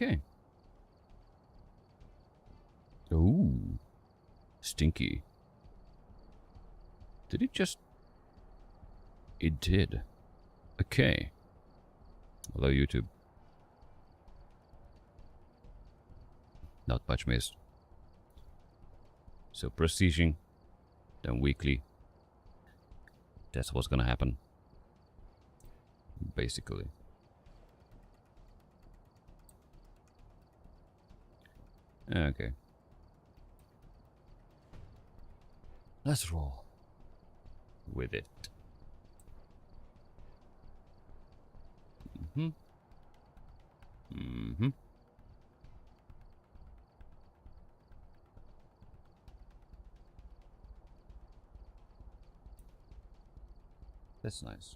Okay. Ooh. Stinky. Did it just... It did. Okay. Hello, YouTube. Not much missed. So prestiging, then weekly. That's what's gonna happen. Basically. Okay. Let's roll with it. That's nice.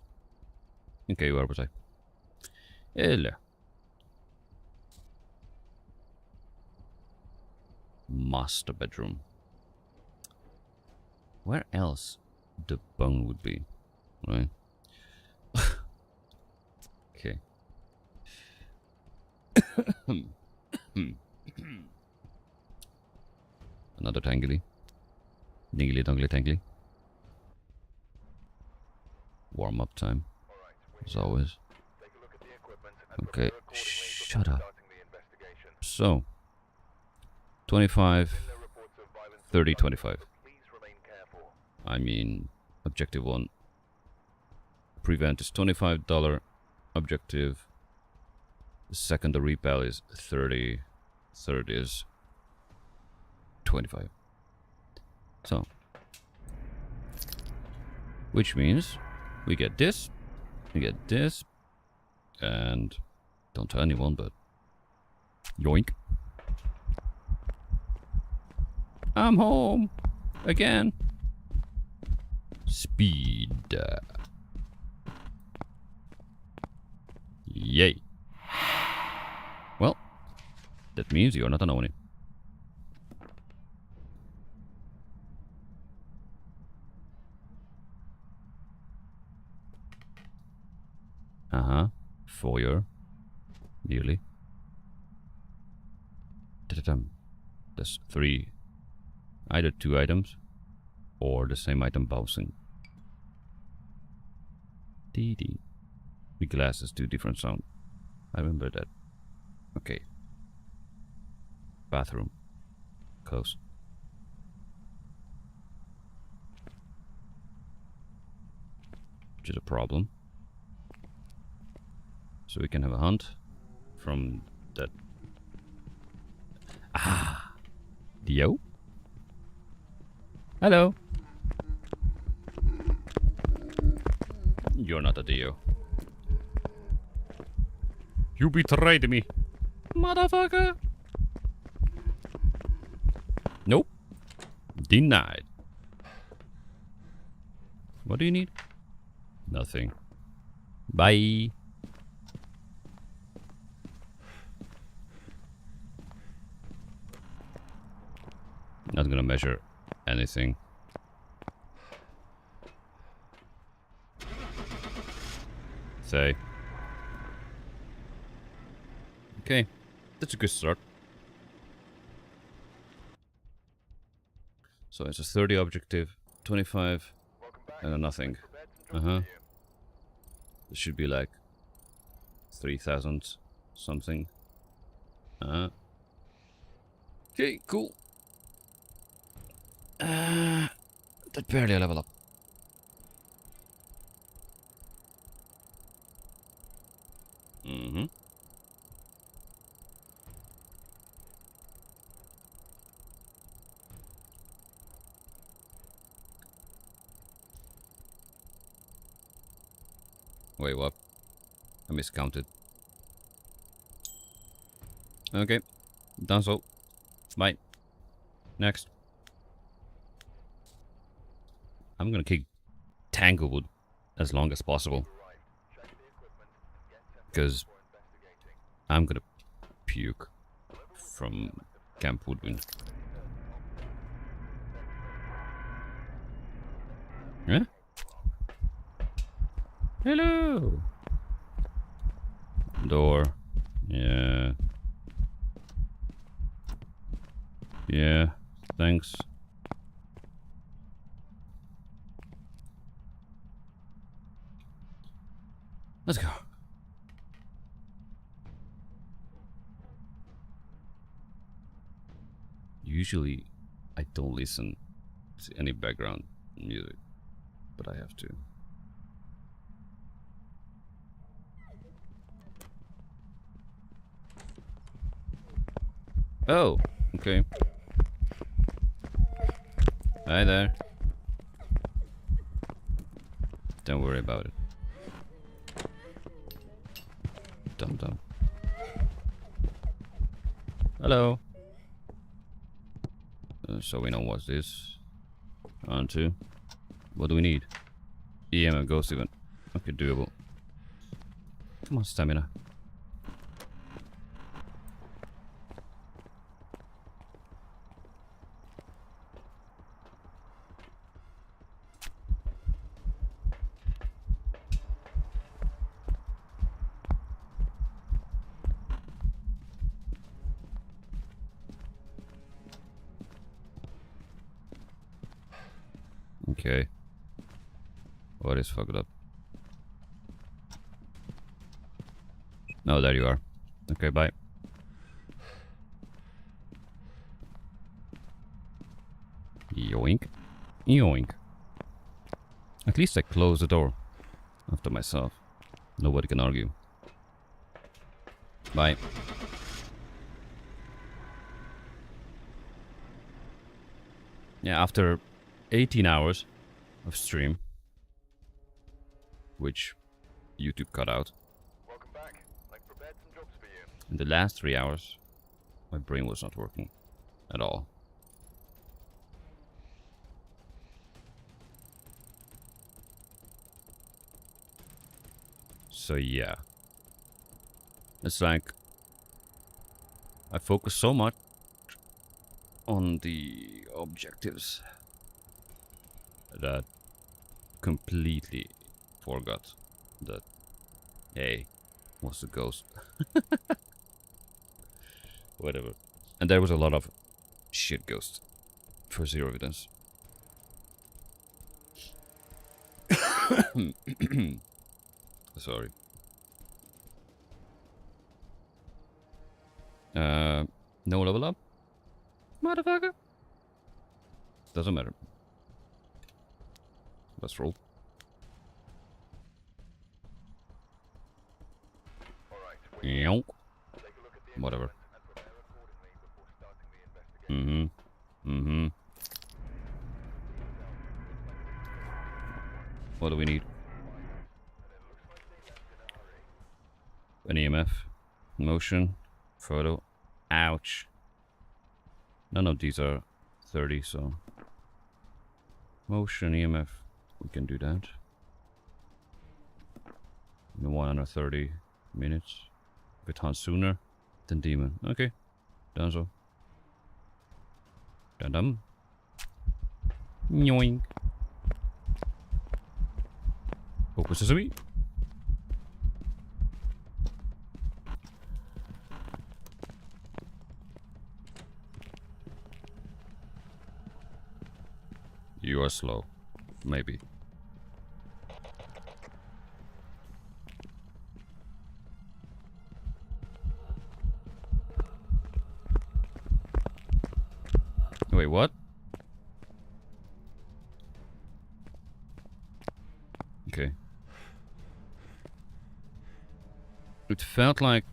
Okay, where was I? Hello. Master bedroom. Where else the bone would be, right? Okay. Another tangly. Dingly dongly tangly. Warm up time. As always. Okay, shut up. So, 25, 30, 25. I mean, objective 1. Prevent is $25. Objective. The second, the repel is 30. Third is 25. So, which means we get this, and don't tell anyone, but yoink. I'm home again. Speed. Yay. Well, that means you're not an Oni. Foyer. Nearly. There's 3. Either 2 items or the same item bouncing. Dee. The glasses do different sound. I remember that. Okay. Bathroom. Close. Which is a problem. So we can have a hunt from that. Ah! Dio? Hello? You're not a Dio. You betrayed me, motherfucker! Nope. Denied. What do you need? Nothing. Bye. Not gonna measure anything. Say. Okay, that's a good start. So it's a 30 objective, 25, and a nothing. It should be like 3,000 something. Okay, cool. That barely a level up. Wait, what? I miscounted. Okay, done so. Bye. Next. I'm gonna keep Tanglewood as long as possible. Because I'm gonna puke from Camp Woodwind. Huh? Hello! Door. Yeah. Yeah, thanks. Let's go. Usually, I don't listen to any background music, but I have to. Oh, okay. Hi there. Don't worry about it. Dum-dum. Hello. So we know what's this. On to. What do we need? EMF ghost event. Okay, doable. Come on, stamina. Okay. What is fucked up? No, there you are. Okay, bye. Yoink. Yoink. At least I closed the door after myself. Nobody can argue. Bye. Yeah, after 18 hours of stream, which YouTube cut out. Welcome back. I've prepared some jobs for you. In the last 3 hours, my brain was not working at all. So yeah, it's like I focus so much on the objectives that completely forgot that, hey, what's the ghost? Whatever. And there was a lot of shit ghosts for zero evidence. Sorry. No level up? Motherfucker? Doesn't matter. Let's roll. Yonk. Whatever. What do we need? An EMF. Motion. Photo. Ouch. None of these are 30, so... Motion, EMF. We can do that. In 130 minutes. If it hunts sooner than demon. Okay. Done so. Dum-dum. Nyoink. Focus sesame. You are slow. Maybe. Wait, what? Okay. It felt like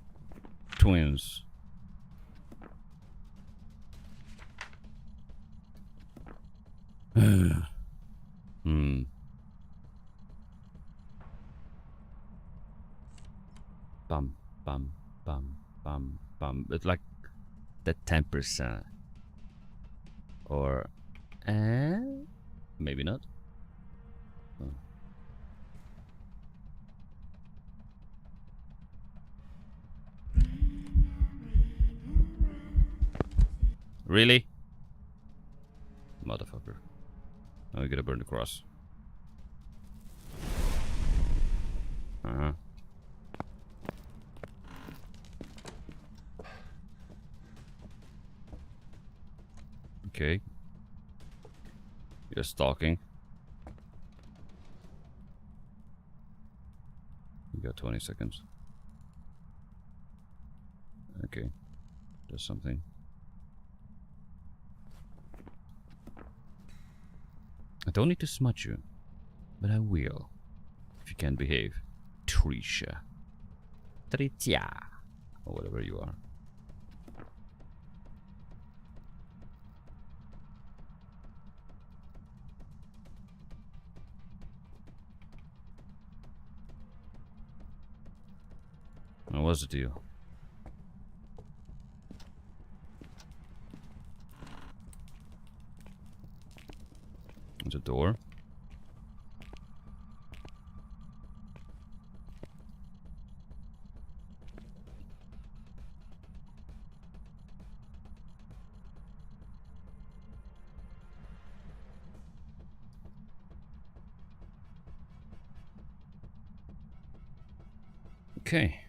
twins. Bum, bum, bum, bum, bum. It's like the 10%. Or... maybe not. Oh. Really? Motherfucker. Now we gotta burn the cross. Uh-huh. Okay. You're stalking. You got 20 seconds. Okay. There's something. I don't need to smudge you, but I will. If you can't behave. Trisha. Tricia. Or whatever you are. What's the deal? There's a door. Okay.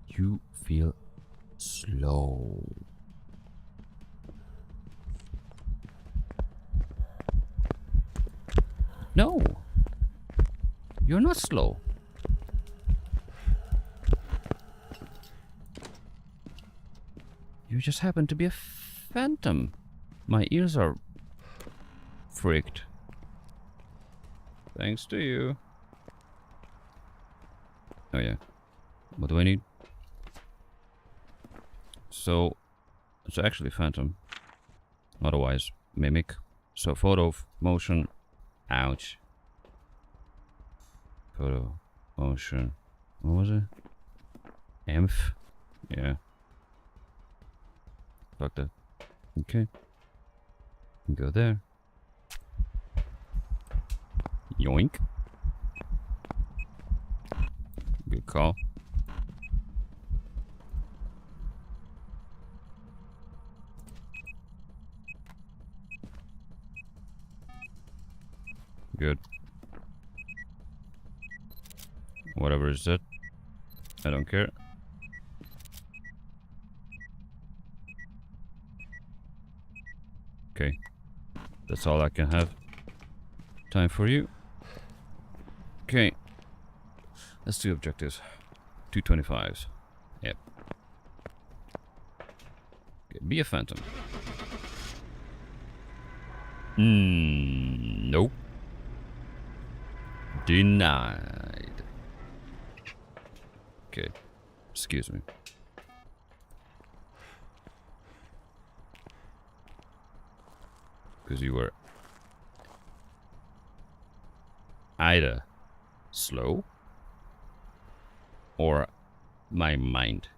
You feel slow. No. You're not slow. You just happen to be a phantom. My ears are freaked. Thanks to you. Oh yeah. What do I need? So, it's actually phantom. Otherwise, mimic. So photo, motion, ouch. Photo, motion. What was it? Emph? Yeah. Fuck that. Okay. Go there. Yoink. Good call. Good. Whatever is that? I don't care. Okay. That's all I can have. Time for you. Okay. Let's do objectives. 225s. Yep. Okay, be a phantom. Nope. Denied. Okay. Excuse me. Because you were either slow or my mind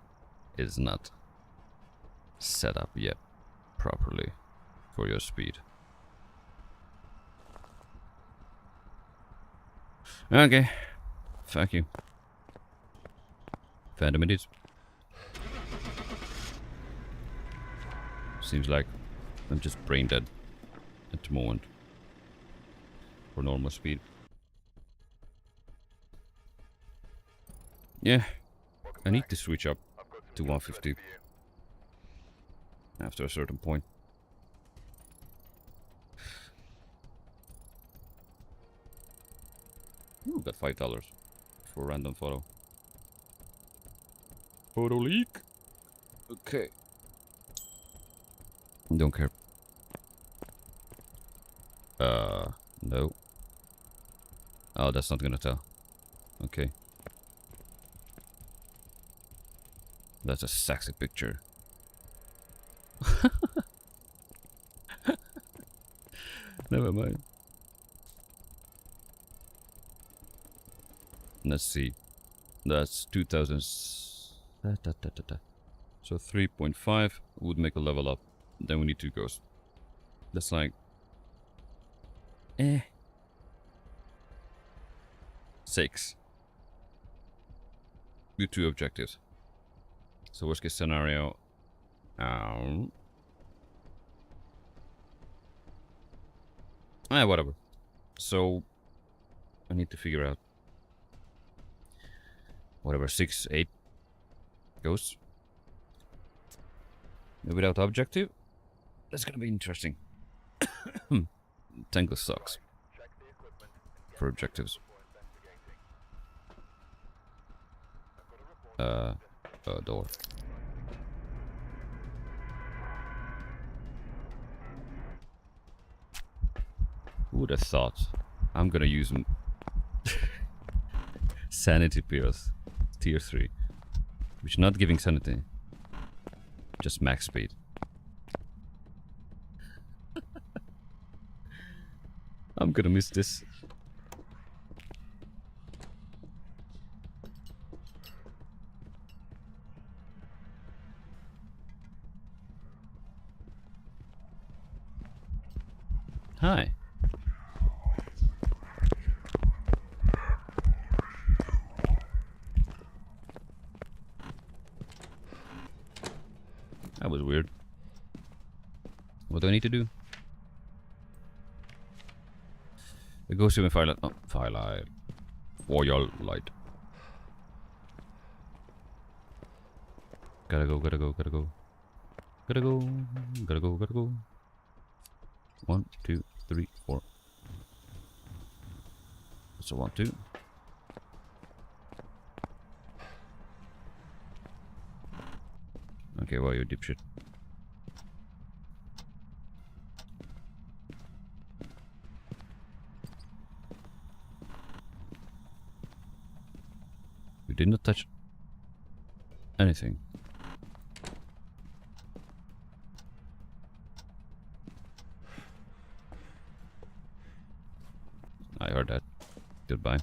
is not set up yet properly for your speed. Okay. Fuck you. Phantom it is. Seems like I'm just brain dead at the moment. For normal speed. Yeah. I need to switch up to 150 after a certain point. Ooh, got $5 for a random photo. Photo leak. Okay. Don't care. No. Oh, that's not gonna tell. Okay. That's a sexy picture. Never mind. Let's see. That's 2000. So 3.5 would make a level up. Then we need 2 ghosts. That's like... 6. Do 2 objectives. So worst case scenario... whatever. So... I need to figure out... Whatever, 6, 8 ghosts. without objective. That's gonna be interesting. Tango sucks Check the equipment and get for objectives. before investigating. I've got a report. Door. Who would have thought? I'm gonna use sanity pierce, tier 3, which not giving sanity, just max speed. I'm gonna miss this. Hi. That was weird. What do I need to do? It goes to my firelight. Oh, firelight. Firelight. Gotta go, gotta go, gotta go. Gotta go, gotta go, gotta go. 1, 2, 3, 4. That's a 1, 2. Okay, well, you dipshit. You did not touch anything. I heard that. Goodbye.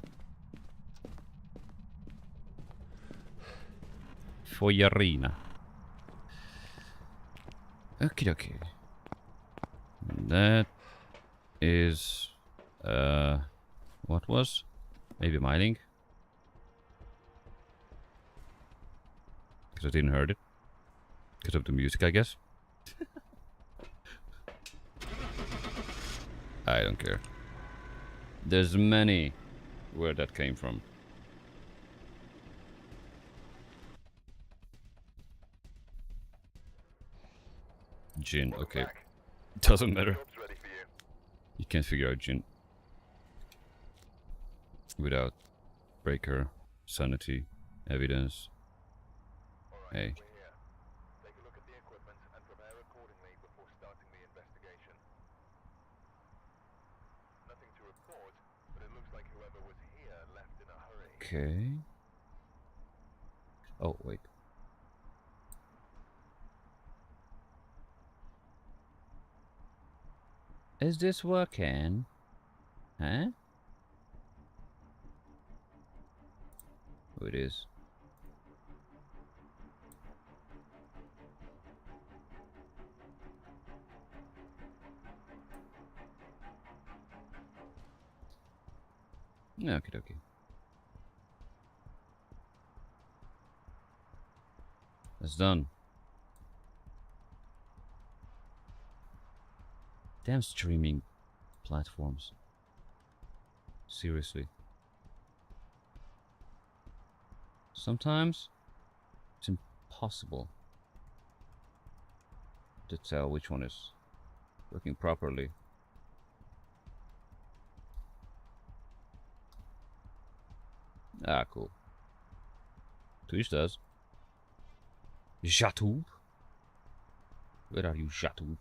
Foyarina. Okie dokie. That is what was? Maybe mining? Because I didn't heard it. Because of the music, I guess. I don't care. There's many where that came from. Jin, okay. Doesn't matter. Job's ready for you. You can't figure out Jin without breaker, sanity, evidence. Hey. We're here. Take a look at the equipment and prepare accordingly before starting the investigation. Nothing to report, but it looks like whoever was here left in a hurry. Okay. Oh, wait. Is this working? Huh? Oh, it is. Okie dokie. That's done. Damn streaming platforms. Seriously. Sometimes it's impossible to tell which one is working properly. Ah, cool. Twitch does. Jatoob? Where are you, Jatoob?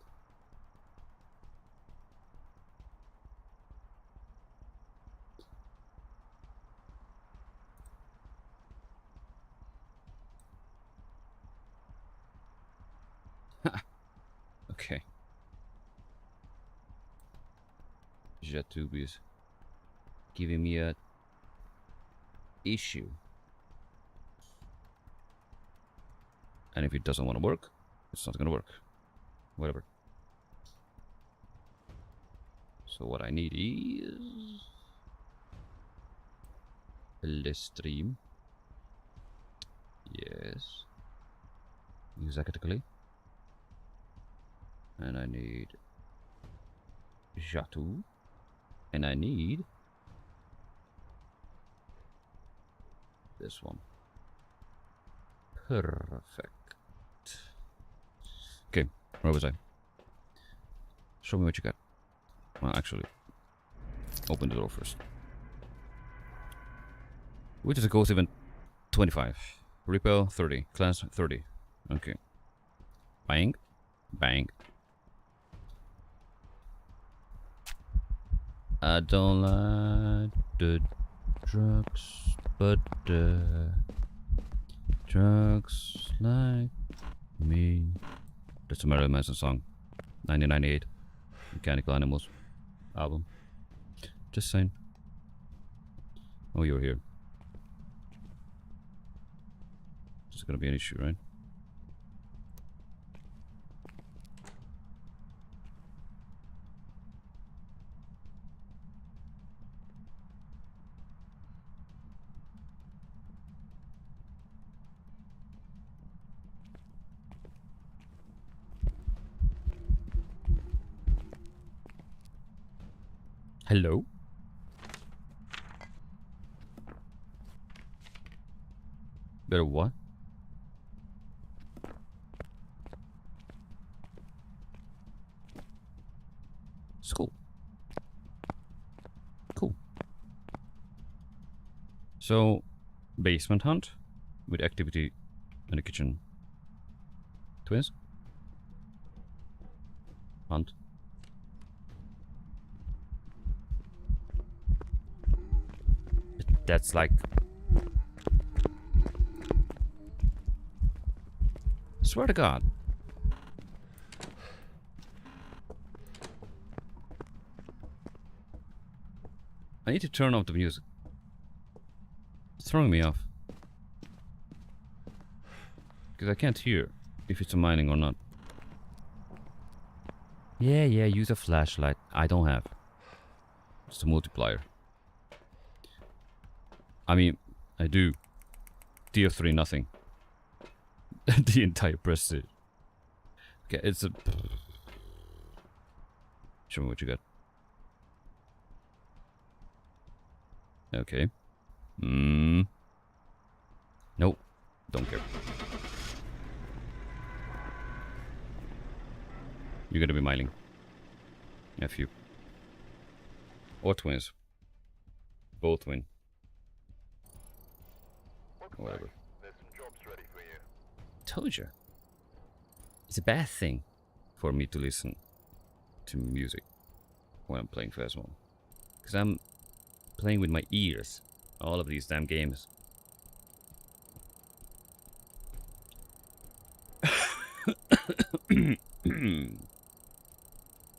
Okay. Jatoob is giving me a issue. And if it doesn't want to work, it's not gonna work. Whatever. So what I need is the stream. Yes. Exactly. And I need Jatu. And I need this one. Perfect. Okay, where was I? Show me what you got. Well, actually, open the door first. Which is a ghost event 25. Repel 30. Class 30. Okay. Bang. Bang. I don't like the drugs, but drugs like me. That's a Marilyn Manson song. 1998. Mechanical Animals album. Just saying. Oh, you're here. This is gonna be an issue, right? Hello? Better what? School. Cool. So, basement hunt with activity in the kitchen. Twins? Hunt. That's like... Swear to God. I need to turn off the music. It's throwing me off. Because I can't hear if it's a mining or not. Yeah, use a flashlight. I don't have. It's a multiplier. I mean, I do. Tier 3 nothing. The entire prestige. Okay, it's a... Show me what you got. Okay. Nope. Don't care. You're gonna be mining. F you. Or twins. Both win. Whatever. There's some jobs ready for you. Told you. It's a bad thing for me to listen to music when I'm playing Phasmo. Because I'm playing with my ears. All of these damn games.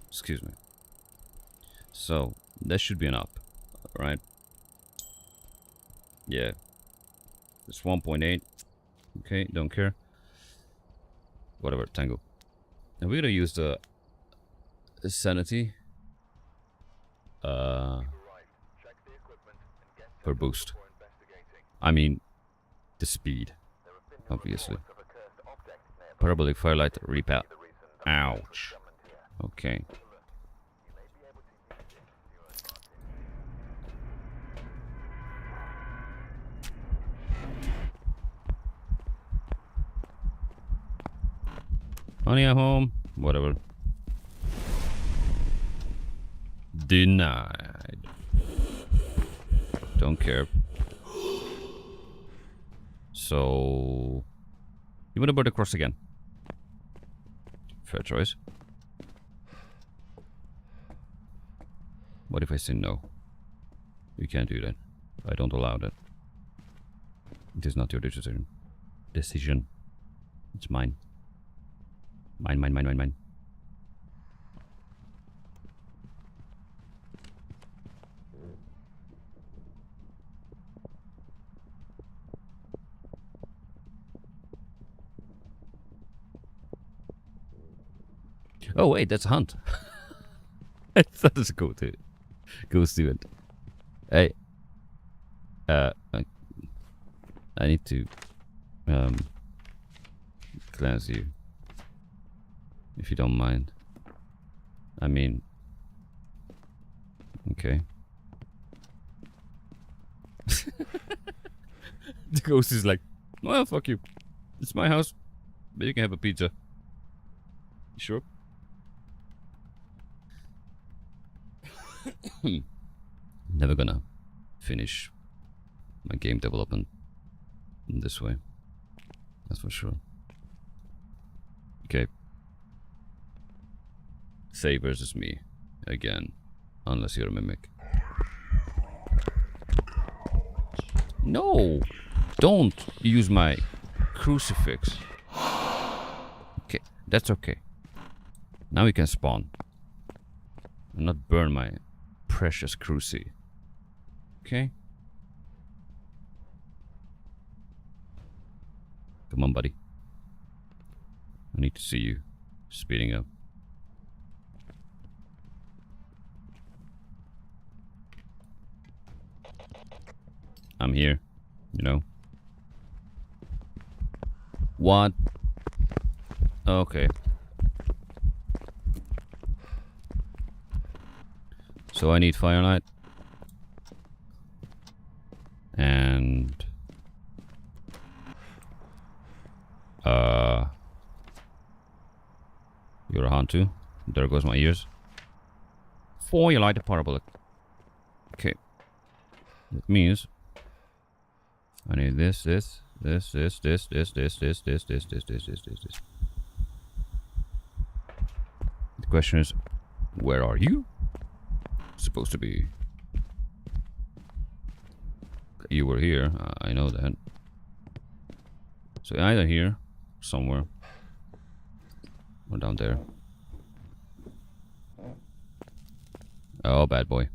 Excuse me. So, that should be an up, right? Yeah. It's 1.8. Okay, don't care. Whatever, Tango. And we're gonna use the sanity for boost. I mean, the speed, obviously. Parabolic firelight repel. Ouch. Okay. Honey at home? Whatever. Denied. Don't care. So... You want to board across again? Fair choice. What if I say no? You can't do that. I don't allow that. It is not your decision. It's mine. Mine. Oh wait, that's a hunt. I thought it was a cool student. Hey. I need to cleanse you. If you don't mind. I mean... Okay. The ghost is like, well, fuck you. It's my house, but you can have a pizza. You sure? Never gonna finish my game development in this way. That's for sure. Okay. Say versus me again, unless you're a mimic. No! Don't use my crucifix. Okay, that's okay. Now we can spawn. And not burn my precious cruci. Okay? Come on, buddy. I need to see you speeding up. I'm here, you know. What? Okay. So I need firelight. And... You're a hunt too. There goes my ears. Firelight parabolic. Okay. That means... I need this. The question is, where are you supposed to be? You were here, I know that. So either here, somewhere, or down there. Oh, bad boy,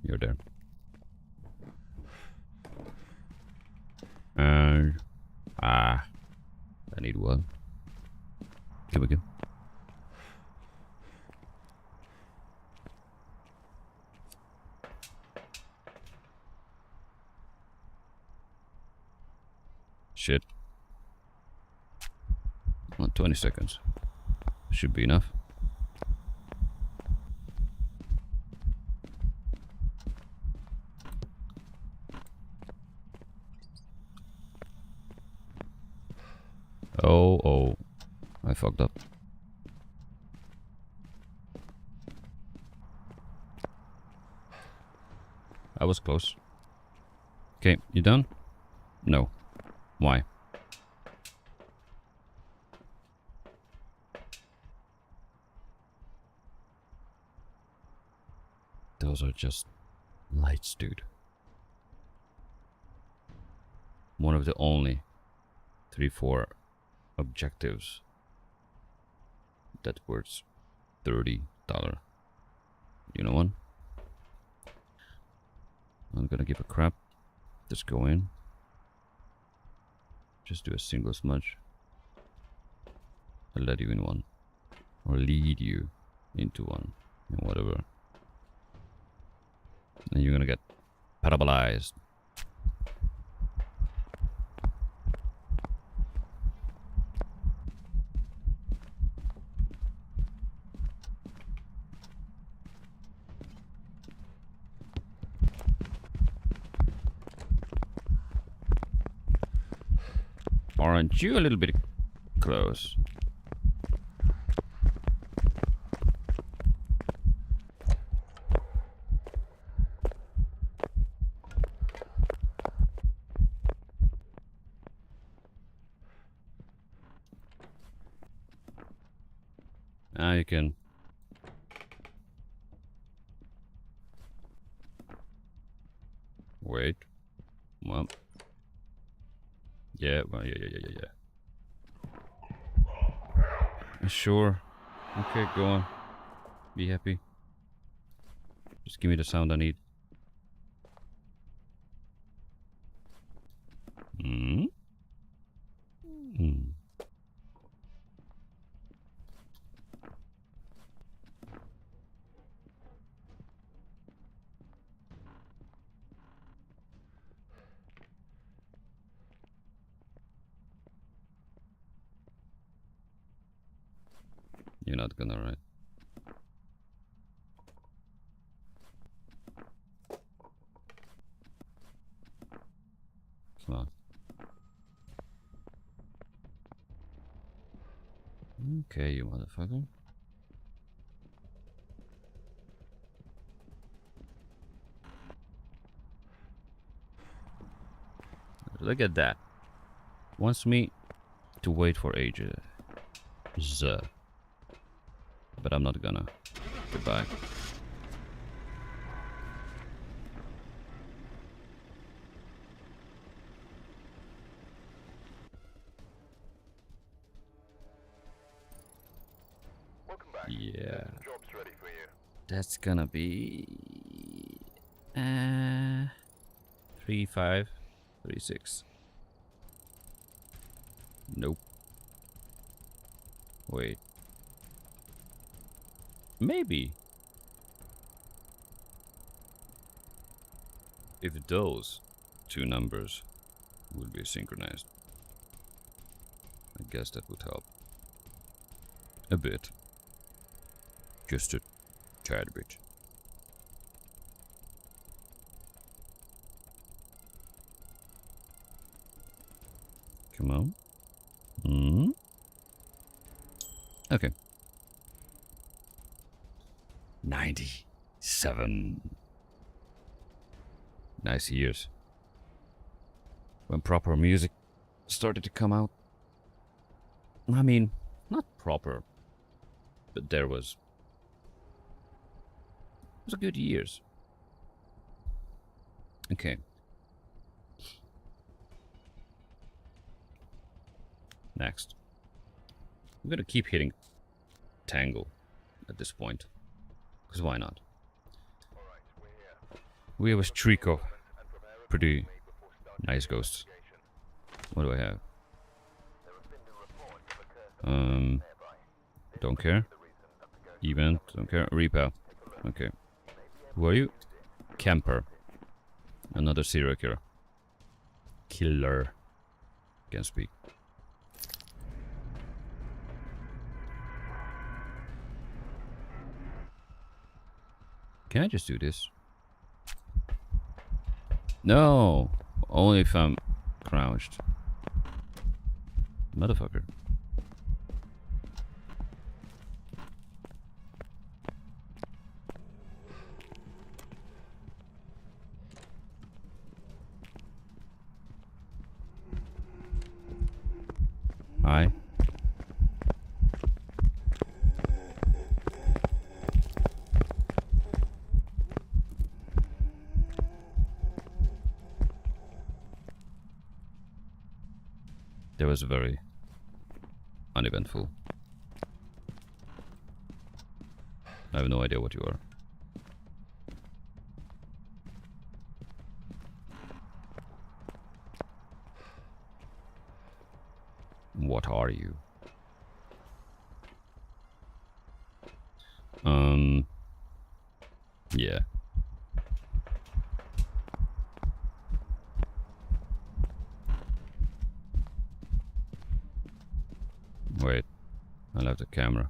you're there. And I need one. Here we go. Shit. Well, 20 seconds. Should be enough. Oh, I fucked up. I was close. Okay, you done? No. Why? Those are just lights, dude. One of the only 3-4 objectives that worth $30. You know what? I'm gonna give a crap. Just go in. Just do a single smudge. I'll let you in one. Or lead you into one. And whatever. And you're gonna get parabolized. Aren't you a little bit close? Now you can wait. Well, yeah, well, yeah. Sure. Okay, go on. Be happy. Just give me the sound I need. Hmm? Hmm. You're not gonna, right? Come on. Okay, you motherfucker. Look at that. Wants me to wait for ages. But I'm not gonna. Goodbye. Welcome back. Yeah. There's some jobs ready for you. That's gonna be 3536. Nope. Wait. Maybe. If those two numbers would be synchronized, I guess that would help. A bit. Just a tad bit. Come on. Okay. 97. Nice years. When proper music started to come out. I mean, not proper, but there was. It was a good years. Okay. Next. I'm gonna keep hitting Tangle at this point. Because why not? Alright, we're here. We have a streak of And prepare pretty accordingly before starting nice the ghosts. investigation. What do I have? There have been new reports of a curse nearby. Don't care. The reason that the ghost Event, don't care. Repo. Okay. Who are you? Camper. Another serial killer. Killer. Can't speak. Can I just do this? No! Only if I'm crouched. Motherfucker. Hi. That was very uneventful. I have no idea what you are. What are you? Yeah. Wait, I left the camera.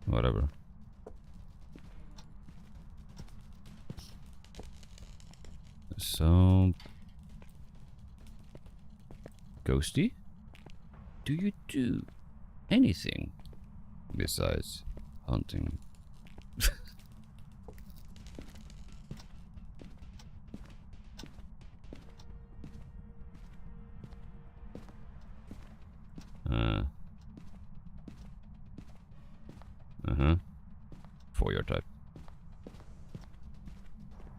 Whatever. So... Ghosty? Do you do anything besides hunting? For your type.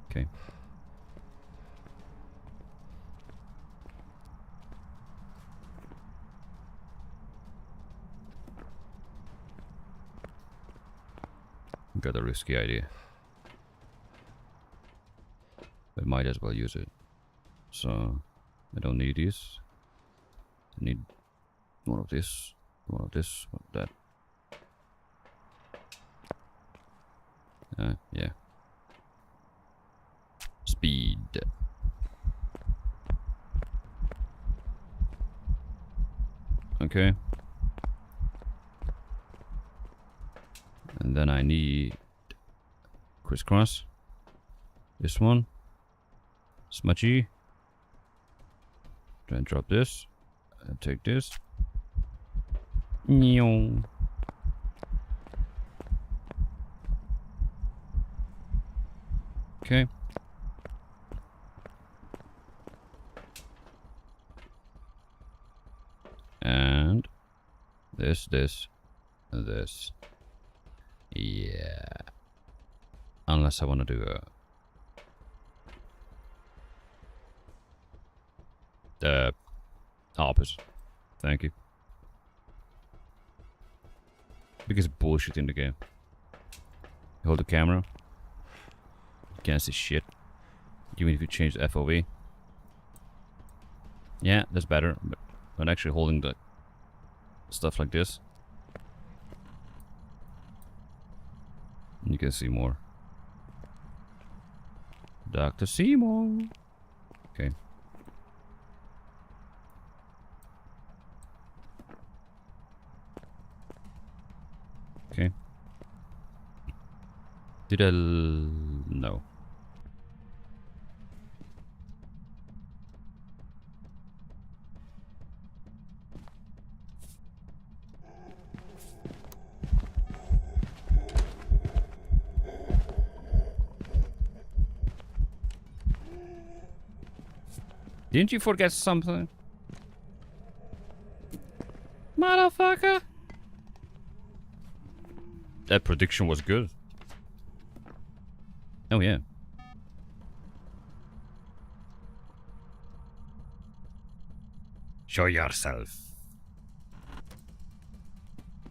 Okay. Got a risky idea. But might as well use it. So, I don't need this. I need one of this, one of this, one of that. Yeah. Speed. Okay. And then I need crisscross. This one. Smudgy. Try and drop this. And take this. Nyong. Okay. this, and this. Yeah. Unless I want to do the opposite. Thank you. Biggest bullshit in the game. You hold the camera. You can't see shit. Even if you change the FOV. Yeah, that's better. But actually holding the stuff like this, you can see more. Dr. Seymour. Okay. Okay. Did I... No. Didn't you forget something? Motherfucker! That prediction was good. Oh yeah. Show yourself.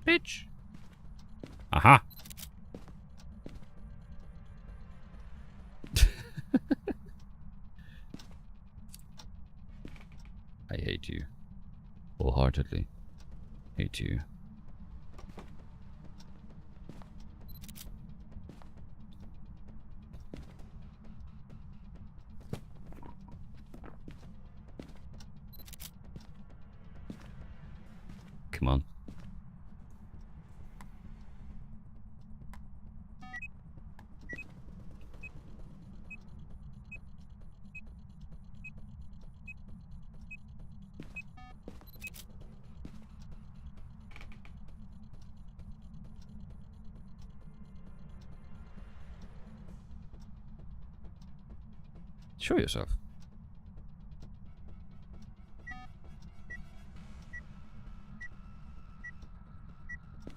Bitch. Aha. I hate you. Wholeheartedly. Hate you. Come on. Show yourself.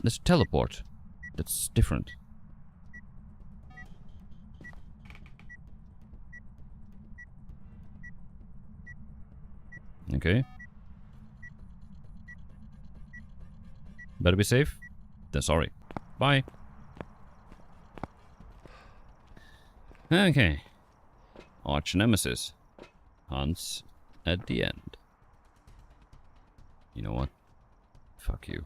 There's a teleport. That's different. Okay. Better be safe. Then sorry. Bye. Okay. Arch nemesis. Hunts at the end. You know what? Fuck you.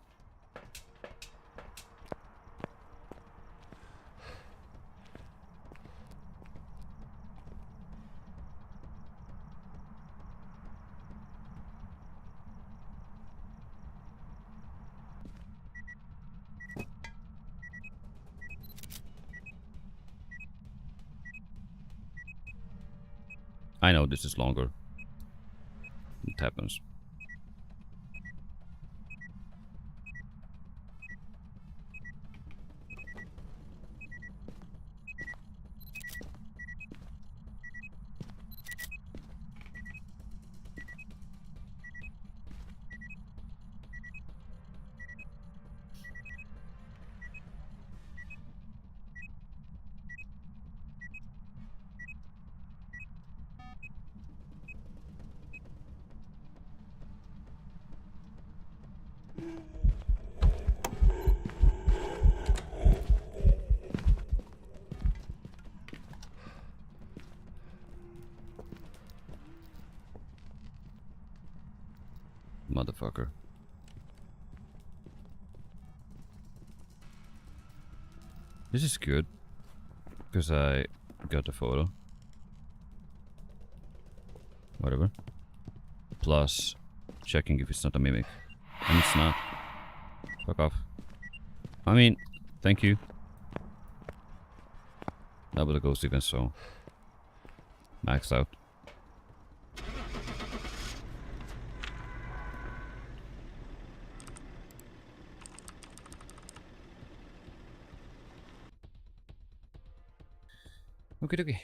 I know this is longer. It happens. Motherfucker. This is good. Because I got the photo. Whatever. Plus, checking if it's not a mimic. And it's not. Fuck off. I mean, thank you. Double the ghost even so. Maxed out. Okay, okay.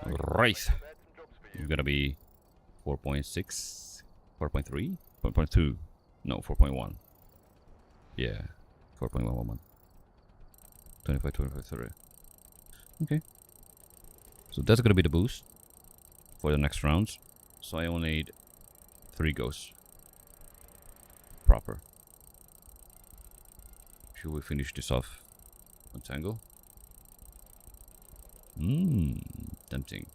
Right. You're gonna be 4.6, 4.3, 4.2. No, 4.1. Yeah, 4.111. 25, 25, 30. Okay. So that's gonna be the boost for the next rounds. So I only need 3 ghosts. Proper. Should we finish this off on Tangle? Tempting.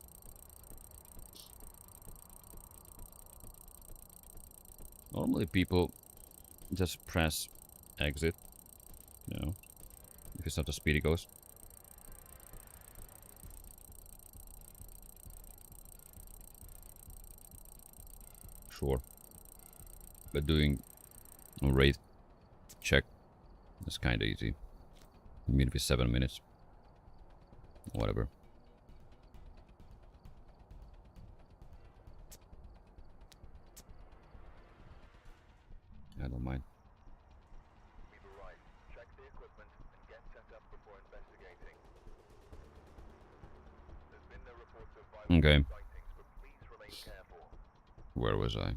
Normally people just press exit, you know, if it's not a speedy ghost. Sure. But doing a raid check is kinda easy. I mean, if it's 7 minutes. Whatever. I don't mind. We've arrived. Check the equipment and get set up before investigating. There's been no reports of violent Okay. sightings, but please remain careful. Where was I?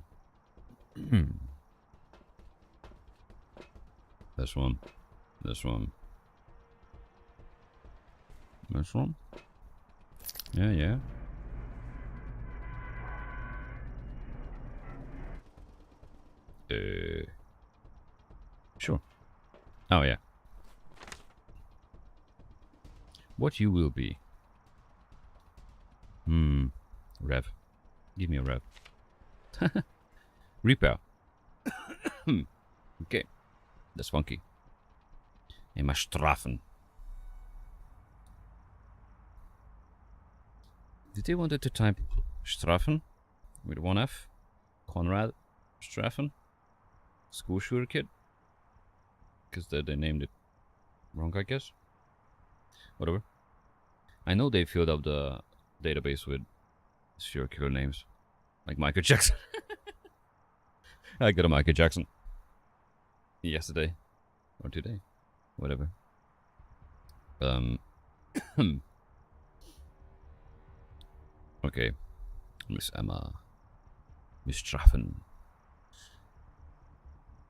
This one. This one. This one? Yeah, yeah. Sure. Oh, yeah. What you will be? Rev. Give me a rev. Repair. Okay. That's funky. Immer straffen. Did they wanted to type straffen with 1F? Conrad Straffen? School shooter kid? Because they named it wrong, I guess. Whatever. I know they filled up the database with serial killer names. Like Michael Jackson. I got a Michael Jackson. Yesterday. Or today. Whatever. Okay. Miss Emma. Miss Straffen.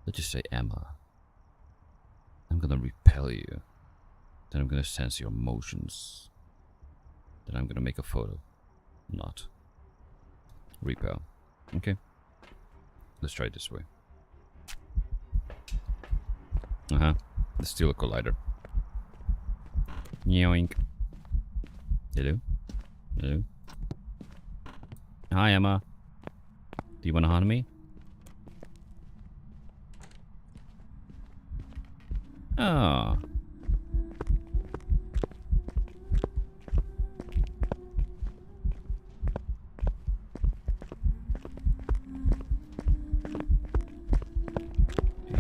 Let's just say Emma. I'm gonna repel you. Then I'm gonna sense your emotions. Then I'm gonna make a photo. Not. Repel. Okay. Let's try it this way. Let's steal a collider. Yoink. Hello? Hello? Hi, Emma. Do you wanna harm me? Oh.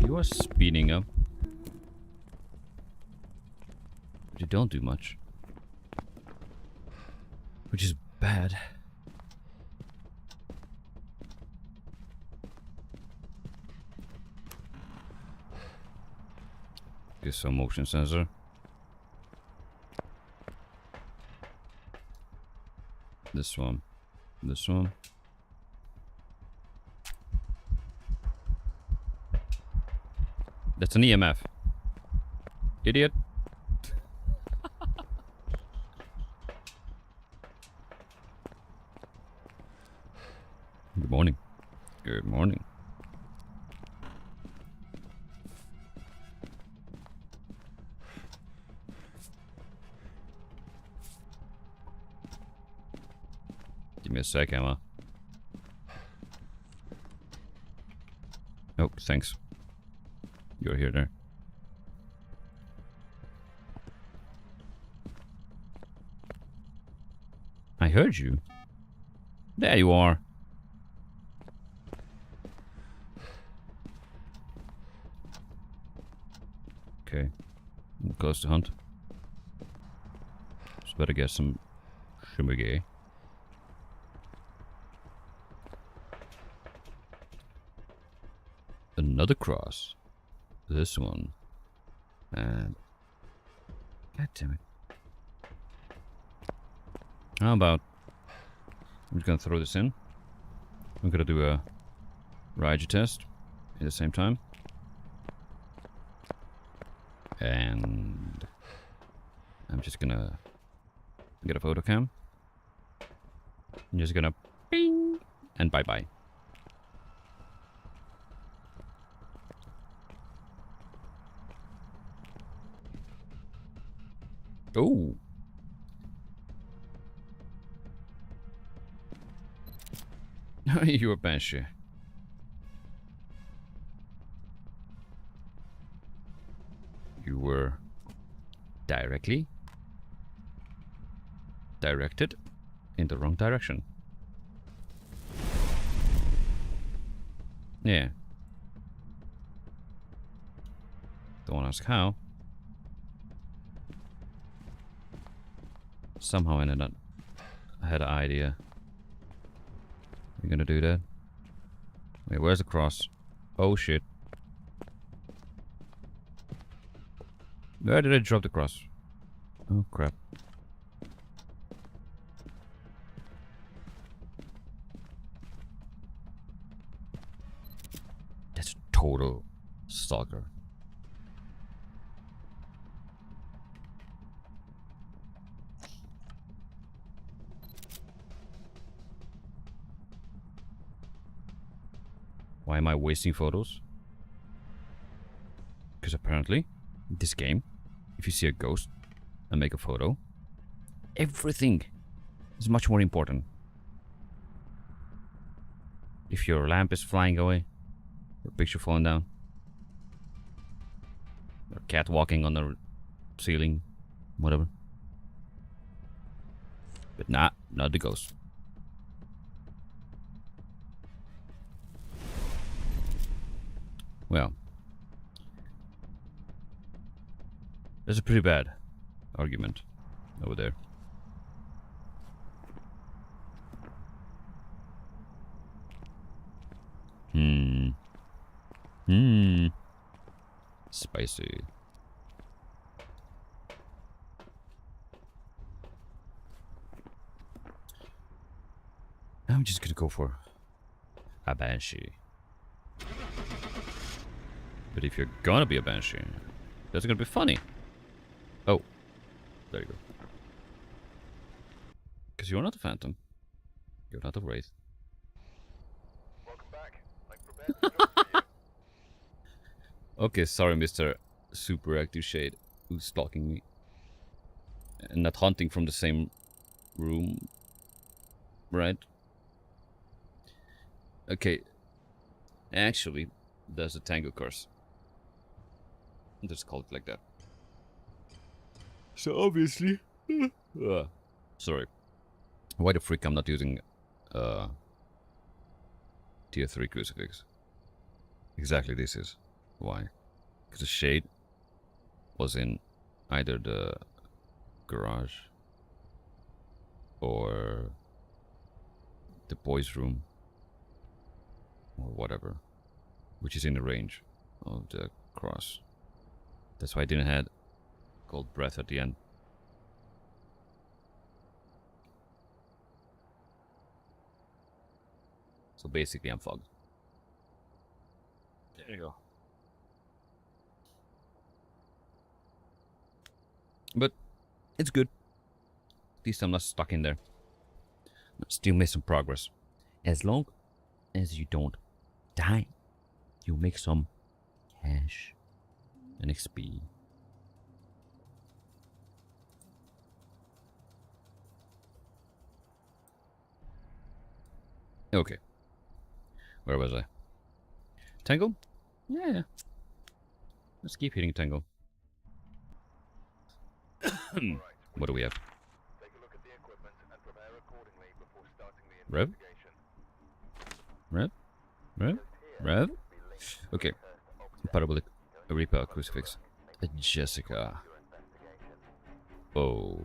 You are speeding up. But you don't do much. Which is bad. Get some motion sensor. This one. This one. That's an EMF. Idiot. Good morning. Good morning. Give me a sec, Emma. Oh, thanks. You're here there. I heard you. There you are. Okay. I'm close to hunt. Just better get some shimmergay. Another cross. This one. And... God damn it. How about... I'm just gonna throw this in. I'm gonna do a Ryzen test. at the same time. And I'm just gonna get a photo cam. I'm just gonna ping and bye bye. Oh. You're a banshee. You were directed in the wrong direction. Yeah. Don't ask how. Somehow I had an idea. We're gonna do that. Wait, where's the cross? Oh shit. Where did I drop the cross? Oh crap. That's total stalker. Why am I wasting photos? Because apparently, in this game, if you see a ghost and make a photo, everything is much more important. If your lamp is flying away, your picture falling down, your cat walking on the ceiling, whatever. But not the ghost. Well, that's a pretty bad argument over there. Spicy. I'm just gonna go for a banshee. But if you're gonna be a banshee, that's gonna be funny. Oh, there you go. Because you're not a phantom. You're not a wraith. Welcome back. I'm prepared to talk to you. Okay, sorry, Mr. Super Active Shade, who's stalking me. And not hunting from the same room. Right? Okay. Actually, there's a tango curse. Let's call it like that. So obviously... sorry. Why the freak I'm not using tier 3 crucifix? Exactly this is why. Because the shade was in either the garage or the boys' room or whatever, which is in the range of the cross. That's why I didn't have cold breath at the end. So basically I'm fogged. There you go. But it's good. At least I'm not stuck in there. Still make some progress. As long as you don't die, you make some cash and XP. Okay. Where was I? Tangle? Yeah. Let's keep hitting Tangle. What do we have? Take a look at the equipment and prepare accordingly before starting the Rev? investigation. Rev? Okay. Parabolic Reaper Crucifix. Jessica. Oh.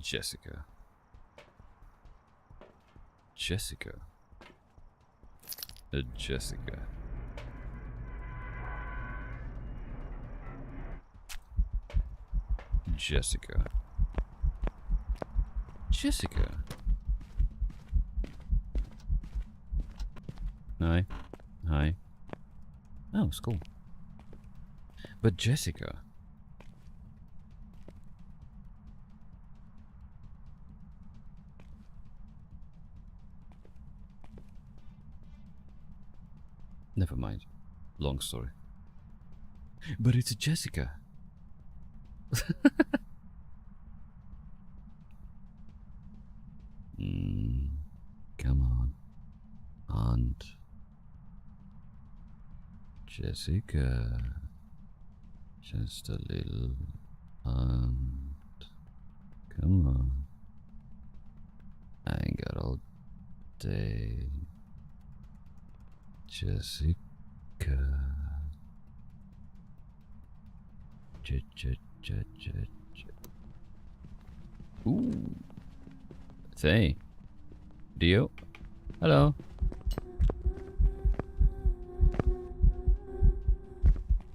Jessica. Jessica. Jessica. Jessica. Jessica. Hi. Hi. Oh, it's cool. But Jessica. Never mind. Long story. But it's Jessica. Come on. Aunt. Jessica. Just a little aunt. Come on. I ain't got all day. Jessica. Ooh. Say. Dio. Hello.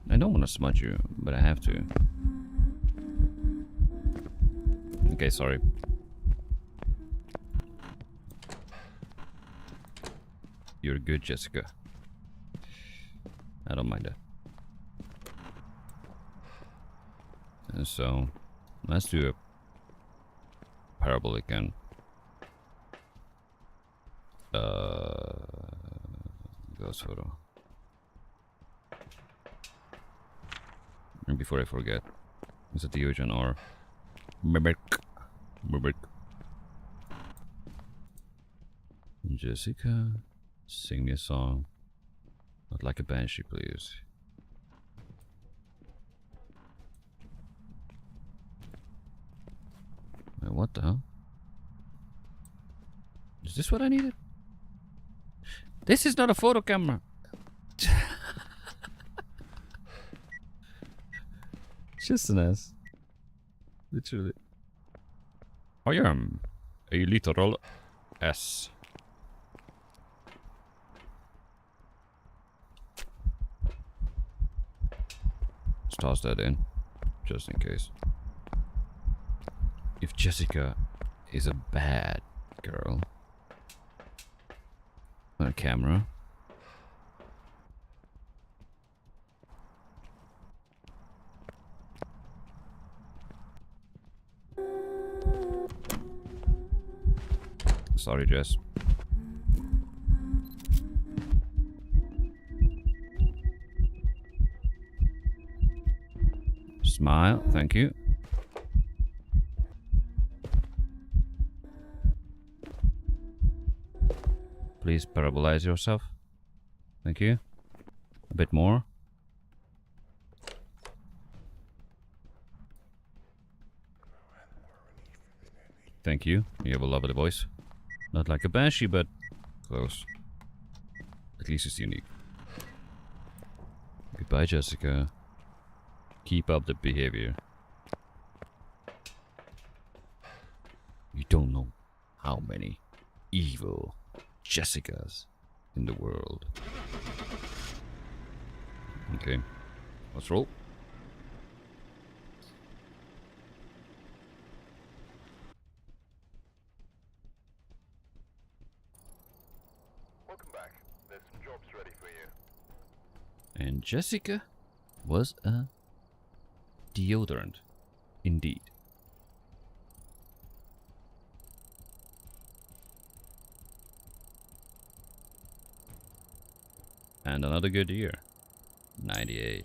I don't want to smudge you, but I have to. Okay, sorry. You're good, Jessica. I don't mind that. And so, let's do a parable again. Ghost photo. And before I forget, is it Diogen or Mimic? Jessica, sing me a song. Not like a banshee, please. Wait, what the hell? Is this what I needed? This is not a photo camera. Just an ass. Literally. I am a literal S. Let's toss that in, just in case. If Jessica is a bad girl on a camera, sorry, Jess. Smile, thank you. Please parabolize yourself. Thank you. A bit more. Thank you. You have a lovely voice. Not like a banshee, but close. At least it's unique. Goodbye, Jessica. Keep up the behavior. You don't know how many evil Jessicas in the world. Okay, let's roll. Welcome back. There's some jobs ready for you. And Jessica was a deodorant, indeed. And another good year. 98.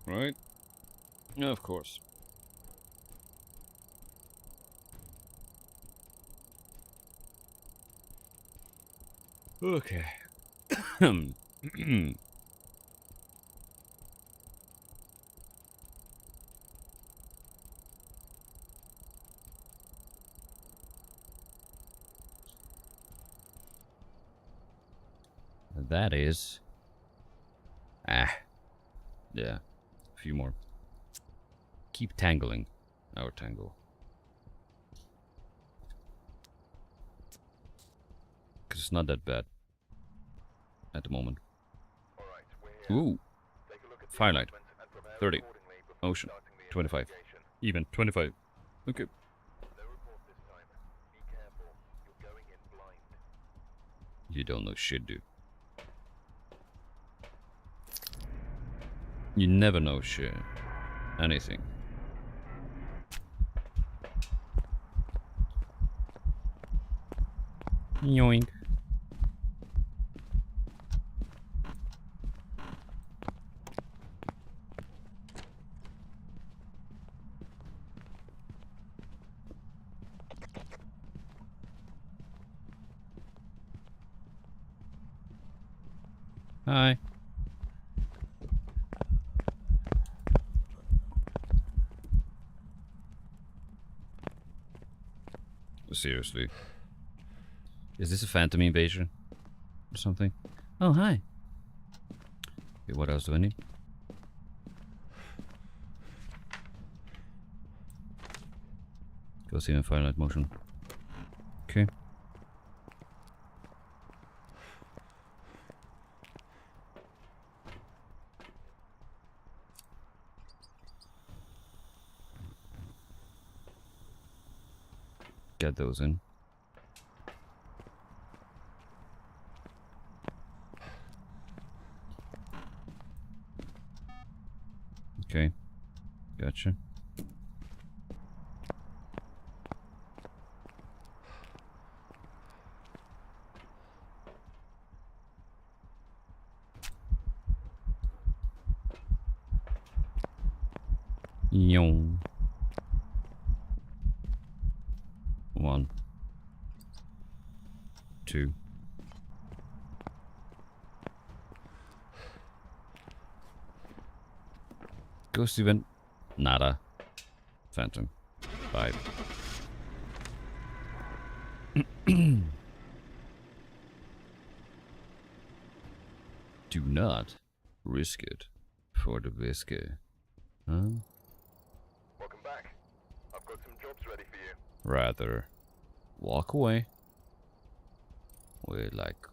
Right? Of course. Okay. That is... yeah, a few more. Keep tangling our tangle. Because it's not that bad at the moment. All right, we're here. Ooh, Take a look at the firelight, equipment and prepare 30, accordingly before ocean, starting the 25, investigation. Even 25. Okay. No report this time. Be careful. You're going in blind. You don't know shit, dude. You never know shit. Anything. Yoink. Hi. Seriously. Is this a phantom invasion? Or something? Oh, hi. Okay, what else do I need? Go see and finite motion. Okay. Get those in. Okay. Gotcha. Yong. 1. 2. Ghost event. Nada. Phantom. 5. Do not risk it for the biscuit. Huh? Welcome back. I've got some jobs ready for you. Rather walk away with like,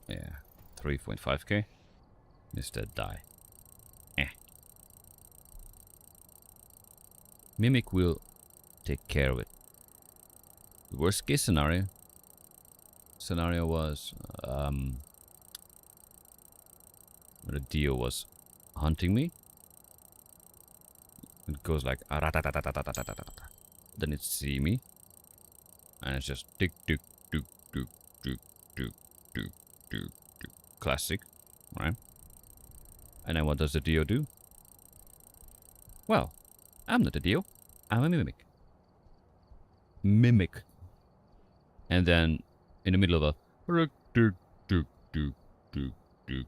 yeah, 3.5k. Instead die. Mimic will take care of it. The worst case scenario was the Dio was hunting me. It goes like then it see me and it's just tick tick tick tick tick tick tick tick tick. Classic, right? And then what does the Dio do? Well, I'm not a Dio. I'm a mimic. Mimic. And then in the middle of a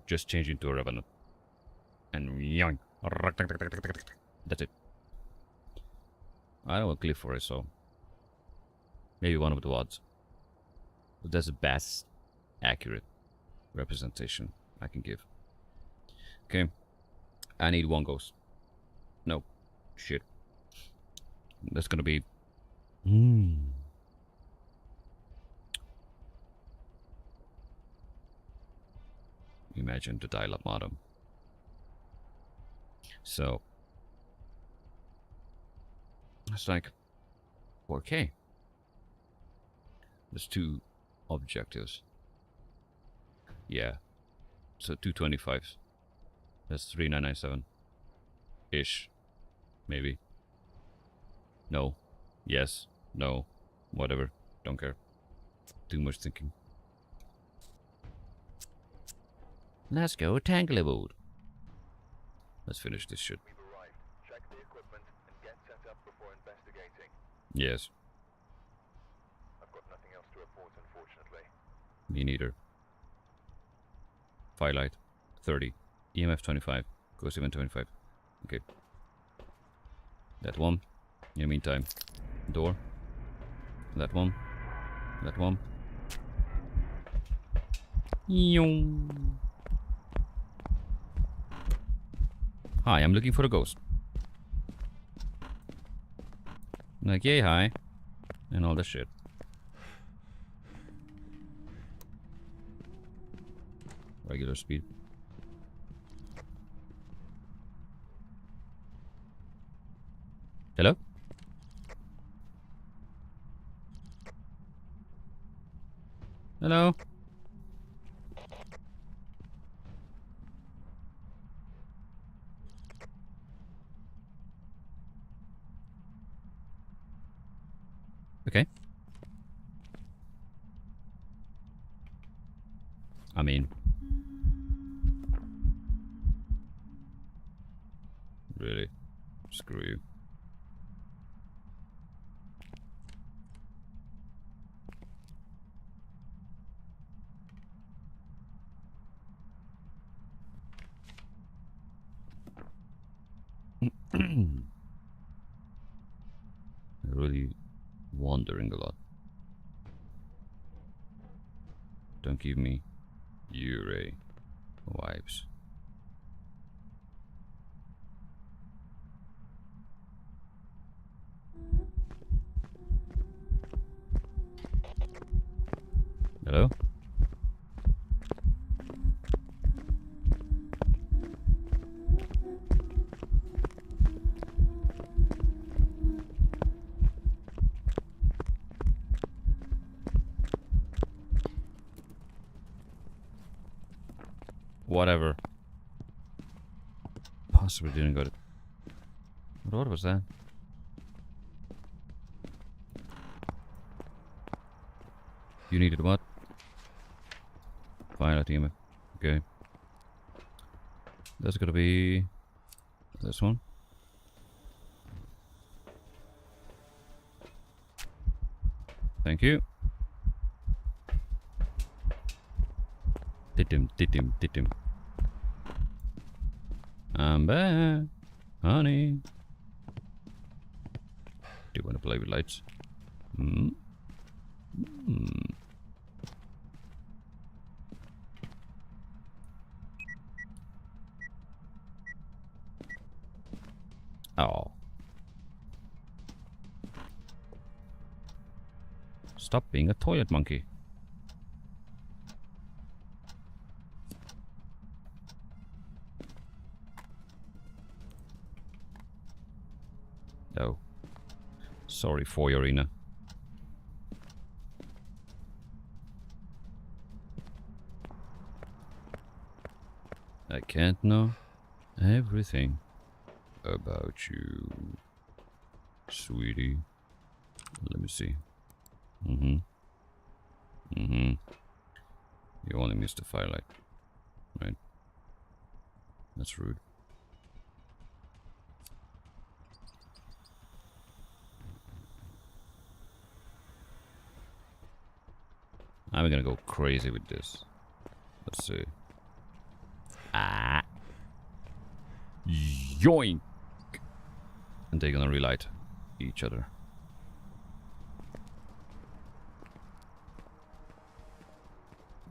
just change into a revenant. And yoink. That's it. I don't want to click for it, so maybe one of the odds. But that's the best accurate representation I can give. Okay. I need one ghost. No. Shit. That's gonna be... Imagine the dial-up modem. So... it's like 4K. There's 2 objectives. Yeah. So 225s. That's 3997. Ish. Maybe. No. Yes. No. Whatever. Don't care. Too much thinking. Let's go Tanglewood. Let's finish this shit. We've arrived. Check the equipment and get set up before investigating. Yes. I've got nothing else to report, unfortunately. Me neither. Firelight 30. EMF 25. Ghost event 25. Okay. That one. In the meantime. Door. That one. That one. Yong. Hi, I'm looking for a ghost. Like, yay, hi. And all that shit. Regular speed. Hello? Hello? Okay. I mean... Really? Screw you. Really wandering a lot. Don't give me Ure vibes. Hello? Whatever. Possibly didn't go to... What was that? You needed what? Fire team. Okay. That's gonna be... this one. Thank you. Did him. I'm back, honey. Do you want to play with lights? Hmm? Hmm. Oh. Stop being a toilet monkey. Oh. Sorry for your arena. I can't know everything about you, sweetie. Let me see. You only missed the firelight, right? That's rude. I'm gonna go crazy with this. Let's see. Ah. Yoink! And they're gonna relight each other.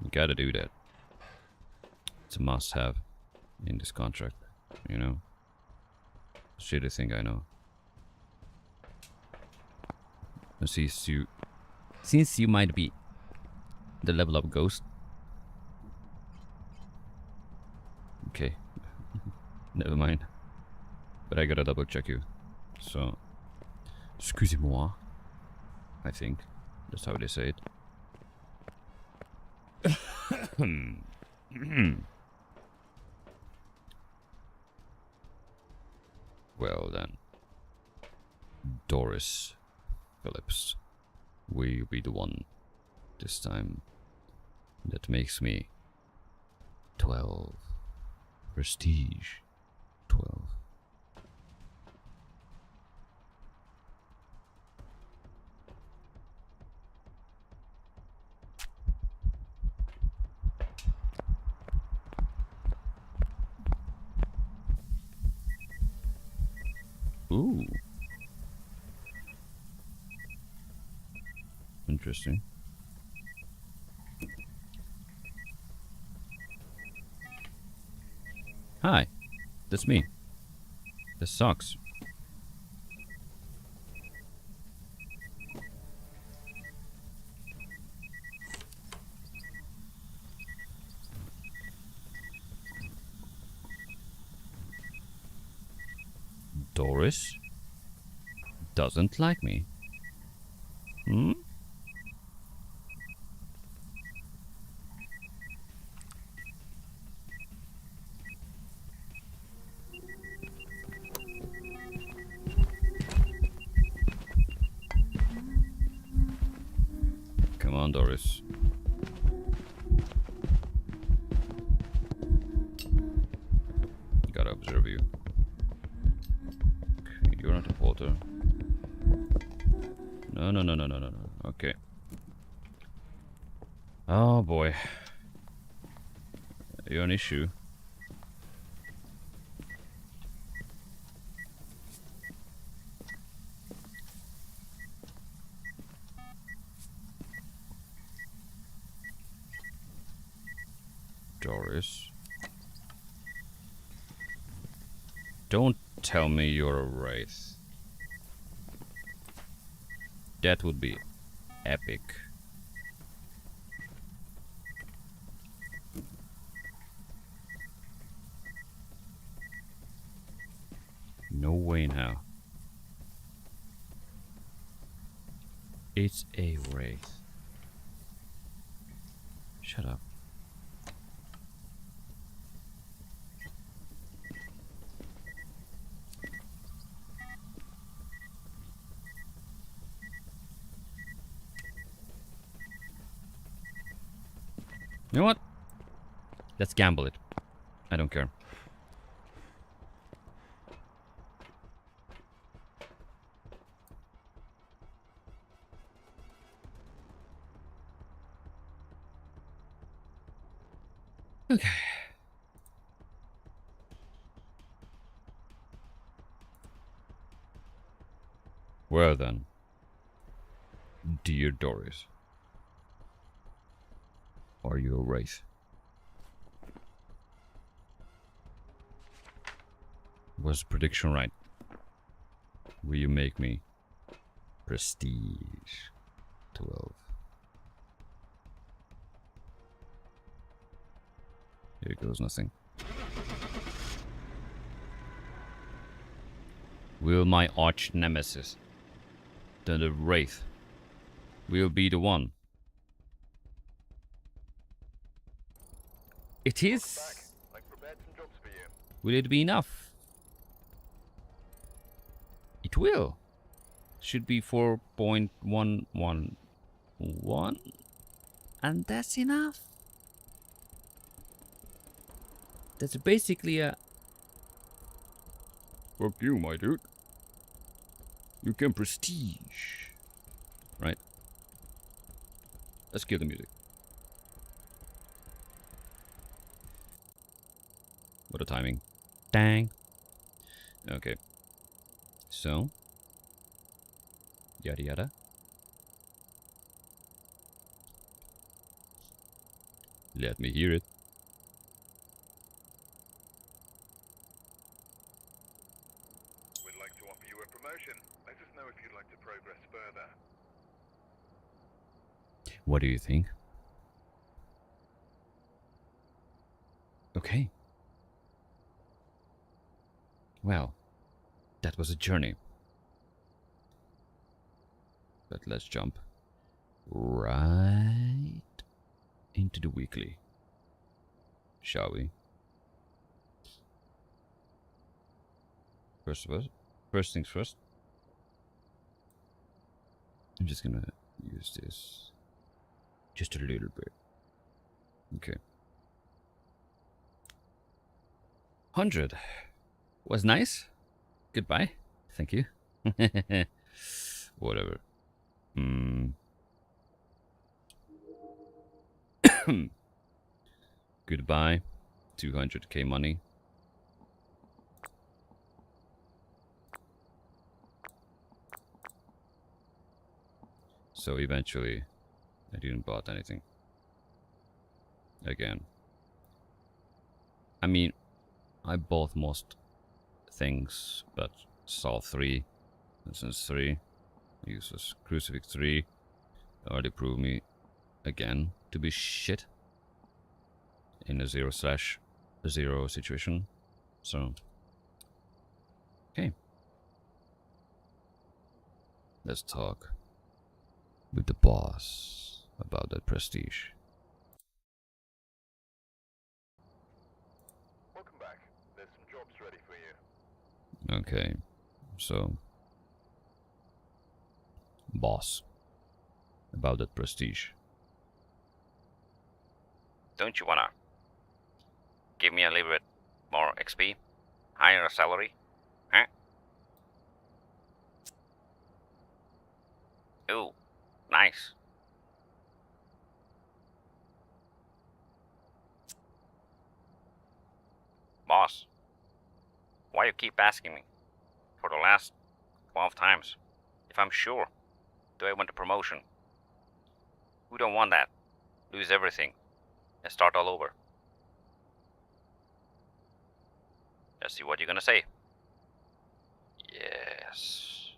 You gotta do that. It's a must-have in this contract, you know? Shitty thing, I know. And since you might be the level up ghost. Okay. Never mind. But I gotta double check you. So, excusez-moi. I think that's how they say it. Well then, Doris Phillips, will you be the one this time that makes me 12 prestige 12? Ooh. Interesting. Hi, that's me. This sucks. Doris doesn't like me. Hmm? on, Doris. Gotta observe you. Okay, you're not a porter. No, no, no, no, no, no, no. Okay. Oh boy. You're an issue. Doris. Don't tell me you're a wraith. That would be epic. No way now. It's a wraith. Shut up. You know what? Let's gamble it. I don't care. Okay. Well then, dear Doris, are you a wraith? Was the prediction right? Will you make me prestige 12? Here goes nothing. Will my arch nemesis, the wraith, will be the one? It is. I've prepared some jobs for you. Will it be enough? It will. Should be 4.111. And that's enough. That's basically a... Fuck you, my dude. You can prestige. Right? Let's kill the music. What a timing. Dang. Okay. So. Yada yada. Let me hear it. We'd like to offer you a promotion. Let us know if you'd like to progress further. What do you think? Okay. Well, that was a journey. But let's jump right into the weekly. Shall we? First things first. I'm just gonna use this just a little bit. Okay. 100 was nice. Goodbye. Thank you. Whatever. Goodbye. 200k money. So eventually, I didn't bought anything. Again. I mean, I bought most things, but saw 3. Instance 3. Uses Crucifix 3. Already proved me again to be shit in a 0/0 situation. So, okay. Let's talk with the boss about that prestige. Welcome back. There's some jobs ready for you. Okay, so boss, about that prestige. Don't you wanna give me a little bit more XP? Higher salary? Huh? Ooh, nice. Boss, why you keep asking me? For the last 12 times. If I'm sure, do I want a promotion? Who don't want that? Lose everything and start all over. Let's see what you're gonna say. Yes.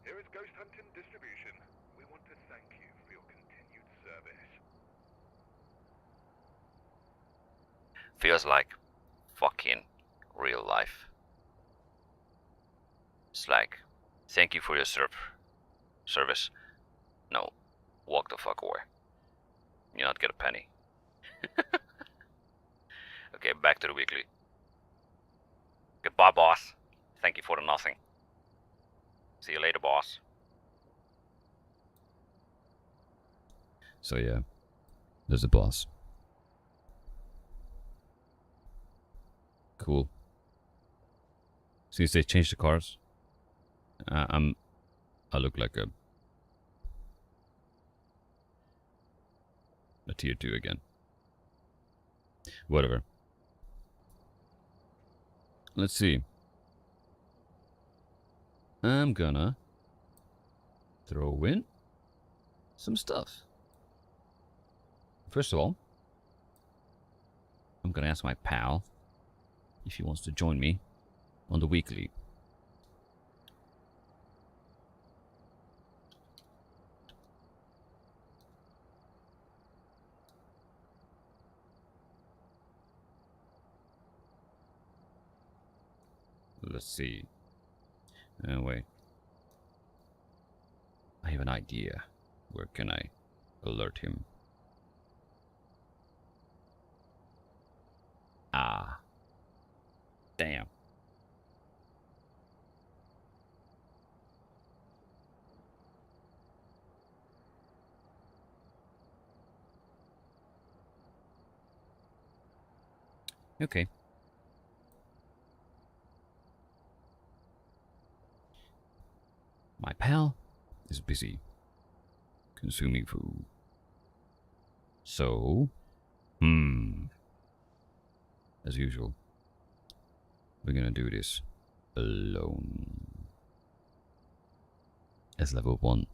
Here is Ghost Hunting Distribution. We want to thank you for your continued service. Feels like fucking real life. It's like, thank you for your service. No, walk the fuck away. You not get a penny. Okay, back to the weekly. Goodbye, boss. Thank you for the nothing. See you later, boss. So yeah, there's the boss. Cool. Since they changed the cars, I look like a tier 2 again. Whatever. Let's see. I'm gonna throw in some stuff. First of all, I'm gonna ask my pal if he wants to join me on the weekly. Let's see. Wait. I have an idea. Where can I alert him? Ah. Damn. Okay. My pal is busy consuming food. So, as usual, we're gonna do this alone. As level 1.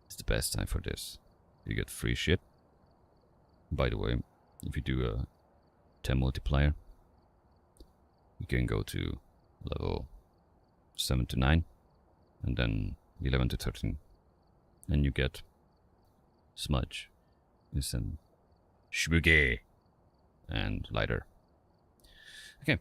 It's the best time for this. You get free shit. By the way, if you do a 10 multiplier, you can go to level 7 to 9, and then 11 to 13. And you get smudge, instant shmuge, and lighter. Okay.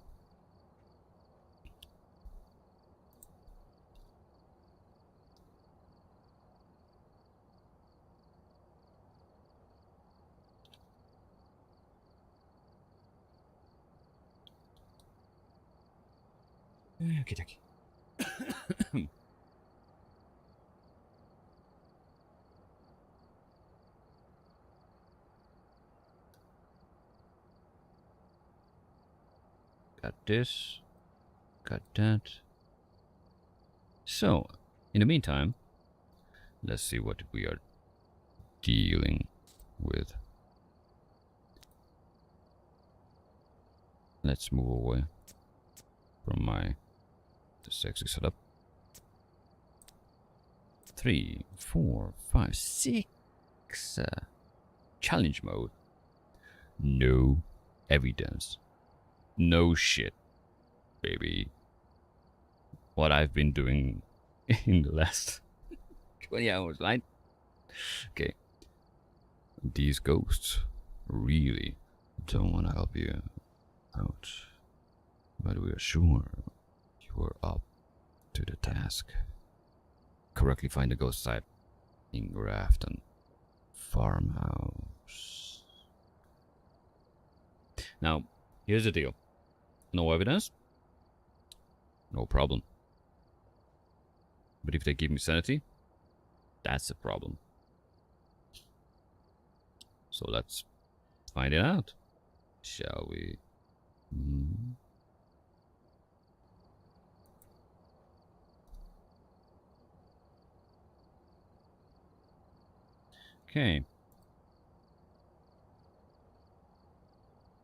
Okay, Doki. Got this. Got that. So, in the meantime, let's see what we are dealing with. Let's move away from the sexy setup. 3, 4, 5, 6. Challenge mode. No evidence. No shit, baby. What I've been doing in the last 20 hours, right? Okay. These ghosts really don't want to help you out. But we are sure you are up to the task. Correctly find the ghost site in Grafton Farmhouse. Now, here's the deal. No evidence? No problem. But if they give me sanity, that's a problem. So let's find it out, shall we? Hmm. Okay.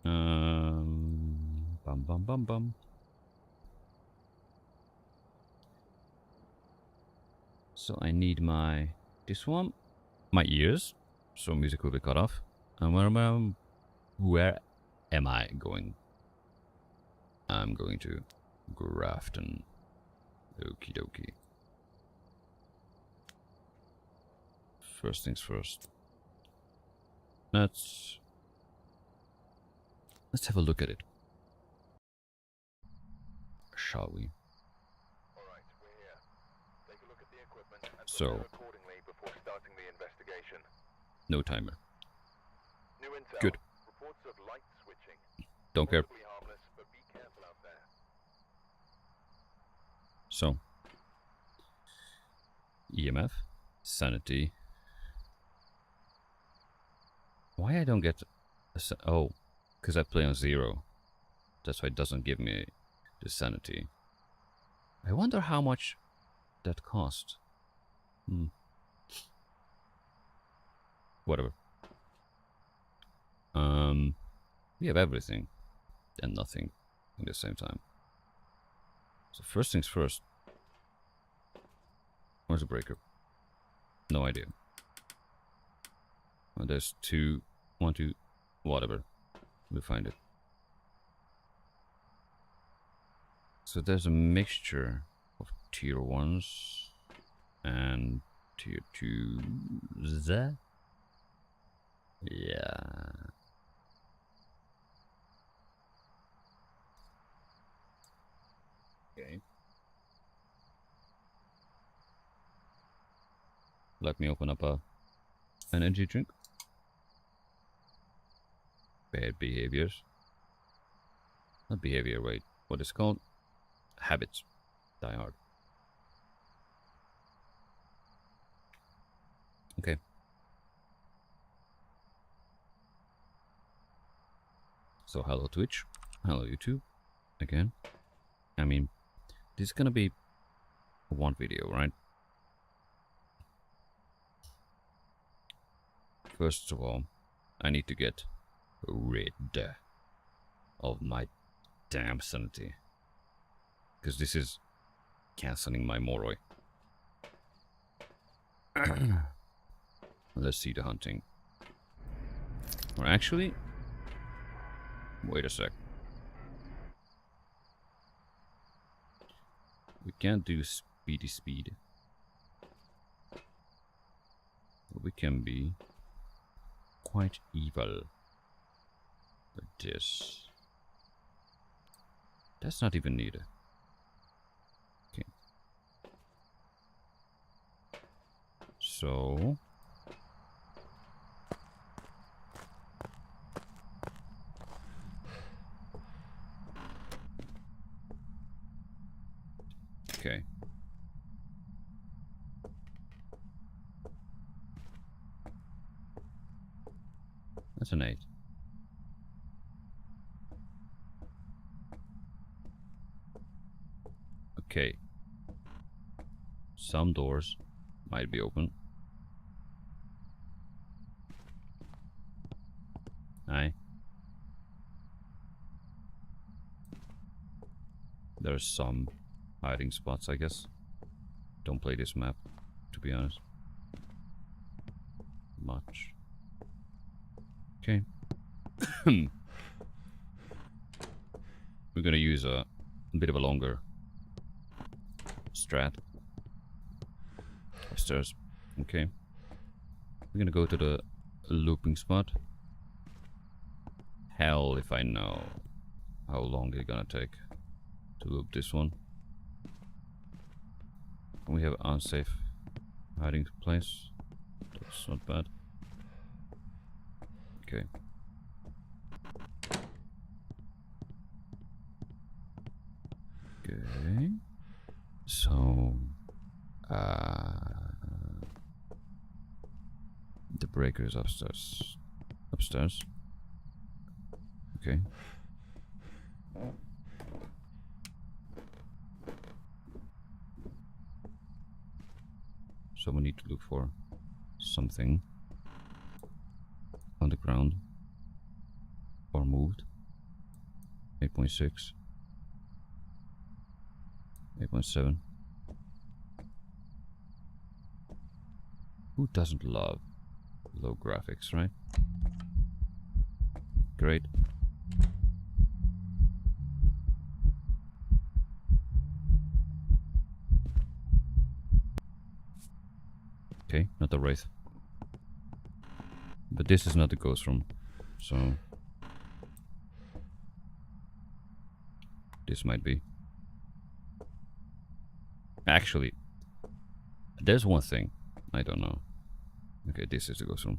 Bum bum bum bum. So I need this one, my ears, so music will be cut off. And where am I going? I'm going to Grafton. Doki-Doki. First things first. Let's have a look at it. Shall we? Alright, we're here. Take a look at the equipment and So, prepare accordingly before starting the investigation. no timer. New intel. Good. Reports of light switching. Don't care. Possibly harmless, but be careful out there. So, EMF, sanity. Why I don't get oh, because I play on 0. That's why it doesn't give me the sanity. I wonder how much that cost. Whatever. We have everything and nothing at the same time. So first things first. Where's the breaker? No idea. Well, there's 2, 1, 2, whatever. We'll find it. So there's a mixture of tier 1s and tier 2s. Yeah. Okay. Let me open up a energy drink. Bad behaviors. Not behavior, wait. What is it called? Habits. Die hard. Okay. So hello Twitch. Hello YouTube. Again. I mean, this is gonna be one video, right? First of all, I need to get rid of my damn sanity. Because this is cancelling my moroi. Let's see the hunting. Or actually, wait a sec. We can't do speedy speed. We can be quite evil with this. That's not even needed. Okay. So okay. That's an 8. Okay. Some doors might be open. Aye. There's some hiding spots, I guess. Don't play this map, to be honest. Much. Okay. We're gonna use a bit of a longer strat. Upstairs. Okay. We're gonna go to the looping spot. Hell if I know how long it's gonna take to loop this one. We have unsafe hiding place. That's not bad. Okay. Okay. So the breaker is upstairs. Upstairs. Okay. So we need to look for something on the ground or moved. 8.6, 8.7. Who doesn't love low graphics, right? Great. Okay, not the wraith. But this is not the ghost room, so this might be. Actually, there's one thing I don't know. Okay, this is the ghost room.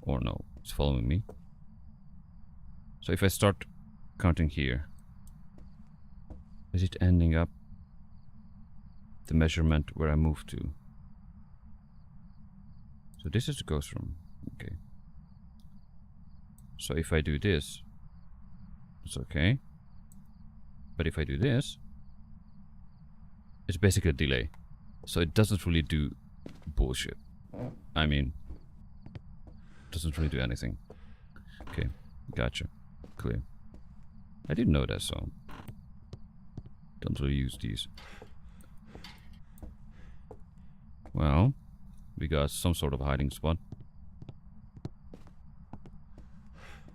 Or no, it's following me. So if I start counting here, is it ending up the measurement where I moved to? So this is the ghost room. Okay. So if I do this, it's okay. But if I do this, it's basically a delay. So it doesn't really do bullshit. I mean, doesn't really do anything. Okay, gotcha. Clear. I didn't know that, so don't really use these. Well, we got some sort of hiding spot.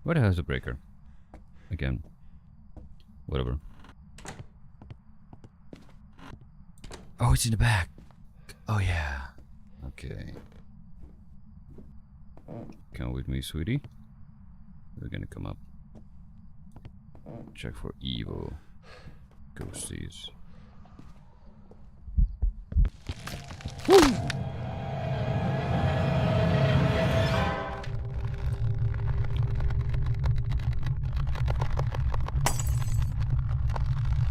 Where the hell is the breaker? Again. Whatever. Oh, it's in the back. Oh, yeah. Okay. Come with me, sweetie. We're gonna come up. Check for evil ghosties. Woo!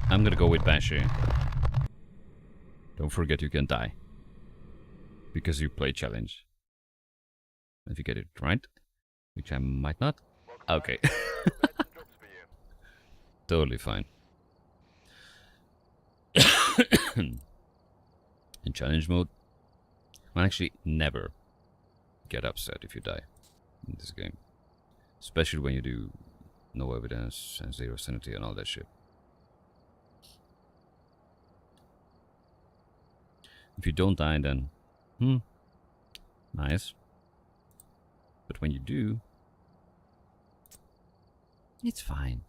I'm gonna go with Banshee. Don't forget you can die. Because you play challenge. If you get it right, which I might not. Okay. Totally fine. In challenge mode, I actually never get upset if you die in this game. Especially when you do no evidence and zero sanity and all that shit. If you don't die, then nice. But when you do, it's fine.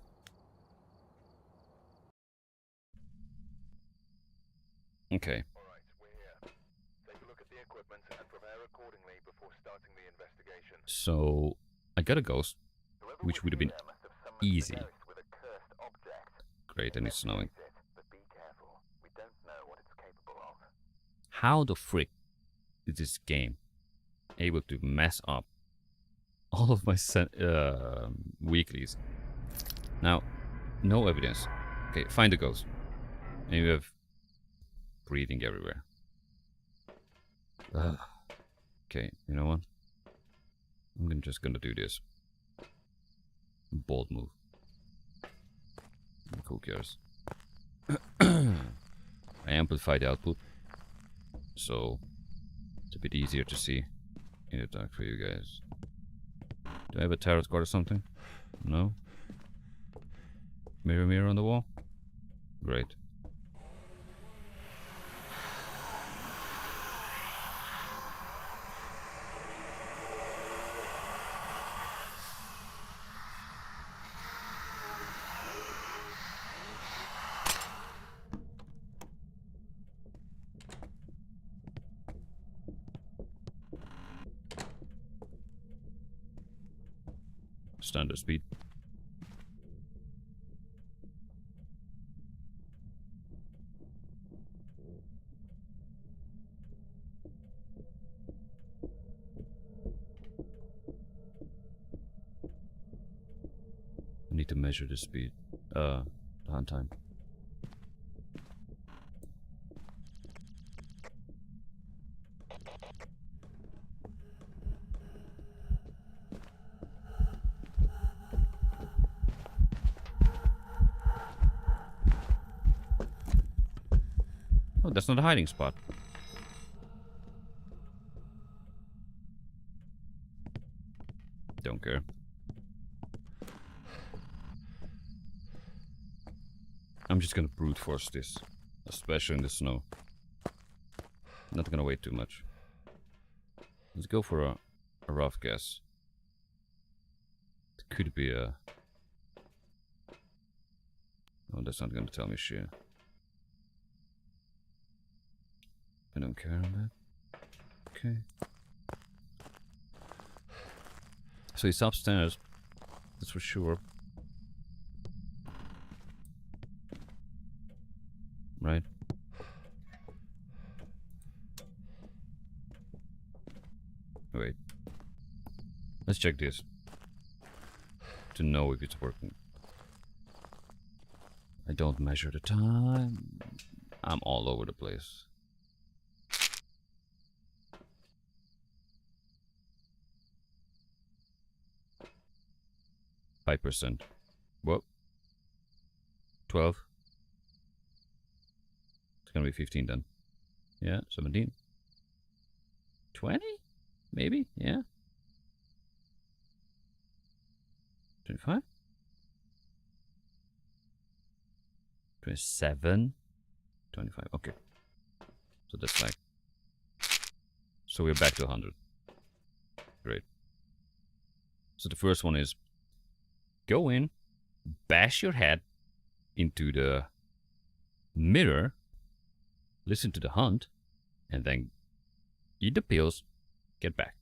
Okay. Alright, we're here. Take a look at the equipment and prepare accordingly before starting the investigation. So I got a ghost, Whoever which was would have been here must have summoned easy. the ghost with a cursed object. Great, and it's snowing. Investigate it, but be careful. We don't know what it's capable of. How the frick is this game able to mess up all of my weeklies? Now, no evidence. Okay, find the ghost. And you have breathing everywhere. Okay, you know what? I'm just gonna do this. Bold move. Who cares? I amplify the output, so it's a bit easier to see in the dark for you guys. Do I have a tarot card or something? No? Mirror, mirror on the wall? Great. Standard speed. I need to measure the speed. The hunt time. Oh, that's not a hiding spot. Don't care. I'm just gonna brute force this, especially in the snow. Not gonna wait too much. Let's go for a rough guess. It could be a... Oh, that's not gonna tell me shit. I don't care on that. Okay. So he's upstairs. That's for sure. Right? Wait. Let's check this. To know if it's working. I don't measure the time. I'm all over the place. %. What? 12? It's gonna be 15 then. Yeah, 17. 20? Maybe? Yeah. 25? 27? 25, okay. So that's like... So we're back to 100. Great. So the first one is... Go in, bash your head into the mirror, listen to the hunt, and then eat the pills, get back.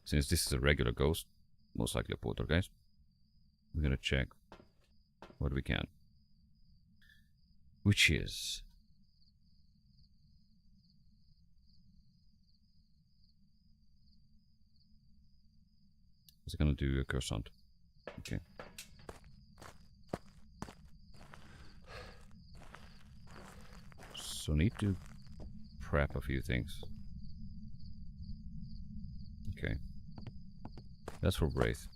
Since this is a regular ghost, most likely a poltergeist, we're gonna check what we can. Which is... Is it gonna do a curse hunt? Okay. So need to prep a few things. Okay. That's for Wraith.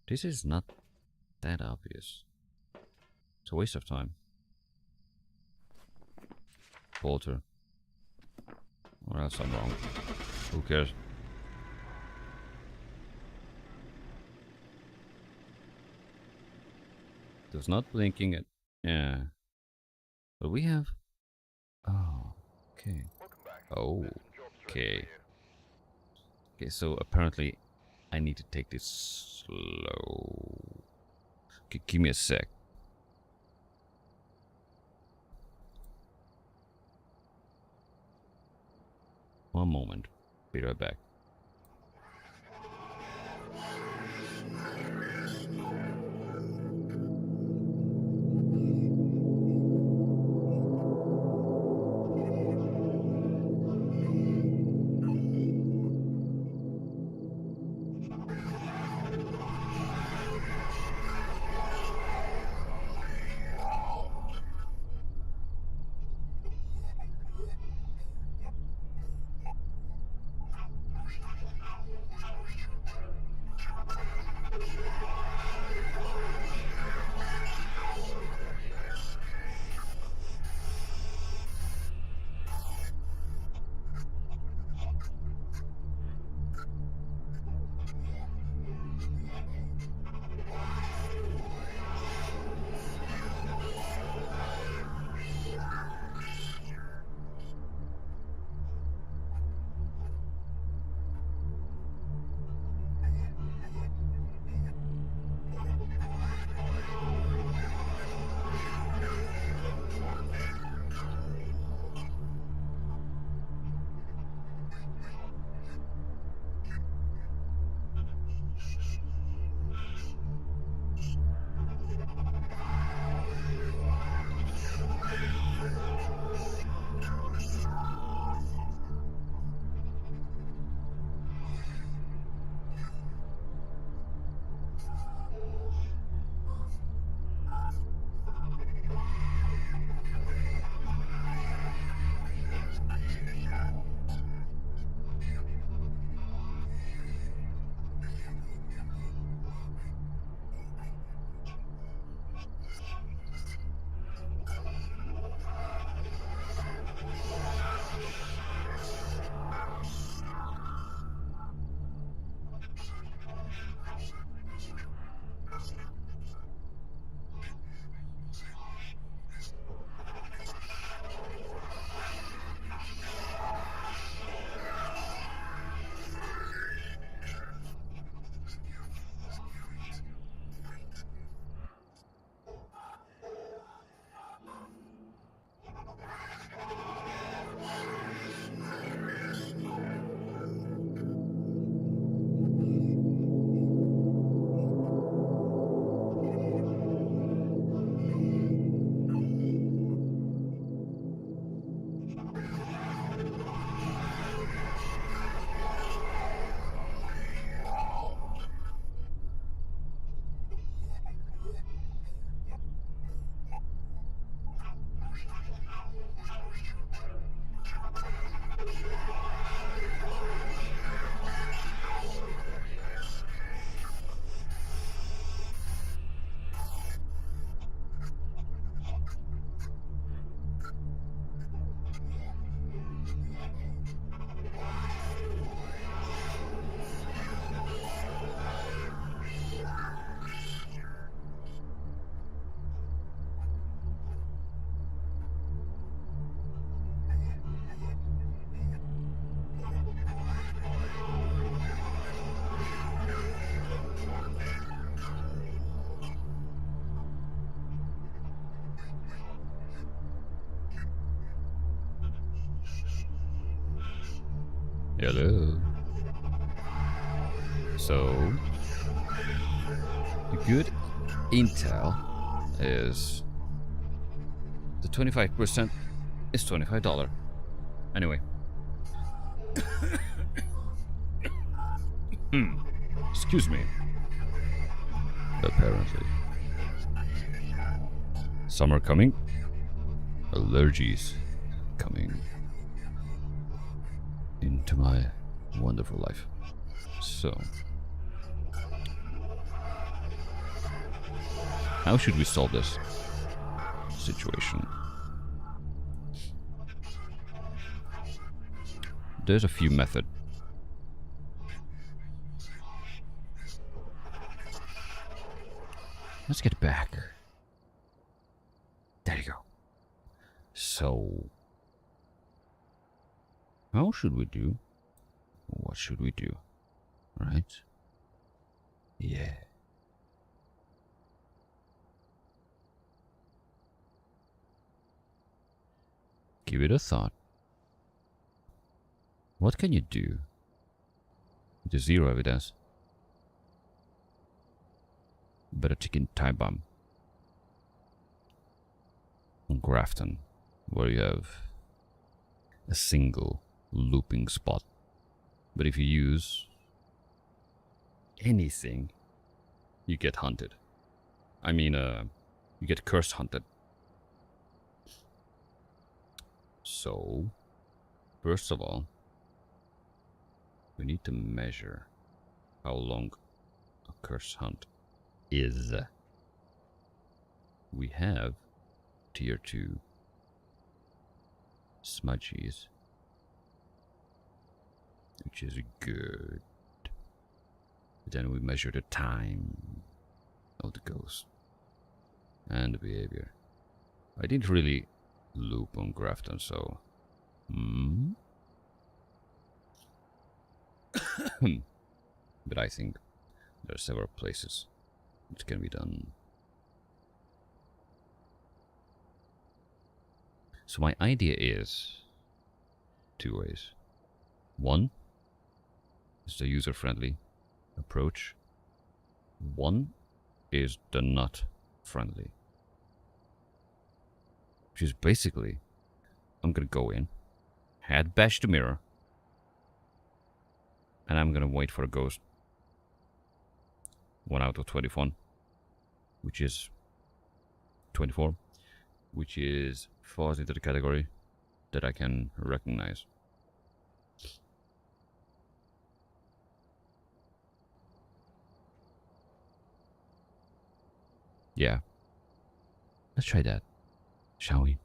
This is not that obvious. It's a waste of time. Bolter. Or else I'm wrong. Who cares? There's not blinking it. Yeah. But we have... Oh, okay. Oh, okay. Okay, so apparently I need to take this slow. Okay, give me a sec. One moment. Be right back. Hello. So, the good intel is the 25% is $25. Anyway. Excuse me. Apparently. Summer coming. Allergies coming into my wonderful life. So, how should we solve this situation? There's a few methods. Let's get back. There you go. So, how should we do? What should we do? Right? Yeah. Give it a thought. What can you do? There's zero evidence. Better taking time bomb on Grafton, where you have a single looping spot. But if you use anything, you get hunted. I mean, you get curse hunted. So, first of all, we need to measure how long a curse hunt is. We have tier 2 smudgies, which is good. Then we measure the time of the ghost and the behavior. I didn't really loop on Grafton, so but I think there are several places it can be done. So my idea is 2 ways. One is the user-friendly approach. One is the not friendly. Which is basically, I'm gonna go in, head bash the mirror, and I'm gonna wait for a ghost. 1 out of 21, which is 24, which is falls into the category that I can recognize. Yeah. Let's try that, shall we?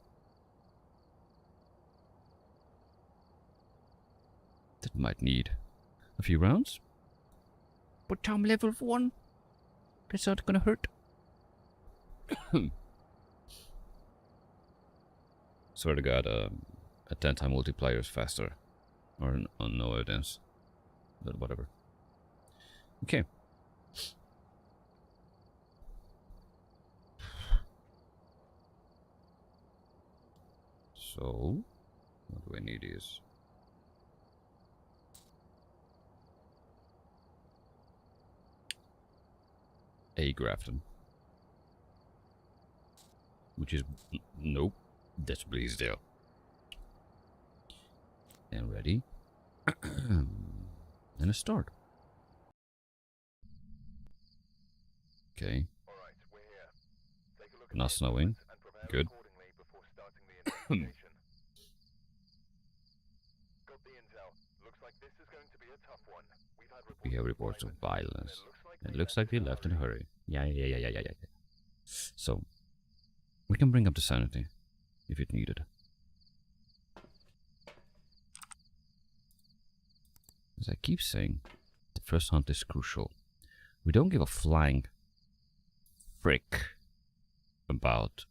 That might need a few rounds. But I'm level 1. That's not gonna hurt. Swear to God, a 10-time multiplier is faster. Or on no evidence. But whatever. Okay. So, what do I need is a Grafton, which is nope, that's Bleasdale. And ready, and a start. Okay. All right, we're here. Take a look at Not the snowing. equipment and prepare Good. accordingly before starting the investigation. Got the intel. Looks like this is going to be a tough one. We've had We have reports of violence. It looks like they left in a hurry. Yeah. So, we can bring up the sanity if it needed. As I keep saying, the first hunt is crucial. We don't give a flying frick about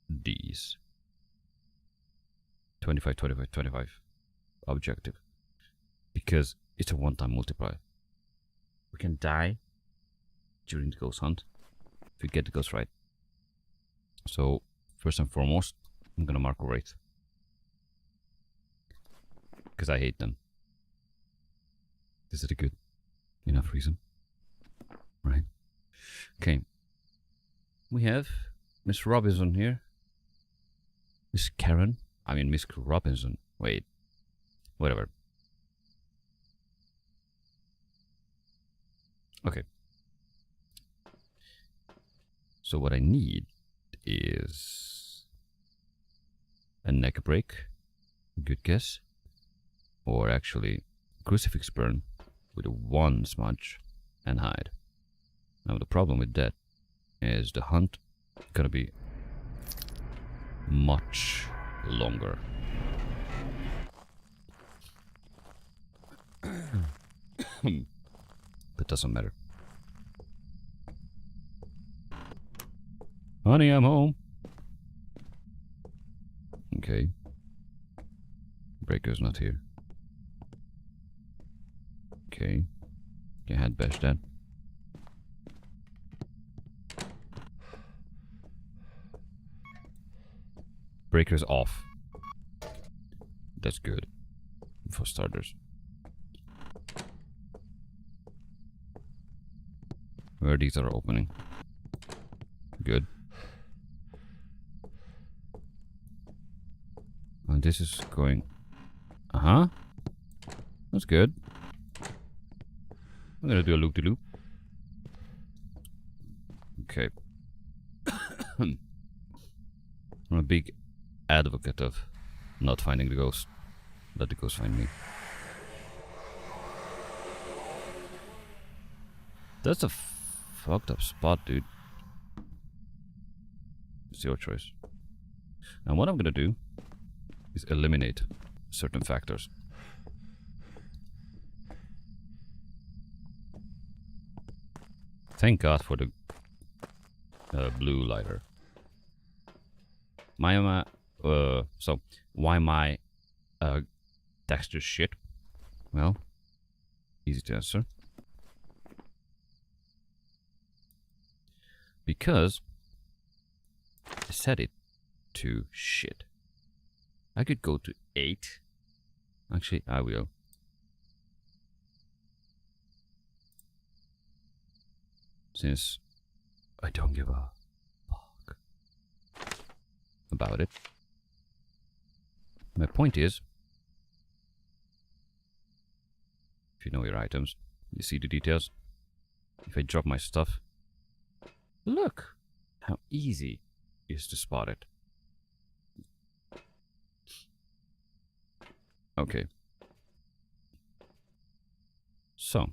these 25, 25, 25 objective, because it's a one-time multiplier. We can die during the ghost hunt if we get the ghost right. So first and foremost, I'm gonna mark a wraith because I hate them. Is it a good enough reason? Right. Okay. We have Miss Robinson here. Miss Karen. I mean Miss Robinson. Wait. Whatever. Okay. So what I need is a neck break. Good guess. Or actually crucifix burn with a 1 smudge and hide. Now the problem with that is the hunt gonna be much longer. But doesn't matter. Honey, I'm home. Okay. Breaker's not here. Okay. You had bash that. Breaker's off. That's good. For starters. Where these are opening. Good. And this is going... Uh-huh. That's good. I'm gonna do a loop-de-loop. Okay. I'm a big advocate of not finding the ghost. Let the ghost find me. That's a fucked up spot, dude. It's your choice. And what I'm gonna do is eliminate certain factors. Thank God for the blue lighter. So why my texture shit? Well, easy to answer. Because I set it to shit. I could go to 8. Actually, I will. Since I don't give a fuck about it. My point is, if you know your items, you see the details. If I drop my stuff, look how easy it is to spot it. Okay. So.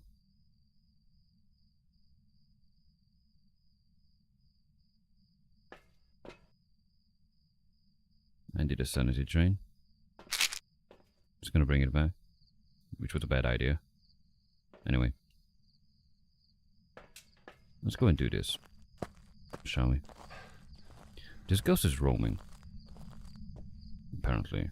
I did a sanity drain. Just gonna bring it back. Which was a bad idea. Anyway. Let's go and do this. Shall we? This ghost is roaming. Apparently.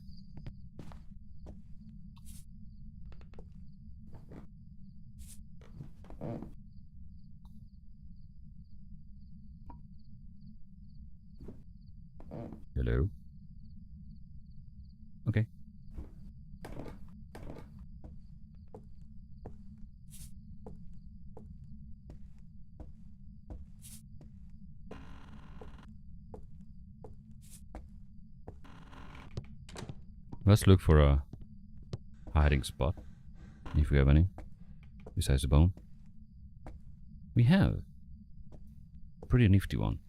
Hello? Okay. Let's look for a hiding spot, if we have any, besides the bone. We have a pretty nifty one.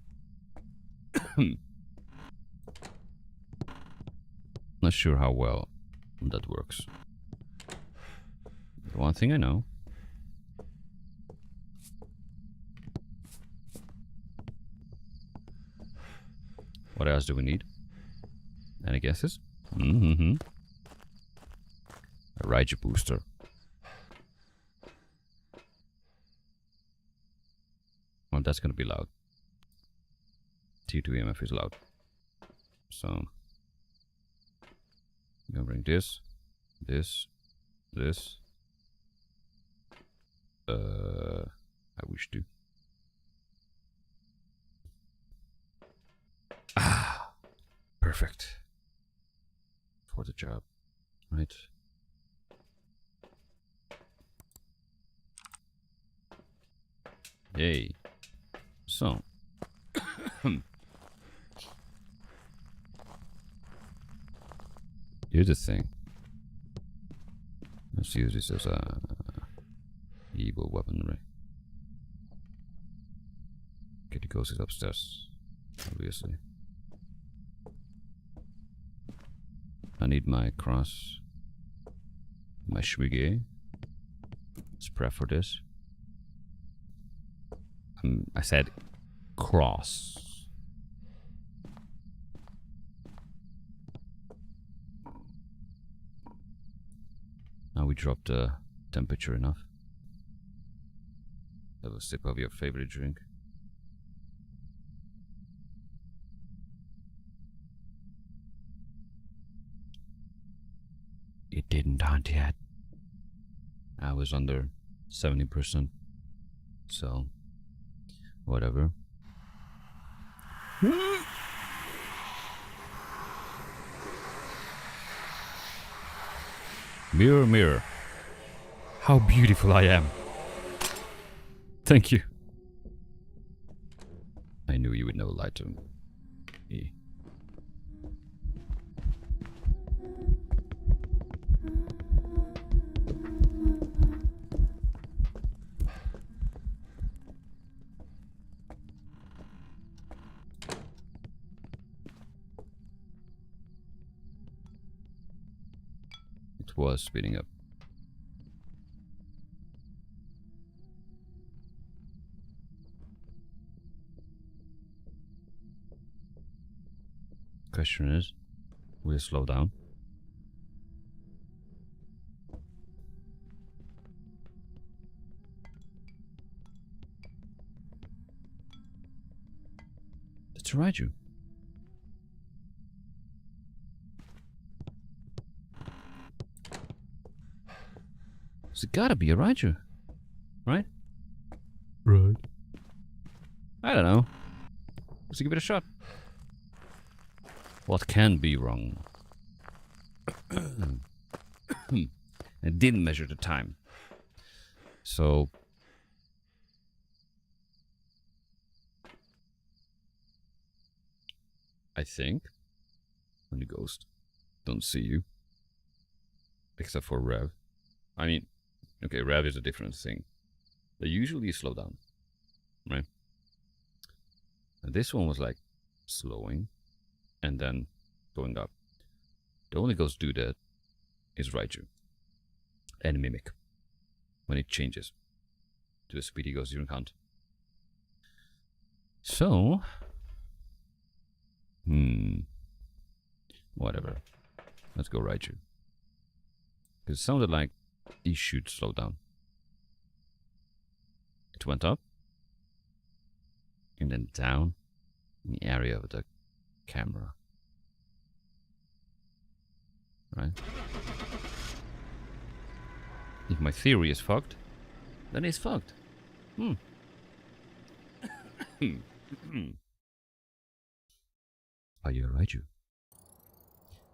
Not sure how well that works. The one thing I know. What else do we need? Any guesses? A Ryzen booster. Well, that's gonna be loud. T2 EMF is loud. So I'm gonna bring this. I wish to. Ah, perfect. For the job, right? Yay. So. Here's the thing. Let's use this as a evil weaponry. Okay, the ghost is upstairs, obviously. I need my cross, my shwige. Let's prep for this. I said cross. Now we dropped the temperature enough. Have a sip of your favorite drink. It didn't hunt yet. I was under 70%. So, whatever. Mirror, mirror. How beautiful I am. Thank you. I knew you would never lie to me. It was speeding up. Question is, will it slow down? It's a Raiju. It's gotta be a Raiju, right? Right. I don't know. Let's give it a shot. What can be wrong? I didn't measure the time. So... I think when the ghost don't see you, except for Rev. I mean, okay, Rev is a different thing. They usually slow down, right? And this one was like slowing and then going up. The only ghost do that is Raiju and Mimic when it changes to the speedy ghost during hunt. So, whatever. Let's go Raiju. Because it sounded like he should slow down. It went up and then down in the area of the camera. Right? If my theory is fucked, then it's fucked. Are you a Raiju?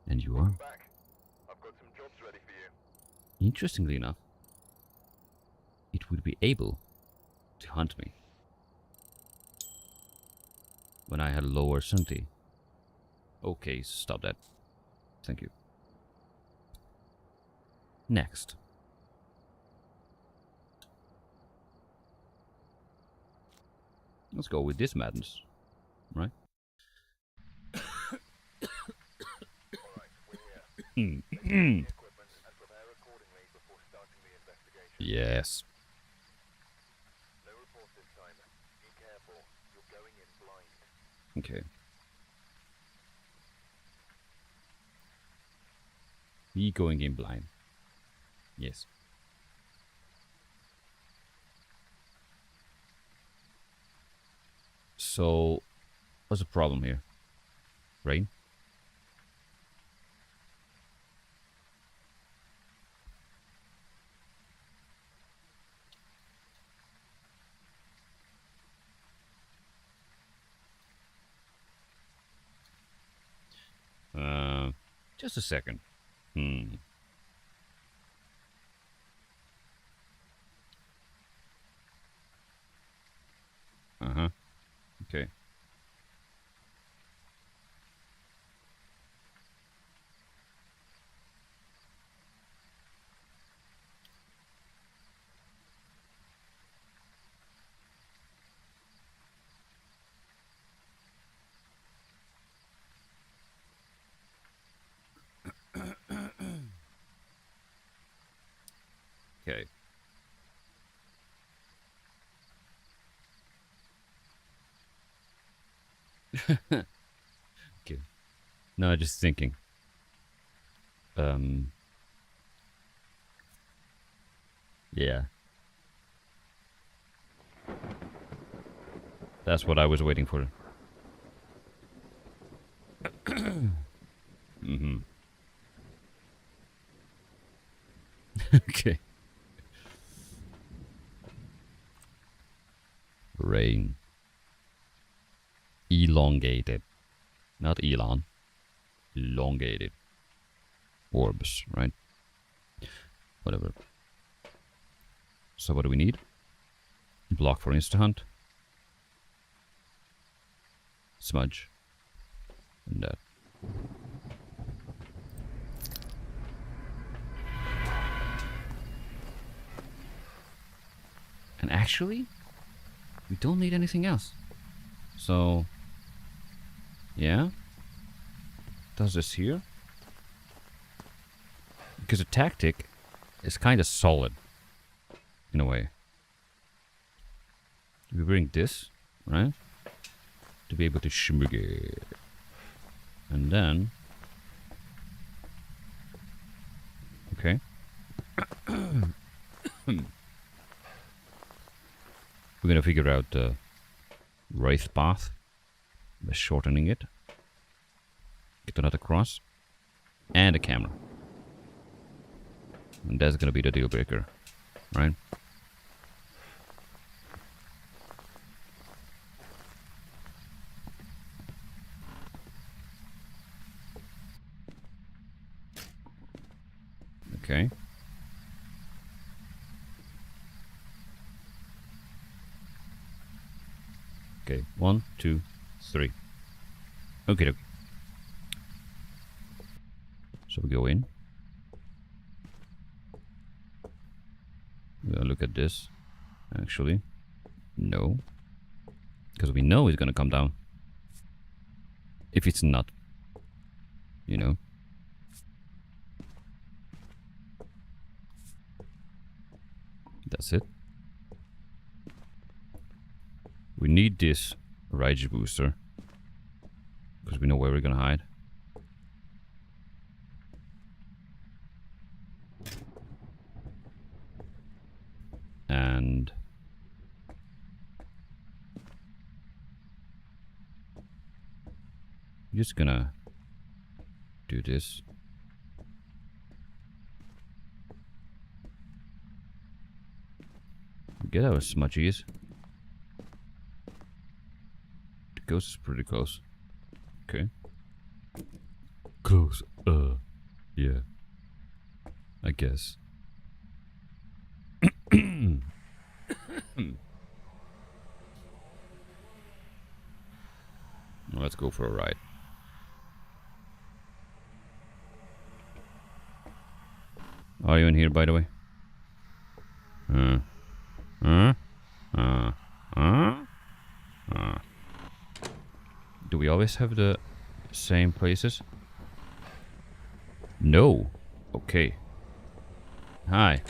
And you are? Back. I've got some jobs ready for you. Interestingly enough, it would be able to hunt me when I had lower sanity. Okay, stop that. Thank you. Next. Let's go with this madness, right? Equipment and prepare accordingly before starting the investigation. Yes. No report this time. Be careful. You're going in blind. Okay. We going in blind. Yes. So, what's the problem here? Rain? Just a second. Uh-huh. Okay. Okay. Okay. No, just thinking. Yeah. That's what I was waiting for. Mm-hmm. Okay. Rain. Elongated. Not Elon. Elongated. Orbs, right? Whatever. So what do we need? Block for insta-hunt. Smudge. And that. And actually, we don't need anything else. So, yeah. Does this here? Because a tactic is kind of solid. In a way. We bring this, right? To be able to shmug it. And then... Okay. We're gonna figure out the wraith path by shortening it. Get another cross. And a camera. And that's gonna be the deal breaker, right? Okay. Okay, 1, 2, 3. Okay, okay. So we go in. We're gonna look at this. Actually, no. Because we know it's gonna come down. If it's not. You know. That's it. We need this Ryzen booster. Because we know where we're gonna hide. And... I'm just gonna do this. Get our smudgies. The ghost is pretty close. Okay. Close. Yeah. I guess. Let's go for a ride. Are you in here, by the way? Do we always have the same places? No. Okay. Hi.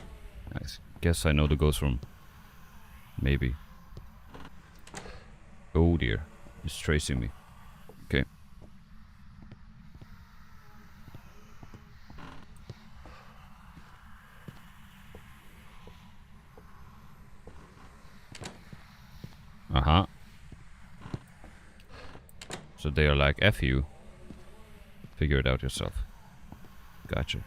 I guess I know the ghost room. Maybe. Oh dear. It's tracing me. Okay. Uh-huh. So they are like, F you. Figure it out yourself. Gotcha.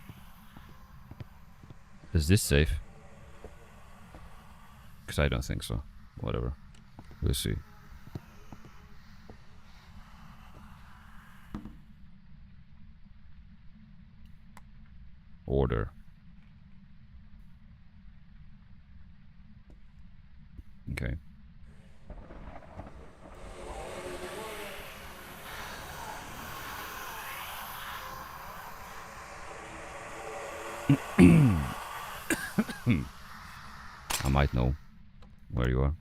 Is this safe? Because I don't think so. Whatever. We'll see. Order. Okay. I might know where you are.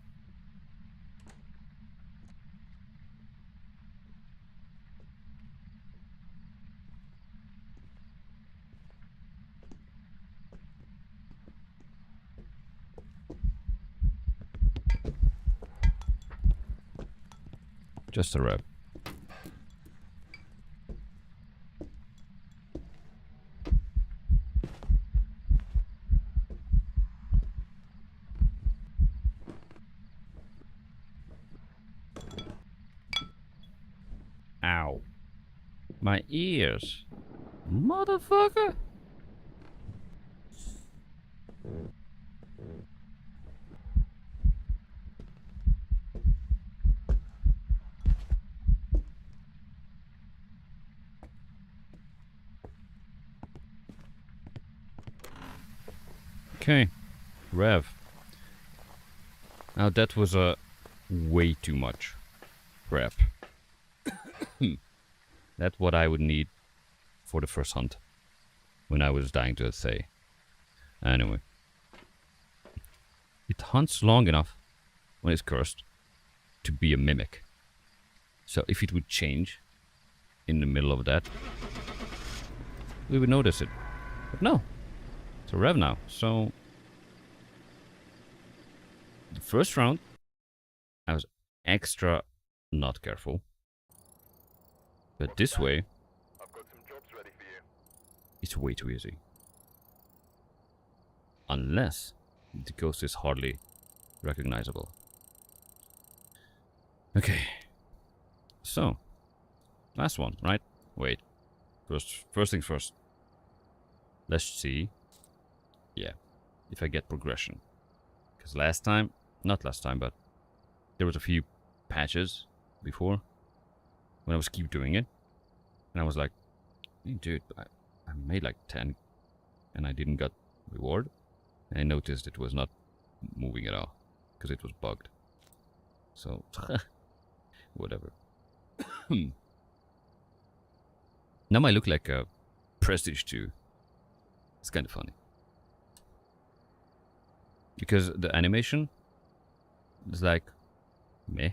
Just a rep. Ow. My ears. Motherfucker. Okay. Rev. Now that was a way too much prep. That's what I would need for the first hunt. When I was dying to say. Anyway. It hunts long enough when it's cursed to be a mimic. So if it would change in the middle of that, we would notice it. But no. It's a rev now. So the first round I was extra not careful. But this way I've got some jobs ready for you. it's way too easy. Unless the ghost is hardly recognizable. Okay. So, last one, right? Wait. First things first. Let's see. Yeah. If I get progression. Because not last time, but there was a few patches before when I was keep doing it. And I was like, hey, dude, I made like 10 and I didn't get reward. And I noticed it was not moving at all because it was bugged. So, whatever. Now I look like a Prestige 2. It's kind of funny. Because the animation is like, meh.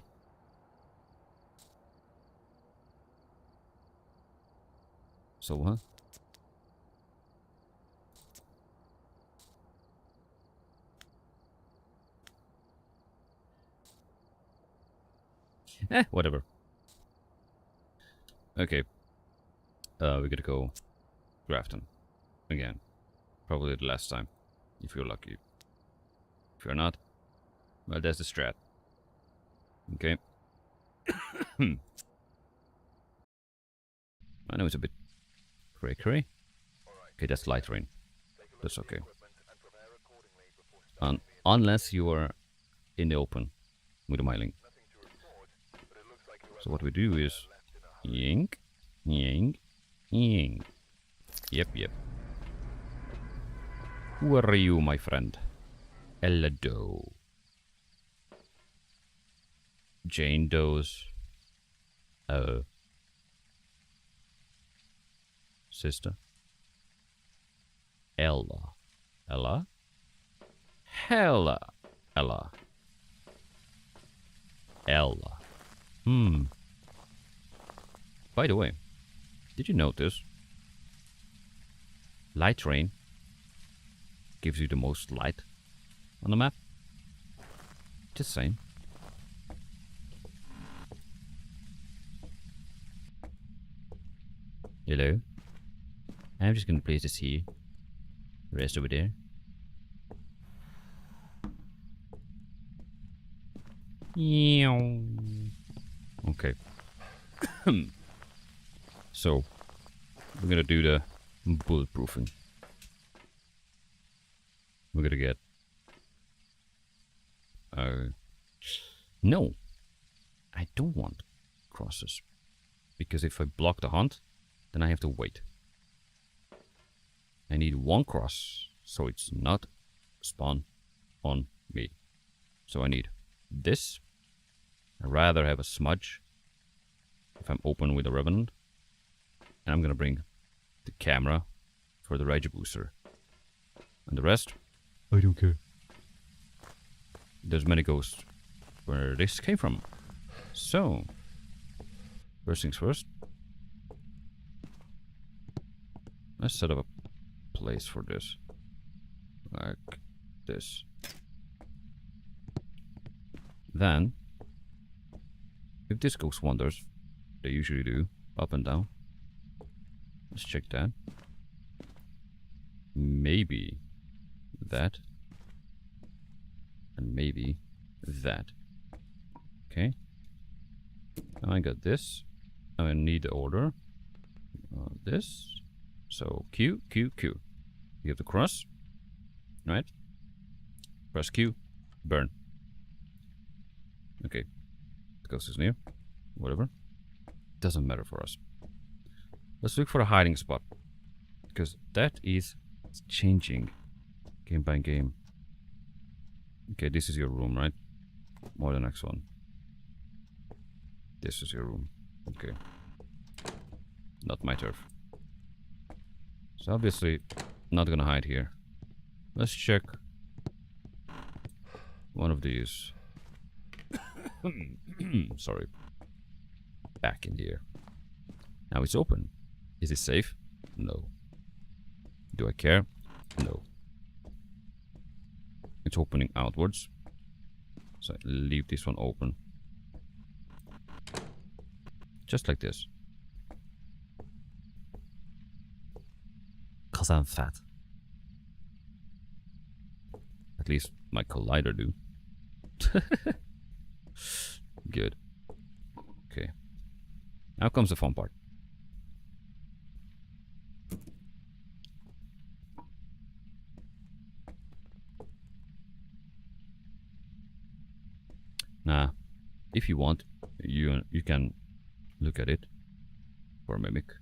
So what? Whatever. Okay. We gotta go Grafton. Again. Probably the last time. If you're lucky. If you're not, well, that's the strat. Okay. I know it's a bit cray-cray. Okay, that's light rain. That's okay. Unless you are in the open with a myling. So what we do is yink, yink, yink. Yep. Who are you, my friend? Ella Doe. Jane Doe's sister. Ella. Ella? Hella. Ella. Ella. By the way, did you notice? Light rain gives you the most light on the map. Just saying. Hello. I'm just gonna place this here. The rest over there. Okay. So, we're gonna do the bulletproofing. We're gonna get... no. I don't want crosses. Because if I block the hunt, then I have to wait. I need one cross, so it's not spawn on me. So I need this. I'd rather have a smudge if I'm open with a Revenant. And I'm gonna bring the camera for the Rage Booster And the rest, I don't care. There's many ghosts where this came from. So, first things first. Let's set up a place for this. Like this. Then, if this ghost wanders, they usually do, up and down. Let's check that. Maybe that. And maybe that. Okay. Now I got this. Now I need the order. This. So Q, Q, Q. You have the cross. Right? Press Q. Burn. Okay. The ghost is near. Whatever. Doesn't matter for us. Let's look for a hiding spot. Because that is changing game by game. Okay, this is your room, right? Or the next one. This is your room. Okay. Not my turf. So obviously, not gonna hide here. Let's check one of these. Sorry. Back in here. Now it's open. Is it safe? No. Do I care? No. It's opening outwards. So I leave this one open. Just like this. 'Cause I'm fat. At least my collider do. Good. Okay. Now comes the fun part. Nah, if you want, you can look at it for a mimic.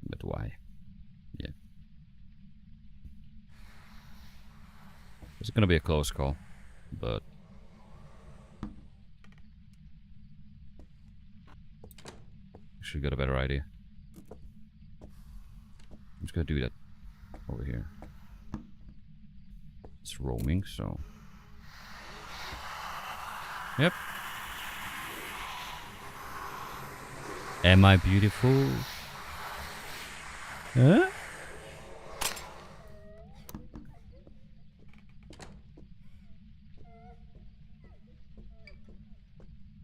But why? Yeah. It's gonna be a close call, but should get a better idea. I'm just gonna do that over here. It's roaming, so yep. Am I beautiful? Huh?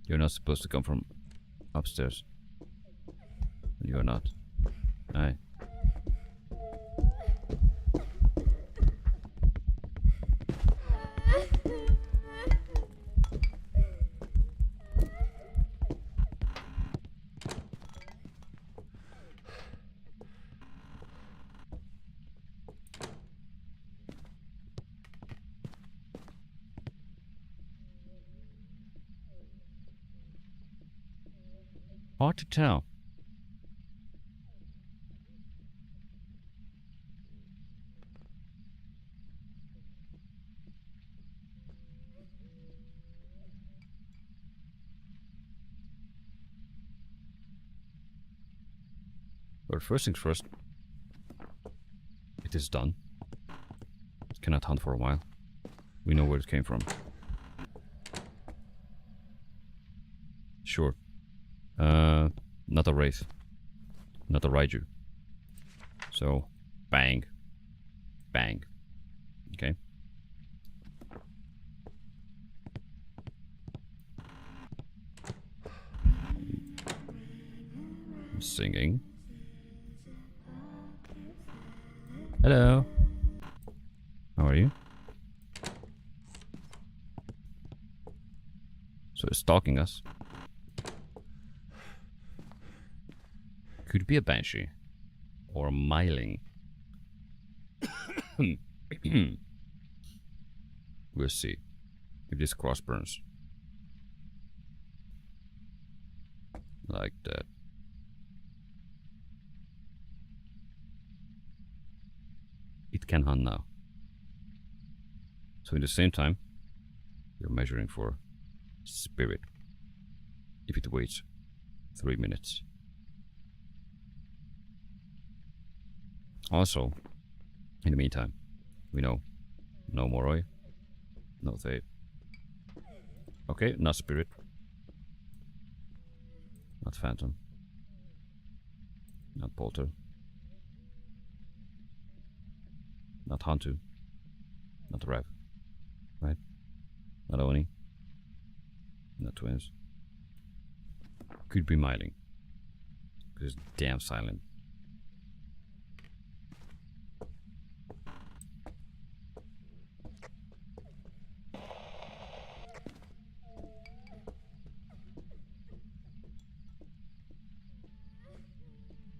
You're not supposed to come from upstairs. You're not. Aye. Hard to tell. But first things first. It is done. It cannot hunt for a while. We know where it came from. Sure. Not a wraith. Not a Raiju. So, bang. Bang. Okay. I'm singing. Hello. How are you? So it's stalking us. Could be a banshee. Or a myling. We'll see if this cross burns. Like that. It can hunt now. So in the same time, we're measuring for spirit. If it waits 3 minutes. Also, in the meantime, we know no Moroi, no Thay. Okay, not Spirit. Not Phantom. Not Polter. Not Hantu. Not Rev. Right? Not Oni. Not Twins. Could be Myling. Because it's damn silent.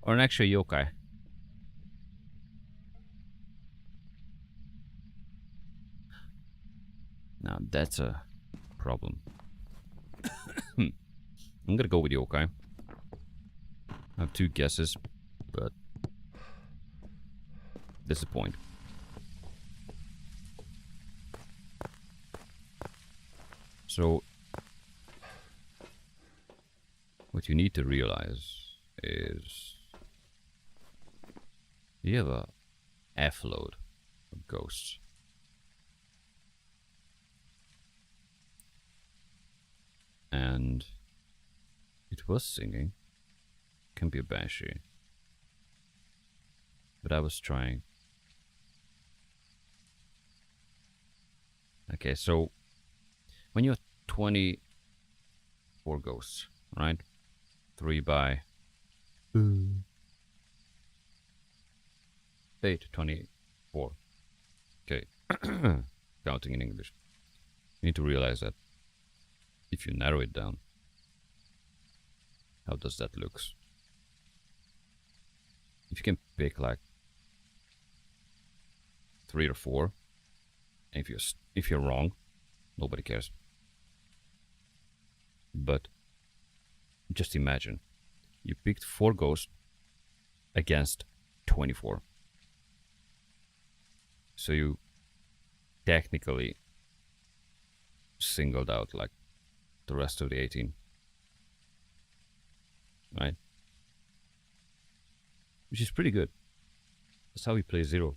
Or an actual yokai. Now that's a problem. I'm gonna go with yokai. I have 2 guesses, but disappoint. So what you need to realize is you have a F-load of ghosts. And it was singing. Can be a banshee. But I was trying. Okay, so when you have 24 ghosts, right? 3 by 8, 24. Okay, counting in English. You need to realize that if you narrow it down, how does that look? If you can pick like 3 or 4, and if you're wrong, nobody cares. But just imagine, you picked 4 ghosts against 24. So you technically singled out like the rest of the 18. Right? Which is pretty good. That's how we play Zero.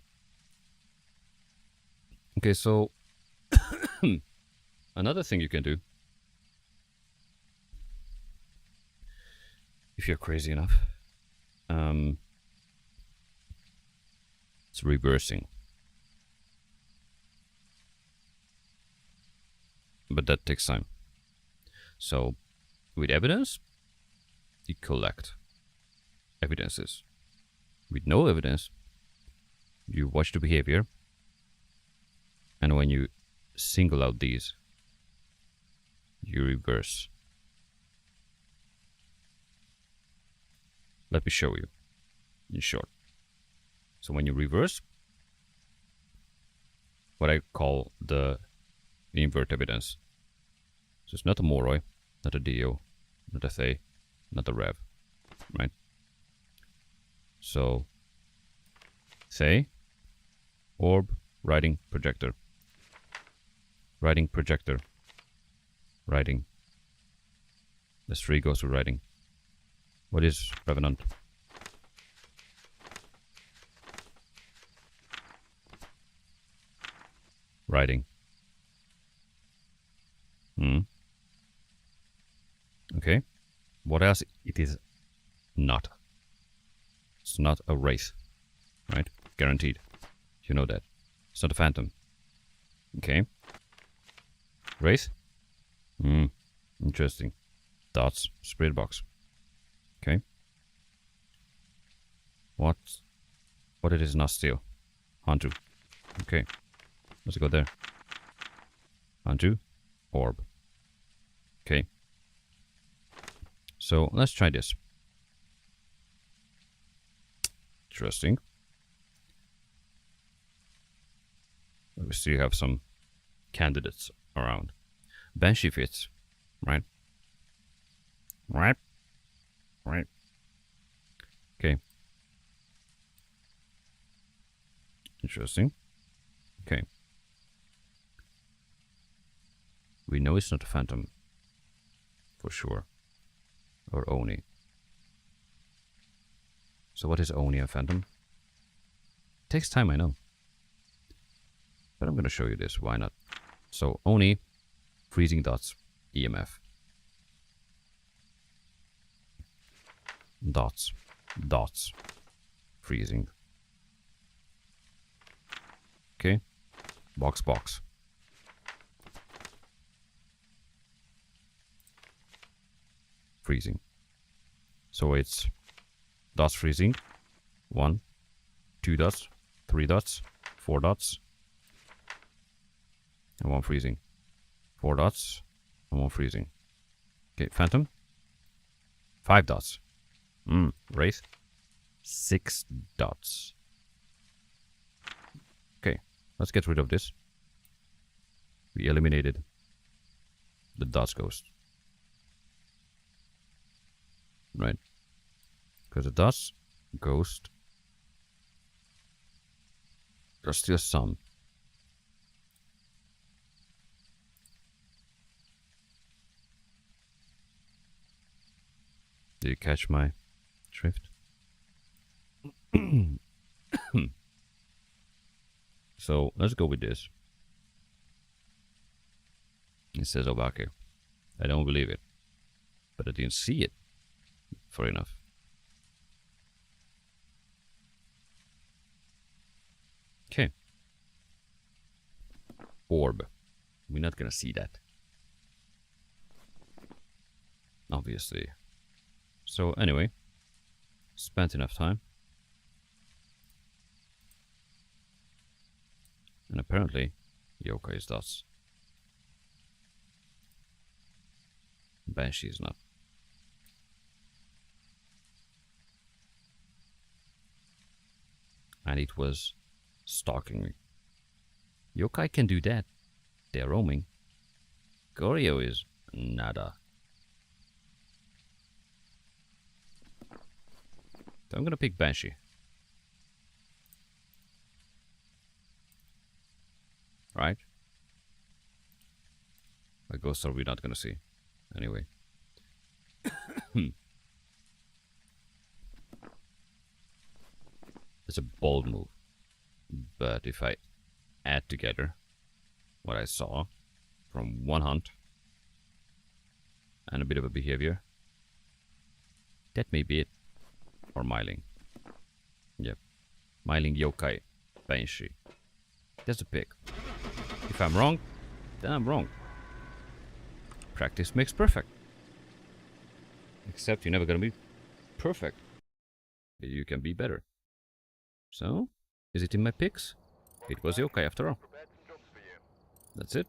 Okay, so another thing you can do, if you're crazy enough, it's reversing. But that takes time. So with evidence, you collect evidences. With no evidence, you watch the behavior, and when you single out these, you reverse. Let me show you in short. So when you reverse, what I call the invert evidence. So it's not a Moroi, not a Dio, not a Thay, not a Rev, right? So Thay, orb, writing, projector. Writing, projector. Writing. This 3 goes to writing. What is Revenant? Writing. Okay. What else it is not? It's not a wraith, right? Guaranteed. You know that. It's not a phantom. Okay. Wraith? Interesting. Dots, spirit box. Okay. What it is not still? Hantu. Okay. Let's go there. Hantu. Orb. Okay. So let's try this. Interesting. We still have some candidates around. Banshee fits, right? Right? Right. Okay. Interesting. Okay. We know it's not a phantom. For sure. Or Oni. So what is Oni and phantom? takes time, I know. But I'm gonna show you this, why not? So, only freezing dots, EMF. Dots. Dots. Freezing. Okay. Box, box. Freezing. So it's dots freezing. 1, 2 dots, 3 dots, 4 dots, and 1 freezing. 4 dots, and 1 freezing. Okay, phantom. 5 dots. Wraith. 6 dots. Okay, let's get rid of this. We eliminated the dots ghost. Right? Because the dots ghost, there's still some. Did you catch my drift? So let's go with this. It says Obake. I don't believe it, but I didn't see it for enough. Okay. Orb. We're not gonna see that. Obviously. So anyway, spent enough time. And apparently, yokai is dots. Banshee is not. And it was stalking me. Yokai can do that. They're roaming. Goryo is nada. So I'm gonna pick Banshee. Right? A ghost are we not gonna see. Anyway. It's a bold move. But if I add together what I saw from one hunt and a bit of a behavior, that may be it. Or Myling. Yep. Myling Yokai Banshee. That's a pick. If I'm wrong, then I'm wrong. Practice makes perfect. Except you're never gonna be perfect. You can be better. So, is it in my picks? It was Yokai after all. That's it.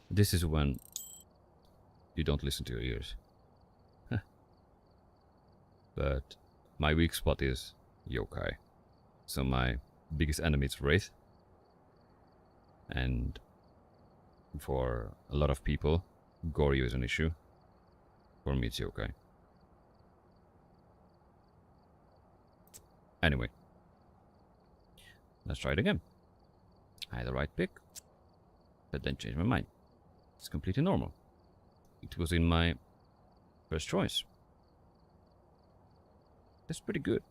This is when you don't listen to your ears. But my weak spot is yokai. So my biggest enemy is Wraith. And for a lot of people, Goryo is an issue. For me, it's yokai. Anyway, let's try it again. I had the right pick, but then changed my mind. It's completely normal. It was in my first choice. That's pretty good.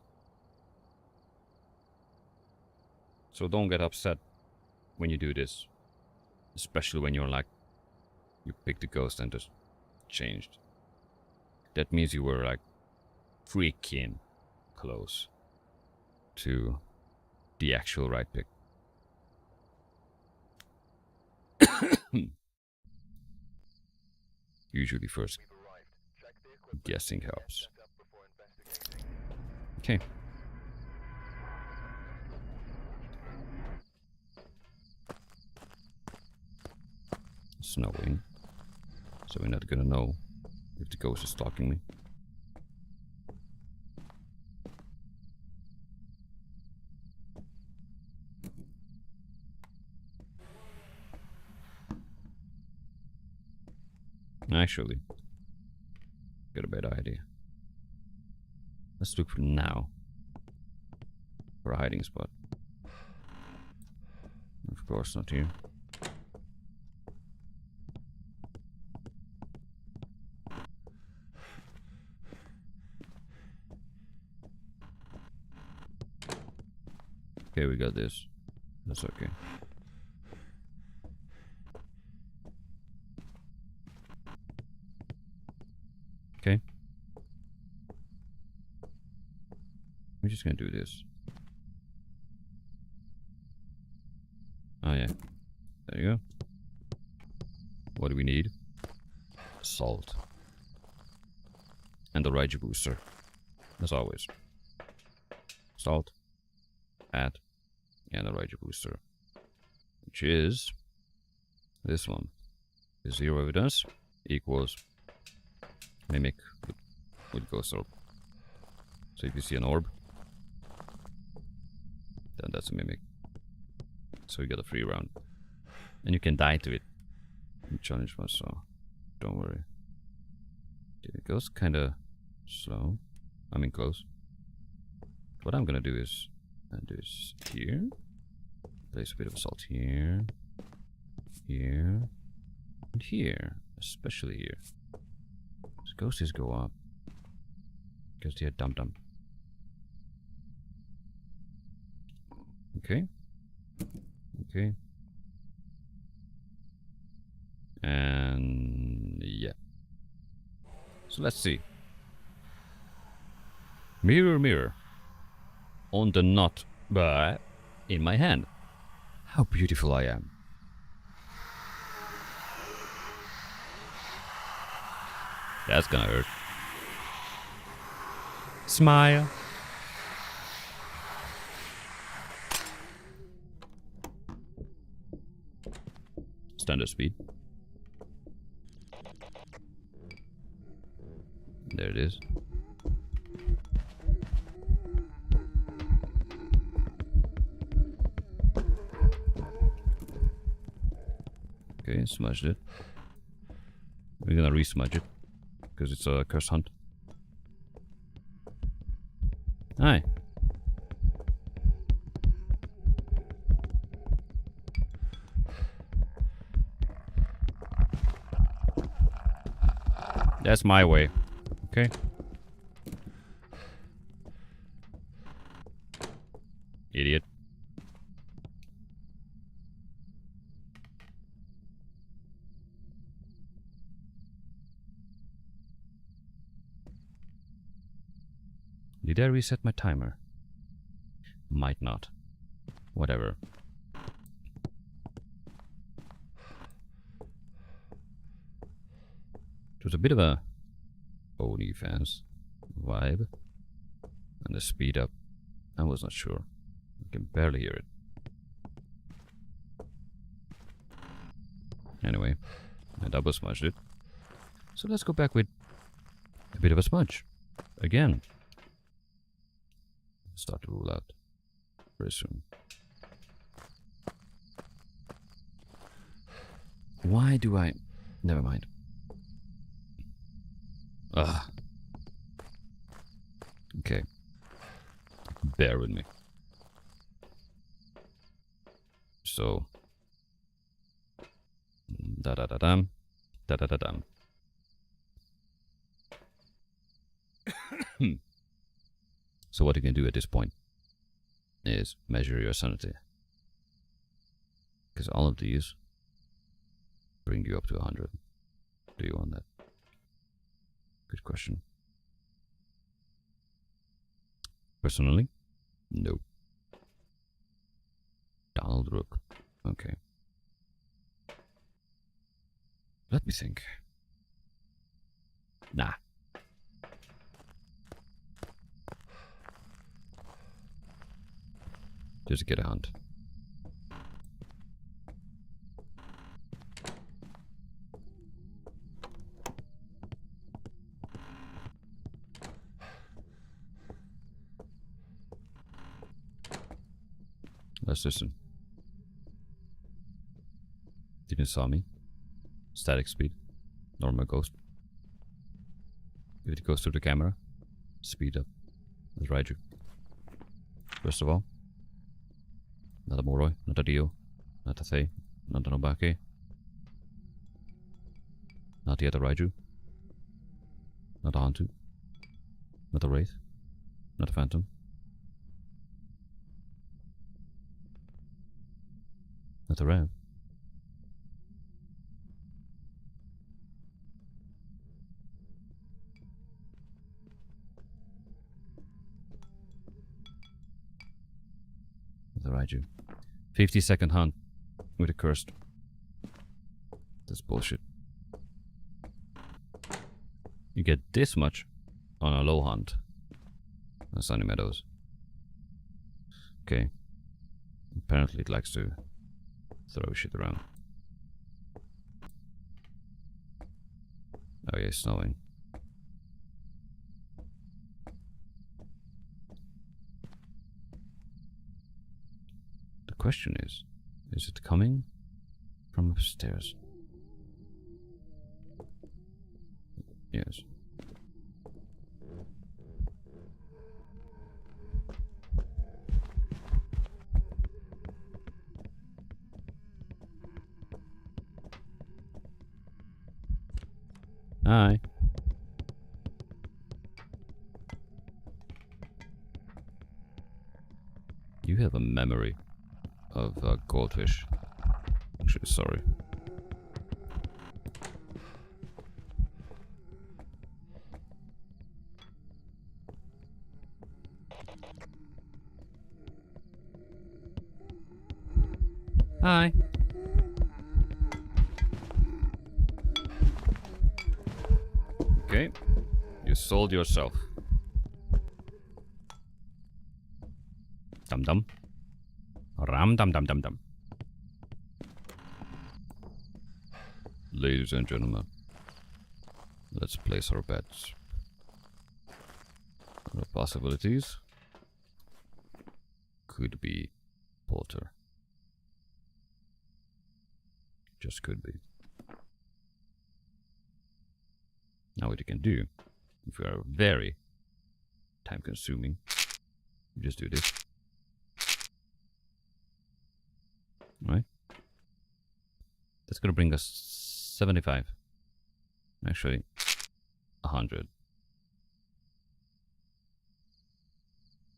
So don't get upset when you do this. Especially when you're like, you picked the ghost and just changed. That means you were like freaking close to the actual right pick. Usually first guessing helps. Okay. It's snowing, so we're not gonna know if the ghost is stalking me. Actually, got a better idea. Let's look for now for a hiding spot. Of course, not here. Okay, we got this. That's okay. Okay. We're just gonna do this. Oh yeah. There you go. What do we need? Salt. And the Ryzen booster. As always. Salt. Add. And the Ryzen booster. Which is this one. 0 evidence equals mimic with ghost orb. So if you see an orb, then that's a mimic. So you get a free round. And you can die to it. Challenge was, so don't worry. It goes kinda slow. I mean close. What I'm gonna do is here. Place a bit of salt here. Here. And here. Especially here. So ghosts go up. Because they're dum-dum. Okay. Okay. And yeah. So let's see. Mirror, mirror on the knot in my hand. How beautiful I am. That's gonna hurt. Smile. Standard speed. There it is. Okay, smudged it. We're gonna re-smudge it because it's a curse hunt. Hi. That's my way. Okay. Idiot. Did I reset my timer? Might not. Whatever. It was a bit of a OnlyFans vibe. And the speed up, I was not sure. I can barely hear it. Anyway, I double smudged it. So let's go back with a bit of a smudge. Again. Start to rule out very soon. Why do I... Never mind. Ugh. Okay. Bear with me. So... Da-da-da-dam. Da-da-da-dam. So what you can do at this point is measure your sanity. Because all of these bring you up to 100. Do you want that? Good question. Personally, no. Donald Rook. Okay. Let me think. Nah. Just get a hunt. Let's listen. Didn't saw me. Static speed. Normal ghost. If it goes through the camera, speed up. Let's ride you. First of all, not a Moroi, not a Dio, not a Thay, not a Nobake. Not yet a Raiju. Not a Hantu. Not a Wraith. Not a Phantom. Not around. Not around you. 50-second hunt with a cursed. That's bullshit. You get this much on a low hunt on Sunny Meadows. Okay. Apparently it likes to throw shit around. Oh yeah, it's snowing. The question is it coming from upstairs? Yes. Hi. You have a memory of a goldfish. Actually, sorry. Hi. Okay. You sold yourself. Dum dum. Ram dum dum dum dum. Ladies and gentlemen, let's place our bets. The possibilities could be Porter. Just could be. Now what you can do, if you are very time consuming, you just do this. Right? That's gonna bring us 75. Actually, 100.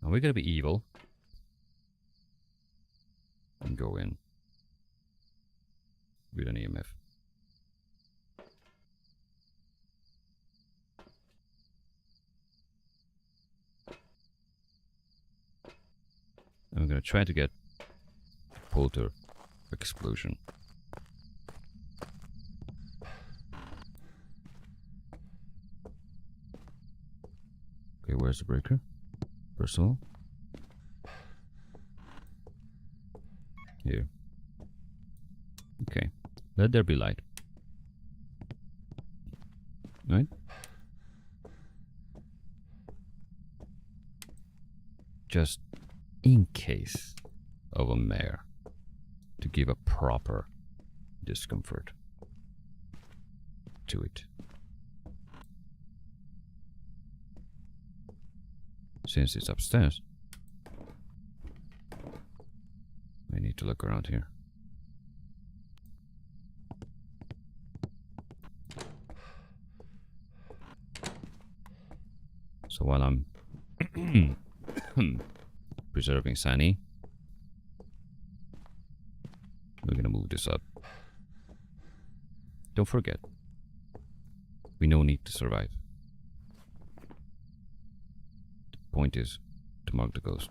Now we're gonna be evil. And go in with an EMF. I'm gonna try to get Polter explosion. Okay, where's the breaker? First of all, here. Okay, let there be light. Right? Just in case of a mare, to give a proper discomfort to it. Since it's upstairs, I need to look around here. So while I'm preserving Sunny, we're gonna move this up. Don't forget, we no need to survive. The point is to mark the ghost.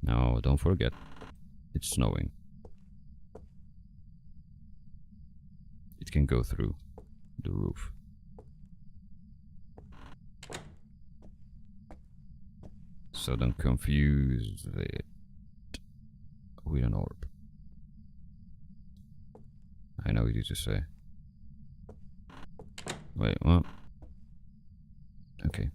Now, don't forget, it's snowing. It can go through the roof. So don't confuse it with an orb. I know what you just say. Wait, what? Okay.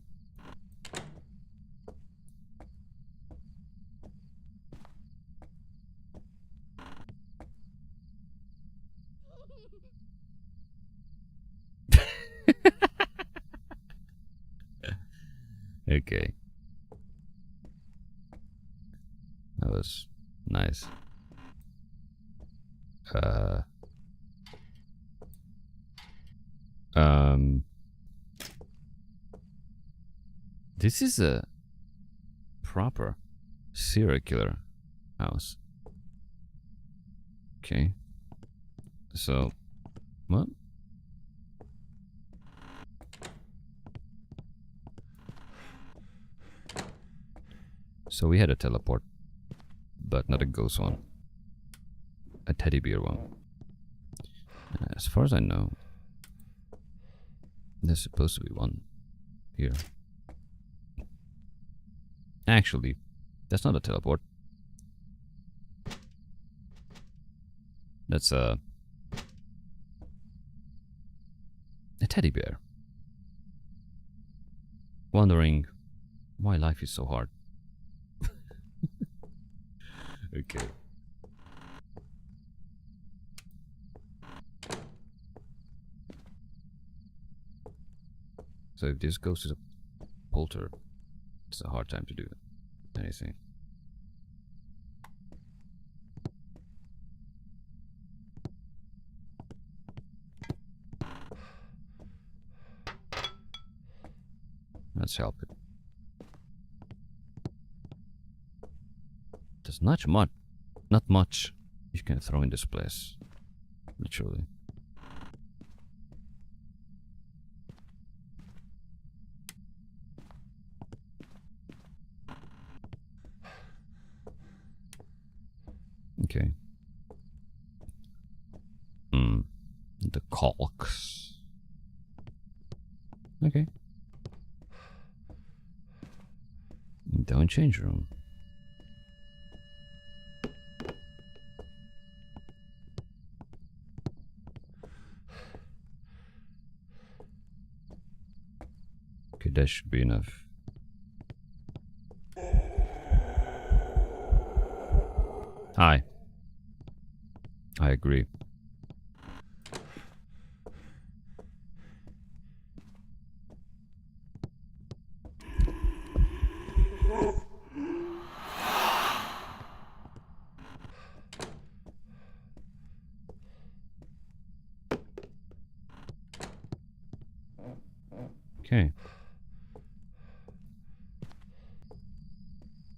Okay. That was nice. This is a proper serial killer house. Okay. So, what? So we had a teleport, but not a ghost one. A teddy bear one. As far as I know, there's supposed to be one here. Actually, that's not a teleport. That's a teddy bear. Wondering why life is so hard. Okay. So if this ghost is a polter, it's a hard time to do anything. Let's help it. There's not much you can throw in this place. Literally. Okay. The caulks. Okay. Don't change room. Okay, that should be enough. Hi. I agree. Okay.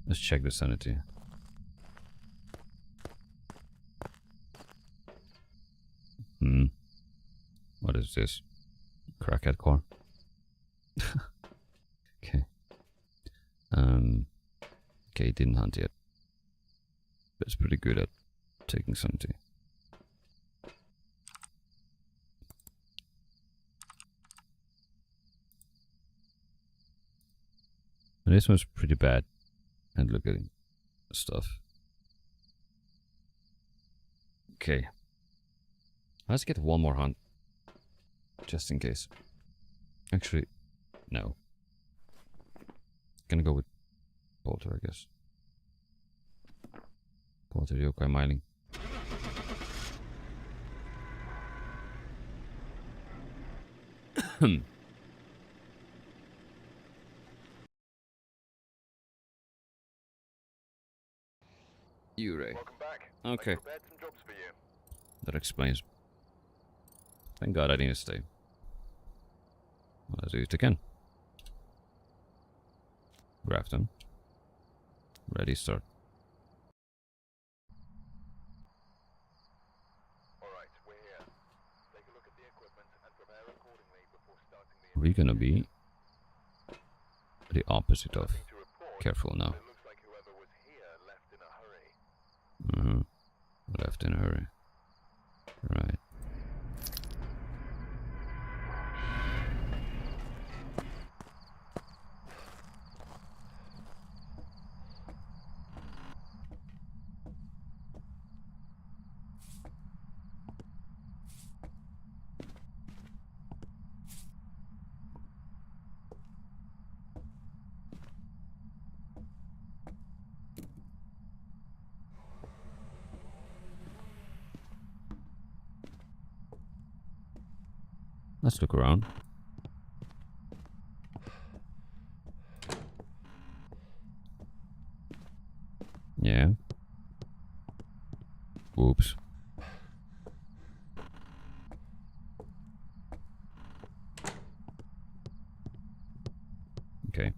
Let's check the sanity. What is this? Crackhead core? Okay. Okay, didn't hunt yet. But it's pretty good at taking sanity. And this one's pretty bad at looking at stuff. Okay. Let's get one more hunt. Just in case. Actually, no. Gonna go with Polter, I guess. Polter yokai mining. Ure. Welcome back. Okay. I prepared some jobs for you. That explains. Thank God I didn't stay. Well, let's do it again. Grab them. Ready, start. Alright, we're here. Take a look at the equipment and prepare accordingly before starting the We're gonna be the opposite of Nothing to report, careful now. but it looks like whoever was here left in a hurry. Left in a hurry. Right. Let's look around. Yeah. Whoops. Okay.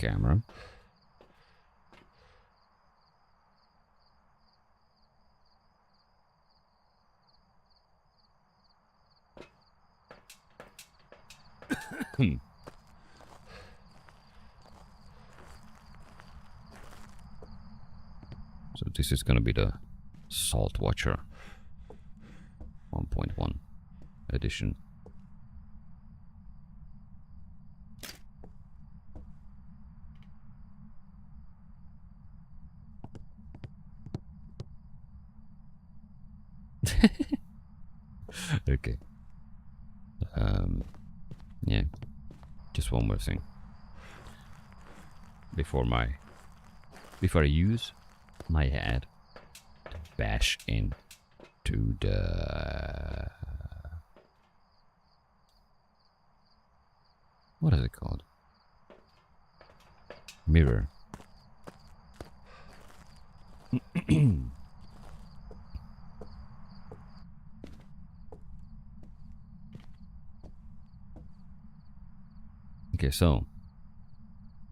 camera. So this is gonna be the Salt Watcher 1.1 edition. Okay. Yeah. Just one more thing. Before I use my head to bash into the... What is it called? Mirror. Okay, so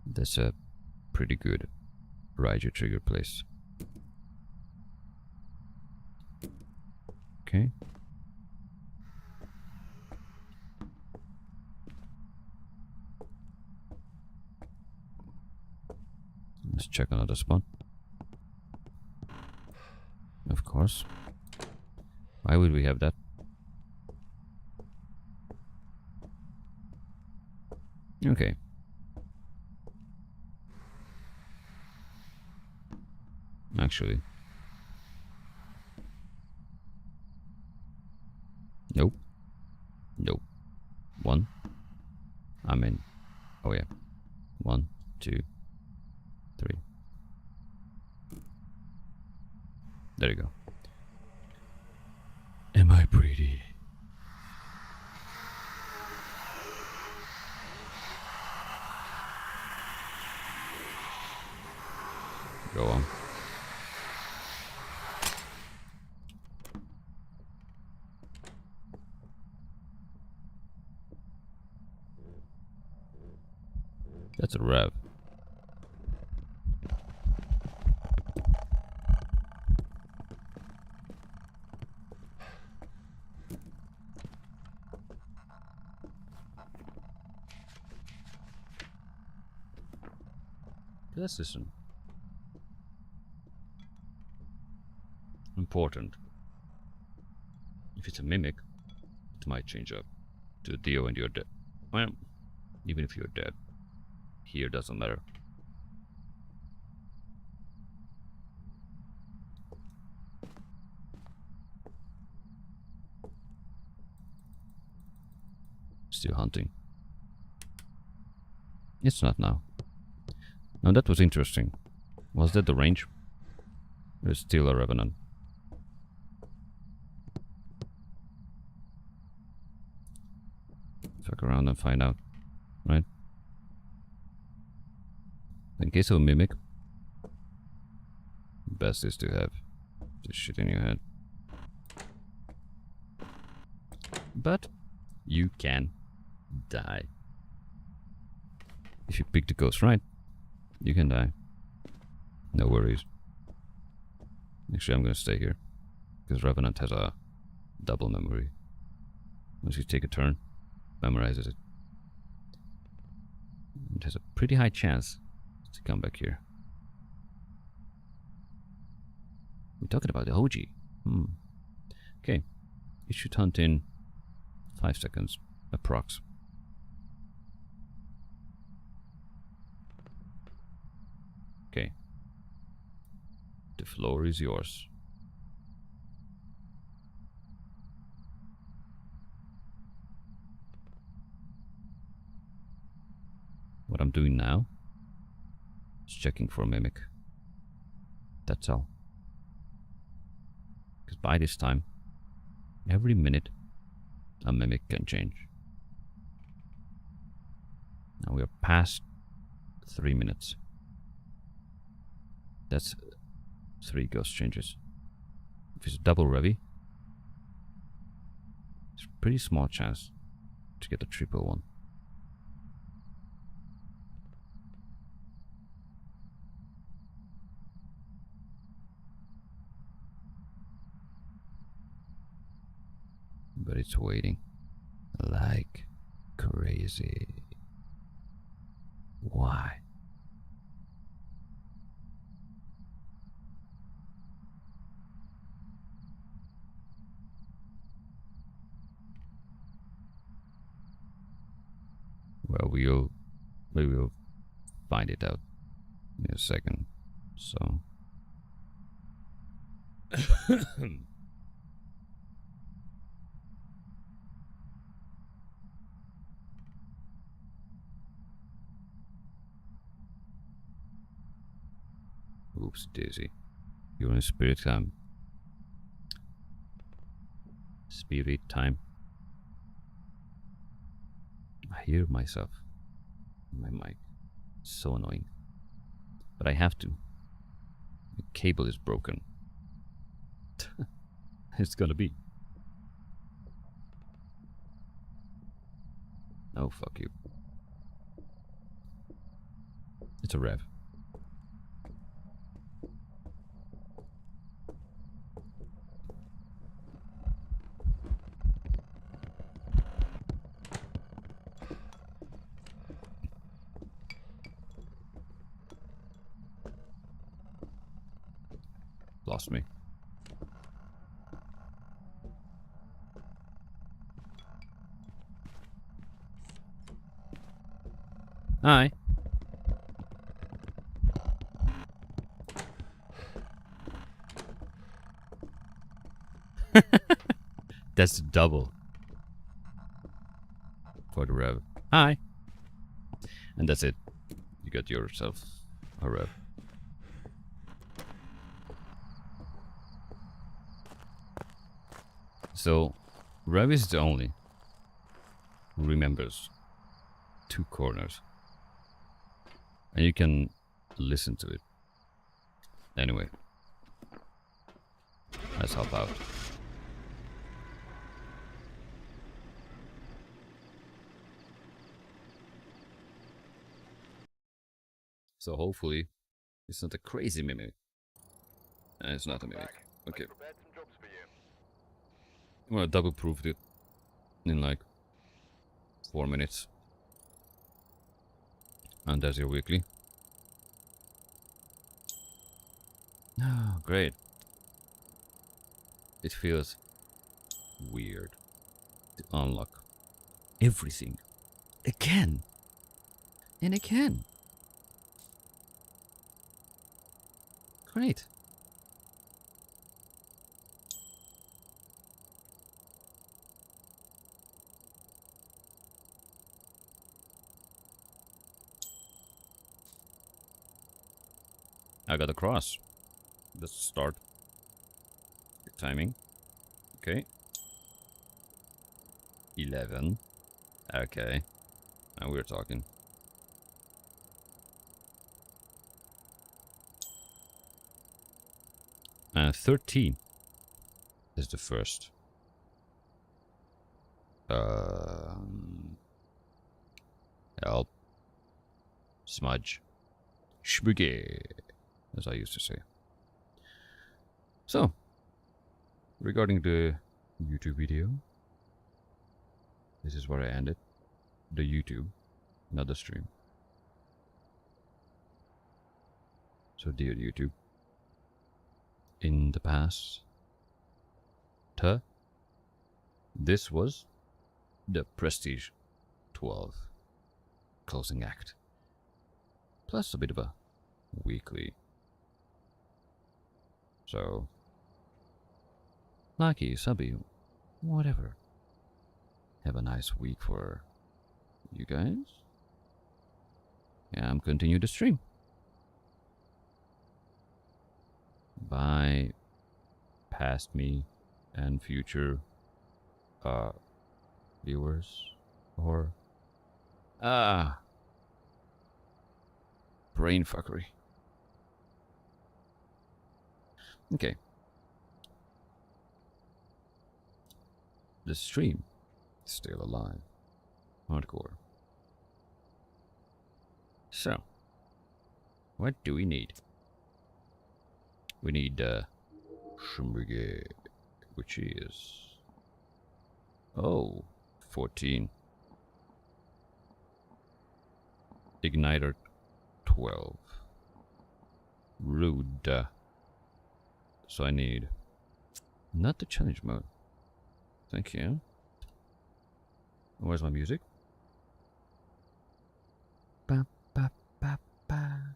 that's a pretty good ride your trigger place. Okay. Let's check another spot. Of course. Why would we have that? Okay. Actually. Nope. Nope. One. I'm in. Oh yeah. 1, 2, 3. There you go. Am I pretty? Go on. That's a rev. Let's listen. Important. If it's a mimic, it might change up to Dio and you're dead. Well, even if you're dead, here doesn't matter. Still hunting. It's not now. Now that was interesting. Was that the range? There's still a revenant. Fuck around and find out, right? In case of a mimic, best is to have this shit in your head. But you can die. If you pick the ghost right, you can die. No worries. Actually, I'm gonna stay here, because Revenant has a double memory. Once you take a turn, memorizes it. It has a pretty high chance to come back here. We're talking about the OG. Okay. You should hunt in 5 seconds, approx. Okay. The floor is yours. What I'm doing now is checking for a mimic. That's all. Because by this time, every minute, a mimic can change. Now we are past 3 minutes. That's 3 ghost changes. If it's a double revy, it's a pretty small chance to get a triple one. but it's waiting like crazy. Why? Well, we will find it out in a second. So. Oops, Daisy. You're in spirit time. Spirit time. I hear myself in my mic. So annoying. But I have to. The cable is broken. It's gonna be. Oh, fuck you. It's a rev. Lost me. Hi. That's double for the rev. Hi. And that's it. You got yourself a rev. So, rev is the only who remembers 2 corners. And you can listen to it. Anyway. Let's help out. So hopefully it's not a crazy mimic. And it's not a mimic. Okay. Prepared some jobs for you. Well, I double proofed it in like 4 minutes. And that's your weekly. Oh, great. It feels weird to unlock everything again and again. Great. I got a cross. Let's start. Good timing. Okay. 11. Okay. Now we're talking. And 13 is the first. Help. Smudge. Schmuggy, as I used to say. So, regarding the YouTube video, this is where I ended. The YouTube, not the stream. So, dear YouTube, in the past, this was the Prestige 12 closing act, plus a bit of a weekly. So, lucky, subby, whatever. Have a nice week for you guys. Yeah, I'm continue the stream. Bye, past me and future viewers or brain fuckery. Okay. The stream is still alive. Hardcore. So, what do we need? We need Schmuggy, which is Oh, 14. Igniter 12. Rude. So I need not the challenge mode. Thank you. Where's my music? Ba, ba, ba, ba.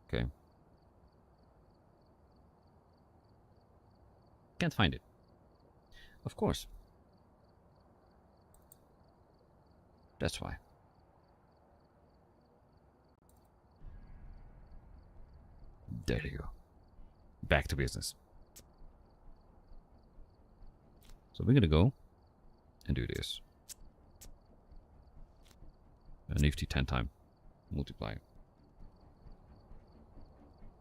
Okay. Can't find it. Of course. That's why. There you go. Back to business. So we're gonna go and do this. A nifty 10-time multiplier.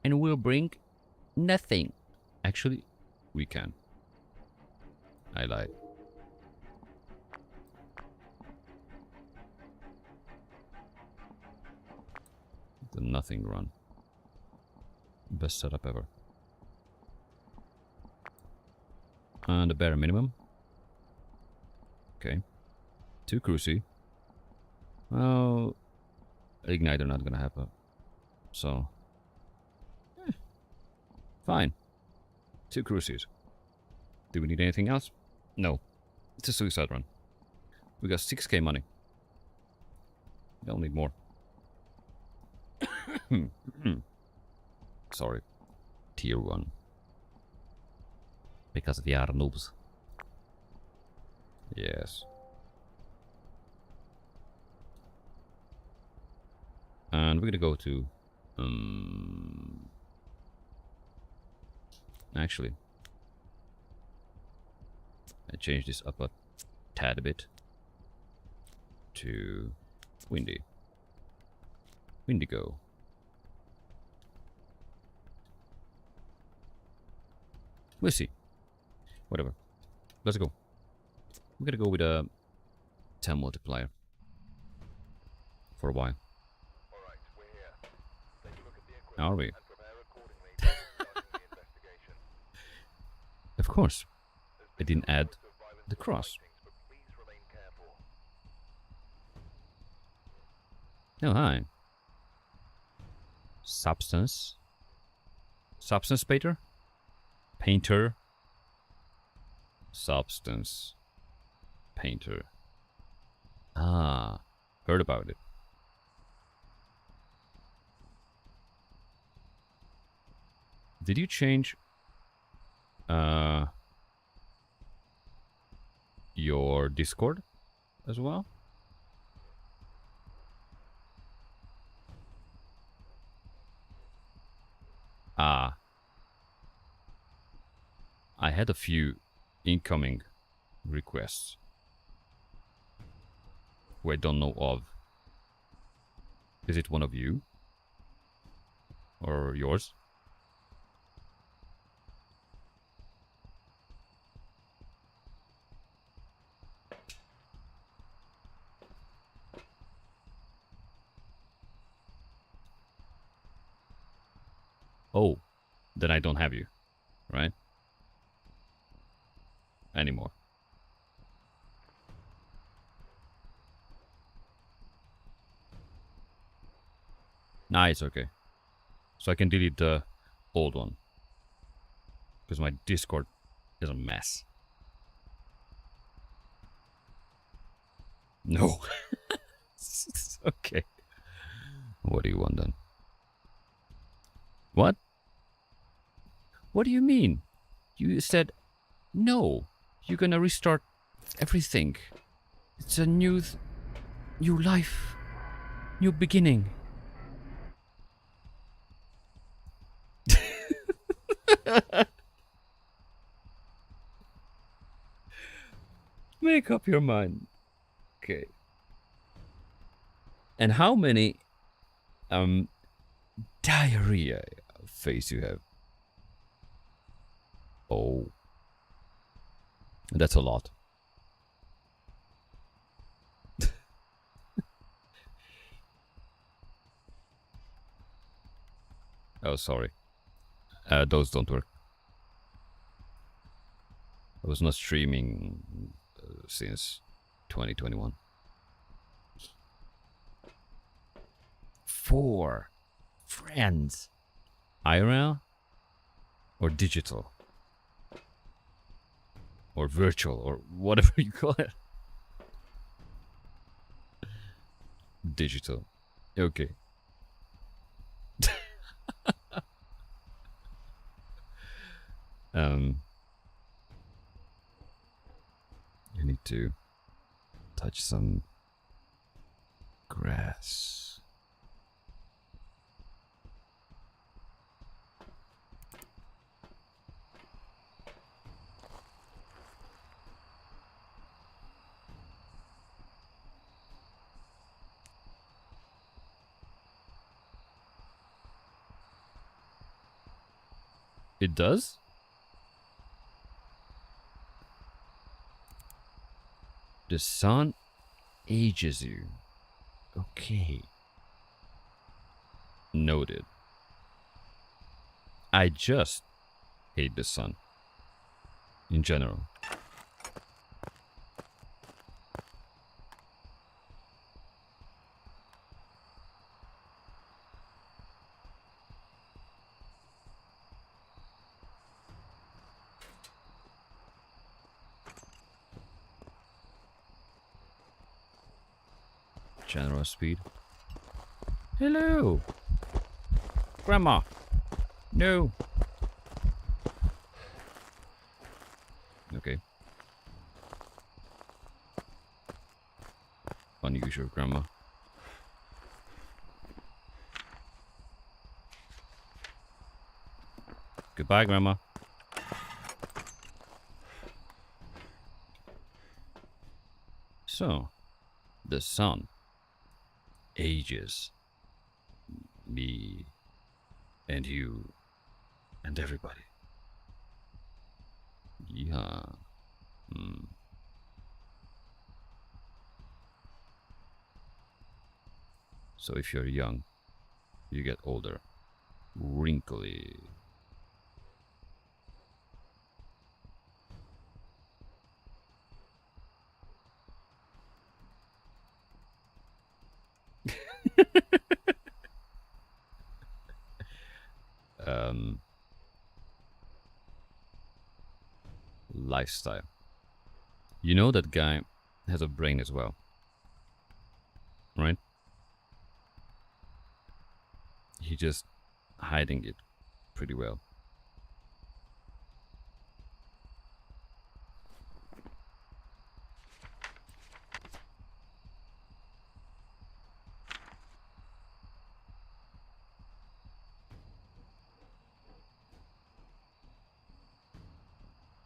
And we'll bring nothing. Actually, we can. I lied. The nothing run. Best setup ever. And the bare minimum. Okay. 2 cruci. Well, igniter not gonna happen. So, fine. 2 crucis. Do we need anything else? No. It's a suicide run. We got 6k money. We don't need more. Sorry. Tier 1. Because we are noobs. Yes. And we're gonna go to... actually, I changed this up a tad bit to windy. Windigo. We'll see. Whatever. Let's go. We're gonna go with a 10 multiplier for a while. Alright, we're here. Take a look at the equipment Are we? and prepare accordingly for starting the investigation. Of course. There's I been didn't add reports of violence the and cross. sightings, but please remain careful. Oh, hi. Substance. Substance painter? Painter. Substance. Painter. Ah, heard about it. Did you change your Discord as well? Ah, I had a few incoming requests who I don't know of. Is it one of you? Or yours? Oh, then I don't have you, right? Anymore. Nah, it's okay. So I can delete the old one. Because my Discord is a mess. No. Okay. What do you want then? What? What do you mean? You said no. You're gonna restart everything. It's a new life. New beginning. Make up your mind. Okay. And how many diarrhea face you have? Oh. That's a lot. Oh, sorry. Those don't work. I was not streaming since 2021. 4 friends. IRL or digital or virtual or whatever you call it. Digital. Okay. You need to touch some grass. It does? The sun ages you. Okay. Noted. I just hate the sun. In general. General speed. Hello! Grandma! No! Okay. Unusual grandma. Goodbye, grandma. So, the sun ages me and you and everybody. Yeah. So if you're young, you get older, wrinkly. Lifestyle. You know that guy has a brain as well, right? He just hiding it pretty well.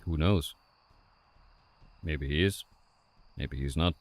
Who knows? Maybe he is. Maybe he's not.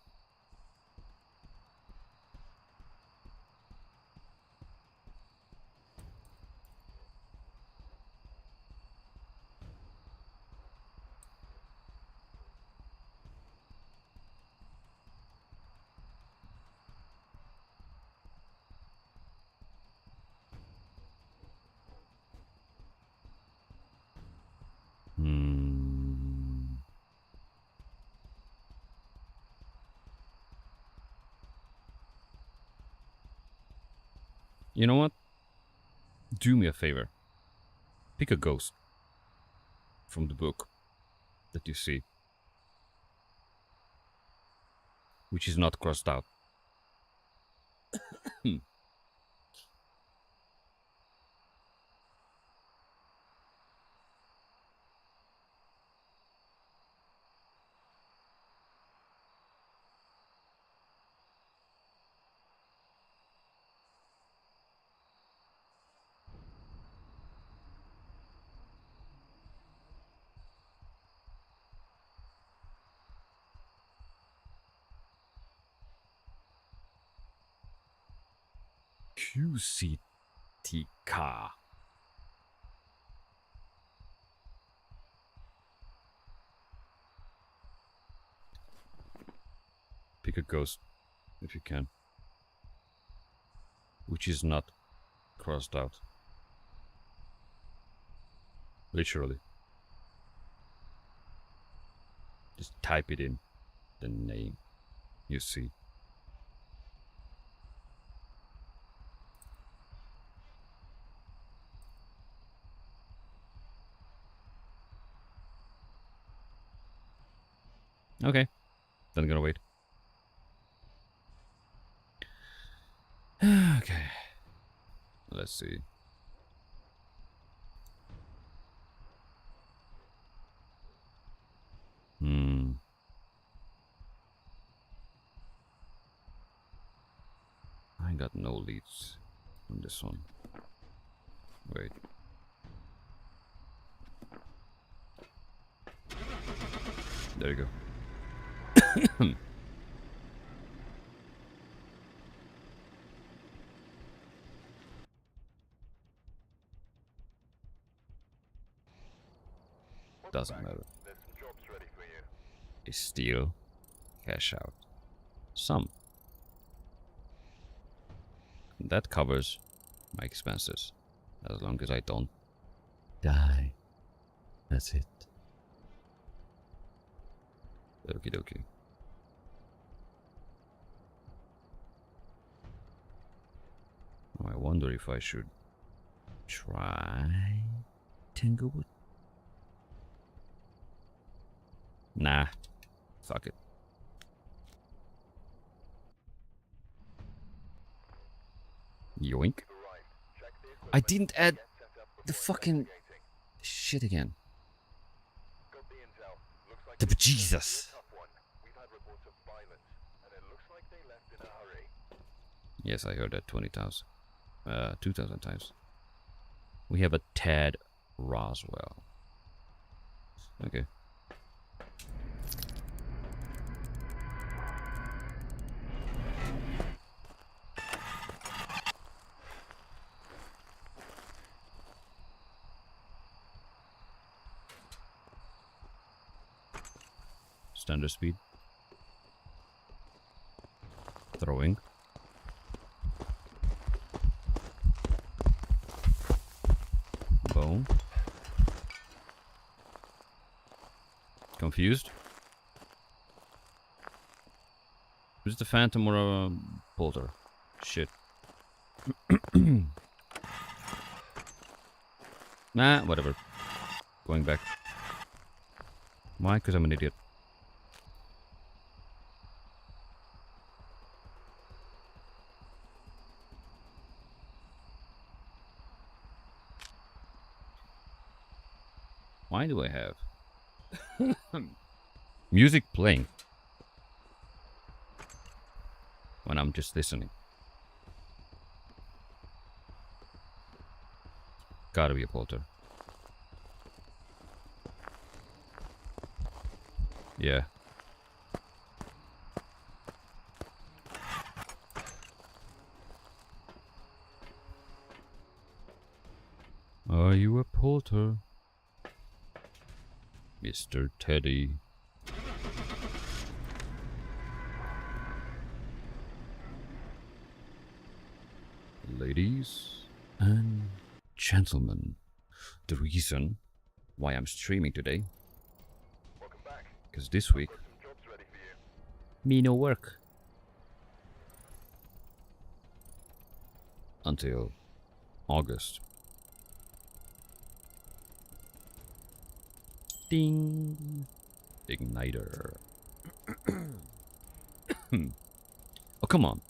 You know what? Do me a favor. Pick a ghost from the book that you see, which is not crossed out. QCTK. Pick a ghost if you can, which is not crossed out. Literally. Just type it in. The name. You see. Okay. Then I'm gonna wait. Okay. Let's see. I got no leads on this one. Wait. There you go. Doesn't matter. There's some jobs ready for you. Is steal, cash out. Some. That covers my expenses. As long as I don't die. That's it. Doki-Doki. I wonder if I should try Tanglewood. Nah. Fuck it. Yoink. I didn't add the fucking shit again. The Jesus. Yes, I heard that 20,000. 2,000 times. We have a Ted Roswell. Okay. Standard speed. Throwing. Bow. Confused. Is it a phantom or a bolter? Shit. Nah, whatever. Going back. Why? Because I'm an idiot. Why do I have music playing when I'm just listening? Gotta be a polter. Yeah. Are you a polter? Mr. Teddy. Ladies and gentlemen, the reason why I'm streaming today, because this week, me no work. Until August. Ding! Igniter. Oh, come on.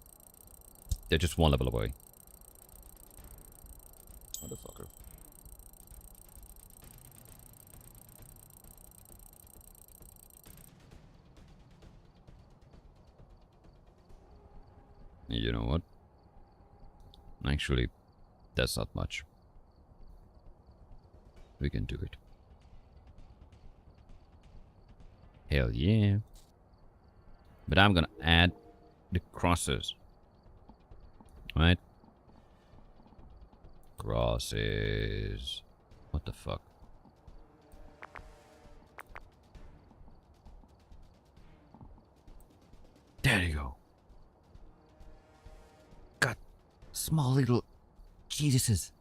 They're just one level away. Motherfucker. You know what? Actually, that's not much. We can do it. Hell yeah. But I'm gonna add the crosses. Right? Crosses. What the fuck? There you go. Got small little Jesuses.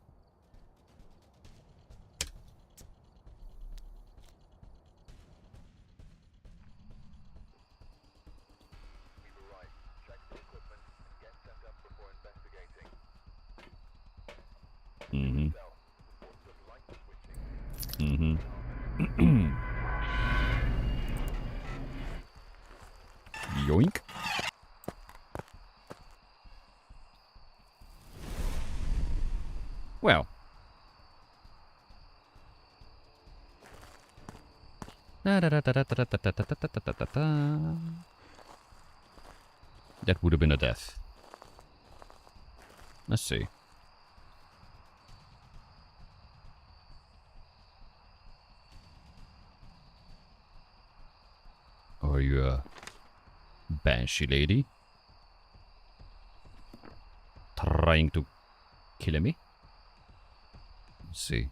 Mm-hmm. Yoink. Well. That would have been a death. Let's see. Are you a banshee lady? Trying to kill me? Let's see.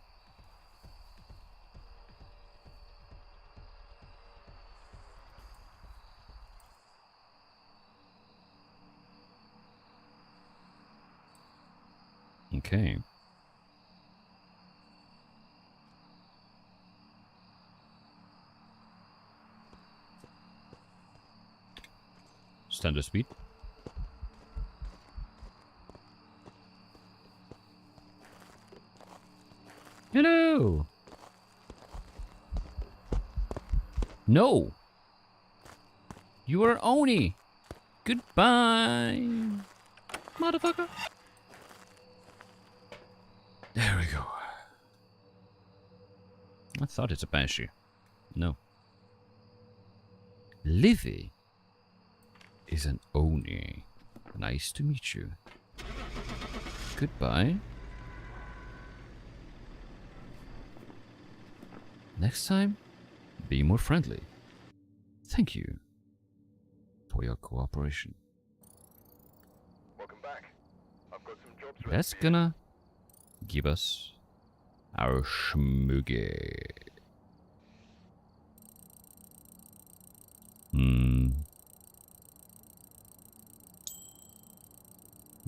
Okay. Standard speed. Hello. No. You are Oni. Goodbye. Motherfucker. There we go. I thought it's a banshee. No. Livy is an Oni. Nice to meet you. Goodbye. Next time, be more friendly. Thank you for your cooperation. Welcome back. I've got some jobs ready. That's gonna give us our schmoogie.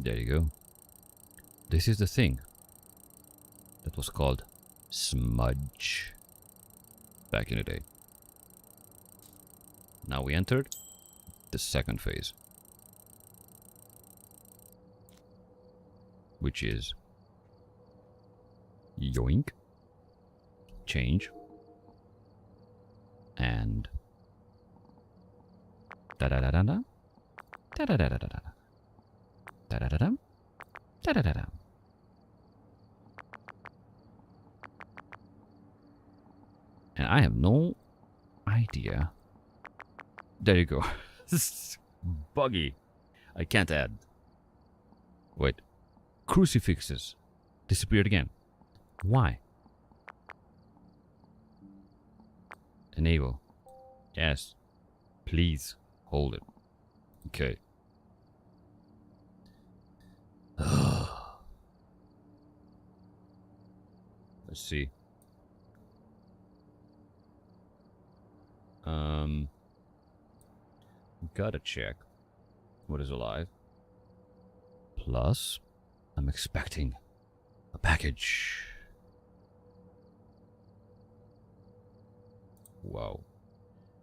There you go. This is the thing that was called smudge back in the day. Now we entered the second phase, which is yoink, change, and da da da da da da da da da da da da da da da da da da. And I have no idea. There you go. This is buggy. I can't add. Wait. Crucifixes disappeared again. Why? Enable. Yes. Please hold it. Okay. Let's see. Gotta check what is alive. Plus, I'm expecting a package. Wow.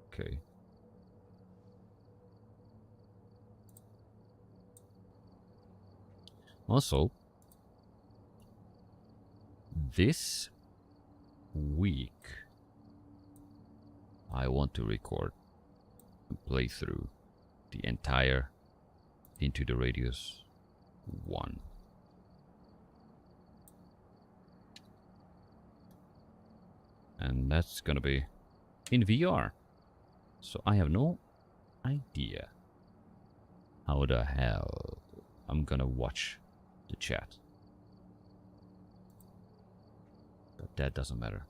Okay. Also, this week, I want to record and play through the entire Into the Radius 1. And that's gonna be in VR. So I have no idea how the hell I'm gonna watch the chat. But that doesn't matter.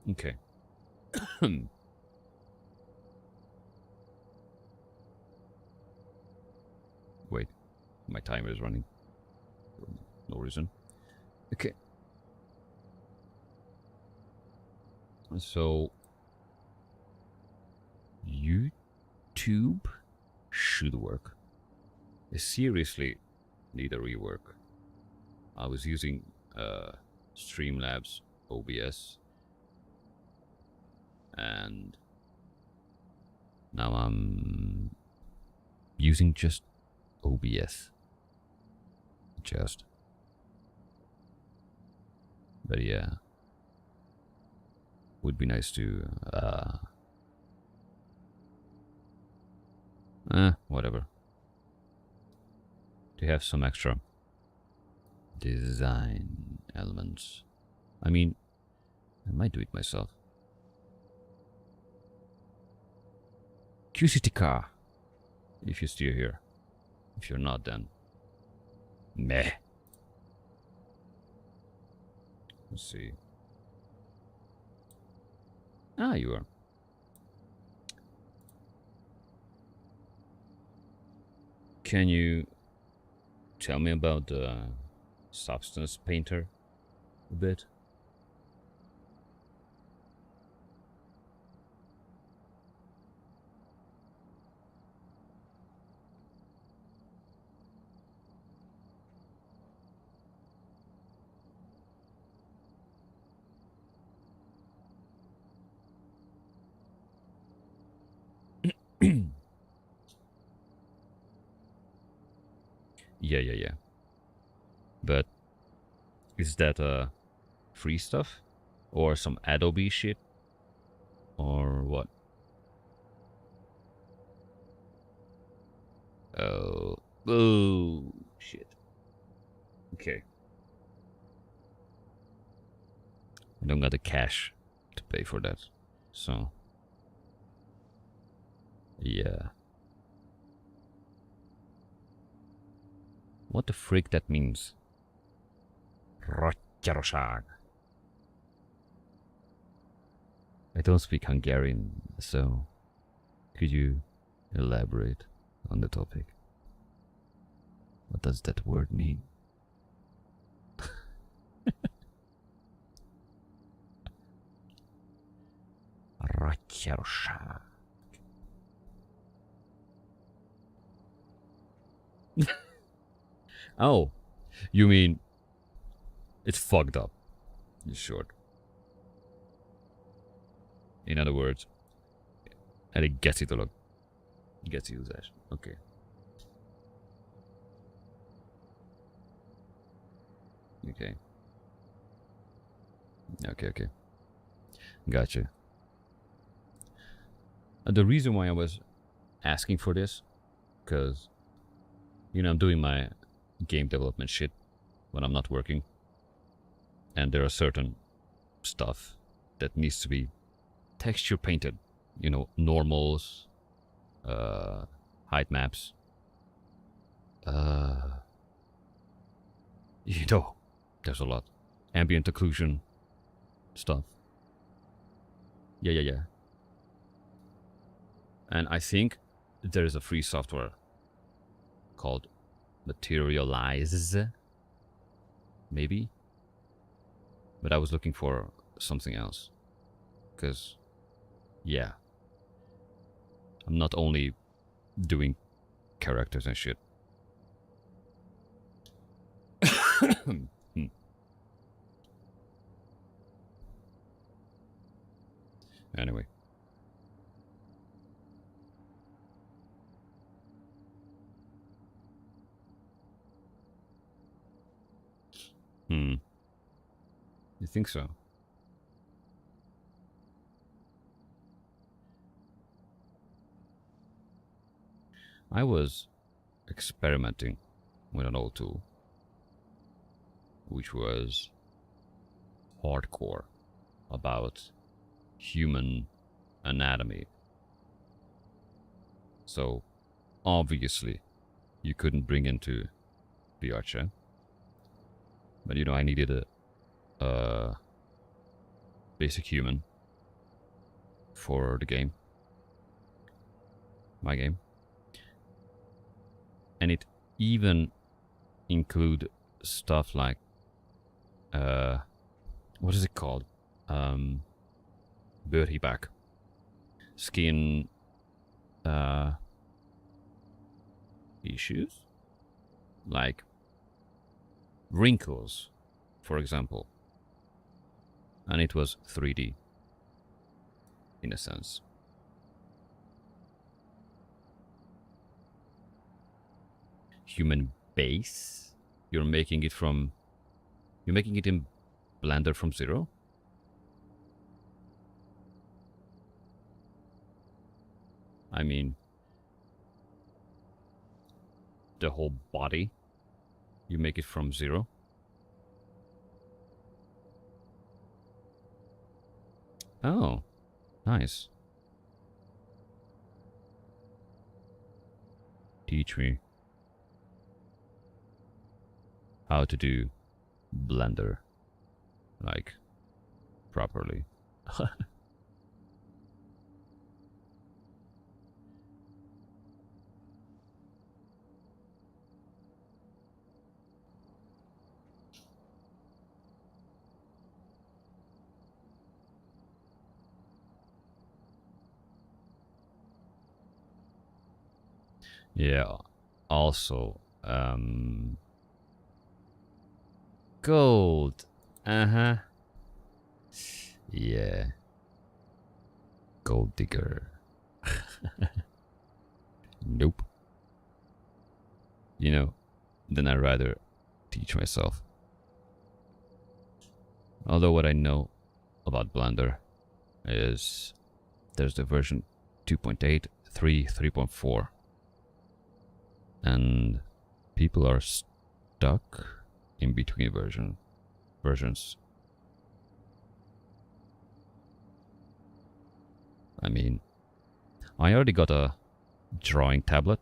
Okay. Wait, my timer is running. For no reason. Okay. So, YouTube should work. I seriously need a rework. I was using Streamlabs OBS. And now I'm using just OBS. Just. But yeah. Would be nice to whatever. To have some extra design elements. I mean, I might do it myself. QCTK, if you're still here. If you're not, then meh. Let's see. Ah, you are. Can you tell me about the substance painter a bit? Yeah. But is that free stuff? Or some Adobe shit? Or what? Oh, shit. Okay. I don't got the cash to pay for that. So, yeah. What the frick that means? Rotjarosag. I don't speak Hungarian, so could you elaborate on the topic? What does that word mean? Rotjarosag. Oh, you mean it's fucked up, in short. In other words, är det getsitolog. Getsi-usás. Okay. Okay. Gotcha. The reason why I was asking for this, because, I'm doing my game development shit when I'm not working. And there are certain stuff that needs to be texture painted. Normals, height maps. There's a lot. Ambient occlusion stuff. Yeah. And I think there is a free software called Materialize, maybe. But I was looking for something else. Because, yeah. I'm not only doing characters and shit. Anyway. You think so? I was experimenting with an old tool, which was hardcore about human anatomy. So, obviously, you couldn't bring into VR chat. But I needed a basic human for the game. My game. And it even include stuff like what is it called? Börhibak. Skin issues? Like wrinkles, for example. And it was 3D in a sense. Human base You're making it in Blender from zero? I mean, the whole body, you make it from zero? Oh, nice. Teach me how to do Blender, like, properly. Yeah, also, gold. Uh-huh. Yeah. Gold digger. Nope. You know, then I'd rather teach myself. Although what I know about Blender is there's the version 2.8, 3, 3.4. And people are stuck in between versions. I mean, I already got a drawing tablet,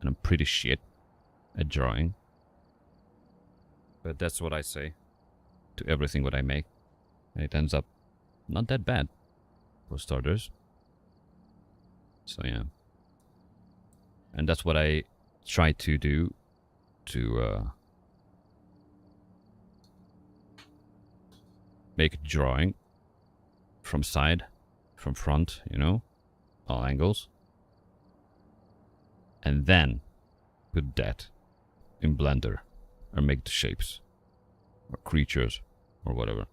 and I'm pretty shit at drawing. But that's what I say to everything what I make, and it ends up not that bad for starters. So yeah. And that's what I try to do to make a drawing from side, from front, you know, all angles. And then put that in Blender or make the shapes or creatures or whatever.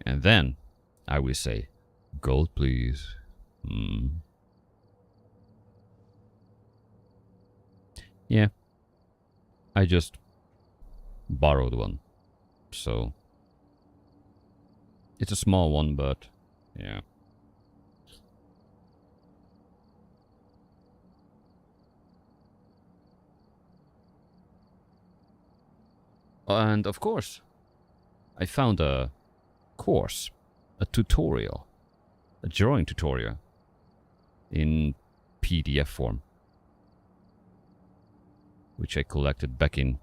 And then I will say, gold please. Yeah, I just borrowed one, so it's a small one, but yeah. And of course, I found a course, a tutorial, a drawing tutorial in PDF form, which I collected back in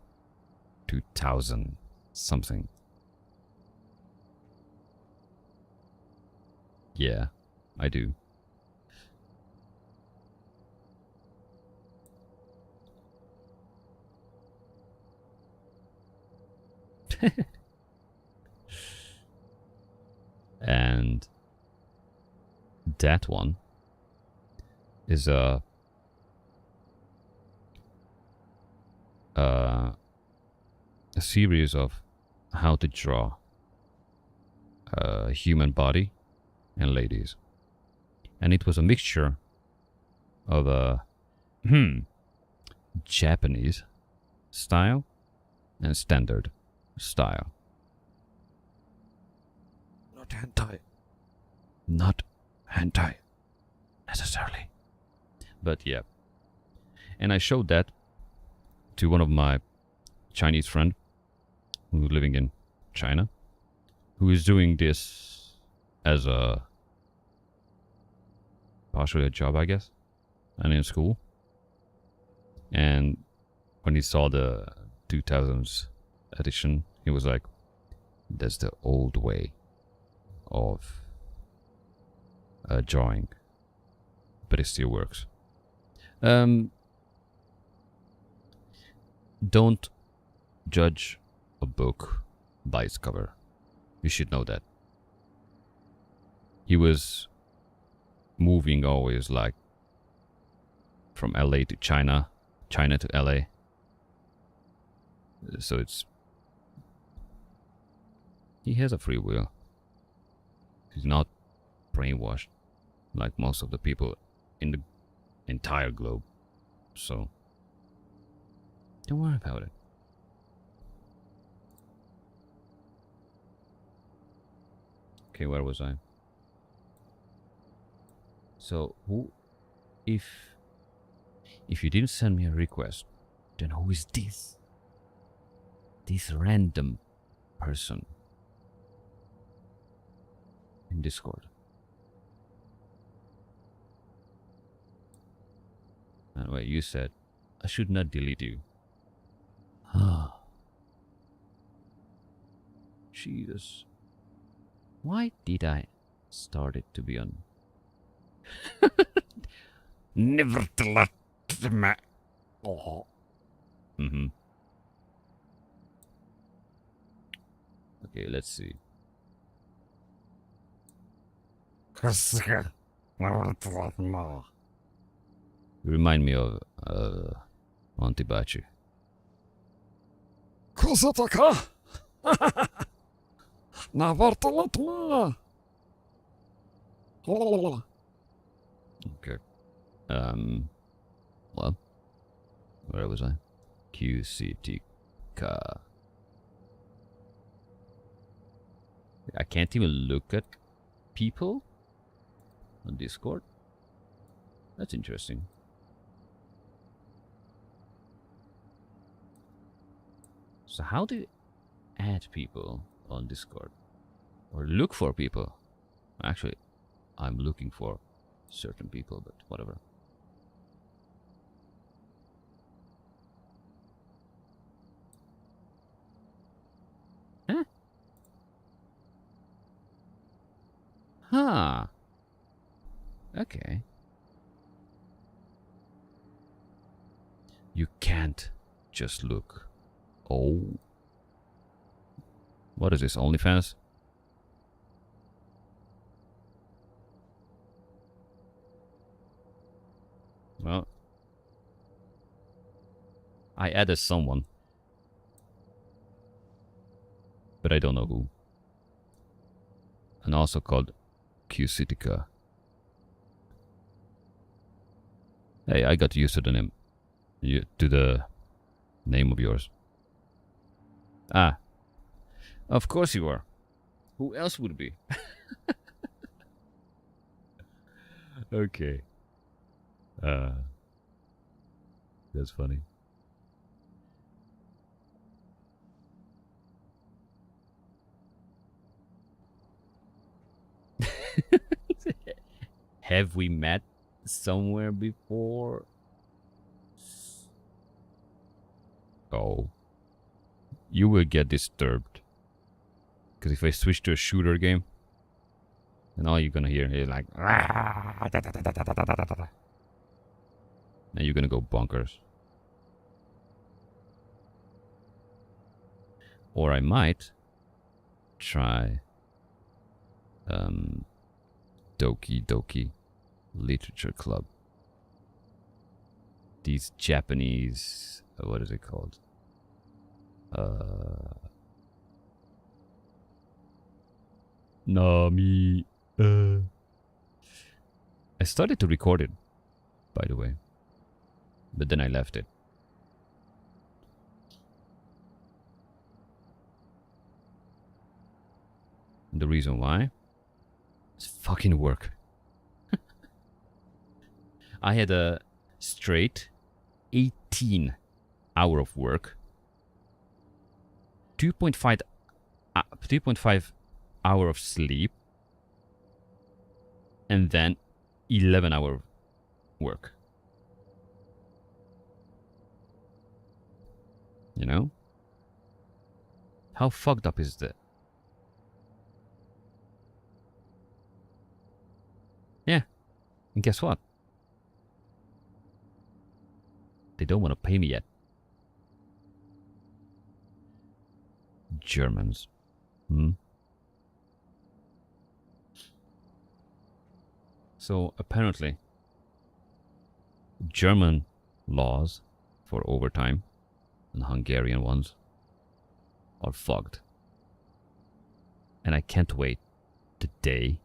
2000 something. Yeah, I do. And that one is a series of how to draw a human body and ladies. And it was a mixture of a Japanese style and standard style. Not hentai. Not hentai, necessarily. But yeah. And I showed that to one of my Chinese friend who's living in China, who is doing this as a partially a job, I guess, and in school. And when he saw the 2000s edition, he was like, that's the old way of drawing, but it still works. Don't judge a book by its cover. You should know that. He was moving always like from LA to China, China to LA. So he has a free will. He's not brainwashed like most of the people in the entire globe. So Don't worry about it. Okay, where was I? So, who... If you didn't send me a request, then who is this? This random person in Discord. Anyway, you said I should not delete you. Ah. Jesus. Why did I start it to be on? Never delete me. Oh. Okay, let's see. You remind me of Antibachi. Kozataka! Navartalatma! Okay. Well, where was I? QCTK. I can't even look at people on Discord. That's interesting. So how do you add people on Discord? Or look for people? Actually, I'm looking for certain people, but whatever. Huh? Huh. Okay. You can't just look. Oh. What is this, OnlyFans? Well, I added someone, but I don't know who. And also called QCitica. Hey, I got used to the name. To the name of yours. Ah. Of course you are. Who else would be? Okay. That's funny. Have we met somewhere before? Oh. You will get disturbed. Because if I switch to a shooter game, then all you're gonna hear is like... And you're gonna go bonkers. Or I might try Doki-Doki Literature Club. These Japanese... what is it called? Nami... I started to record it, by the way. But then I left it. The reason why? It's fucking work. I had a straight 18 hour of work. 2.5 hour of sleep. And then 11 hour work. You know? How fucked up is that? Yeah. And guess what? They don't want to pay me yet. Germans. So apparently, German laws for overtime and Hungarian ones are fucked. And I can't wait the day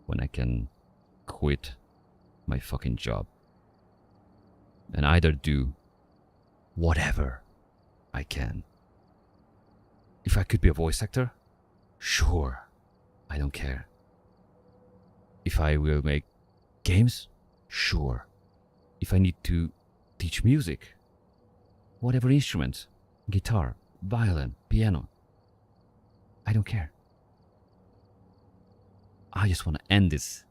when I can quit my fucking job and either do whatever I can. If I could be a voice actor, sure, I don't care. If I will make games, sure. If I need to teach music, whatever instrument, guitar, violin, piano, I don't care. I just want to end this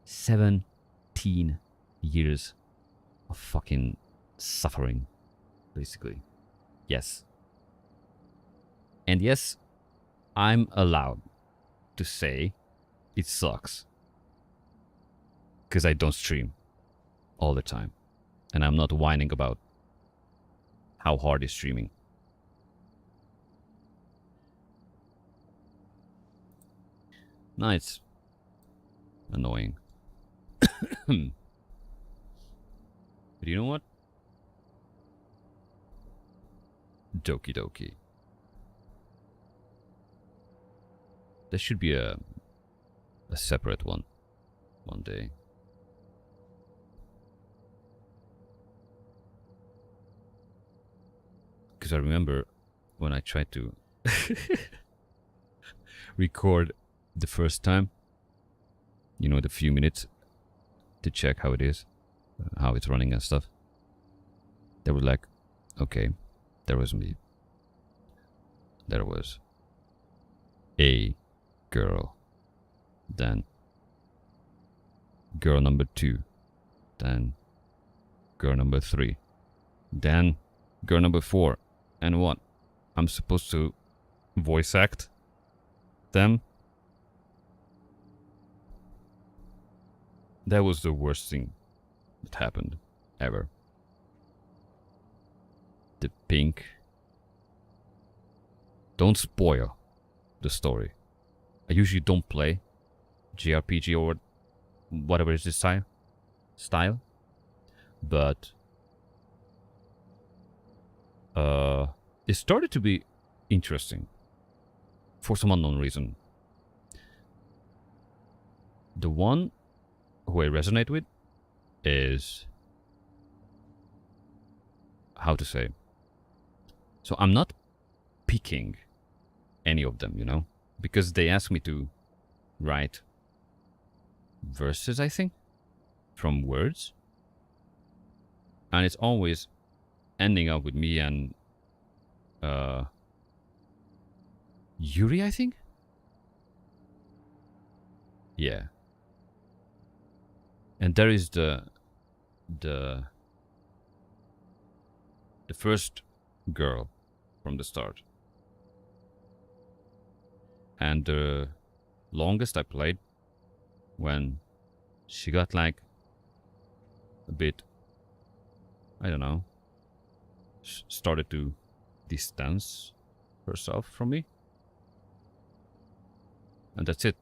17 years of fucking suffering, basically. Yes. And yes, I'm allowed to say it sucks. Because I don't stream all the time. And I'm not whining about how hard is streaming. No, it's annoying. But you know what? Doki-Doki. There should be a separate one day. Because I remember when I tried to record the first time, you know, the few minutes to check how it is, how it's running and stuff. They were like, okay, there was me. There was a girl, then girl number 2, then girl number 3, then girl number 4, and what? I'm supposed to voice act them? That was the worst thing that happened ever. The pink. Don't spoil the story. I usually don't play JRPG or whatever is this style, but it started to be interesting for some unknown reason. The one who I resonate with is, how to say, so I'm not picking any of them, you know, because they ask me to write verses, I think, from words, and it's always ending up with me and Yuri, I think. Yeah. And there is the first girl from the start. And the longest I played, when she got like a bit, I don't know, started to distance herself from me. And that's it.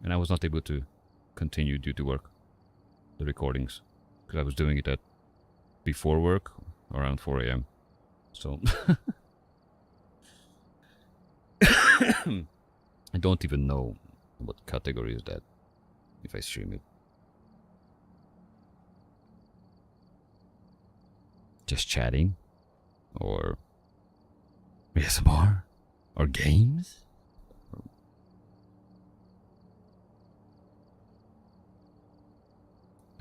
And I was not able to continue due to work, the recordings, because I was doing it at before work around 4 a.m. So I don't even know what category is that if I stream it. Just chatting, or ASMR, or games.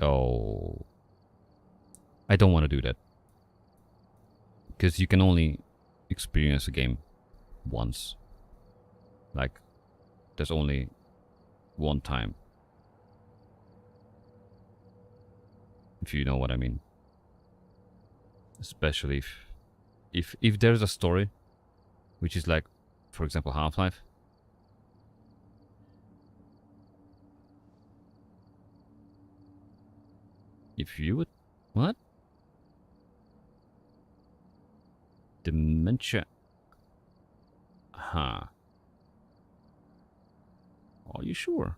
Oh, I don't want to do that. Because you can only experience a game once. Like, there's only one time. If you know what I mean. Especially if there's a story, which is like, for example, Half-Life. If you would... What? Dementia. Huh. Are you sure?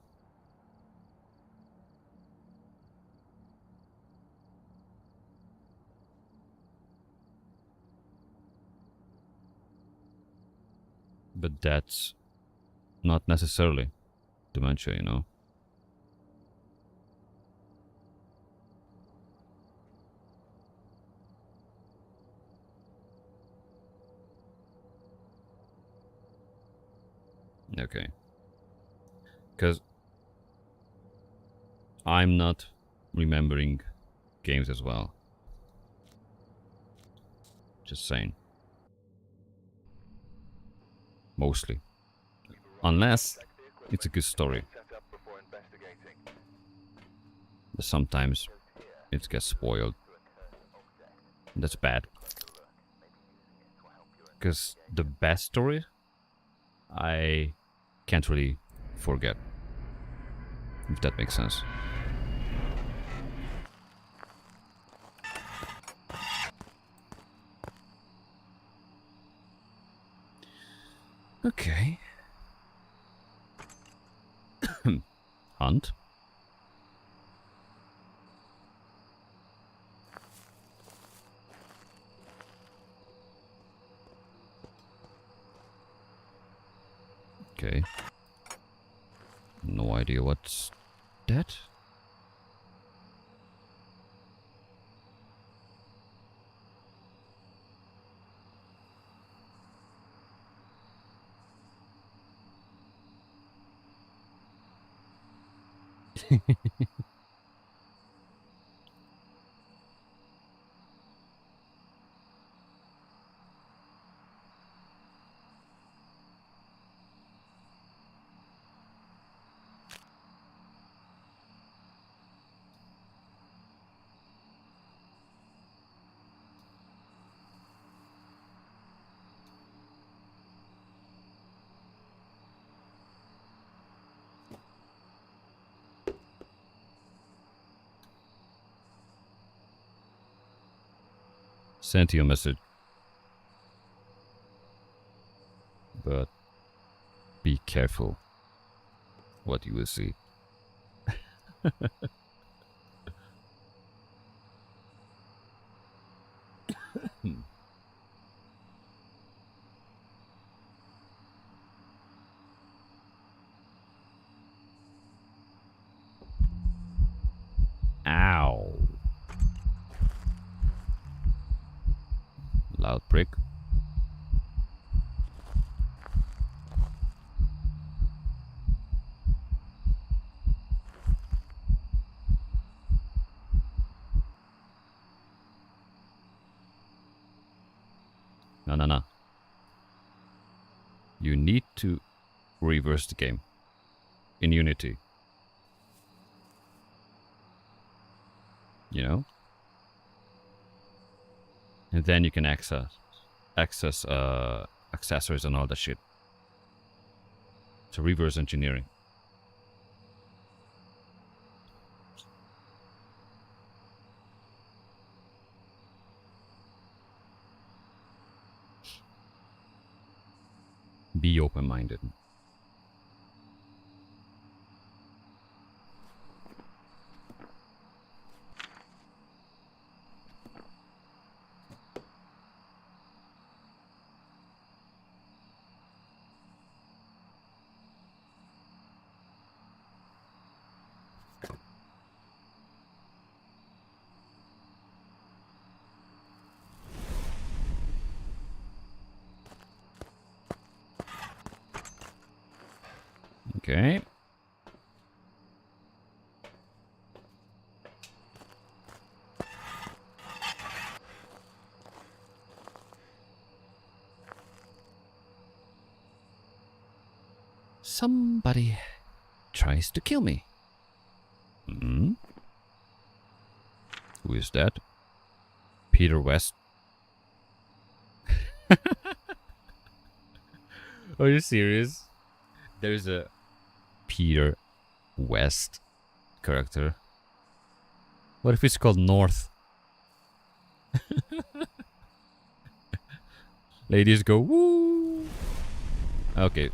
But that's not necessarily dementia, you know? Okay. Because I'm not remembering games as well. Just saying. Mostly. Unless it's a good story. Set up before investigating. But sometimes it gets spoiled. That's bad. Because the best story, I can't really forget. If that makes sense. Okay. Hunt. Okay. No idea what's that. Sent you a message. But be careful what you will see. Ow. Loud prick. No. You need to reverse the game in Unity. You know? And then you can access accessories and all that shit. So reverse engineering. Be open-minded. Okay. Somebody tries to kill me. Hmm? Who is that? Peter West. Are you serious? There's a Peter West character. What if it's called North? Ladies go woo. Okay.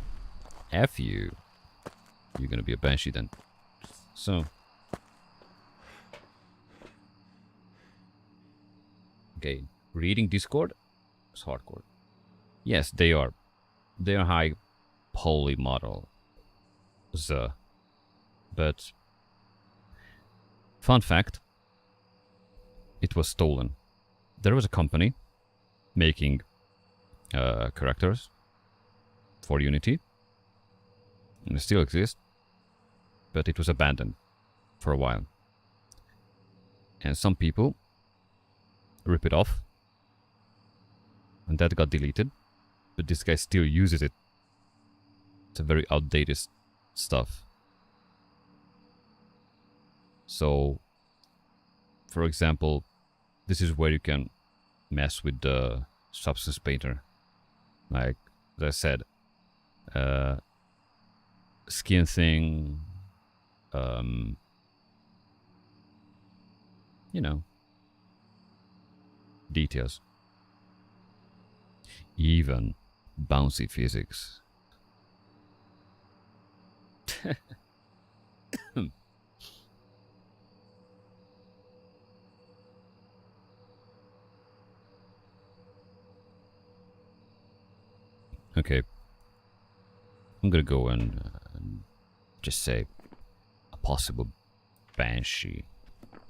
F you. You're gonna be a banshee then. So. Okay. Reading Discord is hardcore. Yes, they are. They are high poly model. But fun fact, it was stolen. There was a company making characters for Unity, And it still exists, but it was abandoned for a while. And some people rip it off, and that got deleted, but this guy still uses it. It's a very outdated stuff. So, for example, this is where you can mess with the substance painter. Like, as I said, skin thing, you know, details. Even bouncy physics. Okay. I'm gonna go and just say a possible banshee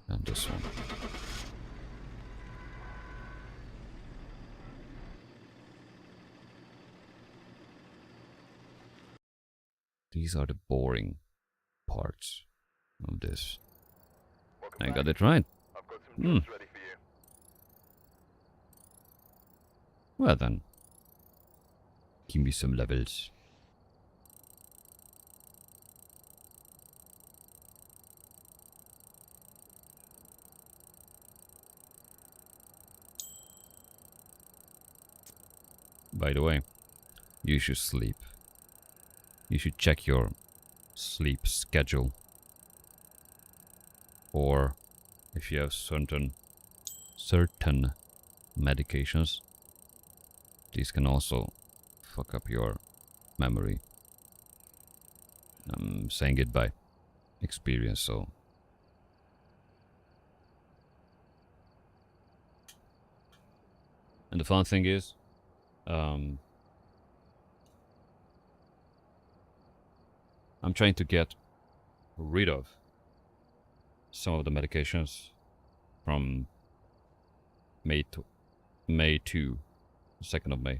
on this one. These are the boring parts of this. Welcome I back. got it right. I've got some jobs ready for you. Well then. Give me some levels. By the way, you should sleep. You should check your sleep schedule. Or if you have certain medications, these can also fuck up your memory. I'm saying it by experience, so. And the fun thing is, I'm trying to get rid of some of the medications from May 2, 2nd of May.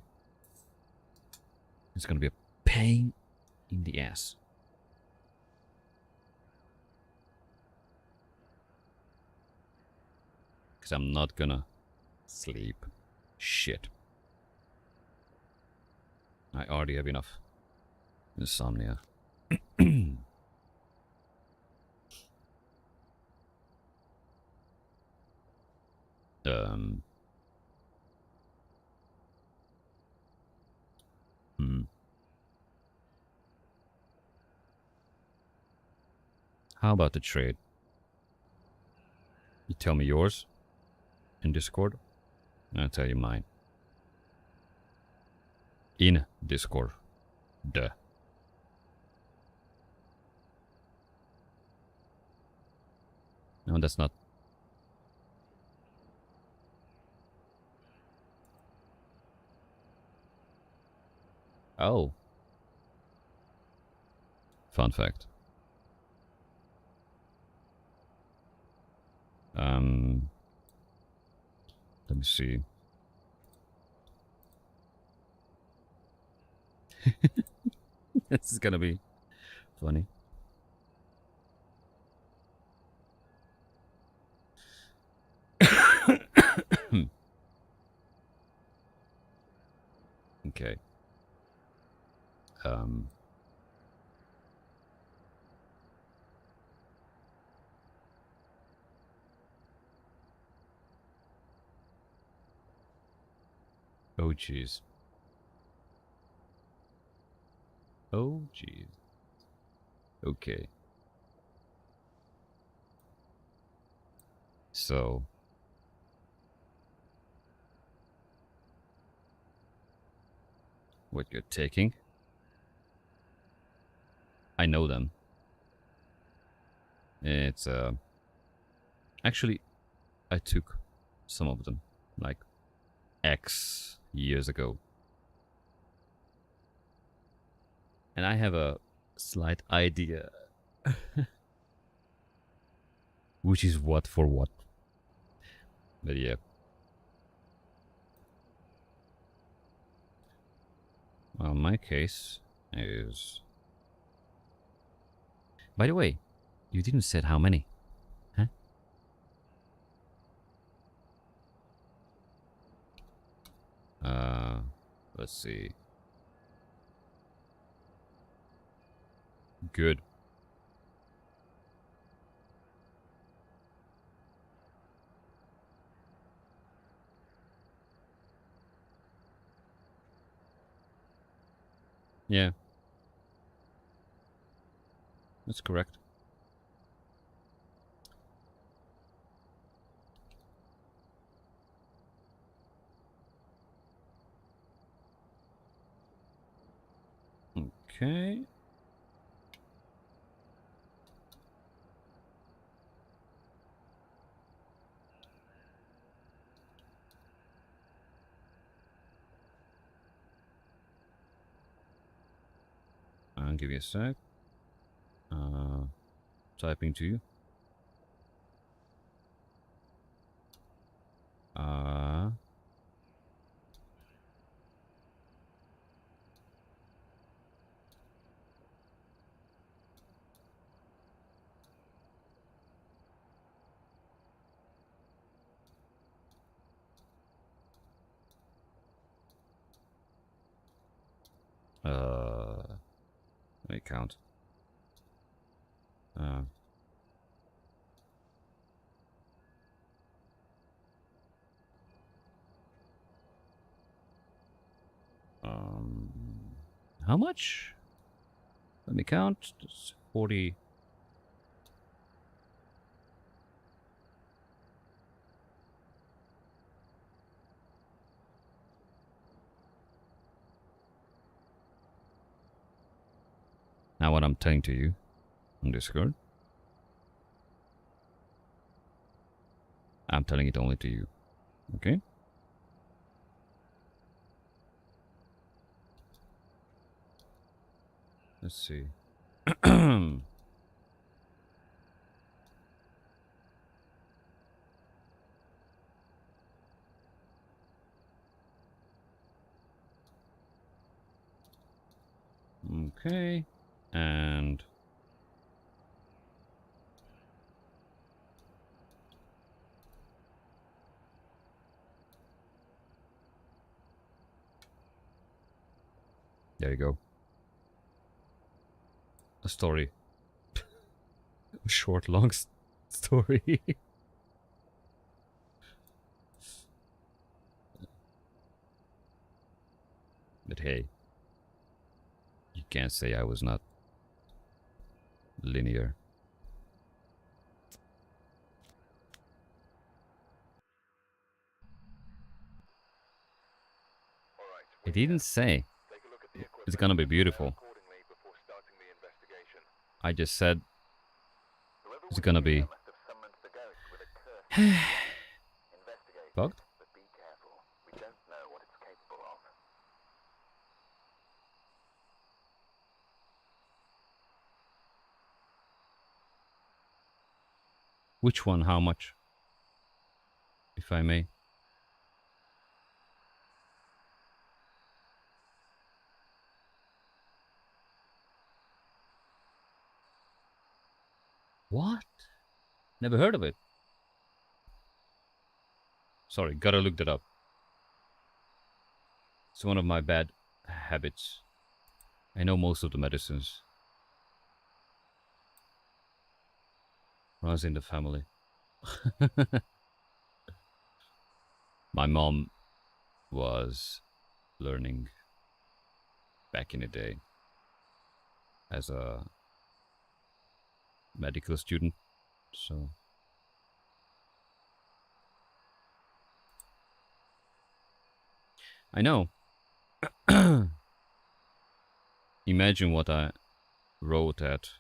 It's gonna be a pain in the ass. Because I'm not gonna sleep. Shit. I already have enough insomnia. How about the trade? You tell me yours in Discord, and I'll tell you mine. In Discord. Duh. No, that's not. Oh. Fun fact. Let me see. This is gonna be funny. Okay. Oh jeez. Oh jeez. Okay. So what you're taking? I know them. It's actually I took some of them like X years ago. And I have a slight idea which is what for what. But yeah. Well, my case is By the way, you didn't say how many, huh? Let's see. Good. Yeah. That's correct. Okay. Give me a sec. Typing to you. Let me count. How much? Let me count. It's 40. Now what I'm telling to you on Discord, I'm telling it only to you. Okay? Let's see. Okay. And there you go. A story. A short, long story. But hey, you can't say I was not linear. Alright, It didn't say take a look at the equipment. it's gonna be beautiful. Accordingly before starting the investigation. I just said Whoever it's was gonna here be must have summoned the ghost with a curse. Investigate it, bugged. but be careful. We don't know what it's capable of. Which one? How much? If I may. What? Never heard of it. Sorry, gotta look that up. It's one of my bad habits. I know most of the medicines. Runs in the family. My mom was learning back in the day as a medical student, so I know. Imagine what I wrote at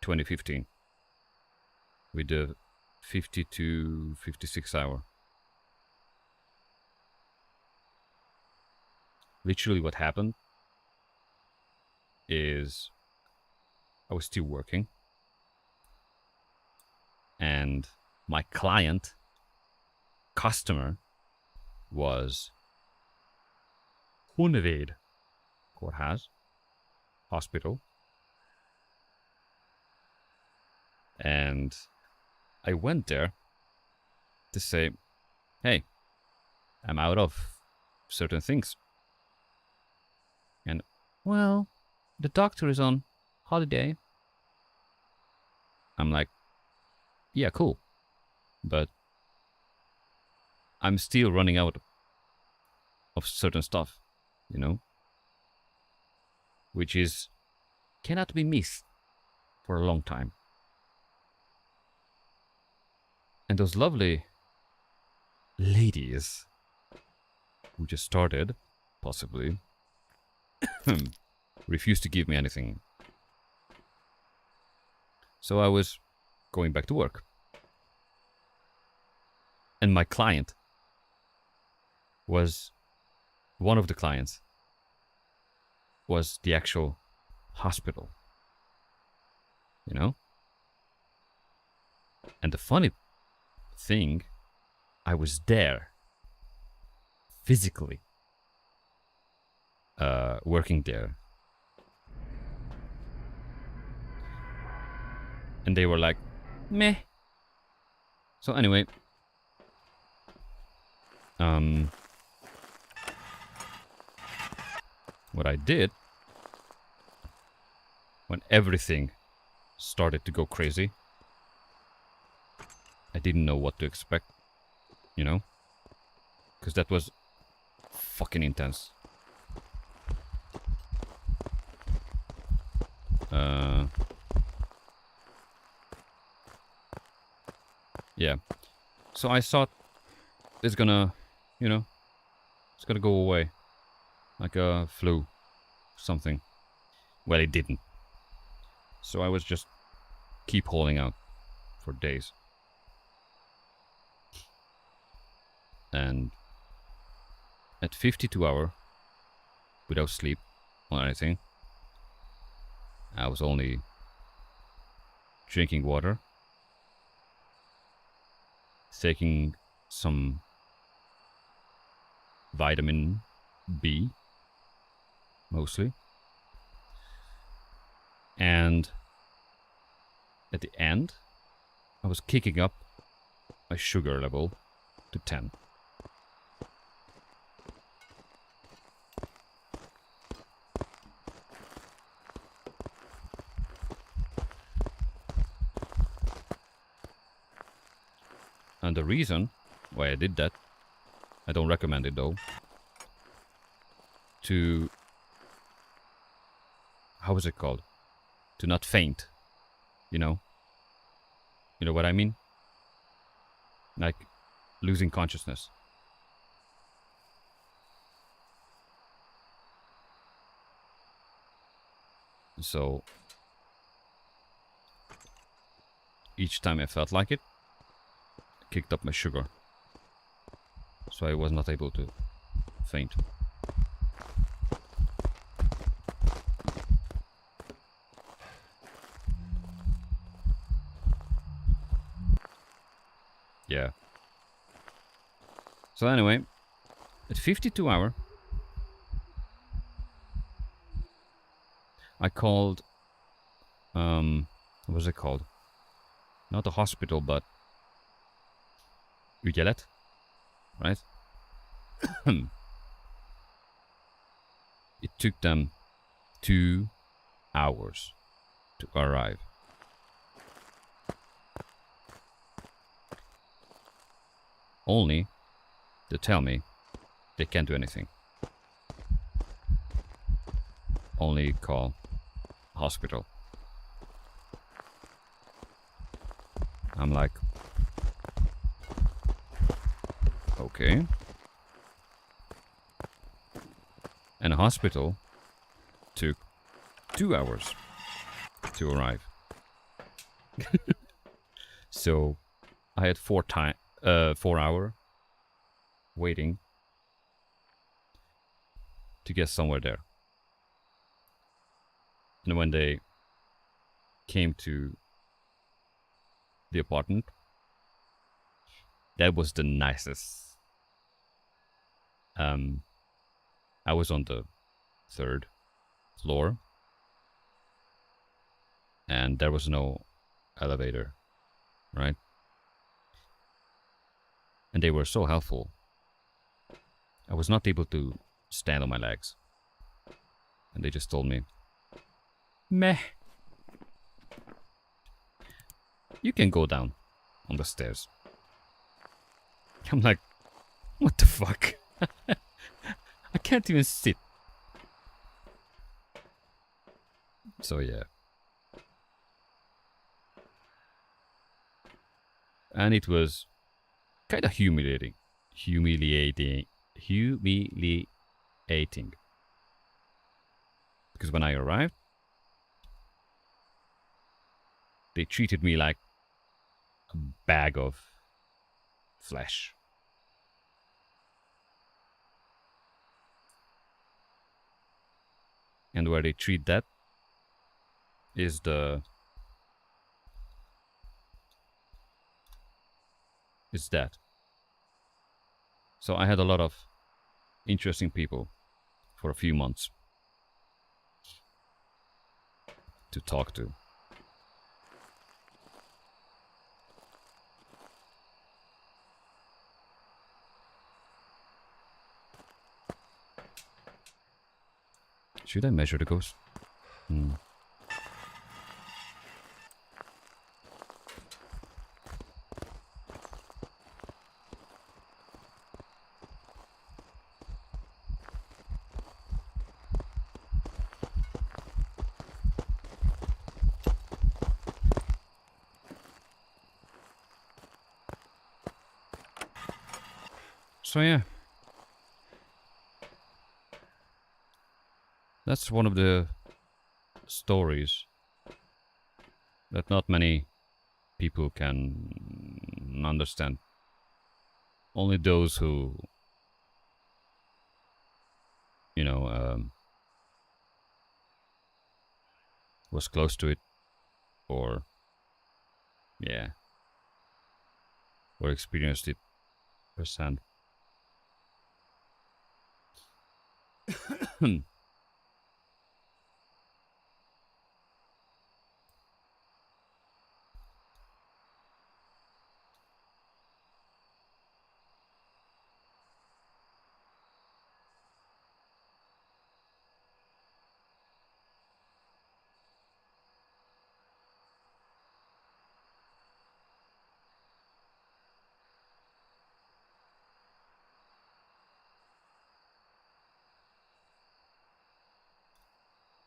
2015 with the 50 to 56 hour. Literally what happened is I was still working and my customer was Huneved courthouse, hospital. And I went there to say, hey, I'm out of certain things. And, well, the doctor is on holiday. I'm like, yeah, cool. But I'm still running out of certain stuff, you know? Which is cannot be missed for a long time. And those lovely ladies who just started, possibly, refused to give me anything. So I was going back to work. And my client was, one of the clients was the actual hospital. You know? And the funny thing, I was there physically working there. And they were like, meh. So anyway, what I did when everything started to go crazy, I didn't know what to expect, you know? Because that was fucking intense. Yeah. So I thought it's gonna, you know, it's gonna go away. Like a flu. Something. Well, it didn't. So I was just keep holding out for days. And at 52 hours, without sleep or anything, I was only drinking water, taking some vitamin B, mostly. And at the end, I was kicking up my sugar level to 10. And the reason why I did that, I don't recommend it though, to, how is it called? To not faint, you know? You know what I mean? Like losing consciousness. So each time I felt like it, I kicked up my sugar. So I was not able to faint. Yeah. So anyway, at 52 hours, I called, what was it called? Not a hospital, but Ugelet, right? It took them 2 hours to arrive. Only to tell me they can't do anything. Only call hospital. I'm like, okay. And a hospital took 2 hours to arrive. So I had 4 hour waiting to get somewhere there. And when they came to the apartment, that was the nicest. I was on the 3rd floor, and there was no elevator, right? And they were so helpful. I was not able to stand on my legs. And they just told me, meh. You can go down on the stairs. I'm like, what the fuck? I can't even sit. So yeah. And it was kind of humiliating. Humiliating. Because when I arrived, they treated me like a bag of flesh. And where they treat that is that. So I had a lot of interesting people for a few months to talk to. Should I measure the ghost? So yeah. That's one of the stories that not many people can understand. Only those who, you know, was close to it, or yeah, or experienced it firsthand.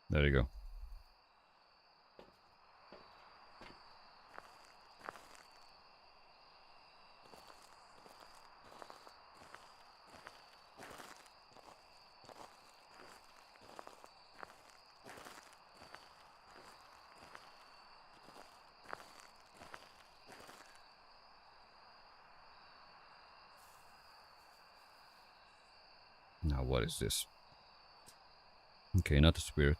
There you go. Now what is this? Okay, not a spirit.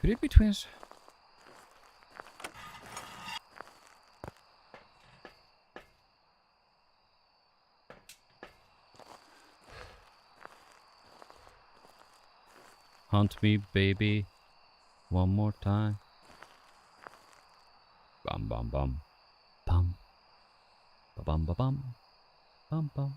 Could it be twins? Hunt me, baby, one more time. Bum bum bum. Bum. Ba bum ba bum. Bum bum.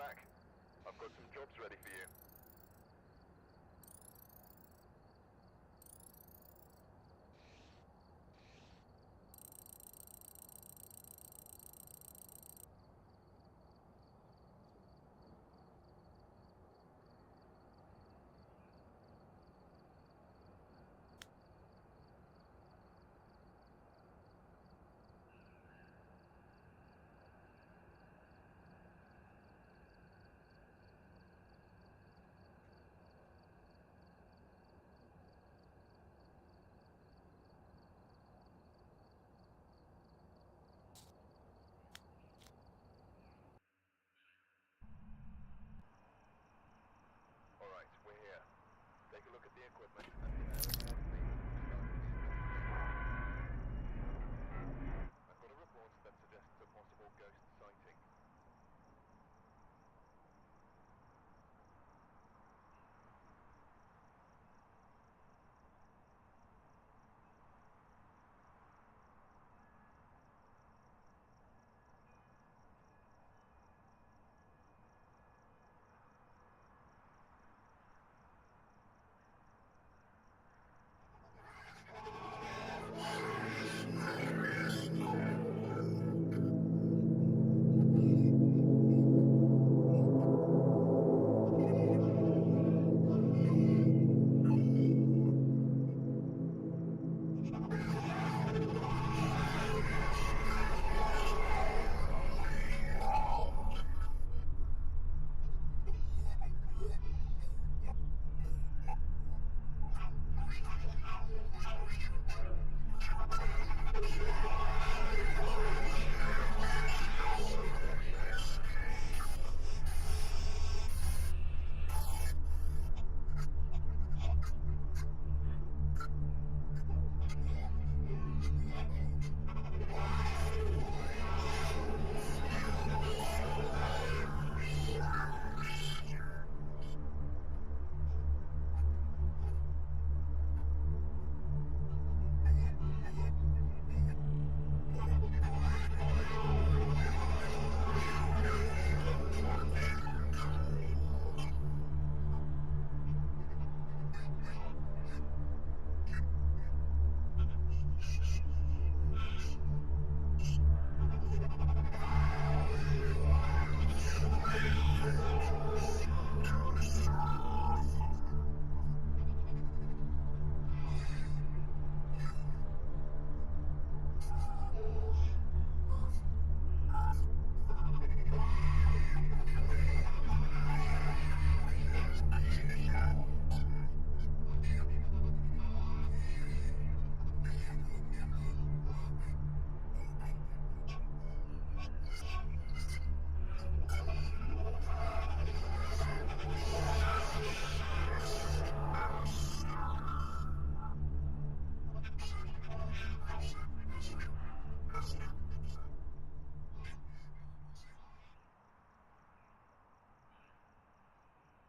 back. I've got some jobs ready for you. Alright, we're here. Take a look at the equipment and prepare accordingly. I've got a report that suggests a possible ghost sighting.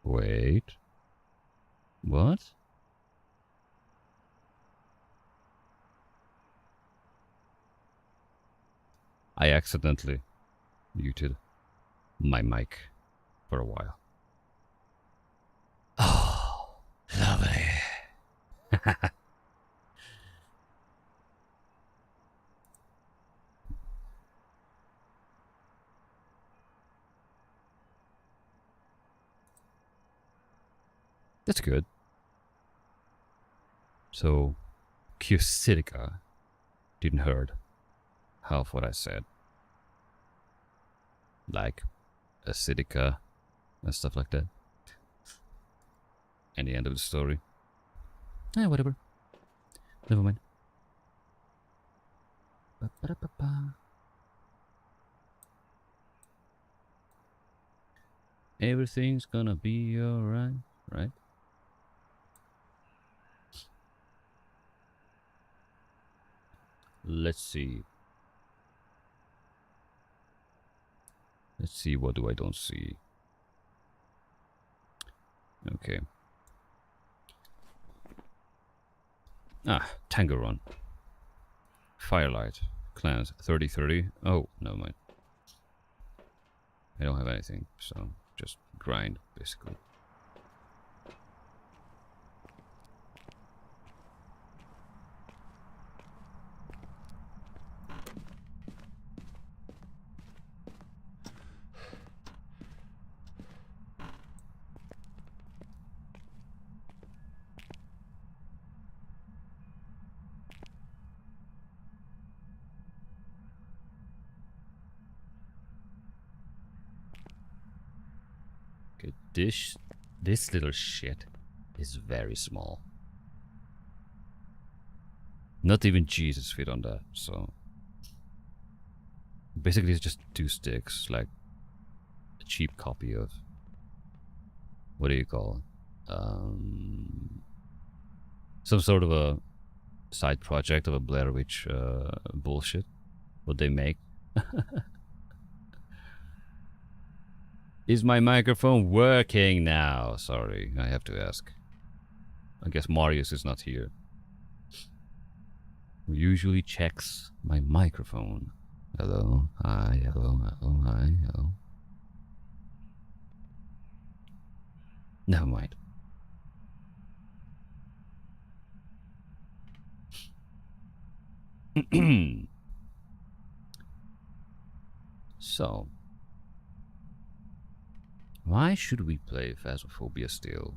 Wait. What? I accidentally muted my mic for a while. Oh, lovely. That's good. So, Cusitica didn't heard half what I said. Like, acidica and stuff like that. And the end of the story. Eh, whatever. Never mind. Ba-ba-da-ba-ba. Everything's gonna be alright, right? Let's see. Let's see, what do I don't see? Okay. Ah, Tango Run. Firelight. Clans 3030. Oh, never mind. I don't have anything, so just grind, basically. Okay, this little shit is very small. Not even Jesus fit on that, so basically it's just 2 sticks, like a cheap copy of, what do you call it? Some sort of a side project of a Blair Witch bullshit, what they make. Is my microphone working now? Sorry, I have to ask. I guess Marius is not here. Who usually checks my microphone. Hello, hi, hello, hello, hi, hello. Never mind. So, why should we play Phasmophobia still?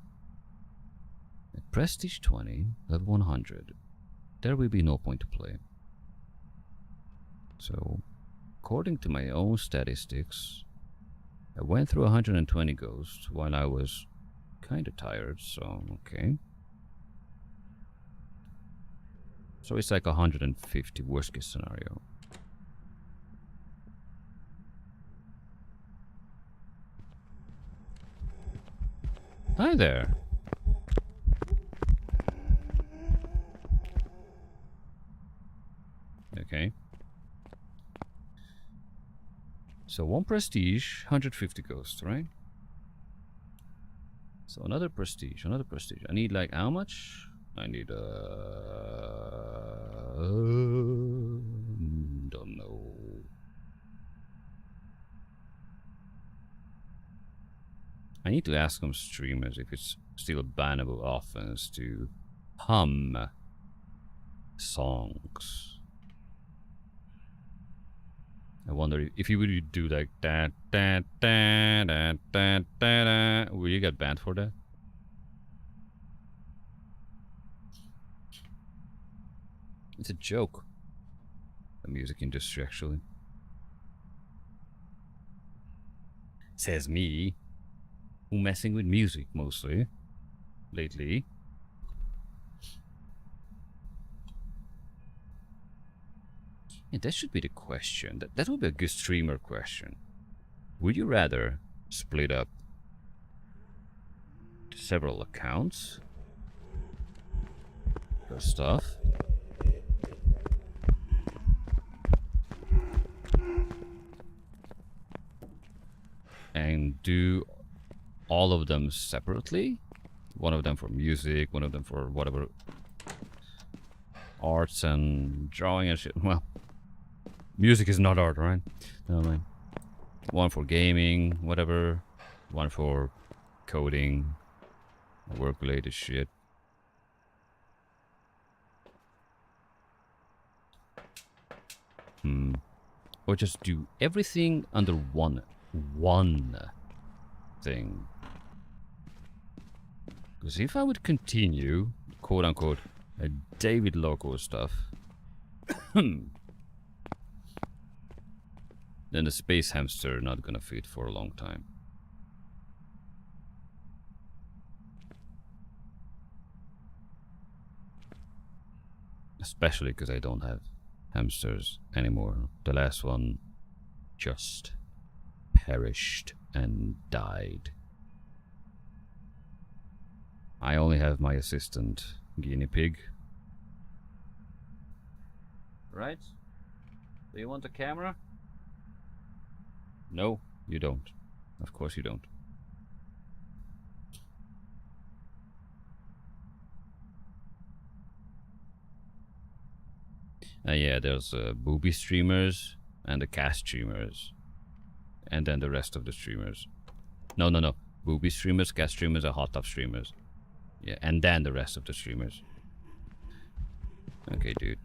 At Prestige 20, level 100, there will be no point to play. So, according to my own statistics, I went through 120 ghosts while I was kinda tired, so okay. So it's like 150 worst case scenario. Hi there. Okay. So 1 prestige, 150 ghosts, right? So another prestige, another prestige. I need like how much? I need don't know. I need to ask some streamers if it's still a bannable offense to hum songs. I wonder if you would do like that, will you get banned for that? It's a joke. The music industry, actually. Says me, who messing with music mostly lately. Yeah, that should be the question. That would be a good streamer question. Would you rather split up to several accounts for stuff? And do all of them separately? One of them for music, one of them for whatever arts and drawing and shit. Well, music is not art, right? No, man. One for gaming, whatever. One for coding, work-related shit. Or just do everything under one thing. Because if I would continue, quote-unquote, David Loco stuff, then the space hamster not gonna fit for a long time. Especially because I don't have hamsters anymore. The last one just perished and died. I only have my assistant guinea pig. Right? Do you want a camera? No, you don't. Of course you don't. Yeah, there's booby streamers and the cast streamers. And then the rest of the streamers. No, no, no. Booby streamers, cat streamers, and hot tub streamers. Yeah, and then the rest of the streamers. Okay, dude.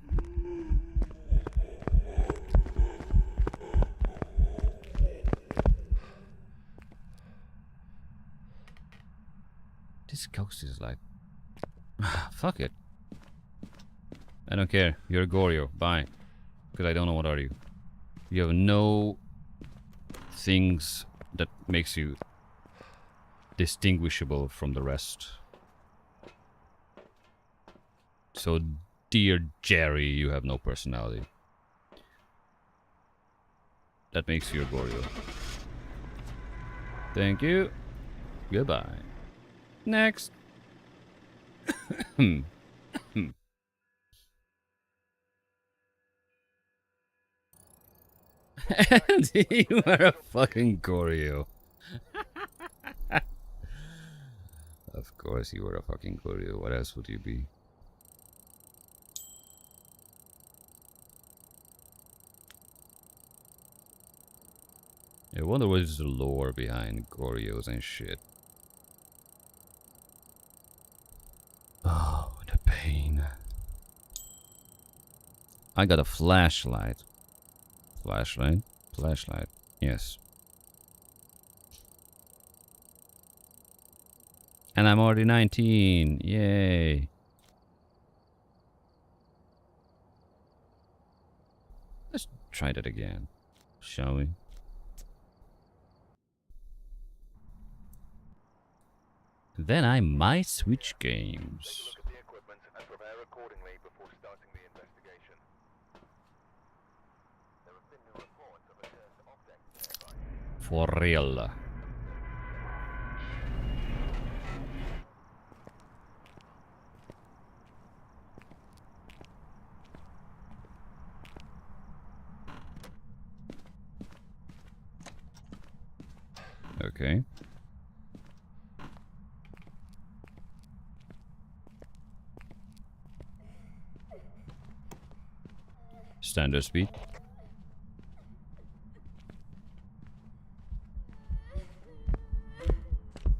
This ghost is like... Fuck it. I don't care. You're a Goryo. Bye. Because I don't know what are you. You have no things that makes you distinguishable from the rest. So, dear Jerry, you have no personality. That makes you a Goryo. Thank you. Goodbye. Next. And you are a fucking Goryo. Of course you were a fucking Goryo. What else would you be? I wonder what is the lore behind Goryos and shit. Oh, the pain. I got a flashlight. Flashlight? Flashlight. Yes. And I'm already 19. Yay. Let's try that again. Shall we? Then I might switch games. Look at the equipment and prepare accordingly before starting the investigation. There have been no reports of a cursed object nearby. For real. Okay. Standard speed.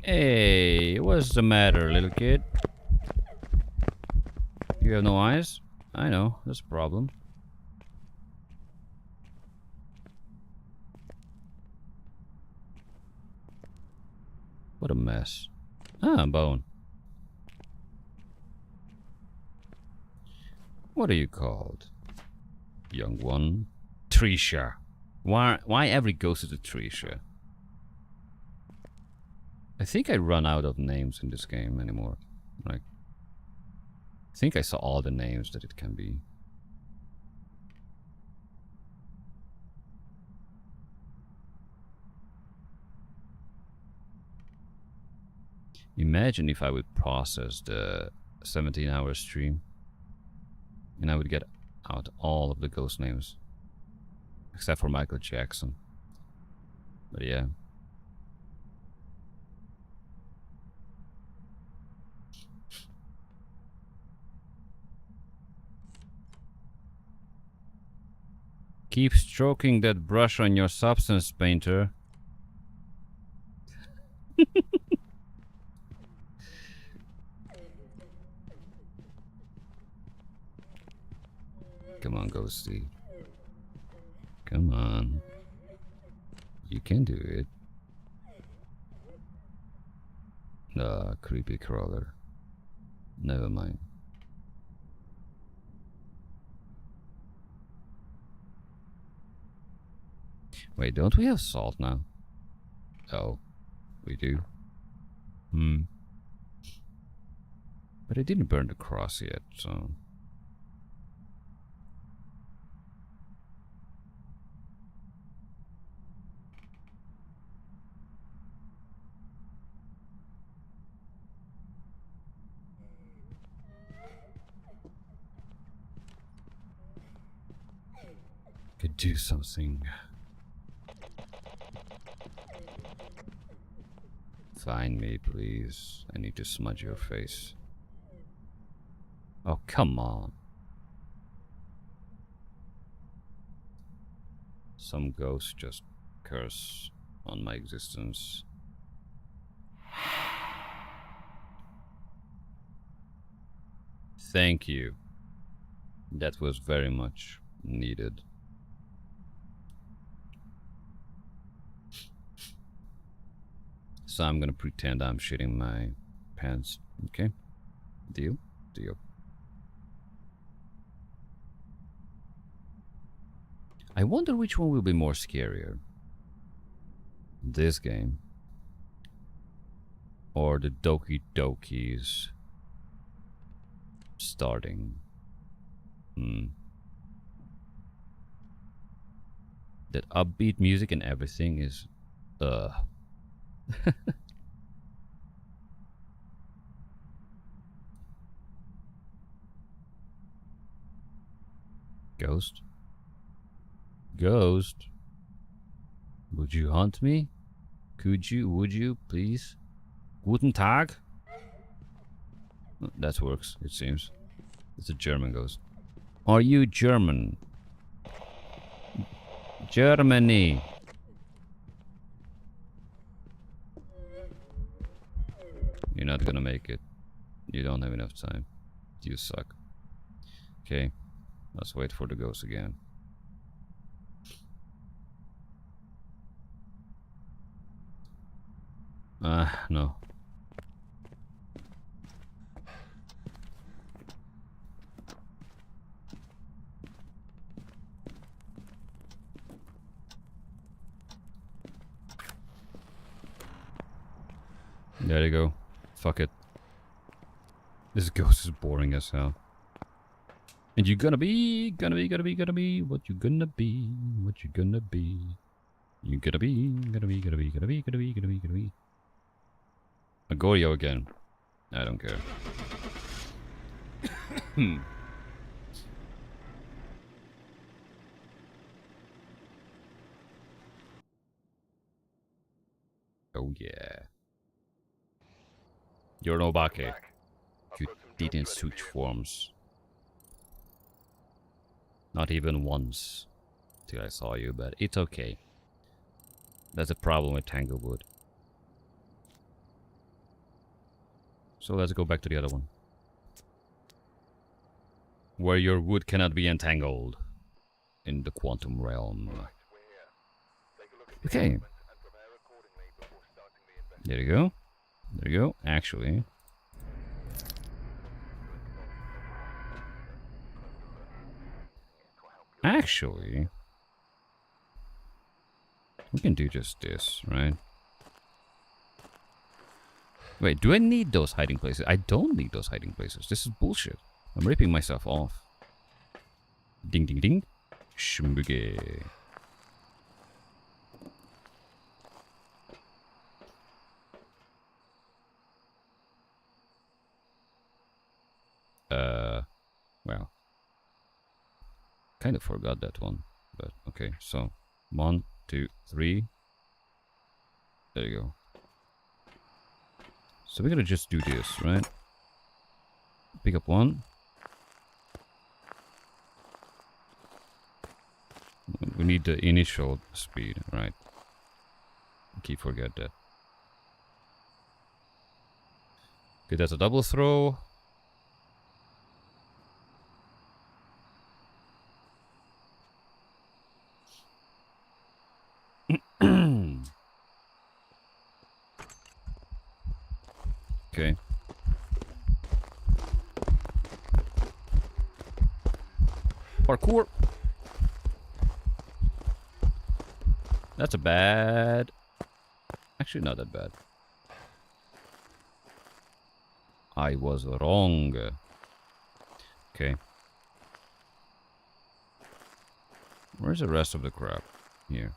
Hey, what's the matter, little kid? You have no eyes? I know, that's a problem. What a mess. Ah, bone. What are you called? Young one. Trisha. Why every ghost is a Trisha? I think I run out of names in this game anymore. Like, I think I saw all the names that it can be. Imagine if I would process the 17-hour stream and I would get out all of the ghost names except for Michael Jackson. But yeah. Keep stroking that brush on your substance, painter. Come on, Ghosty. Come on. You can do it. Creepy crawler. Never mind. Wait, don't we have salt now? Oh, we do. But I didn't burn the cross yet, so... Could do something. Find me, please. I need to smudge your face. Oh, come on. Some ghost just curse on my existence. Thank you. That was very much needed. So I'm gonna pretend I'm shitting my pants. Okay? Deal? Deal. I wonder which one will be more scarier. This game. Or the Doki-Doki's starting. That upbeat music and everything is... Ghost? Ghost? Would you hunt me? Could you? Would you? Please? Guten Tag? That works, it seems. It's a German ghost. Are you German? Germany! You're not gonna make it. You don't have enough time. You suck. Okay, let's wait for the ghost again. No. There you go. Fuck it. This ghost is boring as hell. And you're gonna be what you gonna be, what you gonna be. You gonna be. Agorio again. I don't care. Oh yeah. You're no Bake. You didn't switch forms. Not even once. Till I saw you, but it's okay. That's a problem with Tanglewood. So let's go back to the other one. Where your wood cannot be entangled. In the quantum realm. Okay. There you go. There you go. Actually. We can do just this, right? Wait, do I need those hiding places? I don't need those hiding places. This is bullshit. I'm ripping myself off. Ding ding ding. Shmuge. Well. Kind of forgot that one. But okay, so 1, 2, 3. There you go. So we're gonna just do this, right? Pick up one. We need the initial speed, right? Keep forget that. Okay, that's a double throw. Okay. Parkour. That's a bad... Actually, not that bad. I was wrong. Okay. Where's the rest of the crap? Here.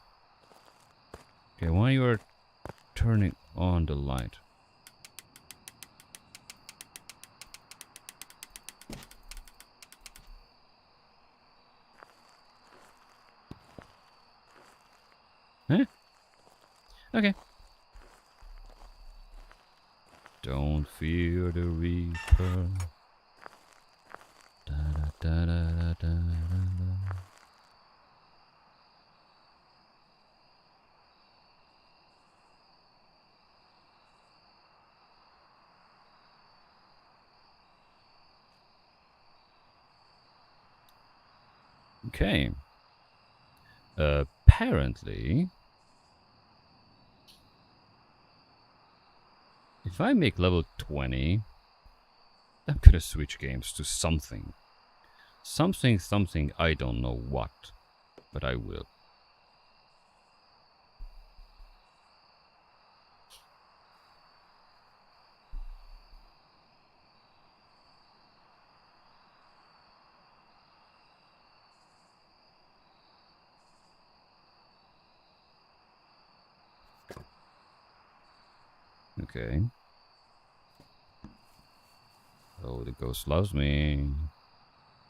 Okay, while you are turning on the light. Huh? Okay. Don't fear the Reaper. Da, da, da, da, da, da, da. Okay. Apparently, if I make level 20, I'm gonna switch games to something. Something, I don't know what, but I will. Okay. Oh, the ghost loves me.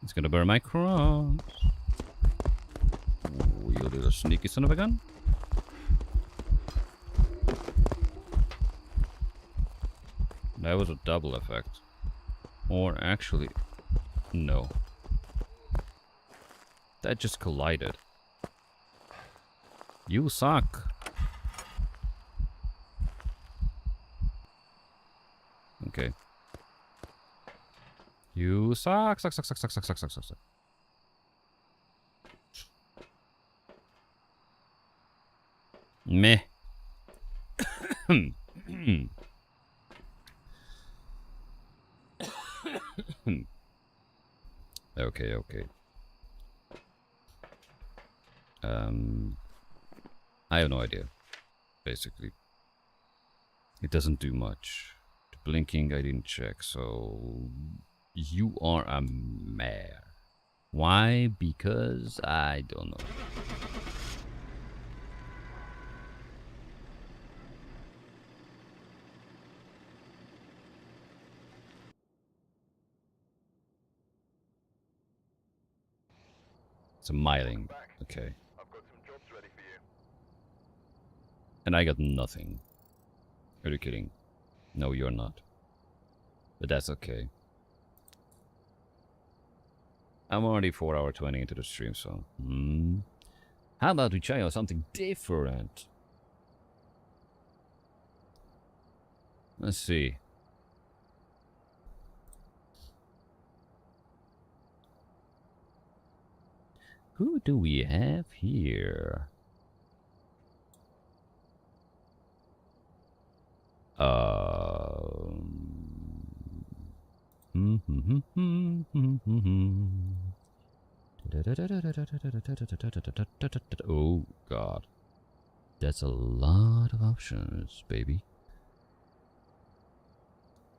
It's gonna burn my cross. Oh, you little sneaky son of a gun. That was a double effect. Or actually, no. That just collided. You suck. Okay. You suck. Suck. Meh. Okay. I have no idea. Basically, it doesn't do much. The blinking I didn't check, so you are a mare. Why? Because I don't know. It's a miling. Okay. I've got some jobs ready for you. And I got nothing. Are you kidding? No, you're not. But that's okay. I'm already 4 hour 20 into the stream, so... How about we try out something different? Let's see. Who do we have here? Oh god. That's a lot of options, baby.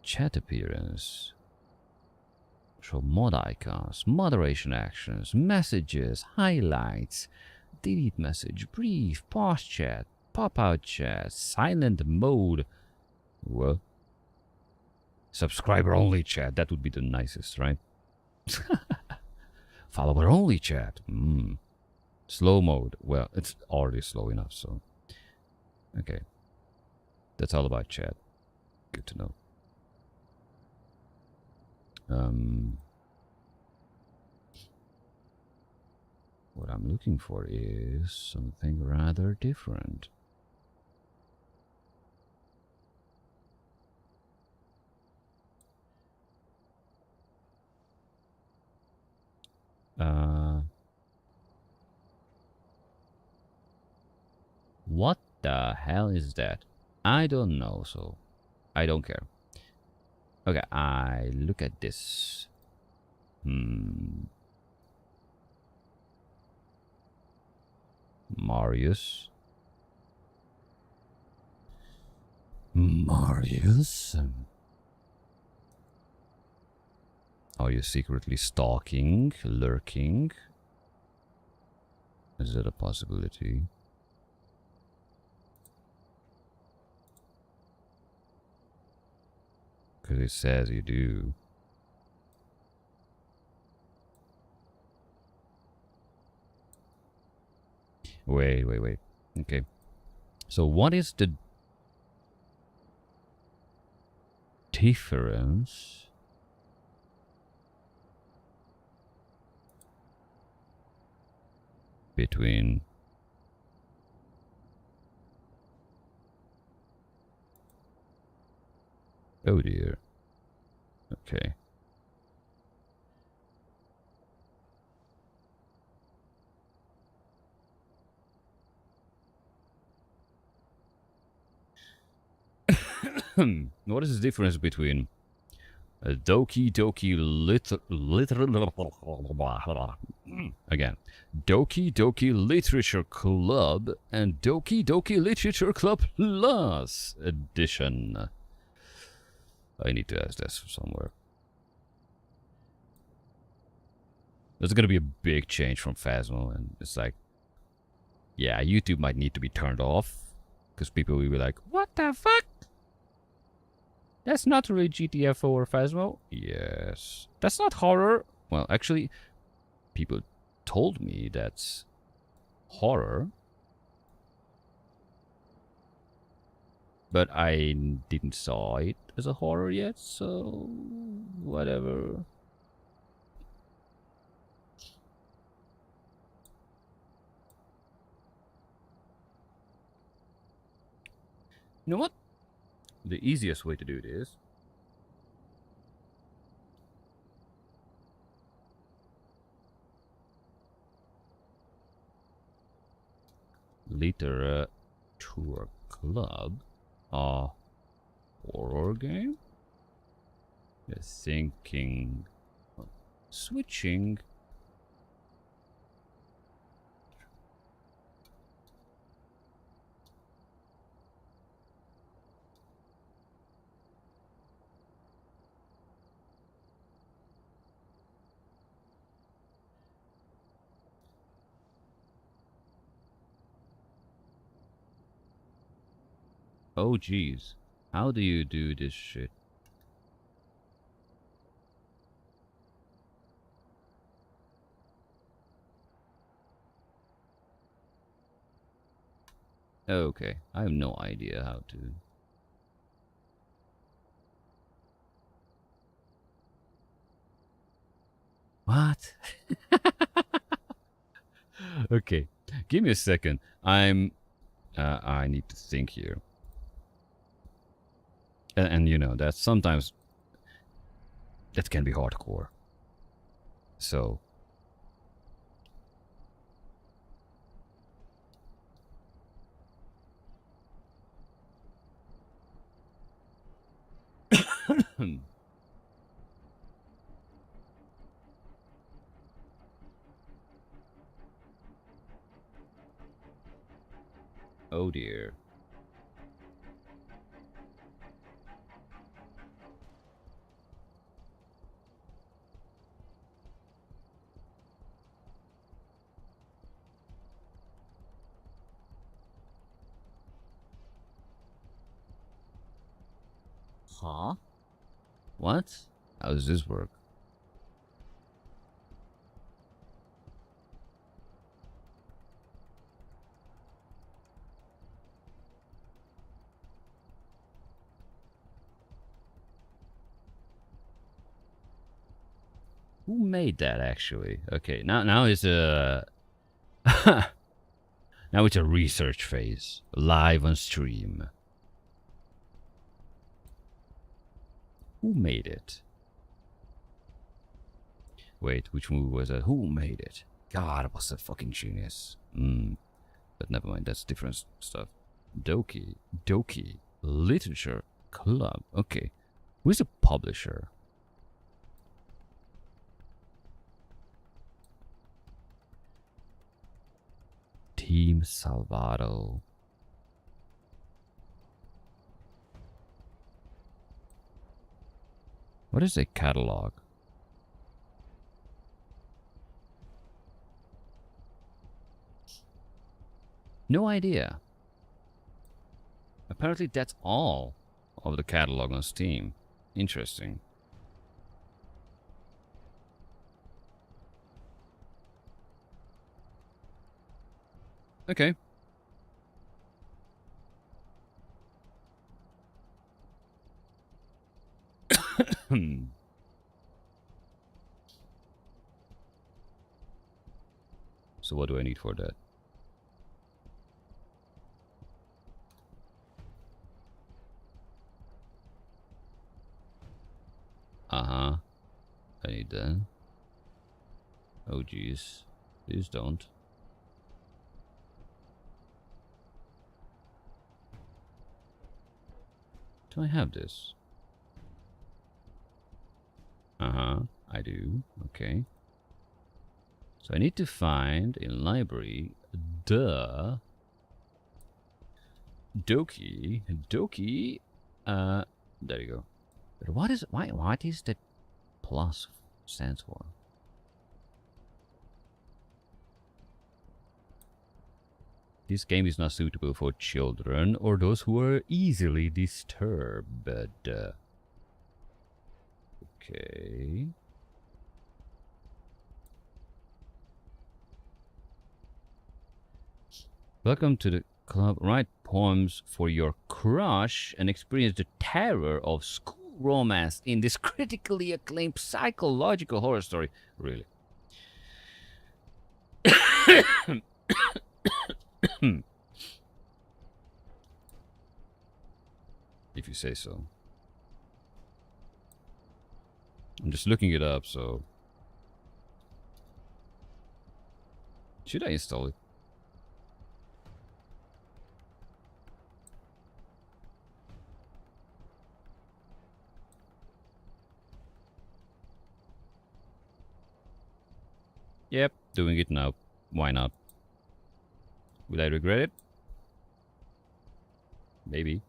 Chat appearance. Show mod icons, moderation actions, messages, highlights, delete message, brief, pause chat, pop-out chat, silent mode. What? Subscriber only chat, that would be the nicest, right? Follower only chat. Slow mode. Well, it's already slow enough, so. Okay. That's all about chat. Good to know. What I'm looking for is something rather different. What the hell is that? I don't know, so I don't care. Okay, I look at this. Marius. Are you secretly stalking, lurking? Is that a possibility? Because it says you do. Wait. Okay. So what is the difference between oh dear. Okay. What is the difference between a Doki-Doki again, Doki-Doki Literature Club and Doki-Doki Literature Club Plus Edition? I need to ask this somewhere. There's gonna be a big change from Phasmo, and it's like, yeah, YouTube might need to be turned off, because people will be like, what the fuck? That's not really GTFO or Phasmo. Yes. That's not horror. Well, actually, people told me that's horror. But I didn't saw it as a horror yet, so whatever. You know what? The easiest way to do this Literature Club, horror game? The thinking, switching. Oh geez, how do you do this shit? Okay, I have no idea how to. What? Okay, give me a second. I need to think here. And you know, that sometimes that can be hardcore. So. Oh dear. Huh? What? How does this work? Who made that actually? Okay, now it's a now it's a research phase, live on stream. Who made it? Wait, which movie was that? Who made it? God, it was a fucking genius. But never mind, that's different stuff. Doki Literature Club. Okay, who's the publisher? Team Salvado. What is a catalog? No idea. Apparently that's all of the catalog on Steam. Interesting. Okay. So what do I need for that? Uh-huh. I need that. Oh geez. Please don't. Do I have this? I do. Okay. So I need to find in library the Doki. There you go. But what is that plus stands for? This game is not suitable for children or those who are easily disturbed. Okay. Welcome to the club. Write poems for your crush and experience the terror of school romance in this critically acclaimed psychological horror story. Really? If you say so. I'm just looking it up, so... Should I install it? Yep, doing it now. Why not? Will I regret it? Maybe.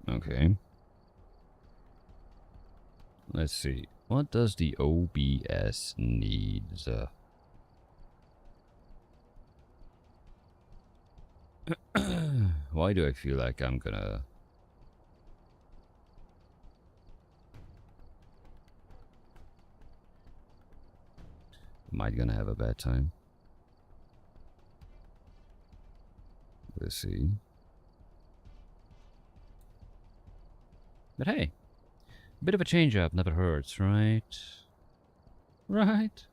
Okay. Let's see. What does the OBS needs? Why do I feel like I'm gonna... Am I gonna have a bad time? Let's see. But hey, a bit of a change up never hurts, right? Right?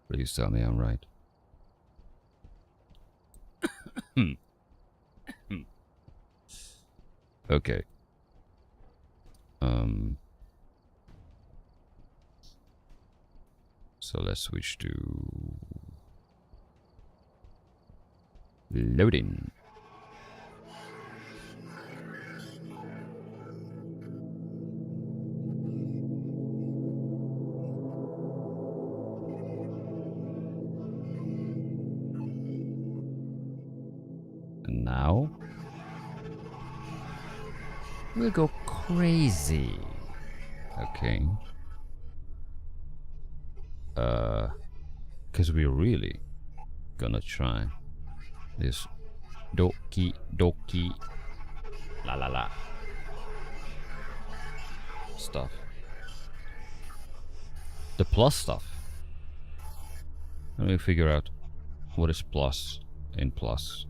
Please tell me I'm right. Okay. So let's switch to loading. And now we'll go crazy. Okay. Because we're really gonna try this Doki-Doki la la la stuff. The plus stuff. Let me figure out what is plus in plus.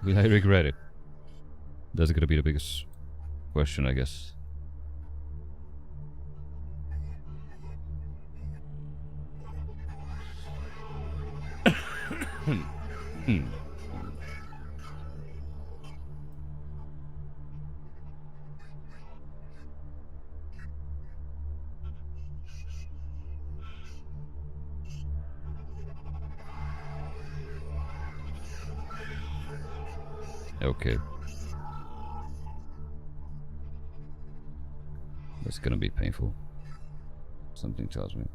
Will I regret it? That's gonna be the biggest question, I guess. Okay. That's gonna be painful. Something tells me.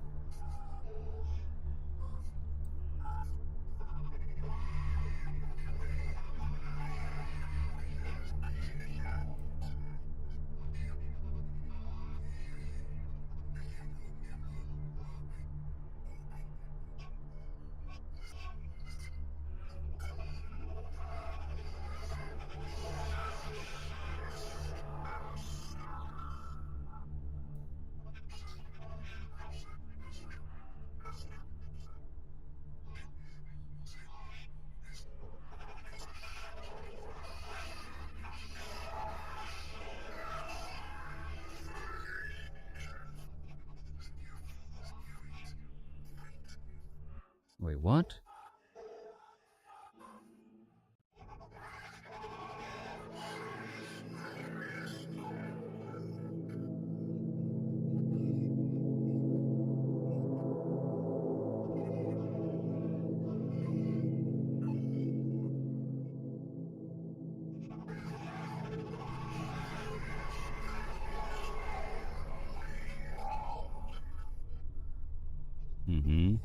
Wait, what? Mm-hmm.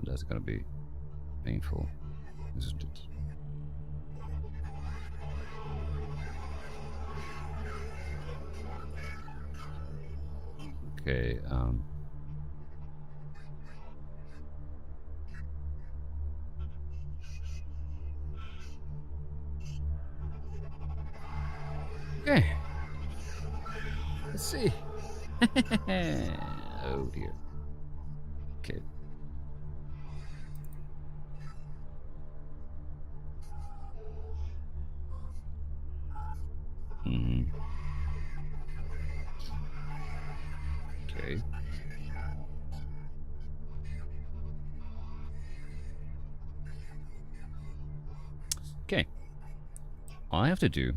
That's gonna be painful, isn't it? Okay, okay. Let's see. Oh dear. Okay. Mm. Okay. Okay. All I have to do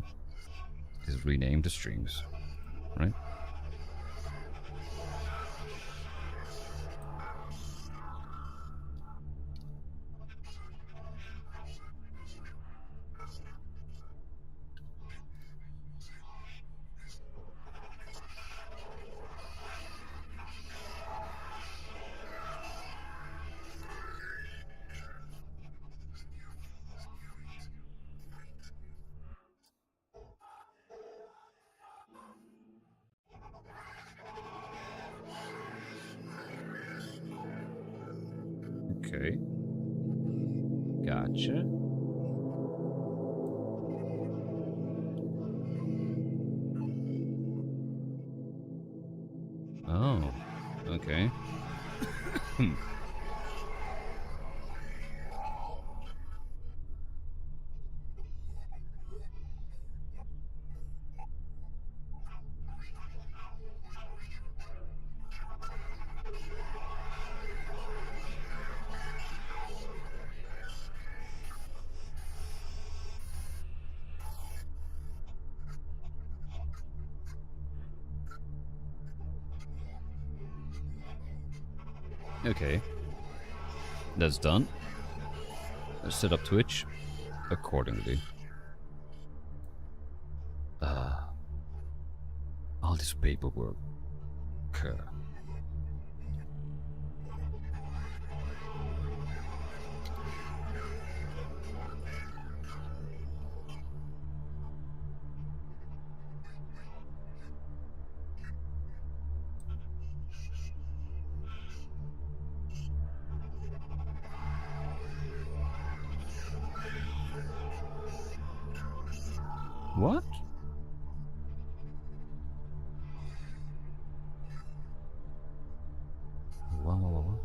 is rename the streams, right? Okay. Gotcha. Oh. Okay. Okay. That's done. Let's set up Twitch accordingly. All this paperwork. What? Wow.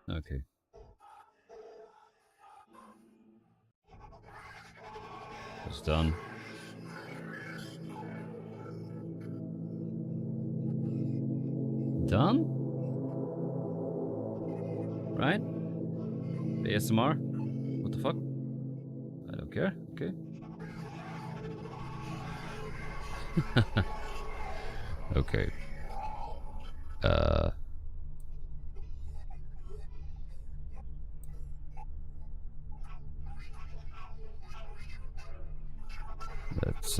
Okay. It's done. Done? Right? ASMR? What the fuck? I don't care. Okay. Okay. Let's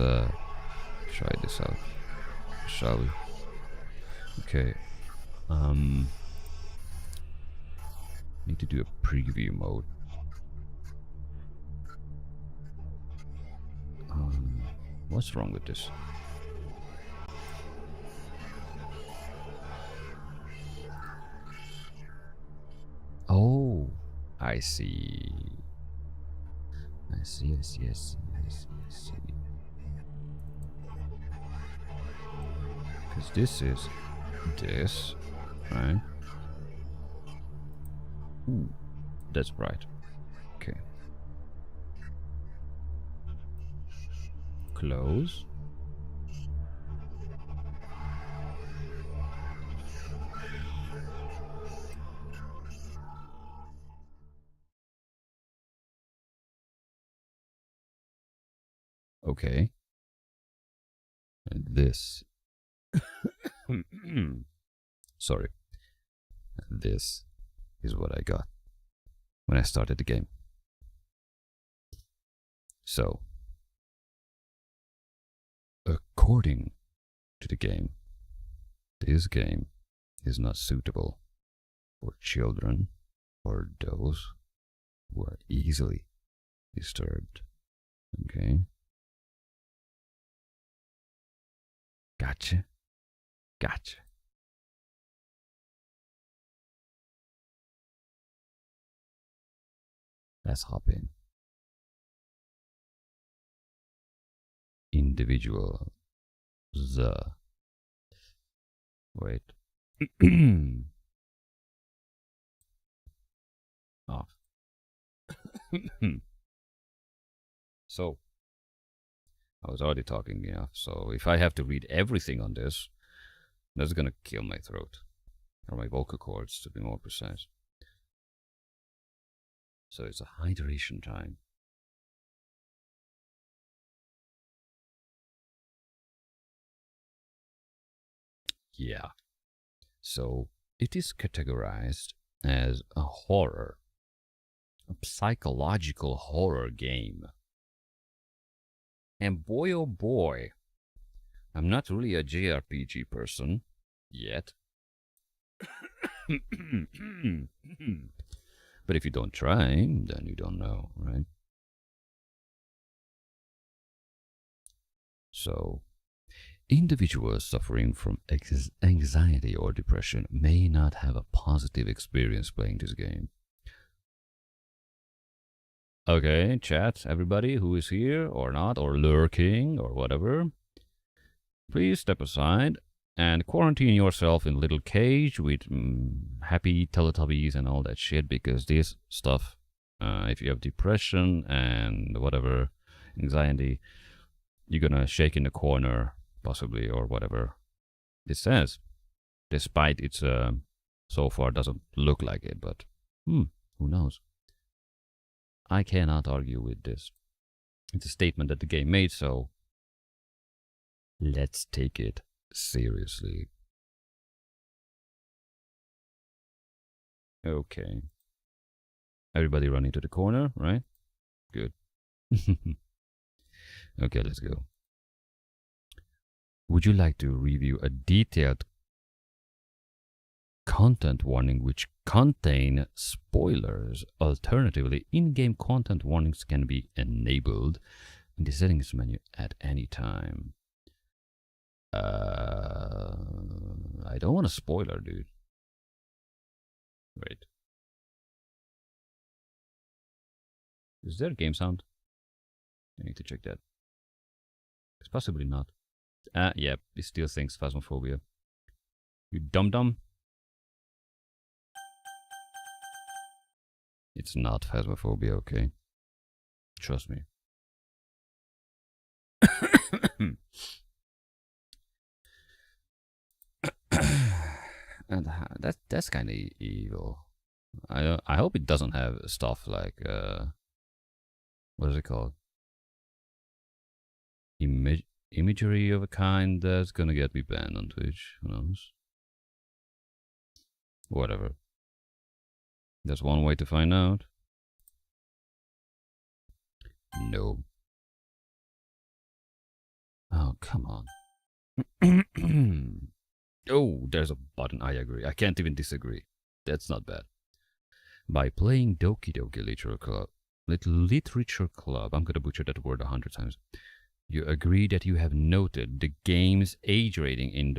try this out, shall we? Okay. Need to do a preview mode. What's wrong with this? Oh, I see. I see. Because this is this, right? Ooh, that's right. Okay. Close. Okay. And this. Sorry. This is what I got when I started the game. So, according to the game, this game is not suitable for children or those who are easily disturbed. Okay? Gotcha. Let's hop in. Individual. Wait. Off. So, I was already talking enough, so if I have to read everything on this, that's gonna kill my throat. Or my vocal cords, to be more precise. So it's a hydration time. Yeah. So it is categorized as a horror, a psychological horror game. And boy oh boy, I'm not really a JRPG person yet. But if you don't try, then you don't know, right? So, individuals suffering from anxiety or depression may not have a positive experience playing this game. Okay, chat, everybody who is here or not, or lurking or whatever, please step aside and quarantine yourself in a little cage with happy Teletubbies and all that shit, because this stuff, if you have depression and whatever, anxiety, you're gonna shake in the corner, possibly, or whatever it says. Despite it's so far doesn't look like it, but who knows? I cannot argue with this. It's a statement that the game made, so let's take it seriously. Okay. Everybody running to the corner, right? Good. Okay, let's go. Would you like to review a detailed content warning which contain spoilers? Alternatively, in-game content warnings can be enabled in the settings menu at any time. I don't want a spoiler, dude. Wait. Is there game sound? I need to check that. It's possibly not. Yeah, it still thinks phasmophobia. You dum-dum. It's not phasmophobia, okay? Trust me. And that's kind of evil. I hope it doesn't have stuff like what is it called? Imagery of a kind that's gonna get me banned on Twitch. Who knows? Whatever. There's one way to find out. No. Oh, come on. Oh, there's a button. I agree. I can't even disagree. That's not bad. By playing Doki-Doki Literature Club, I'm gonna butcher that word 100 times. You agree that you have noted the game's age rating in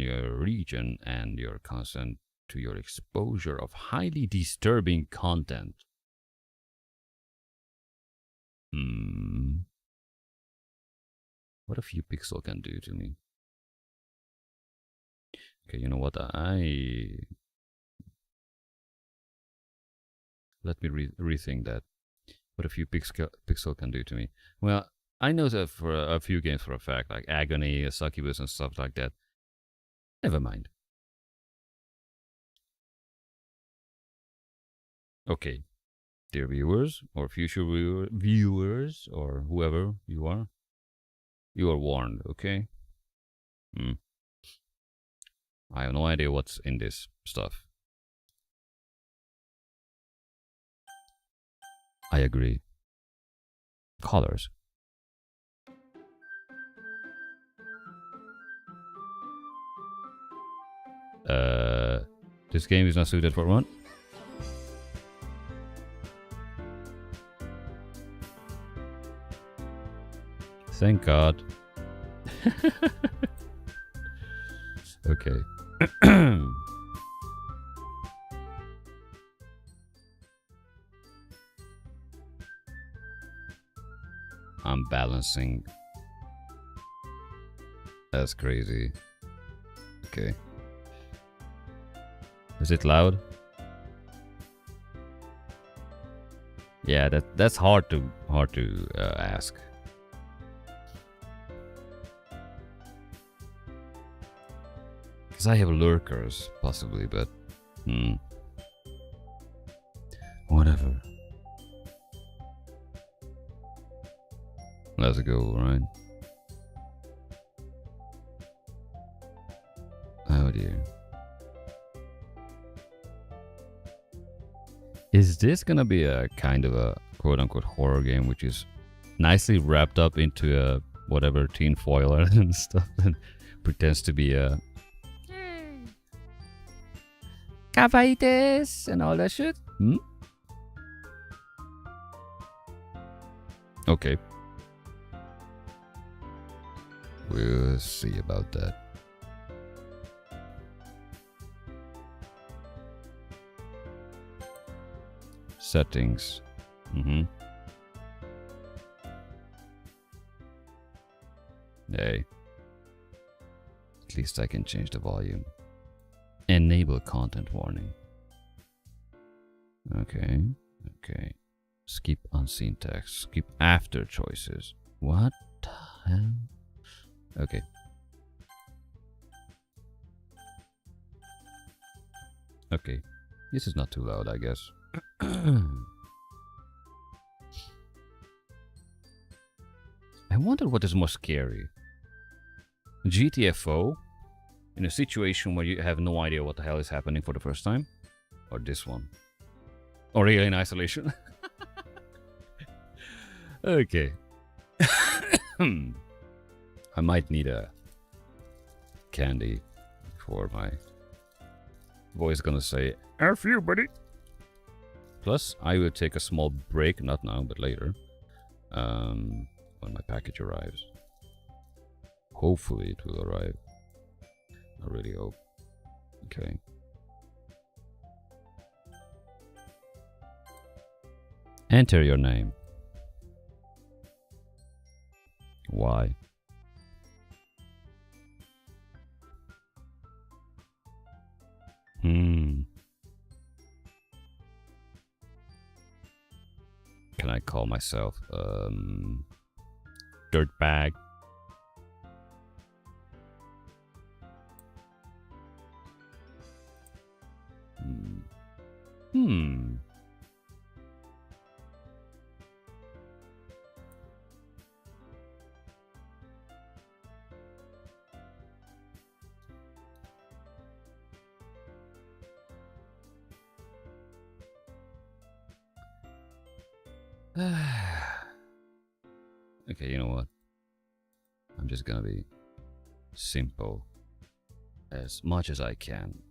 your region and your consent to your exposure of highly disturbing content. What a few pixels can do to me. Okay, you know what? Let me rethink that. What a few pixel can do to me. Well, I know that for a few games for a fact, like Agony, Succubus, and stuff like that. Never mind. Okay, dear viewers, or future viewers, or whoever you are warned, okay? I have no idea what's in this stuff. I agree. Colors. This game is not suited for one. Thank God. Okay. I'm balancing. That's crazy. Okay. Is it loud? Yeah, that's hard to ask. Because I have lurkers, possibly, but whatever. Let's go, right? Oh dear. Is this gonna be a kind of a quote-unquote horror game, which is nicely wrapped up into a whatever teen foil and stuff, and pretends to be a kawaii desu and all that shit? Okay. We'll see about that. Settings. Hey. At least I can change the volume. Enable content warning. Okay. Okay. Skip unseen text. Skip after choices. What the hell? Okay. Okay. This is not too loud, I guess. I wonder what is more scary. GTFO in a situation where you have no idea what the hell is happening for the first time, or this one, or Alien Isolation. Okay. I might need a candy for my voice gonna say F you, buddy. Plus, I will take a small break, not now, but later, when my package arrives. Hopefully it will arrive. I really hope. Okay. Enter your name. Why? Can I call myself Dirtbag? Okay, you know what? I'm just gonna be simple. as much as I can.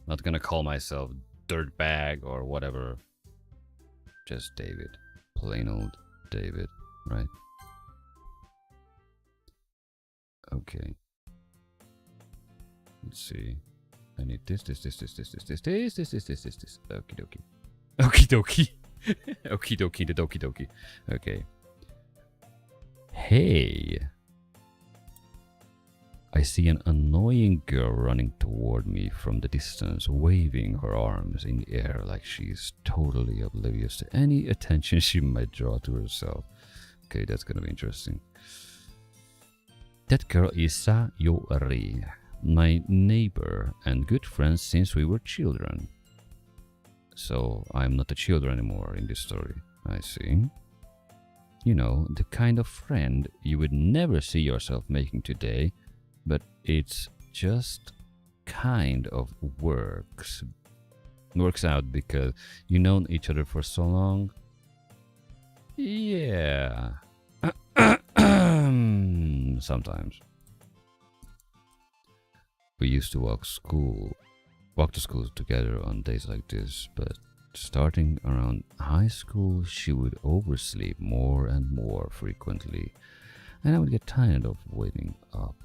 Not gonna call myself dirtbag or whatever. Just David. Plain old David, right? Okay. Let's see. I need this. Okie-dokie. Okie-dokie. Okie-dokie, the Doki-Doki. Okay. Hey. I see an annoying girl running toward me from the distance, waving her arms in the air like she's totally oblivious to any attention she might draw to herself. Okay, that's gonna be interesting. That girl is Sayori, my neighbor and good friend since we were children. So I'm not a child anymore in this story, I see. You know, the kind of friend you would never see yourself making today, but it's just kind of works out because you've known each other for so long. Yeah. Sometimes. We used to walk to school together on days like this, but starting around high school, she would oversleep more and more frequently, and I would get tired of waiting up.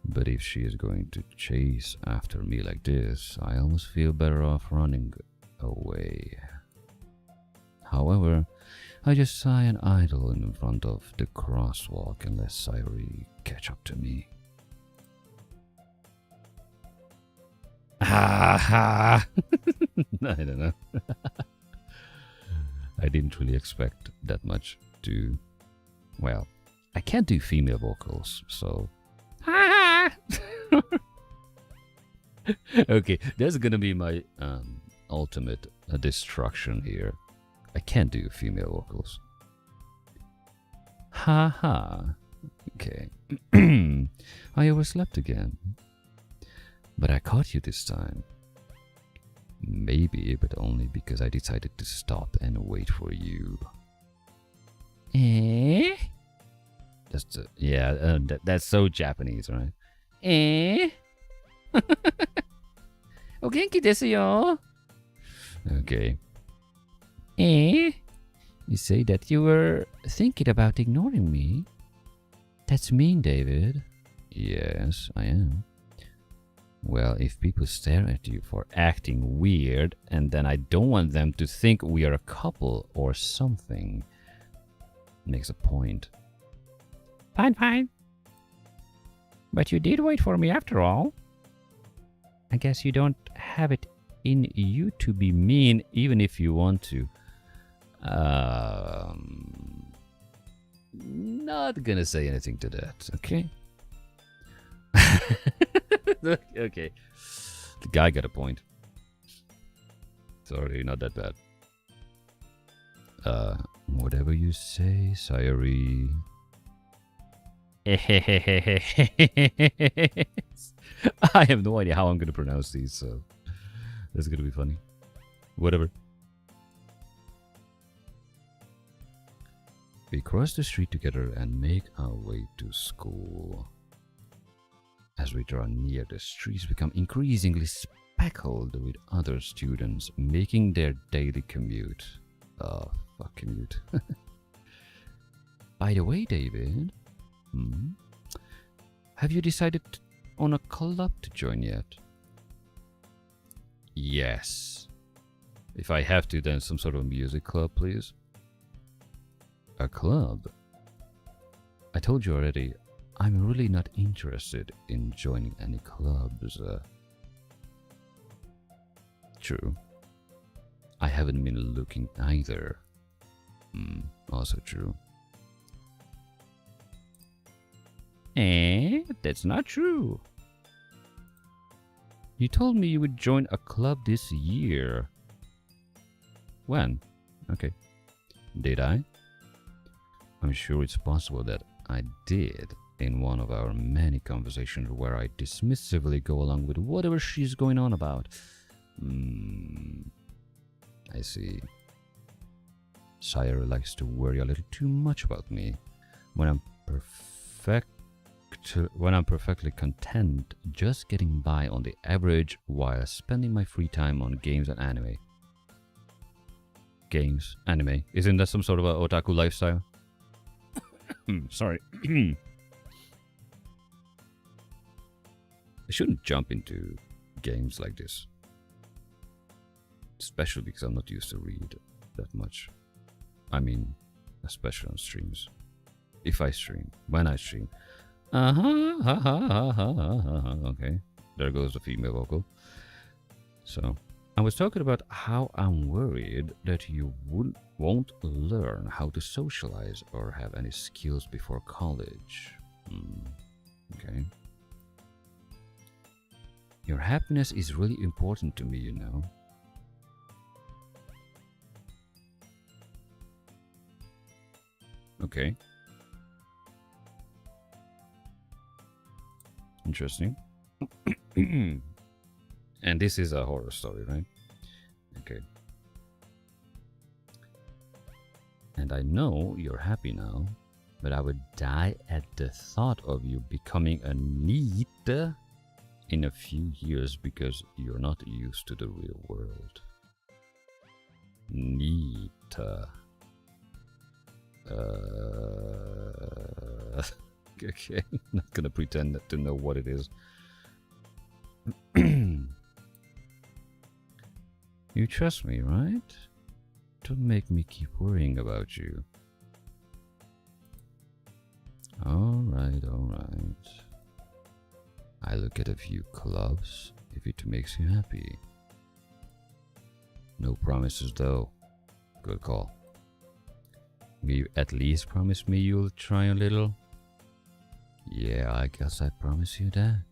But if she is going to chase after me like this, I almost feel better off running away. However, I just sigh and idle in front of the crosswalk and let Sayori catch up to me. Ha ha! I don't know. I didn't really expect that much to... Well, I can't do female vocals, so... Okay, that's gonna be my ultimate destruction here. I can't do female vocals. Ha ha. Okay. I overslept again. But I caught you this time. Maybe, but only because I decided to stop and wait for you. Eh? That's so Japanese, right? Eh? O genki desu yo. Okay. Eh? You say that you were thinking about ignoring me? That's mean, David. Yes, I am. Well, if people stare at you for acting weird, and then I don't want them to think we are a couple or something, makes a point. Fine, fine. But you did wait for me after all. I guess you don't have it in you to be mean even if you want to. Not gonna say anything to that, okay? Okay. The guy got a point. Sorry, not that bad. Whatever you say, Sayori. I have no idea how I'm gonna pronounce these, so that's gonna be funny. Whatever. We cross the street together and make our way to school. As we draw near, the streets become increasingly speckled with other students making their daily commute. Oh, fuck commute. By the way, David, have you decided on a club to join yet? Yes. If I have to, then some sort of music club, please. A club? I told you already, I'm really not interested in joining any clubs. True. I haven't been looking either. Also true. That's not true. You told me you would join a club this year. When? Okay. Did I? I'm sure it's possible that I did in one of our many conversations where I dismissively go along with whatever she's going on about. I see. Sayori likes to worry a little too much about me when I'm perfectly content just getting by on the average while spending my free time on games and anime. Games, anime. Isn't that some sort of a otaku lifestyle? Sorry. I shouldn't jump into games like this. Especially because I'm not used to read that much. I mean, especially on streams. If I stream. When I stream. Okay. There goes the female vocal. So, I was talking about how I'm worried that you won't learn how to socialize or have any skills before college. Okay. Your happiness is really important to me, you know. Okay. Interesting. And this is a horror story, right? Okay. And I know you're happy now, but I would die at the thought of you becoming a NEET in a few years because you're not used to the real world. NEET. Okay, not gonna pretend to know what it is. You trust me, right? Don't make me keep worrying about you. Alright, alright. I look at a few clubs if it makes you happy. No promises though. Good call. Will you at least promise me you'll try a little? Yeah, I guess I promise you that.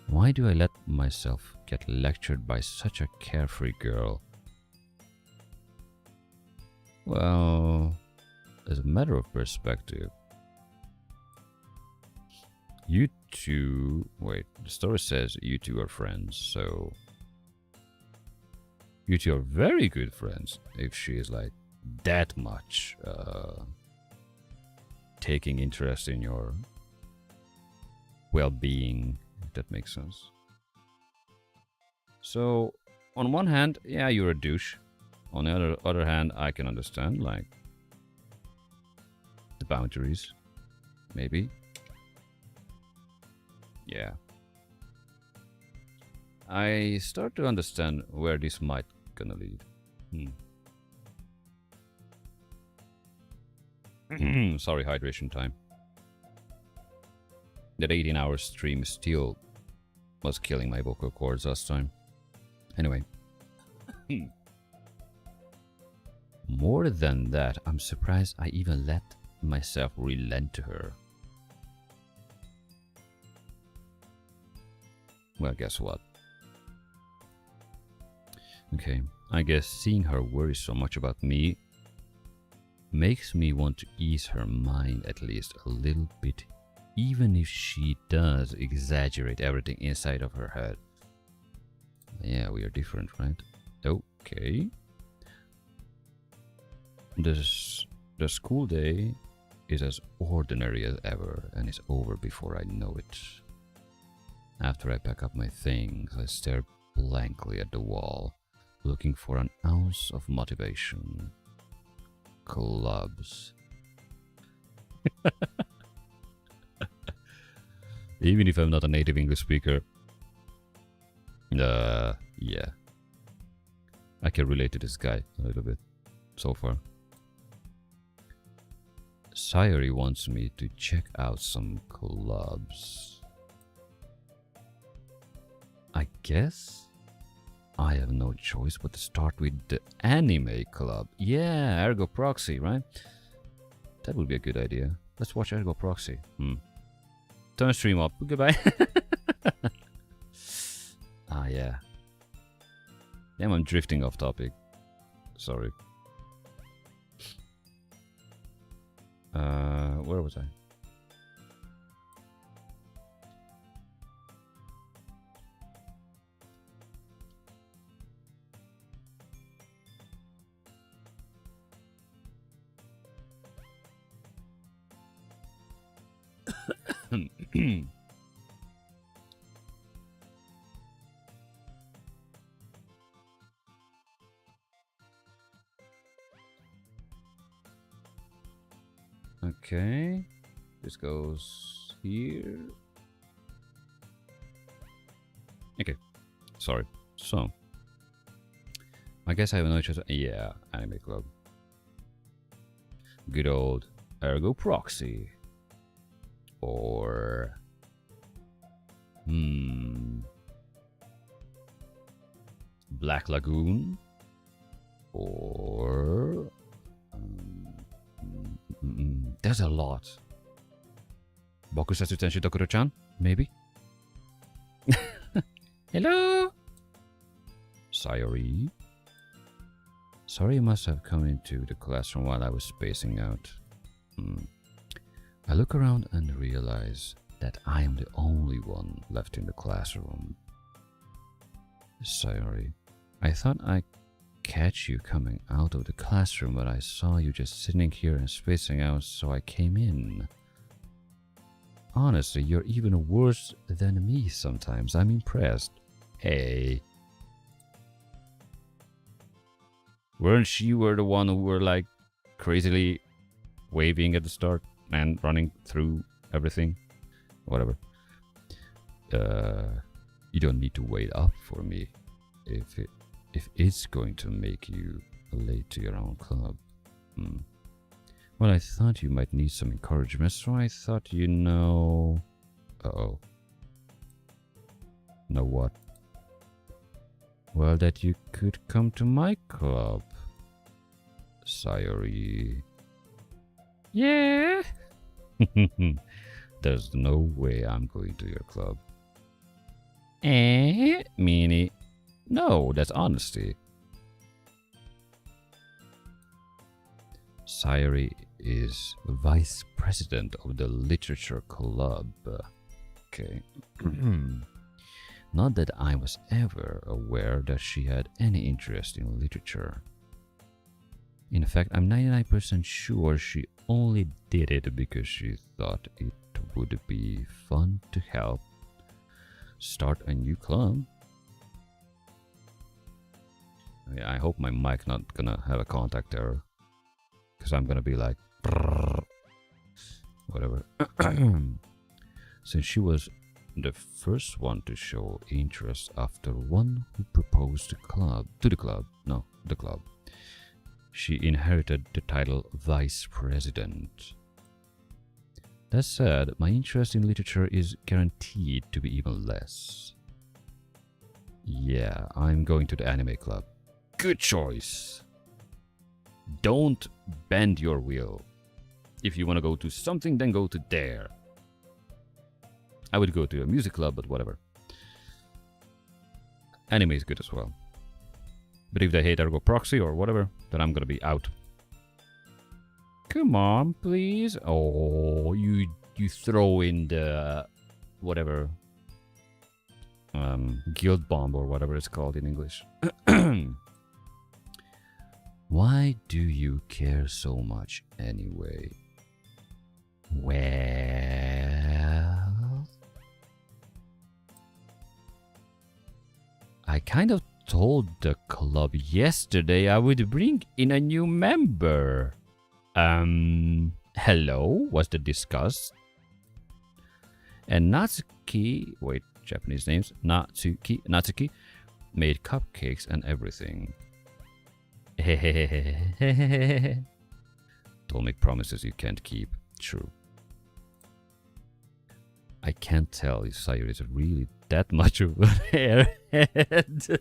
Why do I let myself get lectured by such a carefree girl? Well, as a matter of perspective, you two... Wait, the story says you two are friends, so... You two are very good friends if she is like that much taking interest in your well-being, if that makes sense. So, on one hand, yeah, you're a douche. On the other hand, I can understand, like, the boundaries, maybe. Yeah. I start to understand where this might gonna lead. Sorry, hydration time. That 18-hour stream still was killing my vocal cords last time. Anyway. More than that, I'm surprised I even let myself relent to her. Well, guess what? Okay, I guess seeing her worry so much about me makes me want to ease her mind at least a little bit, even if she does exaggerate everything inside of her head. Yeah, we are different, right? Okay. The school day is as ordinary as ever and is over before I know it. After I pack up my things, I stare blankly at the wall, looking for an ounce of motivation. Clubs. Even if I'm not a native English speaker. Yeah. I can relate to this guy a little bit so far. Sayori wants me to check out some clubs. I guess I have no choice but to start with the anime club. Yeah, Ergo Proxy, right? That would be a good idea. Let's watch Ergo Proxy. Turn stream up. Goodbye. Yeah. Damn, I'm drifting off topic. Sorry. Where was I? Okay, this goes here. Okay, sorry. So, I guess I have no choice. Yeah, Anime Club. Good old Ergo Proxy. Or... Black Lagoon. Or... there's a lot. Bokusatsu Tenshu Dokuro-chan? Maybe? Hello? Sayori? Sorry you must have come into the classroom while I was spacing out. I look around and realize that I am the only one left in the classroom. Sayori, I thought I'd catch you coming out of the classroom, but I saw you just sitting here and spacing out, so I came in. Honestly, you're even worse than me sometimes. I'm impressed. Hey. Weren't you the one who were like crazily waving at the start and running through everything? Whatever. You don't need to wait up for me if it's going to make you late to your own club. Well, I thought you might need some encouragement, so I thought, you know... Uh-oh. Know what? Well, that you could come to my club. Sayori. Yeah? There's no way I'm going to your club. Meanie. No, that's honesty. Sayori is vice president of the literature club. Okay. Not that I was ever aware that she had any interest in literature. In fact, I'm 99% sure she only did it because she thought it would be fun to help start a new club. Yeah, I hope my mic not gonna have a contact error, because I'm gonna be like whatever. Since she was the first one to show interest after one who proposed the club, she inherited the title vice president. That said, my interest in literature is guaranteed to be even less. Yeah, I'm going to the anime club. Good choice. Don't bend your will. If you want to go to something, then go to there. I would go to a music club, but whatever. Anime is good as well. But if they hate Ergo Proxy or whatever, then I'm gonna be out. Come on, please. Oh, you throw in the whatever guild bomb or whatever it's called in English. Why do you care so much anyway? Well, I kind of told the club yesterday I would bring in a new member. Hello? Was that discussed? And Natsuki, wait, Japanese names, Natsuki made cupcakes and everything. Don't make promises you can't keep. True. I can't tell if Sayori is really that much of an airhead.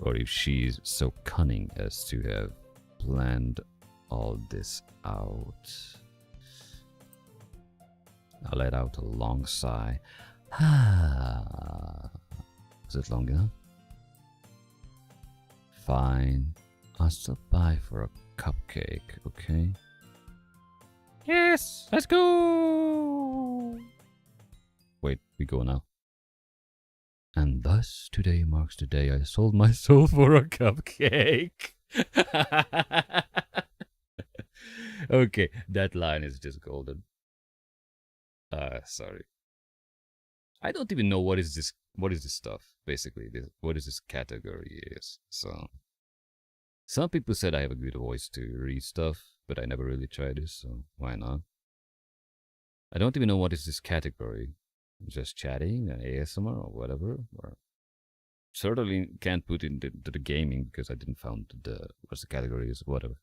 Or if she's so cunning as to have planned all this out. I let out a long sigh. Is it long enough? Fine. I'll stop by for a cupcake, okay? Yes, let's go! Wait, we go now. And thus, today marks the day I sold my soul for a cupcake. Okay, that line is just golden. Sorry. I don't even know what is this. What is this stuff? Basically, what is this category is. So, some people said I have a good voice to read stuff, but I never really tried this, so why not? I don't even know what is this category. Just chatting, ASMR, or whatever. Or certainly can't put it into the gaming because I didn't found what's the category is, whatever.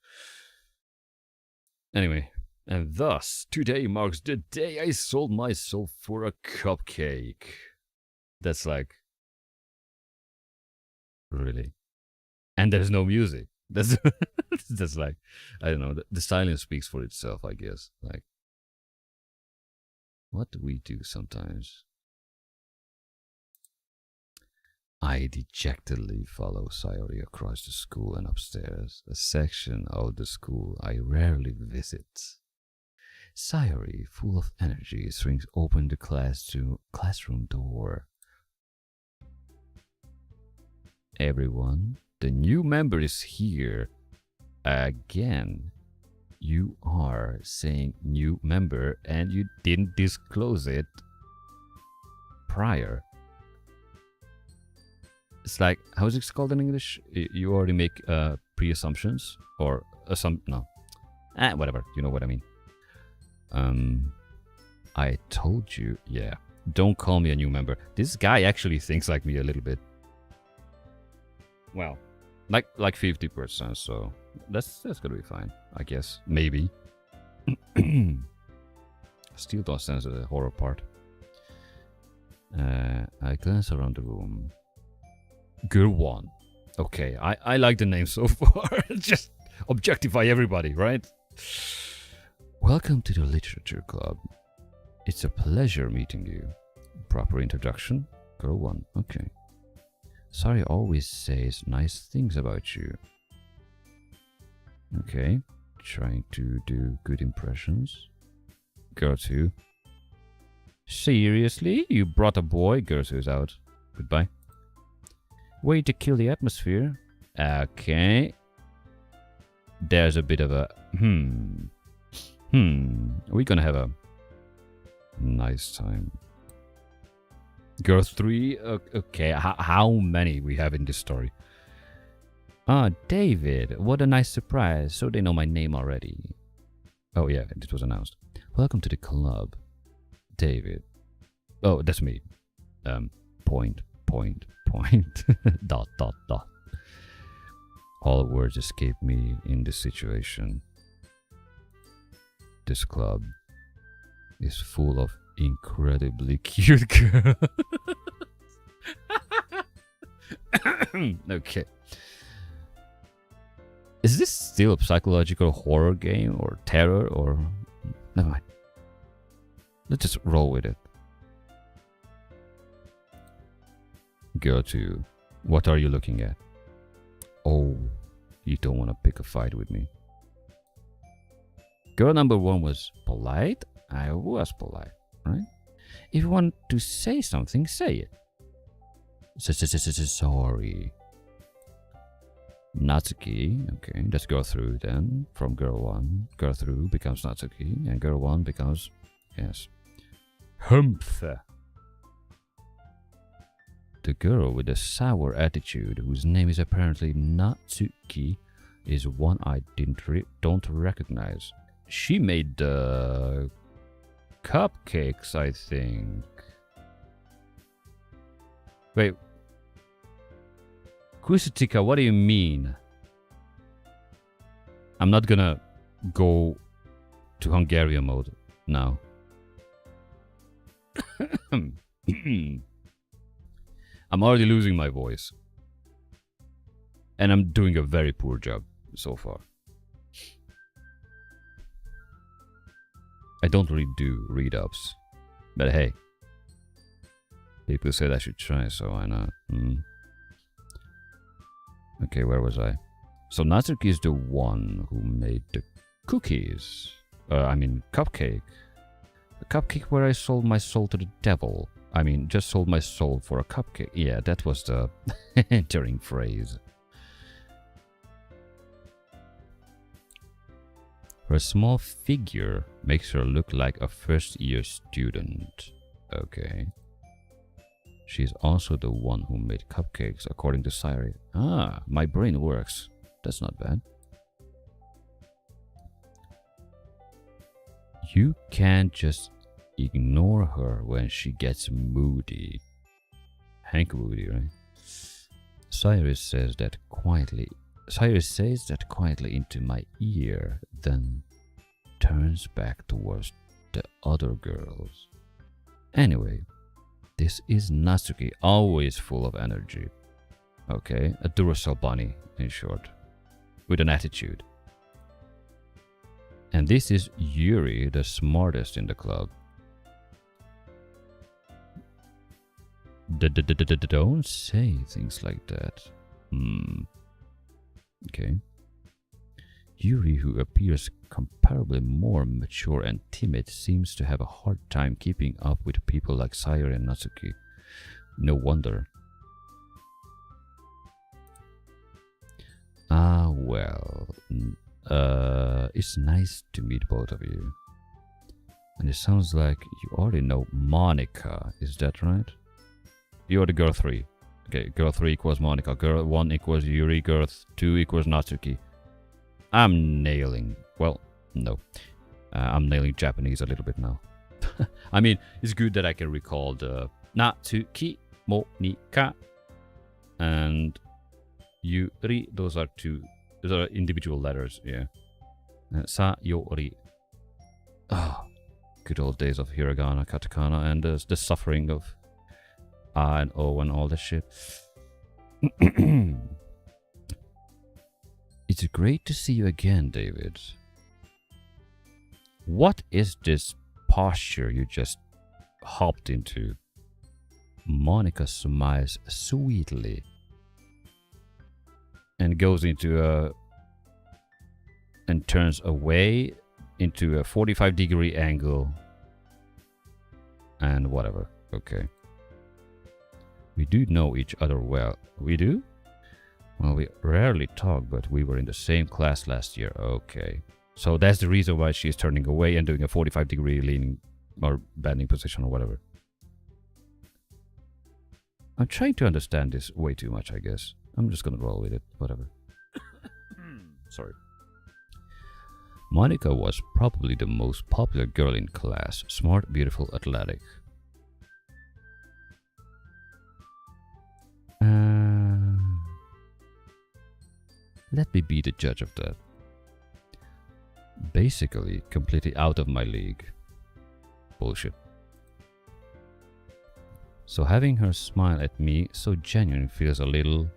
Anyway, and thus today marks the day I sold my soul for a cupcake. That's like really, and there's no music. That's that's like, I don't know. The silence speaks for itself, I guess. Like, what do we do sometimes? I dejectedly follow Sayori across the school and upstairs, a section of the school I rarely visit. Sayori, full of energy, swings open the classroom door. Everyone, the new member is here. Again, you are saying new member and you didn't disclose it prior. It's like, how is it called in English? You already make pre-assumptions or no. Whatever, you know what I mean. I told you, yeah. Don't call me a new member. This guy actually thinks like me a little bit. Well, like 50%, so that's gonna be fine, I guess. Maybe. Still don't sense the horror part. I glance around the room. Girl 1. Okay, I like the name so far. Just objectify everybody, right? Welcome to the Literature Club. It's a pleasure meeting you. Proper introduction? Girl 1. Okay. Sorry, always says nice things about you. Okay. Trying to do good impressions. Girl 2. Seriously? You brought a boy? Girl 2 is out. Goodbye. Way to kill the atmosphere. Okay. There's a bit of a We're gonna have a nice time. Girl 3. Okay. How many we have in this story? Ah, David. What a nice surprise. So they know my name already. Oh yeah, it was announced. Welcome to the club, David. Oh, that's me. Point. Dot. All words escape me in this situation. This club is full of incredibly cute girls. Okay. Is this still a psychological horror game or terror or... Never mind. Let's just roll with it. Girl 2, what are you looking at? Oh, you don't want to pick a fight with me. Girl number 1 was polite. I was polite, right? If you want to say something, say it. Sorry. Natsuki, okay, let's go through then. From girl 1, girl through becomes Natsuki, and girl 1 becomes, yes, Humph. The girl with the sour attitude, whose name is apparently Natsuki, is one I don't recognize. She made the cupcakes, I think. Wait. Kusitika, what do you mean? I'm not gonna go to Hungarian mode now. I'm already losing my voice. And I'm doing a very poor job so far. I don't really do read-ups. But hey. People said I should try, so why not? Okay, where was I? So Natsuki is the one who made the cookies. Cupcake. The cupcake where I sold my soul to the devil. I mean, just sold my soul for a cupcake. Yeah, that was the entering phrase. Her small figure makes her look like a first-year student. Okay. She's also the one who made cupcakes, according to Sayori. Ah, my brain works. That's not bad. You can't just ignore her when she gets moody. Hank moody, right? Sayori says that quietly into my ear, then turns back towards the other girls. Anyway, this is Natsuki, always full of energy. Okay, a Duracell bunny, in short, with an attitude. And this is Yuri, the smartest in the club. Don't say things like that. Okay. Yuri, who appears comparably more mature and timid, seems to have a hard time keeping up with people like Sayori and Natsuki. No wonder. Ah, well. It's nice to meet both of you. And it sounds like you already know Monica, is that right? You're the girl 3. Okay, girl 3 equals Monica, girl 1 equals Yuri, girl 2 equals Natsuki. I'm nailing, well, no. I'm nailing Japanese a little bit now. I mean, it's good that I can recall the Natsuki, Monika, and Yuri. Those are individual letters, yeah. Sayori. Ah, good old days of hiragana, katakana, and the suffering of A and O and all that shit. It's great to see you again, David. What is this posture you just hopped into? Monica smiles sweetly and goes into and turns away into a 45-degree angle and whatever. Okay. We do know each other well. We do? Well, we rarely talk, but we were in the same class last year. Okay. So that's the reason why she's turning away and doing a 45-degree leaning or bending position or whatever. I'm trying to understand this way too much, I guess. I'm just gonna roll with it. Whatever. Sorry. Monica was probably the most popular girl in class. Smart, beautiful, athletic. Let me be the judge of that. Basically, completely out of my league. Bullshit. So having her smile at me so genuine feels a little...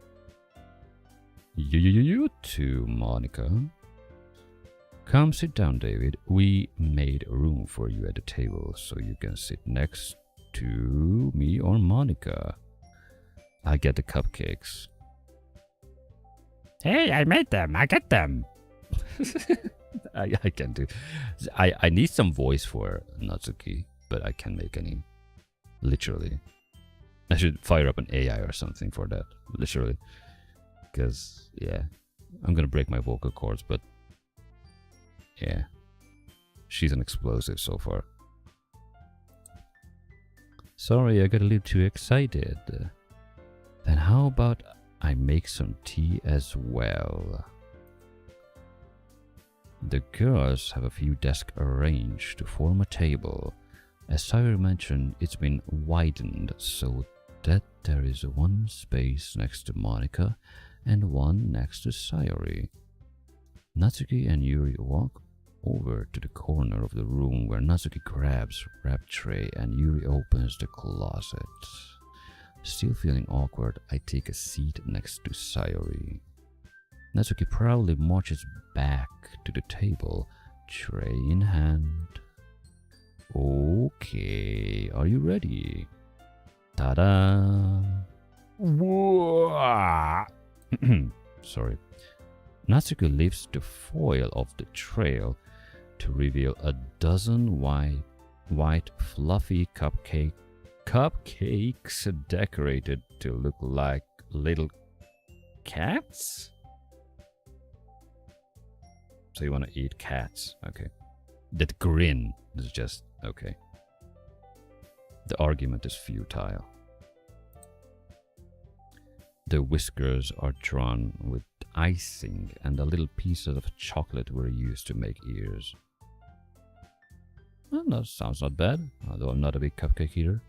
You too, Monica. Come sit down, David. We made room for you at the table so you can sit next to me or Monica. I get the cupcakes. Hey, I made them. I get them. I can do. I need some voice for Natsuki, but I can't make any. Literally. I should fire up an AI or something for that. Literally. Because, yeah. I'm gonna break my vocal cords, but... yeah. She's an explosive so far. Sorry, I got a little too excited. Then how about I make some tea as well? The girls have a few desks arranged to form a table. As Sayori mentioned, it's been widened so that there is one space next to Monica and one next to Sayori. Natsuki and Yuri walk over to the corner of the room where Natsuki grabs a wrap tray and Yuri opens the closet. Still feeling awkward, I take a seat next to Sayori. Natsuki proudly marches back to the table, tray in hand. Okay, are you ready? Ta-da! Sorry. Natsuki lifts the foil of the tray to reveal a dozen white fluffy cupcakes decorated to look like little cats? So you want to eat cats. Okay. That grin is just... Okay. The argument is futile. The whiskers are drawn with icing and the little pieces of chocolate were used to make ears. Well, that sounds not bad, although I'm not a big cupcake eater.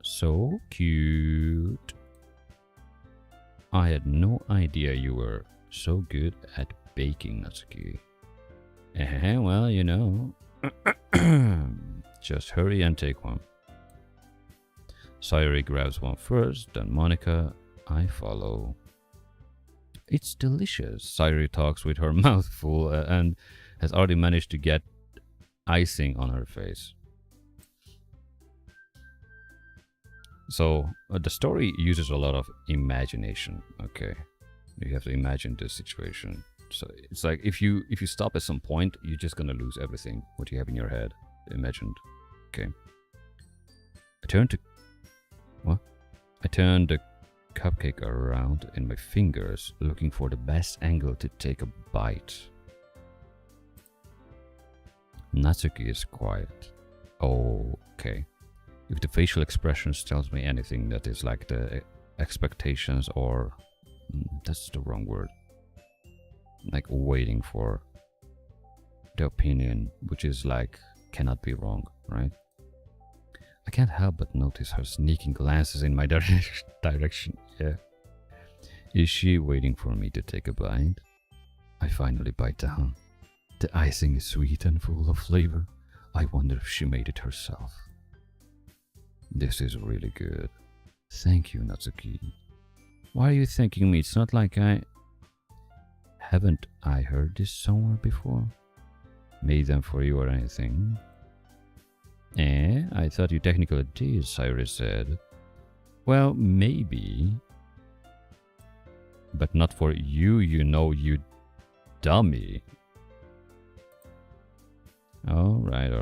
So cute. I had no idea you were so good at baking, Natsuki. Well, you know. Just hurry and take one. Sayuri grabs one first, then Monica. I follow. It's delicious. Sayuri talks with her mouth full and has already managed to get icing on her face. So the story uses a lot of imagination. Okay, you have to imagine the situation. So it's like if you stop at some point, you're just gonna lose everything what you have in your head imagined. Okay. I turned the cupcake around in my fingers, looking for the best angle to take a bite. Natsuki is quiet. Oh, okay. If the facial expressions tells me anything, that is like the expectations, or that's the wrong word. Like waiting for the opinion, which is like cannot be wrong, right? I can't help but notice her sneaking glances in my direction. Yeah. Is she waiting for me to take a bite? I finally bite down. The icing is sweet and full of flavor. I wonder if she made it herself. This is really good. Thank you, Natsuki. Why are you thanking me? It's not like Haven't I heard this somewhere before? Made them for you or anything? I thought you technically did, Cyrus said. Well, maybe. But not for you, you know, you dummy. Alright.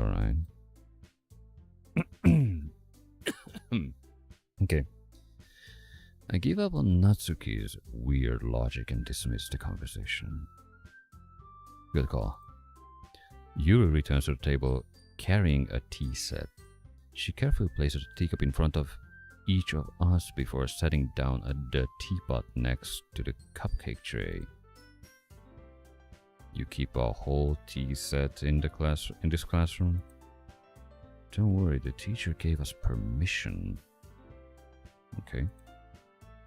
Okay. I give up on Natsuki's weird logic and dismiss the conversation. Good call. Yuri returns to the table carrying a tea set. She carefully places a teacup in front of each of us before setting down the teapot next to the cupcake tray. You keep a whole tea set in this classroom? Don't worry, the teacher gave us permission. Okay.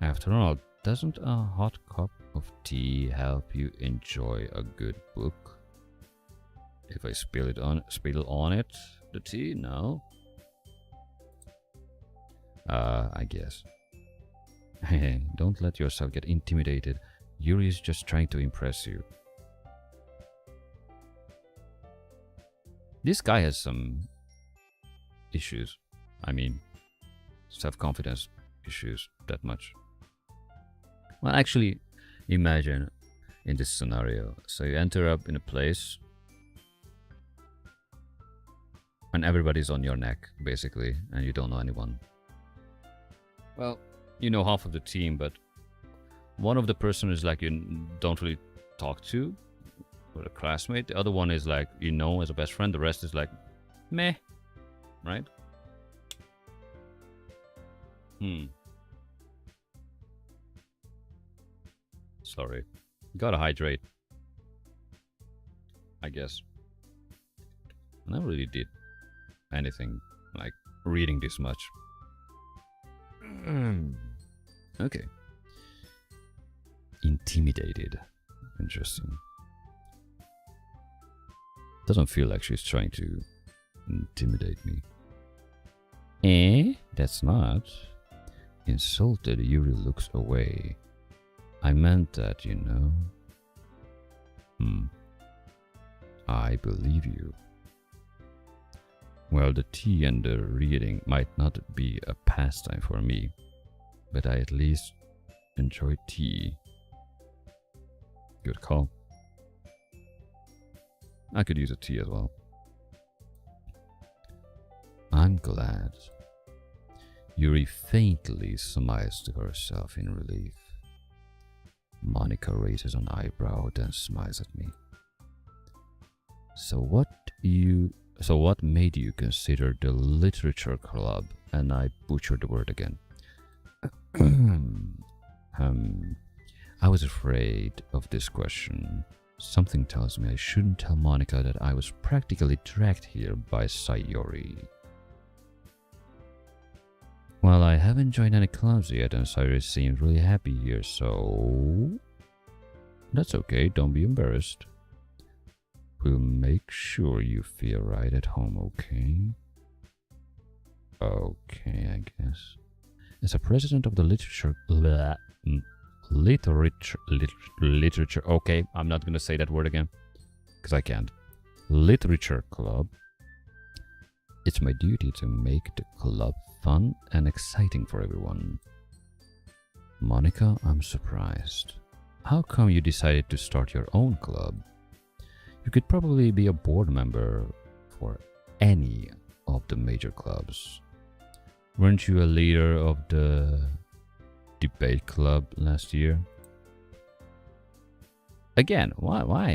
After all, doesn't a hot cup of tea help you enjoy a good book? If I spill on it, the tea? No. I guess. Hey, don't let yourself get intimidated. Yuri is just trying to impress you. This guy has some issues. I mean, self-confidence issues, that much. Well, actually, imagine in this scenario. So you enter up in a place and everybody's on your neck, basically, and you don't know anyone. Well, you know half of the team, but one of the person is like you don't really talk to, or a classmate. The other one is like you know as a best friend. The rest is like meh, right? Sorry, gotta hydrate, I guess. I never really did anything like reading this much. Okay. Intimidated. Interesting. Doesn't feel like she's trying to intimidate me. That's not. Insulted, Yuri looks away. I meant that, you know. I believe you. Well, the tea and the reading might not be a pastime for me, but I at least enjoy tea. Good call. I could use a tea as well. I'm glad. Yuri faintly smiles to herself in relief. Monica raises an eyebrow, then smiles at me. So what made you consider the literature club? And I butchered the word again. I was afraid of this question. Something tells me I shouldn't tell Monica that I was practically dragged here by Sayori. Well, I haven't joined any clubs yet, and Sayori seems really happy here, so... That's okay, don't be embarrassed. We'll make sure you feel right at home, okay? Okay, I guess. As a president of the literature... Literature... Okay, I'm not gonna say that word again, because I can't. Literature club. It's my duty to make the club fun and exciting for everyone. Monica, I'm surprised. How come you decided to start your own club? You could probably be a board member for any of the major clubs. Weren't you a leader of the debate club last year? Again, why? Why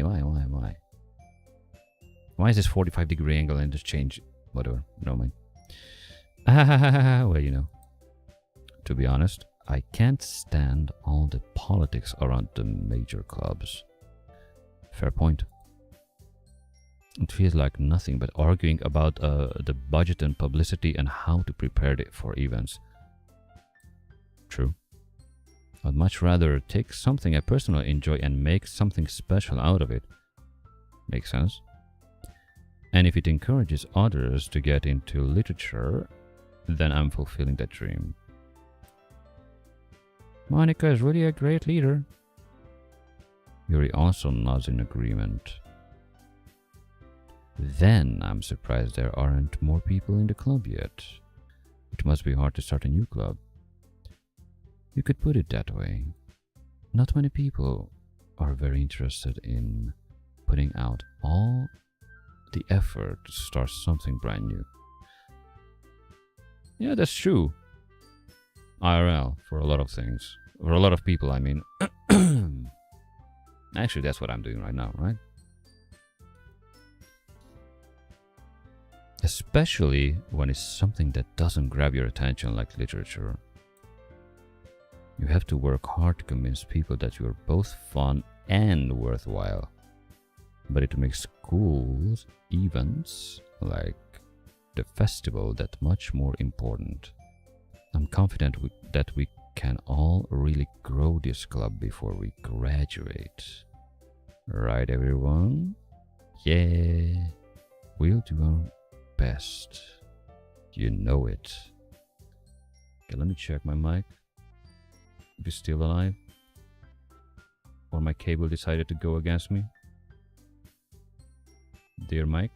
is this 45-degree angle and just change? Whatever, no mind. Well, you know, to be honest, I can't stand all the politics around the major clubs. Fair point. It feels like nothing but arguing about the budget and publicity and how to prepare it for events. True. I'd much rather take something I personally enjoy and make something special out of it. Makes sense? And if it encourages others to get into literature, then I'm fulfilling that dream. Monica is really a great leader. Yuri also nods in agreement. Then I'm surprised there aren't more people in the club yet. It must be hard to start a new club. You could put it that way. Not many people are very interested in putting out all the effort to start something brand new. Yeah, that's true. IRL, for a lot of things. For a lot of people, I mean. Actually, that's what I'm doing right now, right? Especially when it's something that doesn't grab your attention like literature. You have to work hard to convince people that you're both fun and worthwhile. But it makes cool events like the festival that much more important. I'm confident that we can all really grow this club before we graduate. Right, everyone? Yeah, we'll do our best. You know it. Okay, let me check my mic. If it's still alive. Or my cable decided to go against me. Dear mic.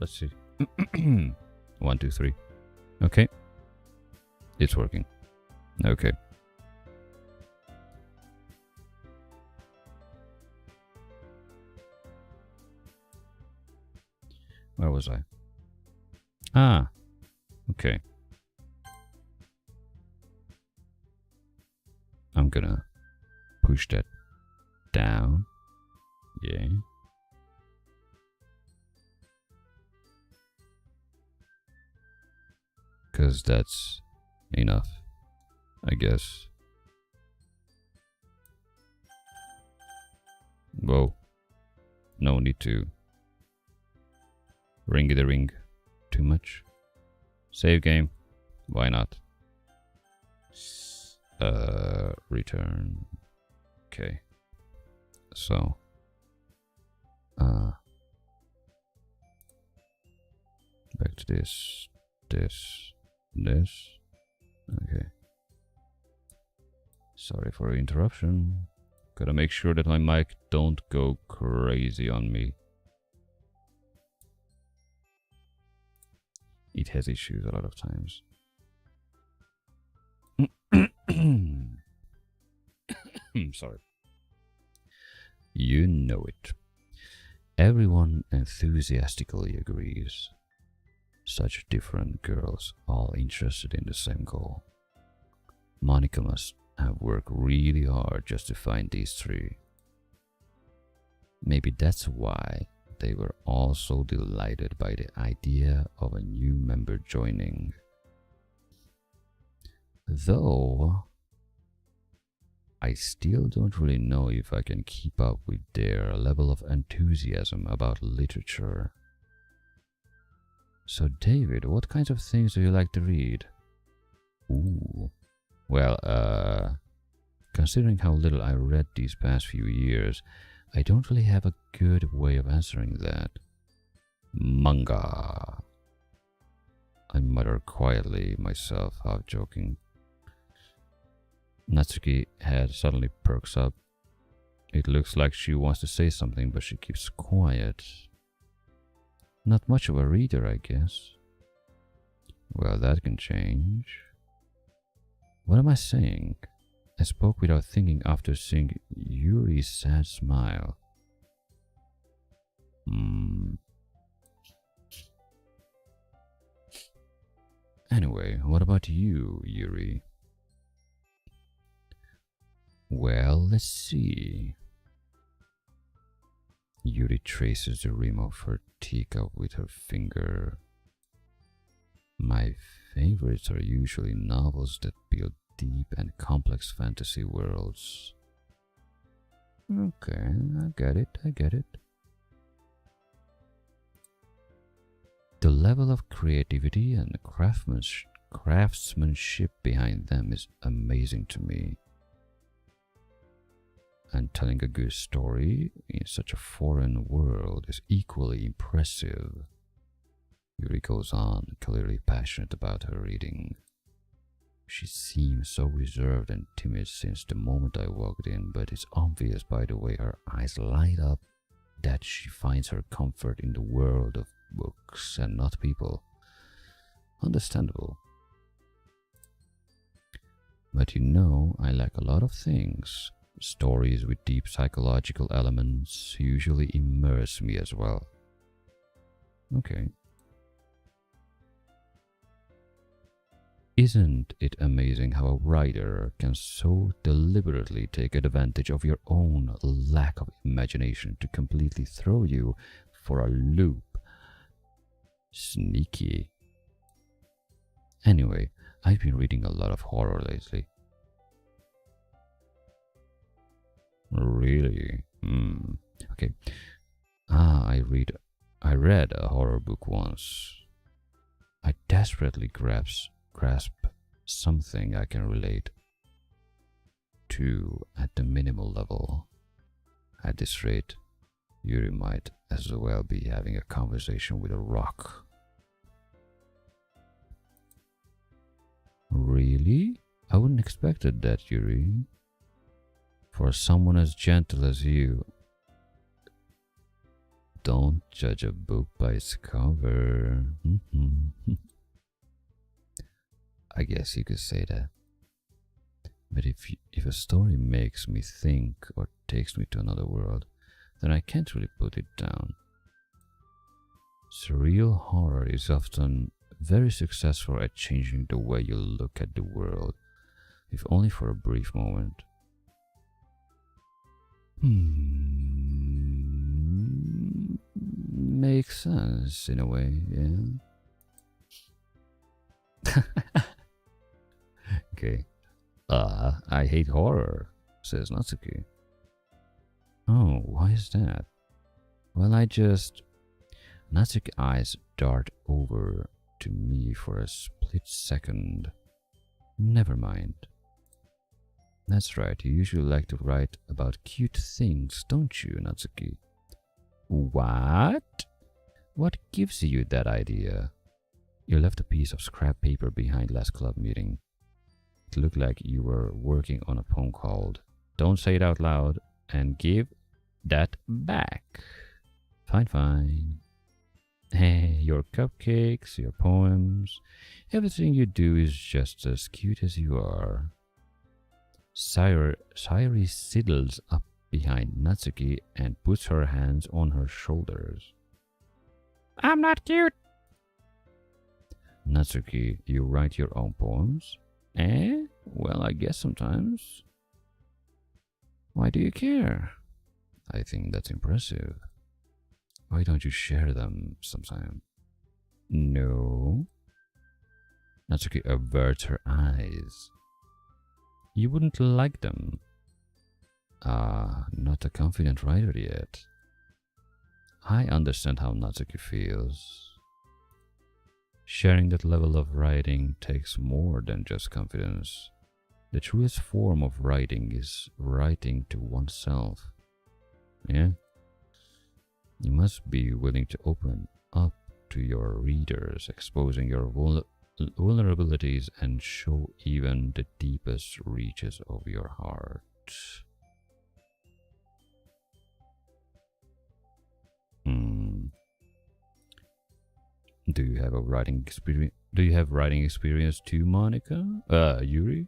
Let's see. 1, 2, 3. Okay. It's working. Okay. Where was I? Ah. Okay. I'm gonna push that down. Yeah. Because that's enough, I guess. Whoa. No need to ring too much. Save game. Why not? Return. Okay. So. Back to this. Okay. Sorry for the interruption. Gotta make sure that my mic don't go crazy on me. It has issues a lot of times. Sorry. You know it. Everyone enthusiastically agrees. Such different girls, all interested in the same goal. Monica must have worked really hard just to find these three. Maybe that's why they were all so delighted by the idea of a new member joining. Though I still don't really know if I can keep up with their level of enthusiasm about literature. So David, what kinds of things do you like to read? Ooh. Well, considering how little I read these past few years, I don't really have a good way of answering that. Manga. I mutter quietly myself, half joking. Natsuki head suddenly perks up. It looks like she wants to say something, but she keeps quiet. Not much of a reader, I guess. Well, that can change. What am I saying? I spoke without thinking after seeing Yuri's sad smile. Anyway, what about you, Yuri? Well, let's see. Yuri traces the rim of her teacup with her finger. My favorites are usually novels that build deep and complex fantasy worlds. Okay, I get it. The level of creativity and craftsmanship behind them is amazing to me. And telling a good story in such a foreign world is equally impressive. Yuri goes on, clearly passionate about her reading. She seems so reserved and timid since the moment I walked in, but it's obvious by the way her eyes light up that she finds her comfort in the world of books and not people. Understandable. But you know, I like a lot of things. Stories with deep psychological elements usually immerse me as well. Okay. Isn't it amazing how a writer can so deliberately take advantage of your own lack of imagination to completely throw you for a loop? Sneaky. Anyway, I've been reading a lot of horror lately. Really? Okay. I read a horror book once. I desperately grasp something I can relate to at the minimal level. At this rate, Yuri might as well be having a conversation with a rock. Really? I wouldn't expected that, Yuri. For someone as gentle as you, don't judge a book by its cover. I guess you could say that. But if a story makes me think or takes me to another world, then I can't really put it down. Surreal horror is often very successful at changing the way you look at the world, if only for a brief moment. Makes sense in a way, yeah. Okay. I hate horror, says Natsuki. Oh, why is that? Well, Natsuki's eyes dart over to me for a split second. Never mind. That's right, you usually like to write about cute things, don't you, Natsuki? What? What gives you that idea? You left a piece of scrap paper behind last club meeting. It looked like you were working on a poem called Don't Say It Out Loud and Give That Back. Fine. Hey, your cupcakes, your poems, everything you do is just as cute as you are. Sayuri sidles up behind Natsuki and puts her hands on her shoulders. I'm not cute. Natsuki, you write your own poems? Eh? Well, I guess sometimes. Why do you care? I think that's impressive. Why don't you share them sometime? No. Natsuki averts her eyes. You wouldn't like them. Not a confident writer yet. I understand how Natsuki feels. Sharing that level of writing takes more than just confidence. The truest form of writing is writing to oneself. Yeah? You must be willing to open up to your readers, exposing your vulnerabilities and show even the deepest reaches of your heart. Do you have writing experience too, Monica? Yuri?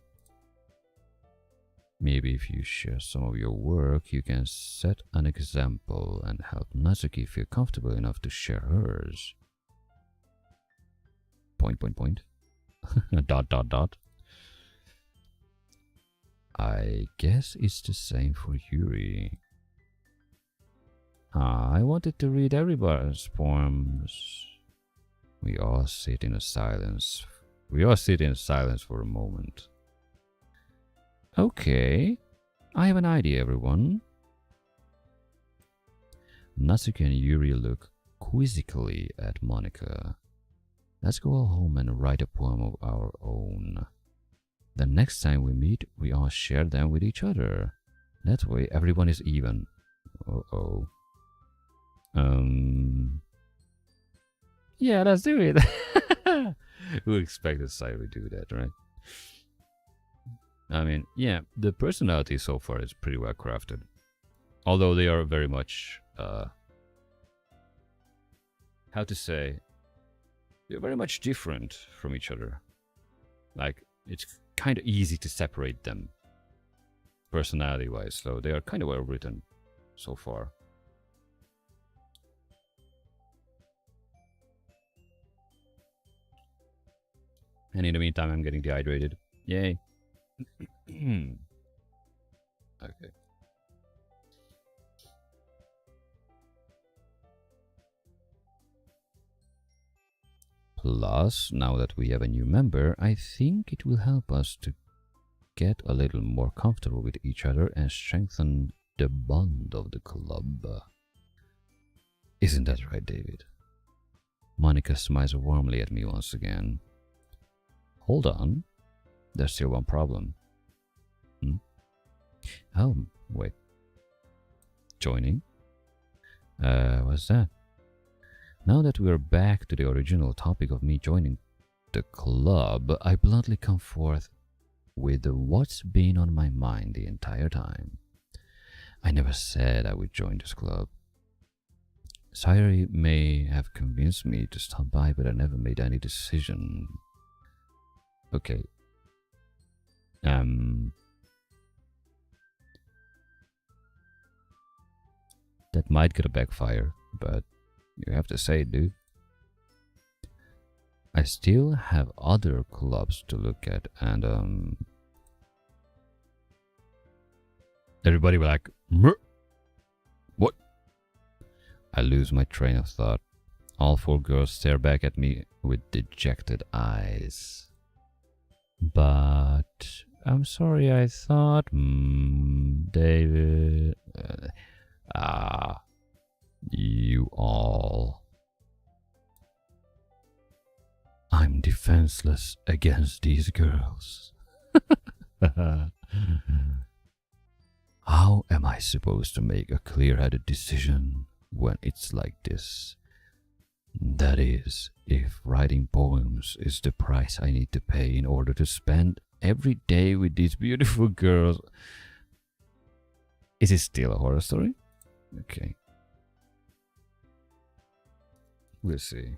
Maybe if you share some of your work, you can set an example and help Natsuki feel comfortable enough to share hers. ... dot. I guess it's the same for Yuri. I wanted to read everybody's poems. We all sit in silence for a moment. Okay, I have an idea, everyone. Natsuki and Yuri look quizzically at Monica. Let's go home and write a poem of our own. The next time we meet, we all share them with each other. That way, everyone is even. Uh-oh. Yeah, let's do it. Who expected Sairi to do that, right? I mean, yeah, the personality so far is pretty well crafted. Although they are very much, how to say, they're very much different from each other. Like, it's kind of easy to separate them personality-wise, so they are kind of well written so far. And in the meantime, I'm getting dehydrated. Yay. Okay. Plus, now that we have a new member, I think it will help us to get a little more comfortable with each other and strengthen the bond of the club. Isn't that right, David? Monica smiles warmly at me once again. Hold on. There's still one problem. Oh, wait. Joining? What's that? Now that we're back to the original topic of me joining the club, I bluntly come forth with what's been on my mind the entire time. I never said I would join this club. Sairi may have convinced me to stop by, but I never made any decision. Okay. That might get a backfire, but you have to say it, dude. I still have other clubs to look at, and everybody will like, what? I lose my train of thought. All four girls stare back at me with dejected eyes. But I'm sorry, I thought, David. You all. I'm defenseless against these girls. How am I supposed to make a clear-headed decision when it's like this? That is, if writing poems is the price I need to pay in order to spend every day with these beautiful girls. Is it still a horror story? Okay. We'll see.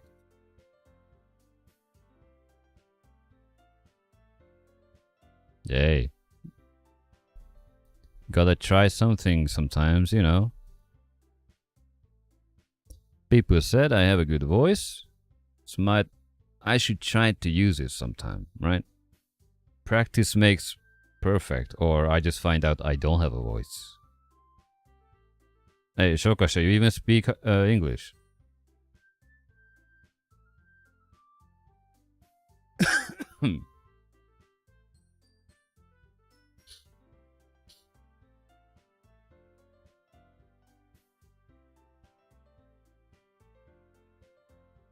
Yay. Gotta try something sometimes, you know. People said I have a good voice. I should try to use it sometime, right? Practice makes perfect, or I just find out I don't have a voice. Hey, Shokasha, you even speak English?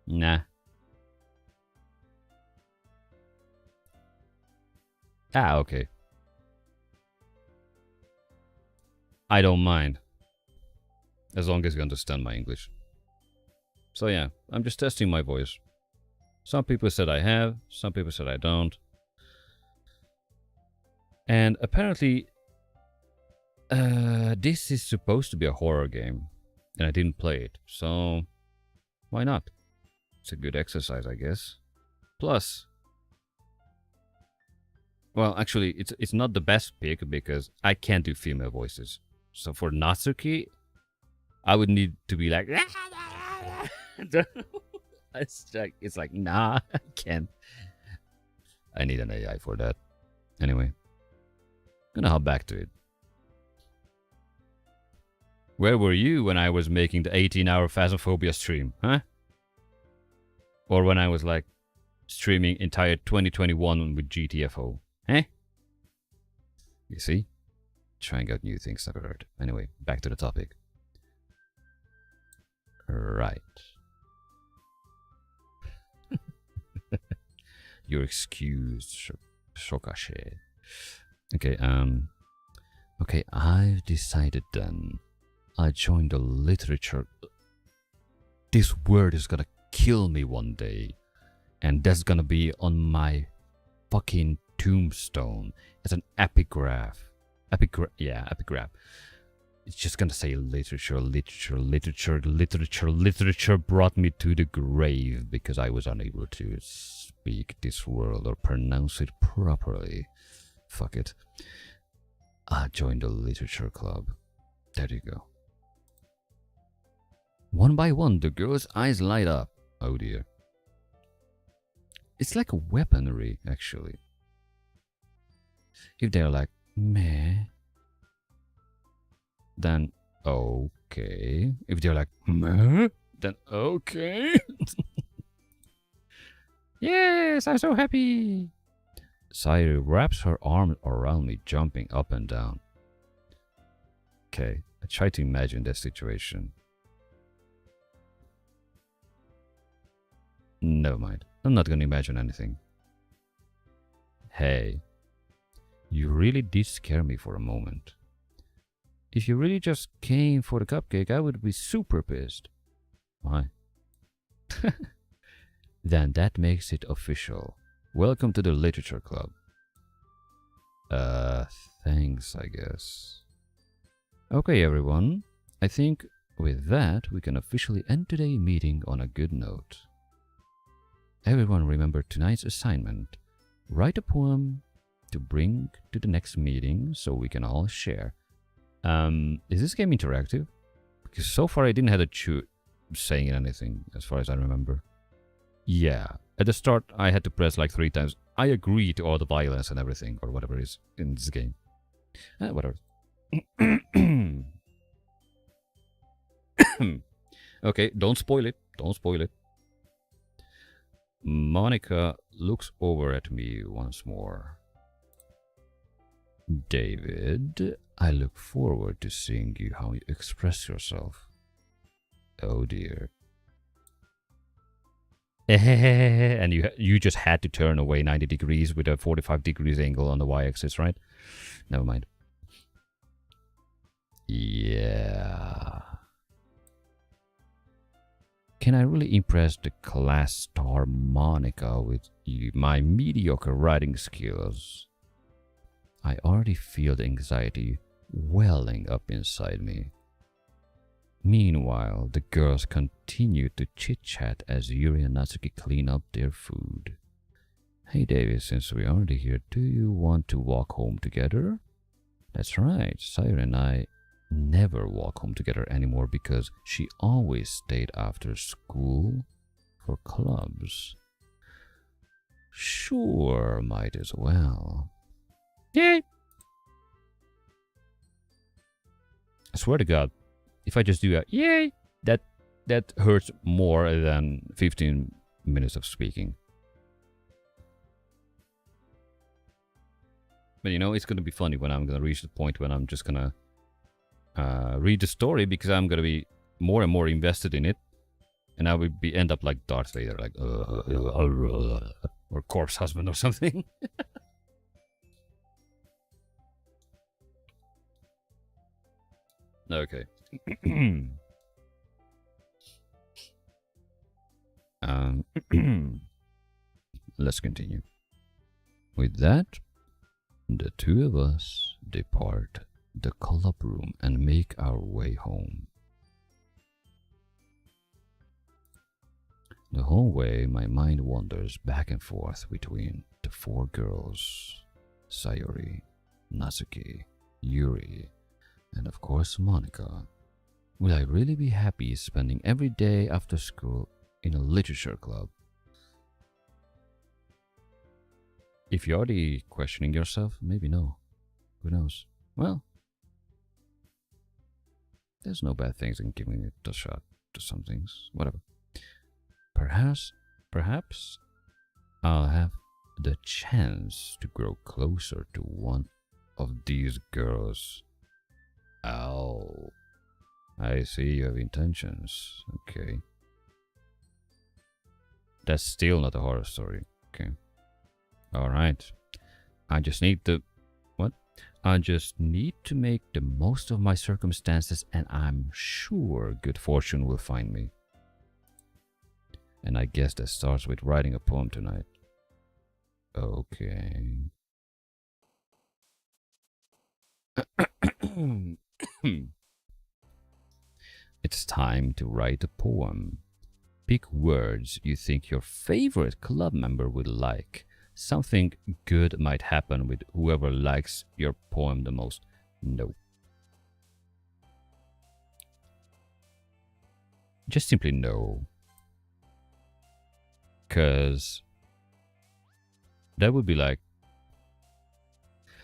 Nah. Ah, okay. I don't mind. As long as you understand my English. So yeah, I'm just testing my voice. Some people said I have, some people said I don't. And apparently, this is supposed to be a horror game. And I didn't play it, so why not? It's a good exercise, I guess. Plus, well, actually, it's not the best pick because I can't do female voices. So for Natsuki, I would need to be like, it's like, nah, I can't. I need an AI for that. Anyway, gonna hop back to it. Where were you when I was making the 18-hour Phasmophobia stream, huh? Or when I was like streaming entire 2021 with GTFO, eh? You see? Trying out new things never hurt. Anyway, back to the topic. Right. You're excused, Shokashe. Okay, okay, I've decided then. I joined the literature. This word is gonna kill me one day. And that's gonna be on my fucking tombstone as an epigraph. Epigraph. It's just gonna say literature brought me to the grave because I was unable to speak this word or pronounce it properly. Fuck it. I joined the literature club. There you go. One by one, the girl's eyes light up. Oh dear. It's like a weaponry, actually. If they're like, meh, then okay. If they're like, meh, then okay. Yes, I'm so happy. Sayuri wraps her arm around me, jumping up and down. Okay, I try to imagine that situation. Never mind. I'm not gonna imagine anything. Hey, you really did scare me for a moment. If you really just came for the cupcake, I would be super pissed. Why? Then that makes it official. Welcome to the literature club. Thanks, I guess. Okay, everyone. I think with that, we can officially end today's meeting on a good note. Everyone remember tonight's assignment. Write a poem to bring to the next meeting so we can all share. Is this game interactive? Because so far I didn't have to saying anything as far as I remember. Yeah, at the start I had to press like 3 times. I agree to all the violence and everything or whatever is in this game. Whatever. Okay, don't spoil it. Don't spoil it. Monica looks over at me once more. David, I look forward to seeing you how you express yourself. Oh dear. And you just had to turn away 90 degrees with a 45 degrees angle on the y-axis, right? Never mind. Yeah. Can I really impress the class star Monica with my mediocre writing skills? I already feel the anxiety welling up inside me. Meanwhile, the girls continue to chit-chat as Yuri and Natsuki clean up their food. Hey David, since we're already here, do you want to walk home together? That's right. Sayuri and I never walk home together anymore because she always stayed after school for clubs. Sure, might as well. Yay! I swear to God, if I just do a yay, that hurts more than 15 minutes of speaking. But you know, it's gonna be funny when I'm gonna reach the point when I'm just gonna read the story because I'm gonna be more and more invested in it, and I will end up like Darth Vader, like or corpse husband or something. Okay. Let's continue. With that, the two of us depart the club room and make our way home. The whole way, my mind wanders back and forth between the four girls, Sayuri, Natsuki, Yuri, and of course Monica. Will I really be happy spending every day after school in a literature club? If you're already questioning yourself, maybe no. Who knows? Well, there's no bad things in giving it a shot to some things. Whatever. Perhaps I'll have the chance to grow closer to one of these girls. Oh, I see you have intentions. Okay. That's still not a horror story. Okay. Alright. I just need to... What? I just need to make the most of my circumstances, and I'm sure good fortune will find me. And I guess that starts with writing a poem tonight. Okay. It's time to write a poem. Pick words you think your favorite club member would like. Something good might happen with whoever likes your poem the most. No. Just simply no. Because that would be like...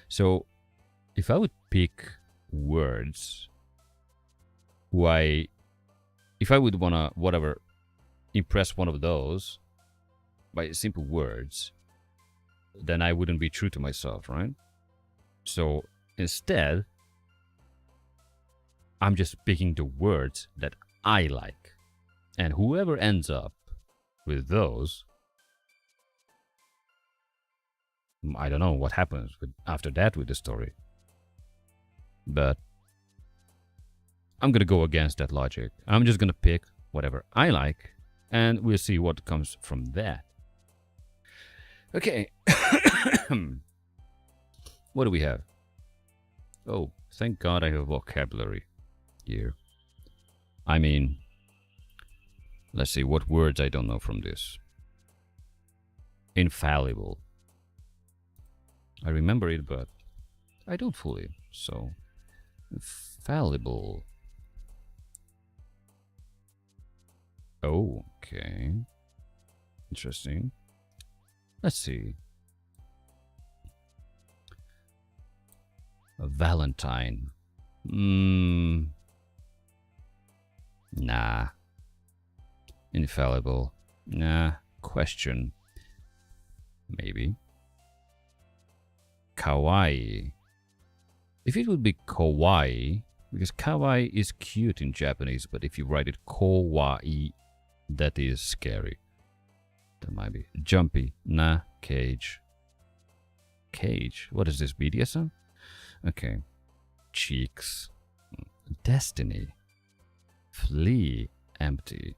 So, if I would pick words, if I would wanna, whatever, impress one of those by simple words, then I wouldn't be true to myself, right? So, instead, I'm just picking the words that I like. And whoever ends up with those, I don't know what happens after that with the story. But I'm gonna go against that logic. I'm just gonna pick whatever I like, and we'll see what comes from that. Okay. What do we have? Oh, thank God I have vocabulary here. I mean, let's see what words I don't know from this. Infallible. I remember it, but I don't fully. So, infallible. Oh, okay. Interesting. Let's see. A Valentine. Nah. Infallible. Nah. Question. Maybe. Kawaii. If it would be kawaii, because kawaii is cute in Japanese, but if you write it kawaii, that is scary. That might be. Jumpy. Nah. Cage. Cage? What is this, BDSM? Okay. Cheeks. Destiny. Flee. Empty.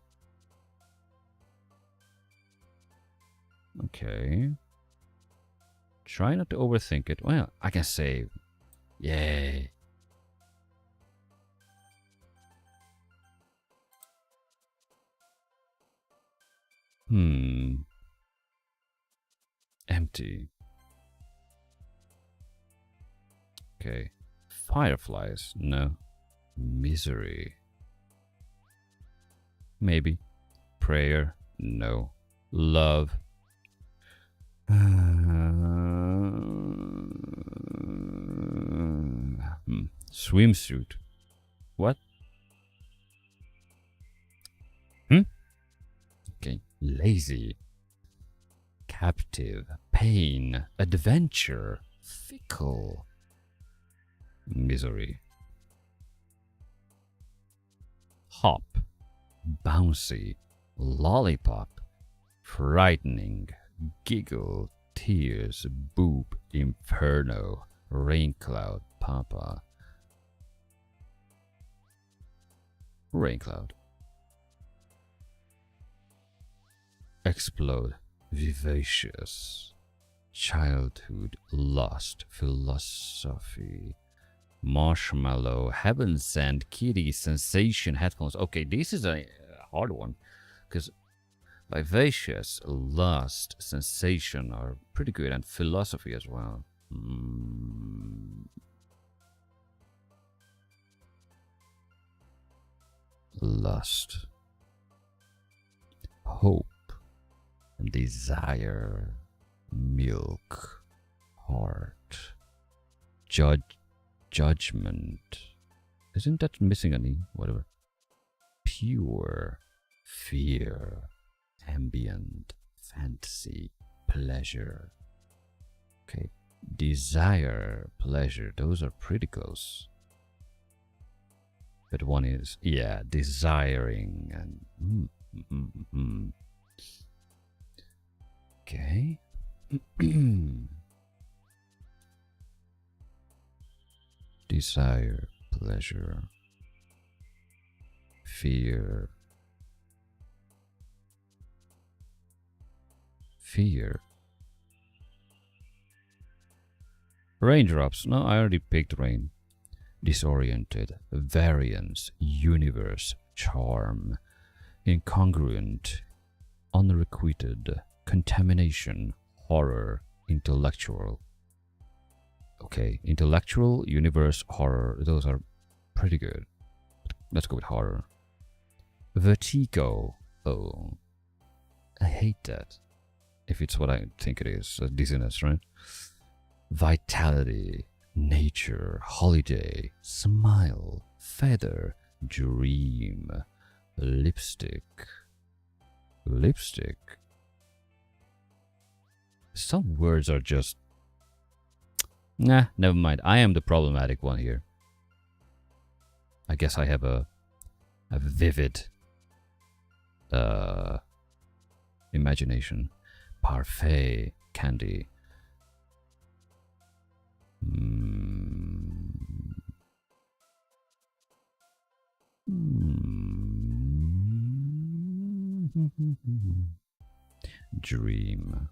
Okay. Try not to overthink it. Well, I can save. Yay. Empty. Okay. Fireflies? No. Misery? Maybe. Prayer? No. Love? Swimsuit? What? Okay. Lazy? Captive? Pain? Adventure? Fickle? Misery? Hop? Bouncy? Lollipop? Frightening? Giggle? Tears? Boob? Inferno? Raincloud? Papa? Raincloud? Explode? Vivacious? Childhood? Lost? Philosophy? Marshmallow? Heaven Sent? Kitty? Sensation? Headphones? Okay, this is a hard one, because vivacious, lust, sensation are pretty good, and philosophy as well. Lust, hope, desire, milk, heart, judgment. Isn't that missing any? Whatever. Pure, fear, ambient, fantasy, pleasure. Okay, desire, pleasure, those are pretty close. But one is, yeah, desiring and okay. Desire, pleasure, fear, raindrops. No, I already picked rain. Disoriented, variance, universe, charm, incongruent, unrequited, contamination, horror, intellectual. Okay, intellectual, universe, horror, those are pretty good. Let's go with horror. Vertigo. Oh, I hate that. If it's what I think it is, dizziness, right? Vitality, nature, holiday, smile, feather, dream, lipstick. Lipstick. Some words are just... Nah, never mind. I am the problematic one here. I guess I have a vivid imagination. Parfait, candy. Dream.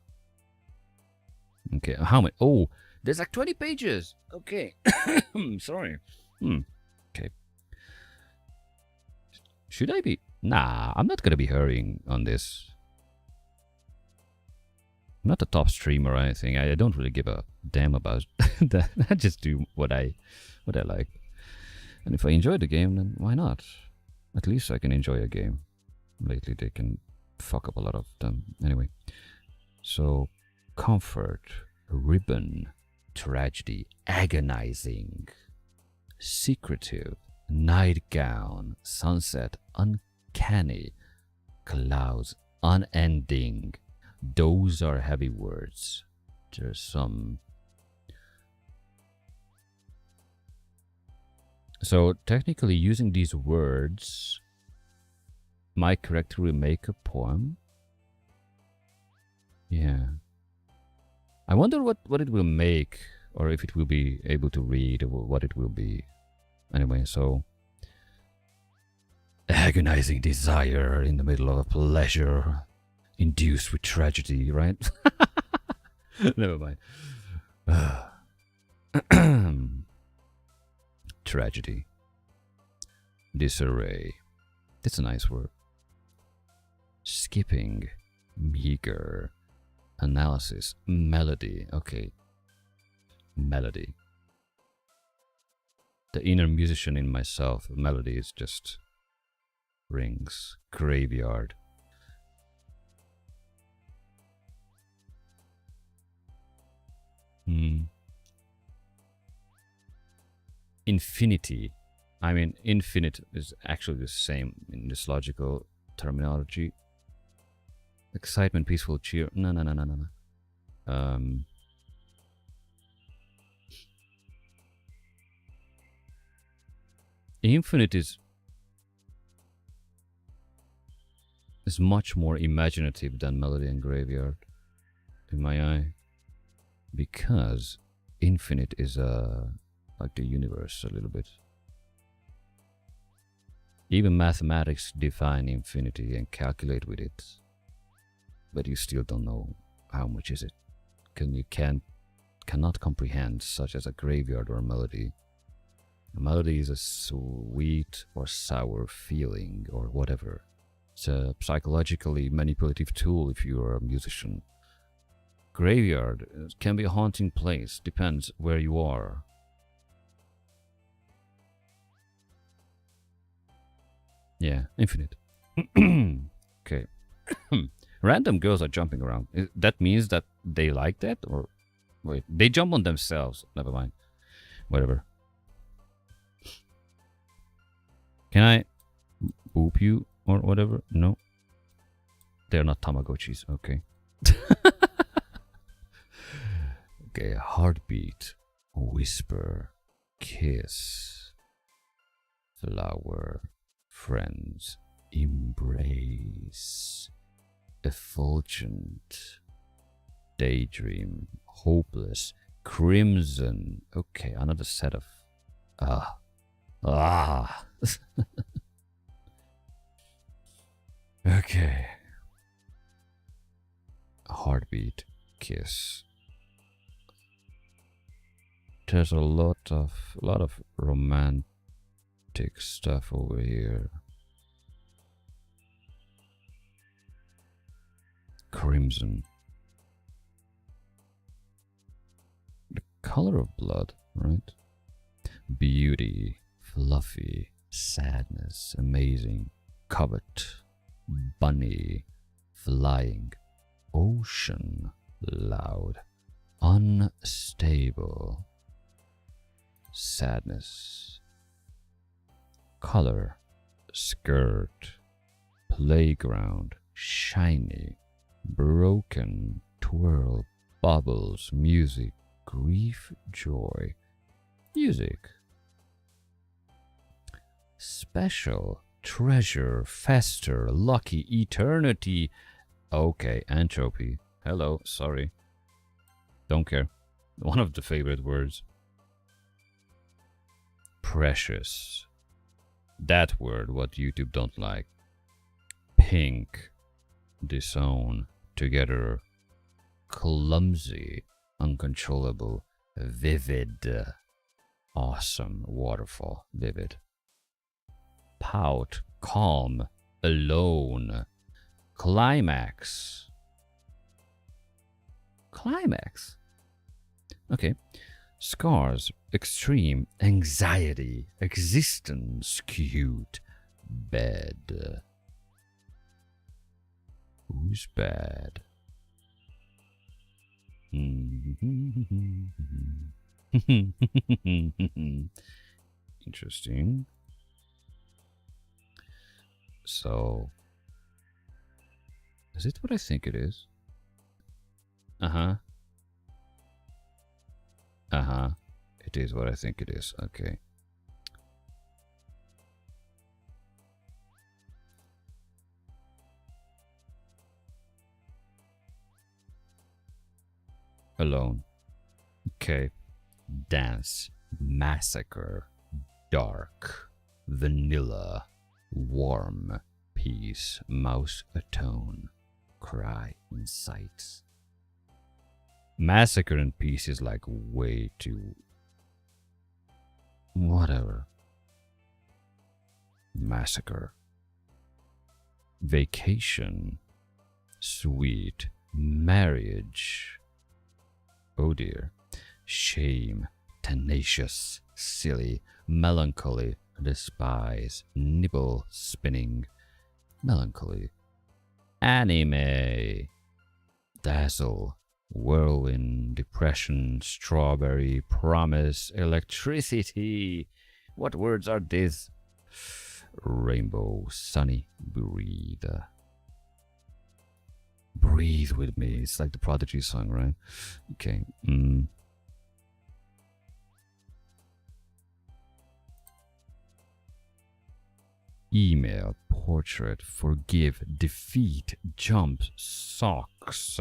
Okay, how many? Oh, there's like 20 pages. Okay. Sorry. Okay. Should I be? Nah, I'm not gonna be hurrying on this. I'm not a top streamer or anything. I don't really give a damn about that. I just do what I like. And if I enjoy the game, then why not? At least I can enjoy a game. Lately they can fuck up a lot of them. Anyway. So, comfort, ribbon, tragedy, agonizing, secretive, nightgown, sunset, uncanny, clouds, unending. Those are heavy words. There's some... So technically using these words, my character will make a poem. Yeah. I wonder what it will make, or if it will be able to read, or what it will be. Anyway, so... Agonizing desire in the middle of a pleasure, induced with tragedy, right? Never mind. Tragedy. Disarray. That's a nice word. Skipping. Meager. Analysis. Melody. Okay. Melody. The inner musician in myself, melody is just rings. Graveyard. Infinity. I mean, infinite is actually the same in this logical terminology. Excitement, peaceful cheer. No. Infinite is much more imaginative than melody and graveyard in my eye, because infinite is like the universe a little bit. Even mathematics define infinity and calculate with it, but you still don't know how much is it, because you cannot comprehend such as a graveyard or a melody. A melody is a sweet or sour feeling or whatever. It's a psychologically manipulative tool if you are a musician. Graveyard can be a haunting place, depends where you are. Yeah, infinite. Okay. Random girls are jumping around. That means that they like that? Or wait, they jump on themselves. Never mind. Whatever. Can I boop you or whatever? No. They're not Tamagotchis. Okay. Okay, heartbeat, whisper, kiss, flower, friends, embrace, effulgent, daydream, hopeless, crimson. Okay, another set of Okay. Heartbeat, kiss. There's a lot of romantic stuff over here. Crimson. The color of blood, right? Beauty, fluffy, sadness, amazing, covet, bunny, flying, ocean, loud, unstable, sadness, color, skirt, playground, shiny, broken, twirl, bubbles, music, grief, joy, music, special, treasure, fester, lucky, eternity. Okay, entropy. Hello, sorry. Don't care. One of the favorite words. Precious. That word, what YouTube don't like. Pink. Disown. Together. Clumsy. Uncontrollable. Vivid. Awesome. Waterfall. Vivid. Pout. Calm. Alone. Climax. Climax. Okay. Scars. Extreme. Anxiety. Existence. Cute. Bed. Who's bad? Interesting. So, is it what I think it is? Uh-huh. Uh-huh. It is what I think it is. Okay. Alone. Okay. Dance. Massacre. Dark. Vanilla. Warm. Peace. Mouse atone. Cry. Incites. Massacre and peace is like way too... Whatever. Massacre. Vacation. Sweet. Marriage. Oh dear. Shame. tenacious, silly, melancholy, despise, nipple spinning, melancholy, anime, dazzle, whirlwind, depression, strawberry, promise, electricity. What words are these? Rainbow, sunny, breathe. Breathe with me. It's like the Prodigy song, right? Okay. Email, portrait, forgive, defeat, jump, socks.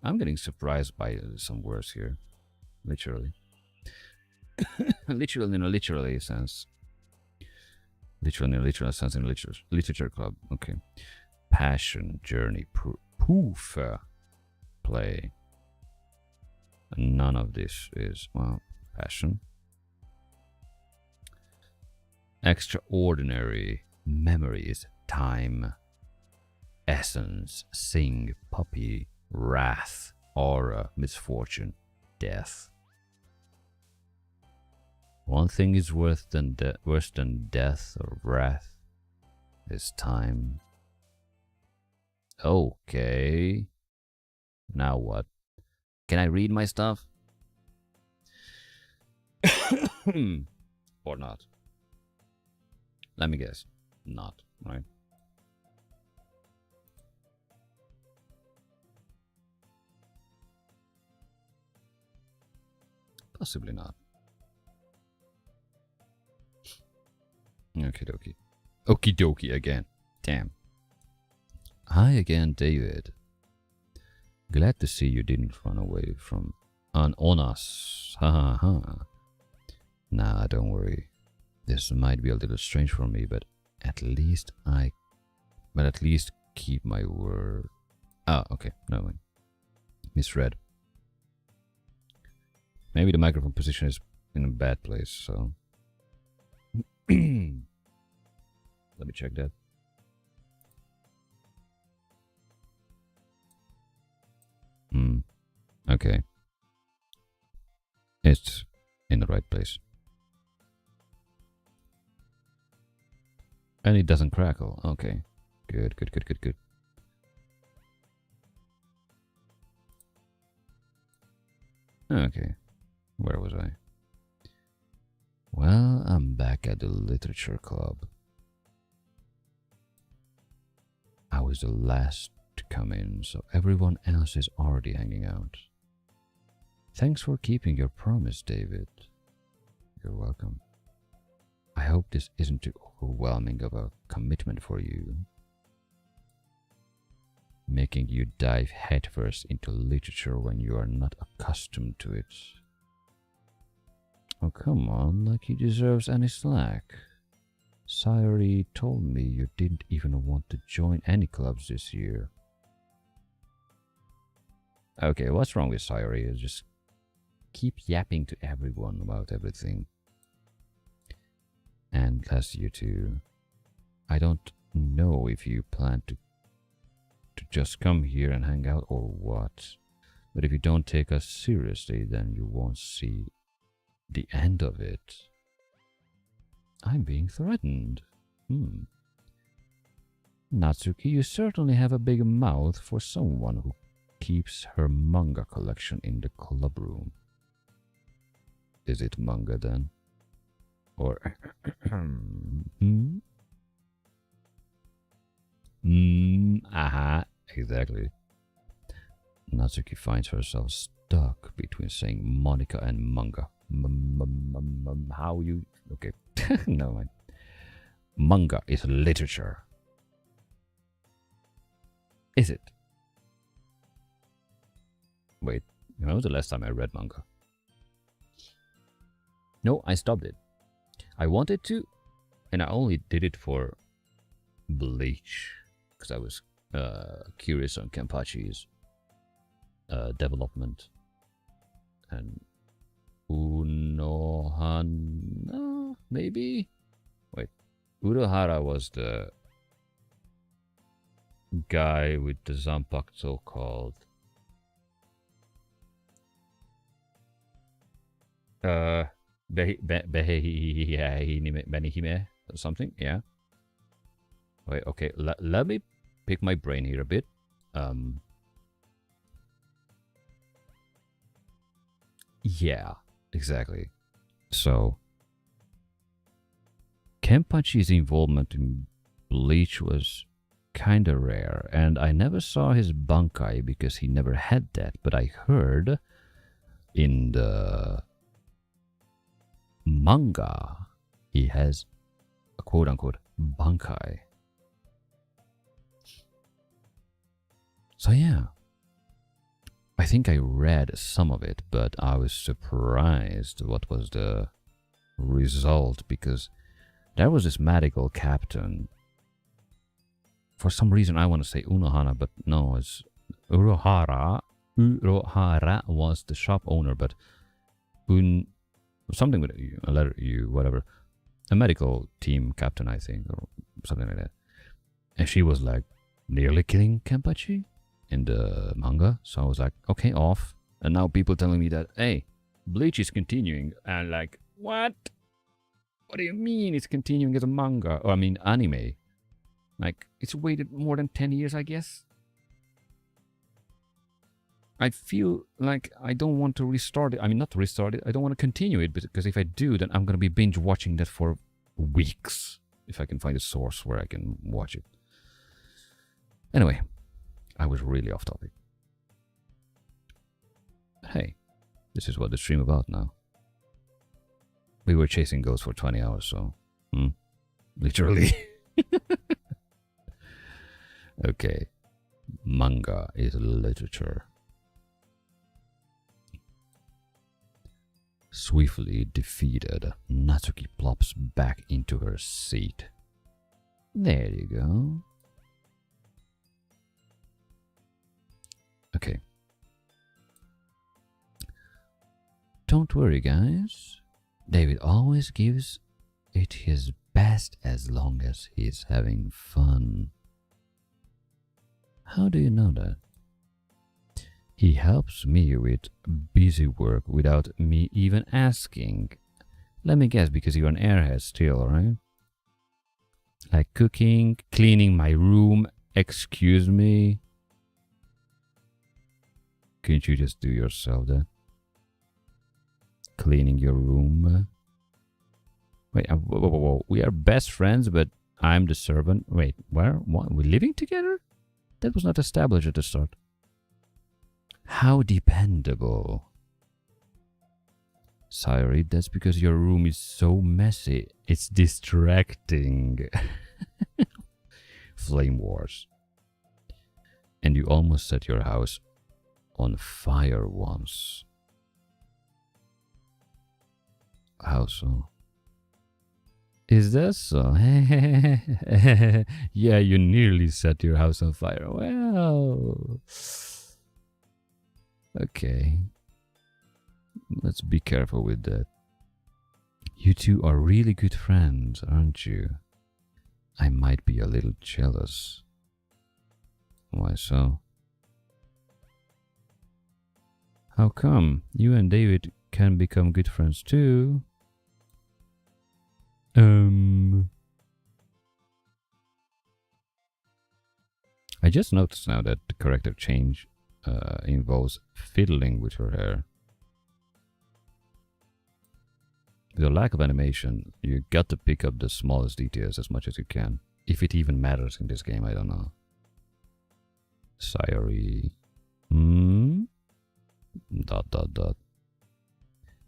I'm getting surprised by some words here. Literally. Literally in a literally sense. Literally in a literal sense in a literature club. Okay. Passion, journey, poof, play. None of this is, well, passion. Extraordinary, memories, time, essence, sing, puppy, wrath, aura, misfortune, death. One thing is worse than death or wrath is time. Okay. Now what? Can I read my stuff? Or not? Let me guess. Not, right? Possibly not. Okie dokie. Okie dokie again. Damn. Hi again, David. Glad to see you didn't run away from on us. Ha ha ha. Nah, don't worry. This might be a little strange for me, but at least keep my word. Ah, okay. No mind. Misread. Maybe the microphone position is in a bad place, so let me check that. Okay. It's in the right place. And it doesn't crackle. Okay. Good. Okay. Where was I? Well, I'm back at the literature club. I was the last to come in, so everyone else is already hanging out. Thanks for keeping your promise, David. You're welcome. I hope this isn't too overwhelming of a commitment for you, making you dive headfirst into literature when you are not accustomed to it. Oh, come on, like he deserves any slack. Sayori told me you didn't even want to join any clubs this year. Okay, what's wrong with Sayori? Just keep yapping to everyone about everything. And as you two, I don't know if you plan to just come here and hang out or what. But if you don't take us seriously, then you won't see the end of it. I'm being threatened. Natsuki, you certainly have a big mouth for someone who keeps her manga collection in the club room. Is it manga then? Or exactly. Natsuki finds herself stuck between saying Monica and manga. How you... Okay. No mind. Manga is literature. Is it? Wait, when was the last time I read manga? No, I stopped it. I wanted to, and I only did it for Bleach, because I was curious on Kenpachi's development. And Unohana, maybe? Wait, Uruhara was the guy with the Zanpakuto called Benihime or something, yeah. Wait, okay, let me pick my brain here a bit. Yeah, exactly. So, Kenpachi's involvement in Bleach was kinda rare, and I never saw his Bankai because he never had that, but I heard in the manga he has a quote-unquote Bankai. So yeah, I think I read some of it, but I was surprised what was the result, because there was this medical captain. For some reason I want to say Unohana, but no, it's Urohara. Urohara was the shop owner, but something with a letter U, whatever. A medical team captain, I think, or something like that. And she was like nearly killing Kenpachi in the manga. So I was like, okay, off. And now people telling me that, hey, Bleach is continuing. And like, what? What do you mean it's continuing as a manga? Or I mean anime. Like, it's waited more than 10 years, I guess. I feel like I don't want to restart it. I mean, not restart it. I don't want to continue it, because if I do, then I'm going to be binge watching that for weeks. If I can find a source where I can watch it. Anyway, I was really off topic. But hey, this is what the stream about now. We were chasing ghosts for 20 hours, so... literally. Okay. Manga is literature. Swiftly defeated, Natsuki plops back into her seat. There you go. Okay. Don't worry, guys. David always gives it his best as long as he's having fun. How do you know that? He helps me with busy work without me even asking. Let me guess, because you're an airhead still, right? Like cooking, cleaning my room, excuse me. Couldn't you just do yourself that? Cleaning your room? Wait, whoa. We are best friends, but I'm the servant. Wait, where? What? We're living together? That was not established at the start. How dependable. Sorry, that's because your room is so messy. It's distracting. Flame wars. And you almost set your house on fire once. How so? Is that so? Yeah, you nearly set your house on fire. Well... Okay. Let's be careful with that. You two are really good friends, aren't you? I might be a little jealous. Why so? How come? You and David can become good friends too. I just noticed now that the character change involves fiddling with her hair. With a lack of animation, you got to pick up the smallest details as much as you can. If it even matters in this game, I don't know. Sayori.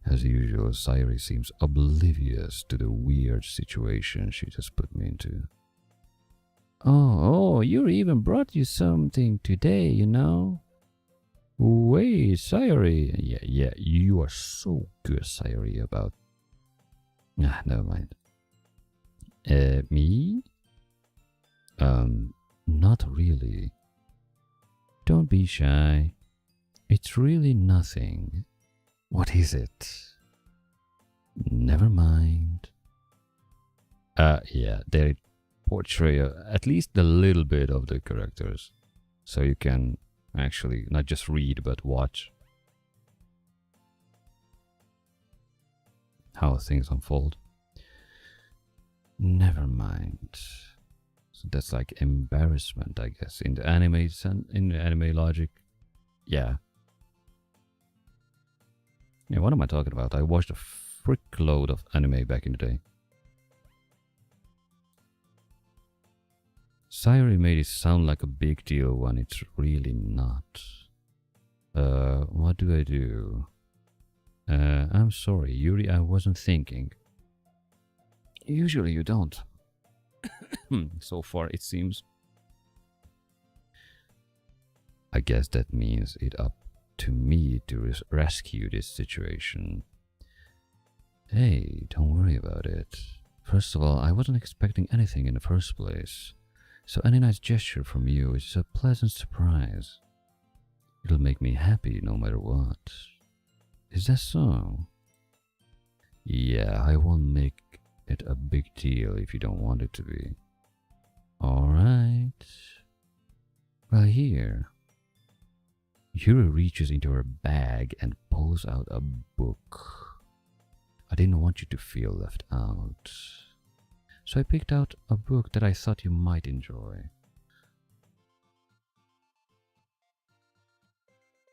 As usual, Sayori seems oblivious to the weird situation she just put me into. Oh, you even brought you something today, you know? Wait, Sayori. Yeah, you are so good, Sayori, about... Ah, never mind. Me? Not really. Don't be shy. It's really nothing. What is it? Never mind. Yeah, they portray at least a little bit of the characters. So you can actually not just read, but watch. how things unfold. Never mind. So that's like embarrassment, I guess, in the anime logic. Yeah. Yeah, what am I talking about? I watched a frick load of anime back in the day. Sayuri made it sound like a big deal when it's really not. What do I do? I'm sorry, Yuri, I wasn't thinking. Usually you don't. So far, it seems. I guess that means it up to me to rescue this situation. Hey, don't worry about it. First of all, I wasn't expecting anything in the first place. So any nice gesture from you is a pleasant surprise. It'll make me happy no matter what. Is that so? Yeah, I won't make it a big deal if you don't want it to be. Alright. Well, here. Yuri reaches into her bag and pulls out a book. I didn't want you to feel left out. So I picked out a book that I thought you might enjoy.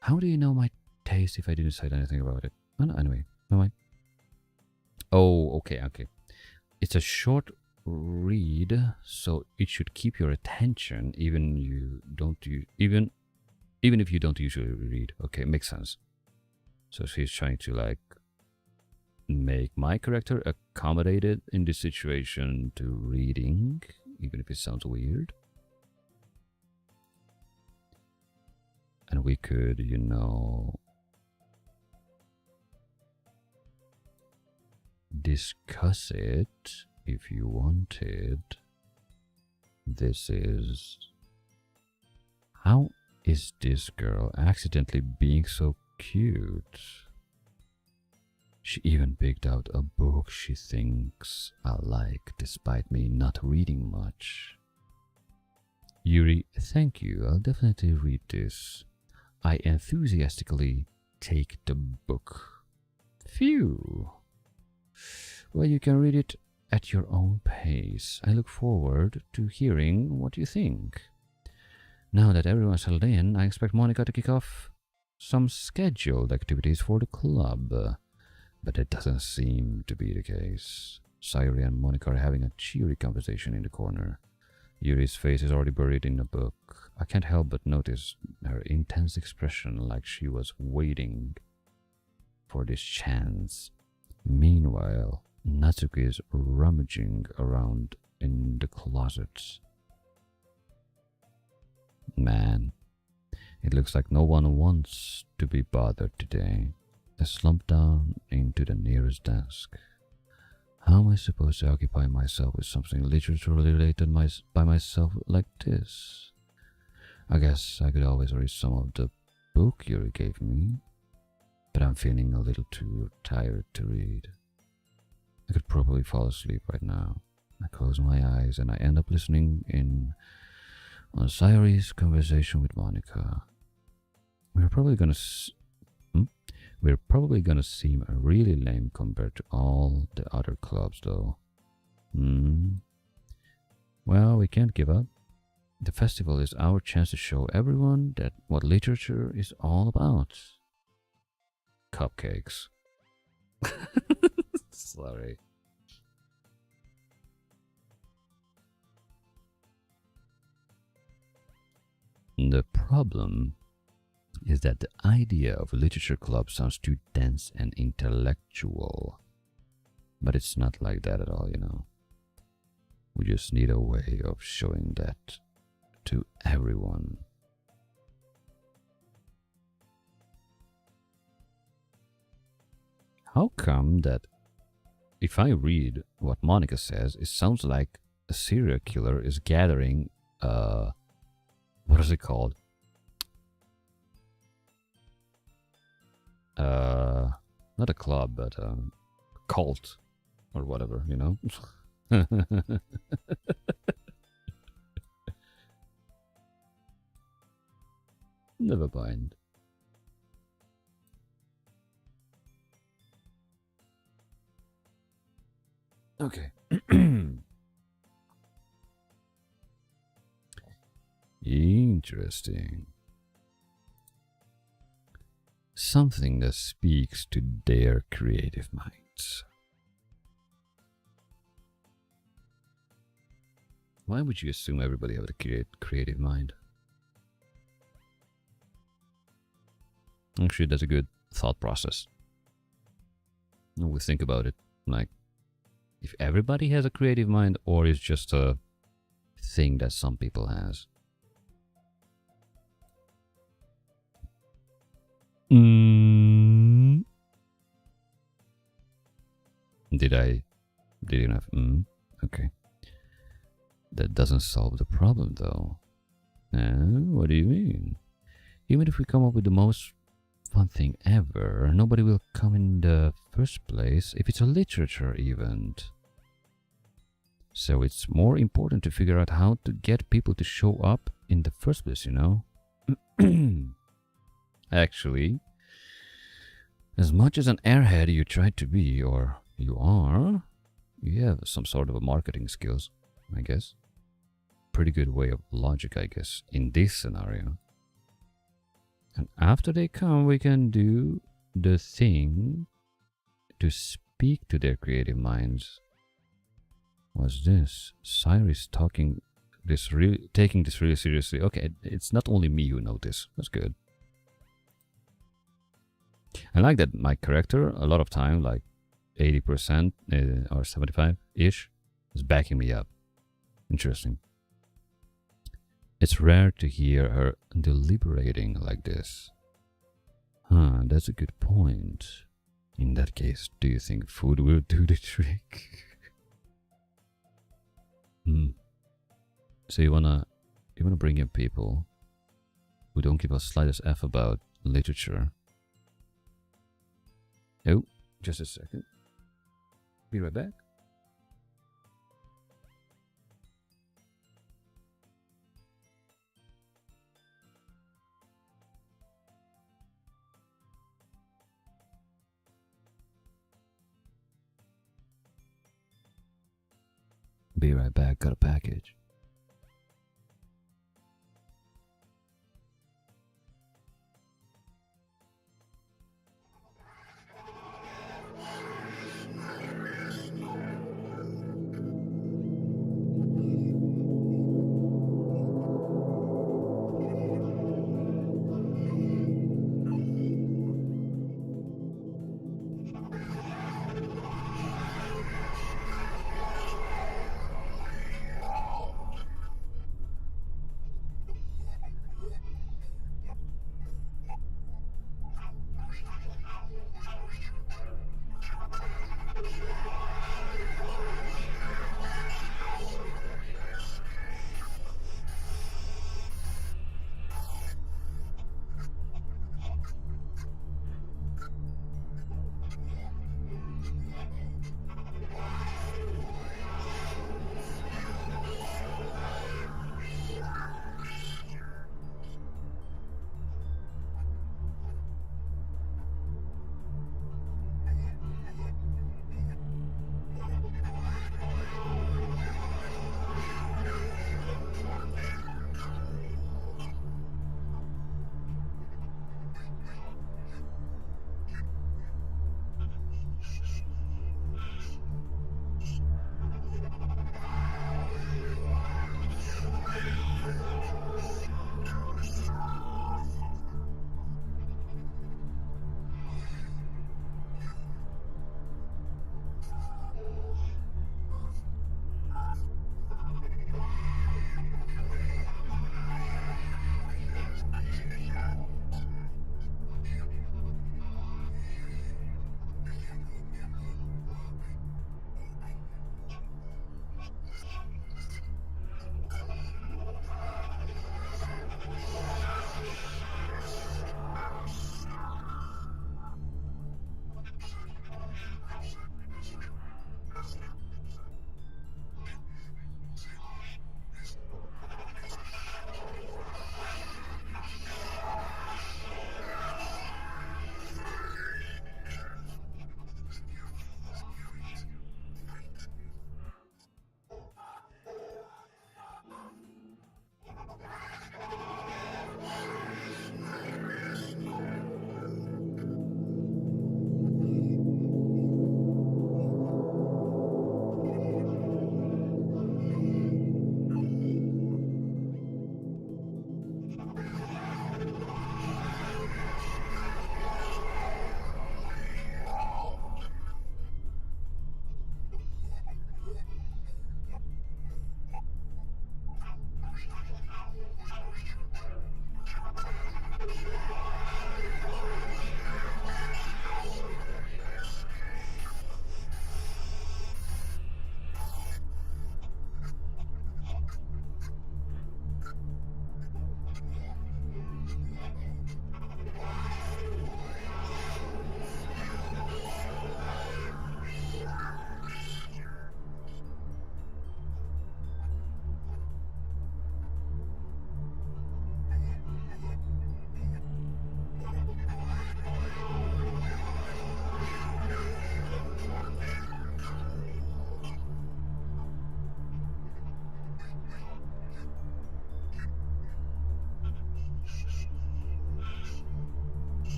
How do you know my taste if I didn't say anything about it? Oh, no, anyway, no mind. Oh, okay. It's a short read, so it should keep your attention even if you don't usually read. Okay, makes sense. So she's trying to like make my character accommodated in this situation to reading, even if it sounds weird. And we could, you know, discuss it if you wanted. This is... How is this girl accidentally being so cute? She even picked out a book she thinks I like, despite me not reading much. Yuri, thank you. I'll definitely read this. I enthusiastically take the book. Phew. Well, you can read it at your own pace. I look forward to hearing what you think. Now that everyone's settled in, I expect Monica to kick off some scheduled activities for the club. But it doesn't seem to be the case. Sayuri and Monica are having a cheery conversation in the corner. Yuri's face is already buried in a book. I can't help but notice her intense expression, like she was waiting for this chance. Meanwhile, Natsuki is rummaging around in the closet. Man, it looks like no one wants to be bothered today. I slump down into the nearest desk. How am I supposed to occupy myself with something literaturely related by myself like this? I guess I could always read some of the book Yuri gave me, but I'm feeling a little too tired to read. I could probably fall asleep right now. I close my eyes and I end up listening in on Sayuri's conversation with Monica. We're probably gonna seem really lame compared to all the other clubs, though. Well, we can't give up. The festival is our chance to show everyone that what literature is all about. Cupcakes. Sorry. The problem is that the idea of a literature club sounds too dense and intellectual. But it's not like that at all, you know. We just need a way of showing that to everyone. How come that if I read what Monica says, it sounds like a serial killer is gathering what is it called? Not a club, but a cult or whatever, you know? Never mind. Okay. Interesting. Something that speaks to their creative minds. Why would you assume everybody have a creative mind? Actually, that's a good thought process. When we think about it, like, if everybody has a creative mind, or is just a thing that some people has. Did you have Okay. That doesn't solve the problem though. What do you mean? Even if we come up with the most fun thing ever, nobody will come in the first place if it's a literature event. So it's more important to figure out how to get people to show up in the first place, you know? Actually, as much as an airhead you try to be, or you are, you have some sort of a marketing skills, I guess. Pretty good way of logic, I guess, in this scenario. And after they come, we can do the thing to speak to their creative minds. What's this? Cyrus taking this really seriously. Okay, it's not only me who notice. That's good. I like that my character, a lot of time, like 80% or 75-ish, is backing me up. Interesting. It's rare to hear her deliberating like this. Huh, that's a good point. In that case, do you think food will do the trick? So you wanna bring in people who don't give a slightest F about literature. Oh, just a second. Be right back. Be right back, got a package.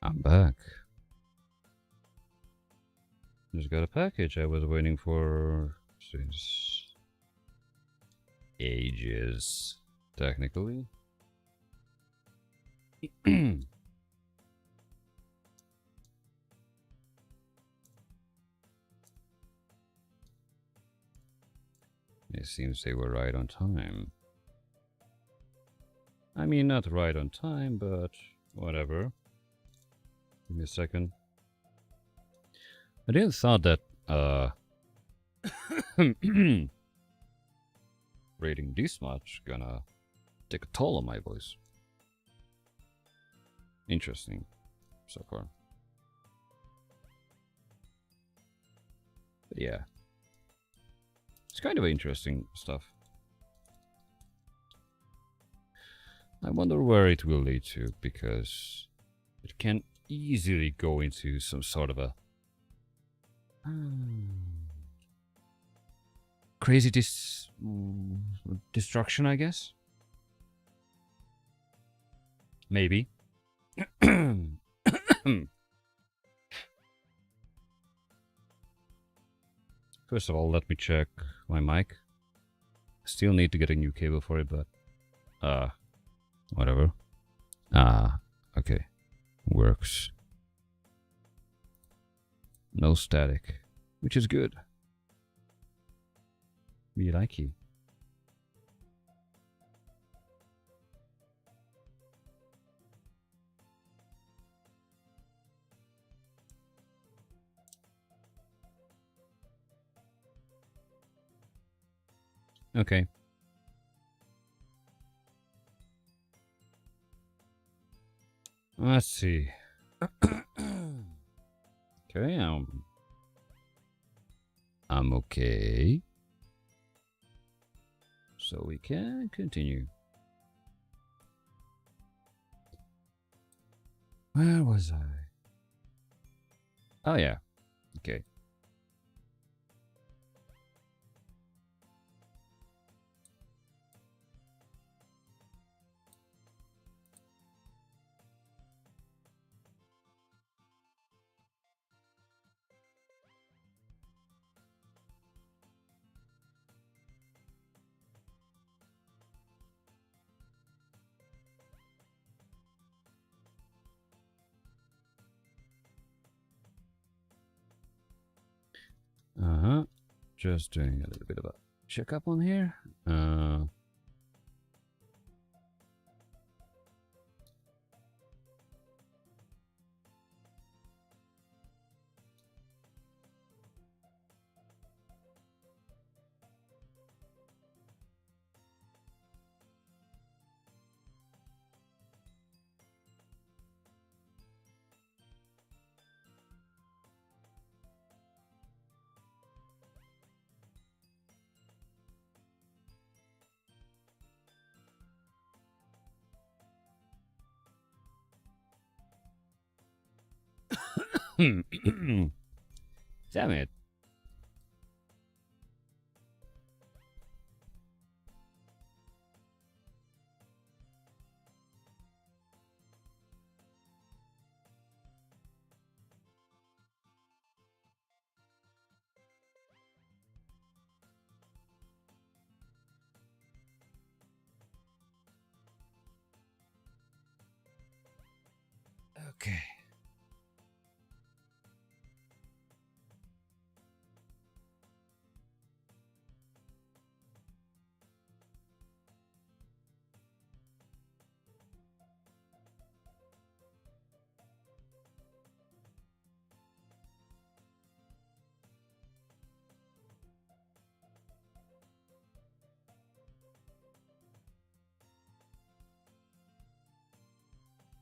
I'm back. Just got a package I was waiting for since ages, technically. It seems they were right on time. I mean, not right on time, but whatever. Give me a second. I didn't thought that, rating this much gonna take a toll on my voice. Interesting, so far. But yeah. It's kind of interesting stuff. I wonder where it will lead to, because it can easily go into some sort of a crazy destruction, I guess. Maybe. First of all, let me check my mic. Still need to get a new cable for it, but whatever. Okay. Works. No static, which is good. We like it. Okay. Let's see. Okay, I'm okay. So we can continue. Where was I? Oh yeah. Okay. Uh-huh. Just doing a little bit of a checkup on here. Damn it. Okay.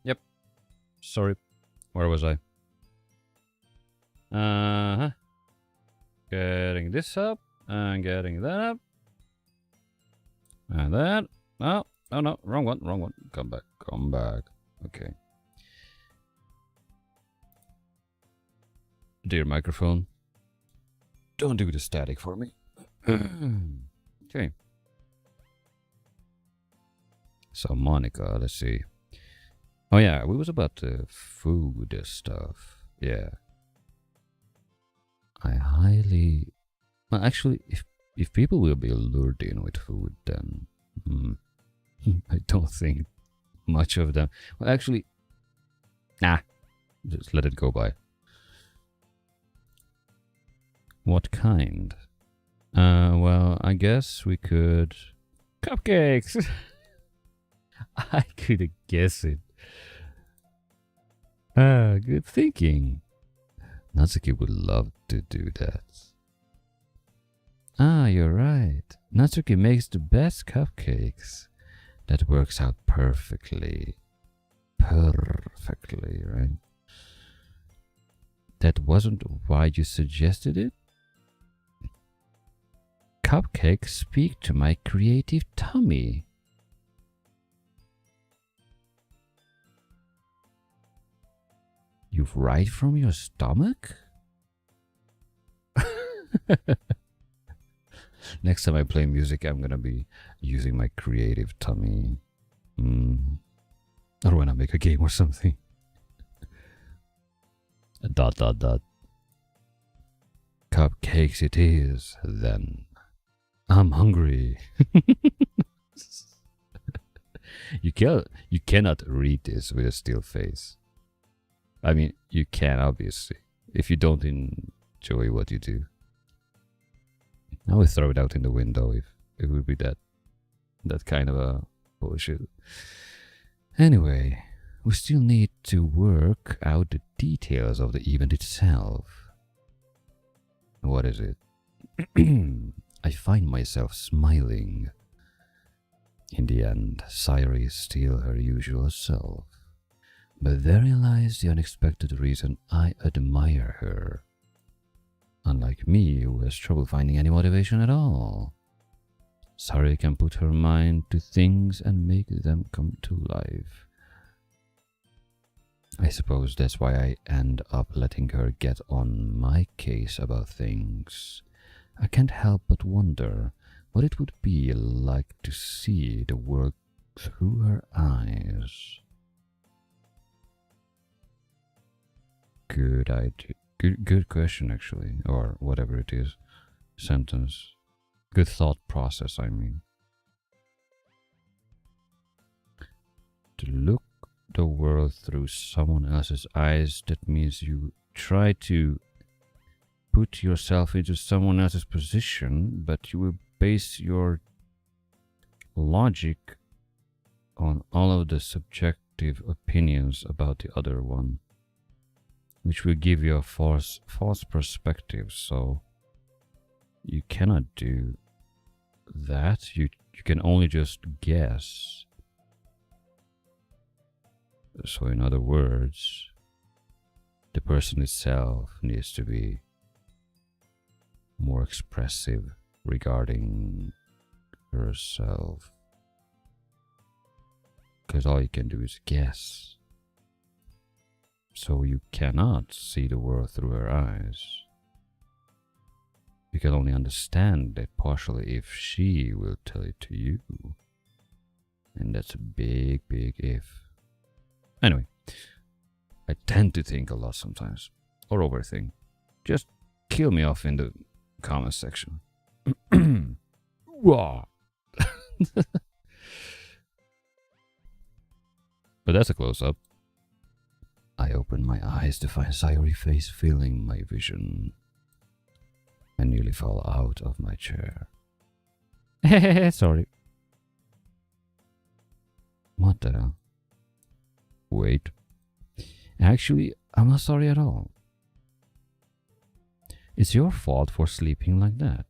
Yep. Sorry. Where was I? Uh-huh. Getting this up and getting that up. And that. Oh, oh no, wrong one, wrong one. Come back, come back. Okay. Dear microphone, don't do the static for me. Okay. So Monica, let's see. Oh yeah, we was about the food stuff. Yeah. I highly... Well, actually, if people will be lured in with food, then... I don't think much of them... Well, actually... Nah. Just let it go by. What kind? Well, I guess we could... Cupcakes! I could guess it. Ah, good thinking. Natsuki would love to do that. Ah, you're right. Natsuki makes the best cupcakes. That works out perfectly. Perfectly, right? That wasn't why you suggested it? Cupcakes speak to my creative tummy. You write from your stomach? Next time I play music, I'm gonna be using my creative tummy. Or when I make a game or something. Dot dot dot. Cupcakes it is, then. I'm hungry. You cannot read this with a still face. I mean, you can, obviously, if you don't enjoy what you do. I would throw it out in the window if it would be that kind of a bullshit. Anyway, we still need to work out the details of the event itself. What is it? I find myself smiling. In the end, Sayuri is still her usual self. But therein lies the unexpected reason I admire her. Unlike me, who has trouble finding any motivation at all. Sayuri can put her mind to things and make them come to life. I suppose that's why I end up letting her get on my case about things. I can't help but wonder what it would be like to see the world through her eyes. Good idea. Good question, actually, or whatever it is. Sentence. Good thought process, I mean. To look the world through someone else's eyes, that means you try to put yourself into someone else's position, but you will base your logic on all of the subjective opinions about the other one, which will give you a false perspective. So you cannot do that. You can only just guess. So in other words, the person itself needs to be more expressive regarding herself, because all you can do is guess. So you cannot see the world through her eyes. You can only understand it partially if she will tell it to you. And that's a big, big if. Anyway, I tend to think a lot sometimes, or overthink. Just kill me off in the comment section. Wow. But that's a close-up. I opened my eyes to find Sayori face filling my vision. I nearly fell out of my chair. Sorry. What the hell? Wait. Actually, I'm not sorry at all. It's your fault for sleeping like that.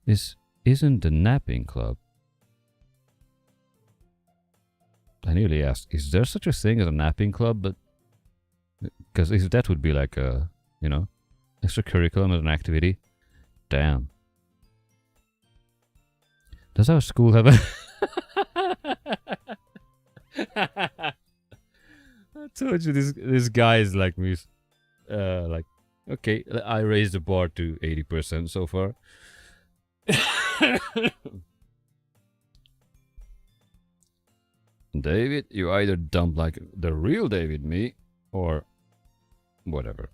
This isn't the napping club. I nearly asked, is there such a thing as a napping club? But because if that would be like a, you know, extracurriculum as an activity. Damn. Does our school have a... I told you this guy is like me. Like, okay, I raised the bar to 80% so far. David, you either dump like the real David me, or whatever.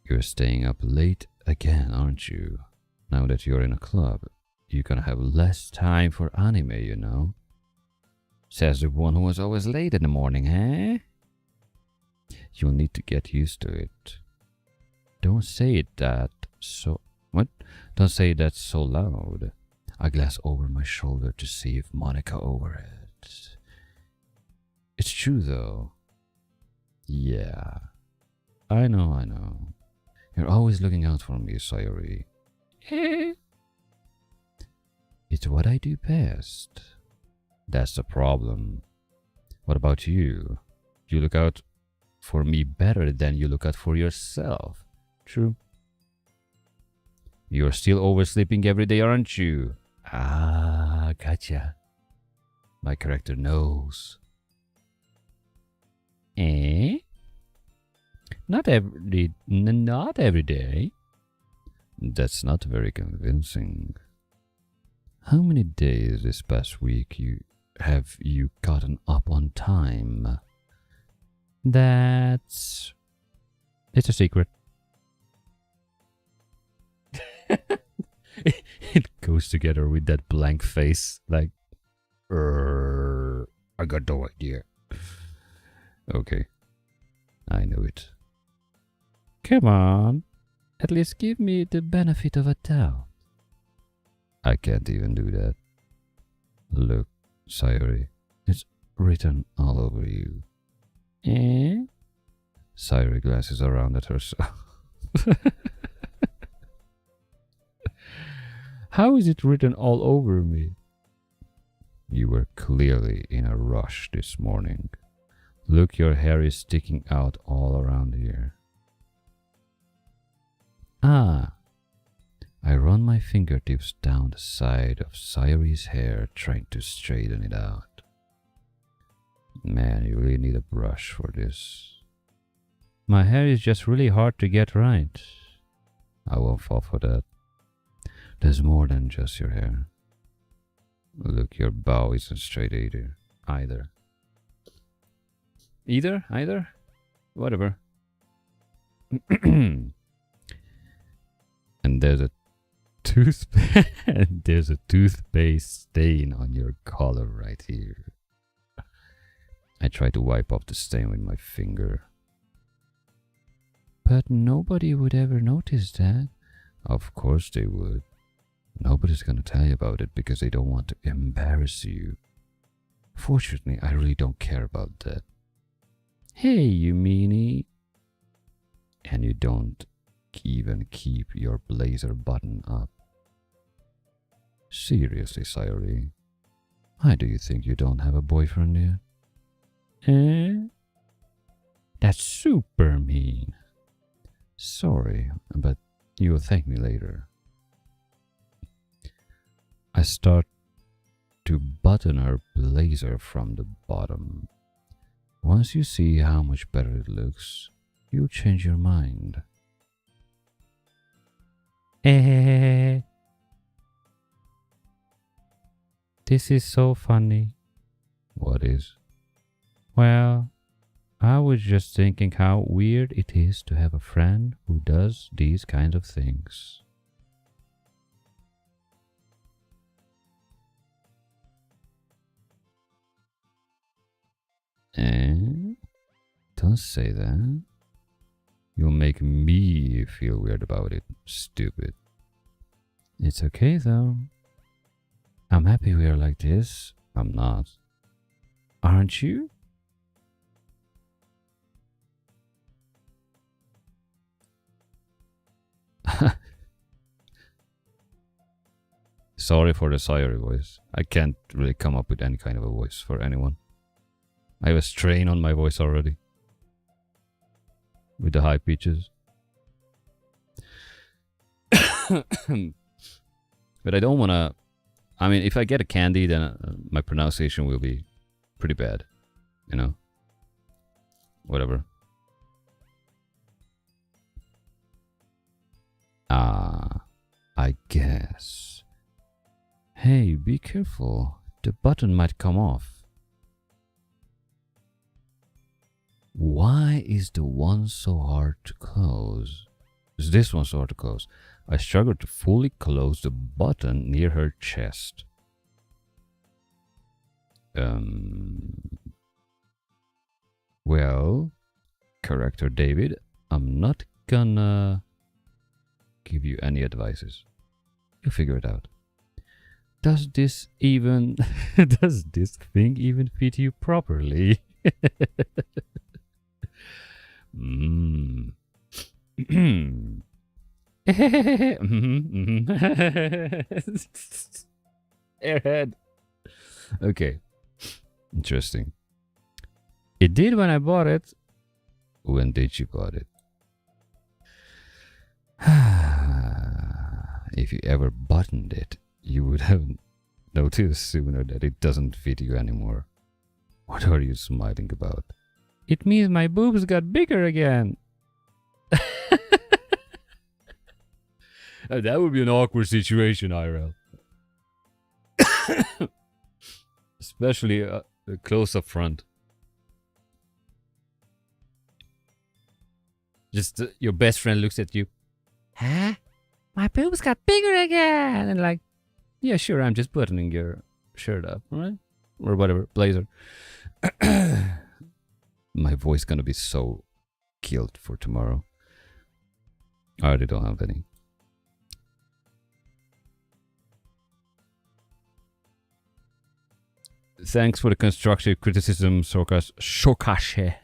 You're staying up late again, aren't you? Now that you're in a club, you're gonna have less time for anime, you know? Says the one who was always late in the morning, eh? You'll need to get used to it. Don't say that so... What? Don't say that so loud. I glanced over my shoulder to see if Monica overheard. It's true, though. Yeah. I know. You're always looking out for me, Sayori. It's what I do best. That's the problem. What about you? You look out for me better than you look out for yourself. True. You're still oversleeping every day, aren't you? Ah, gotcha. My character knows. Eh? Not every day. That's not very convincing. How many days this past week have you gotten up on time? It's a secret. It goes together with that blank face, like, I got no idea. Okay, I know it. Come on. At least give me the benefit of a doubt. I can't even do that. Look, Sayori, it's written all over you. Eh? Sayori glances around at herself. How is it written all over me? You were clearly in a rush this morning. Look, your hair is sticking out all around here. Ah. I run my fingertips down the side of Sayori's hair, trying to straighten it out. Man, you really need a brush for this. My hair is just really hard to get right. I won't fall for that. There's more than just your hair. Look, your bow isn't straight either. Either? Whatever. And there's a toothpaste stain on your collar right here. I try to wipe off the stain with my finger. But nobody would ever notice that. Of course they would. Nobody's gonna tell you about it because they don't want to embarrass you. Fortunately, I really don't care about that. Hey, you meanie. And you don't even keep your blazer button up. Seriously, Sayori. Why do you think you don't have a boyfriend yet? Eh? That's super mean. Sorry, but you will thank me later. I start to button her blazer from the bottom. Once you see how much better it looks, you'll change your mind. Eh. This is so funny. What is? Well, I was just thinking how weird it is to have a friend who does these kinds of things. Eh? Don't say that. You'll make me feel weird about it, stupid. It's okay though. I'm happy we're like this. I'm not. Aren't you? Sorry for the Sayori voice. I can't really come up with any kind of a voice for anyone. I have a strain on my voice already. With the high pitches. But I don't want to... I mean, if I get a candy, then my pronunciation will be pretty bad. You know? Whatever. I guess. Hey, be careful. The button might come off. Why is the one so hard to close? Is this one so hard to close? I struggled to fully close the button near her chest. Well, character David, I'm not gonna give you any advices. You figure it out. Does this even... does this thing even fit you properly? Airhead. Okay. Interesting. It did when I bought it. When did you bought it? If you ever buttoned it, you would have noticed sooner that it doesn't fit you anymore. What are you smiling about? It means my boobs got bigger again. That would be an awkward situation, IRL. Especially close up front. Just your best friend looks at you. Huh? My boobs got bigger again. And like, yeah, sure, I'm just buttoning your shirt up, right? Or whatever, blazer. My voice gonna be so killed for tomorrow. I already don't have any. Thanks for the constructive criticism, Shokashe.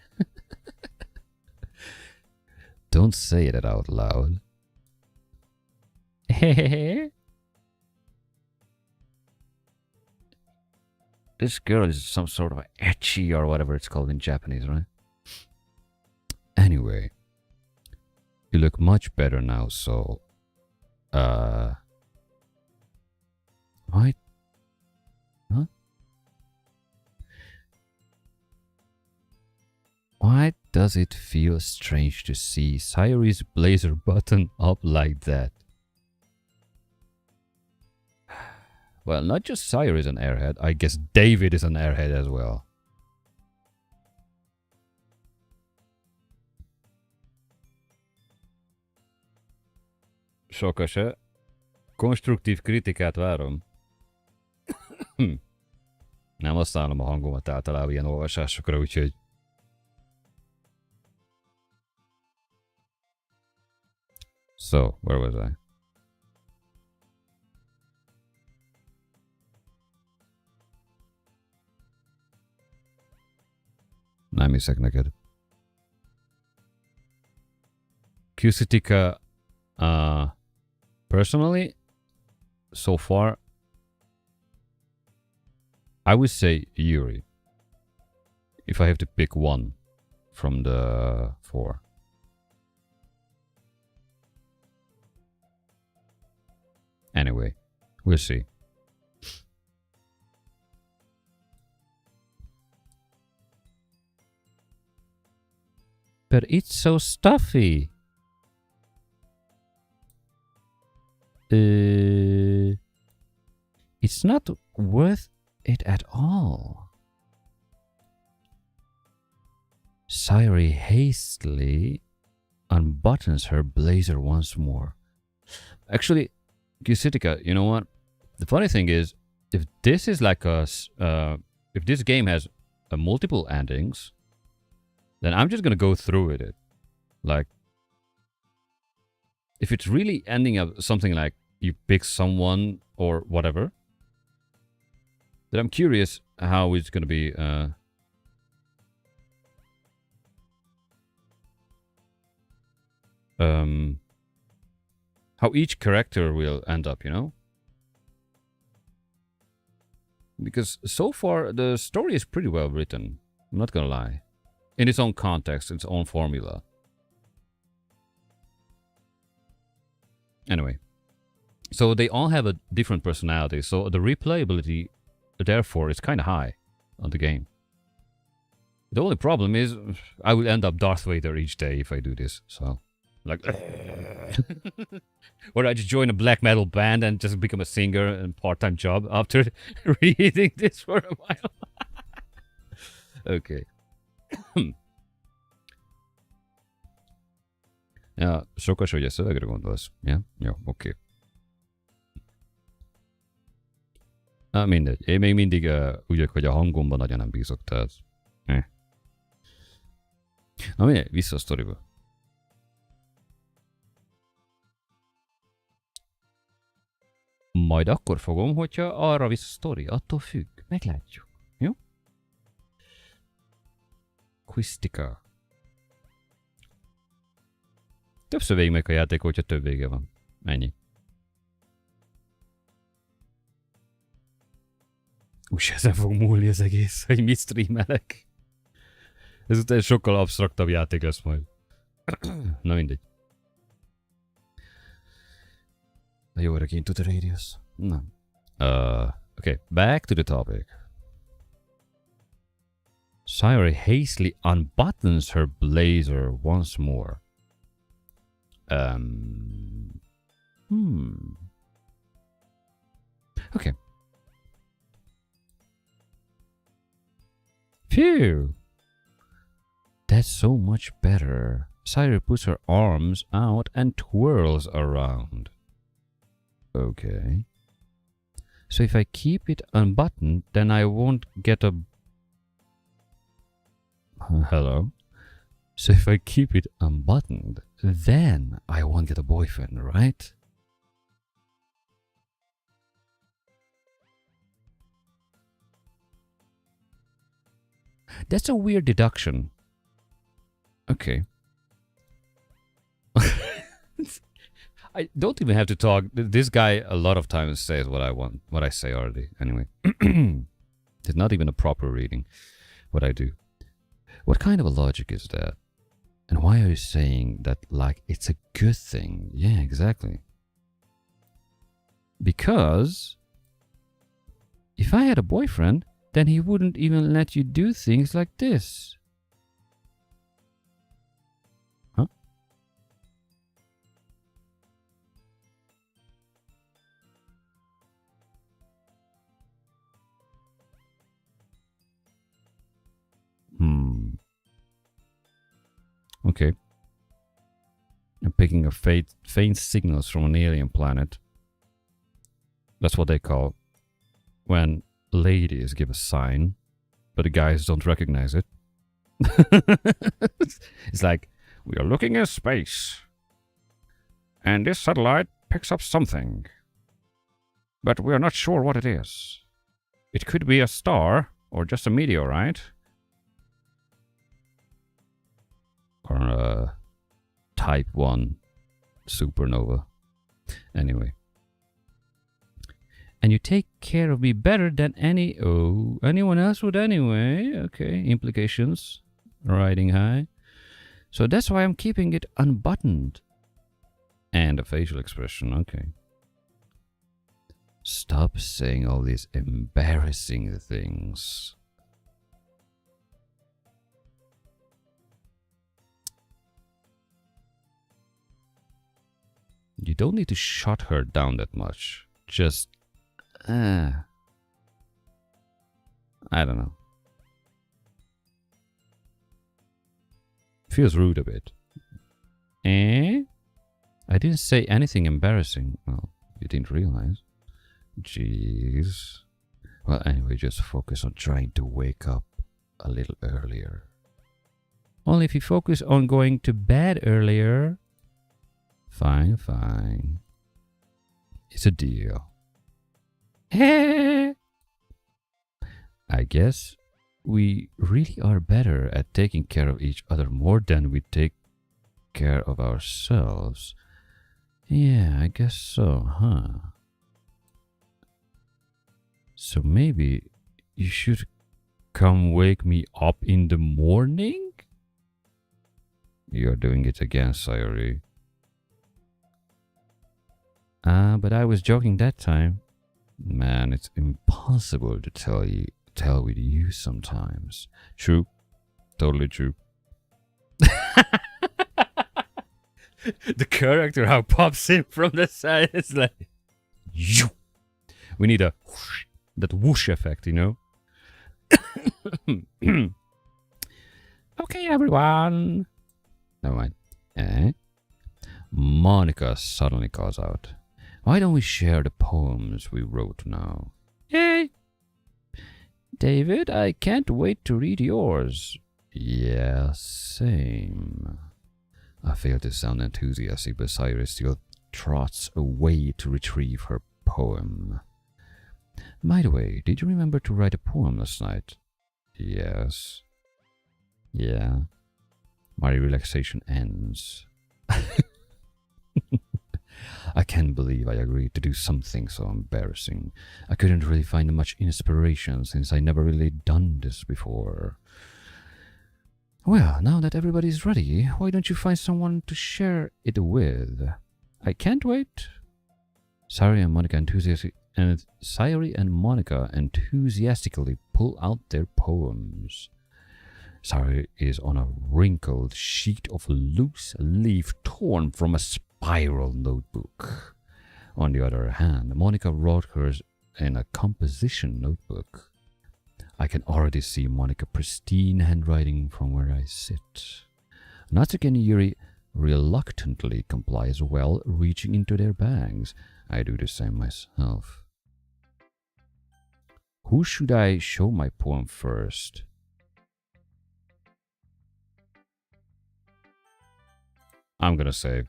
Don't say that out loud. This girl is some sort of ecchi or whatever it's called in Japanese, right? Anyway, you look much better now, so... Why? Huh? Why does it feel strange to see Sayori's blazer button up like that? Well, not just Sayori is an airhead, I guess David is an airhead as well. Sokase, konstruktív kritikát várom. Nem használom a hangomat általában ilyen olvasásokra, úgyhogy So, where was I? Nem hiszek neked. Cusitica, personally, so far, I would say Yuri. If I have to pick one from the 4. Anyway, we'll see. But it's so stuffy. It's not worth it at all. Sayuri hastily unbuttons her blazer once more. Actually, Cusitica, you know what? The funny thing is, if this is like a, if this game has multiple endings, then I'm just gonna go through with it. Like, if it's really ending up something like you pick someone or whatever, then I'm curious how it's gonna be. How each character will end up, you know? Because so far the story is pretty well written. I'm not gonna lie. In its own context, its own formula. Anyway. So they all have a different personality. So the replayability, therefore, is kind of high on the game. The only problem is I will end up Darth Vader each day if I do this. So, like... Or I just join a black metal band and just become a singer and part-time job after reading this for a while. Okay. Ja, sokas, hogy a szövegre gondolsz. Ja? Jó, oké. Mindegy. Én még mindig úgy vagyok, hogy a hangomban nagyon nem bízok, tehát... Na mindegy, vissza a sztoriba. Majd akkor fogom, hogyha arra visz a sztori. Attól függ. Meglátjuk. Jó? Quistica. Többször végig meg a játék, hogyha több vége van. Ennyi. Úgyse ezen fog múlni az egész, hogy mit streamelek. Ezután sokkal absztraktabb játék lesz majd. Na mindegy. You're into the radius. No. Okay, back to the topic. Sayuri hastily unbuttons her blazer once more. Okay. Phew. That's so much better. Sayuri puts her arms out and twirls around. Okay. So if I keep it unbuttoned, then I won't get a... Hello? So if I keep it unbuttoned, then I won't get a boyfriend, right? That's a weird deduction. Okay. I don't even have to talk. This guy a lot of times says what I want, what I say already. Anyway, it's not even a proper reading what I do. What kind of a logic is that? And why are you saying that like it's a good thing? Yeah, exactly. Because if I had a boyfriend, then he wouldn't even let you do things like this. Huh? Okay. I'm picking up faint signals from an alien planet. That's what they call when ladies give a sign, but the guys don't recognize it. It's like, we are looking in space. And this satellite picks up something. But we are not sure what it is. It could be a star, or just a meteorite. Or a Type 1 supernova. Anyway. And you take care of me better than anyone else would anyway. Okay, implications. Riding high. So that's why I'm keeping it unbuttoned. And a facial expression, okay. Stop saying all these embarrassing things. You don't need to shut her down that much. Just, I don't know. Feels rude a bit. Eh? I didn't say anything embarrassing. Well, you didn't realize. Jeez. Well, anyway, just focus on trying to wake up a little earlier. Only if you focus on going to bed earlier. Fine, fine. It's a deal. I guess we really are better at taking care of each other more than we take care of ourselves. Yeah, I guess so, huh? So maybe you should come wake me up in the morning? You're doing it again, Sayori. But I was joking that time. Man, it's impossible to tell with you sometimes. True. Totally true. The character how pops in from the side is like, you. We need a whoosh, that whoosh effect, you know. Okay, everyone. Never mind. Monica suddenly calls out, "Why don't we share the poems we wrote now?" Yay! David, I can't wait to read yours. Yeah, same. I fail to sound enthusiastic, but Cyrus still trots away to retrieve her poem. By the way, did you remember to write a poem last night? Yes. Yeah. My relaxation ends. I can't believe I agreed to do something so embarrassing. I couldn't really find much inspiration since I never really done this before. Well, now that everybody's ready, why don't you find someone to share it with? I can't wait. Sayori and Monica enthusiastically pull out their poems. Sayori is on a wrinkled sheet of loose leaf torn from a spiral notebook. On the other hand, Monica wrote hers in a composition notebook. I can already see Monica's pristine handwriting from where I sit. Natsuki and Yuri reluctantly comply as well, reaching into their bags. I do the same myself. Who should I show my poem first? I'm gonna say,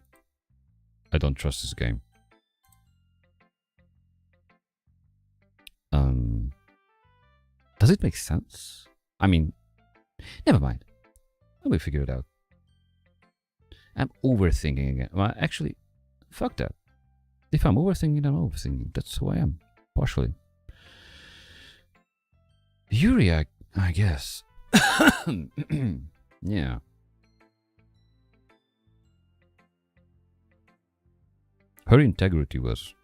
I don't trust this game. Does it make sense? I mean, never mind. I will figure it out. I'm overthinking again. Well, actually, fuck that. If I'm overthinking, I'm overthinking. That's who I am, partially. Yuri, I guess. Yeah. Her integrity was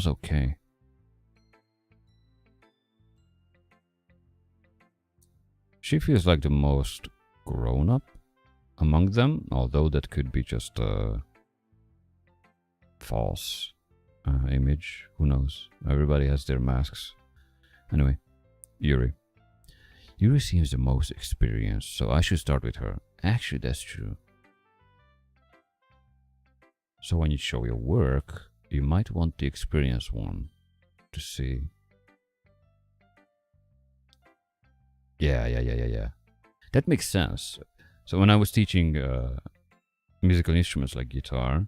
okay. She feels like the most grown up among them, although that could be just a false image. Who knows? Everybody has their masks. Anyway, Yuri. Yuri seems the most experienced, so I should start with her. Actually, that's true. So when you show your work, you might want the experienced one to see. Yeah. That makes sense. So when I was teaching musical instruments like guitar,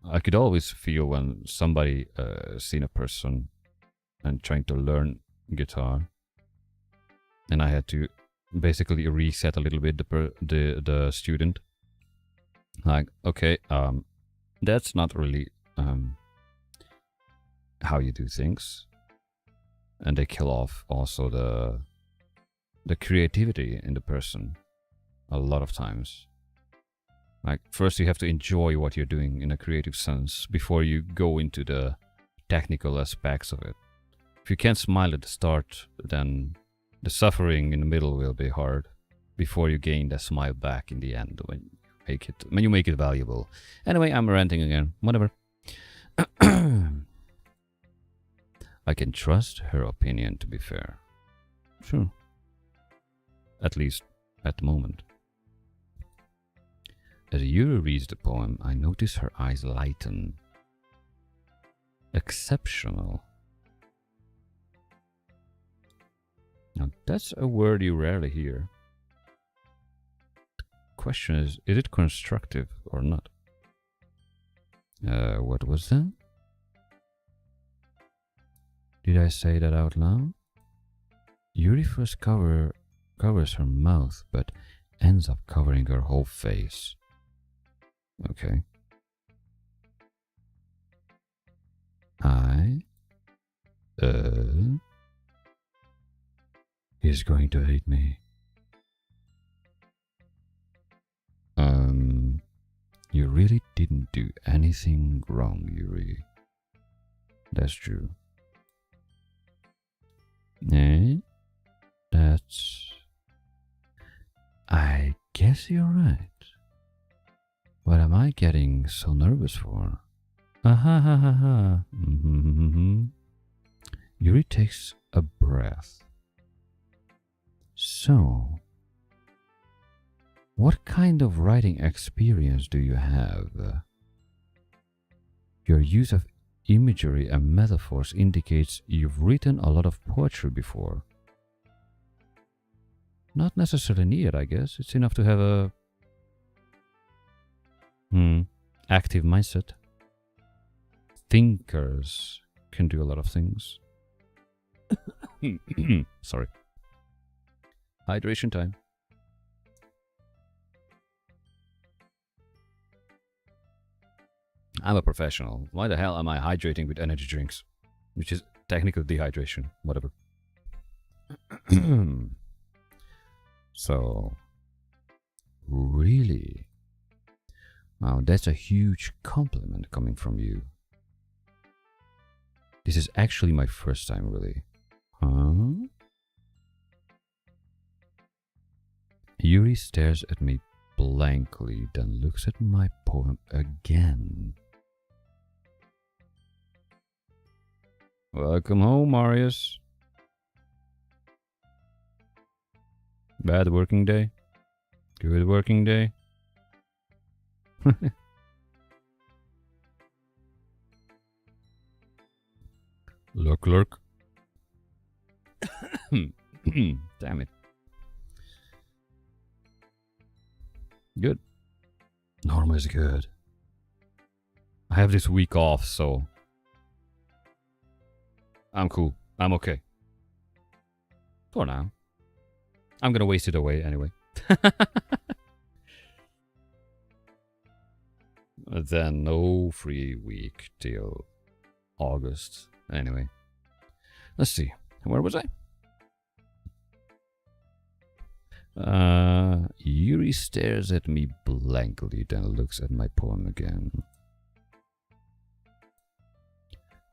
I could always feel when somebody seen a person and trying to learn guitar, and I had to basically reset a little bit the student. Like, okay, that's not really how you do things, and they kill off also the creativity in the person a lot of times. Like, first you have to enjoy what you're doing in a creative sense before you go into the technical aspects of it. If you can't smile at the start, then the suffering in the middle will be hard before you gain the smile back in the end when you make it valuable. Anyway, I'm ranting again. Whatever. I can trust her opinion, to be fair. Sure. At least at the moment. As Yuri reads the poem, I notice her eyes lighten. Exceptional. Now that's a word you rarely hear. The question is it constructive or not? What was that? Did I say that out loud? Yuri first covers her mouth, but ends up covering her whole face. Okay. He's going to hate me. You really didn't do anything wrong, Yuri. That's true. Eh? I guess you're right. What am I getting so nervous for? Ha. Yuri takes a breath. So, what kind of writing experience do you have? Your use of imagery and metaphors indicates you've written a lot of poetry before. Not necessarily needed, I guess. It's enough to have a active mindset. Thinkers can do a lot of things. Sorry. Hydration time. I'm a professional. Why the hell am I hydrating with energy drinks? Which is technical dehydration. Whatever. So, really? Wow, that's a huge compliment coming from you. This is actually my first time, really. Huh? Yuri stares at me blankly, then looks at my poem again. Welcome home, Marius. Bad working day? Good working day? Look. Damn it. Good. Normal is good. I have this week off, so I'm cool. I'm okay. For now. I'm gonna waste it away anyway. Then no free week till August. Anyway. Let's see. Where was I? Yuri stares at me blankly, then looks at my poem again.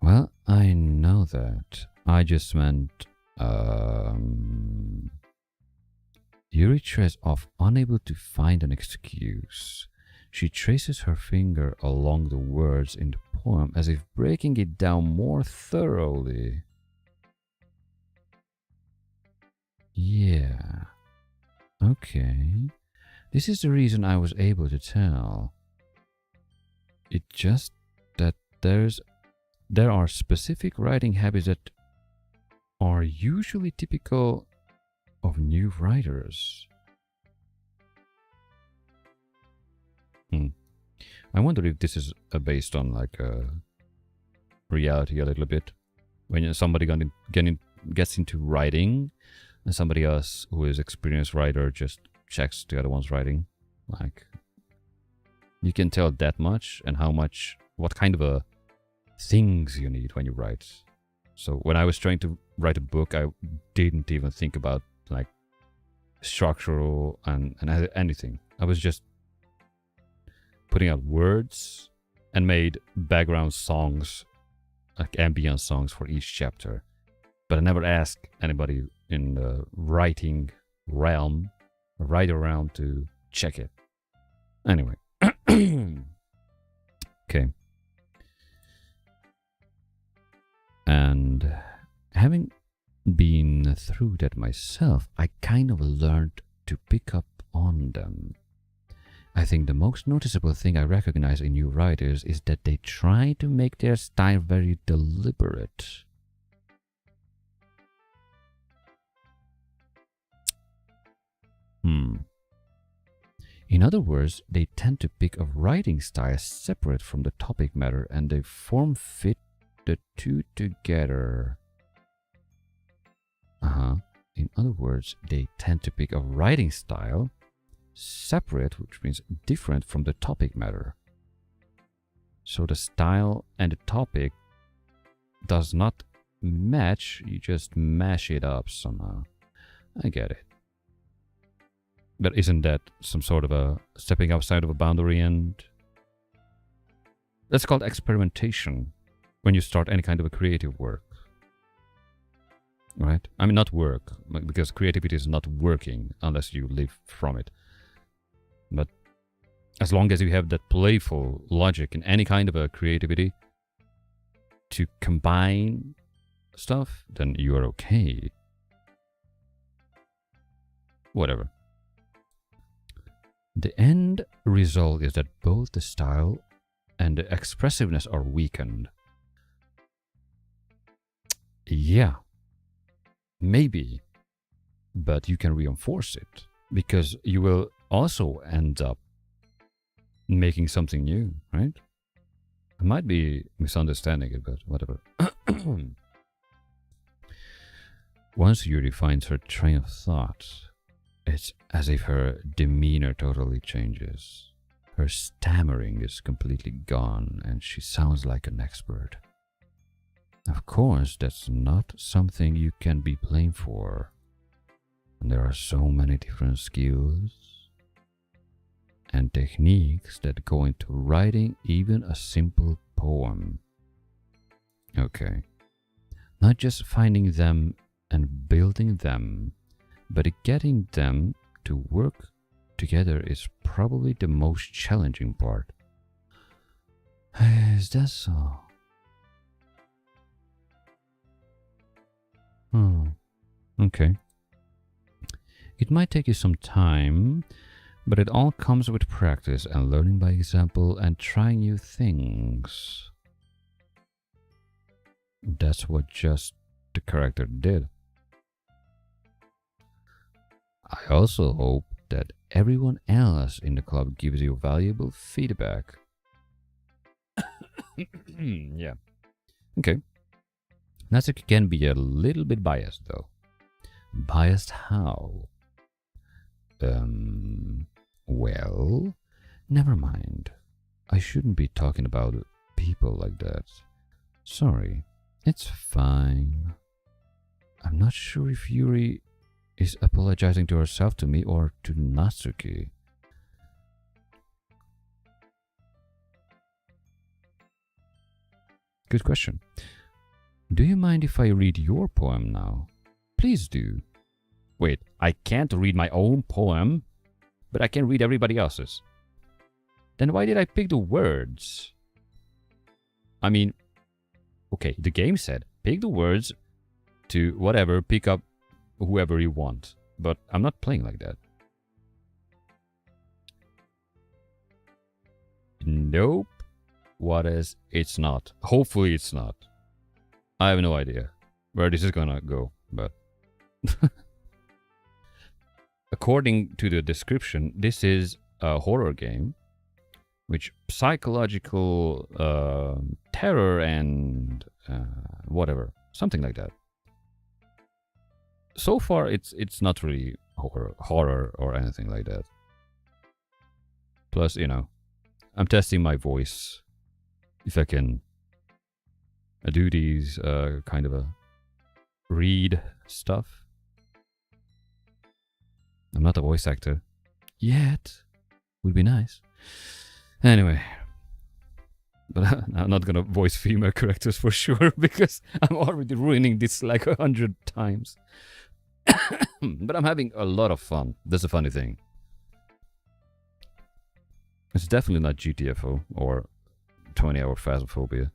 Well, I know that. I just meant, Yuri trails off, unable to find an excuse. She traces her finger along the words in the poem as if breaking it down more thoroughly. Yeah. Okay. This is the reason I was able to tell. It's just that there are specific writing habits that are usually typical of new writers. I wonder if this is based on like reality a little bit. When somebody gets into writing, and somebody else who is experienced writer just checks the other one's writing, like you can tell that much and what kind of a things you need when you write. So when I was trying to write a book, I didn't even think about like structural and anything. I was just putting out words and made background songs, like ambient songs for each chapter. But I never asked anybody in the writing realm, right around, to check it. Anyway. Okay. And having been through that myself, I kind of learned to pick up on them. I think the most noticeable thing I recognize in new writers is that they try to make their style very deliberate. In other words, they tend to pick a writing style separate from the topic matter, and they form fit the two together. In other words, they tend to pick a writing style separate, which means different from the topic matter. So the style and the topic does not match, you just mash it up somehow. I get it. But isn't that some sort of a stepping outside of a boundary? And that's called experimentation when you start any kind of a creative work. Right? I mean, not work, because creativity is not working unless you live from it. But as long as you have that playful logic in any kind of a creativity to combine stuff, then you are okay. Whatever. The end result is that both the style and the expressiveness are weakened. Yeah, maybe, but you can reinforce it, because you will also end up making something new, right? I might be misunderstanding it, but whatever. Once Yuri finds her train of thought, it's as if her demeanor totally changes. Her stammering is completely gone, and she sounds like an expert. Of course, that's not something you can be blamed for. And there are so many different skills and techniques that go into writing even a simple poem. Okay. Not just finding them and building them, but getting them to work together is probably the most challenging part. Is that so? Okay. It might take you some time, but it all comes with practice and learning by example and trying new things. That's what just the character did. I also hope that everyone else in the club gives you valuable feedback. Yeah. Okay. Natsuki can be a little bit biased, though. Biased how? Well, never mind. I shouldn't be talking about people like that. Sorry, it's fine. I'm not sure if Yuri is apologizing to herself, to me, or to Natsuki. Good question. Do you mind if I read your poem now? Please do. Wait, I can't read my own poem, but I can read everybody else's. Then why did I pick the words? I mean, okay, the game said pick the words to whatever, pick up whoever you want, but I'm not playing like that. Nope. What is? It's not. Hopefully it's not. I have no idea where this is gonna go, but according to the description, this is a horror game which psychological terror and whatever, something like that. So far, it's not really horror or anything like that. Plus, you know, I'm testing my voice if I can do these kind of a read stuff. I'm not a voice actor yet. Would be nice. Anyway, but I'm not gonna voice female characters for sure because I'm already ruining this like 100 times. But I'm having a lot of fun. That's a funny thing. It's definitely not GTFO or 20-hour phasmophobia.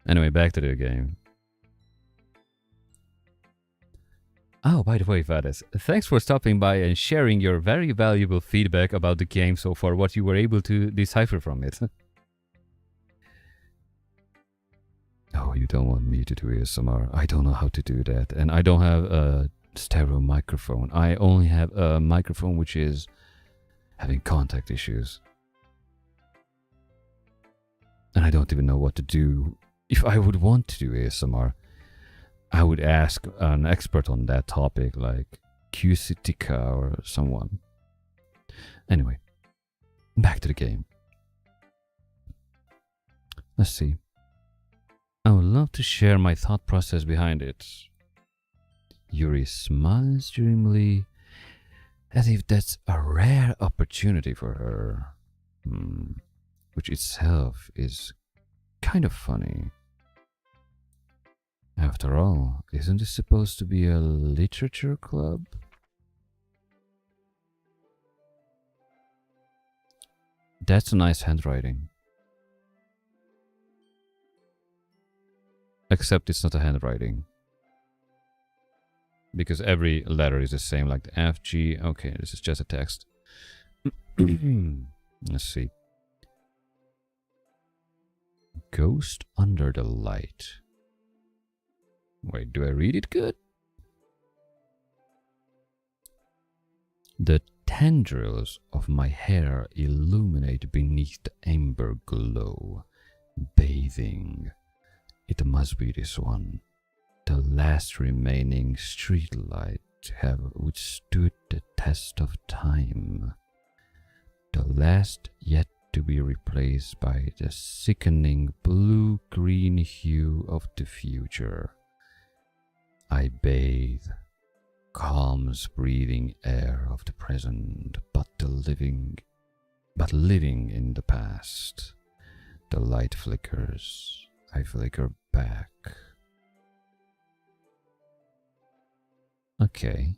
Anyway, back to the game. Oh, by the way, Vades, thanks for stopping by and sharing your very valuable feedback about the game so far, what you were able to decipher from it. Oh, you don't want me to do ASMR. I don't know how to do that. And I don't have a stereo microphone. I only have a microphone which is having contact issues. And I don't even know what to do. If I would want to do ASMR, I would ask an expert on that topic, like Qsitica or someone. Anyway, back to the game. Let's see. I would love to share my thought process behind it. Yuri smiles dreamily, as if that's a rare opportunity for her. Which itself is kind of funny. After all, isn't this supposed to be a literature club? That's a nice handwriting. Except it's not a handwriting. Because every letter is the same, like the F, G. Okay, this is just a text. Let's see. Ghost under the light. Wait, do I read it good? The tendrils of my hair illuminate beneath the amber glow, bathing. It must be this one, the last remaining streetlight to have withstood the test of time. The last yet to be replaced by the sickening blue-green hue of the future. I bathe, calms breathing air of the present, but living in the past. The light flickers, I flicker back. Okay.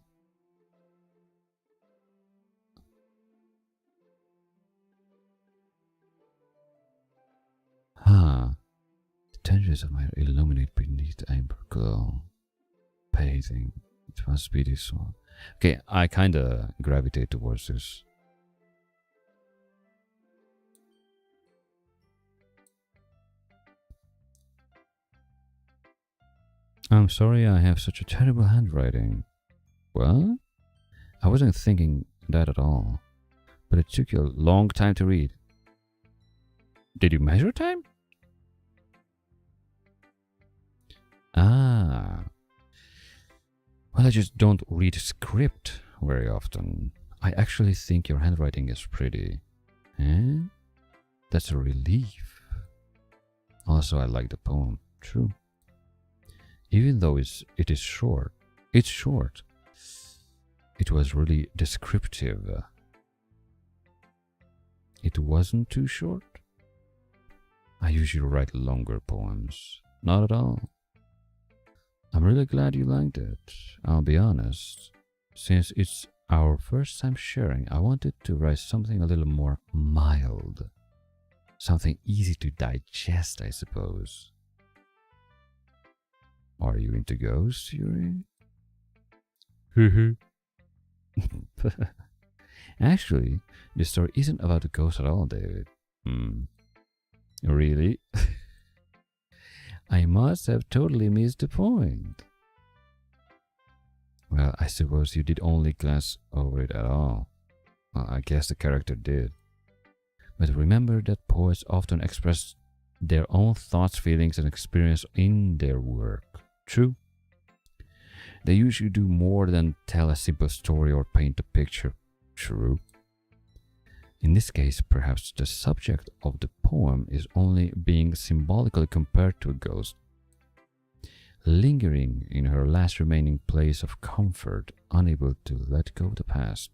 The tendrils of my hair illuminate beneath the amber glow. Bathing. It must be this one. Okay, I kinda gravitate towards this. I'm sorry I have such a terrible handwriting. Well, I wasn't thinking that at all. But it took you a long time to read. Did you measure time? Ah. Well, I just don't read script very often. I actually think your handwriting is pretty. Eh? That's a relief. Also, I like the poem. True. Even though it is short. It's short. It was really descriptive. It wasn't too short. I usually write longer poems. Not at all. I'm really glad you liked it. I'll be honest. Since it's our first time sharing, I wanted to write something a little more mild. Something easy to digest, I suppose. Are you into ghosts, Yuri? Actually, the story isn't about the ghost at all, David. Really? I must have totally missed the point. Well, I suppose you did only glance over it at all. Well, I guess the character did. But remember that poets often express their own thoughts, feelings, and experience in their work. True. They usually do more than tell a simple story or paint a picture. True. In this case, perhaps the subject of the poem is only being symbolically compared to a ghost, lingering in her last remaining place of comfort, unable to let go of the past.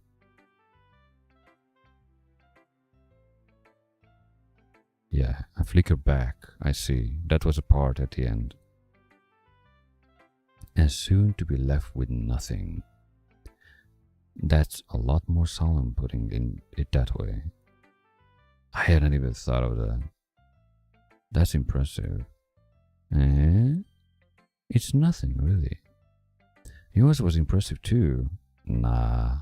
Yeah, a flicker back, I see. That was a part at the end. And soon to be left with nothing. That's a lot more solemn putting it that way. I hadn't even thought of that. That's impressive. Eh? It's nothing, really. Yours was impressive too. Nah.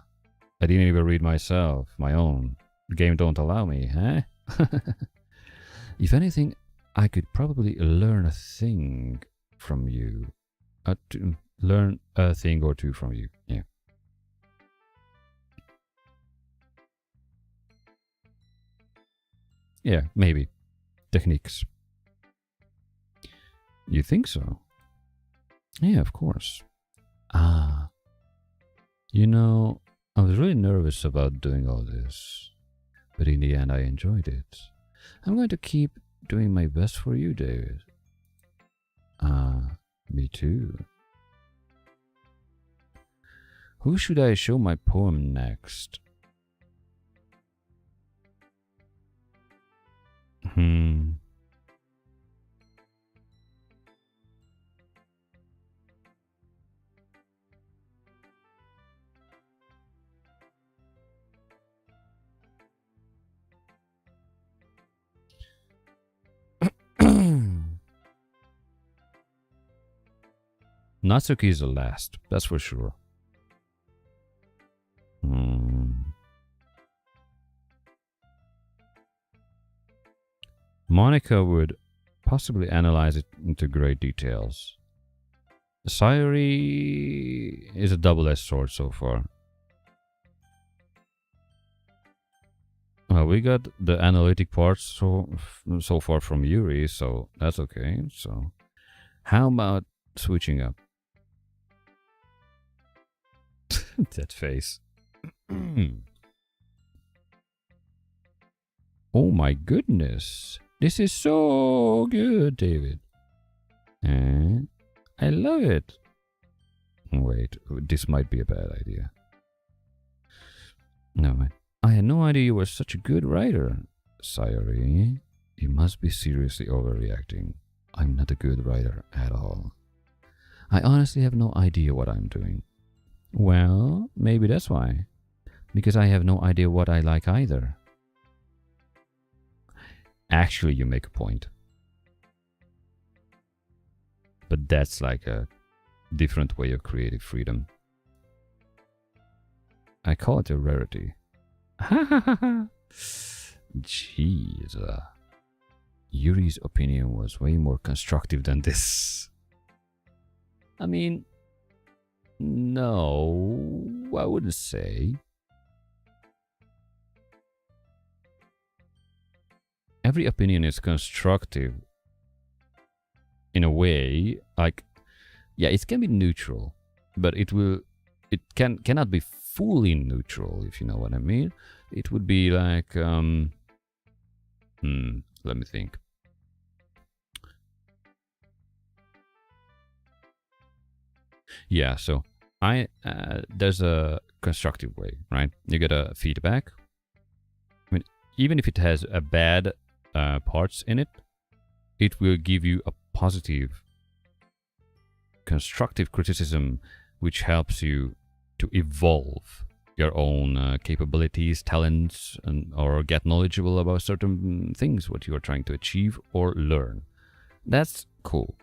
I didn't even read myself, my own. The game don't allow me, huh? If anything, I could probably learn a thing from you. Learn a thing or two from you, yeah. Yeah, maybe. Techniques. You think so? Yeah, of course. Ah. You know, I was really nervous about doing all this. But in the end, I enjoyed it. I'm going to keep doing my best for you, David. Me too. Who should I show my poem next? Natsuki is the last, that's for sure. Monica would possibly analyze it into great details. Sayuri is a double-edged sword so far. We got the analytic parts so far from Yuri, so that's okay. So, how about switching up? That face. Oh my goodness. This is so good, David. I love it. Wait, this might be a bad idea. No, I had no idea you were such a good writer. Sayuri, you must be seriously overreacting. I'm not a good writer at all. I honestly have no idea what I'm doing. Well, maybe that's why. Because I have no idea what I like either. Actually, you make a point. But that's like a different way of creative freedom. I call it a rarity. Jeez. Yuri's opinion was way more constructive than this. I mean, no, I wouldn't say. Every opinion is constructive in a way, like, yeah, it can be neutral, but it cannot be fully neutral, if you know what I mean. It would be like, let me think. Yeah, so there's a constructive way, right? You get a feedback. I mean, even if it has a bad parts in it, it will give you a positive, constructive criticism, which helps you to evolve your own capabilities, talents, or get knowledgeable about certain things, what you are trying to achieve or learn. That's cool.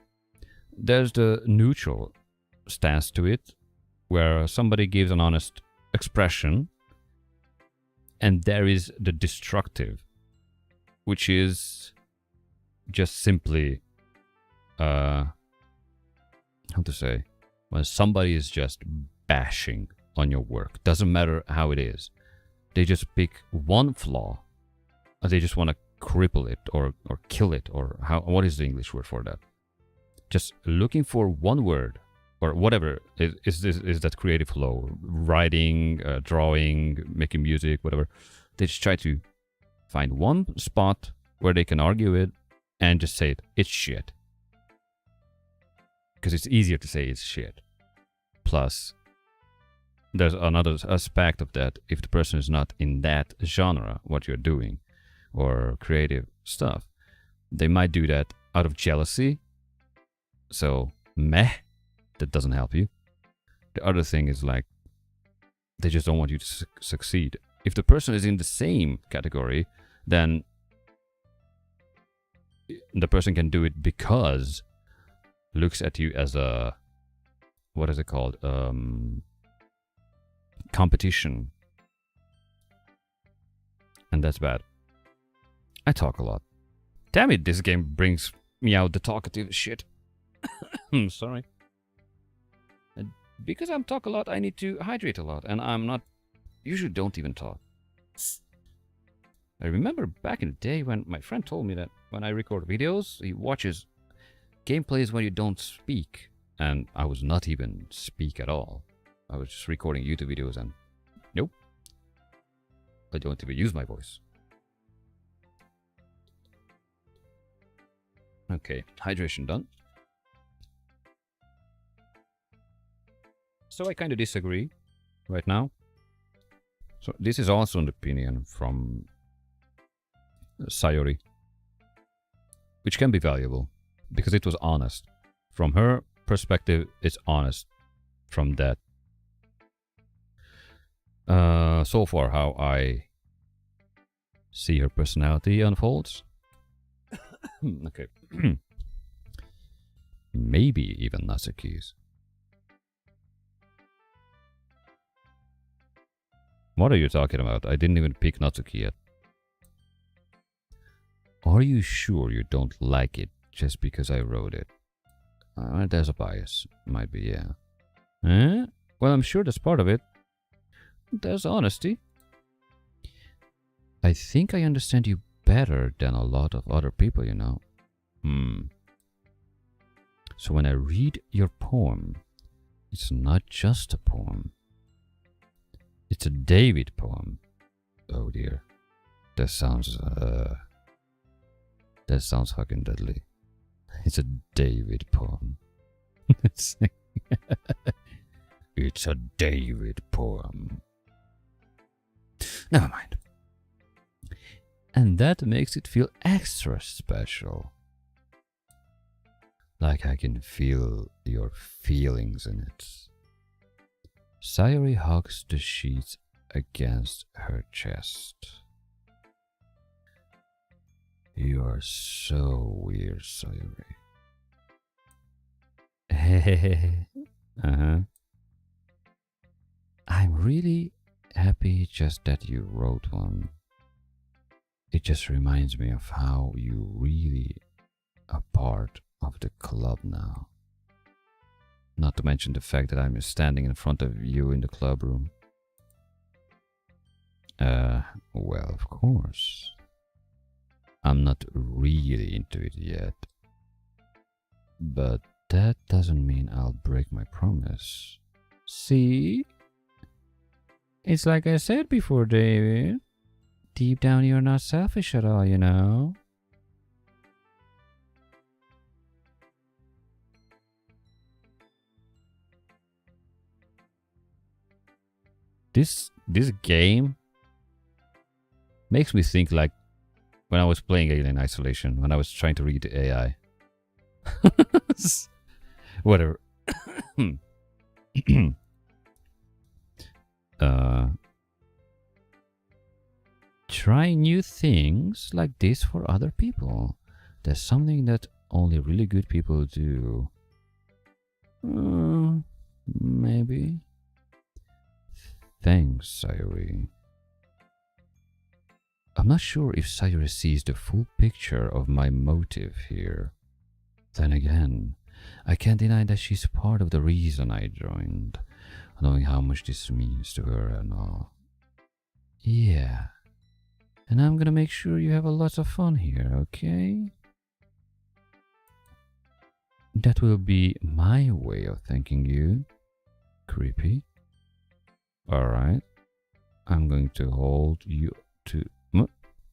There's the neutral stance to it, where somebody gives an honest expression, and there is the destructive, which is just simply, how to say, when somebody is just bashing on your work. Doesn't matter how it is. They just pick one flaw they just want to cripple it or kill it, or what is the English word for that? Just looking for one word or whatever is that creative flow, writing, drawing, making music, whatever. They just try to find one spot where they can argue it and just say it's shit. Because it's easier to say it's shit. Plus, there's another aspect of that. If the person is not in that genre, what you're doing, or creative stuff, they might do that out of jealousy. So, meh, that doesn't help you. The other thing is like, they just don't want you to succeed. If the person is in the same category, then the person can do it because looks at you as a, what is it called? Competition. And that's bad. I talk a lot. Damn it, this game brings me out the talkative shit. Sorry. And because I'm talk a lot, I need to hydrate a lot. And I'm not, usually don't even talk. I remember back in the day when my friend told me that when I record videos, he watches gameplays when you don't speak. And I was not even speak at all. I was just recording YouTube videos and nope. I don't even use my voice. Okay, hydration done. So I kind of disagree right now. So this is also an opinion from Sayori, which can be valuable because it was honest. From her perspective, it's honest from that. So far, how I see her personality unfolds. Okay. Maybe even Natsuki's. What are you talking about? I didn't even pick Natsuki yet. Are you sure you don't like it just because I wrote it? There's a bias. Might be, yeah. Eh? Well, I'm sure that's part of it. There's honesty. I think I understand you better than a lot of other people, you know. So when I read your poem, it's not just a poem. It's a David poem. Oh dear. That sounds fucking deadly. It's a David poem. It's a David poem. Never mind. And that makes it feel extra special. Like I can feel your feelings in it. Sayori hugs the sheets against her chest. You are so weird, Sayori. I'm really happy just that you wrote one. It just reminds me of how you really are part of the club now. Not to mention the fact that I'm standing in front of you in the club room. Well, of course. I'm not really into it yet. But that doesn't mean I'll break my promise. See? It's like I said before, David. Deep down you're not selfish at all, you know? This game makes me think like when I was playing Alien Isolation, when I was trying to read the AI. Whatever. Try new things like this for other people. That's something that only really good people do. Maybe. Thanks, Sayori. I'm not sure if Sayori sees the full picture of my motive here. Then again, I can't deny that she's part of the reason I joined, knowing how much this means to her and all. Yeah. And I'm gonna make sure you have a lot of fun here, okay? That will be my way of thanking you. Creepy. Alright. I'm going to hold you to...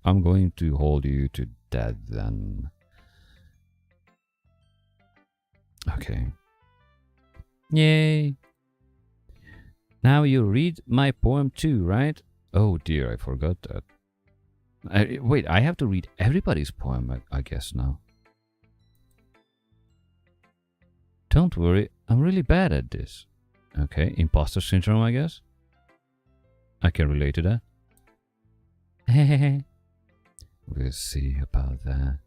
I'm going to hold you to that then. Okay. Yay! Now you read my poem too, right? Oh dear, I forgot that. Wait, I have to read everybody's poem, I guess now. Don't worry, I'm really bad at this. Okay, imposter syndrome, I guess. I can relate to that. Hehehe. We'll see about that.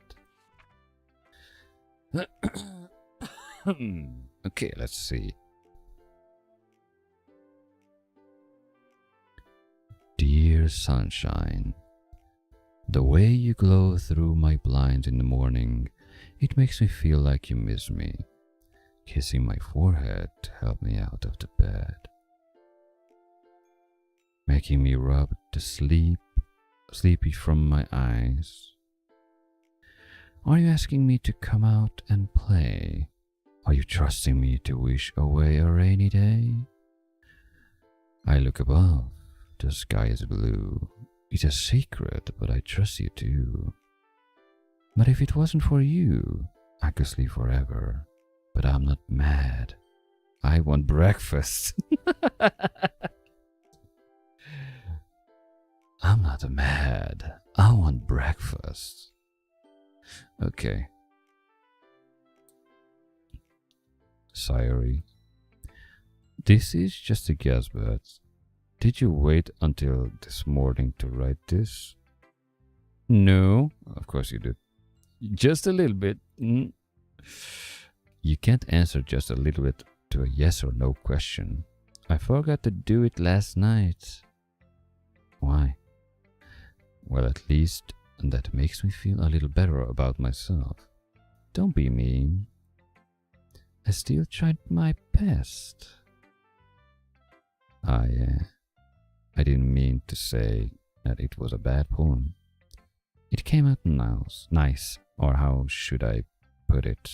Okay, let's see. Dear sunshine, the way you glow through my blinds in the morning, it makes me feel like you miss me. Kissing my forehead to help me out of the bed. Making me rub the sleepy from my eyes. Are you asking me to come out and play? Are you trusting me to wish away a rainy day? I look above. The sky is blue. It's a secret, but I trust you too. But if it wasn't for you, I could sleep forever. But I'm not mad. I want breakfast. I'm not mad. I want breakfast. Okay. Sorry. This is just a guess, but did you wait until this morning to write this? No, of course you did. Just a little bit. You can't answer just a little bit to a yes or no question. I forgot to do it last night. Why? Well, at least that makes me feel a little better about myself. Don't be mean. I still tried my best. I didn't mean to say that it was a bad poem. It came out nice, or how should I put it?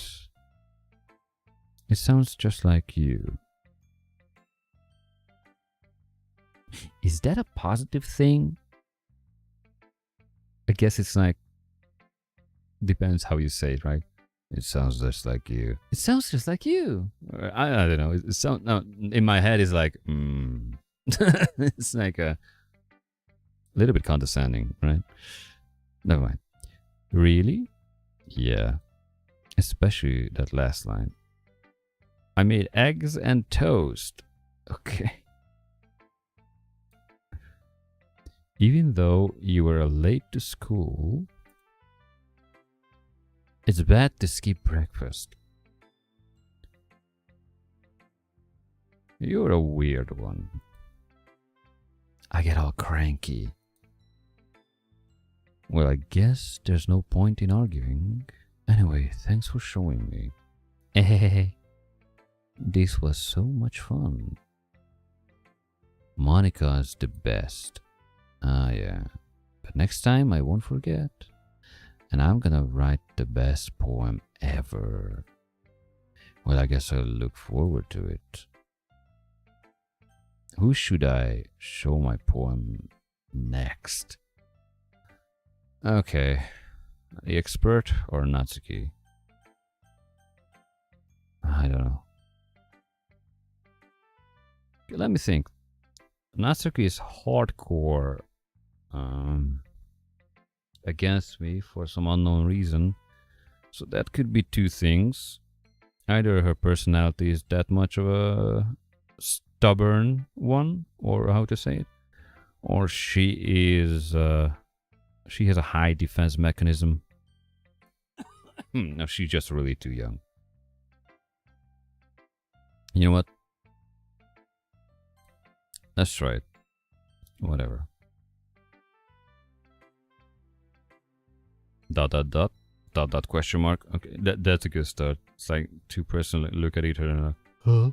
It sounds just like you. Is that a positive thing? I guess it's like, depends how you say it, right? It sounds just like you. It sounds just like you. I don't know. No, in my head, it's like, it's like a little bit condescending, right? Never mind. Really? Yeah. Especially that last line. I made eggs and toast. Okay. Even though you were late to school, it's bad to skip breakfast. You're a weird one. I get all cranky. Well, I guess there's no point in arguing. Anyway, thanks for showing me. This was so much fun. Monica's the best. Ah, yeah. But next time I won't forget. And I'm gonna write the best poem ever. Well, I guess I'll look forward to it. Who should I show my poem next? Okay. The expert or Natsuki? I don't know. Let me think. Natsuki is hardcore against me for some unknown reason. So that could be two things. Either her personality is that much of a stubborn one, or how to say it, or she is she has a high defense mechanism. No, she's just really too young. You know what? Let's try it. Whatever. ... question mark. Okay, that's a good start. It's like two person look at each other and huh?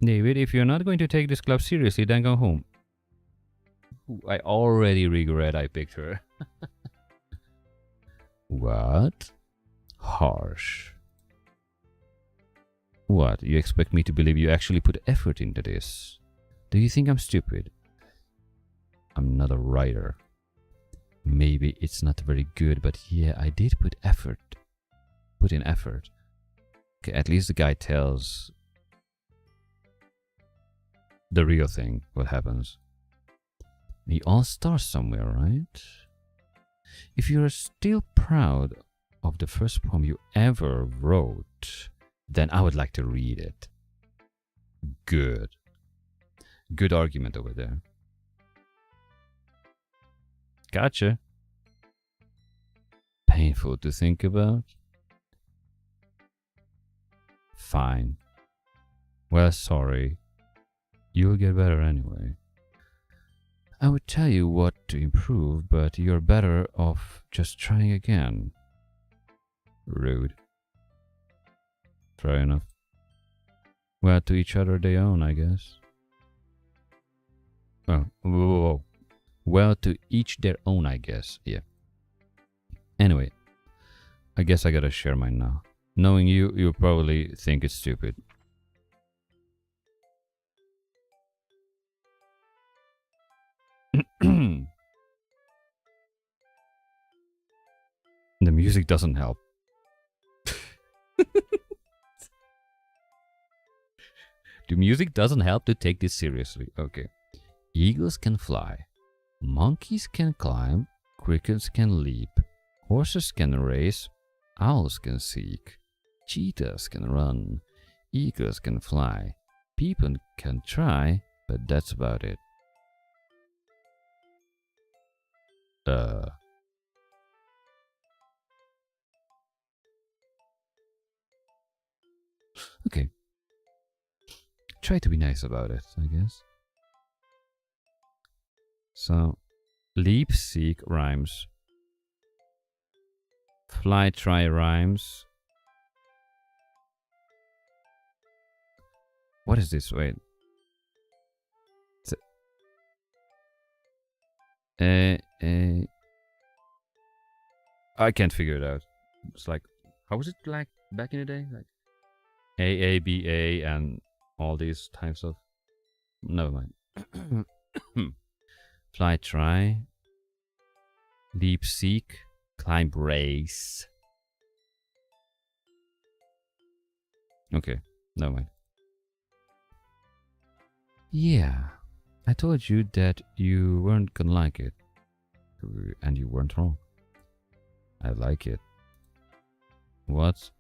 David, if you're not going to take this club seriously, then go home. I already regret I picked her. What? Harsh. What? You expect me to believe you actually put effort into this? Do you think I'm stupid? I'm not a writer. Maybe it's not very good, but yeah, I did put effort. Put in effort. Okay, at least the guy tells the real thing, what happens. He all starts somewhere, right? If you're still proud of the first poem you ever wrote, then I would like to read it. Good. Good argument over there. Gotcha. Painful to think about. Fine. Well, sorry. You'll get better anyway. I would tell you what to improve, but you're better off just trying again. Rude. Fair enough. Well, to each other their own, I guess. Oh, whoa, whoa, whoa. Well, to each their own, I guess. Yeah. Anyway, I guess I gotta share mine now. Knowing you, you'll probably think it's stupid. The music doesn't help. The music doesn't help to take this seriously. Okay. Eagles can fly. Monkeys can climb. Crickets can leap. Horses can race. Owls can seek. Cheetahs can run. Eagles can fly. People can try, but that's about it. Okay. Try to be nice about it, I guess. So, leap, seek rhymes. Fly, try rhymes. What is this? Wait. I can't figure it out. It's like, how was it like back in the day? Like A, B, A, and all these types of... Never mind. Fly, try. Leap, seek. Climb, race. Okay, never mind. Yeah, I told you that you weren't gonna like it. And you weren't wrong. I like it. What?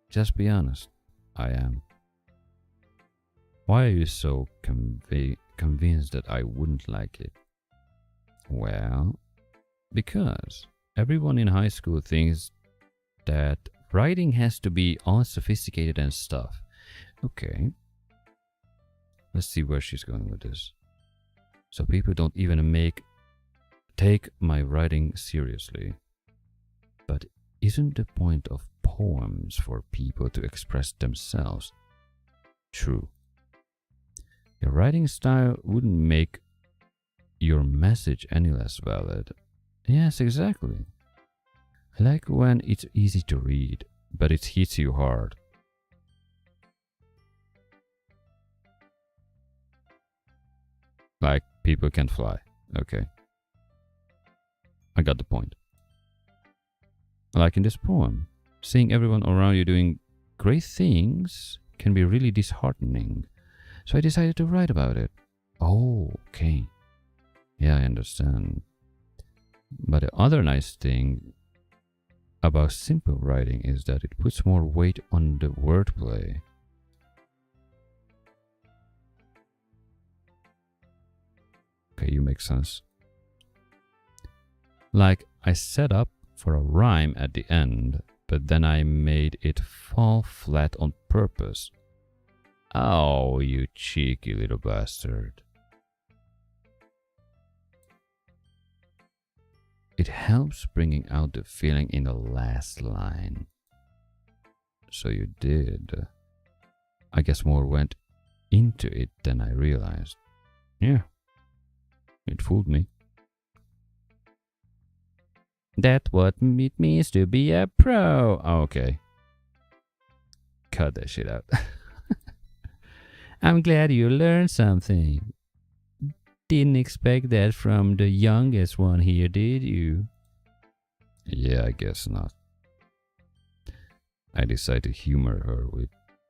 Just be honest. I am. Why are you so convinced that I wouldn't like it? Well, because everyone in high school thinks that writing has to be all sophisticated and stuff. Okay. Let's see where she's going with this. So people don't even take my writing seriously. But isn't the point of poems for people to express themselves? True. Your writing style wouldn't make your message any less valid. Yes, exactly. I like when it's easy to read, but it hits you hard. Like, people can fly. Okay. I got the point. Like in this poem, seeing everyone around you doing great things can be really disheartening. So I decided to write about it. Oh, okay. Yeah, I understand. But the other nice thing about simple writing is that it puts more weight on the wordplay. Okay, you make sense. Like, I set up for a rhyme at the end, but then I made it fall flat on purpose. Oh, you cheeky little bastard. It helps bringing out the feeling in the last line. So you did. I guess more went into it than I realized. Yeah. It fooled me. That's what it means to be a pro. Okay. Cut that shit out. I'm glad you learned something. Didn't expect that from the youngest one here, did you? Yeah, I guess not. I decided to humor her with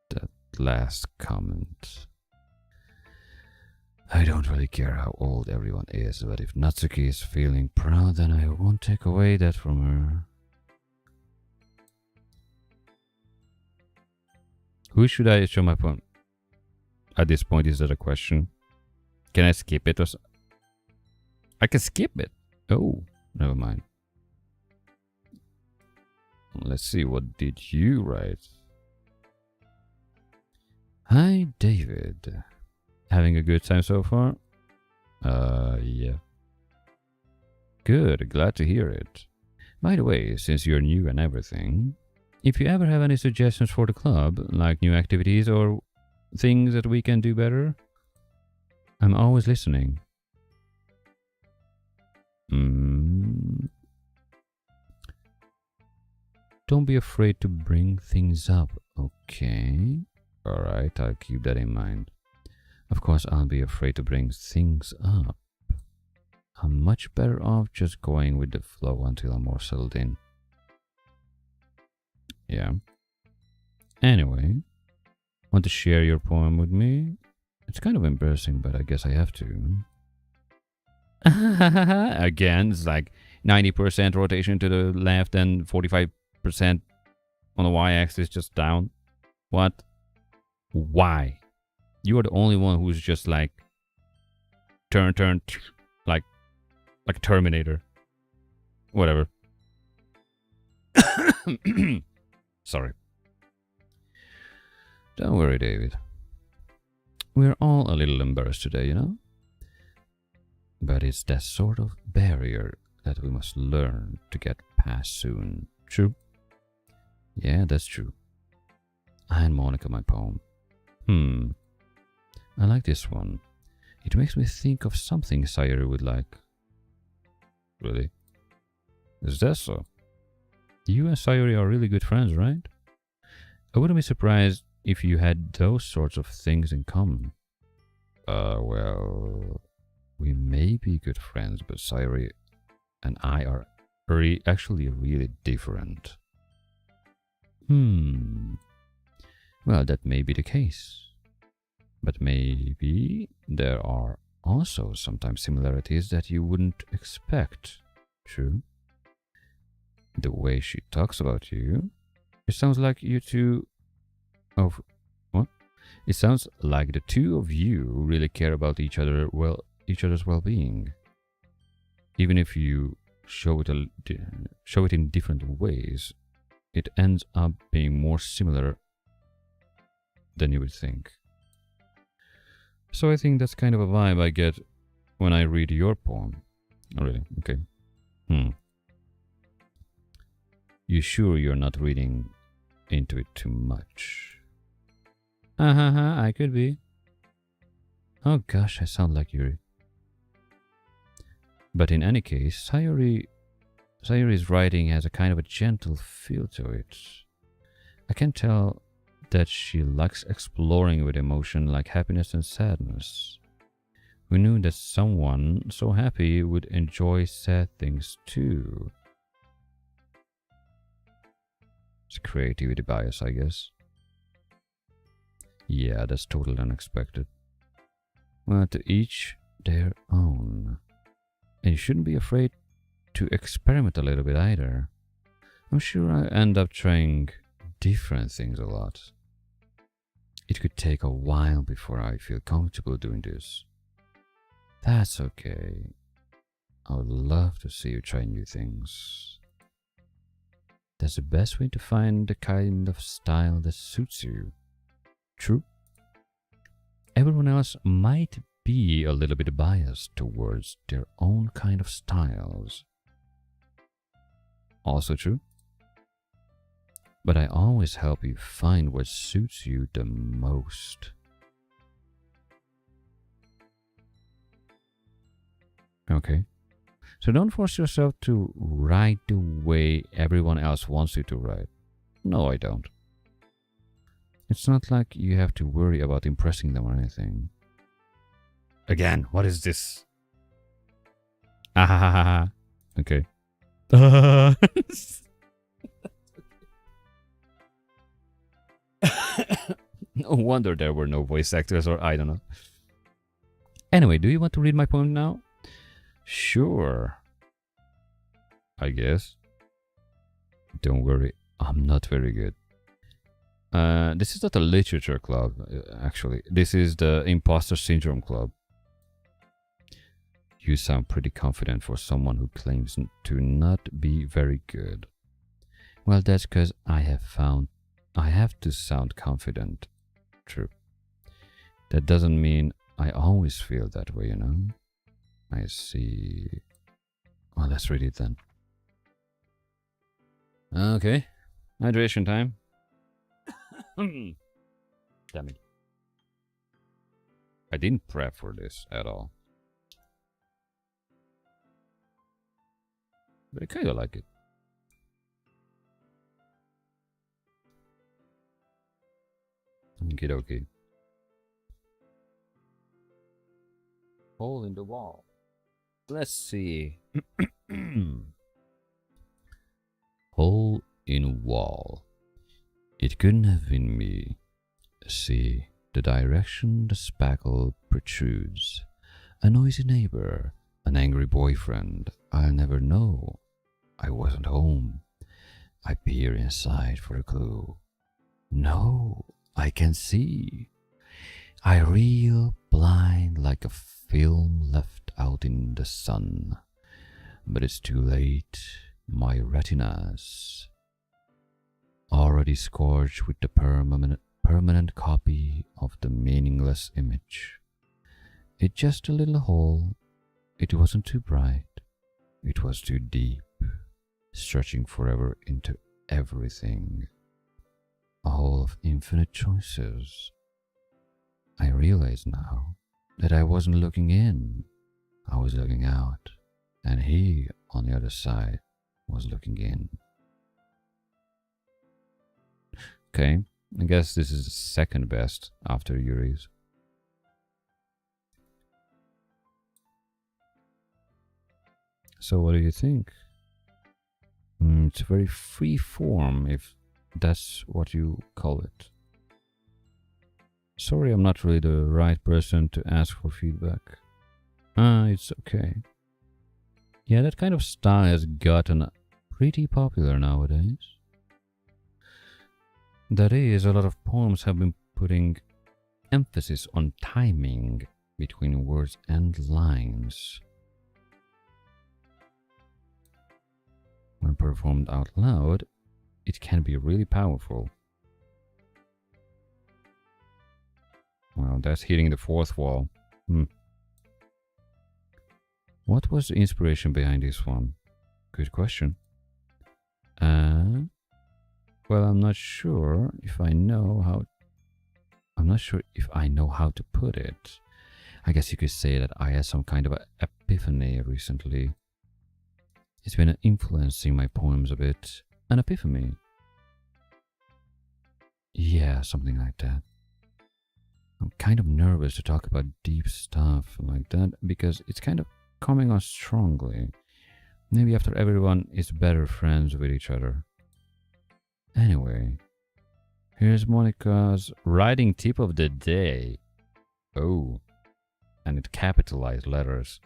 that last comment. I don't really care how old everyone is, but if Natsuki is feeling proud, then I won't take away that from her. Who should I show my phone? At this point, is that a question? Can I skip it? I can skip it. Oh, never mind. Let's see, what did you write? Hi, David. Having a good time so far? Yeah. Good, glad to hear it. By the way, since you're new and everything, if you ever have any suggestions for the club, like new activities or things that we can do better, I'm always listening. Don't be afraid to bring things up, okay? Alright, I'll keep that in mind. Of course, I'll be afraid to bring things up. I'm much better off just going with the flow until I'm more settled in. Yeah. Anyway, want to share your poem with me? It's kind of embarrassing, but I guess I have to. Again, it's like 90% rotation to the left and 45% on the y-axis just down. What? Why? You are the only one who's just like turn, like a Terminator. Whatever. Sorry. Don't worry, David. We're all a little embarrassed today, you know? But it's that sort of barrier that we must learn to get past soon. True? Yeah, that's true. I and Monica, my poem. I like this one. It makes me think of something Sayuri would like. Really? Is that so? You and Sayuri are really good friends, right? I wouldn't be surprised if you had those sorts of things in common. Well, we may be good friends, but Sayuri and I are actually really different. Well, that may be the case. But maybe there are also sometimes similarities that you wouldn't expect. True? The way she talks about you, it sounds like you two of what? It sounds like the two of you really care about each other's well-being. Even if you show it in different ways, it ends up being more similar than you would think. So I think that's kind of a vibe I get when I read your poem. Oh, really? Okay. You sure you're not reading into it too much? I could be. Oh gosh, I sound like Yuri. But in any case, Sayuri's writing has a kind of a gentle feel to it. I can tell that she likes exploring with emotion like happiness and sadness. Who knew that someone so happy would enjoy sad things too? It's creativity bias, I guess. Yeah, that's totally unexpected. Well, to each their own. And you shouldn't be afraid to experiment a little bit either. I'm sure I end up trying different things a lot. It could take a while before I feel comfortable doing this. That's okay. I would love to see you try new things. That's the best way to find the kind of style that suits you. True? Everyone else might be a little bit biased towards their own kind of styles. Also true? But I always help you find what suits you the most. Okay. So don't force yourself to write the way everyone else wants you to write. No, I don't. It's not like you have to worry about impressing them or anything. Again, what is this? Ah ha ha ha ha. Okay. No wonder there were no voice actors, or I don't know. Anyway, do you want to read my poem now? Sure. I guess. Don't worry, I'm not very good. This is not a literature club, actually. This is the Imposter Syndrome Club. You sound pretty confident for someone who claims to not be very good. Well, that's because I have to sound confident. True. That doesn't mean I always feel that way, you know? I see. Well, let's read it then. Okay. Hydration time. Damn it. I didn't prep for this at all. But I kind of like it. Doki-Doki. Hole in the wall. Let's see. Hole in wall. It couldn't have been me. See, the direction the spackle protrudes. A noisy neighbor, an angry boyfriend. I'll never know. I wasn't home. I peer inside for a clue. No, I can see. I reel blind like a film left out in the sun. But it's too late. My retinas already scorched with the permanent copy of the meaningless image. It's just a little hole. It wasn't too bright. It was too deep, stretching forever into everything. A hole of infinite choices. I realize now that I wasn't looking in. I was looking out, and he, on the other side, was looking in. Okay, I guess this is the second best after Yuri's. So what do you think? It's very free form, if that's what you call it. Sorry, I'm not really the right person to ask for feedback. It's okay. Yeah, that kind of style has gotten pretty popular nowadays. That is, a lot of poems have been putting emphasis on timing between words and lines. When performed out loud, it can be really powerful. Well, that's hitting the fourth wall. What was the inspiration behind this one? Good question. Well, I'm not sure if I know how to put it. I guess you could say that I had some kind of an epiphany recently. It's been influencing my poems a bit. An epiphany. Yeah, something like that. I'm kind of nervous to talk about deep stuff like that because it's kind of coming on strongly. Maybe after everyone is better friends with each other. Anyway, here's Monica's writing tip of the day. Oh, and it capitalized letters.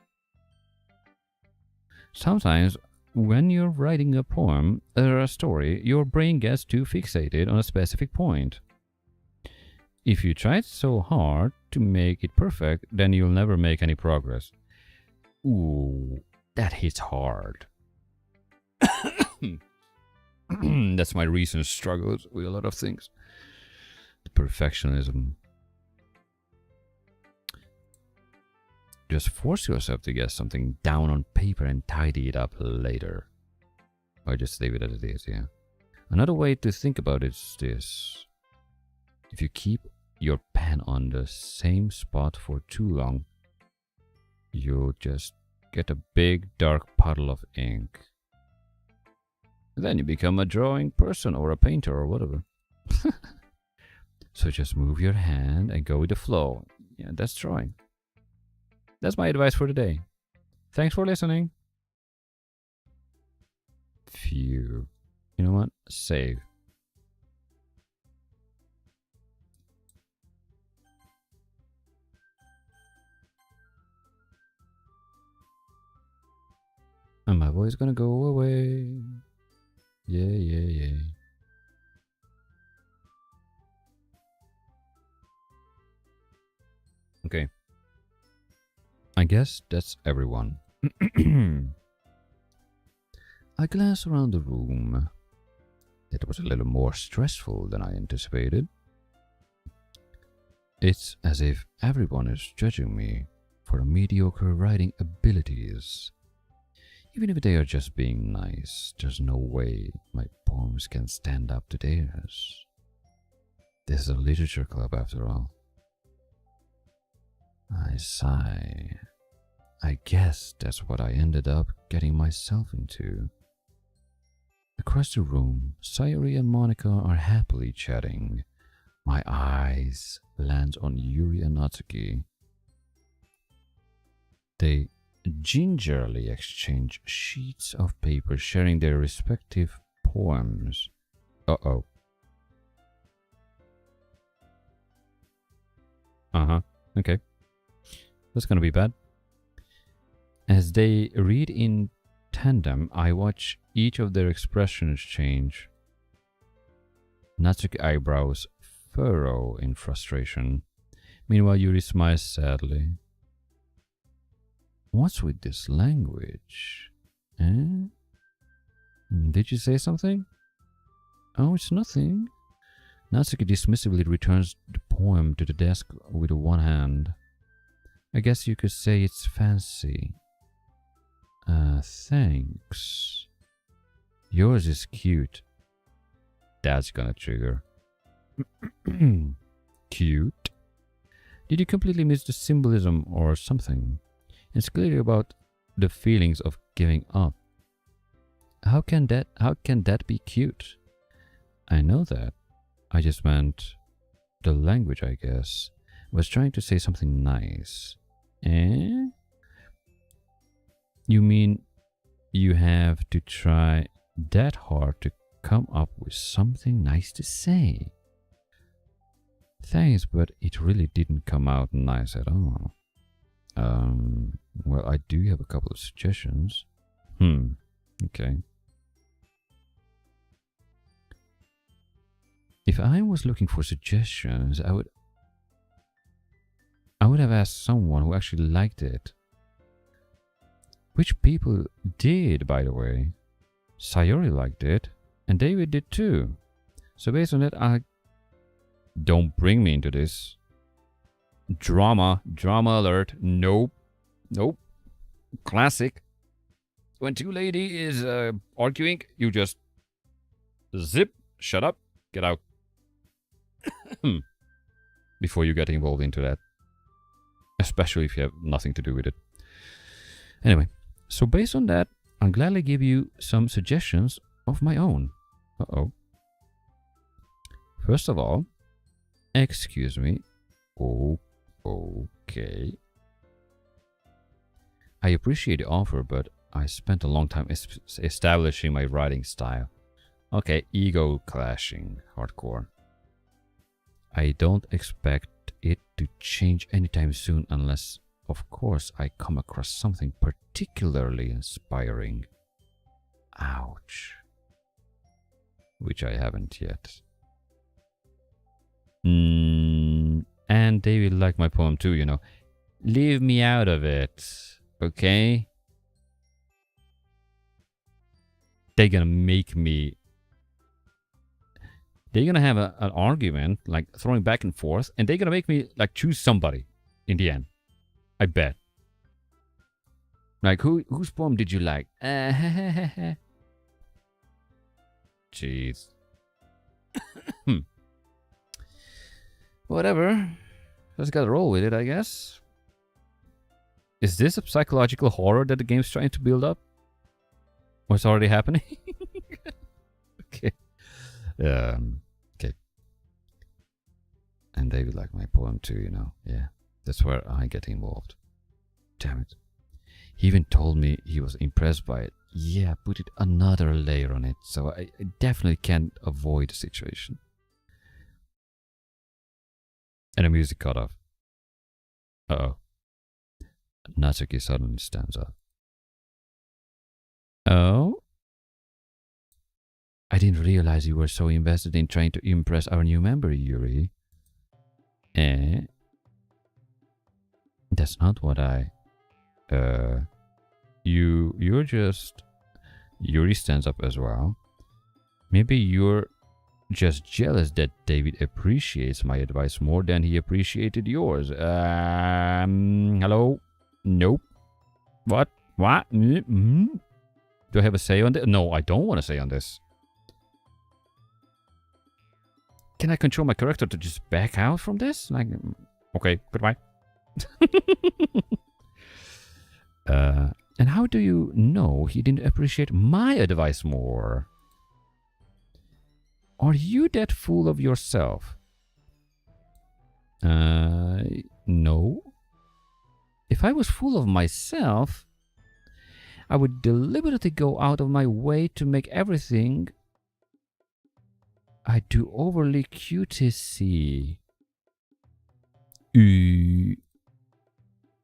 Sometimes when you're writing a poem or a story, your brain gets too fixated on a specific point. If you try so hard to make it perfect, then you'll never make any progress. Ooh, that hits hard. That's my recent struggles with a lot of things. The perfectionism. Just force yourself to get something down on paper and tidy it up later. Or just leave it as it is, yeah. Another way to think about it is this. If you keep your pen on the same spot for too long, you'll just get a big dark puddle of ink. Then you become a drawing person or a painter or whatever. So just move your hand and go with the flow. Yeah, that's drawing. That's my advice for today. Thanks for listening. Phew. You know what? Save. And my voice gonna go away. Yeah. Okay. I guess that's everyone. I glanced around the room. It was a little more stressful than I anticipated. It's as if everyone is judging me for mediocre writing abilities. Even if they are just being nice, there's no way my poems can stand up to theirs. This is a literature club after all. I sigh. I guess that's what I ended up getting myself into. Across the room, Sayuri and Monica are happily chatting. My eyes land on Yuri and Natsuki. They gingerly exchange sheets of paper, sharing their respective poems. Uh-oh. Okay. That's gonna be bad. As they read in tandem, I watch each of their expressions change. Natsuki eyebrows furrow in frustration. Meanwhile, Yuri smiles sadly. What's with this language? Eh? Did you say something? Oh, it's nothing. Natsuki dismissively returns the poem to the desk with one hand. I guess you could say it's fancy. Thanks. Yours is cute. That's gonna trigger. Cute? Did you completely miss the symbolism or something? It's clearly about the feelings of giving up. How can that be cute? I know that. I just meant the language, I guess. Was trying to say something nice. Eh? You mean you have to try that hard to come up with something nice to say? Thanks, but it really didn't come out nice at all. Well, I do have a couple of suggestions. Okay. If I was looking for suggestions, I would have asked someone who actually liked it. Which people did, by the way. Sayori liked it, and David did too. So based on that, don't bring me into this. Drama alert. Nope. Classic. When two ladies is arguing, you just zip, shut up, get out. Before you get involved into that. Especially if you have nothing to do with it. Anyway, so based on that, I'll gladly give you some suggestions of my own. Uh-oh. First of all, excuse me. Oh, okay. I appreciate the offer, but I spent a long time establishing my writing style. Okay, ego clashing, hardcore. I don't expect it to change anytime soon unless, of course, I come across something particularly inspiring. Ouch. Which I haven't yet. And they will like my poem too, you know. Leave me out of it, okay? They're gonna make me... They're gonna have an argument, like throwing back and forth, and they're gonna make me like choose somebody in the end. I bet. Like, whose poem did you like? Jeez. Whatever. Just gotta roll with it, I guess. Is this a psychological horror that the game's trying to build up? What's already happening? Okay. Okay. And David liked my poem too, you know. Yeah. That's where I get involved. Damn it. He even told me he was impressed by it. Yeah, put it another layer on it. So I definitely can't avoid the situation. And the music cut off. Uh-oh. Natsuki suddenly stands up. Oh? I didn't realize you were so invested in trying to impress our new member, Yuri. Eh? That's not what I... You're just... Yuri stands up as well. Maybe you're just jealous that David appreciates my advice more than he appreciated yours. Hello? Nope. What? What? Mm-hmm. Do I have a say on this? No, I don't want to say on this. Can I control my character to just back out from this? Like, okay, goodbye. And how do you know he didn't appreciate my advice more? Are you that full of yourself? No. If I was full of myself, I would deliberately go out of my way to make everything I do overly cutesy.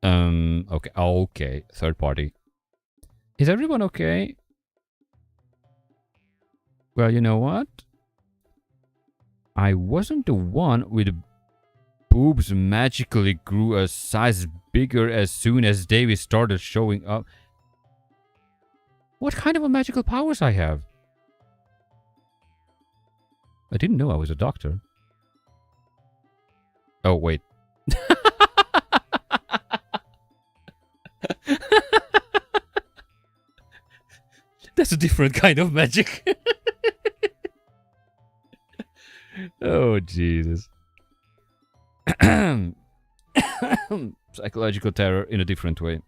Okay. Okay. Third party. Is everyone okay? Well, you know what? I wasn't the one with boobs magically grew a size bigger as soon as David started showing up. What kind of a magical powers I have? I didn't know I was a doctor. Oh, wait. That's a different kind of magic. Oh, Jesus. Psychological terror in a different way.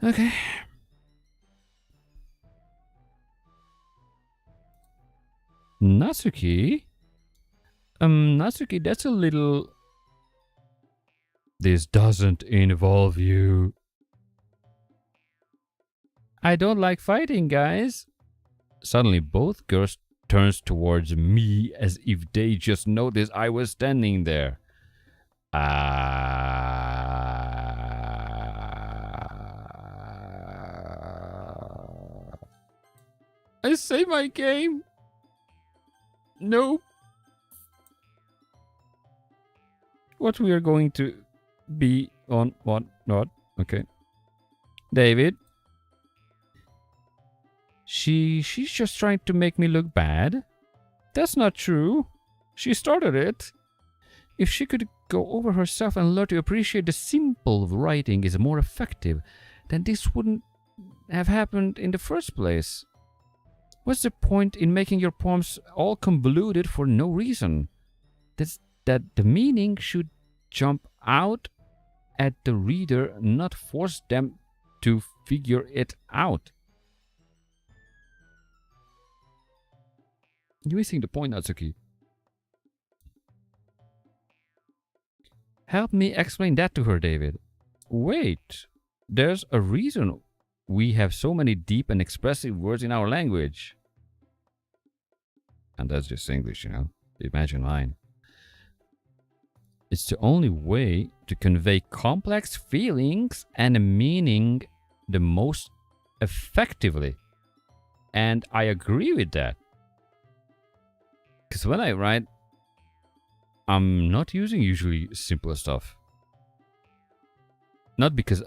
Okay. Natsuki? Natsuki, that's a little... This doesn't involve you. I don't like fighting, guys. Suddenly, both girls turns towards me as if they just noticed I was standing there. I say my game. Nope. What we are going to be on, what, not. Okay. David. She's just trying to make me look bad. That's not true. She started it. If she could go over herself and learn to appreciate the simple writing is more effective, then this wouldn't have happened in the first place. What's the point in making your poems all convoluted for no reason? That the meaning should jump out at the reader, not force them to figure it out. You're missing the point, Natsuki. Help me explain that to her, David. Wait, there's a reason we have so many deep and expressive words in our language. And that's just English, you know. Imagine mine. It's the only way to convey complex feelings and a meaning the most effectively. And I agree with that. Because when I write, I'm not using usually simpler stuff. Not because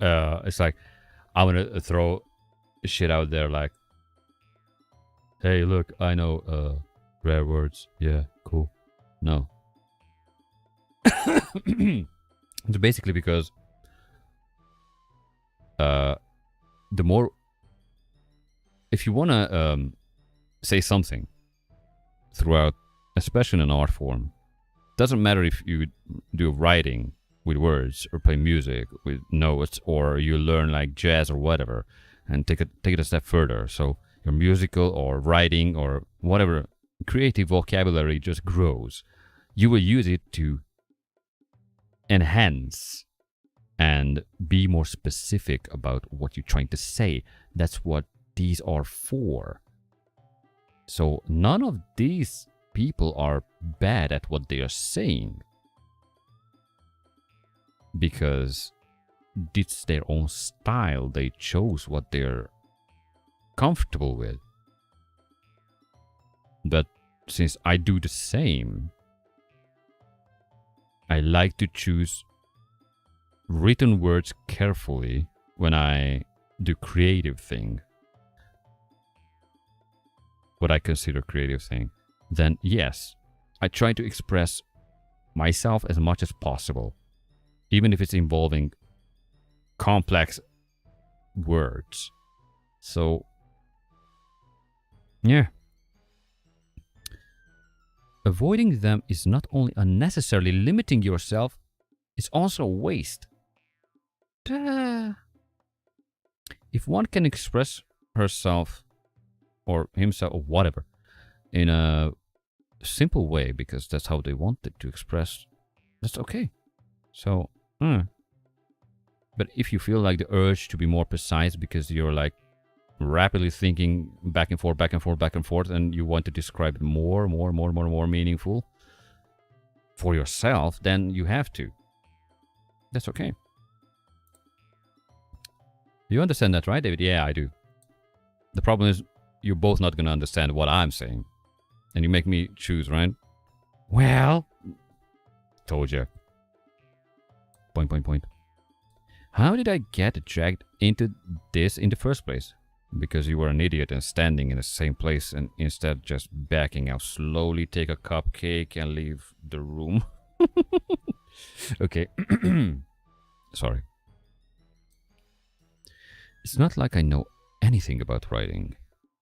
it's like I want to throw shit out there like, hey, look, I know rare words. Yeah, cool. No. It's basically because the more... If you want to say something throughout, especially in an art form, doesn't matter if you do writing with words, or play music with notes, or you learn like jazz or whatever, and take it a step further. So your musical or writing or whatever creative vocabulary just grows. You will use it to enhance and be more specific about what you're trying to say. That's what these are for. So none of these people are bad at what they are saying, because it's their own style. They chose what they're comfortable with. But since I do the same, I like to choose written words carefully when I do creative thing, what I consider creative thing. Then yes, I try to express myself as much as possible, even if it's involving complex words. So yeah, avoiding them is not only unnecessarily limiting yourself, it's also a waste. If one can express herself or himself or whatever in a simple way, because that's how they wanted to express, that's okay. So but if you feel like the urge to be more precise because you're like rapidly thinking back and forth, and you want to describe it more meaningful for yourself, then you have to. That's okay. You understand that, right, David? Yeah, I do. The problem is you're both not going to understand what I'm saying, and you make me choose, right? Well, told you. Point. How did I get dragged into this in the first place? Because you were an idiot and standing in the same place, and instead just backing out slowly, take a cupcake and leave the room. Okay. Sorry. It's not like I know anything about writing,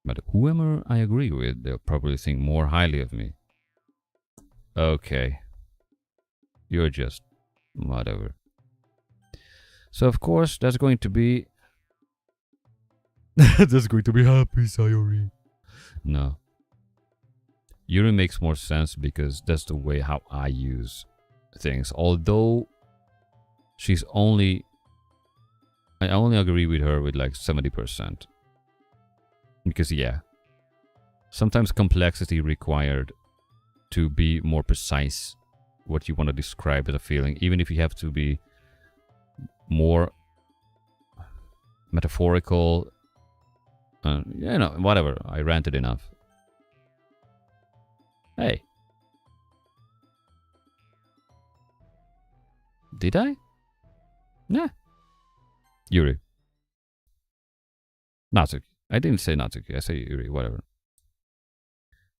but whoever I agree with, they'll probably think more highly of me. Okay. You're just whatever. So of course that's going to be that's going to be happy, Sayori. No. Yuri makes more sense because that's the way how I use things. Although I only agree with her with like 70%. Because yeah, sometimes complexity required to be more precise what you want to describe as a feeling, even if you have to be more metaphorical. You know, whatever. I ranted enough. Hey. Did I? Nah. Yuri. Natsuki. I didn't say Natsuki. I say Yuri. Whatever.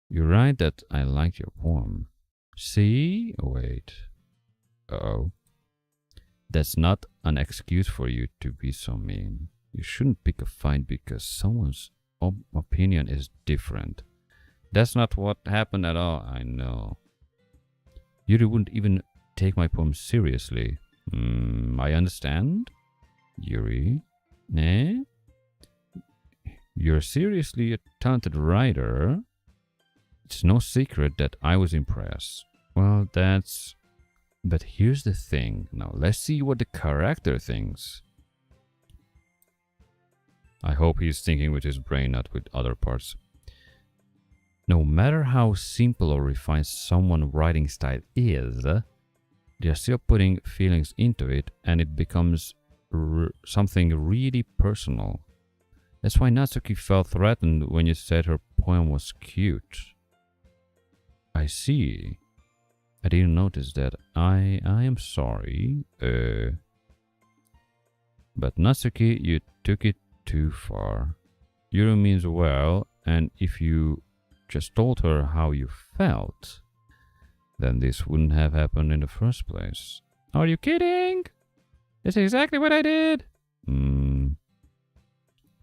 You're right that I like your poem. See? Wait. Uh-oh. That's not an excuse for you to be so mean. You shouldn't pick a fight because someone's opinion is different. That's not what happened at all. I know. Yuri wouldn't even take my poem seriously. I understand. Yuri? Eh? You're seriously a talented writer. It's no secret that I was impressed. Well, that's... But here's the thing. Now, let's see what the character thinks. I hope he's thinking with his brain, not with other parts. No matter how simple or refined someone's writing style is, they're still putting feelings into it, and it becomes something really personal. That's why Natsuki felt threatened when you said her poem was cute. I see. I didn't notice that. I am sorry. But Natsuki, you took it too far. Yuri means well, and if you just told her how you felt, then this wouldn't have happened in the first place. Are you kidding? That's exactly what I did.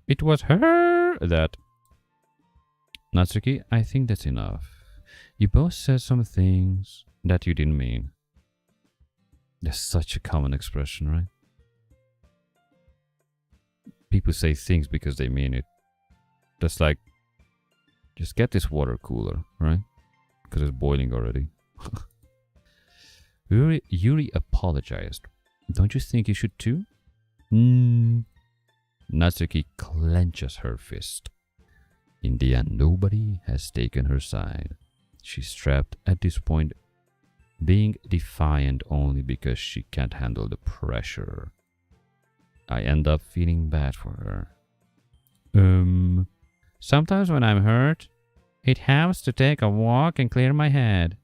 It was her that... Natsuki, I think that's enough. You both said some things that you didn't mean. That's such a common expression, right? People say things because they mean it. That's like, just get this water cooler, right? Because it's boiling already. Yuri apologized. Don't you think you should too? Natsuki clenches her fist. In the end, nobody has taken her side. She's trapped at this point, being defiant only because she can't handle the pressure. I end up feeling bad for her. Sometimes when I'm hurt, it helps to take a walk and clear my head.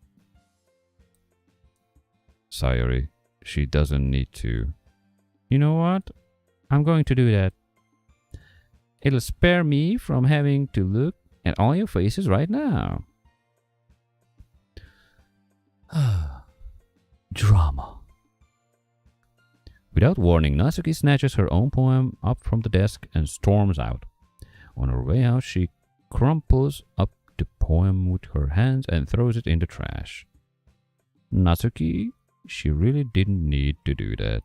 Sayori, she doesn't need to. You know what? I'm going to do that. It'll spare me from having to look at all your faces right now. Drama. Without warning, Natsuki snatches her own poem up from the desk and storms out. On her way out, she crumples up the poem with her hands and throws it in the trash. Natsuki, she really didn't need to do that.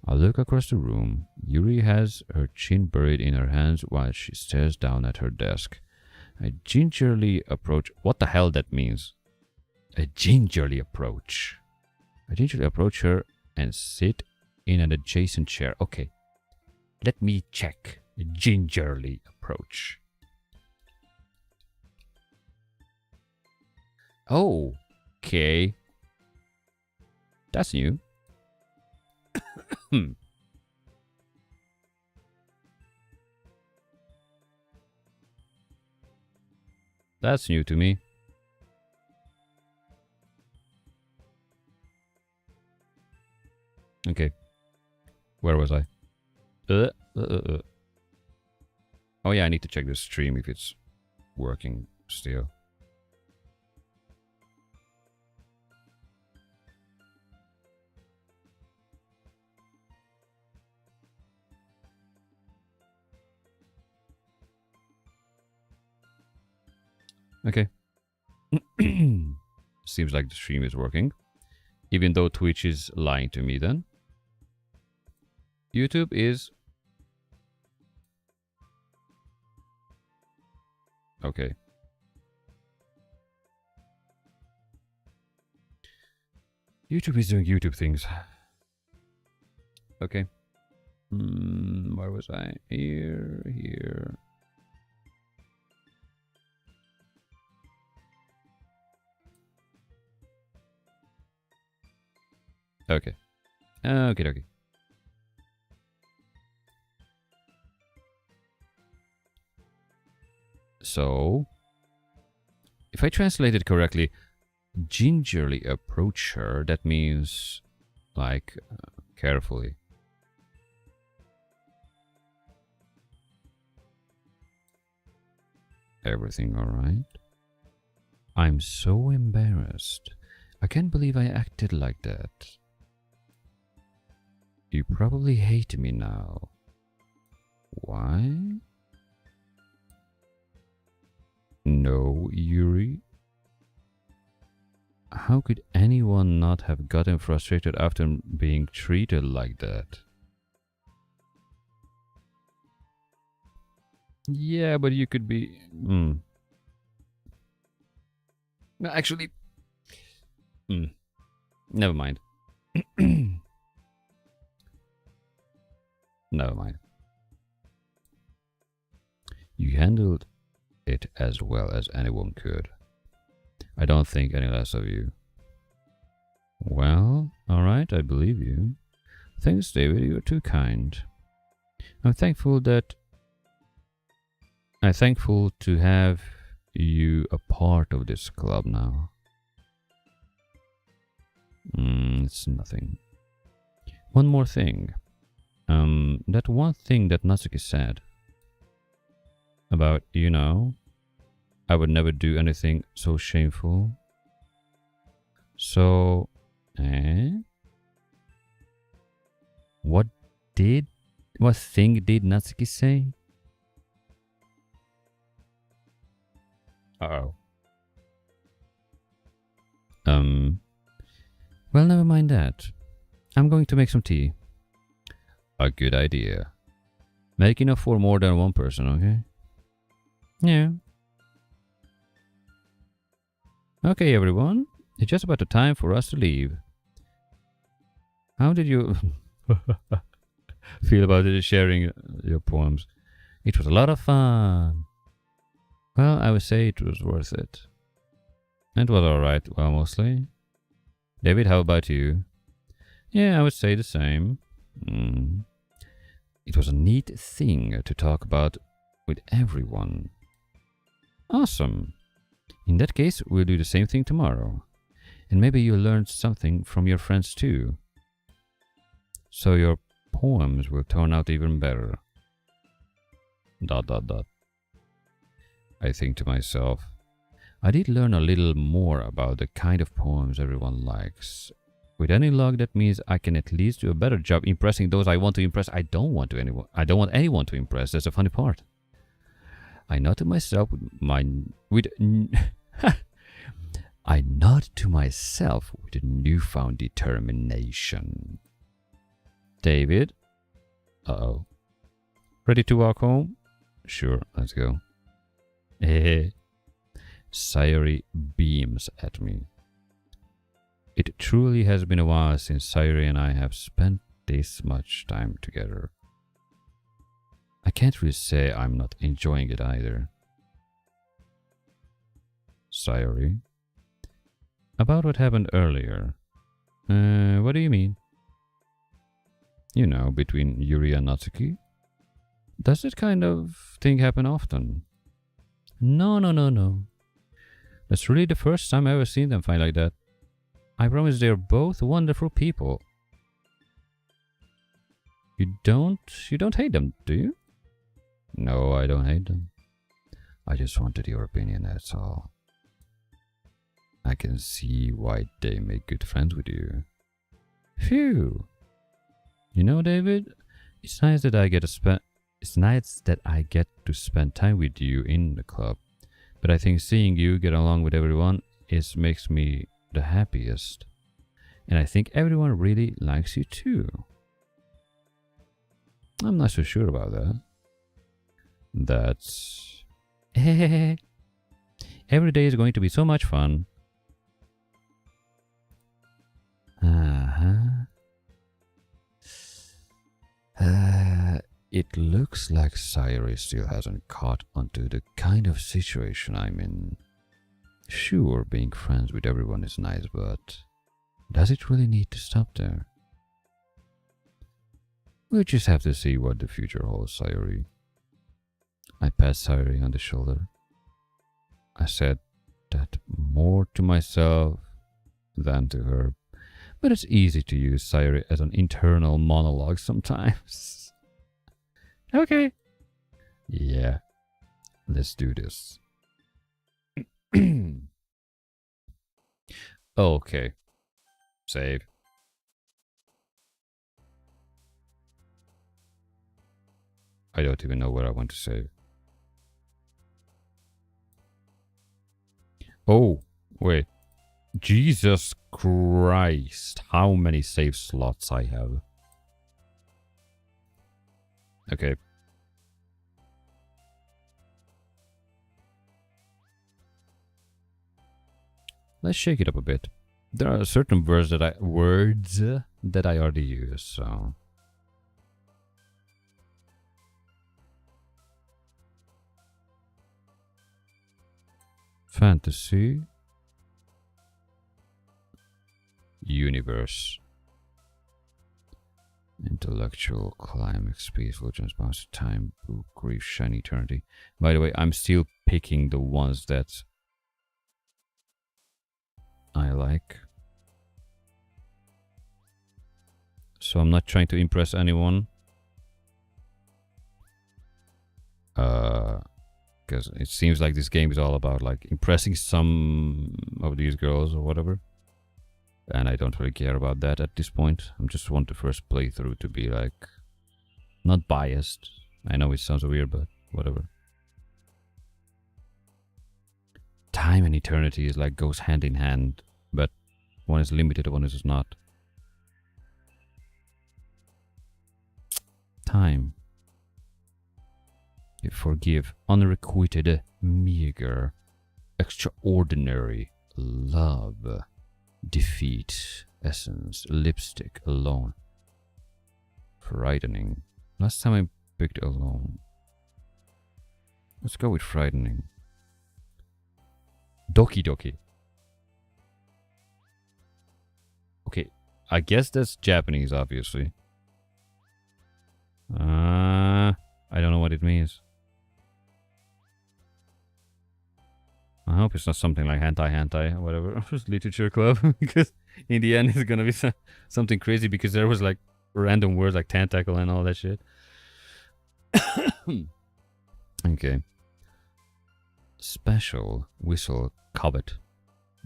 I look across the room. Yuri has her chin buried in her hands while she stares down at her desk. I gingerly approach... What the hell that means? I gingerly approach her and sit in an adjacent chair. Okay, let me check. Gingerly approach. Oh, okay. That's new. That's new to me. Okay. Where was I? Oh yeah, I need to check the stream if it's working still. Okay. Seems like the stream is working. Even though Twitch is lying to me then. YouTube is... Okay. YouTube is doing YouTube things. Okay. Where was I? Here. Okay. Okay. So, if I translate it correctly, gingerly approach her, that means, like, carefully. Everything alright? I'm so embarrassed. I can't believe I acted like that. You probably hate me now. Why? No, Yuri. How could anyone not have gotten frustrated after being treated like that? Yeah, but you could be... No, actually... Never mind. Never mind. You handled it as well as anyone could. I don't think any less of you. Well, alright, I believe you. Thanks, David, you're too kind. I'm thankful to have you a part of this club now. It's nothing. One more thing. That one thing that Natsuki said about, you know, I would never do anything so shameful. So, what thing did Natsuki say? Well, never mind that. I'm going to make some tea. A good idea. Make enough for more than one person, okay? Yeah. Okay, everyone. It's just about the time for us to leave. How did you feel about it, sharing your poems? It was a lot of fun. Well, I would say it was worth it. It was alright, well, mostly. David, how about you? Yeah, I would say the same. It was a neat thing to talk about with everyone. Awesome. In that case, we'll do the same thing tomorrow. And maybe you'll learn something from your friends too. So your poems will turn out even better. ... I think to myself, I did learn a little more about the kind of poems everyone likes. With any luck, that means I can at least do a better job impressing those I want to impress. I don't want anyone to impress. That's the funny part. I nod to myself I nod to myself with a newfound determination. David? Uh-oh. Ready to walk home? Sure, let's go. Sayuri beams at me. It truly has been a while since Sayuri and I have spent this much time together. I can't really say I'm not enjoying it either. Sayuri? About what happened earlier. What do you mean? You know, between Yuri and Natsuki? Does that kind of thing happen often? No. That's really the first time I've ever seen them fight like that. I promise they're both wonderful people. You don't hate them, do you? No, I don't hate them. I just wanted your opinion, that's all. I can see why they make good friends with you. Phew. You know, David, it's nice that I get to spend time with you in the club. But I think seeing you get along with everyone makes me the happiest. And I think everyone really likes you too. I'm not so sure about that. That's... Every day is going to be so much fun. It looks like Sayuri still hasn't caught onto the kind of situation I'm in. Sure, being friends with everyone is nice, but does it really need to stop there? We'll just have to see what the future holds, Sayuri. I pat Sayuri on the shoulder. I said that more to myself than to her, but it's easy to use Sayuri as an internal monologue sometimes. Okay. Yeah, let's do this. Okay. Save. I don't even know where I want to save. Oh, wait. Jesus Christ. How many save slots I have. Okay. Let's shake it up a bit. There are certain words that I already use, so... Fantasy. Universe. Intellectual, climax, peaceful, transparency, time, book, grief, shiny eternity. By the way, I'm still picking the ones that I like. So I'm not trying to impress anyone. Because it seems like this game is all about like impressing some of these girls or whatever. And I don't really care about that at this point. I just want the first playthrough to be like not biased. I know it sounds weird, but whatever. Time and eternity is like goes hand in hand, but One is limited, one is not. Time. You forgive, unrequited, meager, extraordinary, love, defeat, essence, lipstick, alone, frightening. Last time I picked alone. Let's go with frightening. Doki-Doki. Okay, I guess that's Japanese, obviously. I don't know what it means. I hope it's not something like hentai or whatever. Literature club. Because in the end it's gonna be something crazy, because there was like random words like tentacle and all that shit. Okay. Special whistle covet.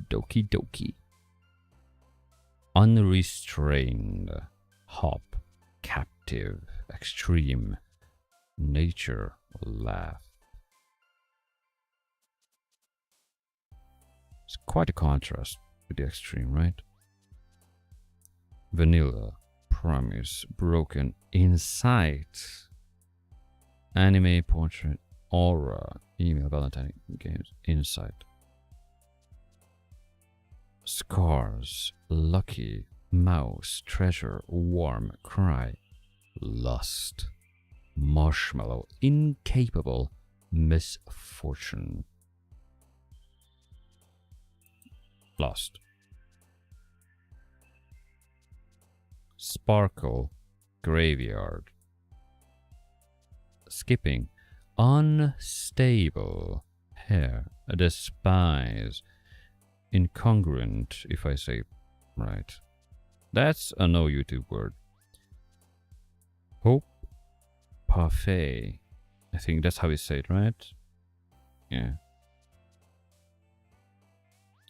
Doki-Doki. Unrestrained. Hop. Captive. Extreme. Nature. Laugh. It's quite a contrast with the extreme, right? Vanilla. Promise. Broken. Insight. Anime. Portrait. Aura. Email. Valentine. Games. Insight. Scars. Lucky. Mouse. Treasure. Warm. Cry. Lust. Marshmallow. Incapable. Misfortune. Lost. Sparkle. Graveyard. Skipping. Unstable. Hair. Despise. Incongruent, if I say right. That's a no YouTube word. Hope. Parfait. I think that's how you say it, right? Yeah.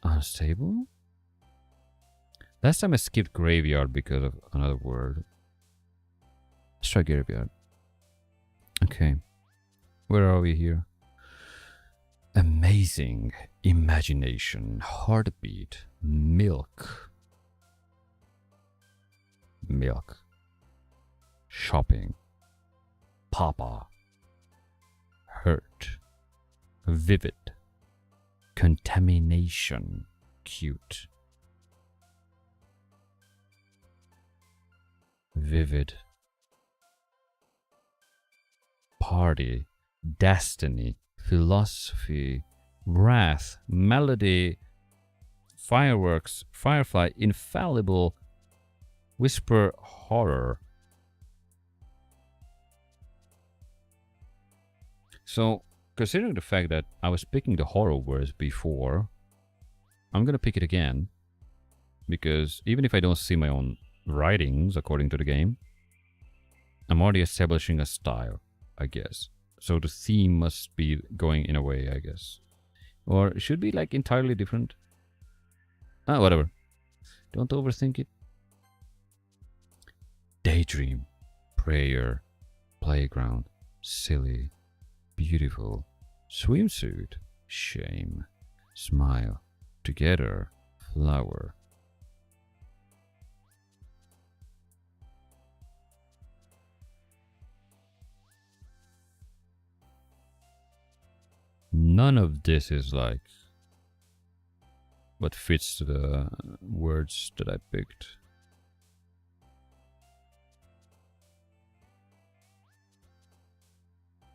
Unstable? Last time I skipped graveyard because of another word. Let's try graveyard. Okay. Where are we here? Amazing. Imagination. Heartbeat. Milk. Milk. Shopping. Papa. Hurt. Vivid. Contamination. Cute. Vivid. Party. Destiny. Philosophy. Wrath. Melody. Fireworks. Firefly. Infallible. Whisper. Horror. So, considering the fact that I was picking the horror words before, I'm gonna pick it again. Because even if I don't see my own writings according to the game, I'm already establishing a style, I guess. So the theme must be going in a way, I guess. Or it should be like entirely different. Ah, whatever. Don't overthink it. Daydream. Prayer. Playground. Silly. Beautiful. Swimsuit. Shame. Smile. Together. Flower. None of this is like what fits to the words that I picked.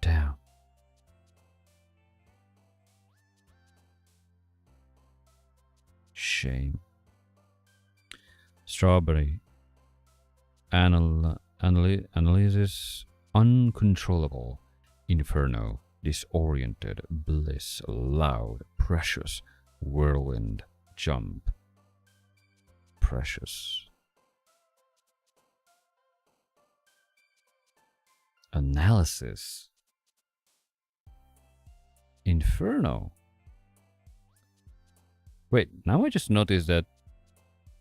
Damn. Shame. Strawberry. Analysis. Uncontrollable. Inferno. Disoriented. Bliss. Loud. Precious. Whirlwind. Jump. Precious. Analysis. Inferno. Wait, now I just noticed that.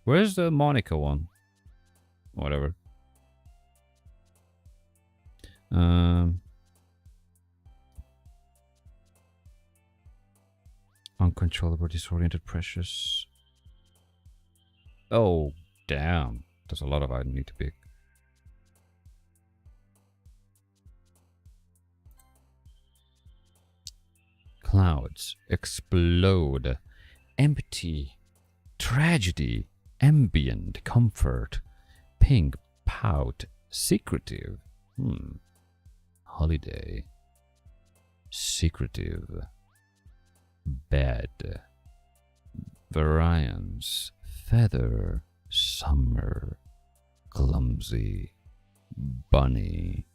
Where's the Monica one? Whatever. Uncontrollable, disoriented, precious. Oh, damn. There's a lot of I need to pick. Clouds explode. Empty. Tragedy. Ambient. Comfort. Pink. Pout. Secretive. Holiday. Secretive. Bed. Variance. Feather. Summer. Clumsy. Bunny.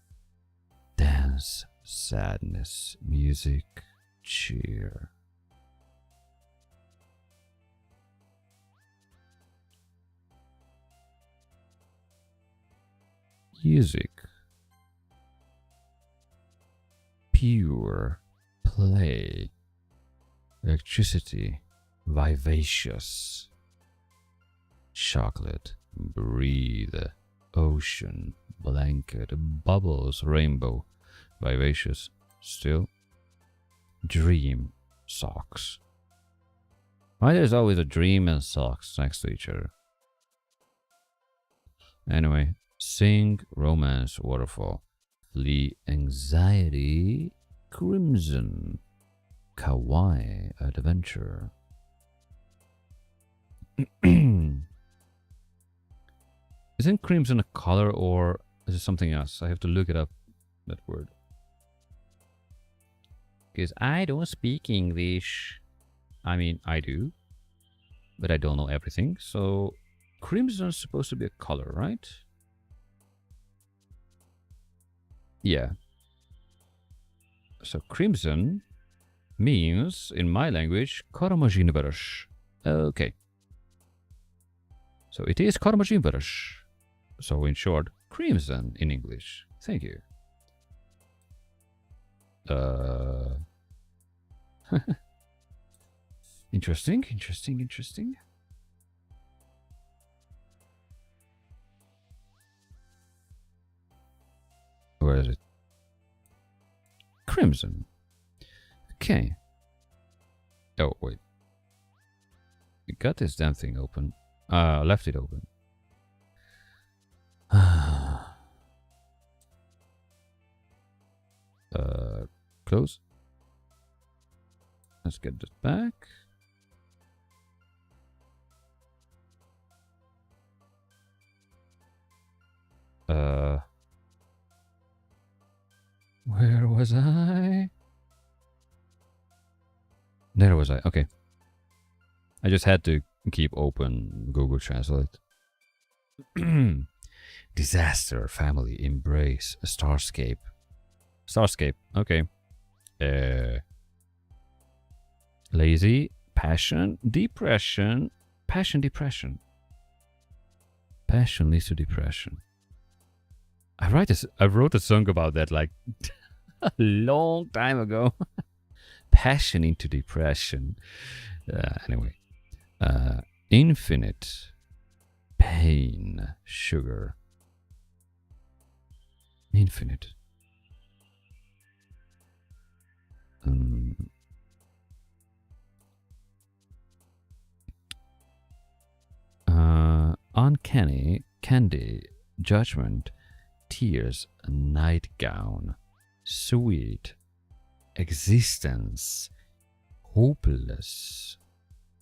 Dance. Sadness. Music. Cheer. Music. Pure. Play. Electricity. Vivacious. Chocolate. Breathe. Ocean. Blanket. Bubbles. Rainbow. Vivacious. Still. Dream. Socks. Why there's always a dream and socks next to each other? Anyway. Sing. Romance. Waterfall. Flee. Anxiety. Crimson. Kawaii. Adventure. Isn't crimson a color or is it something else? I have to look it up, that word. Because I don't speak English. I mean, I do. But I don't know everything. So, crimson is supposed to be a color, right? Yeah. So, crimson means, in my language, karmajinvarash. Okay. So, it is karmajinvarash. So, in short, crimson in English. Thank you. Interesting. Where is it? Crimson. Okay. Oh, wait. We got this damn thing open. Left it open. Close. Let's get this back. Where was I? There was I. Okay. I just had to keep open Google Translate. Disaster, family, embrace, starscape. Starscape, okay. Lazy, passion, depression, passion, depression. Passion leads to depression. I wrote a song about that like a long time ago. Passion into depression. Anyway. Infinite. Pain. Sugar. Infinite. Uncanny. Candy. Judgment. Tears. Nightgown. Sweet. Existence. Hopeless.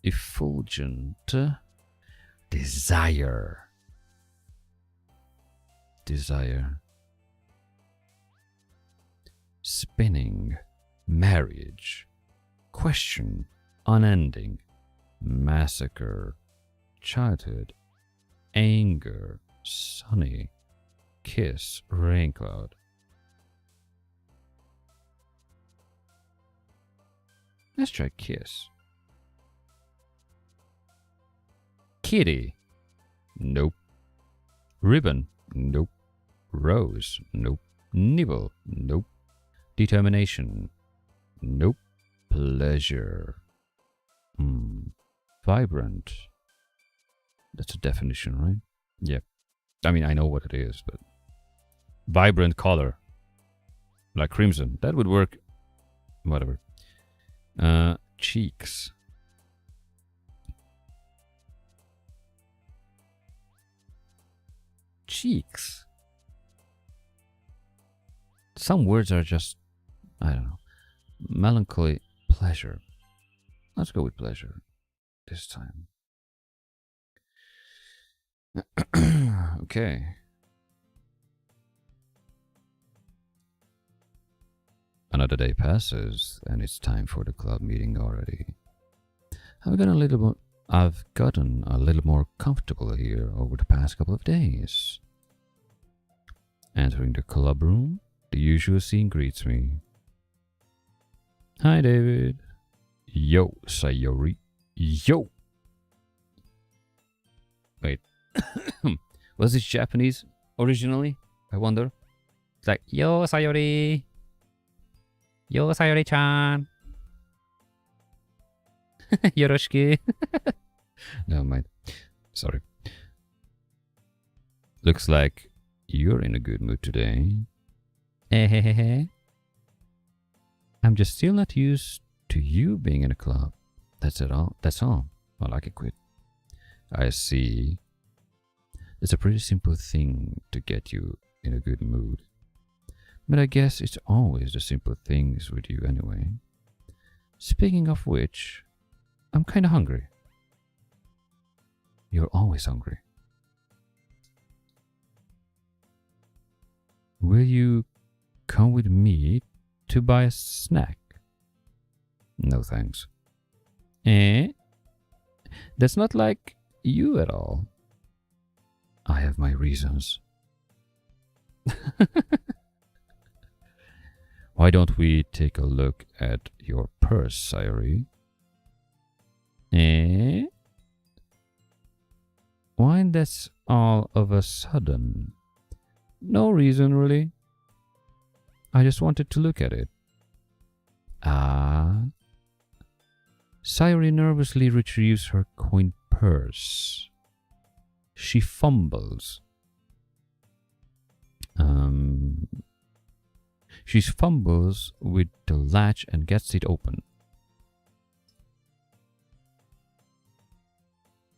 Effulgent. Desire. Desire. Spinning. Marriage. Question. Unending. Massacre. Childhood. Anger. Sunny. Kiss. Rain cloud. Let's try kiss. Kitty. Nope. Ribbon. Nope. Rose. Nope. Nibble. Nope. Determination. Nope. Pleasure. Vibrant. That's a definition, right? Yep. I mean, I know what it is, but... Vibrant color. Like crimson. That would work. Whatever. Cheeks. cheeks. Some words are just, I don't know, melancholy pleasure. Let's go with pleasure this time. Okay. Another day passes, and it's time for the club meeting already. I've gotten a little more comfortable here over the past couple of days. Entering the club room, the usual scene greets me. Hi, David. Yo, Sayori. Yo. Wait. Was this Japanese originally? I wonder. It's like, yo, Sayori. Yo, Sayori-chan. Yoroshiku. Never mind. Sorry. Looks like you're in a good mood today. I'm just still not used to you being in a club. That's all. Well, I can quit. I see. It's a pretty simple thing to get you in a good mood. But I guess it's always the simple things with you anyway. Speaking of which, I'm kinda hungry. You're always hungry. Will you come with me to buy a snack? No thanks. That's not like you at all. I have my reasons. Why don't we take a look at your purse, Sayori? Why that's all of a sudden? No reason, really. I just wanted to look at it. Sayori nervously retrieves her coin purse. She fumbles. She fumbles with the latch and gets it open.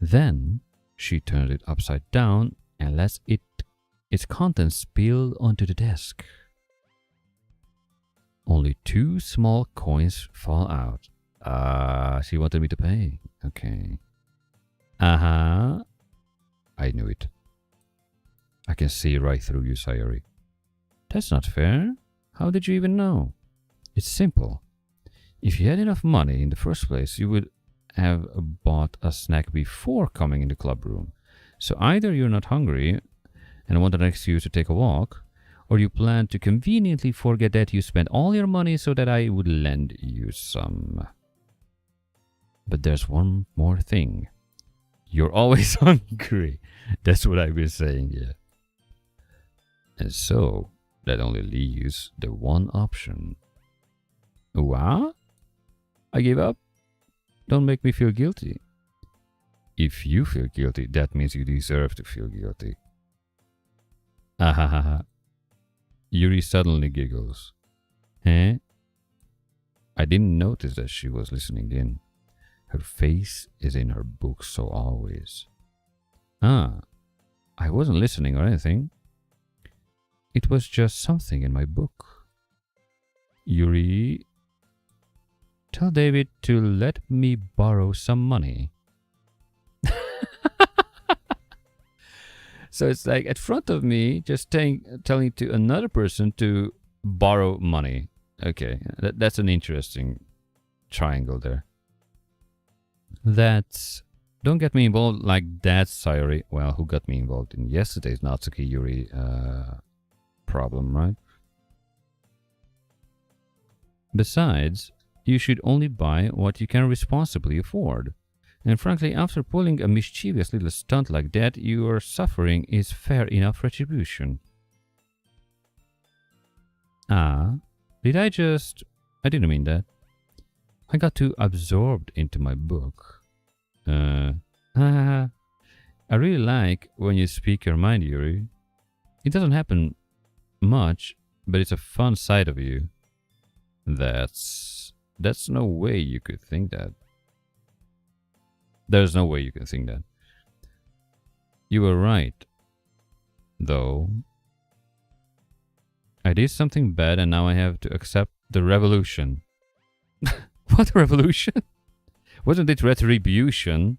Then she turns it upside down and lets its contents spill onto the desk. Only 2 small coins fall out. She wanted me to pay. Okay. I knew it. I can see right through you, Sayori. That's not fair. How did you even know? It's simple. If you had enough money in the first place, you would have bought a snack before coming in the club room. So either you're not hungry and want an excuse to take a walk, or you plan to conveniently forget that you spent all your money so that I would lend you some. But there's one more thing. You're always hungry. That's what I've been saying, yeah. And so, that only leaves the one option. What? I give up? Don't make me feel guilty. If you feel guilty, that means you deserve to feel guilty. Ahahaha. Yuri suddenly giggles. Huh? I didn't notice that she was listening in. Her face is in her book, so always. I wasn't listening or anything. It was just something in my book. Yuri, tell David to let me borrow some money. So it's like at front of me, just telling to another person to borrow money. Okay, that's an interesting triangle there. Don't get me involved like that, Sayori. Well, who got me involved in yesterday's Natsuki Yuri problem, right? Besides, you should only buy what you can responsibly afford. And frankly, after pulling a mischievous little stunt like that, your suffering is fair enough retribution. Did I didn't mean that. I got too absorbed into my book. I really like when you speak your mind, Yuri. It doesn't happen much, but it's a fun side of you. That's no way you could think that. There's no way you can think that. You were right. though. I did something bad and now I have to accept the revolution. What revolution? Wasn't it retribution?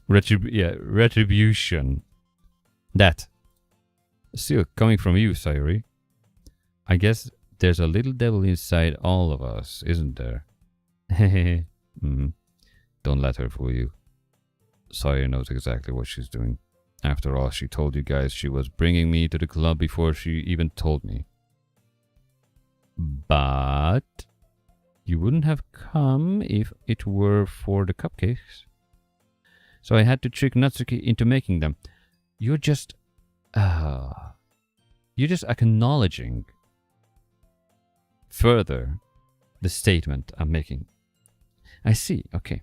Retribution. That. Still coming from you, Sayuri. I guess there's a little devil inside all of us, isn't there? Hehe. Don't let her fool you. Sayuri knows exactly what she's doing. After all, she told you guys she was bringing me to the club before she even told me. But you wouldn't have come if it were for the cupcakes. So I had to trick Natsuki into making them. You're just acknowledging further the statement I'm making. I see, okay.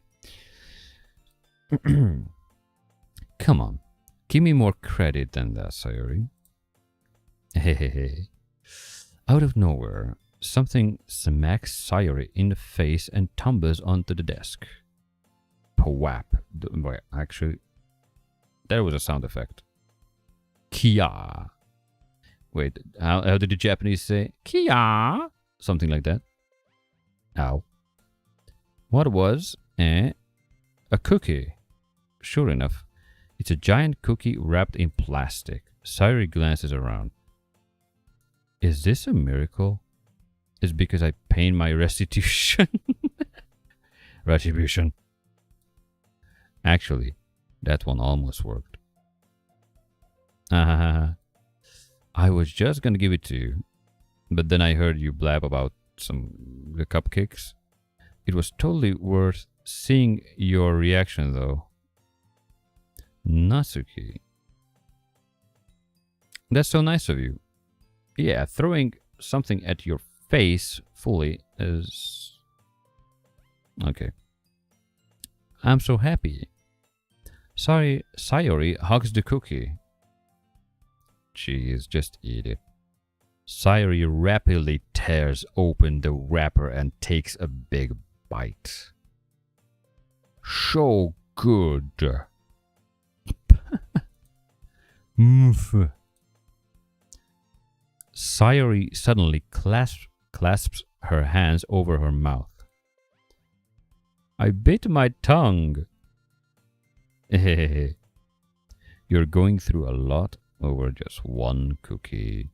Come on. Give me more credit than that, Sayuri. Hehehe. Out of nowhere, something smacks Sayuri in the face and tumbles onto the desk. Pwap. Wait, actually, there was a sound effect. Kia. Wait, how did the Japanese say? Kia? Something like that. Ow. What was a cookie? Sure enough, it's a giant cookie wrapped in plastic. Sayuri glances around. Is this a miracle? It's because I paid my restitution. Retribution. Actually, that one almost worked. I was just gonna give it to you, but then I heard you blab about the cupcakes. It was totally worth seeing your reaction, though. Natsuki. That's so nice of you. Yeah, throwing something at your face fully is... Okay. I'm so happy. Sayuri hugs the cookie. Jeez, just eat it. Sayuri rapidly tears open the wrapper and takes a big bite. So good. Sayuri suddenly clasps her hands over her mouth. I bit my tongue. You're going through a lot over just one cookie.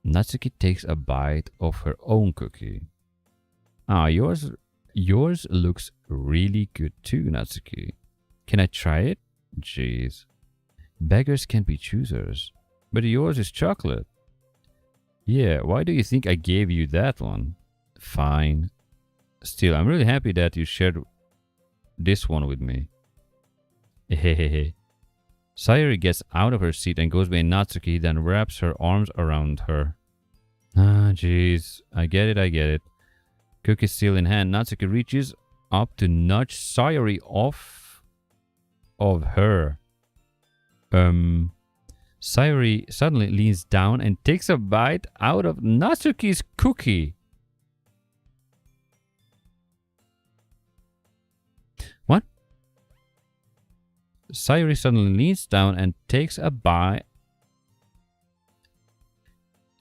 Natsuki takes a bite of her own cookie. Yours looks really good too, Natsuki. Can I try it? Jeez. Beggars can't be choosers. But yours is chocolate. Yeah, why do you think I gave you that one? Fine. Still, I'm really happy that you shared this one with me. Hehehe. Sayuri gets out of her seat and goes behind Natsuki, then wraps her arms around her. Jeez. I get it. Cookie still in hand, Natsuki reaches up to nudge Sayuri off of her. Sayuri suddenly leans down and takes a bite out of Natsuki's cookie. What? Sayuri suddenly leans down and takes a bite.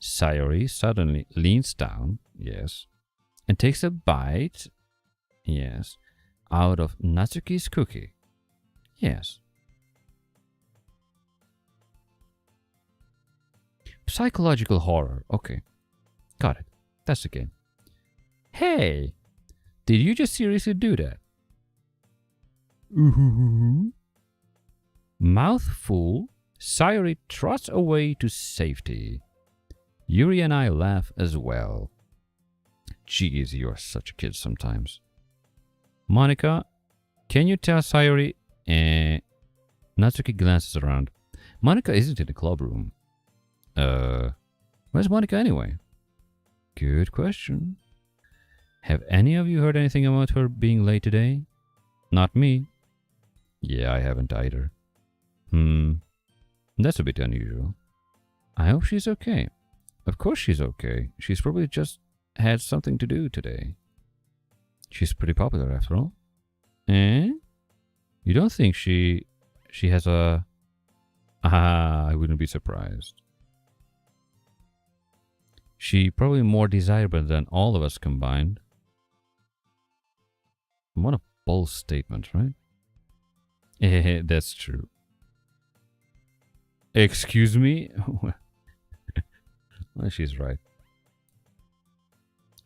Sayuri suddenly leans down, yes, and takes a bite, yes, out of Natsuki's cookie, yes. Psychological horror, okay, got it, that's the game. Hey, did you just seriously do that? Mouthful, Sayuri trots away to safety. Yuri and I laugh as well. Jeez, you're such a kid sometimes. Monica, can you tell Sayuri? Natsuki glances around. Monica isn't in the club room. Where's Monica anyway? Good question. Have any of you heard anything about her being late today? Not me. Yeah, I haven't either. That's a bit unusual. I hope she's okay. Of course she's okay. She's probably just had something to do today. She's pretty popular after all. You don't think she She has a... Ah, I wouldn't be surprised. She probably more desirable than all of us combined. What a bold statement, right? That's true. Excuse me? Well, she's right.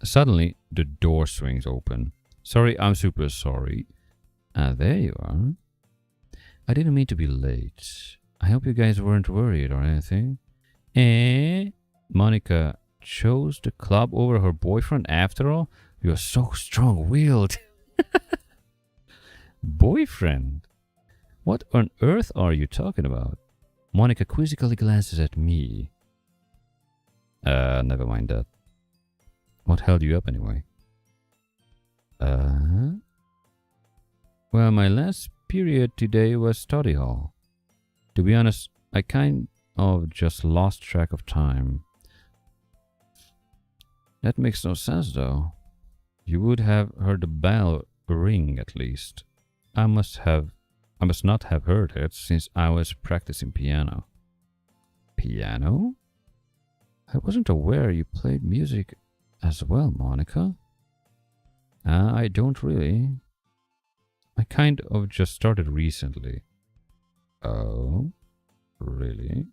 Suddenly, the door swings open. Sorry, I'm super sorry. Ah, there you are. I didn't mean to be late. I hope you guys weren't worried or anything. Monica chose the club over her boyfriend after all? You're so strong-willed. Boyfriend? What on earth are you talking about? Monica quizzically glances at me. Never mind that. What held you up anyway? Well, my last period today was study hall. To be honest, I kind of just lost track of time. That makes no sense though. You would have heard the bell ring at least. I must not have heard it since I was practicing piano. Piano? I wasn't aware you played music as well, Monica. I don't really. I kind of just started recently. Oh, really?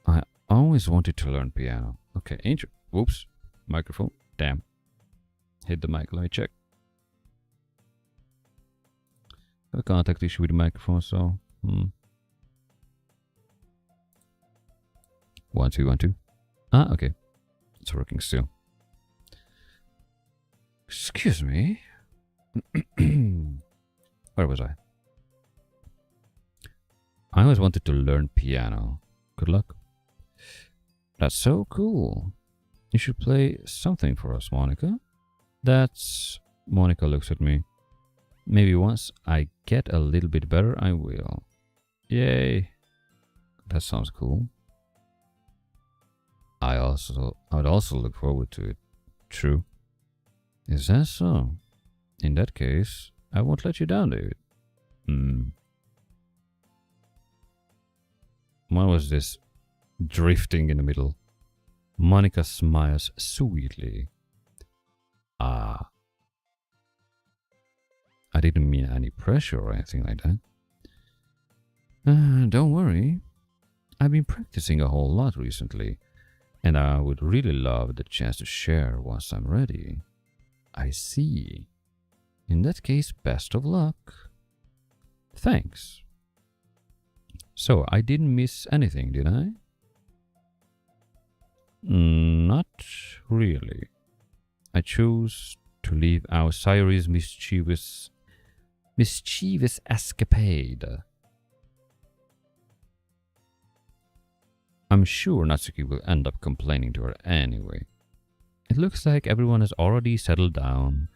I always wanted to learn piano. Okay, Angel. Whoops. Microphone. Damn. Hit the mic. Let me check. I have a contact issue with the microphone, so... 1, 2, 1, 2. Ah, okay. It's working still. Excuse me. Where was I? I always wanted to learn piano. Good luck. That's so cool. You should play something for us, Monica. That's... Monica looks at me. Maybe once I get a little bit better, I will. Yay. That sounds cool. I would also look forward to it. True. Is that so? In that case, I won't let you down, David. What was this drifting in the middle? Monica smiles sweetly. Ah. I didn't mean any pressure or anything like that. Don't worry. I've been practicing a whole lot recently, and I would really love the chance to share once I'm ready. I see. In that case, best of luck. Thanks. So, I didn't miss anything, did I? Not really. I chose to leave our Sayori's mischievous escapade. I'm sure Natsuki will end up complaining to her anyway. It looks like everyone has already settled down.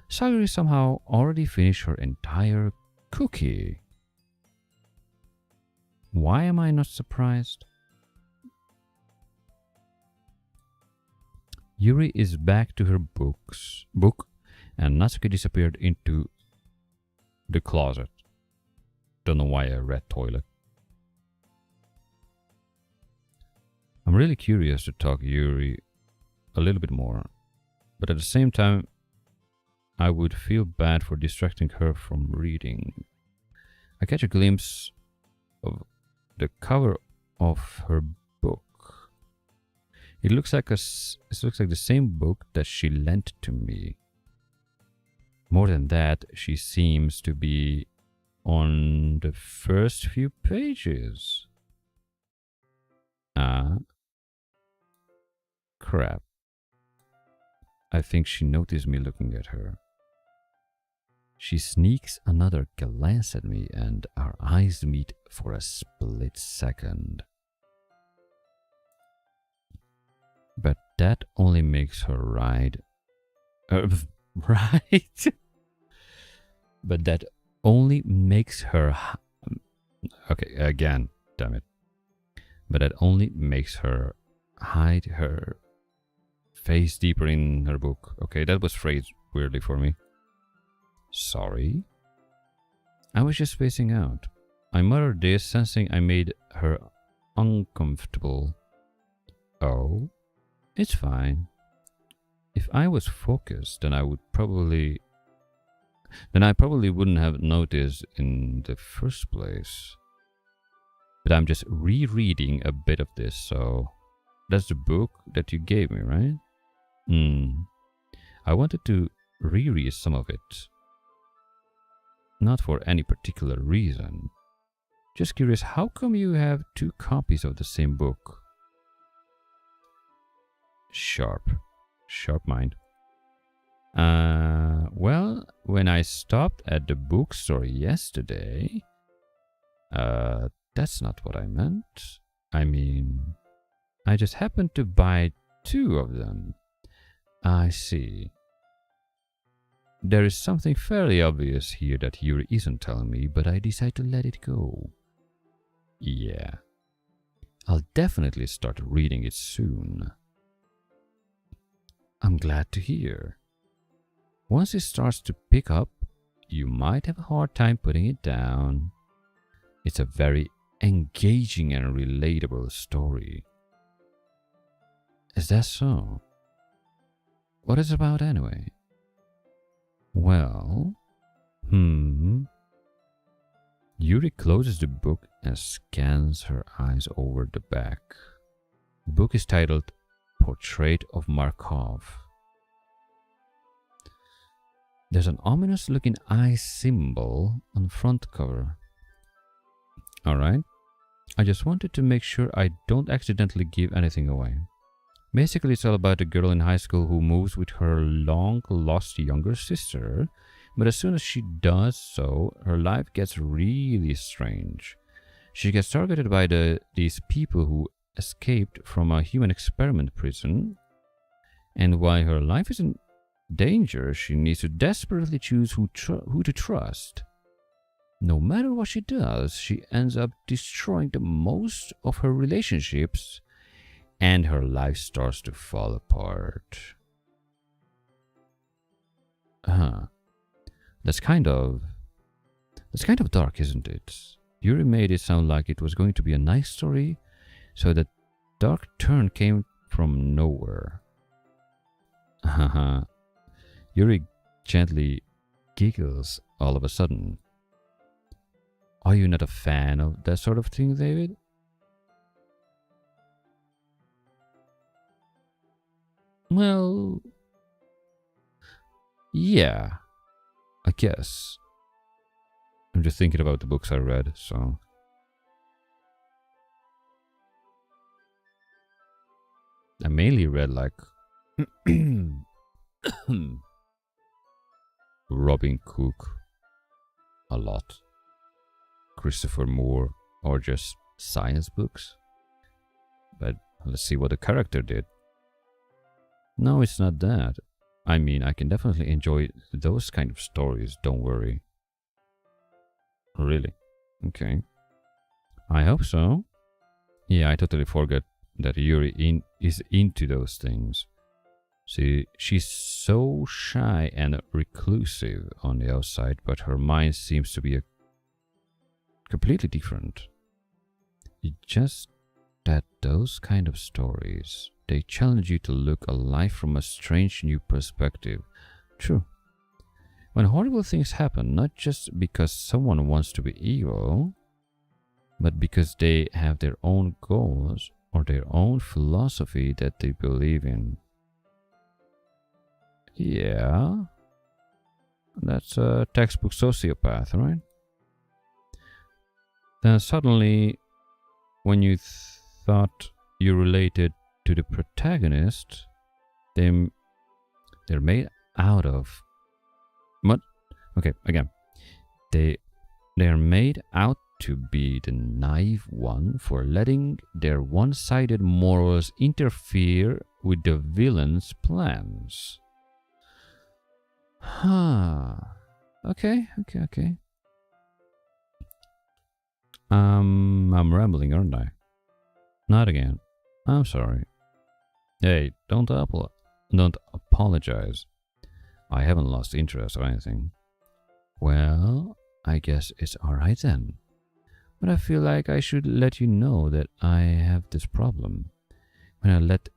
Sayori somehow already finished her entire cookie. Why am I not surprised? Yuri is back to her book, and Natsuki disappeared into the closet. Don't know why I read toilet. I'm really curious to talk Yuri a little bit more, but at the same time, I would feel bad for distracting her from reading. I catch a glimpse of the cover of her book. It looks like the same book that she lent to me. More than that, she seems to be on the first few pages. Ah. Crap. I think she noticed me looking at her. She sneaks another glance at me and our eyes meet for a split second. But that only makes her right. Right? But that only makes her... Okay, again, damn it. But that only makes her hide her face deeper in her book. Okay, that was phrased weirdly for me. Sorry? I was just spacing out. I muttered this, sensing I made her uncomfortable. Oh, it's fine. If I was focused, then I probably wouldn't have noticed in the first place. But I'm just rereading a bit of this, so that's the book that you gave me, right? I wanted to reread some of it. Not for any particular reason. Just curious, how come you have 2 copies of the same book? Sharp mind. Well, when I stopped at the bookstore yesterday, that's not what I meant. I mean, I just happened to buy 2 of them. I see. There is something fairly obvious here that Yuri isn't telling me, but I decide to let it go. Yeah. I'll definitely start reading it soon. I'm glad to hear. Once it starts to pick up, you might have a hard time putting it down. It's a very engaging and relatable story. Is that so? What is it about anyway? Well, Yuri closes the book and scans her eyes over the back. The book is titled Portrait of Markov. There's an ominous looking eye symbol on the front cover. Alright, I just wanted to make sure I don't accidentally give anything away. Basically, it's all about a girl in high school who moves with her long-lost younger sister, but as soon as she does so, her life gets really strange. She gets targeted by these people who escaped from a human experiment prison, and while her life is in danger, she needs to desperately choose who to trust. No matter what she does, she ends up destroying the most of her relationships, and her life starts to fall apart. That's kind of dark, isn't it? Yuri made it sound like it was going to be a nice story, so that dark turn came from nowhere. Yuri gently giggles all of a sudden. Are you not a fan of that sort of thing, David? Well, yeah, I guess. I'm just thinking about the books I read, so. I mainly read like Robin Cook a lot, Christopher Moore, or just science books. But let's see what the character did. No, it's not that. I mean, I can definitely enjoy those kind of stories, don't worry. Really? Okay. I hope so. Yeah, I totally forgot that Yuri is into those things. See, she's so shy and reclusive on the outside, but her mind seems to be completely different. It's just that those kind of stories, they challenge you to look at life from a strange new perspective. True. When horrible things happen, not just because someone wants to be evil, but because they have their own goals or their own philosophy that they believe in. Yeah, that's a textbook sociopath, right? Then suddenly, when you thought you related to the protagonist, they're made out of what? Okay, again, they're made out to be the naive one for letting their one-sided morals interfere with the villain's plans. Okay. I'm rambling, aren't I? Not again. I'm sorry. Hey, don't apologize. I haven't lost interest or anything. Well, I guess it's alright then. But I feel like I should let you know that I have this problem. When I let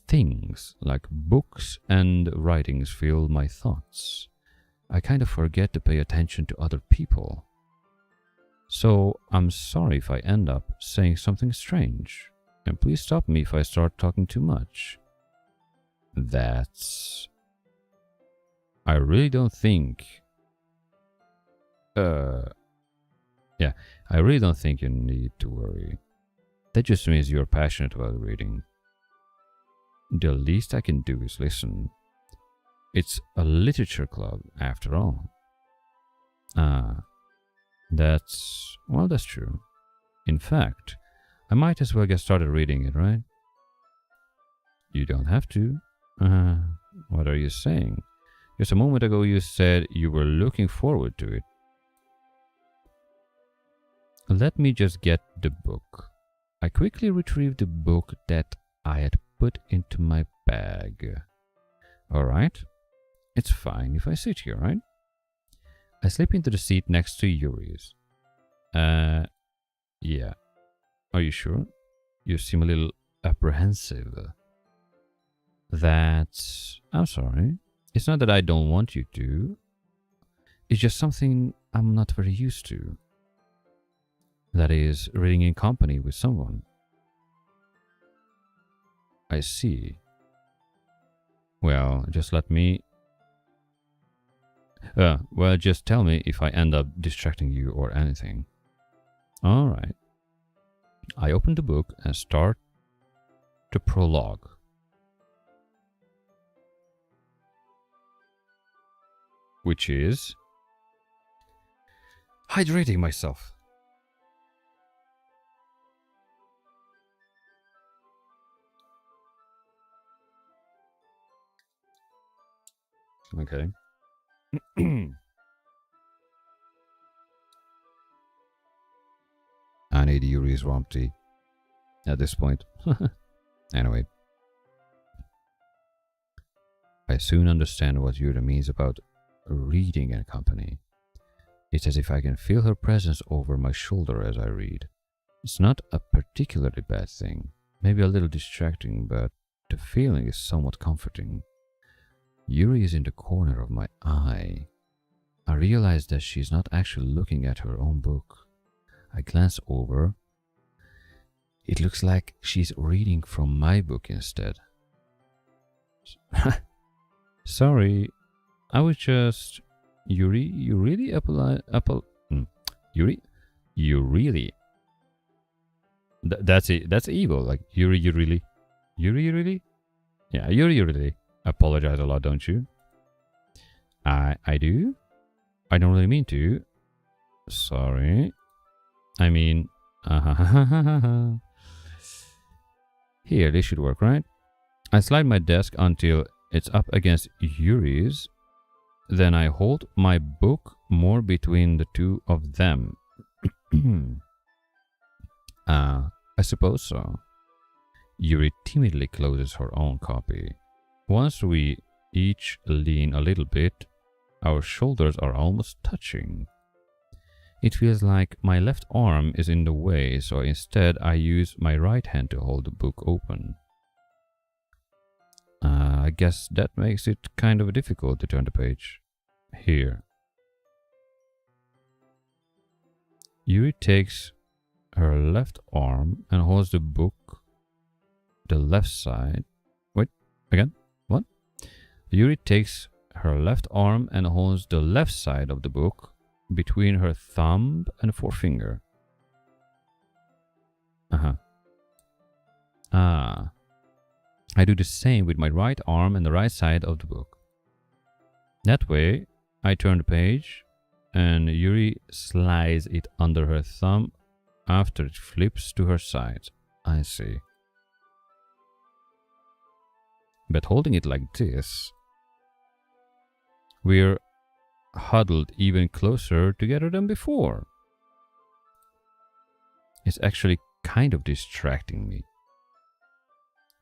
things like books and writings fill my thoughts, I kind of forget to pay attention to other people. So I'm sorry if I end up saying something strange. And please stop me if I start talking too much. That's... I really don't think... Yeah, I really don't think you need to worry. That just means you're passionate about reading. The least I can do is listen. It's a literature club, after all. That's... well, that's true. In fact, I might as well get started reading it, right? You don't have to. What are you saying? Just a moment ago you said you were looking forward to it. Let me just get the book. I quickly retrieved the book that I had put into my bag. Alright. It's fine if I sit here, right? I slip into the seat next to Yuri's. Yeah. Are you sure? You seem a little apprehensive. That's... I'm sorry. It's not that I don't want you to. It's just something I'm not very used to. That is, reading in company with someone. I see. Well, just let me... well, just tell me if I end up distracting you or anything. Alright. I open the book and start the prologue. Which is... hydrating myself. Okay. I need Yuri's romp tea at this point. Anyway. I soon understand what Yuri means about reading in company. It's as if I can feel her presence over my shoulder as I read. It's not a particularly bad thing, maybe a little distracting, but the feeling is somewhat comforting. Yuri is in the corner of my eye. I realize that she's not actually looking at her own book. I glance over. It looks like she's reading from my book instead. Sorry, I was just... Yuri, you really Yuri? You really... That's it. That's evil. Like, Yuri, you really... Yuri, you really? Yeah, Yuri, you really apologize a lot, don't you? I do? I don't really mean to. Sorry. I mean... Here, this should work, right? I slide my desk until it's up against Yuri's. Then I hold my book more between the two of them. I suppose so. Yuri timidly closes her own copy. Once we each lean a little bit, our shoulders are almost touching. It feels like my left arm is in the way, so instead I use my right hand to hold the book open. I guess that makes it kind of difficult to turn the page. Here. Yuri takes her left arm and holds the book the left side. Wait, again? What? Yuri takes her left arm and holds the left side of the book between her thumb and forefinger. I do the same with my right arm and the right side of the book. That way, I turn the page and Yuri slides it under her thumb after it flips to her side. I see. But holding it like this, we're huddled even closer together than before. It's actually kind of distracting me.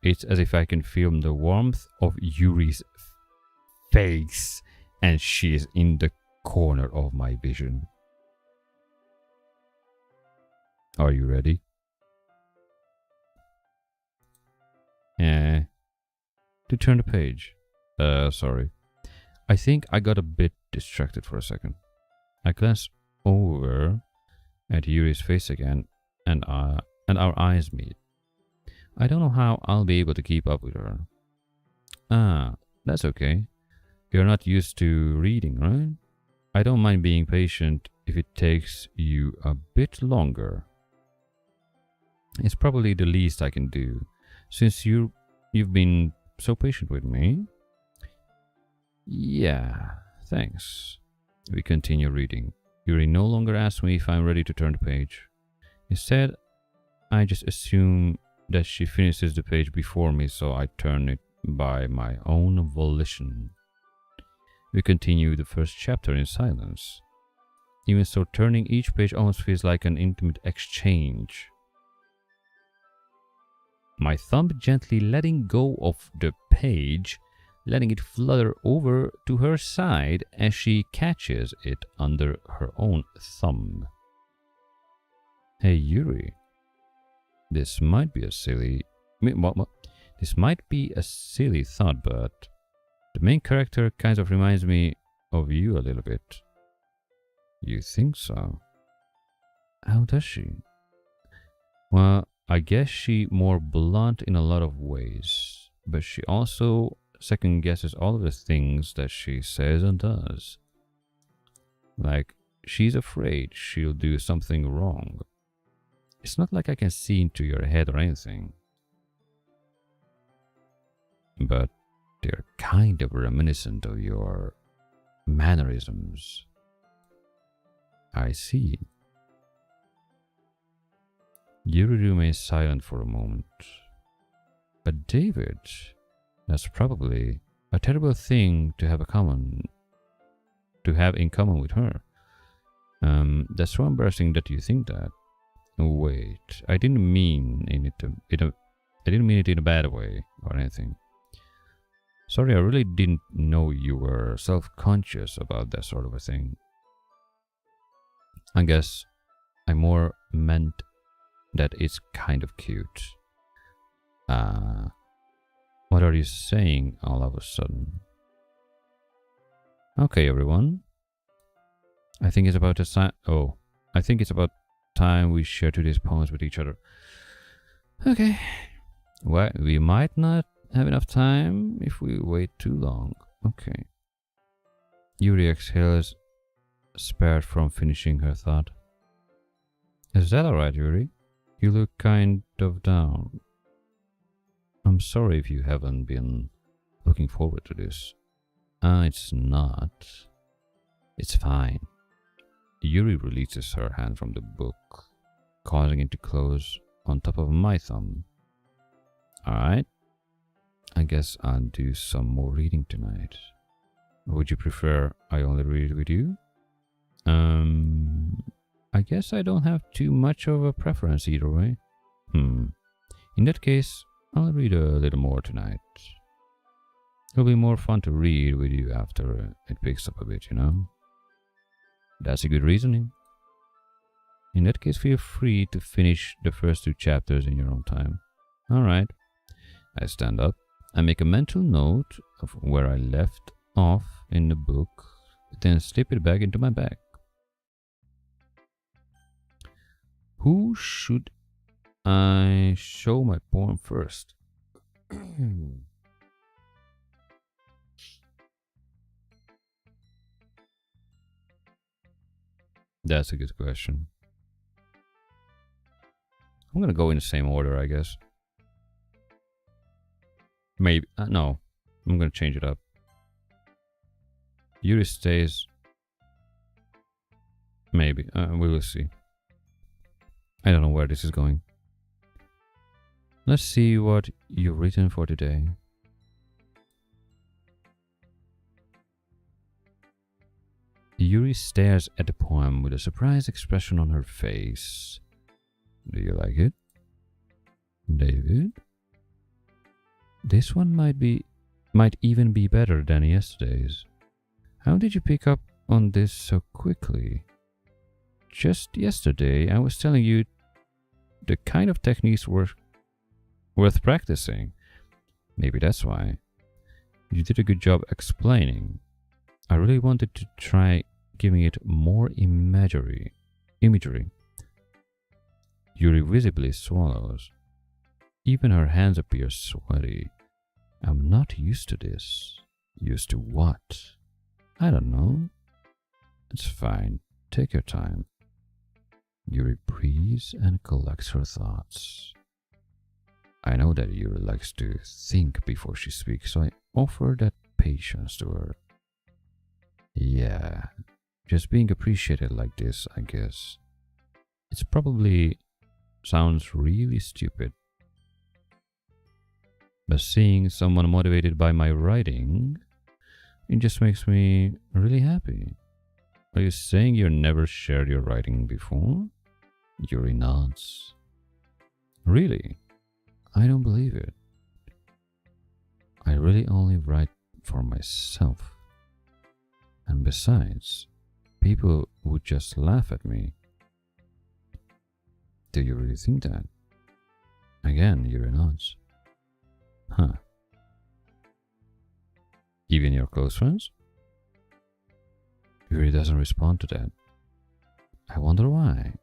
It's as if I can feel the warmth of Yuri's face and she is in the corner of my vision. Are you ready? To turn the page. Sorry. I think I got a bit distracted for a second. I glanced over at Yuri's face again, and our eyes meet. I don't know how I'll be able to keep up with her. Ah, that's okay. You're not used to reading, right? I don't mind being patient if it takes you a bit longer. It's probably the least I can do, since you've been so patient with me. Yeah, thanks. We continue reading. Yuri no longer asks me if I'm ready to turn the page. Instead, I just assume that she finishes the page before me, so I turn it by my own volition. We continue the first chapter in silence. Even so, turning each page almost feels like an intimate exchange. My thumb gently letting go of the page, letting it flutter over to her side as she catches it under her own thumb. Hey Yuri, this might be a silly... This might be a silly thought, but the main character kind of reminds me of you a little bit. You think so? How does she? Well, I guess she more blunt in a lot of ways, but she also second guesses all of the things that she says and does. Like, she's afraid she'll do something wrong. It's not like I can see into your head or anything, but they're kind of reminiscent of your mannerisms. I see. Yuri remains silent for a moment. But David, that's probably a terrible thing to have in common with her. That's so embarrassing that you think that. Wait, I didn't mean it in a bad way or anything. Sorry, I really didn't know you were self-conscious about that sort of a thing. I guess I more meant that it's kind of cute. What are you saying all of a sudden? Okay, everyone. I think it's about time we share today's poems with each other. Okay. Well, we might not have enough time if we wait too long. Okay. Yuri exhales, spared from finishing her thought. Is that alright, Yuri? You look kind of down. I'm sorry if you haven't been looking forward to this. It's not. It's fine. Yuri releases her hand from the book, causing it to close on top of my thumb. Alright. I guess I'll do some more reading tonight. Would you prefer I only read with you? I guess I don't have too much of a preference either way. In that case, I'll read a little more tonight. It'll be more fun to read with you after it picks up a bit, you know? That's a good reasoning. In that case, feel free to finish the first 2 chapters in your own time. Alright. I stand up. I make a mental note of where I left off in the book, then slip it back into my bag. Who should I show my poem first? That's a good question. I'm gonna go in the same order, I guess. Maybe. No. I'm gonna change it up. Yuri stays. Maybe. We will see. I don't know where this is going. Let's see what you've written for today. Yuri stares at the poem with a surprised expression on her face. Do you like it? David? This one might even be better than yesterday's. How did you pick up on this so quickly? Just yesterday, I was telling you the kind of techniques were worth practicing. Maybe that's why. You did a good job explaining. I really wanted to try giving it more imagery. Yuri visibly swallows. Even her hands appear sweaty. I'm not used to this. Used to what? I don't know. It's fine. Take your time. Yuri breathes and collects her thoughts. I know that Yuri likes to think before she speaks, so I offer that patience to her. Yeah, just being appreciated like this, I guess. It's probably sounds really stupid. But seeing someone motivated by my writing, it just makes me really happy. Are you saying you never shared your writing before? Yuri nods. Really? I don't believe it. I really only write for myself. And besides, people would just laugh at me. Do you really think that? Again, Yuri nods. Huh. Even your close friends? Yuri doesn't respond to that. I wonder why.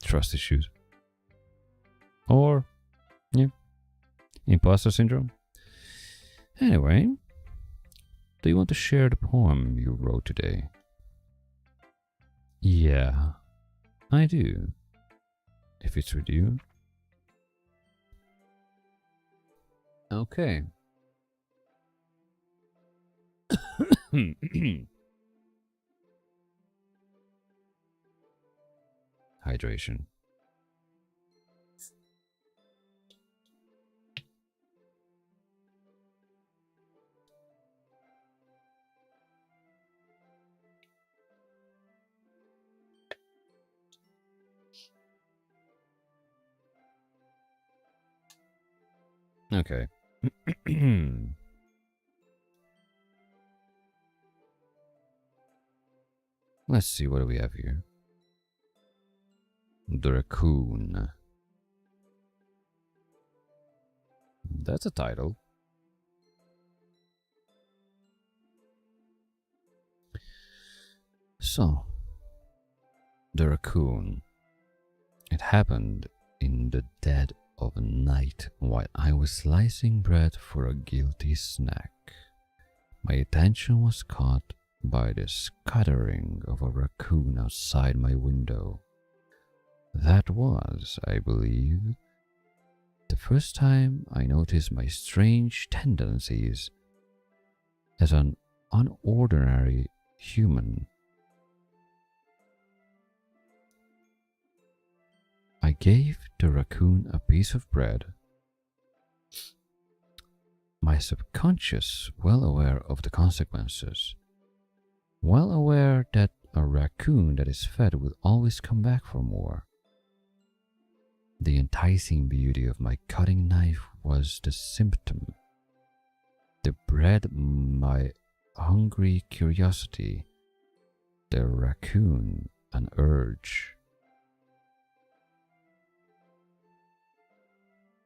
Trust issues. Or, yeah, imposter syndrome. Anyway, do you want to share the poem you wrote today? Yeah, I do. If it's with you. Okay. Hydration. Okay. Let's see what do we have here. The Raccoon. That's a title. So, the Raccoon. It happened in the dead of night while I was slicing bread for a guilty snack. My attention was caught by the scattering of a raccoon outside my window. That was, I believe, the first time I noticed my strange tendencies as an unordinary human. I gave the raccoon a piece of bread. My subconscious, well aware of the consequences, well aware that a raccoon that is fed will always come back for more. The enticing beauty of my cutting knife was the symptom. The bread, my hungry curiosity. The raccoon, an urge.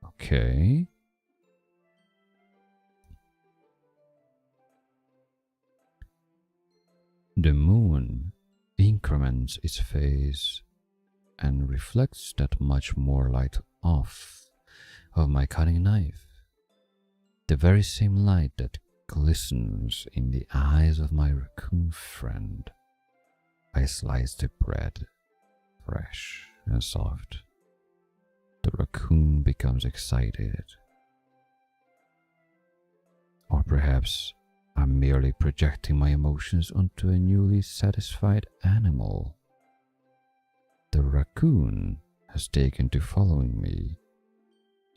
Okay. The moon increments its phase and reflects that much more light off of my cutting knife. The very same light that glistens in the eyes of my raccoon friend. I slice the bread, fresh and soft. The raccoon becomes excited. Or perhaps I'm merely projecting my emotions onto a newly satisfied animal. The raccoon has taken to following me.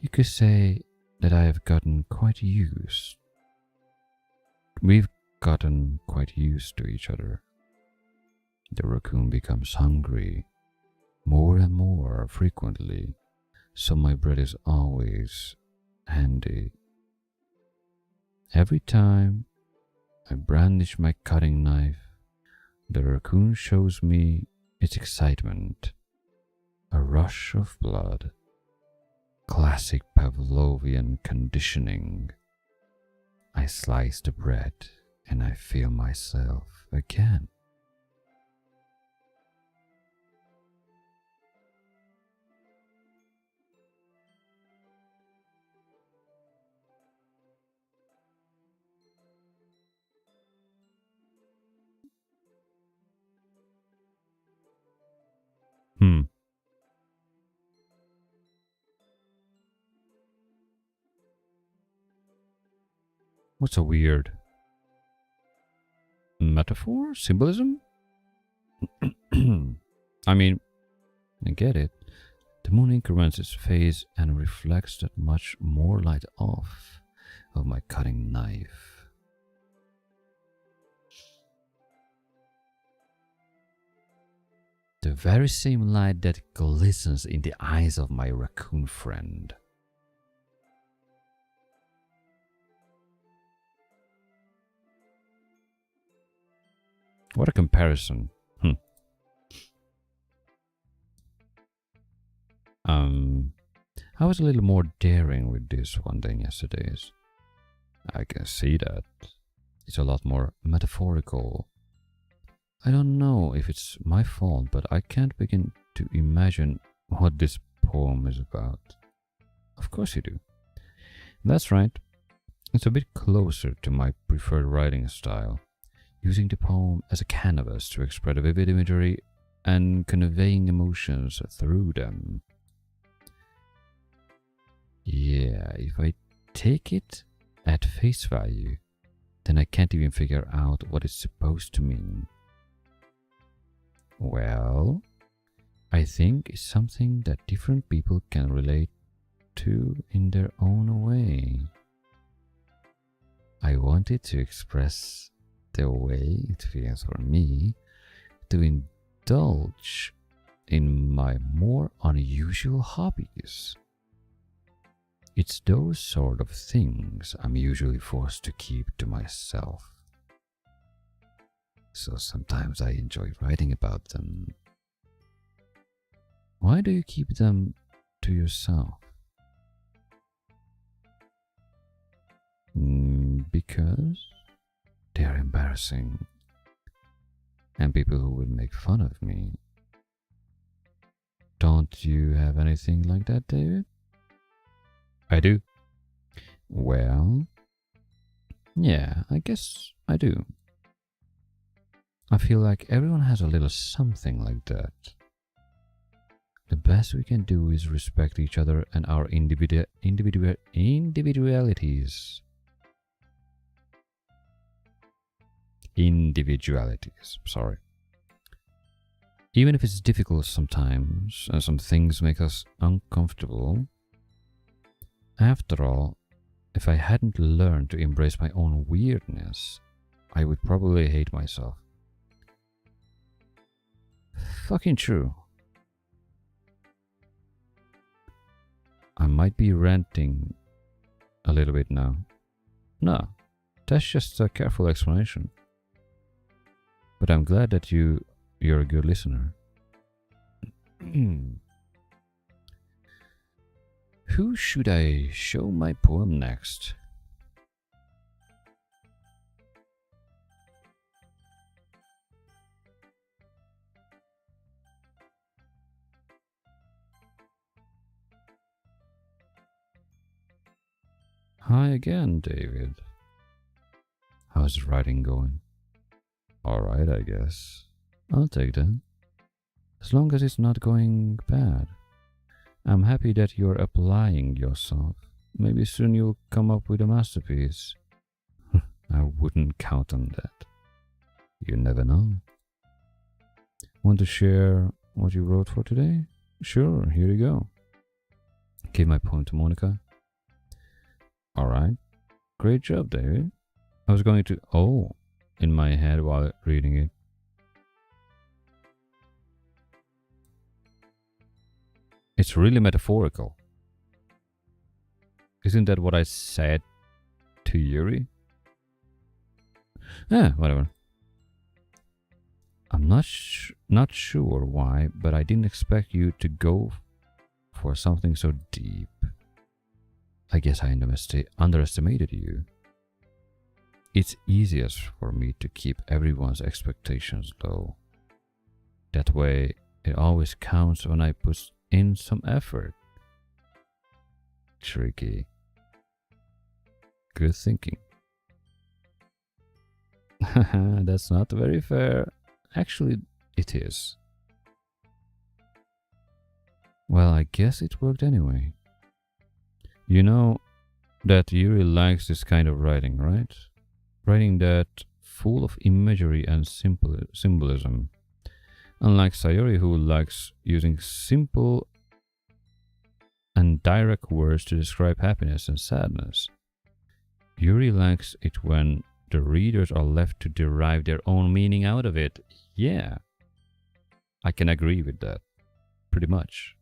You could say that I have gotten quite used. We've gotten quite used to each other. The raccoon becomes hungry more and more frequently, so my bread is always handy. Every time I brandish my cutting knife. The raccoon shows me its excitement. A rush of blood. Classic Pavlovian conditioning. I slice the bread and I feel myself again. What's a weird metaphor? Symbolism? I mean, I get it. The moon increments its phase and reflects that much more light off of my cutting knife. The very same light that glistens in the eyes of my raccoon friend. What a comparison. I was a little more daring with this one than yesterday's. I can see that. It's a lot more metaphorical. I don't know if it's my fault, but I can't begin to imagine what this poem is about. Of course you do. That's right. It's a bit closer to my preferred writing style, using the poem as a canvas to express a vivid imagery and conveying emotions through them. Yeah, if I take it at face value, then I can't even figure out what it's supposed to mean. Well, I think it's something that different people can relate to in their own way. I wanted to express the way it feels for me to indulge in my more unusual hobbies. It's those sort of things I'm usually forced to keep to myself. So sometimes I enjoy writing about them. Why do you keep them to yourself? Because they're embarrassing. And people who would make fun of me. Don't you have anything like that, David? I do. Well, yeah, I guess I do. I feel like everyone has a little something like that. The best we can do is respect each other and our individualities. Sorry. Even if it's difficult sometimes, and some things make us uncomfortable. After all, if I hadn't learned to embrace my own weirdness, I would probably hate myself. Fucking true. I might be ranting a little bit now. No, that's just a careful explanation. But I'm glad that you're a good listener. Who should I show my poem next? Hi again, David. How's writing going? Alright, I guess. I'll take that. As long as it's not going bad. I'm happy that you're applying yourself. Maybe soon you'll come up with a masterpiece. I wouldn't count on that. You never know. Want to share what you wrote for today? Sure, here you go. Give my poem to Monica. Alright. Great job, David. I was going to in my head while reading it. It's really metaphorical. Isn't that what I said to Yuri? Whatever. I'm not sure why, but I didn't expect you to go for something so deep. I guess I underestimated you. It's easiest for me to keep everyone's expectations low. That way, it always counts when I put in some effort. Tricky. Good thinking. Haha, that's not very fair. Actually, it is. Well, I guess it worked anyway. You know that Yuri likes this kind of writing, right? Writing that full of imagery and symbolism. Unlike Sayori, who likes using simple and direct words to describe happiness and sadness. Yuri likes it when the readers are left to derive their own meaning out of it. Yeah, I can agree with that, pretty much.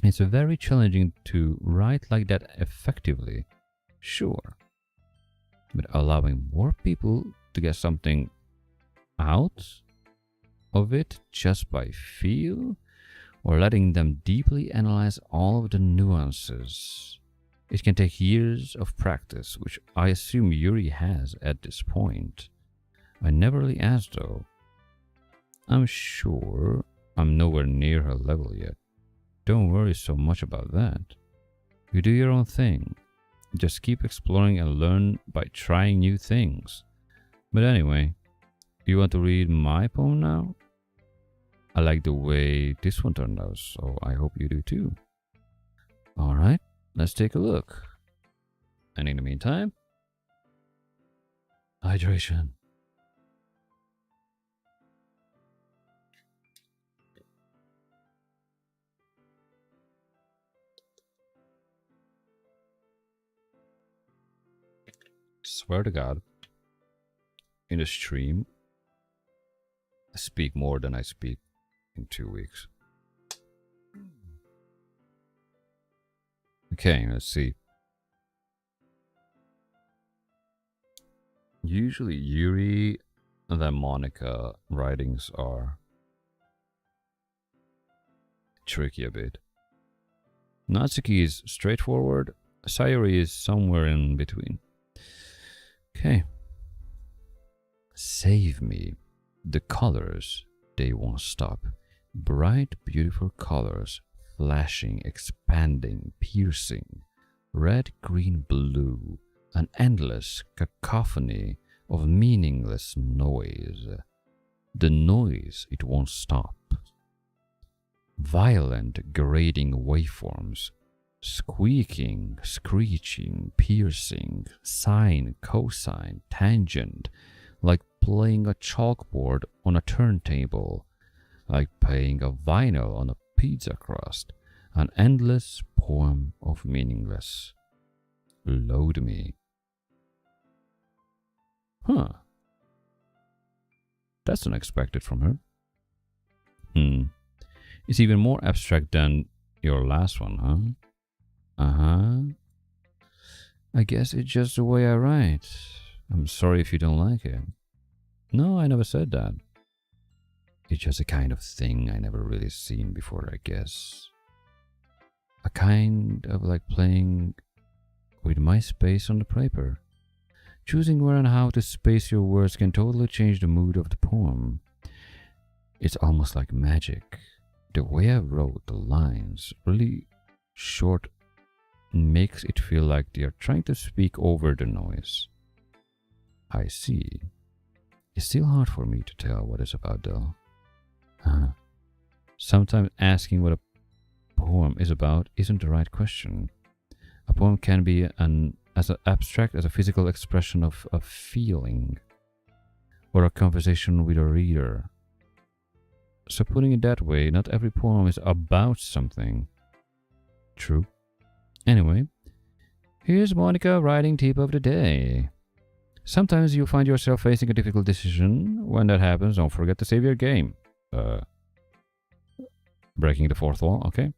It's very challenging to write like that effectively, sure. But allowing more people to get something out of it just by feel, or letting them deeply analyze all of the nuances. It can take years of practice, which I assume Yuri has at this point. I never really asked though. I'm sure I'm nowhere near her level yet. Don't worry so much about that. You do your own thing. Just keep exploring and learn by trying new things. But anyway, you want to read my poem now? I like the way this one turned out, so I hope you do too. Alright, let's take a look. And in the meantime, hydration. Swear to God, in the stream, I speak more than I speak in 2 weeks. Okay, let's see. Usually Yuri and then Monica writings are tricky a bit. Natsuki is straightforward, Sayori is somewhere in between. Okay. Save me. The colors, they won't stop. Bright, beautiful colors, flashing, expanding, piercing. Red, green, blue. An endless cacophony of meaningless noise. The noise, it won't stop. Violent, grating waveforms. Squeaking, screeching, piercing, sine, cosine, tangent, like playing a chalkboard on a turntable, like playing a vinyl on a pizza crust, an endless poem of meaningless. Load me. Huh. That's unexpected from her. It's even more abstract than your last one, huh? I guess it's just the way I write. I'm sorry if you don't like it. No, I never said that. It's just a kind of thing I never really seen before, I guess. A kind of like playing with my space on the paper. Choosing where and how to space your words can totally change the mood of the poem. It's almost like magic. The way I wrote the lines, really short, makes it feel like they are trying to speak over the noise. I see. It's still hard for me to tell what it's about though. Sometimes asking what a poem is about isn't the right question. A poem can be as abstract as a physical expression of a feeling or a conversation with a reader. So putting it that way, not every poem is about something. True. Anyway, here's Monica writing tip of the day. Sometimes you find yourself facing a difficult decision. When that happens, don't forget to save your game. Breaking the fourth wall, okay?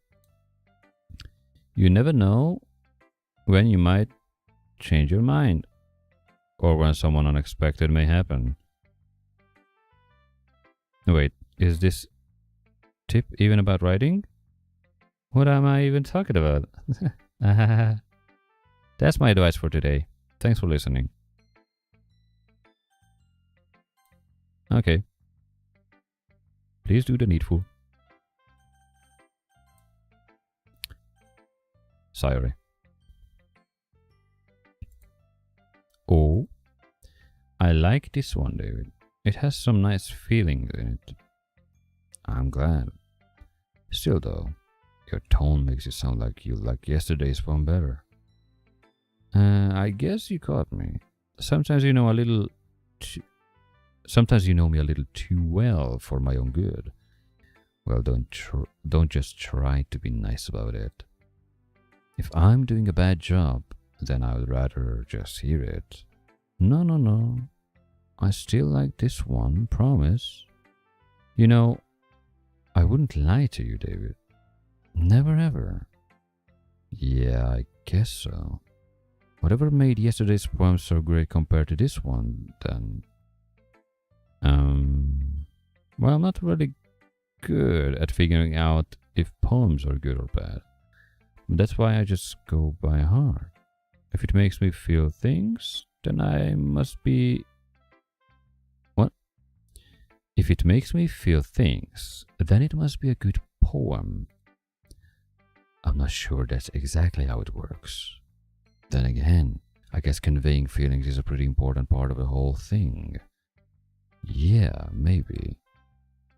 You never know when you might change your mind. or when someone unexpected may happen. Wait, is this tip even about writing? What am I even talking about? That's my advice for today. Thanks for listening. Okay. Please do the needful. Sorry. Oh, I like this one, David. It has some nice feelings in it. I'm glad. Still though, your tone makes it sound like you like yesterday's one better. I guess you caught me. Sometimes you know a little sometimes you know me a little too well for my own good. Well, don't just try to be nice about it. If I'm doing a bad job, then I would rather just hear it. No. I still like this one, promise. You know, I wouldn't lie to you, David. Never ever. Yeah, I guess so. Whatever made yesterday's poem so great compared to this one, then... Well, I'm not really good at figuring out if poems are good or bad. That's why I just go by heart. If it makes me feel things, then I must be... What? If it makes me feel things, then it must be a good poem. I'm not sure that's exactly how it works. Then again, I guess conveying feelings is a pretty important part of the whole thing. Yeah, maybe.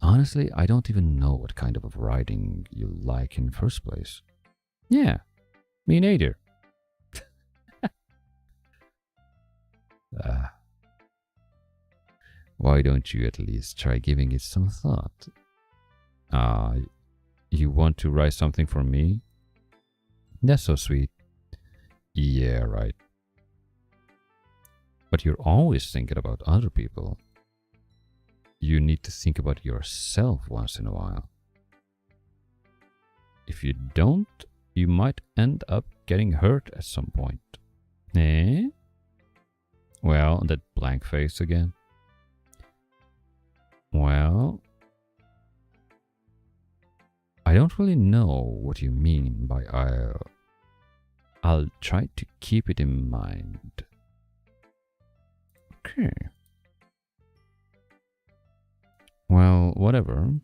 Honestly, I don't even know what kind of writing you like in the first place. Yeah, me neither. Why don't you at least try giving it some thought? You want to write something for me? That's so sweet. Yeah, right. But you're always thinking about other people. You need to think about yourself once in a while. If you don't, you might end up getting hurt at some point. Eh? Well, that blank face again. Well, I don't really know what you mean by I'll try to keep it in mind. Okay. Well, whatever.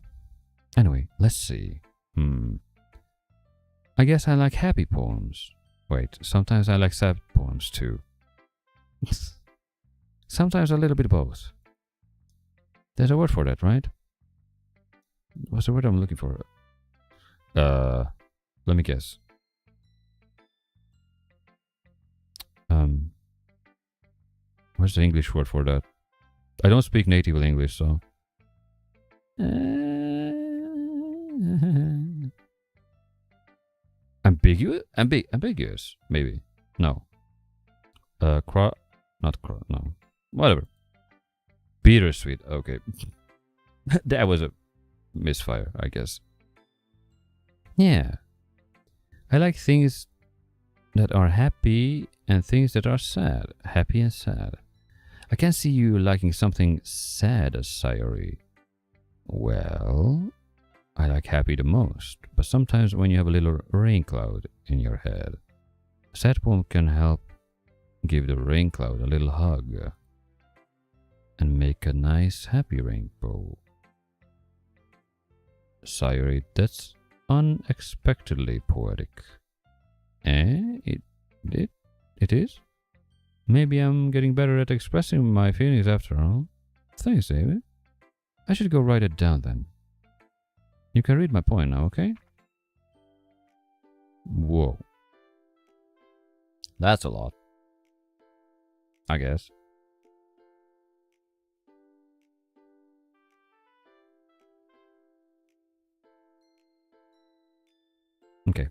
Anyway, let's see. I guess I like happy poems. Wait, sometimes I like sad poems too. Sometimes a little bit of both. There's a word for that, right? What's the word I'm looking for? Let me guess. What's the English word for that? I don't speak native English, so... Ambiguous? Ambiguous, maybe. No. No. Whatever. Bittersweet, okay. That was a misfire, I guess. Yeah. I like things that are happy and things that are sad. Happy and sad. I can see you liking something sad, Sayori. Well, I like happy the most, but sometimes when you have a little rain cloud in your head, a sad poem can help give the rain cloud a little hug and make a nice happy rainbow. Sayori, that's unexpectedly poetic. Eh? It is? Maybe I'm getting better at expressing my feelings after all. Thanks, David. I should go write it down then. You can read my point now, okay? Whoa. That's a lot. I guess. Okay.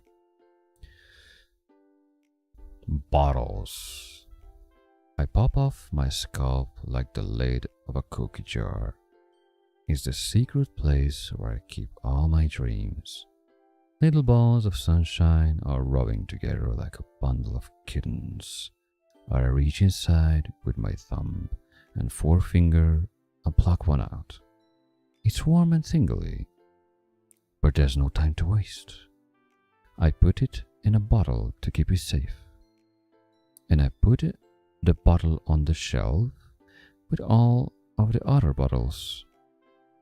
Bottles. I pop off my scalp like the lid of a cookie jar. It's the secret place where I keep all my dreams. Little balls of sunshine are rubbing together like a bundle of kittens. I reach inside with my thumb and forefinger and pluck one out. It's warm and tingly, but there's no time to waste. I put it in a bottle to keep it safe, and I put the bottle on the shelf with all of the other bottles.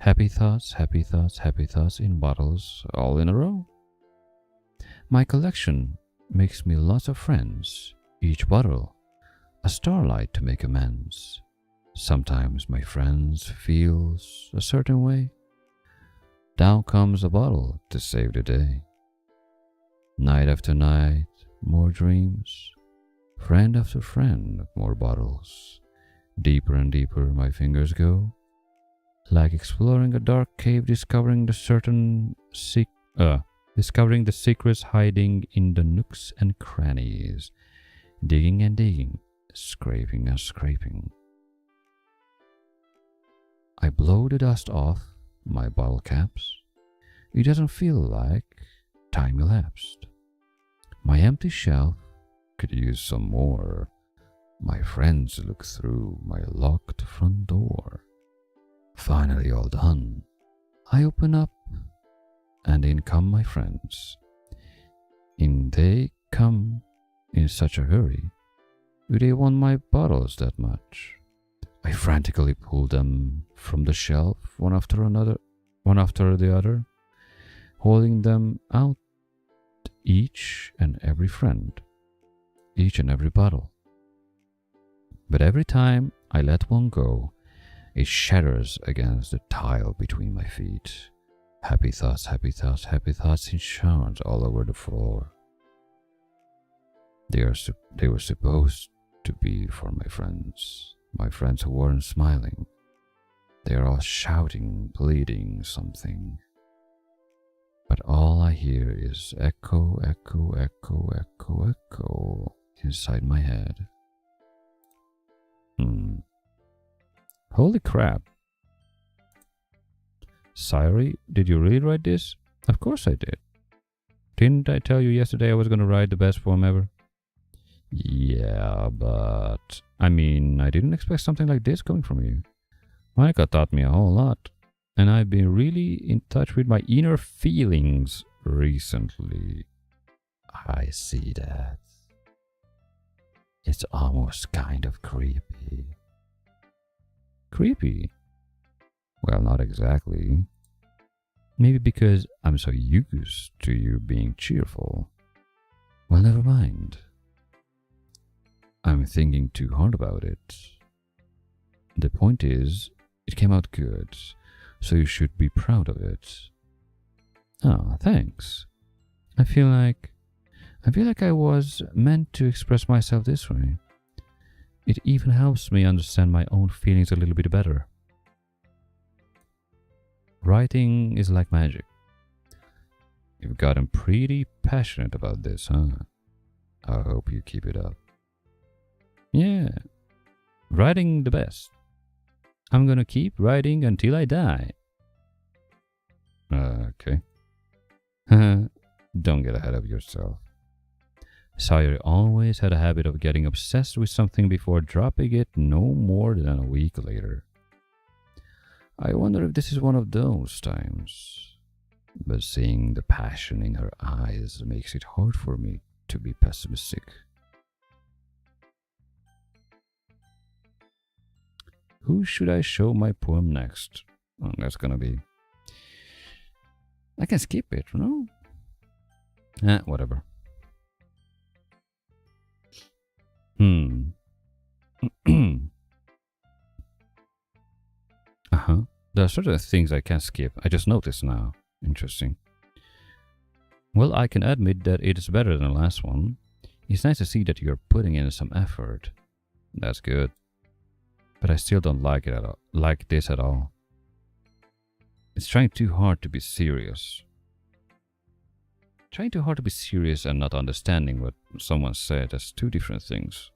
Happy thoughts, happy thoughts, happy thoughts in bottles, all in a row. My collection makes me lots of friends, each bottle a starlight to make amends. Sometimes my friends feels a certain way. Down comes a bottle to save the day. Night after night, more dreams. Friend after friend, more bottles. Deeper and deeper my fingers go, like exploring a dark cave, discovering the secrets hiding in the nooks and crannies. Digging and digging, scraping and scraping. I blow the dust off my bottle caps. It doesn't feel like time elapsed. My empty shelf could use some more. My friends look through my locked front door. Finally all done. I open up, and in come my friends. In they come in such a hurry. Do they want my bottles that much? I frantically pull them from the shelf, one after the other, holding them out, each and every friend, each and every bottle. But every time I let one go, it shatters against the tile between my feet. Happy thoughts, happy thoughts, happy thoughts in showers all over the floor. They were supposed to be for my friends who weren't smiling. They are all shouting, pleading something. But all I hear is echo, echo, echo, echo, echo inside my head. Holy crap. Sayori, did you really write this? Of course I did. Didn't I tell you yesterday I was going to write the best poem ever? Yeah, but I mean, I didn't expect something like this coming from you. Monica taught me a whole lot, and I've been really in touch with my inner feelings recently. I see that. It's almost kind of creepy. Creepy? Well, not exactly. Maybe because I'm so used to you being cheerful. Well, never mind. I'm thinking too hard about it. The point is, it came out good, so you should be proud of it. Oh, thanks. I feel like I was meant to express myself this way. It even helps me understand my own feelings a little bit better. Writing is like magic. You've gotten pretty passionate about this, huh? I hope you keep it up. Yeah, writing the best. I'm gonna keep writing until I die. Okay. Don't get ahead of yourself. Sayori always had a habit of getting obsessed with something before dropping it no more than a week later. I wonder if this is one of those times. But seeing the passion in her eyes makes it hard for me to be pessimistic. Who should I show my poem next? Oh, that's gonna be... I can skip it, no? Whatever. There are certain things I can skip. I just noticed now. Interesting. Well, I can admit that it is better than the last one. It's nice to see that you're putting in some effort. That's good. But I still don't like it at all. Like this at all. It's trying too hard to be serious. Trying too hard to be serious and not understanding what someone said as two different things.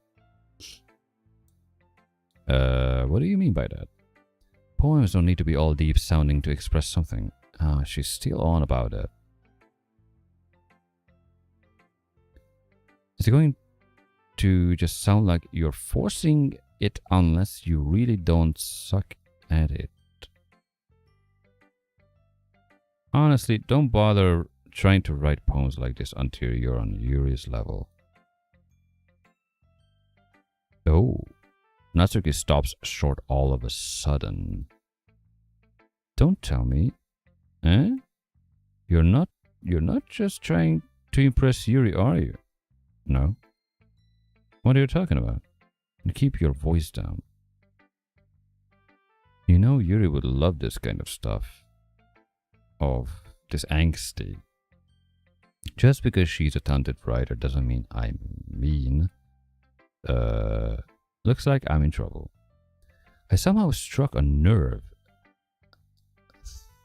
What do you mean by that? Poems don't need to be all deep sounding to express something. She's still on about it. to just sound like you're forcing it unless you really don't suck at it. Honestly, don't bother trying to write poems like this until you're on Yuri's level. Oh, Natsuki stops short all of a sudden. Don't tell me. Eh? You're not just trying to impress Yuri, are you? No. What are you talking about? And keep your voice down. You know Yuri would love this kind of stuff. Of this angsty. Just because she's a talented writer doesn't mean I'm mean. Looks like I'm in trouble. I somehow struck a nerve.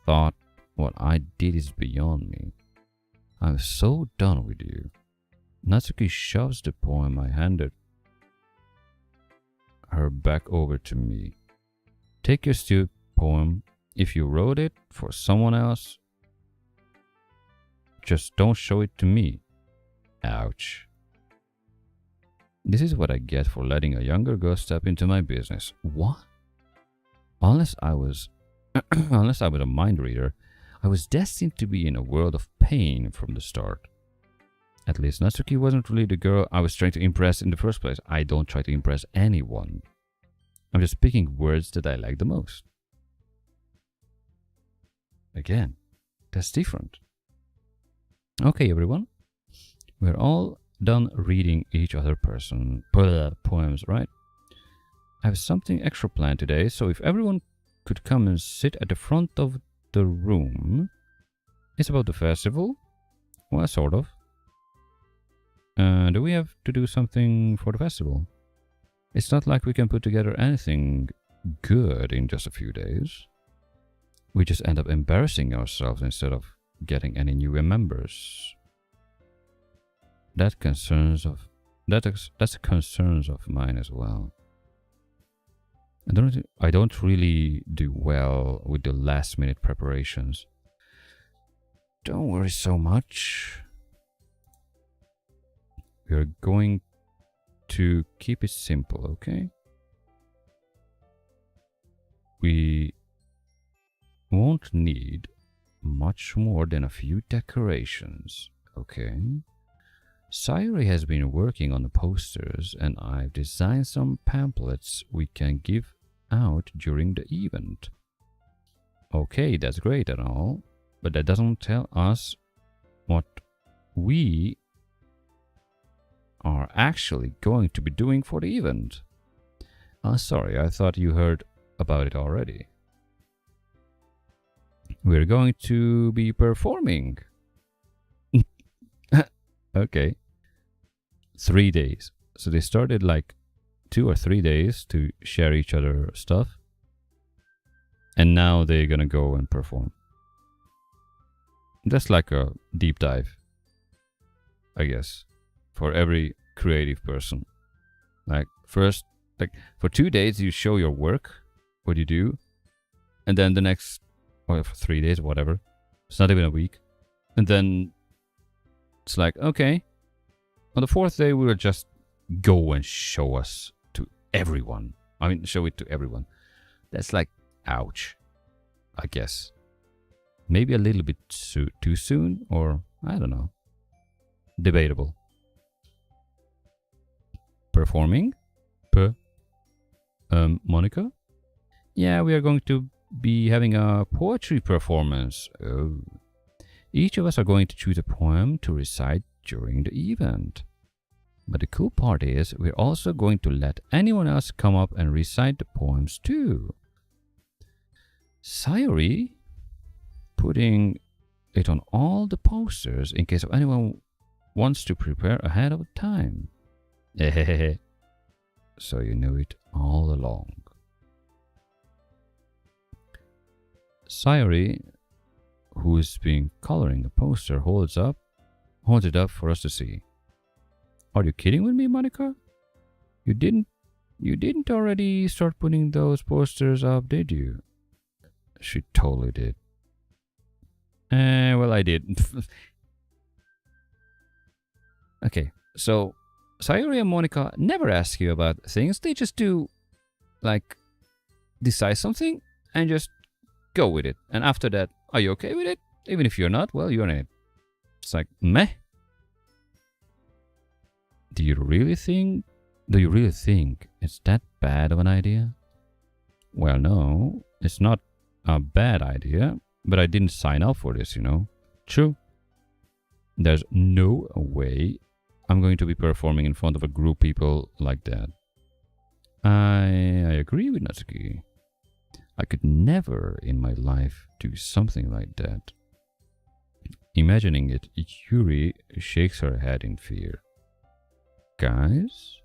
Thought what I did is beyond me. I'm so done with you. Natsuki shoves the poem I handed her back over to me. Take your stupid poem. If you wrote it for someone else, just don't show it to me. Ouch. This is what I get for letting a younger girl step into my business. What? Unless I was a mind reader, I was destined to be in a world of pain from the start. At least Natsuki wasn't really the girl I was trying to impress in the first place. I don't try to impress anyone. I'm just picking words that I like the most. Again, that's different. Okay, everyone. We're all done reading each other poems, right? I have something extra planned today, so if everyone could come and sit at the front of the room. It's about the festival? Well, sort of. Do we have to do something for the festival? It's not like we can put together anything good in just a few days. We just end up embarrassing ourselves instead of getting any new members. That's concerns of mine as well. I don't really do well with the last minute preparations. Don't worry so much. We're going to keep it simple, okay? We won't need much more than a few decorations, okay? Sayuri has been working on the posters and I've designed some pamphlets we can give out during the event. Okay, that's great and all, but that doesn't tell us what we are actually going to be doing for the event. Sorry, I thought you heard about it already. We're going to be performing. Okay. 3 days. So they started like 2 or 3 days to share each other stuff. And now they're gonna go and perform. That's like a deep dive, I guess, for every creative person. Like first, like for 2 days you show your work, what you do, and then the next, or for 3 days, whatever. It's not even a week. And then it's like, okay, on the 4th day we will just go and show us to everyone. I mean, show it to everyone. That's like, ouch, I guess. Maybe a little bit too soon, or I don't know. Debatable. Performing? Monica? Yeah, we are going to be having a poetry performance. Oh. Each of us are going to choose a poem to recite during the event. But the cool part is, we're also going to let anyone else come up and recite the poems too. Sayuri putting it on all the posters in case anyone wants to prepare ahead of time. So you knew it all along. Sayuri, who's been coloring the poster, holds it up for us to see. Are you kidding with me, Monica? You didn't already start putting those posters up, did you? She totally did. Well, I did. Okay, so Sayori and Monica never ask you about things. They just do, like, decide something and just go with it. And after that, are you okay with it? Even if you're not, well, you're in it. It's like, meh. Do you really think it's that bad of an idea? Well, no, it's not a bad idea, but I didn't sign up for this, you know. True. There's no way I'm going to be performing in front of a group of people like that. I agree with Natsuki. I could never in my life do something like that. Imagining it, Yuri shakes her head in fear. Guys?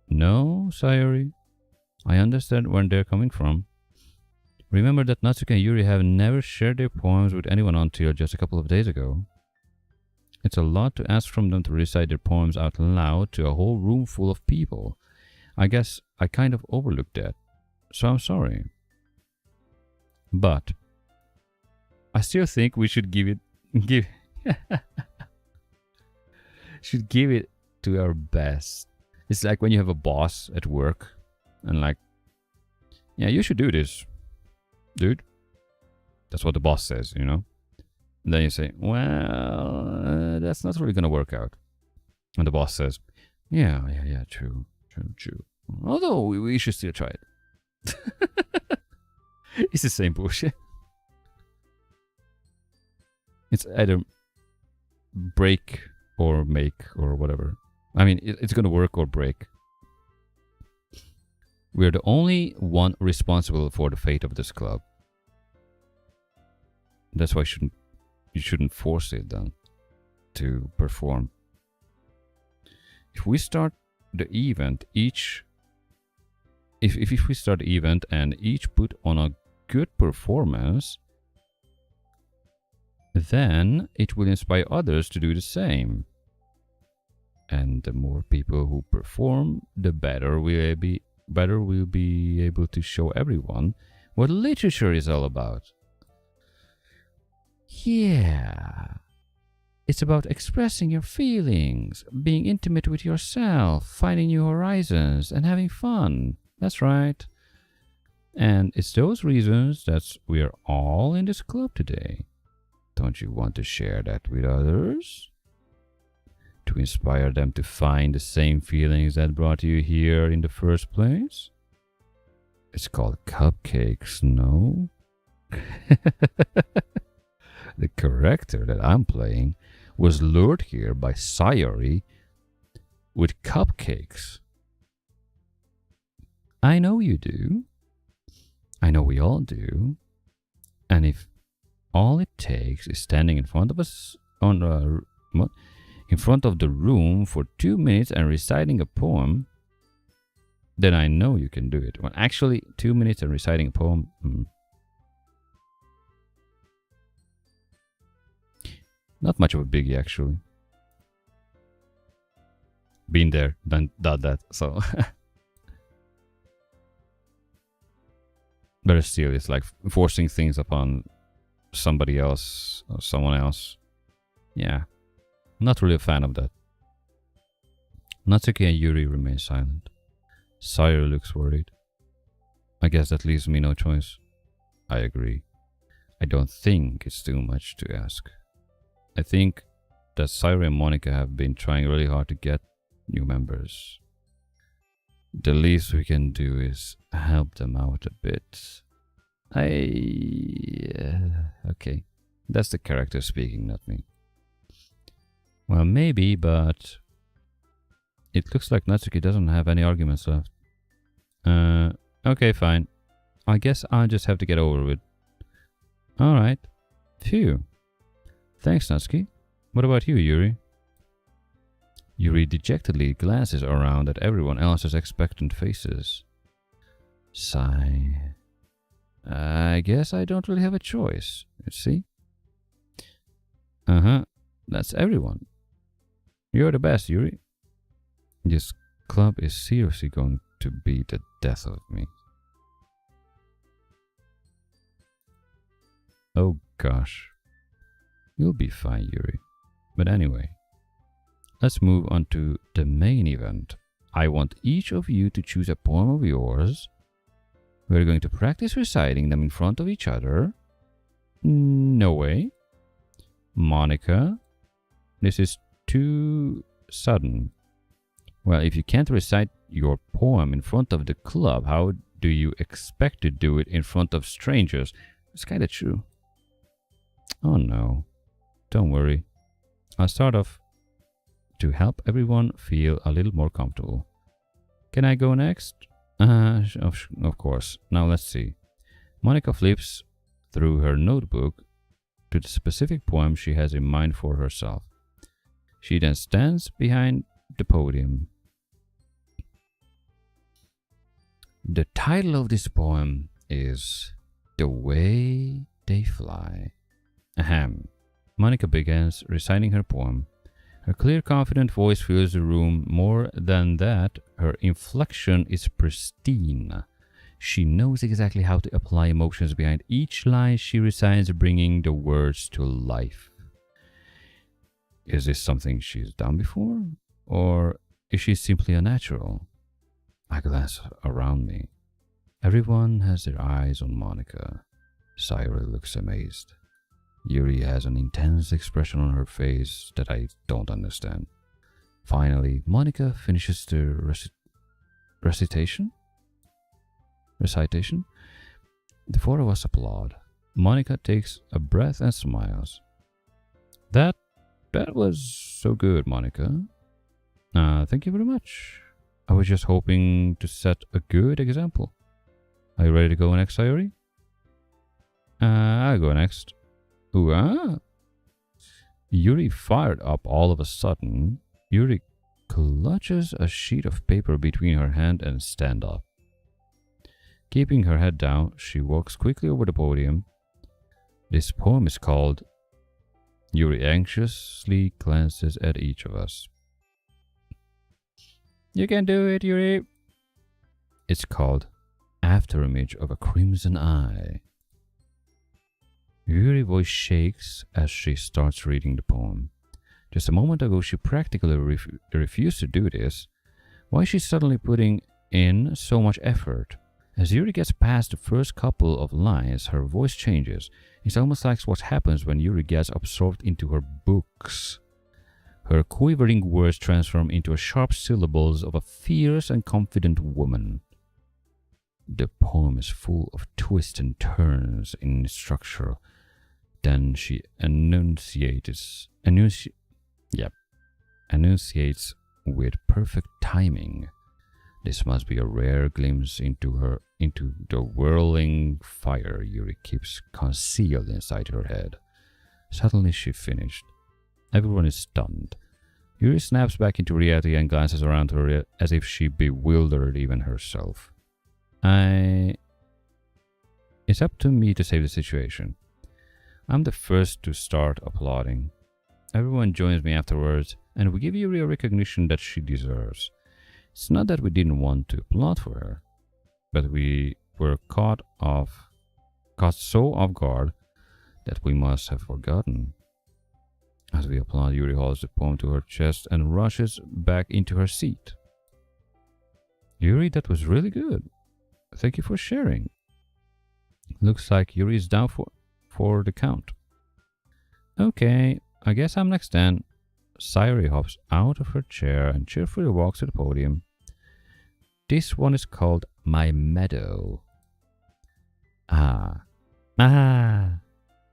No, Sayori. I understand where they're coming from. Remember that Natsuki and Yuri have never shared their poems with anyone until just a couple of days ago. It's a lot to ask from them to recite their poems out loud to a whole room full of people. I guess I kind of overlooked that, so I'm sorry. But I still think we should give it to our best. It's like when you have a boss at work and like, yeah, you should do this, dude. That's what the boss says, you know. And then you say, well, that's not really gonna work out. And the boss says, yeah, true. Although we should still try it. It's the same bullshit. It's either break or make or whatever. I mean, it's gonna work or break. We're the only one responsible for the fate of this club. That's why you shouldn't force it then to perform. If we start the event, if we start the event and each put on a good performance, then it will inspire others to do the same. And the more people who perform, the better we'll be able to show everyone what literature is all about. Yeah. It's about expressing your feelings, being intimate with yourself, finding new horizons, and having fun. That's right. And it's those reasons that we are all in this club today. Don't you want to share that with others? To inspire them to find the same feelings that brought you here in the first place? It's called cupcakes, no? The character that I'm playing was lured here by Sayori with cupcakes. I know you do. I know we all do. And if all it takes is standing in front of us in front of the room for 2 minutes and reciting a poem, then I know you can do it. Well, actually, 2 minutes and reciting a poem. Not much of a biggie, actually. Been there, done that, so. But still, it's like forcing things upon somebody else or someone else. Yeah, not really a fan of that. Natsuki and Yuri remain silent. Sayori looks worried. I guess that leaves me no choice. I agree. I don't think it's too much to ask. I think that Sayori and Monica have been trying really hard to get new members. The least we can do is help them out a bit. Okay. That's the character speaking, not me. Well, maybe, but it looks like Natsuki doesn't have any arguments left. Okay, fine. I guess I'll just have to get over with. Alright. Phew. Thanks, Natsuki. What about you, Yuri? Yuri dejectedly glances around at everyone else's expectant faces. Sigh. I guess I don't really have a choice, you see? That's everyone. You're the best, Yuri. This club is seriously going to be the death of me. Oh gosh. You'll be fine, Yuri. But anyway, let's move on to the main event. I want each of you to choose a poem of yours. We're going to practice reciting them in front of each other. No way. Monica, this is too sudden. Well, if you can't recite your poem in front of the club, how do you expect to do it in front of strangers? It's kind of true. Oh no. Don't worry. I'll start off to help everyone feel a little more comfortable. Can I go next? Of course. Now let's see. Monica flips through her notebook to the specific poem she has in mind for herself. She then stands behind the podium. The title of this poem is The Way They Fly. Ahem. Monica begins reciting her poem. Her clear, confident voice fills the room. More than that, her inflection is pristine. She knows exactly how to apply emotions behind each line she recites, bringing the words to life. Is this something she's done before? Or is she simply a natural? I glance around me. Everyone has their eyes on Monica. Sayori looks amazed. Yuri has an intense expression on her face that I don't understand. Finally, Monica finishes the recitation. The four of us applaud. Monica takes a breath and smiles. That was so good, Monica. Thank you very much. I was just hoping to set a good example. Are you ready to go next, Sayori? I'll go next. Ooh, Yuri fired up all of a sudden. Yuri clutches a sheet of paper between her hand and stands up. Keeping her head down, she walks quickly over the podium. This poem is called... Yuri anxiously glances at each of us. You can do it, Yuri. It's called Afterimage of a Crimson Eye. Yuri's voice shakes as she starts reading the poem. Just a moment ago, she practically refused to do this. Why is she suddenly putting in so much effort? As Yuri gets past the first couple of lines, her voice changes. It's almost like what happens when Yuri gets absorbed into her books. Her quivering words transform into sharp syllables of a fierce and confident woman. The poem is full of twists and turns in structure. Then she enunciates with perfect timing. This must be a rare glimpse into the whirling fire Yuri keeps concealed inside her head. Suddenly she finished. Everyone is stunned. Yuri snaps back into reality and glances around her as if she bewildered even herself. It's up to me to save the situation. I'm the first to start applauding. Everyone joins me afterwards, and we give Yuri a recognition that she deserves. It's not that we didn't want to applaud for her, but we were caught so off guard that we must have forgotten. As we applaud, Yuri holds the poem to her chest and rushes back into her seat. Yuri, that was really good. Thank you for sharing. Looks like Yuri is down for the count. Okay, I guess I'm next then. Sayori hops out of her chair and cheerfully walks to the podium. This one is called My Meadow.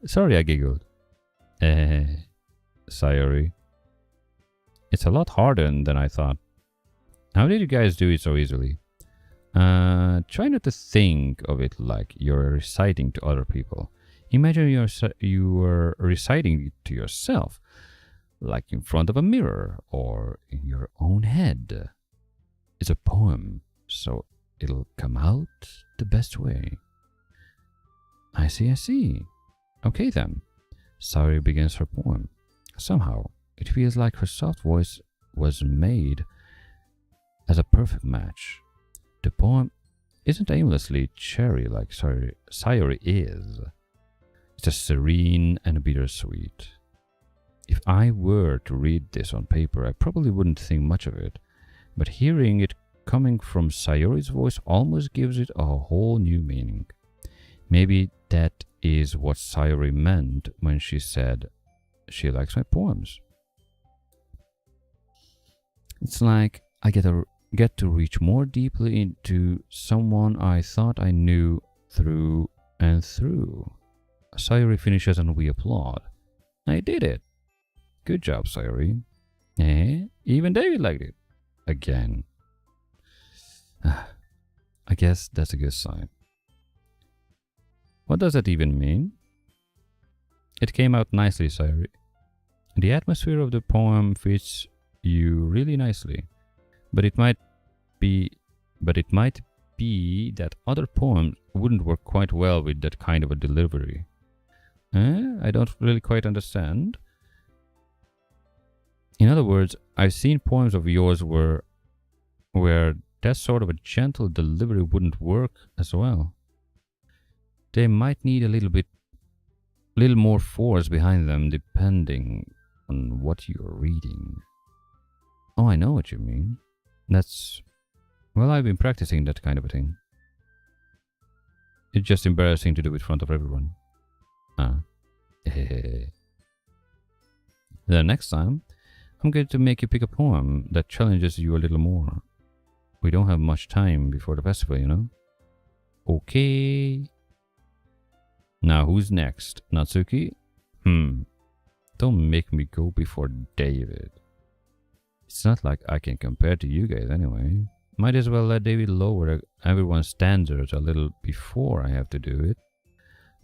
Sorry, I giggled. Sayori. It's a lot harder than I thought. How did you guys do it so easily? Try not to think of it like you're reciting to other people. Imagine you were reciting to yourself, like in front of a mirror or in your own head. It's a poem, so it'll come out the best way. I see. Okay then. Sayori begins her poem. Somehow, it feels like her soft voice was made as a perfect match. The poem isn't aimlessly cherry like Sayori is. It's just serene and bittersweet. If I were to read this on paper, I probably wouldn't think much of it. But hearing it coming from Sayori's voice almost gives it a whole new meaning. Maybe that is what Sayori meant when she said she likes my poems. It's like I get to reach more deeply into someone I thought I knew through and through. Sayori finishes and we applaud. I did it. Good job, Sayori. Even David liked it. Again. I guess that's a good sign. What does that even mean? It came out nicely, Sayori. The atmosphere of the poem fits you really nicely. But it might be that other poems wouldn't work quite well with that kind of a delivery. I don't really quite understand. In other words, I've seen poems of yours where that sort of a gentle delivery wouldn't work as well. They might need a little more force behind them depending on what you're reading. Oh, I know what you mean. Well, I've been practicing that kind of a thing. It's just embarrassing to do it in front of everyone. The next time, I'm going to make you pick a poem that challenges you a little more. We don't have much time before the festival, you know? Okay. Now, who's next? Natsuki? Don't make me go before David. It's not like I can compare to you guys anyway. Might as well let David lower everyone's standards a little before I have to do it.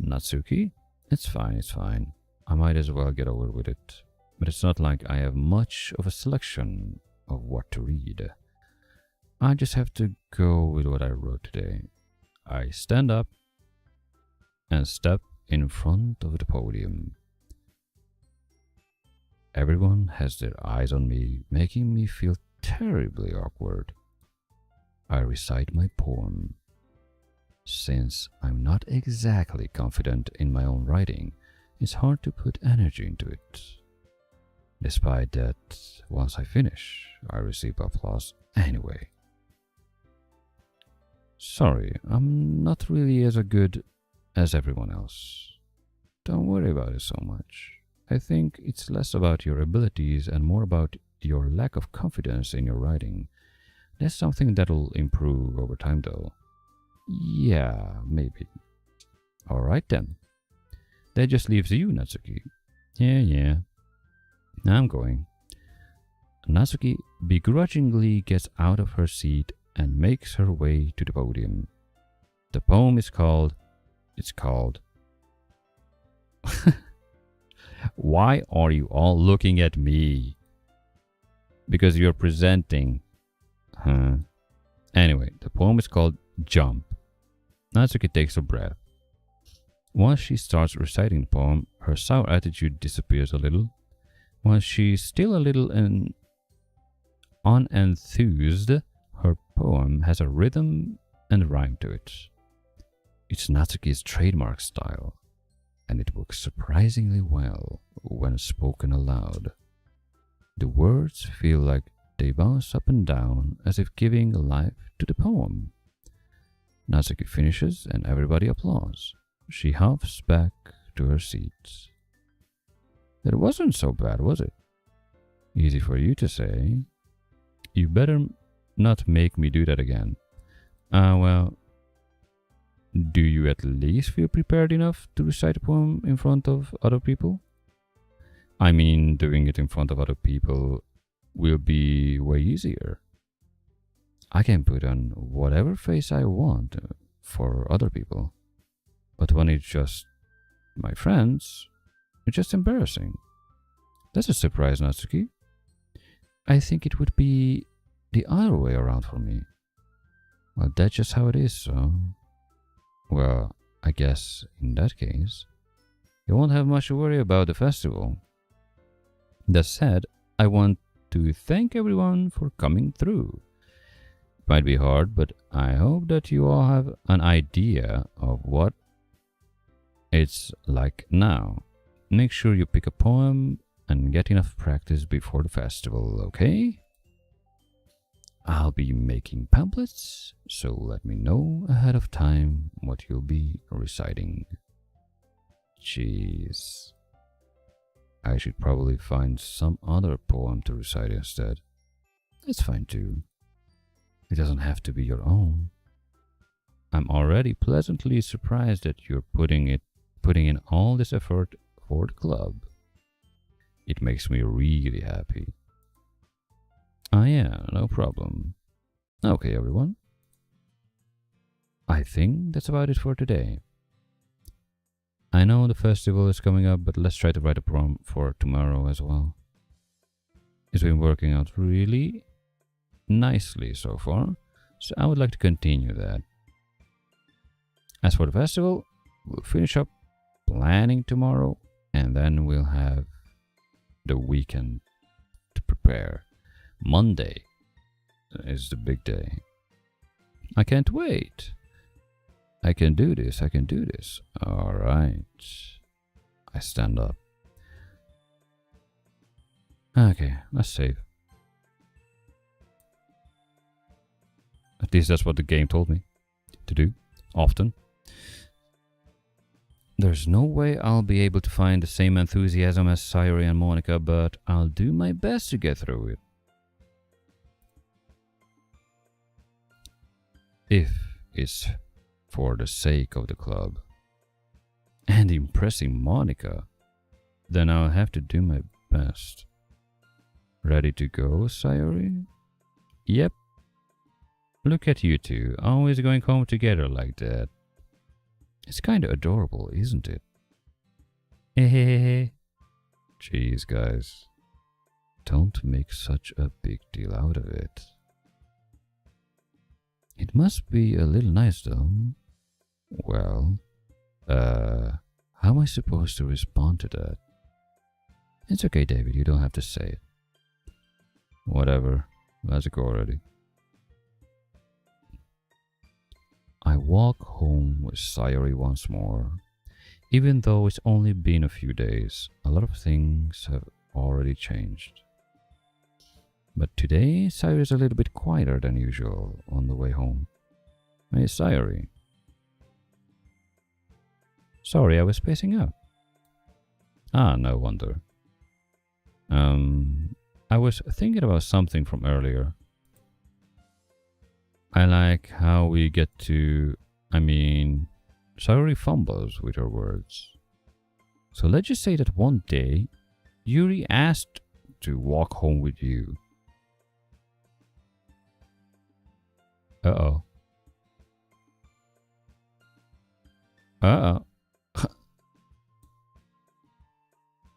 Natsuki? It's fine. I might as well get over with it. But it's not like I have much of a selection of what to read. I just have to go with what I wrote today. I stand up and step in front of the podium. Everyone has their eyes on me, making me feel terribly awkward. I recite my poem. Since I'm not exactly confident in my own writing, it's hard to put energy into it. Despite that, once I finish, I receive applause anyway. Sorry, I'm not really as good as everyone else. Don't worry about it so much. I think it's less about your abilities and more about your lack of confidence in your writing. That's something that'll improve over time though. Yeah, maybe. Alright then. That just leaves you, Natsuki. Yeah. I'm going. Natsuki begrudgingly gets out of her seat and makes her way to the podium. The poem is called... Why are you all looking at me? Because you're presenting. Anyway, the poem is called Jump. Natsuki takes a breath. Once she starts reciting the poem, her sour attitude disappears a little. Once she's still a little unenthused, her poem has a rhythm and rhyme to it. It's Natsuki's trademark style, and it works surprisingly well when spoken aloud. The words feel like they bounce up and down as if giving life to the poem. Natsuki finishes and everybody applauds. She hops back to her seat. That wasn't so bad, was it? Easy for you to say. You better not make me do that again. Well, do you at least feel prepared enough to recite a poem in front of other people? I mean, doing it in front of other people will be way easier. I can put on whatever face I want for other people. But when it's just my friends, it's just embarrassing. That's a surprise, Natsuki. I think it would be the other way around for me. Well, that's just how it is, so... Well, I guess in that case, you won't have much to worry about the festival. That said, I want to thank everyone for coming through. It might be hard, but I hope that you all have an idea of what it's like now. Make sure you pick a poem and get enough practice before the festival, okay? I'll be making pamphlets, so let me know ahead of time what you'll be reciting. Jeez. I should probably find some other poem to recite instead. That's fine too. It doesn't have to be your own. I'm already pleasantly surprised that you're putting in all this effort for the club. It makes me really happy. Ah yeah, no problem. Okay everyone. I think that's about it for today. I know the festival is coming up, but let's try to write a poem for tomorrow as well. It's been working out really nicely so far, so I would like to continue that. As for the festival, we'll finish up planning tomorrow, and then we'll have the weekend to prepare. Monday is the big day. I can't wait. I can do this, I can do this. Alright. I stand up. Okay, let's save. At least that's what the game told me to do, often. There's no way I'll be able to find the same enthusiasm as Sayuri and Monica, but I'll do my best to get through it. If it's for the sake of the club and impressing Monica, then I'll have to do my best. Ready to go, Sayuri? Yep. Look at you two, always going home together like that. It's kinda adorable, isn't it? Hehehe. Jeez, guys. Don't make such a big deal out of it. It must be a little nice though. Well, how am I supposed to respond to that? It's okay, David, you don't have to say it. Whatever, let's go already. I walk home with Sayuri once more. Even though it's only been a few days, a lot of things have already changed. But today, Sayuri is a little bit quieter than usual on the way home. Hey, Sayuri. Sorry, I was spacing out. Ah, no wonder. I was thinking about something from earlier. I like how we get to... Sayuri fumbles with her words. So let's just say that one day, Yuri asked to walk home with you. Uh-oh. Uh-oh.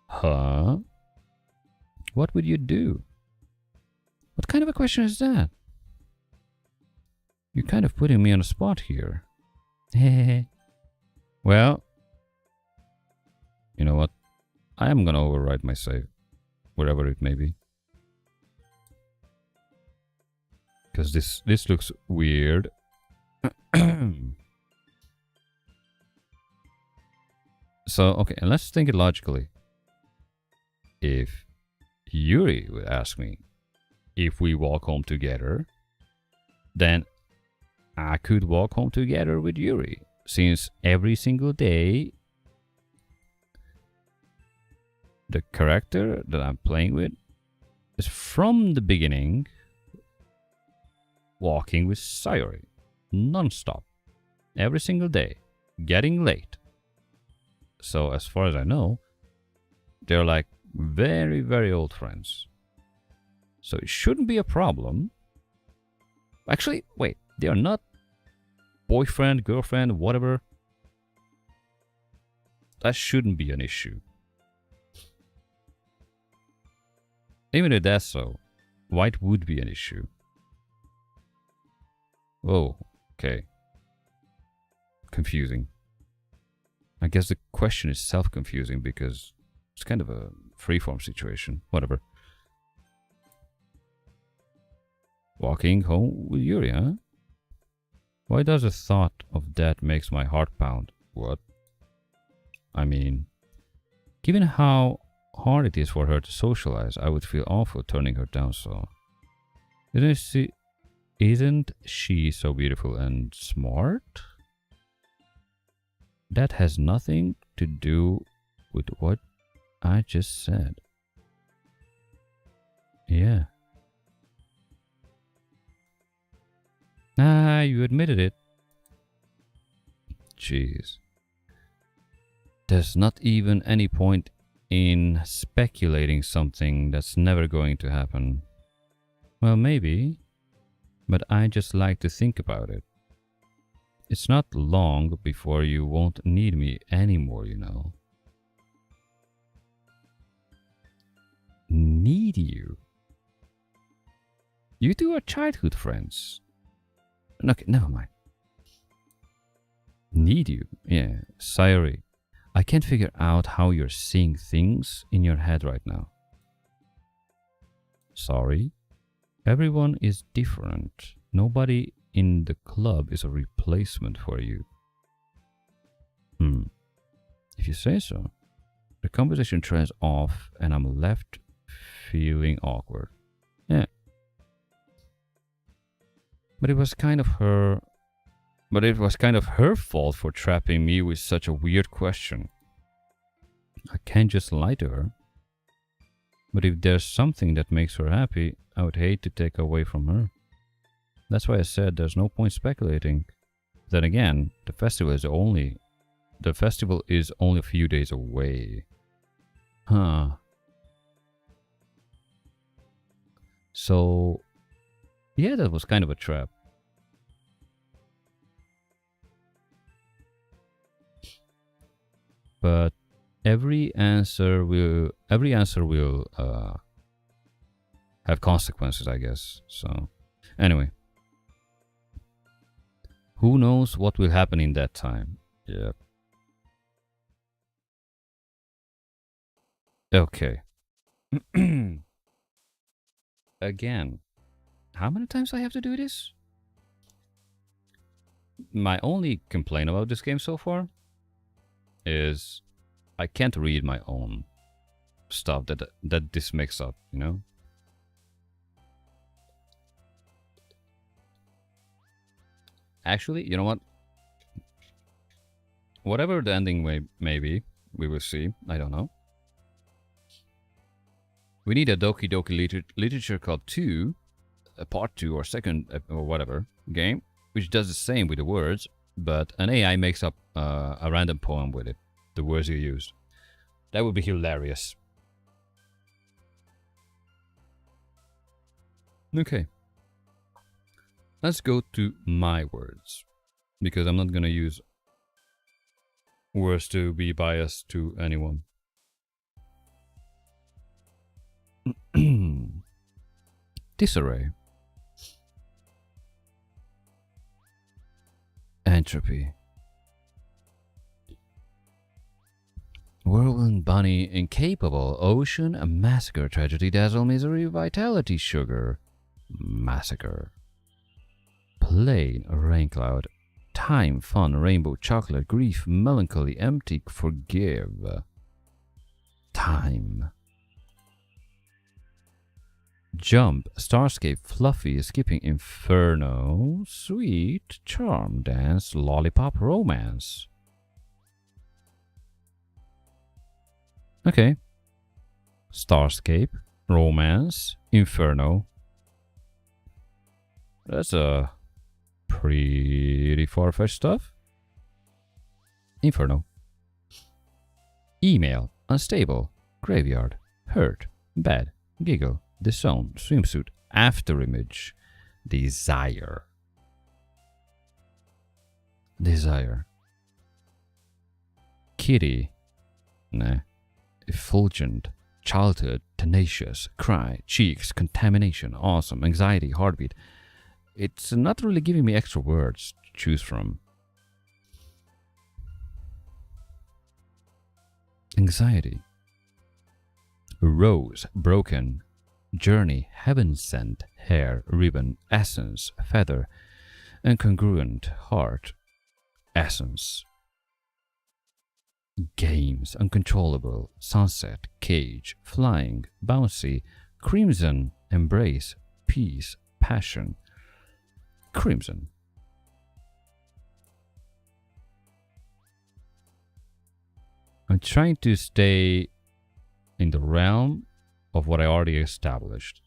Huh? What would you do? What kind of a question is that? You're kind of putting me on the spot here. Hehehe. Well, you know what? I am gonna override my save, wherever it may be. Because this looks weird. So, okay, and let's think it logically. If Yuri would ask me if we walk home together, then I could walk home together with Yuri, since every single day the character that I'm playing with is from the beginning walking with Sayuri non-stop every single day, getting late. So as far as I know, they're like very, very old friends. So it shouldn't be a problem. Actually, wait, they are not boyfriend, girlfriend, whatever. That shouldn't be an issue. Even if that's so, why it would be an issue? Oh, okay. Confusing. I guess the question is self-confusing because it's kind of a freeform situation. Whatever. Walking home with Yuri, huh? Why does the thought of that makes my heart pound? What? I mean, given how hard it is for her to socialize. I would feel awful turning her down so. Isn't she so beautiful and smart? That has nothing to do with what I just said. Yeah. Ah, you admitted it. Jeez. There's not even any point in speculating something that's never going to happen. Well, maybe, but I just like to think about it. It's not long before you won't need me anymore, you know. Need you? You two are childhood friends. Okay, never mind. Need you? Yeah, sorry. I can't figure out how you're seeing things in your head right now. Sorry. Everyone is different. Nobody in the club is a replacement for you. If you say so. The conversation trails off and I'm left feeling awkward. Yeah. But it was kind of her fault for trapping me with such a weird question. I can't just lie to her. But if there's something that makes her happy, I would hate to take away from her. That's why I said there's no point speculating. Then again, the festival is only a few days away. Huh. So, yeah, that was kind of a trap. But every answer will have consequences, I guess. So, anyway. Who knows what will happen in that time? Yep. Okay. Again. How many times I have to do this? My only complaint about this game so far is I can't read my own stuff that this makes up, you know? Actually, you know what? Whatever the ending may be, we will see. I don't know. We need a Doki-Doki Literature Club 2, a part 2 or second or whatever game, which does the same with the words, but an AI makes up a random poem with it, the words you used. That would be hilarious. Okay. Let's go to my words, because I'm not gonna use words to be biased to anyone. Disarray. Entropy. Whirlwind bunny, incapable, ocean, massacre, tragedy, dazzle, misery, vitality, sugar, massacre. Plain, rain cloud, time, fun, rainbow, chocolate, grief, melancholy, empty, forgive. Time. Jump, starscape, fluffy, skipping, inferno, sweet, charm, dance, lollipop, romance. Okay. Starscape, romance, inferno. That's a pretty far-fetched stuff. Inferno. Email, unstable, graveyard, hurt, bad, giggle, disown, swimsuit, afterimage, desire. Desire. Kitty. Nah. Effulgent, childhood, tenacious, cry, cheeks, contamination, awesome, anxiety, heartbeat. It's not really giving me extra words to choose from. Anxiety. Rose, broken, journey, heaven sent, hair, ribbon, essence, feather, incongruent, heart, essence. games, uncontrollable, sunset, cage, flying, bouncy, crimson, embrace, peace, passion, crimson. I'm trying to stay in the realm of what I already established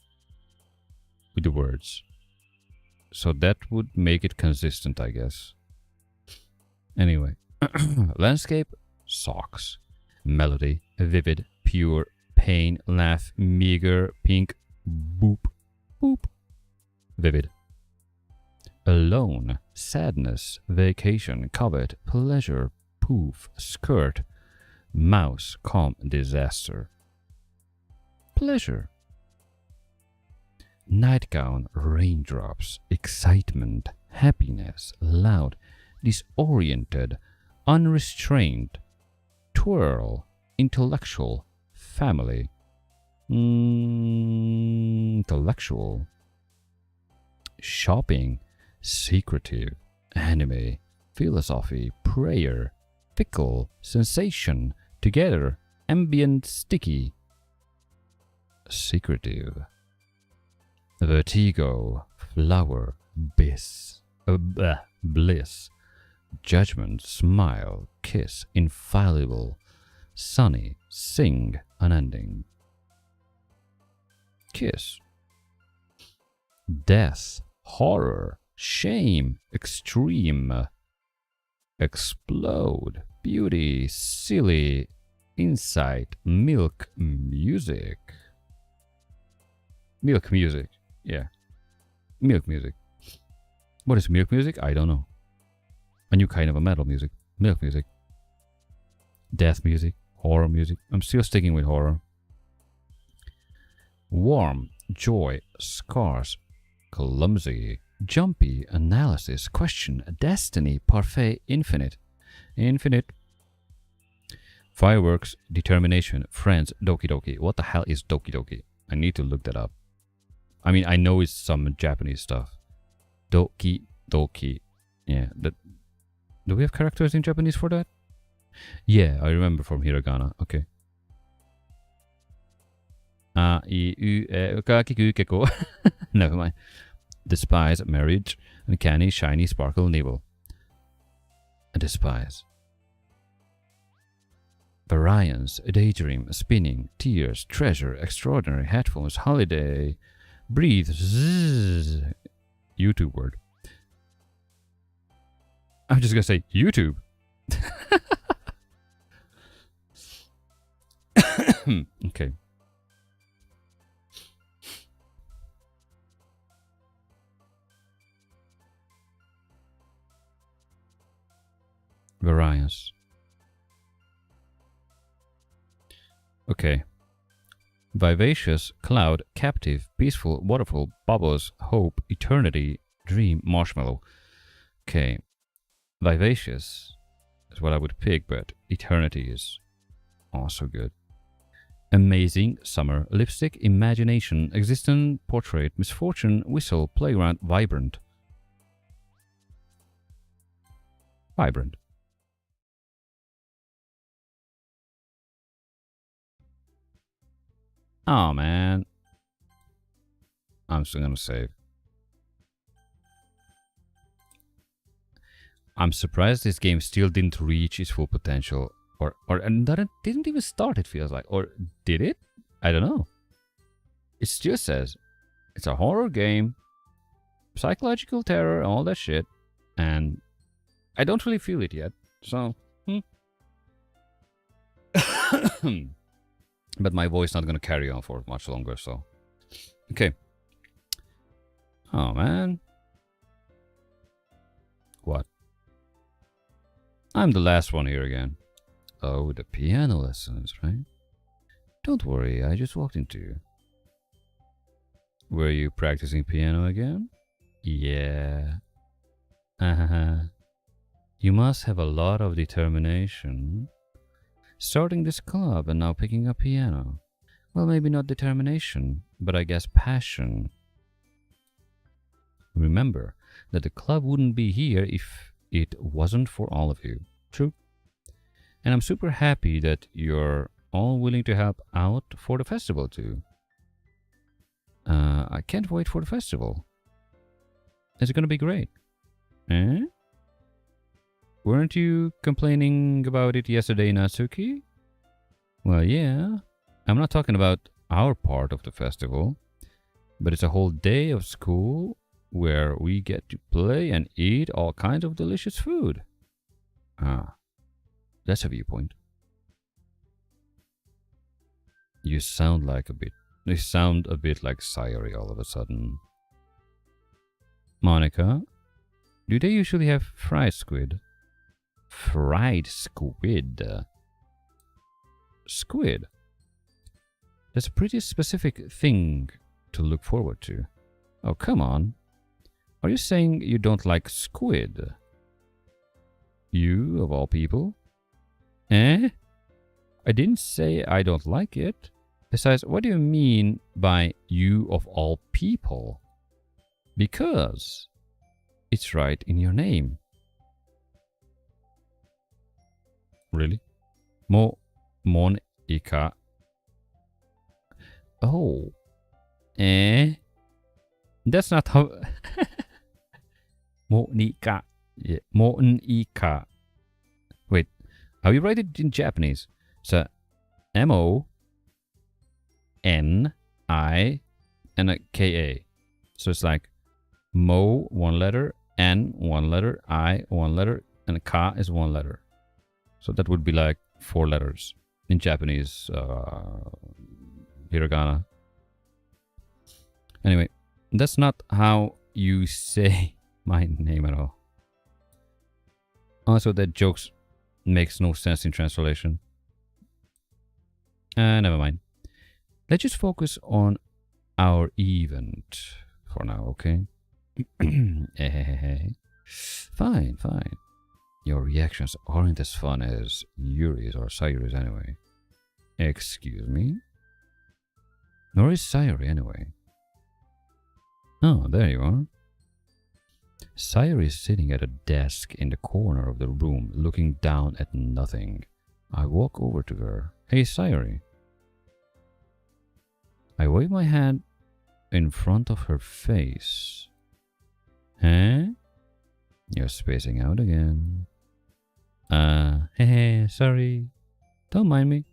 with the words. So that would make it consistent, I guess. Anyway, landscape, socks, melody, vivid, pure, pain, laugh, meager, pink, boop, boop, vivid. Alone, sadness, vacation, covet, pleasure, poof, skirt, mouse, calm, disaster. Pleasure. Nightgown, raindrops, excitement, happiness, loud, disoriented, unrestrained, twirl, intellectual, family, intellectual, shopping, secretive, anime, philosophy, prayer, fickle, sensation, together, ambient, sticky, secretive, vertigo, flower, bliss, judgment, smile, kiss, infallible, sunny, sing, unending, kiss, death, horror, shame, extreme, explode, beauty, silly, insight, milk, music. Milk music. Yeah. Milk music. What is milk music? I don't know. A new kind of a metal music. Milk music. Death music. Horror music. I'm still sticking with horror. Warm. Joy. Scars. Clumsy. Jumpy. Analysis. Question. Destiny. Parfait. Infinite. Infinite. Fireworks. Determination. Friends. Doki-Doki. What the hell is Doki-Doki? I need to look that up. I mean, I know it's some Japanese stuff. Doki-Doki. Yeah. Do we have characters in Japanese for that? Yeah, I remember from hiragana. Okay. Never mind. Despise, marriage, uncanny, shiny, sparkle, navel. Despise. Variance, daydream, spinning, tears, treasure, extraordinary, headphones, holiday, breathe, zzz. YouTube word. I'm just gonna say YouTube. Okay. Variance. Okay. Vivacious, cloud, captive, peaceful, waterfall, bubbles, hope, eternity, dream, marshmallow. Okay. Vivacious is what I would pick, but eternity is also good. Amazing, summer, lipstick, imagination, existent, portrait, misfortune, whistle, playground, vibrant. Vibrant. Oh man. I'm still gonna save. I'm surprised this game still didn't reach its full potential. And that it didn't even start, it feels like. Or did it? I don't know. It still says it's a horror game, psychological terror, all that shit. And I don't really feel it yet. So, But my voice not gonna carry on for much longer, so. Okay. Oh man. What? I'm the last one here again. Oh, the piano lessons, right? Don't worry, I just walked into you. Were you practicing piano again? Yeah. You must have a lot of determination. Starting this club and now picking up piano. Well, maybe not determination, but I guess passion. Remember that the club wouldn't be here if it wasn't for all of you. True? And I'm super happy that you're all willing to help out for the festival too. I can't wait for the festival. It's gonna be great. Eh? Weren't you complaining about it yesterday, Natsuki? Well, yeah. I'm not talking about our part of the festival, but it's a whole day of school where we get to play and eat all kinds of delicious food. Ah, that's a viewpoint. You sound a bit like Sayori all of a sudden. Monica, do they usually have fried squid? Fried squid? Squid? That's a pretty specific thing to look forward to. Oh, come on. Are you saying you don't like squid? You, of all people? Eh? I didn't say I don't like it. Besides, what do you mean by you of all people? Because it's right in your name. Really? Monica. Oh. Eh? That's not how... Monica. Yeah. Monica. Wait. How you write it in Japanese? So, M-O-N-I and a K-A. So it's like Mo, one letter, N, one letter, I, one letter, and Ka is one letter. So that would be like 4 letters in Japanese, hiragana. Anyway, that's not how you say my name at all. Also, that joke makes no sense in translation. Never mind. Let's just focus on our event for now, okay? Fine, fine. Your reactions aren't as fun as Yuri's or Sayuri's anyway. Excuse me? Nor is Sayuri anyway. Oh, there you are. Sayuri is sitting at a desk in the corner of the room, looking down at nothing. I walk over to her. Hey, Sayuri. I wave my hand in front of her face. Huh? You're spacing out again. Sorry. Don't mind me.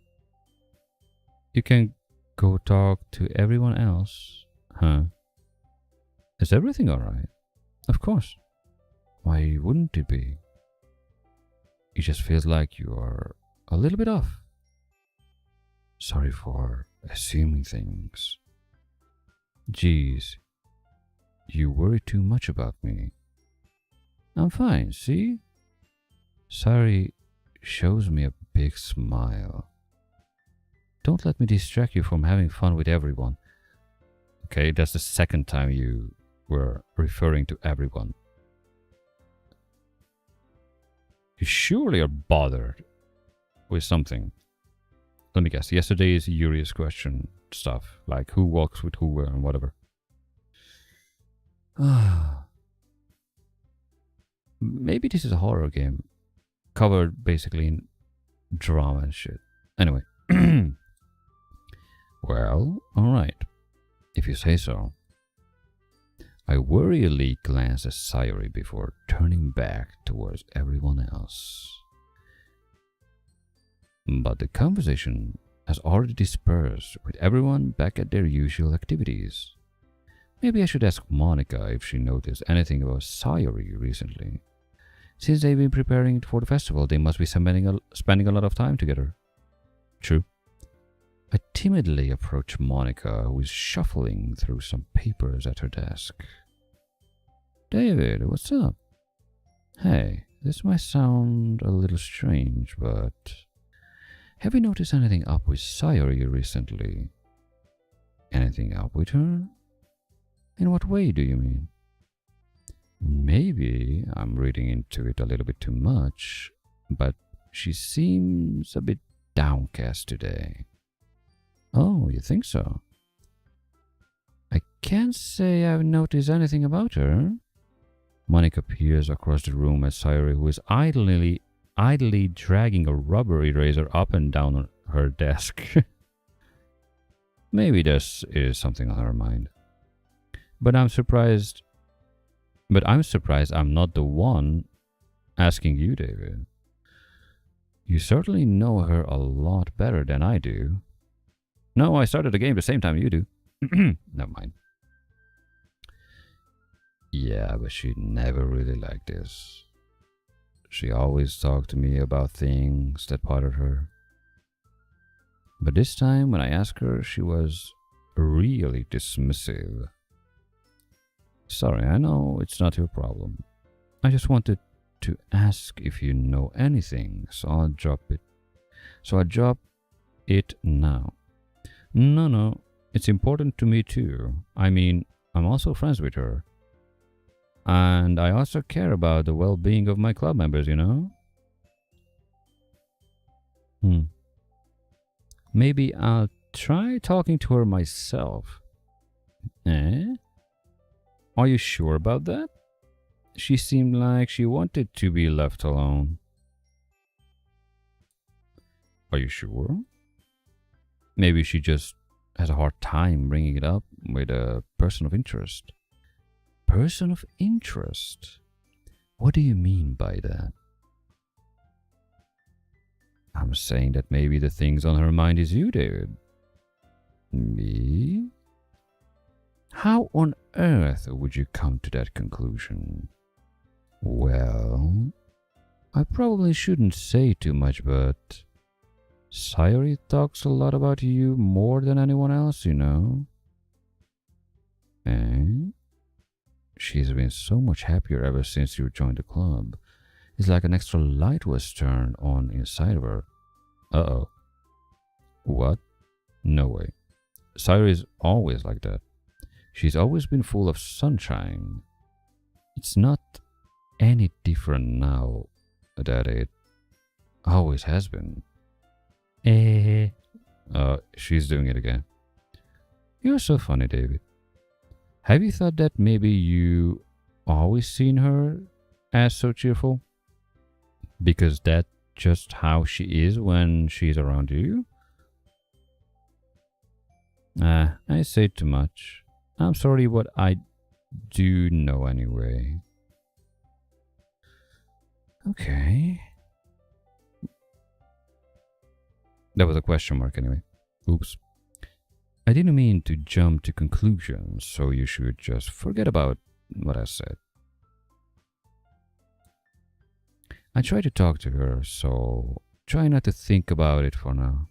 You can go talk to everyone else. Huh? Is everything alright? Of course. Why wouldn't it be? It just feels like you are a little bit off. Sorry for assuming things. Geez, you worry too much about me. I'm fine, see? Sayuri shows me a big smile. Don't let me distract you from having fun with everyone. Okay, that's the second time you were referring to everyone. You surely are bothered with something. Let me guess. Yesterday's Yuri's question stuff, like who walks with who and whatever. Maybe this is a horror game covered basically in drama and shit. Anyway. Well, alright. If you say so. I worriedly glance at Sayuri before turning back towards everyone else. But the conversation has already dispersed with everyone back at their usual activities. Maybe I should ask Monica if she noticed anything about Sayuri recently. Since they've been preparing for the festival, they must be spending a lot of time together. True. I timidly approach Monica, who is shuffling through some papers at her desk. David, what's up? Hey, this might sound a little strange, but have you noticed anything up with Sayuri recently? Anything up with her? In what way do you mean? Maybe I'm reading into it a little bit too much, but she seems a bit downcast today. Oh, you think so? I can't say I've noticed anything about her. Monica peers across the room at Sayuri, who is idly dragging a rubber eraser up and down on her desk. Maybe this is something on her mind. But I'm surprised I'm not the one asking you, David. You certainly know her a lot better than I do. No, I started the game the same time you do. Never mind. Yeah, but she never really liked this. She always talked to me about things that bothered her. But this time, when I asked her, she was really dismissive. Sorry, I know it's not your problem. I just wanted to ask if you know anything, so I'll drop it. So I drop it now. No, it's important to me too. I mean, I'm also friends with her. And I also care about the well-being of my club members, you know? Maybe I'll try talking to her myself. Eh? Are you sure about that? She seemed like she wanted to be left alone. Are you sure? Maybe she just has a hard time bringing it up with a person of interest. Person of interest? What do you mean by that? I'm saying that maybe the things on her mind is you, David. Me? How on earth would you come to that conclusion? Well, I probably shouldn't say too much, but Sayori talks a lot about you more than anyone else, you know. Eh? She's been so much happier ever since you joined the club. It's like an extra light was turned on inside of her. Uh-oh. What? No way. Sayori is always like that. She's always been full of sunshine. It's not any different now that it always has been. She's doing it again. You're so funny, David. Have you thought that maybe you always seen her as so cheerful? Because that's just how she is when she's around you? I say too much. I'm sorry, what I do know anyway. Okay. That was a question mark anyway. Oops. I didn't mean to jump to conclusions, so you should just forget about what I said. I try to talk to her, so try not to think about it for now.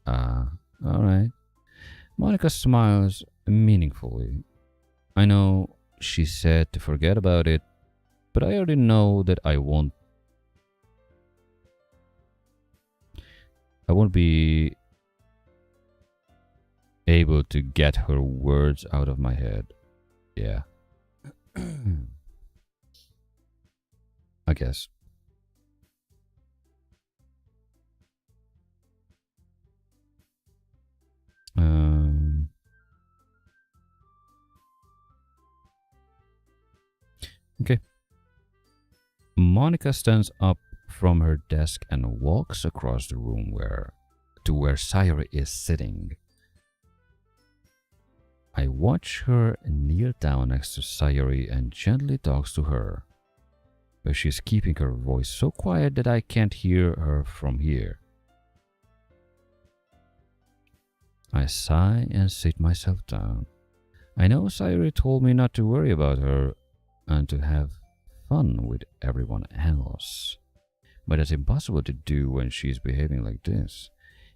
Alright. Monica smiles meaningfully. I know she said to forget about it, but I already know that I won't be able to get her words out of my head. Yeah. I guess. Okay. Monica stands up from her desk and walks across the room to where Sayori is sitting. I watch her kneel down next to Sayori and gently talks to her, but she's keeping her voice so quiet that I can't hear her from here. I sigh and sit myself down. I know Sayori told me not to worry about her and to have fun with everyone else, but that's impossible to do when she's behaving like this.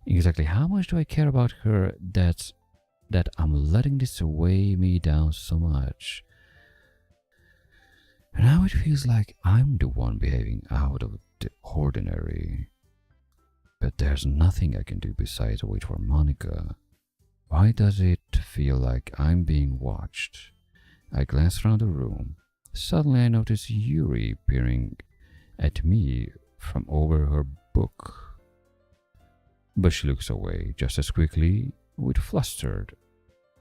Exactly how much do I care about her that I'm letting this weigh me down so much? And now it feels like I'm the one behaving out of the ordinary. But there's nothing I can do besides wait for Monica. Why does it feel like I'm being watched? I glance around the room. Suddenly I notice Yuri peering at me from over her book. But she looks away just as quickly with a flustered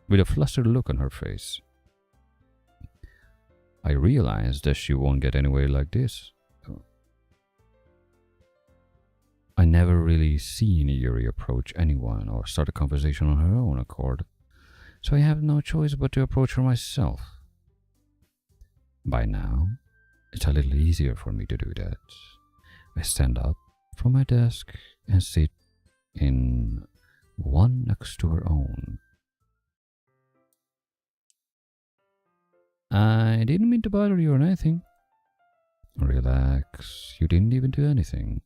look on her face. I realize that she won't get anywhere like this. I never really seen Yuri approach anyone or start a conversation on her own accord, so I have no choice but to approach her myself. By now, it's a little easier for me to do that. I stand up from my desk and sit in one next to her own. I didn't mean to bother you or anything. Relax, you didn't even do anything.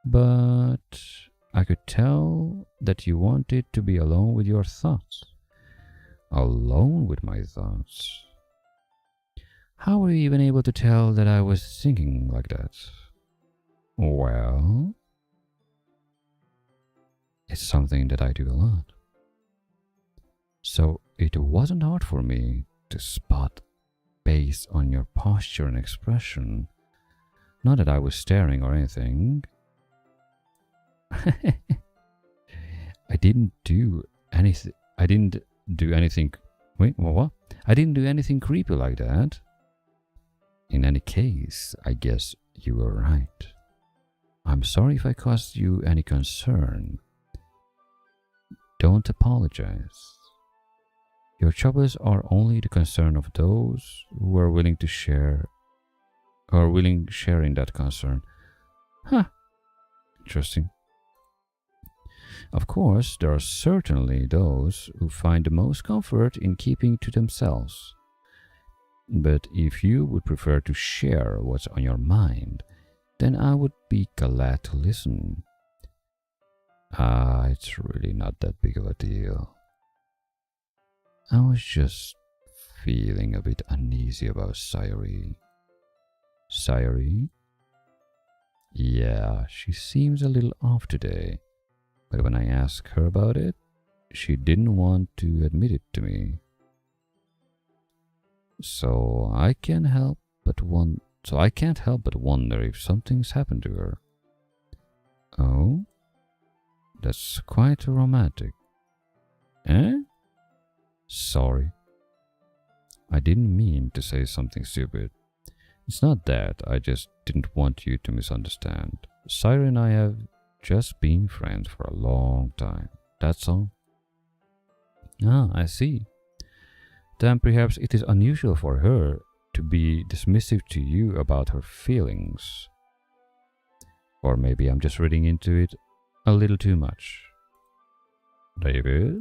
But I could tell that you wanted to be alone with your thoughts. Alone with my thoughts. How were you even able to tell that I was thinking like that? Well, it's something that I do a lot. So it wasn't hard for me to spot based on your posture and expression. Not that I was staring or anything. I didn't do anything. Wait, what? I didn't do anything creepy like that. In any case, I guess you were right. I'm sorry if I caused you any concern. Don't apologize. Your troubles are only the concern of those who are willing to share, or willing sharing that concern. Huh. Interesting. Of course, there are certainly those who find the most comfort in keeping to themselves. But if you would prefer to share what's on your mind, then I would be glad to listen. It's really not that big of a deal. I was just feeling a bit uneasy about Sayuri. Sayuri? Yeah, she seems a little off today. But when I asked her about it, she didn't want to admit it to me. So I can't help but wonder if something's happened to her. Oh? That's quite romantic. Eh? Sorry. I didn't mean to say something stupid. It's not that, I just didn't want you to misunderstand. Sayuri and I have just been friends for a long time. That's all. Ah, I see. Then perhaps it is unusual for her to be dismissive to you about her feelings. Or maybe I'm just reading into it a little too much. David?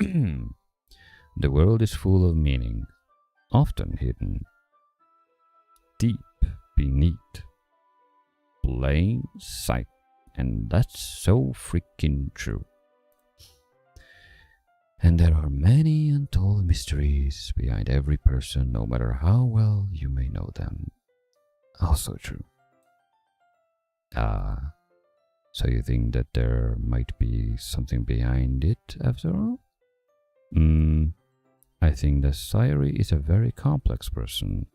The world is full of meaning, often hidden, deep beneath, plain sight, and that's so freaking true. And there are many untold mysteries behind every person, no matter how well you may know them. Also true. So you think that there might be something behind it after all? I think that Sayuri is a very complex person.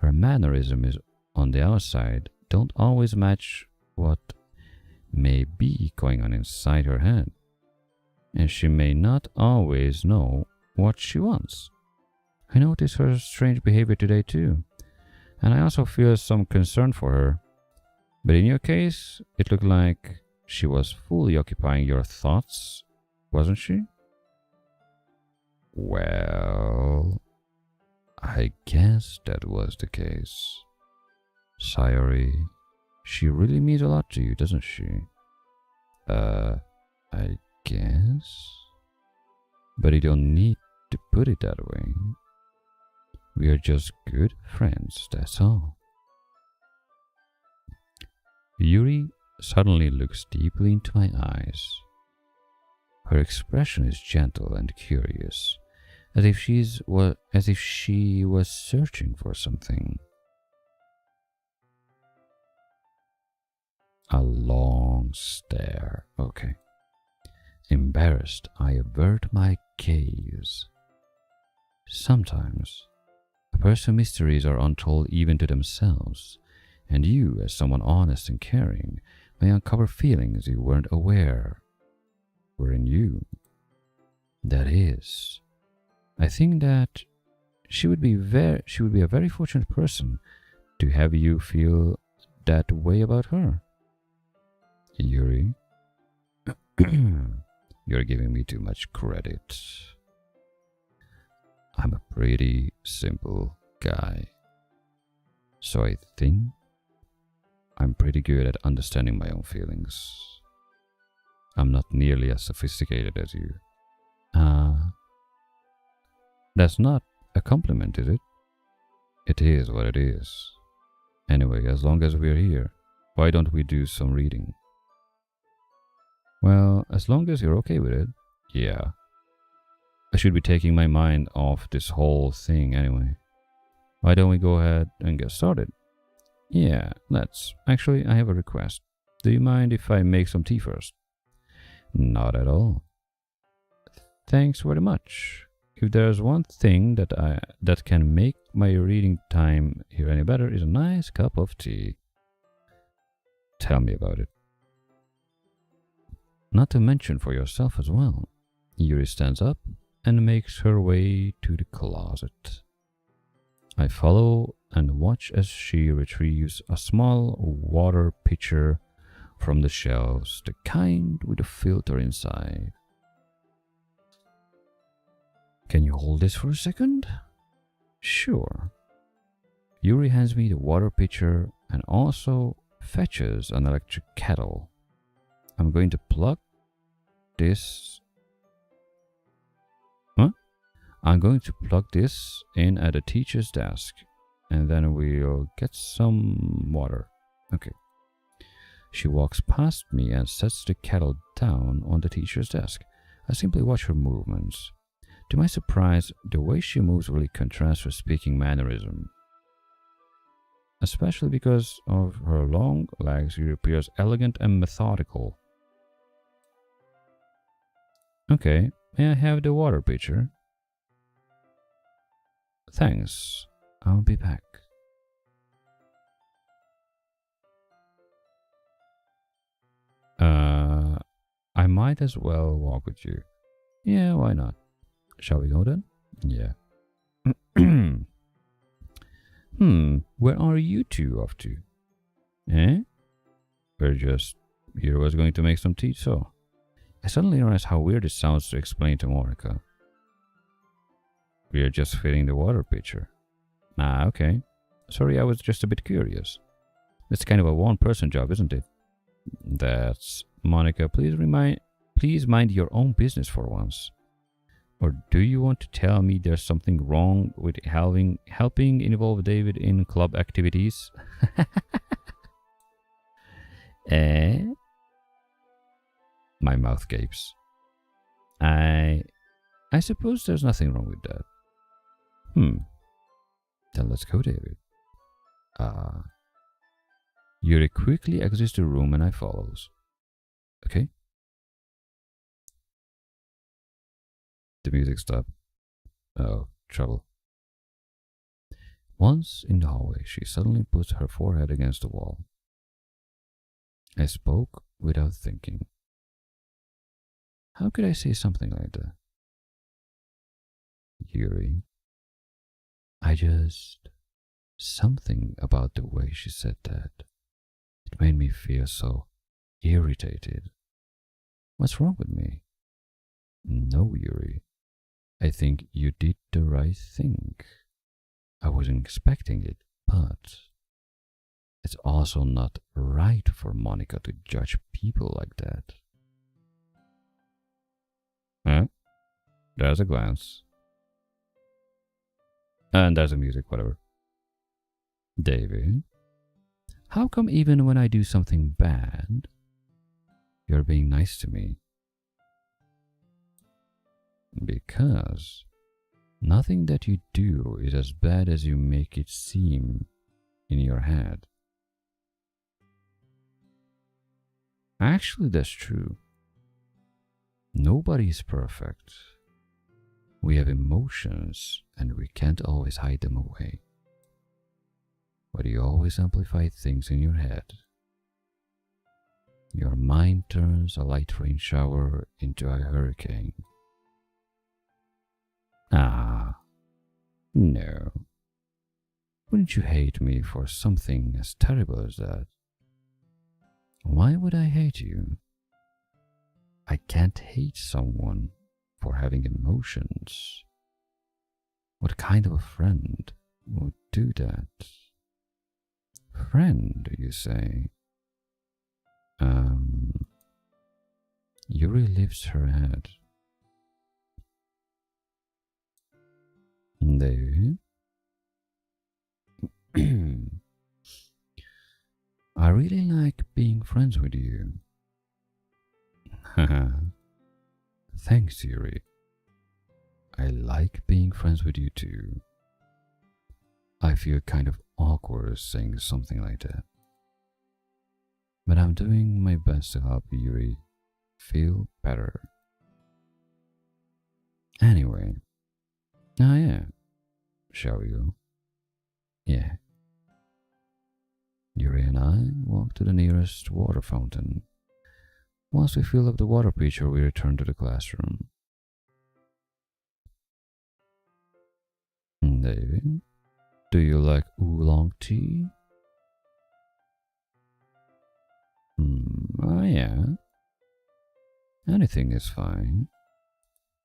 Her mannerisms on the outside don't always match what may be going on inside her head. And she may not always know what she wants. I noticed her strange behavior today too, and I also feel some concern for her. But in your case, it looked like she was fully occupying your thoughts, wasn't she? Well, I guess that was the case. Sayuri, she really means a lot to you, doesn't she? I guess. But you don't need to put it that way. We are just good friends, that's all. Yuri suddenly looks deeply into my eyes. Her expression is gentle and curious, as if she was searching for something. A long stare. Okay. Embarrassed, I avert my gaze. Sometimes, a person's mysteries are untold even to themselves, and you, as someone honest and caring, may uncover feelings you weren't aware were in you. That is, I think that she would be a very fortunate person to have you feel that way about her. Yuri, you're giving me too much credit. I'm a pretty simple guy. So I think I'm pretty good at understanding my own feelings. I'm not nearly as sophisticated as you. That's not a compliment, is it? It is what it is. Anyway, as long as we're here, why don't we do some reading? Well, as long as you're okay with it. Yeah. I should be taking my mind off this whole thing anyway. Why don't we go ahead and get started? Yeah, let's. Actually, I have a request. Do you mind if I make some tea first? Not at all. Thanks very much. If there's one thing that can make my reading time here any better, is a nice cup of tea. Tell me about it. Not to mention for yourself as well. Yuri stands up and makes her way to the closet. I follow and watch as she retrieves a small water pitcher from the shelves, the kind with a filter inside. Can you hold this for a second? Sure. Yuri hands me the water pitcher and also fetches an electric kettle. I'm going to plug this. I'm going to plug this in at the teacher's desk, and then we'll get some water. Okay. She walks past me and sets the kettle down on the teacher's desk. I simply watch her movements. To my surprise, the way she moves really contrasts her speaking mannerism. Especially because of her long legs, she appears elegant and methodical. Okay, may I have the water pitcher? Thanks. I'll be back. I might as well walk with you. Yeah, why not? Shall we go then? Yeah. Where are you two off to? Eh? Here was going to make some tea, so. I suddenly realized how weird it sounds to explain to Monica. We are just filling the water pitcher. Ah, okay. Sorry, I was just a bit curious. It's kind of a one-person job, isn't it? That's... Monica, please mind your own business for once. Or do you want to tell me there's something wrong with helping involve David in club activities? Eh? My mouth gapes. I suppose there's nothing wrong with that. Then let's go, David. Yuri quickly exits the room and I follows. Okay? The music stopped. Oh, trouble. Once in the hallway, she suddenly puts her forehead against the wall. I spoke without thinking. How could I say something like that? Yuri. Something about the way she said that. It made me feel so irritated. What's wrong with me? No, Yuri. I think you did the right thing. I wasn't expecting it, but it's also not right for Monica to judge people like that. Huh? There's a glance. And there's the music, whatever. David, how come even when I do something bad, you're being nice to me? Because nothing that you do is as bad as you make it seem in your head. Actually, that's true. Nobody is perfect. We have emotions and we can't always hide them away. But you always amplify things in your head. Your mind turns a light rain shower into a hurricane. Ah, no. Wouldn't you hate me for something as terrible as that? Why would I hate you? I can't hate someone for having emotions. What kind of a friend would do that? Friend, you say? Yuri lifts her head. David? I really like being friends with you. Haha. Thanks, Yuri. I like being friends with you too. I feel kind of awkward saying something like that. But I'm doing my best to help Yuri feel better. Anyway. Oh yeah. Shall we go? Yeah. Yuri and I walk to the nearest water fountain. Once we fill up the water pitcher, we return to the classroom. David, do you like oolong tea? Oh yeah. Anything is fine.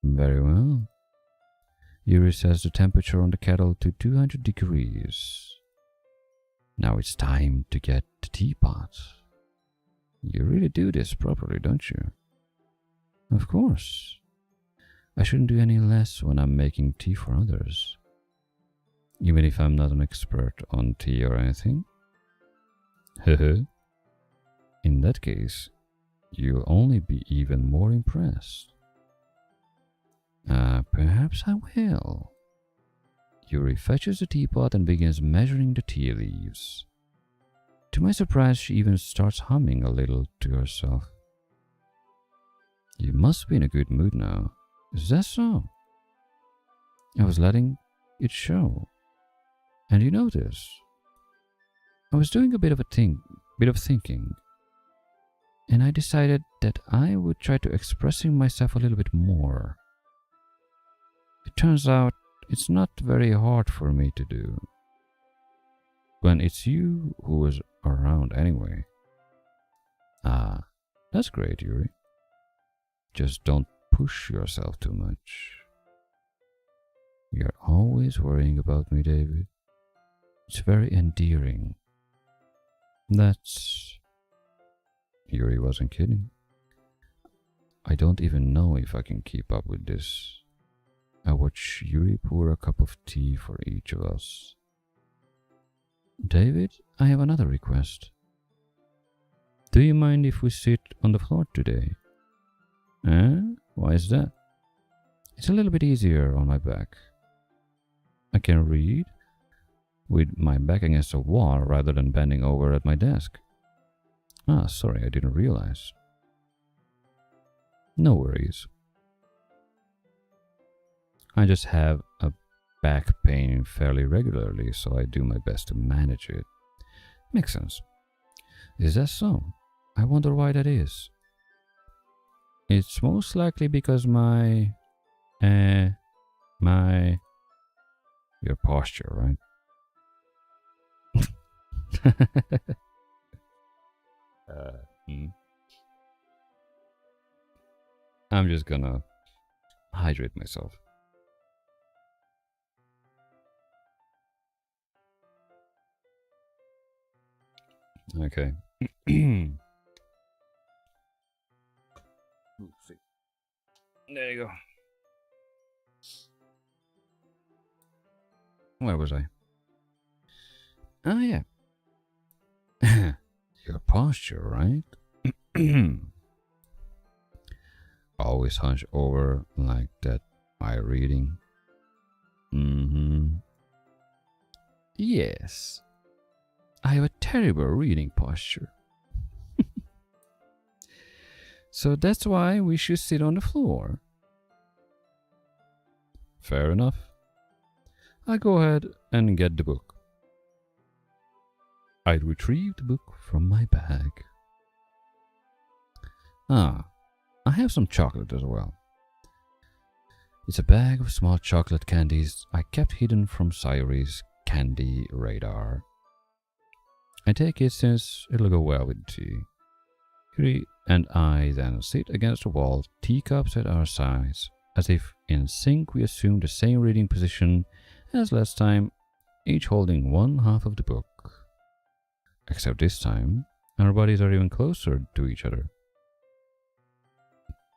Very well. Yuri sets the temperature on the kettle to 200 degrees. Now it's time to get the teapot. You really do this properly, don't you? Of course. I shouldn't do any less when I'm making tea for others. Even if I'm not an expert on tea or anything. In that case, you'll only be even more impressed. Perhaps I will. Yuri fetches the teapot and begins measuring the tea leaves. To my surprise, she even starts humming a little to herself. You must be in a good mood now. Is that so? I was letting it show. And you know this. I was doing a bit of thinking. And I decided that I would try to expressing myself a little bit more. It turns out it's not very hard for me to do. When it's you who is around anyway. Ah, that's great, Yuri. Just don't push yourself too much. You're always worrying about me, David. It's very endearing. That's... Yuri wasn't kidding. I don't even know if I can keep up with this. I watch Yuri pour a cup of tea for each of us. David, I have another request. Do you mind if we sit on the floor today? Why is that? It's a little bit easier on my back. I can read with my back against a wall rather than bending over at my desk. Ah, sorry, I didn't realize. No worries. I just have a back pain fairly regularly, so I do my best to manage it. Makes sense. Is that so? I wonder why that is. It's most likely because your posture, right? I'm just gonna hydrate myself. Okay. There you go. Where was I? Oh, yeah. Your posture, right? Always hunch over like that while reading. Yes. I have a terrible reading posture. So that's why we should sit on the floor. Fair enough. I go ahead and get the book. I retrieve the book from my bag. Ah, I have some chocolate as well. It's a bag of small chocolate candies I kept hidden from Sayori's candy radar. I take it since it'll go well with tea. Yuri and I then sit against the wall, teacups at our sides. As if in sync, we assume the same reading position as last time, each holding one half of the book. Except this time, our bodies are even closer to each other.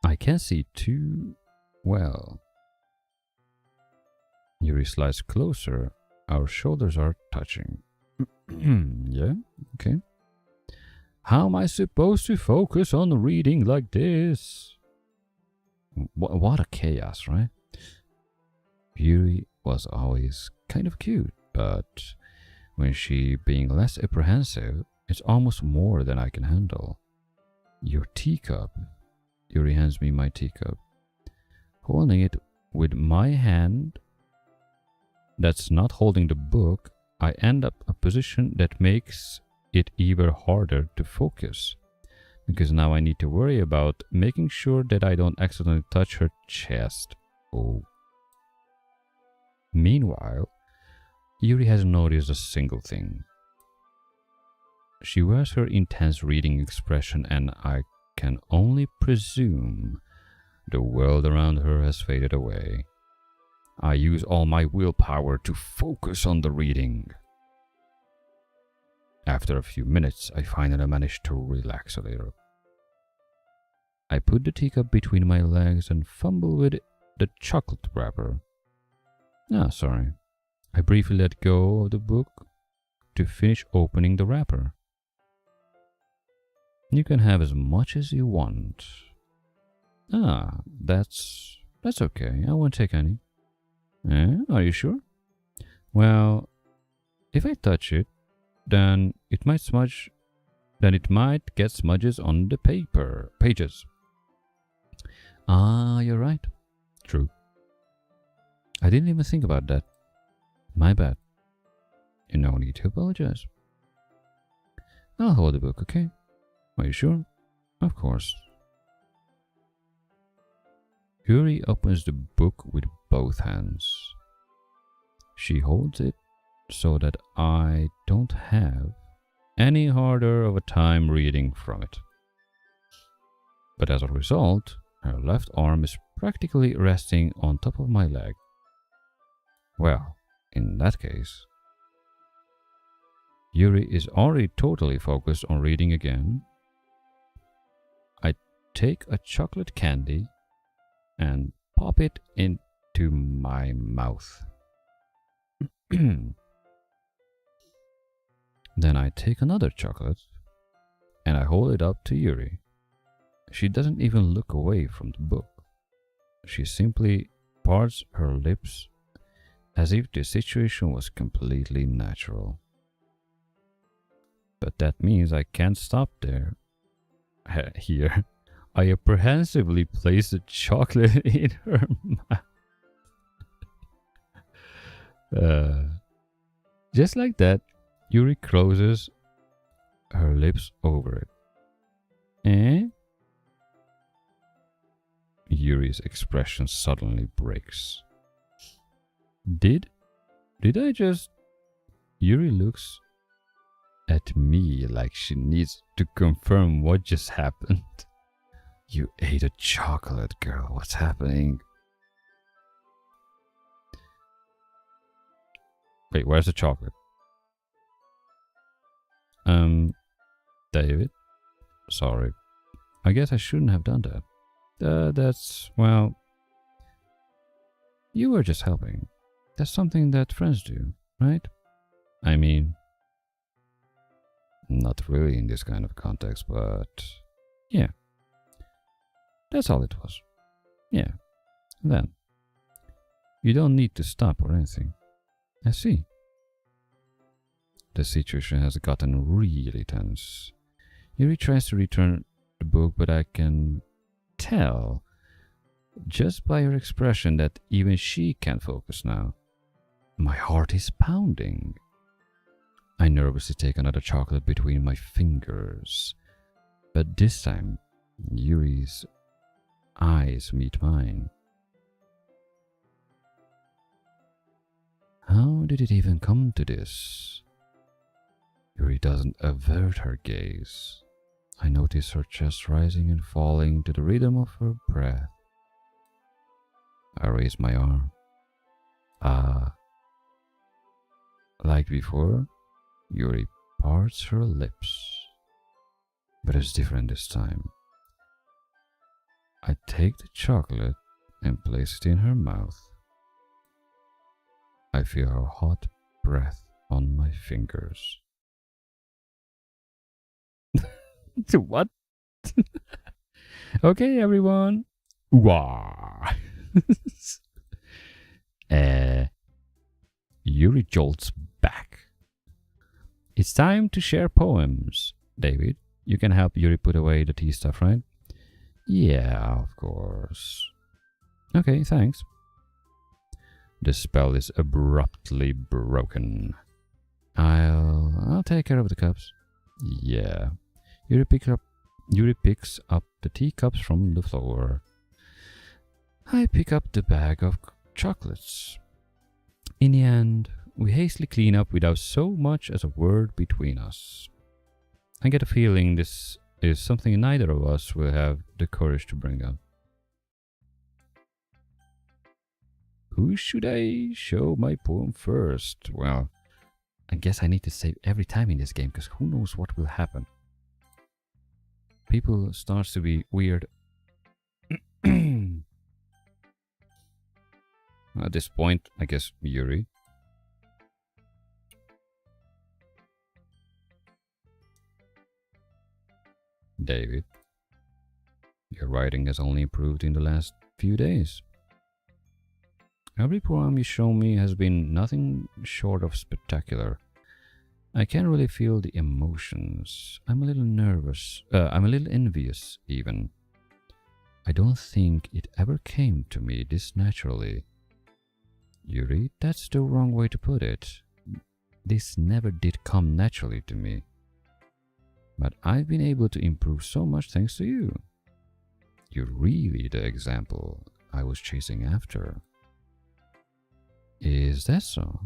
I can't see too well. Yuri slides closer, our shoulders are touching. Yeah, okay. How am I supposed to focus on reading like this? What a chaos, right? Yuri was always kind of cute, but when she being less apprehensive, it's almost more than I can handle. Your teacup. Yuri hands me my teacup. Holding it with my hand that's not holding the book, I end up a position that makes it even harder to focus. Because now I need to worry about making sure that I don't accidentally touch her chest. Oh. Meanwhile, Yuri hasn't noticed a single thing. She wears her intense reading expression, and I can only presume the world around her has faded away. I use all my willpower to focus on the reading. After a few minutes, I finally manage to relax a little. I put the teacup between my legs and fumble with the chocolate wrapper. Sorry. I briefly let go of the book to finish opening the wrapper. You can have as much as you want. That's okay. I won't take any. Are you sure? Well, if I touch it, then it might get smudges on the pages. You're right. True. I didn't even think about that. My bad. You no need to apologize. I'll hold the book, okay? Are you sure? Of course. Yuri opens the book with both hands. She holds it so that I don't have any harder of a time reading from it. But as a result, her left arm is practically resting on top of my leg. Well, in that case, Yuri is already totally focused on reading again. I take a chocolate candy and pop it into my mouth. Then I take another chocolate and I hold it up to Yuri. She doesn't even look away from the book. She simply parts her lips as if the situation was completely natural. But that means I can't stop there. Here, I apprehensively place the chocolate in her mouth. Just like that, Yuri closes her lips over it. Yuri's expression suddenly breaks. Did I just... Yuri looks at me like she needs to confirm what just happened. You ate a chocolate, girl. What's happening? Wait, where's the chocolate? David? Sorry. I guess I shouldn't have done that. Well... You were just helping. That's something that friends do, right? I mean... Not really in this kind of context, but... Yeah. That's all it was. Yeah. Then. You don't need to stop or anything. I see. The situation has gotten really tense. Yuri tries to return the book, but I can tell just by her expression that even she can't focus now. My heart is pounding. I nervously take another chocolate between my fingers, but this time Yuri's eyes meet mine. How did it even come to this? Yuri doesn't avert her gaze. I notice her chest rising and falling to the rhythm of her breath. I raise my arm. Like before, Yuri parts her lips. But it's different this time. I take the chocolate and place it in her mouth. I feel her hot breath on my fingers. What? Okay, everyone. Wah. Yuri jolts back. It's time to share poems. David, you can help Yuri put away the tea stuff, right? Yeah, of course. Okay, thanks. The spell is abruptly broken. I'll take care of the cups. Yeah. Yuri picks up the teacups from the floor. I pick up the bag of chocolates. In the end, we hastily clean up without so much as a word between us. I get a feeling this is something neither of us will have the courage to bring up. Who should I show my poem first? Well, I guess I need to save every time in this game, because who knows what will happen. People starts to be weird. At this point, I guess Yuri. David, your writing has only improved in the last few days. Every poem you show me has been nothing short of spectacular. I can't really feel the emotions. I'm a little nervous. I'm a little envious, even. I don't think it ever came to me this naturally. Yuri, that's the wrong way to put it. This never did come naturally to me. But I've been able to improve so much thanks to you. You're really the example I was chasing after. Is that so?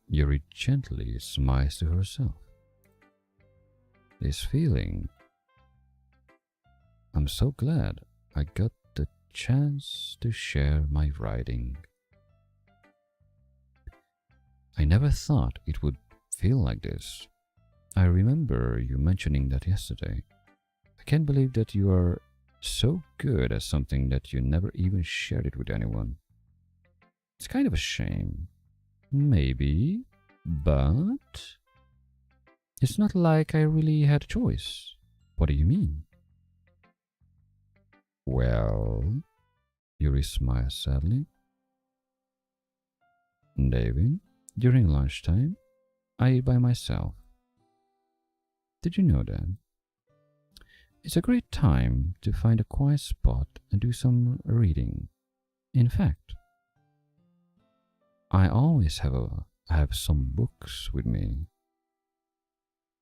Yuri gently smiles to herself. This feeling. I'm so glad I got the chance to share my writing. I never thought it would feel like this. I remember you mentioning that yesterday. I can't believe that you are so good at something that you never even shared it with anyone. It's kind of a shame. Maybe, but it's not like I really had a choice. What do you mean? Well, Yuri smiles sadly. David, during lunchtime, I eat by myself. Did you know that? It's a great time to find a quiet spot and do some reading. In fact, I always have some books with me.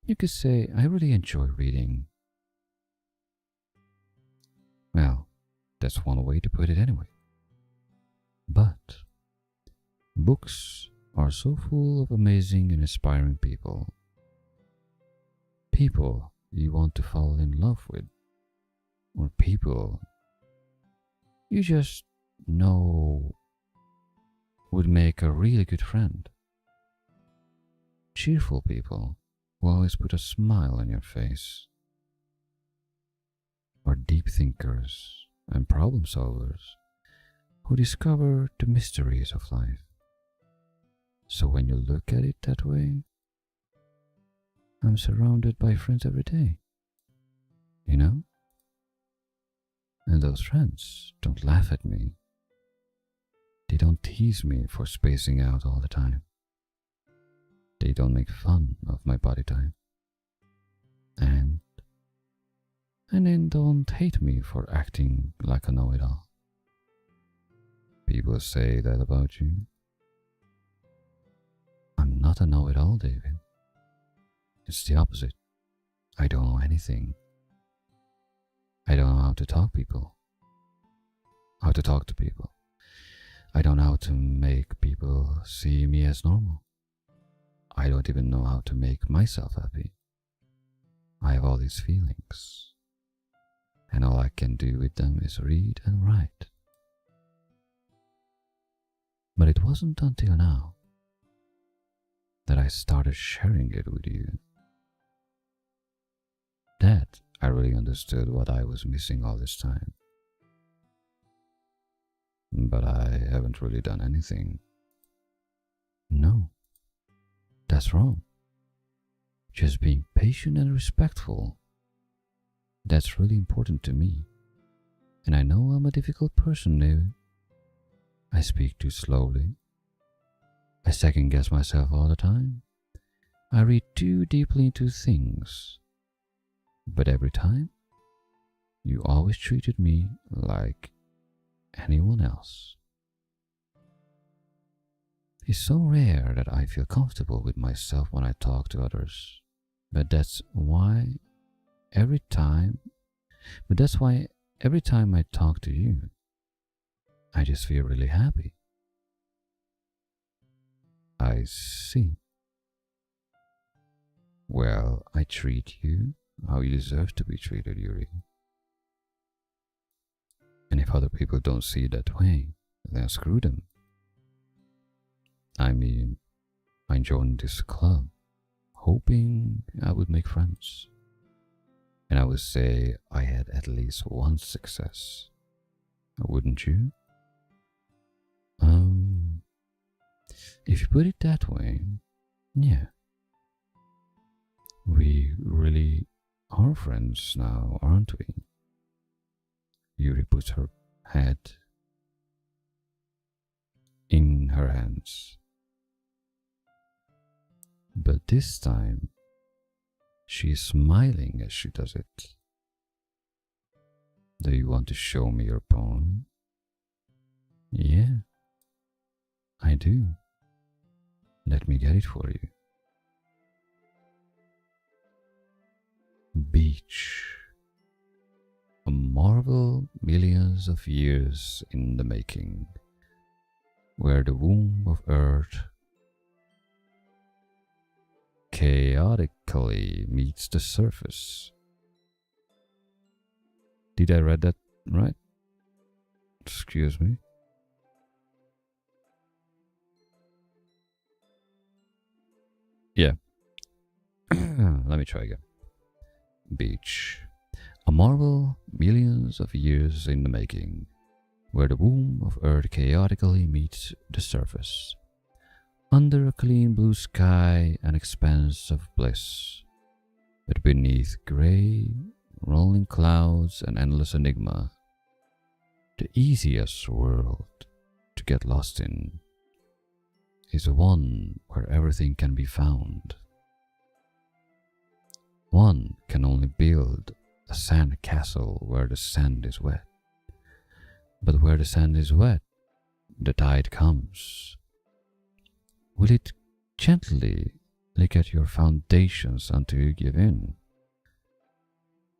You could say I really enjoy reading. Well, that's one way to put it anyway. But books are so full of amazing and inspiring people. People you want to fall in love with. Or people you just know would make a really good friend. Cheerful people who always put a smile on your face. Or deep thinkers and problem solvers who discover the mysteries of life. So when you look at it that way, I'm surrounded by friends every day. You know? And those friends don't laugh at me. They don't tease me for spacing out all the time. They don't make fun of my body type. And then don't hate me for acting like a know-it-all. People say that about you. I'm not a know-it-all, David. It's the opposite. I don't know anything. I don't know how to talk to people. I don't know how to make people see me as normal. I don't even know how to make myself happy. I have all these feelings, and all I can do with them is read and write. But it wasn't until now that I started sharing it with you that I really understood what I was missing all this time. But I haven't really done anything. No, that's wrong. Just being patient and respectful. That's really important to me. And I know I'm a difficult person now. I speak too slowly. I second guess myself all the time. I read too deeply into things. But every time, you always treated me like anyone else. It's so rare that I feel comfortable with myself when I talk to others. But that's why every time I talk to you, I just feel really happy. I see. Well, I treat you how you deserve to be treated, Yuri. And if other people don't see it that way, then screw them. I mean, I joined this club hoping I would make friends. And I would say I had at least one success. Wouldn't you? If you put it that way, yeah. We really are friends now, aren't we? Yuri puts her head in her hands. But this time, she is smiling as she does it. Do you want to show me your poem? Yeah, I do. Let me get it for you. Beach. A marvel millions of years in the making, where the womb of Earth chaotically meets the surface. Did I read that right? Excuse me. Yeah. Let me try again. Beach. A marvel millions of years in the making, where the womb of Earth chaotically meets the surface. Under a clean blue sky, an expanse of bliss, but beneath grey, rolling clouds and endless enigma, the easiest world to get lost in is one where everything can be found. One can only build a sand castle where the sand is wet. But where the sand is wet, the tide comes. Will it gently lick at your foundations until you give in?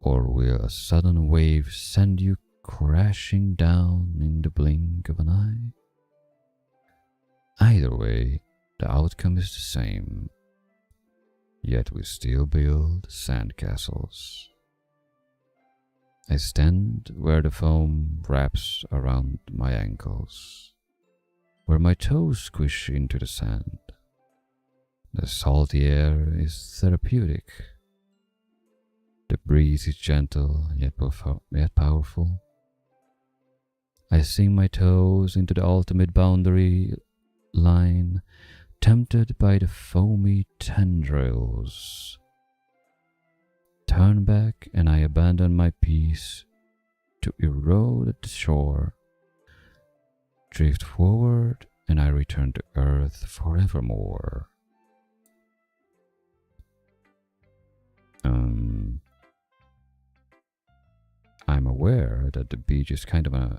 Or will a sudden wave send you crashing down in the blink of an eye? Either way, the outcome is the same. Yet we still build sandcastles. I stand where the foam wraps around my ankles, where my toes squish into the sand. The salty air is therapeutic. The breeze is gentle yet powerful. I sink my toes into the ultimate boundary line, tempted by the foamy tendrils. Turn back and I abandon my peace to erode at the shore. Drift forward and I return to earth forevermore. I'm aware that the beach is kind of an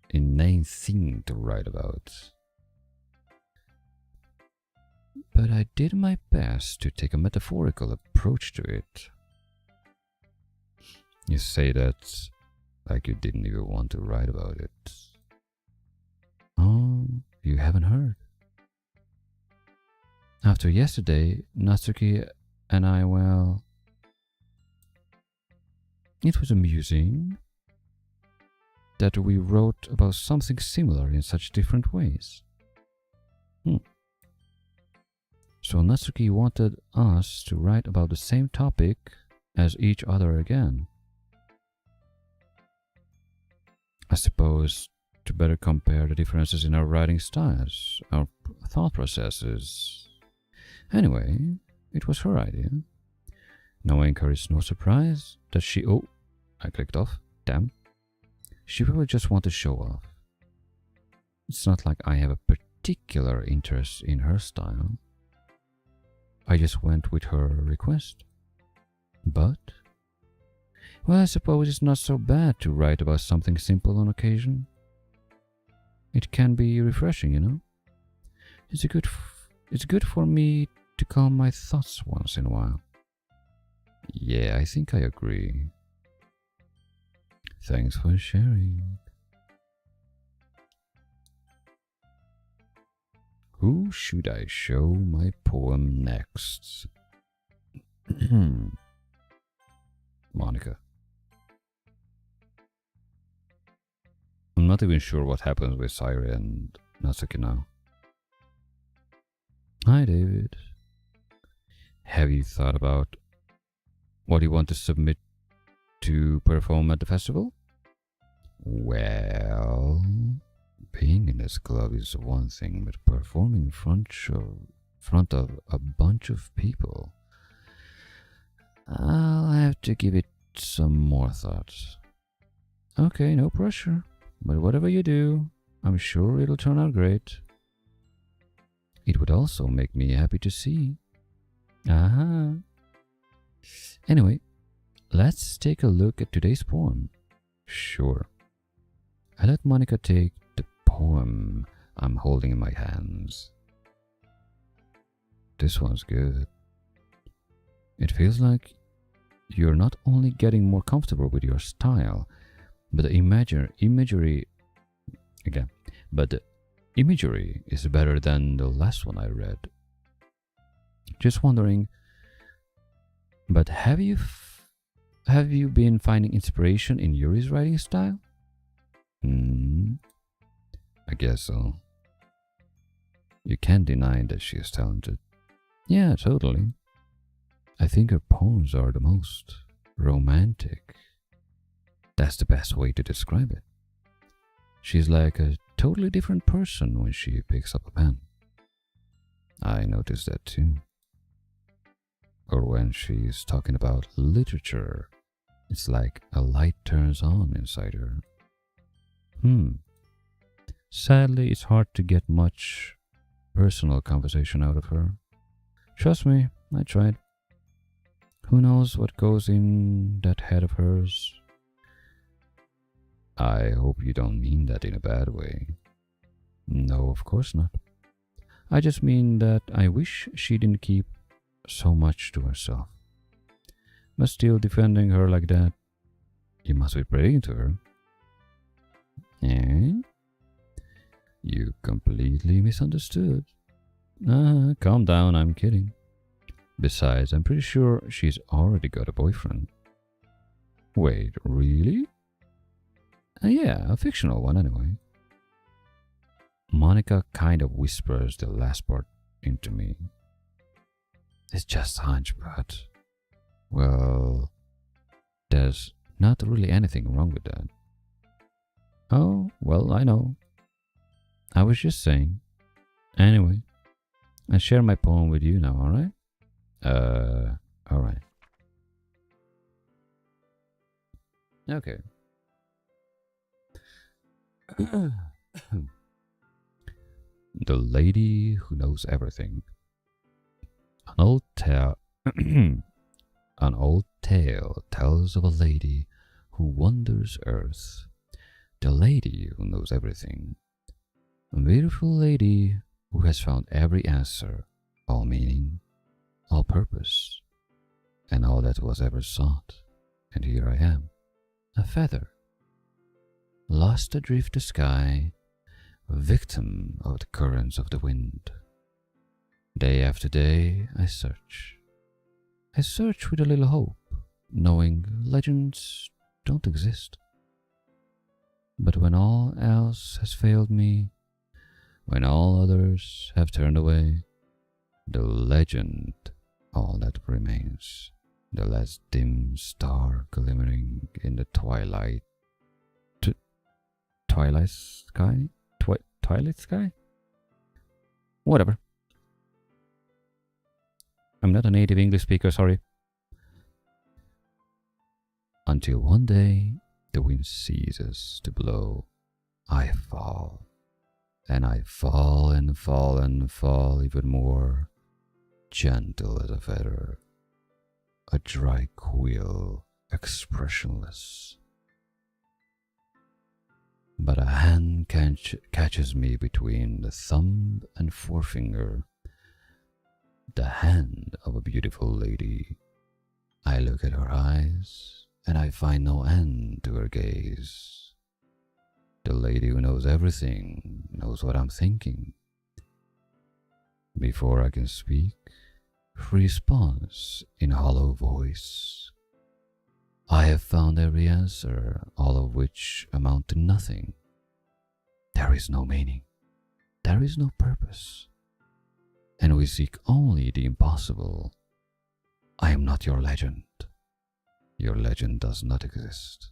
inane thing to write about. But I did my best to take a metaphorical approach to it. You say that like you didn't even want to write about it. Oh, you haven't heard. After yesterday, Natsuki and I, well, It was amusing that we wrote about something similar in such different ways. So Natsuki wanted us to write about the same topic as each other again. I suppose to better compare the differences in our writing styles, our thought processes. Anyway, it was her idea. No encourage, no surprise that she... Oh, I clicked off. Damn. She probably just wanted to show off. It's not like I have a particular interest in her style. I just went with her request. But... well, I suppose it's not so bad to write about something simple on occasion. It can be refreshing, you know? It's good for me to calm my thoughts once in a while. Yeah, I think I agree. Thanks for sharing. Who should I show my poem next? Monica. I'm not even sure what happens with Sayuri and Natsuki now. Hi, David. Have you thought about what you want to submit to perform at the festival? Well, being in this club is one thing, but performing in front of a bunch of people, I'll have to give it some more thought. Okay, no pressure, but whatever you do, I'm sure it'll turn out great. It would also make me happy to see. Aha. Anyway, let's take a look at today's poem. Sure. I let Monica take the poem I'm holding in my hands. This one's good. It feels like you're not only getting more comfortable with your style, but the imagery is better than the last one I read. Just wondering, but have you been finding inspiration in Yuri's writing style? I guess so. You can't deny that she is talented. Yeah, totally. I think her poems are the most romantic. That's the best way to describe it. She's like a totally different person when she picks up a pen. I noticed that too. Or when she's talking about literature, it's like a light turns on inside her. Sadly, it's hard to get much personal conversation out of her. Trust me, I tried. Who knows what goes in that head of hers? I hope you don't mean that in a bad way. No, of course not. I just mean that I wish she didn't keep so much to herself. But still defending her like that, you must be praying to her. Eh? You completely misunderstood. Calm down, I'm kidding. Besides, I'm pretty sure she's already got a boyfriend. Wait, really? Yeah, a fictional one anyway. Monica kind of whispers the last part into me. It's just a hunch, but... well, there's not really anything wrong with that. Oh, well, I know. I was just saying. Anyway, I share my poem with you now, alright? Alright. Okay. The Lady Who Knows Everything. An old tale tells of a lady who wanders earth. The lady who knows everything. A beautiful lady who has found every answer, all meaning, all purpose, and all that was ever sought. And here I am, a feather, lost adrift the sky, a victim of the currents of the wind. Day after day I search with a little hope, knowing legends don't exist. But when all else has failed me, when all others have turned away, the legend, all that remains, the last dim star glimmering in the twilight. Twilight sky? Twilight sky? Whatever. I'm not a native English speaker, sorry. Until one day, the wind ceases to blow. I fall. And I fall and fall and fall even more, gentle as a feather, a dry quill, expressionless. But a hand catches me between the thumb and forefinger, the hand of a beautiful lady. I look at her eyes, and I find no end to her gaze. The lady who knows everything, knows what I'm thinking. Before I can speak, she responds in hollow voice. I have found every answer, all of which amount to nothing. There is no meaning. There is no purpose. And we seek only the impossible. I am not your legend. Your legend does not exist.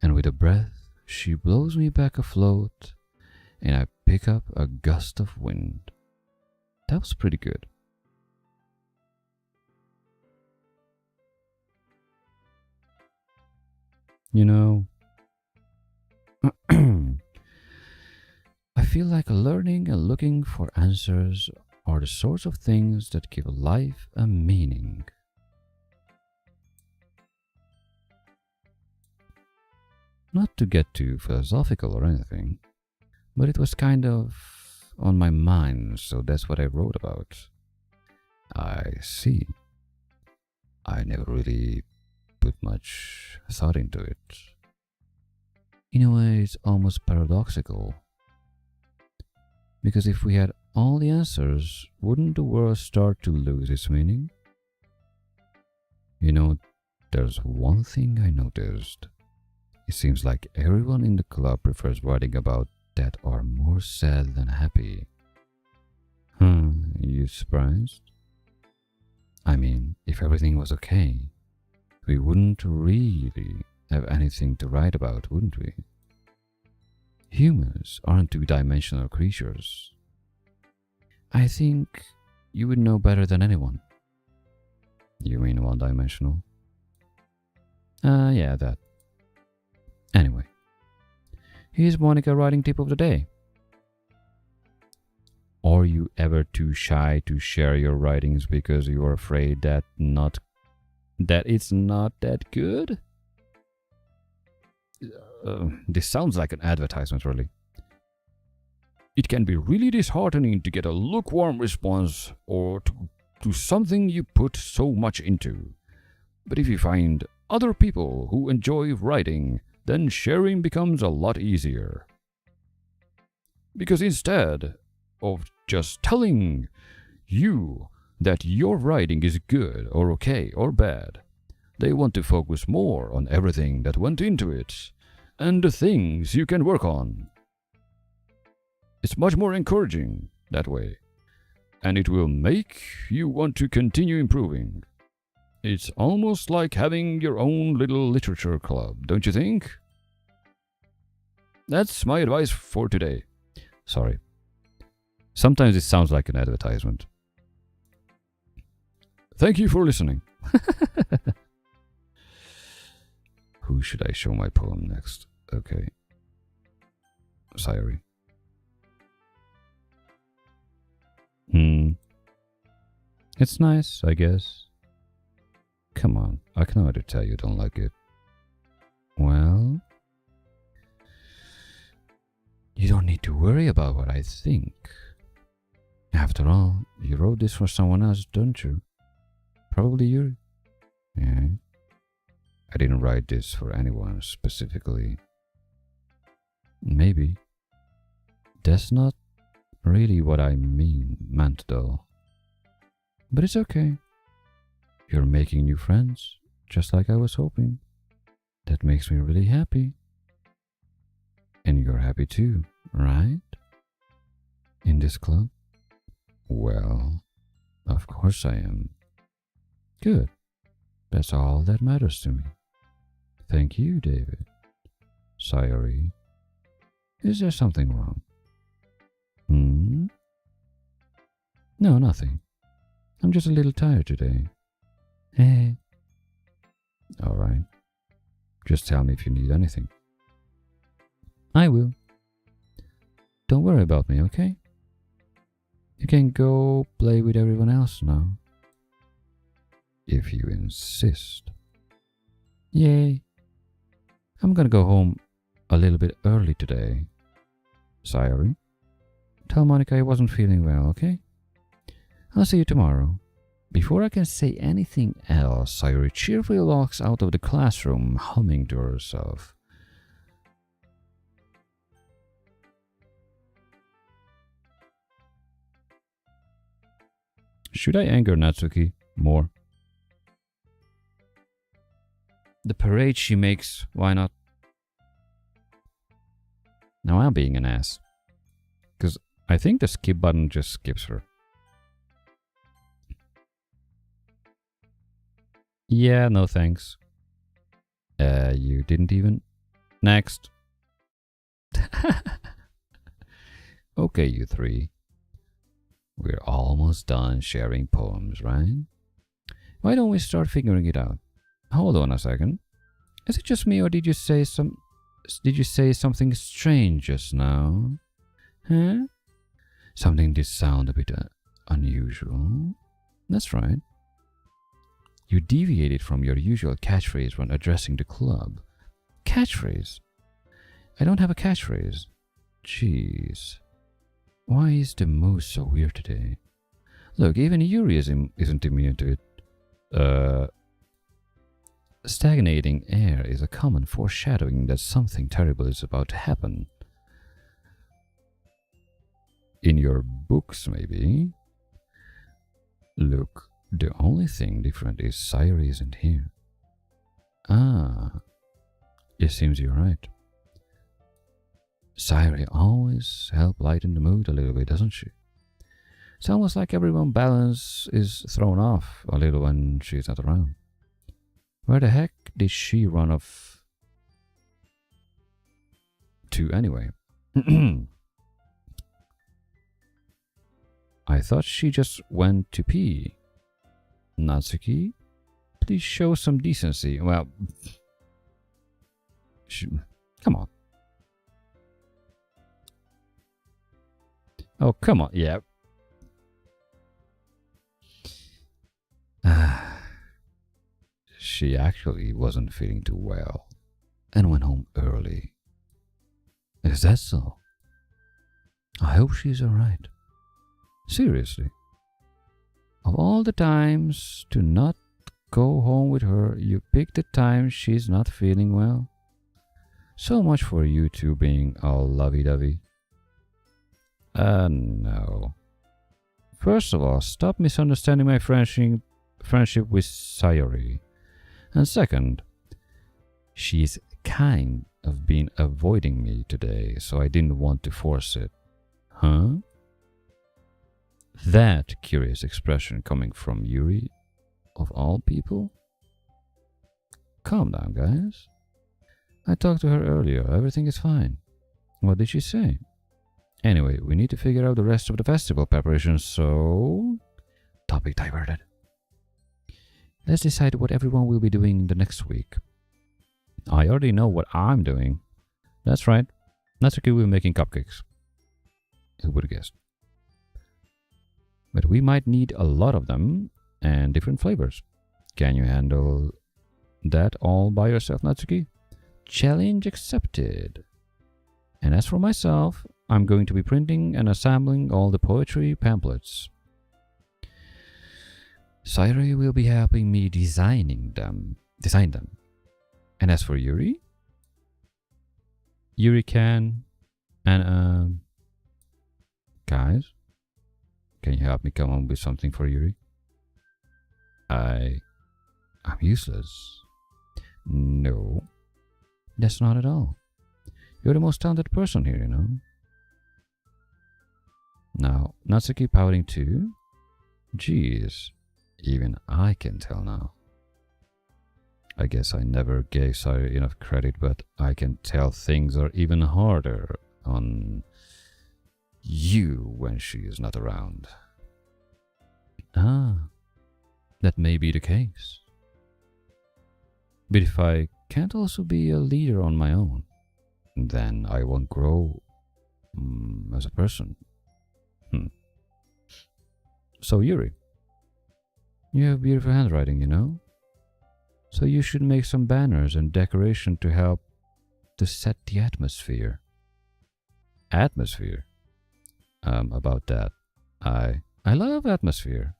And with a breath, she blows me back afloat, and I pick up a gust of wind. That was pretty good. You know, I feel like learning and looking for answers are the sorts of things that give life a meaning. Not to get too philosophical or anything, but it was kind of on my mind, so that's what I wrote about. I see. I never really put much thought into it. In a way, it's almost paradoxical. Because if we had all the answers, wouldn't the world start to lose its meaning? You know, there's one thing I noticed. It seems like everyone in the club prefers writing about that are more sad than happy. You surprised? I mean, if everything was okay, we wouldn't really have anything to write about, wouldn't we? Humans aren't two-dimensional creatures. I think you would know better than anyone. You mean one-dimensional? Yeah, that. Anyway, here's Monica writing tip of the day. Are you ever too shy to share your writings because you are afraid that it's not that good? This sounds like an advertisement, really. It can be really disheartening to get a lukewarm response or to something you put so much into. But if you find other people who enjoy writing, then sharing becomes a lot easier. Because instead of just telling you that your writing is good or okay or bad, they want to focus more on everything that went into it and the things you can work on. It's much more encouraging that way, and it will make you want to continue improving. It's almost like having your own little literature club, don't you think? That's my advice for today. Sorry. Sometimes it sounds like an advertisement. Thank you for listening. Who should I show my poem next? Okay. Sayuri. It's nice, I guess. Come on, I can already tell you don't like it. Well, you don't need to worry about what I think. After all, you wrote this for someone else, don't you? Probably you. Yeah. I didn't write this for anyone specifically. Maybe. That's not really what I meant though. But it's okay. You're making new friends, just like I was hoping. That makes me really happy. And you're happy too, right? In this club? Well, of course I am. Good. That's all that matters to me. Thank you, David. Sayori. Is there something wrong? Hmm? No, nothing. I'm just a little tired today. Hey. Alright. Just tell me if you need anything. I will. Don't worry about me, okay? You can go play with everyone else now. If you insist. Yay. I'm gonna go home a little bit early today. Sayori, tell Monica I wasn't feeling well, okay? I'll see you tomorrow. Before I can say anything else, Sayori cheerfully walks out of the classroom, humming to herself. Should I anger Natsuki more? The parade she makes, why not? Now I'm being an ass. Because I think the skip button just skips her. Yeah, no thanks. You didn't even? Next. Okay, you three. We're almost done sharing poems, right? Why don't we start figuring it out? Hold on a second. Is it just me or did you say something strange just now? Huh? Something did sound a bit unusual. That's right. You deviated from your usual catchphrase when addressing the club. Catchphrase? I don't have a catchphrase. Jeez. Why is the mood so weird today? Look, even Yuri isn't immune to it. Stagnating air is a common foreshadowing that something terrible is about to happen. In your books, maybe? Look, the only thing different is Sayori isn't here. Ah, it seems you're right. Sayori always helps lighten the mood a little bit, doesn't she? It's almost like everyone's balance is thrown off a little when she's not around. Where the heck did she run off to anyway? I thought she just went to pee. Natsuki, please show some decency. Well, come on. Oh, come on, yeah. She actually wasn't feeling too well and went home early. Is that so? I hope she's alright. Seriously. Of all the times to not go home with her, you pick the time she's not feeling well. So much for you two being all lovey-dovey. No. First of all, stop misunderstanding my friendship with Sayori. And second, she's kind of been avoiding me today, so I didn't want to force it. Huh? That curious expression coming from Yuri, of all people? Calm down, guys. I talked to her earlier. Everything is fine. What did she say? Anyway, we need to figure out the rest of the festival preparations, so... Topic diverted. Let's decide what everyone will be doing the next week. I already know what I'm doing. That's right. Natsuki will be making cupcakes. Who would have guessed? But we might need a lot of them and different flavors. Can you handle that all by yourself, Natsuki? Challenge accepted. And as for myself, I'm going to be printing and assembling all the poetry pamphlets. Sayori will be helping me design them. And as for Yuri? Yuri can and guys, can you help me come up with something for Yuri? I I'm useless. No, that's not at all. You're the most talented person here, you know. Now, Natsuki pouting too? Jeez, even I can tell now. I guess I never gave Sayuri enough credit, but I can tell things are even harder on you when she is not around. Ah, that may be the case. But if I can't also be a leader on my own, then I won't grow as a person. So Yuri, you have beautiful handwriting, you know? So you should make some banners and decoration to help to set the atmosphere. Atmosphere? About that. I love atmosphere.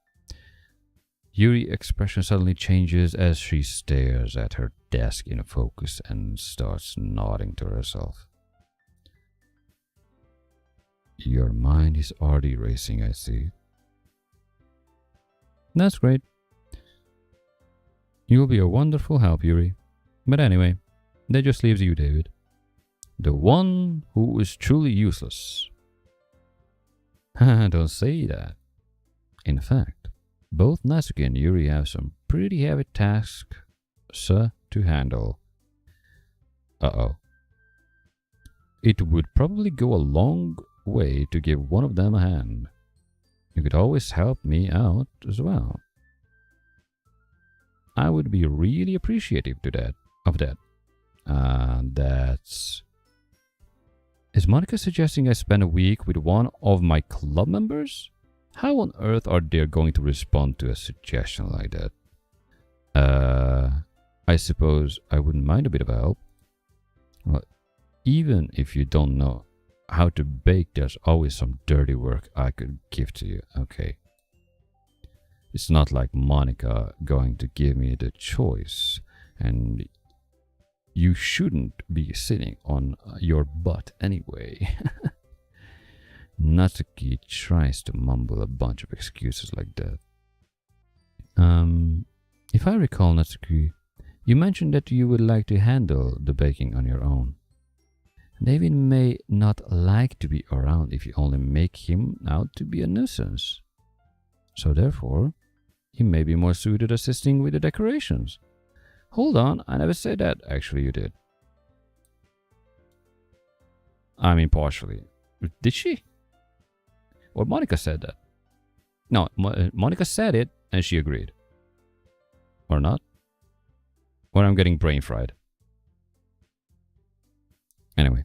Yuri's expression suddenly changes as she stares at her desk in focus and starts nodding to herself. Your mind is already racing, I see. That's great. You will be a wonderful help, Yuri. But anyway, that just leaves you, David. The one who is truly useless. Don't say that. In fact, both Natsuki and Yuri have some pretty heavy tasks to handle. Uh-oh. It would probably go a long way to give one of them a hand. You could always help me out as well. I would be really appreciative of that. That's... Is Monica suggesting I spend a week with one of my club members? How on earth are they going to respond to a suggestion like that? I suppose I wouldn't mind a bit of help. Well, even if you don't know how to bake, there's always some dirty work I could give to you. Okay. It's not like Monica going to give me the choice, and you shouldn't be sitting on your butt anyway. Natsuki tries to mumble a bunch of excuses like that. If I recall, Natsuki, you mentioned that you would like to handle the baking on your own. David may not like to be around if you only make him out to be a nuisance. So therefore, he may be more suited assisting with the decorations. Hold on, I never said that. Actually, you did. I mean, partially. Did she? Or Monica said that? No, Monica said it and she agreed. Or not? Or I'm getting brain fried. Anyway.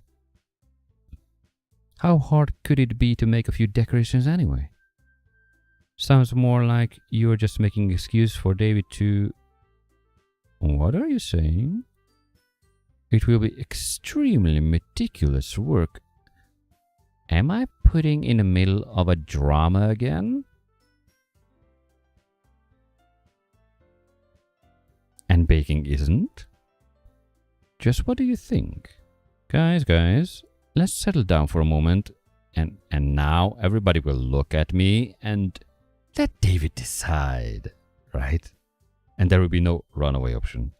How hard could it be to make a few decorations anyway? Sounds more like you're just making an excuse for David to... What are you saying? It will be extremely meticulous work. Am I putting in the middle of a drama again? And baking isn't? Just what do you think? Guys, let's settle down for a moment. And now everybody will look at me and let David decide, right? And there will be no runaway option.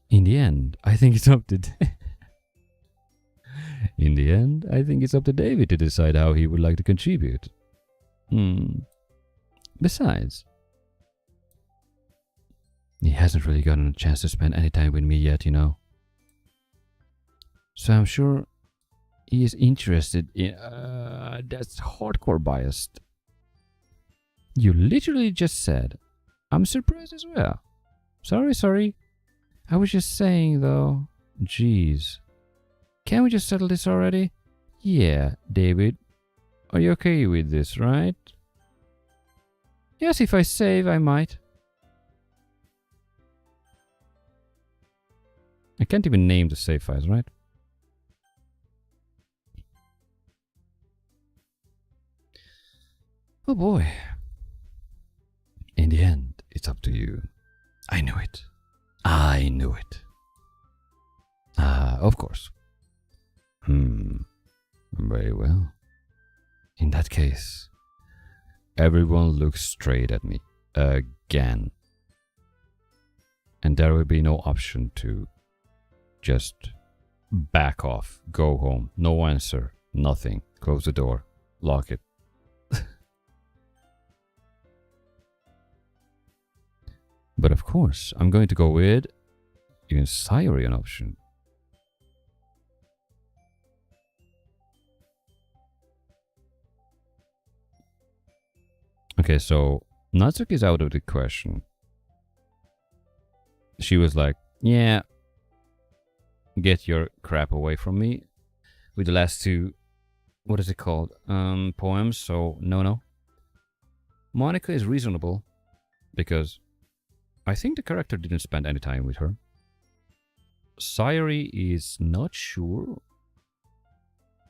In the end, I think it's up to David to decide how he would like to contribute. Besides, he hasn't really gotten a chance to spend any time with me yet, you know. So I'm sure he is interested in... that's hardcore biased. You literally just said, I'm surprised as well. Sorry. I was just saying though. Jeez. Can't we just settle this already? Yeah, David. Are you okay with this, right? Yes, if I save, I might. I can't even name the save files, right? Oh boy. In the end, it's up to you. I knew it. Of course. Very well. In that case, everyone looks straight at me. again. And there will be no option to just back off, go home, no answer, nothing, close the door, lock it. But of course, I'm going to go with even Scyrian option. Okay, so Natsuki is out of the question. She was like, yeah, get your crap away from me. With the last two, what is it called? Poems, so no. Monica is reasonable because I think the character didn't spend any time with her. Sayuri is not sure,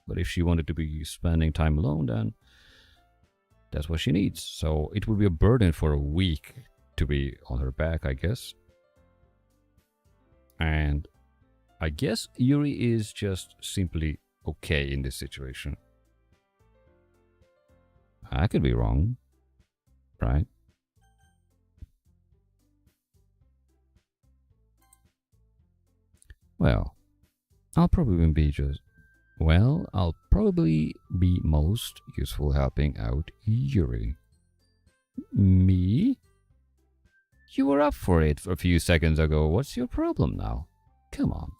but if she wanted to be spending time alone, then that's what she needs. So it would be a burden for a week to be on her back, I guess. And I guess Yuri is just simply okay in this situation. I could be wrong, right? Well, I'll probably be most useful helping out Yuri. Me? You were up for it a few seconds ago. What's your problem now? Come on.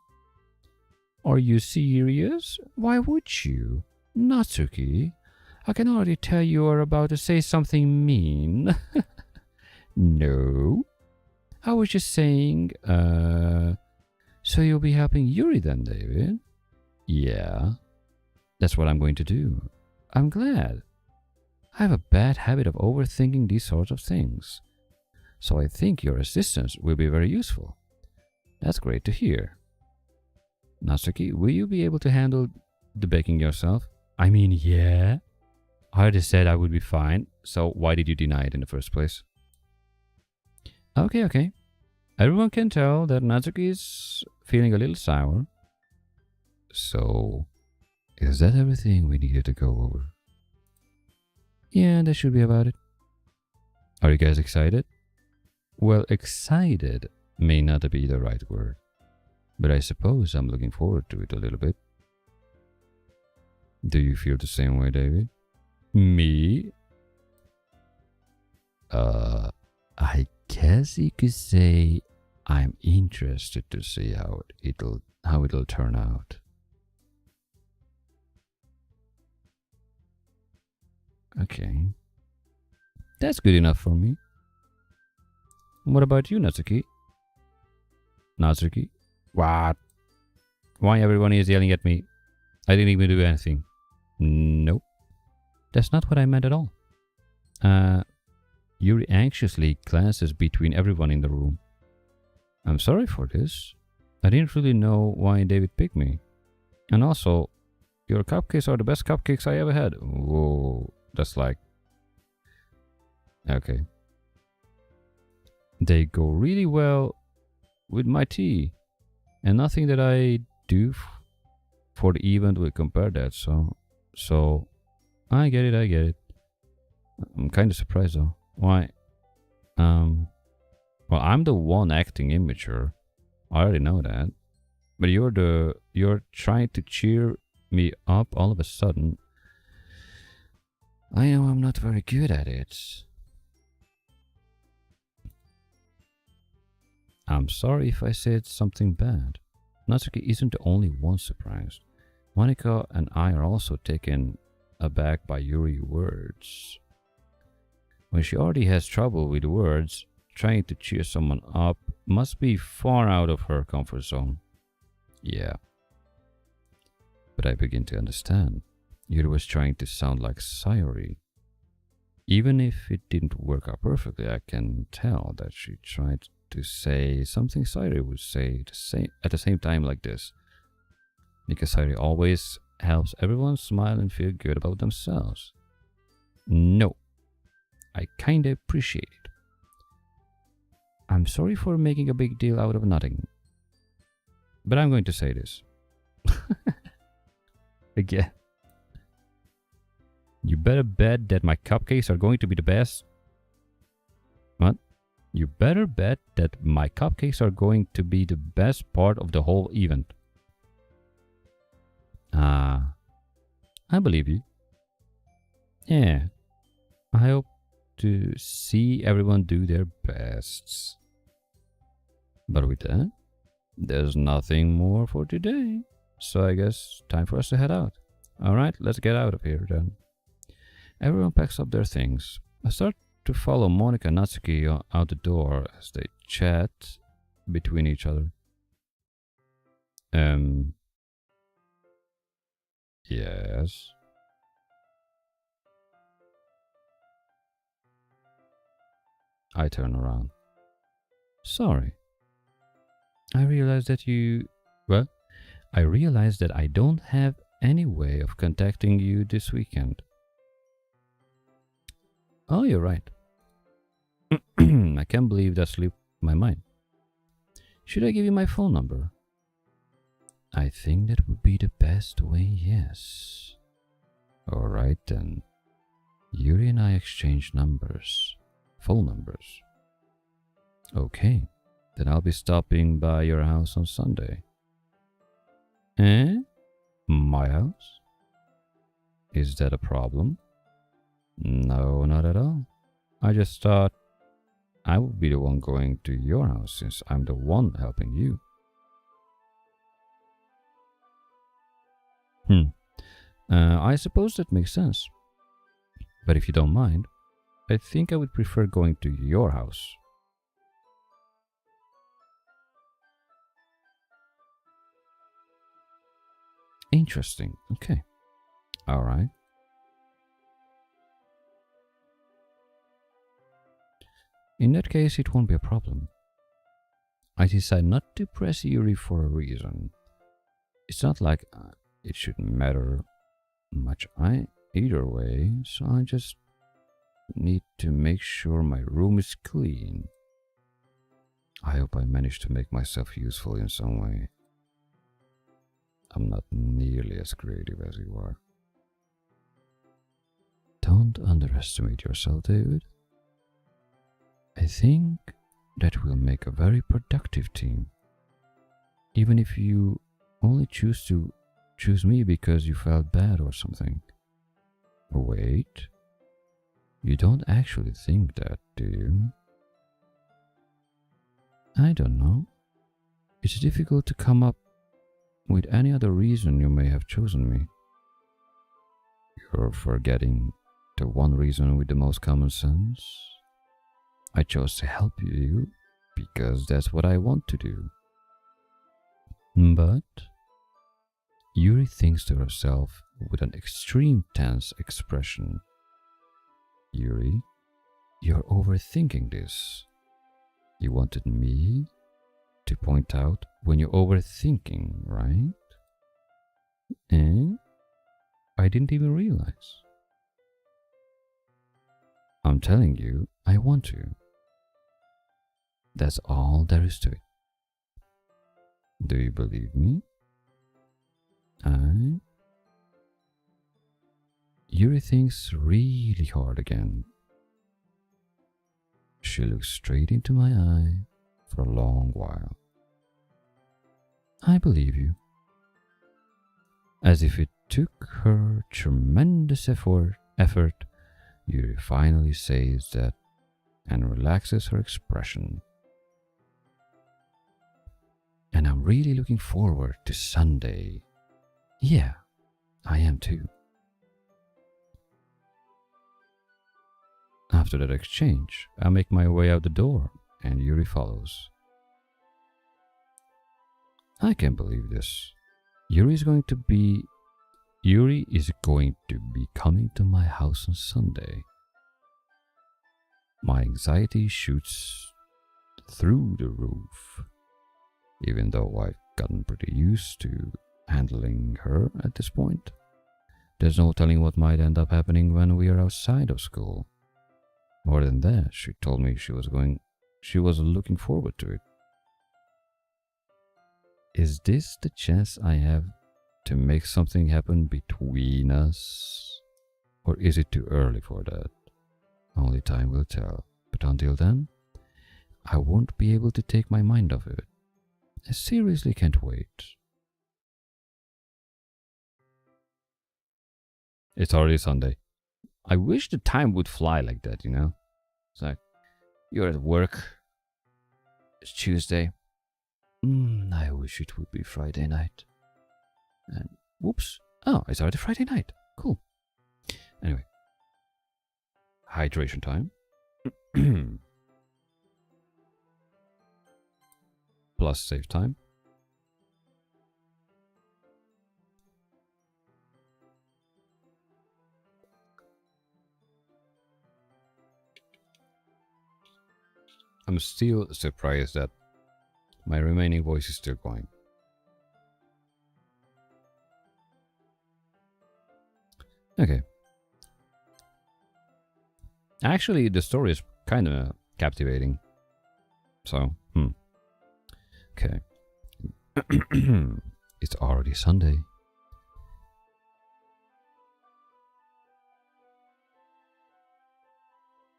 Are you serious? Why would you? Natsuki, I can already tell you are about to say something mean. No. I was just saying, so you'll be helping Yuri then, David? Yeah. That's what I'm going to do. I'm glad. I have a bad habit of overthinking these sorts of things. So I think your assistance will be very useful. That's great to hear. Natsuki, will you be able to handle the baking yourself? I mean, yeah. I already said I would be fine, so why did you deny it in the first place? Okay. Everyone can tell that Natsuki is feeling a little sour. So, is that everything we needed to go over? Yeah, that should be about it. Are you guys excited? Well, excited may not be the right word, but I suppose I'm looking forward to it a little bit. Do you feel the same way, David? Me? I guess you could say I'm interested to see how it'll turn out. Okay. That's good enough for me. What about you, Natsuki? Natsuki? What? Why everyone is yelling at me? I didn't even do anything. Nope. That's not what I meant at all. Yuri anxiously glances between everyone in the room. I'm sorry for this. I didn't really know why David picked me. And also, your cupcakes are the best cupcakes I ever had. Whoa, that's like... Okay. They go really well with my tea. And nothing that I do for the event will compare that, so I get it. I'm kind of surprised though. Why? Well, I'm the one acting immature. I already know that. But you're trying to cheer me up all of a sudden. I know I'm not very good at it. I'm sorry if I said something bad. Natsuki isn't the only one surprised. Monica and I are also taken aback by Yuri's words. When she already has trouble with words, trying to cheer someone up must be far out of her comfort zone. Yeah. But I begin to understand. Yuri was trying to sound like Sayuri. Even if it didn't work out perfectly, I can tell that she tried to say something Sayuri would say at the same time like this. Because Sayuri always helps everyone smile and feel good about themselves. No. I kinda appreciate it. I'm sorry for making a big deal out of nothing. But I'm going to say this. Again. You better bet that my cupcakes are going to be the best. What? You better bet that my cupcakes are going to be the best part of the whole event. Ah, I believe you. Yeah, I hope to see everyone do their bests. But with that, there's nothing more for today. So I guess time for us to head out. Alright, let's get out of here then. Everyone packs up their things. I start to follow Monica and Natsuki out the door as they chat between each other. Yes. I turn around. Sorry. I realize that I don't have any way of contacting you this weekend. Oh, you're right. I can't believe that slipped my mind. Should I give you my phone number? I think that would be the best way, yes. Alright then. Yuri and I exchange numbers. Phone numbers. Okay, then I'll be stopping by your house on Sunday. Eh? My house? Is that a problem? No, not at all. I just thought I would be the one going to your house since I'm the one helping you. I suppose that makes sense. But if you don't mind, I think I would prefer going to your house. Interesting. Okay. Alright. In that case, it won't be a problem. I decide not to press Yuri for a reason. It's not like it should matter much either way, so I just need to make sure my room is clean. I hope I manage to make myself useful in some way. I'm not nearly as creative as you are. Don't underestimate yourself, David. I think that we'll make a very productive team. Even if you only choose me because you felt bad or something. Wait. You don't actually think that, do you? I don't know. It's difficult to come up with any other reason you may have chosen me. You're forgetting the one reason with the most common sense. I chose to help you because that's what I want to do. But Yuri thinks to herself with an extreme tense expression. Yuri, you're overthinking this. You wanted me to point out when you're overthinking, right? And I didn't even realize. I'm telling you, I want to. That's all there is to it. Do you believe me? Yuri thinks really hard again. She looks straight into my eye for a long while. I believe you. As if it took her tremendous effort, Yuri finally says that and relaxes her expression. And I'm really looking forward to Sunday. Yeah, I am too. After that exchange, I make my way out the door and Yuri follows. I can't believe this. Yuri is going to be coming to my house on Sunday. My anxiety shoots through the roof, even though I've gotten pretty used to handling her at this point. There's no telling what might end up happening when we are outside of school. More than that, she told me she was looking forward to it. Is this the chance I have to make something happen between us? Or is it too early for that? Only time will tell. But until then, I won't be able to take my mind off it. I seriously can't wait. It's already Sunday. I wish the time would fly like that, you know? It's like, you're at work. It's Tuesday. I wish it would be Friday night. And whoops. Oh, it's already Friday night. Cool. Anyway. Hydration time. Plus save time. I'm still surprised that my remaining voice is still going. Okay. Actually, the story is kind of captivating. So, Okay. It's already Sunday.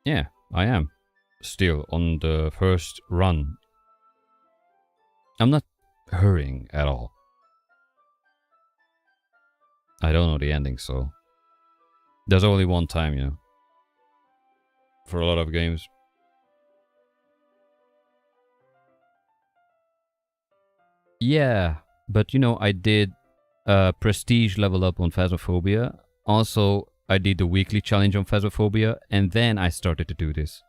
Yeah, I am still on the first run. I'm not hurrying at all. I don't know the ending, so there's only one time, you know, for a lot of games. Yeah, but you know, I did prestige level up on Phasmophobia. Also, I did the weekly challenge on Phasmophobia, and then I started to do this.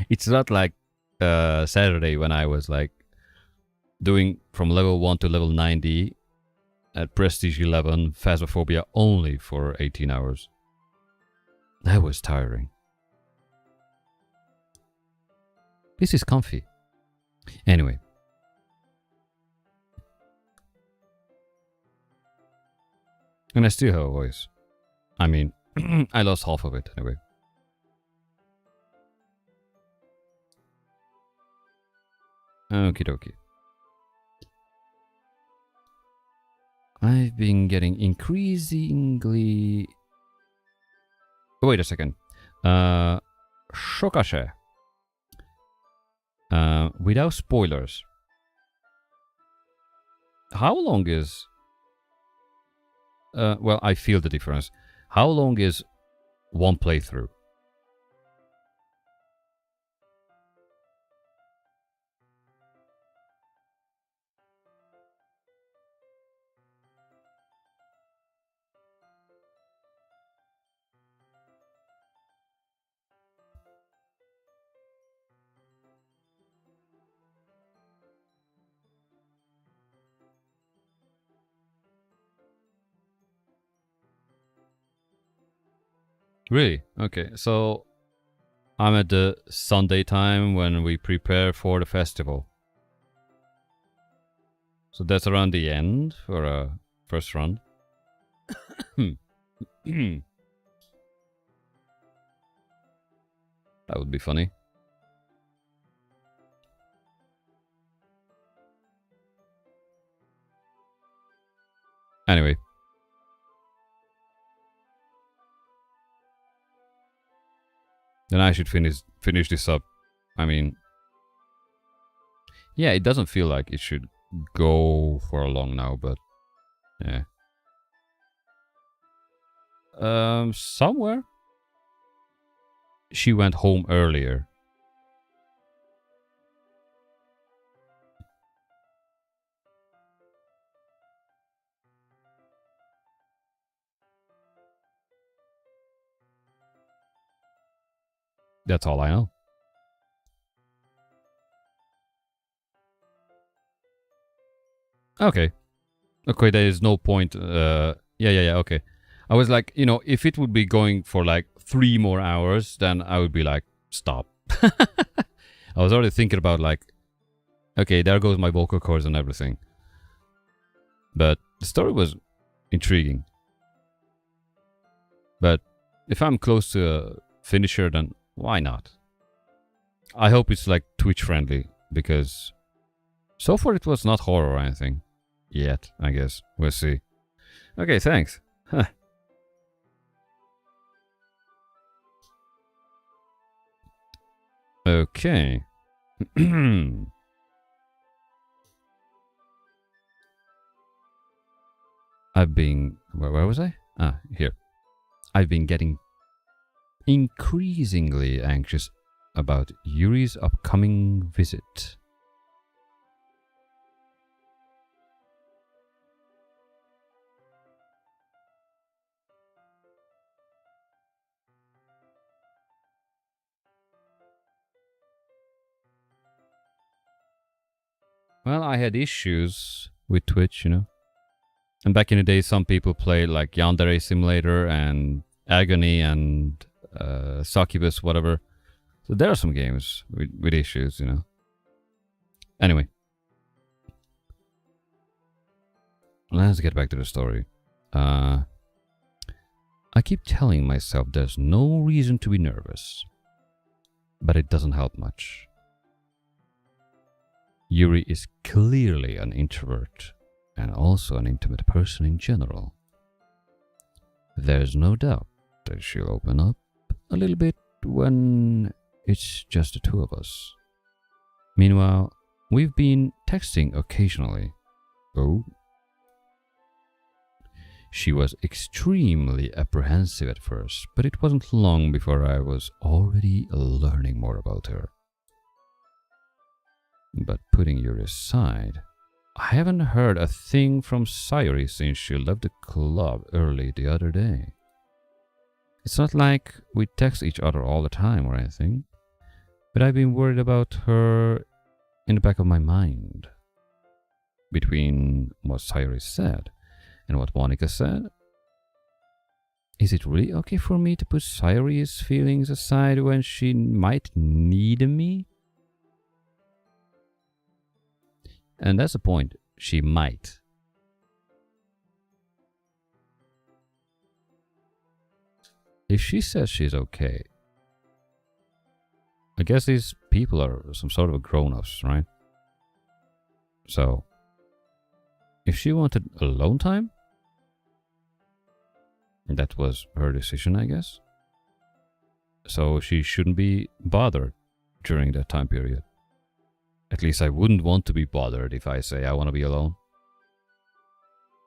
It's not like Saturday when I was like doing from level 1 to level 90 at prestige 11 Phasmophobia only for 18 hours. That was tiring. This is comfy. Anyway. And I still have a voice. I mean, I lost half of it anyway. Okie dokie. I've been getting increasingly... Wait a second. Shokashe. Without spoilers. How long is... well, I feel the difference. How long is one playthrough? Really? Okay, so I'm at the Sunday time when we prepare for the festival. So that's around the end for a first run. That would be funny. Anyway. Then I should finish this up. I mean, yeah, it doesn't feel like it should go for long now, but yeah. Somewhere. She went home earlier. That's all I know. Okay. Okay, there is no point. Yeah, okay. I was like, you know, if it would be going for like 3 more hours, then I would be like, stop. I was already thinking about like, okay, there goes my vocal cords and everything. But the story was intriguing. But if I'm close to a finisher, then why not? I hope it's like Twitch friendly, because so far it was not horror or anything. yet, I guess. We'll see. Okay, thanks. Huh. Okay. I've been... Where was I? Ah, here. I've been getting increasingly anxious about Yuri's upcoming visit. Well, I had issues with Twitch, you know. And back in the day, some people played like Yandere Simulator and Agony and Succubus, whatever. So there are some games with issues, you know. Anyway. Let's get back to the story. I keep telling myself there's no reason to be nervous. But it doesn't help much. Yuri is clearly an introvert and also an intimate person in general. There's no doubt that she'll open up a little bit when it's just the two of us. Meanwhile, we've been texting occasionally. Oh. She was extremely apprehensive at first, but it wasn't long before I was already learning more about her. But putting Yuri aside, I haven't heard a thing from Sayuri since she left the club early the other day. It's not like we text each other all the time or anything, but I've been worried about her in the back of my mind. Between what Sayuri said and what Monica said, is it really okay for me to put Sayuri's feelings aside when she might need me? And that's the point. She might. If she says she's okay, I guess these people are some sort of grown-ups, right? So, if she wanted alone time, that was her decision, I guess. So she shouldn't be bothered during that time period. At least I wouldn't want to be bothered if I say I want to be alone.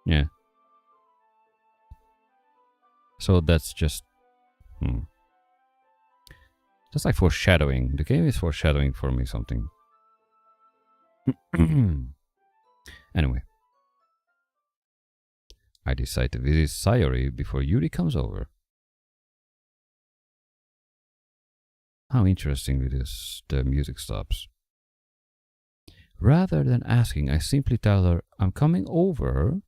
Yeah. So that's just... That's like foreshadowing. The game is foreshadowing for me something. Anyway. I decide to visit Sayuri before Yuri comes over. How interestingly the music stops. Rather than asking, I simply tell her I'm coming over,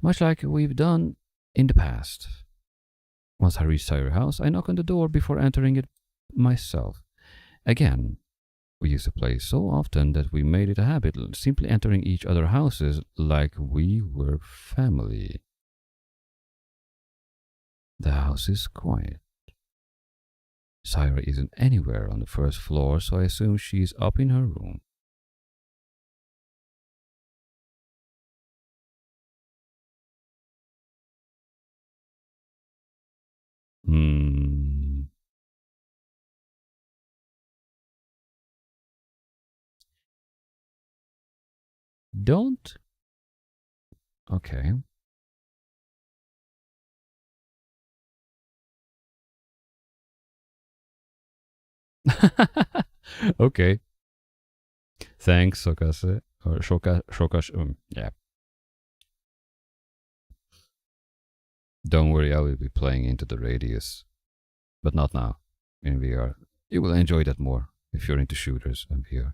much like we've done in the past. Once I reach Sayuri's house, I knock on the door before entering it myself. Again, we used to play so often that we made it a habit, simply entering each other's houses like we were family. The house is quiet. Sayuri isn't anywhere on the first floor, so I assume she's up in her room. Don't. Okay. Okay. Thanks, Sokase. Or Shokash. Yeah. Don't worry, I will be playing into the radius. But not now, in VR. You will enjoy that more if you're into shooters and VR.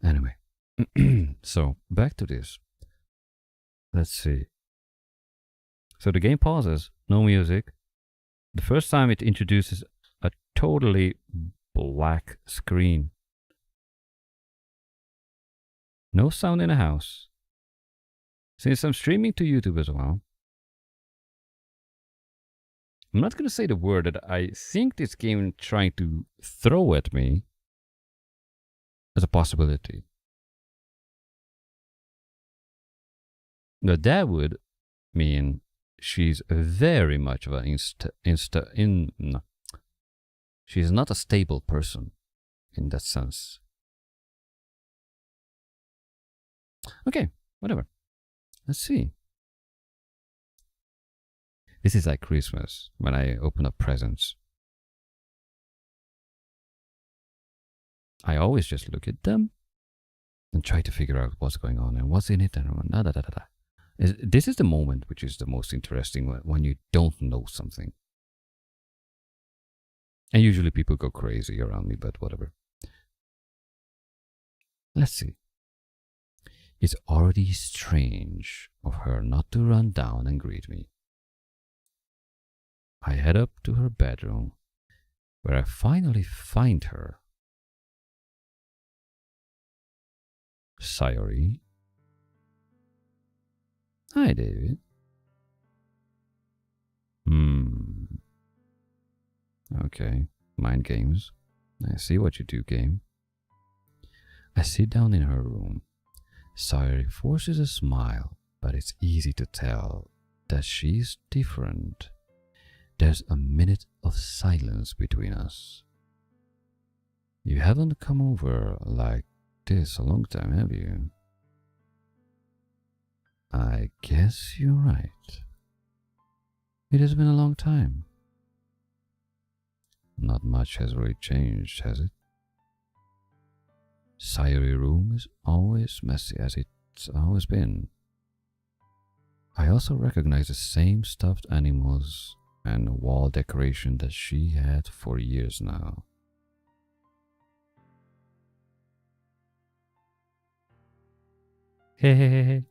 Anyway. So, back to this. Let's see. So the game pauses, no music. The first time it introduces a totally black screen. No sound in the house. Since I'm streaming to YouTube as well, I'm not going to say the word that I think this game is trying to throw at me as a possibility. But that would mean she's very much of an no. She's not a stable person in that sense. Okay, whatever. Let's see. This is like Christmas when I open up presents. I always just look at them and try to figure out what's going on and what's in it and da da da da. This is the moment which is the most interesting when you don't know something. And usually people go crazy around me, but whatever. Let's see. It's already strange of her not to run down and greet me. I head up to her bedroom, where I finally find her. Sayori. Hi, David. Okay, mind games. I see what you do, game. I sit down in her room. Sayori forces a smile, but it's easy to tell that she's different. There's a minute of silence between us. You haven't come over like this a long time, have you? I guess you're right. It has been a long time. Not much has really changed, has it? Sayori's room is always messy as it's always been. I also recognize the same stuffed animals and wall decoration that she had for years now. Hey.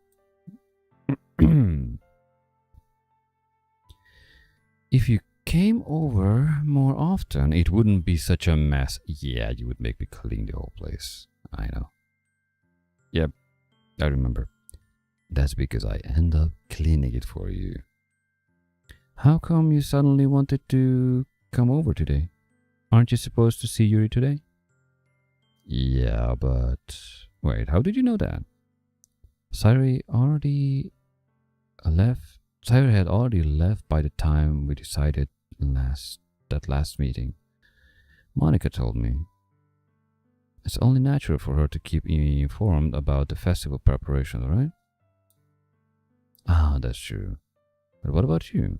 If you came over more often, it wouldn't be such a mess. Yeah, you would make me clean the whole place. I know. Yep, I remember. That's because I end up cleaning it for you. How come you suddenly wanted to come over today? Aren't you supposed to see Yuri today? Yeah, but... Wait, how did you know that? Sayori had already left by the time we decided that last meeting. Monica told me. It's only natural for her to keep me informed about the festival preparations, right? Ah, that's true. But what about you?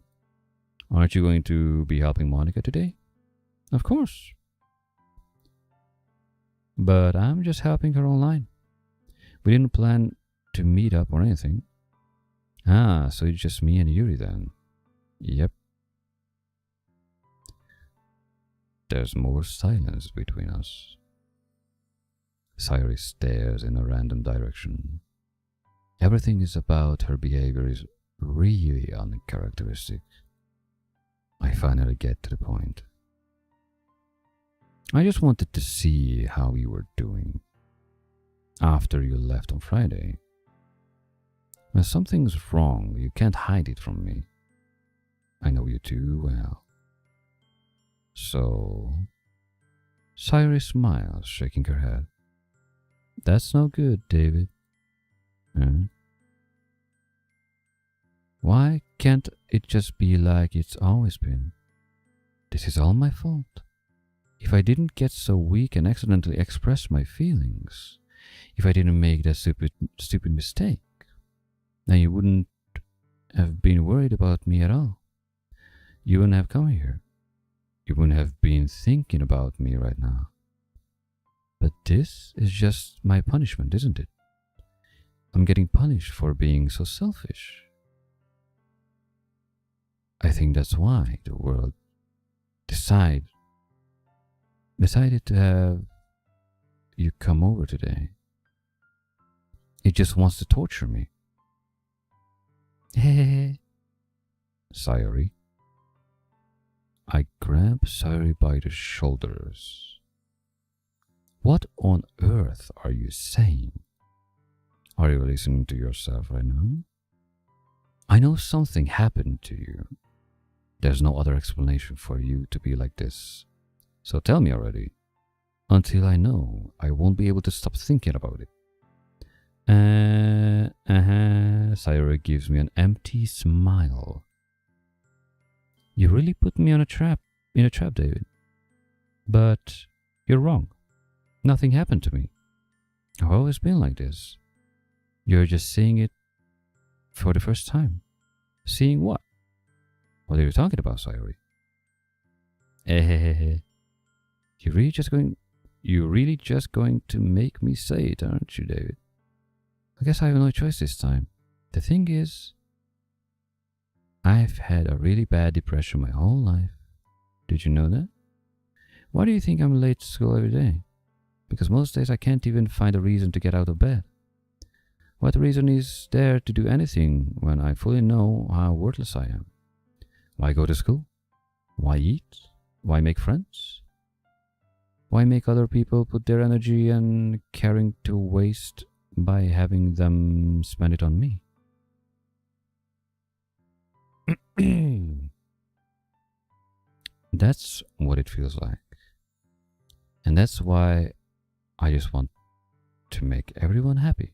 Aren't you going to be helping Monica today? Of course. But I'm just helping her online. We didn't plan to meet up or anything. Ah, so it's just me and Yuri then. Yep. There's more silence between us. Sayori stares in a random direction. Everything is about her behavior is really uncharacteristic. I finally get to the point. I just wanted to see how you were doing after you left on Friday. When something's wrong, you can't hide it from me. I know you too well. So... Sayori smiles, shaking her head. That's no good, David. Why can't it just be like it's always been? This is all my fault. If I didn't get so weak and accidentally express my feelings, if I didn't make that stupid mistake, then you wouldn't have been worried about me at all. You wouldn't have come here. You wouldn't have been thinking about me right now. But this is just my punishment, isn't it? I'm getting punished for being so selfish. I think that's why the world decided to have you come over today. It just wants to torture me. Hey, Sayori. I grab Sayori by the shoulders. What on earth are you saying? Are you listening to yourself right now? I know something happened to you. There's no other explanation for you to be like this. So tell me already. Until I know, I won't be able to stop thinking about it. Sayuri gives me an empty smile. You really put me in a trap, David. But you're wrong. Nothing happened to me. I've always been like this. You're just seeing it for the first time. Seeing what? What are you talking about, Sayuri? You're really just going to make me say it, aren't you, David? I guess I have no choice this time. The thing is, I've had a really bad depression my whole life. Did you know that? Why do you think I'm late to school every day? Because most days I can't even find a reason to get out of bed. What reason is there to do anything when I fully know how worthless I am? Why go to school? Why eat? Why make friends? Why make other people put their energy and caring to waste by having them spend it on me? That's what it feels like. And that's why I just want to make everyone happy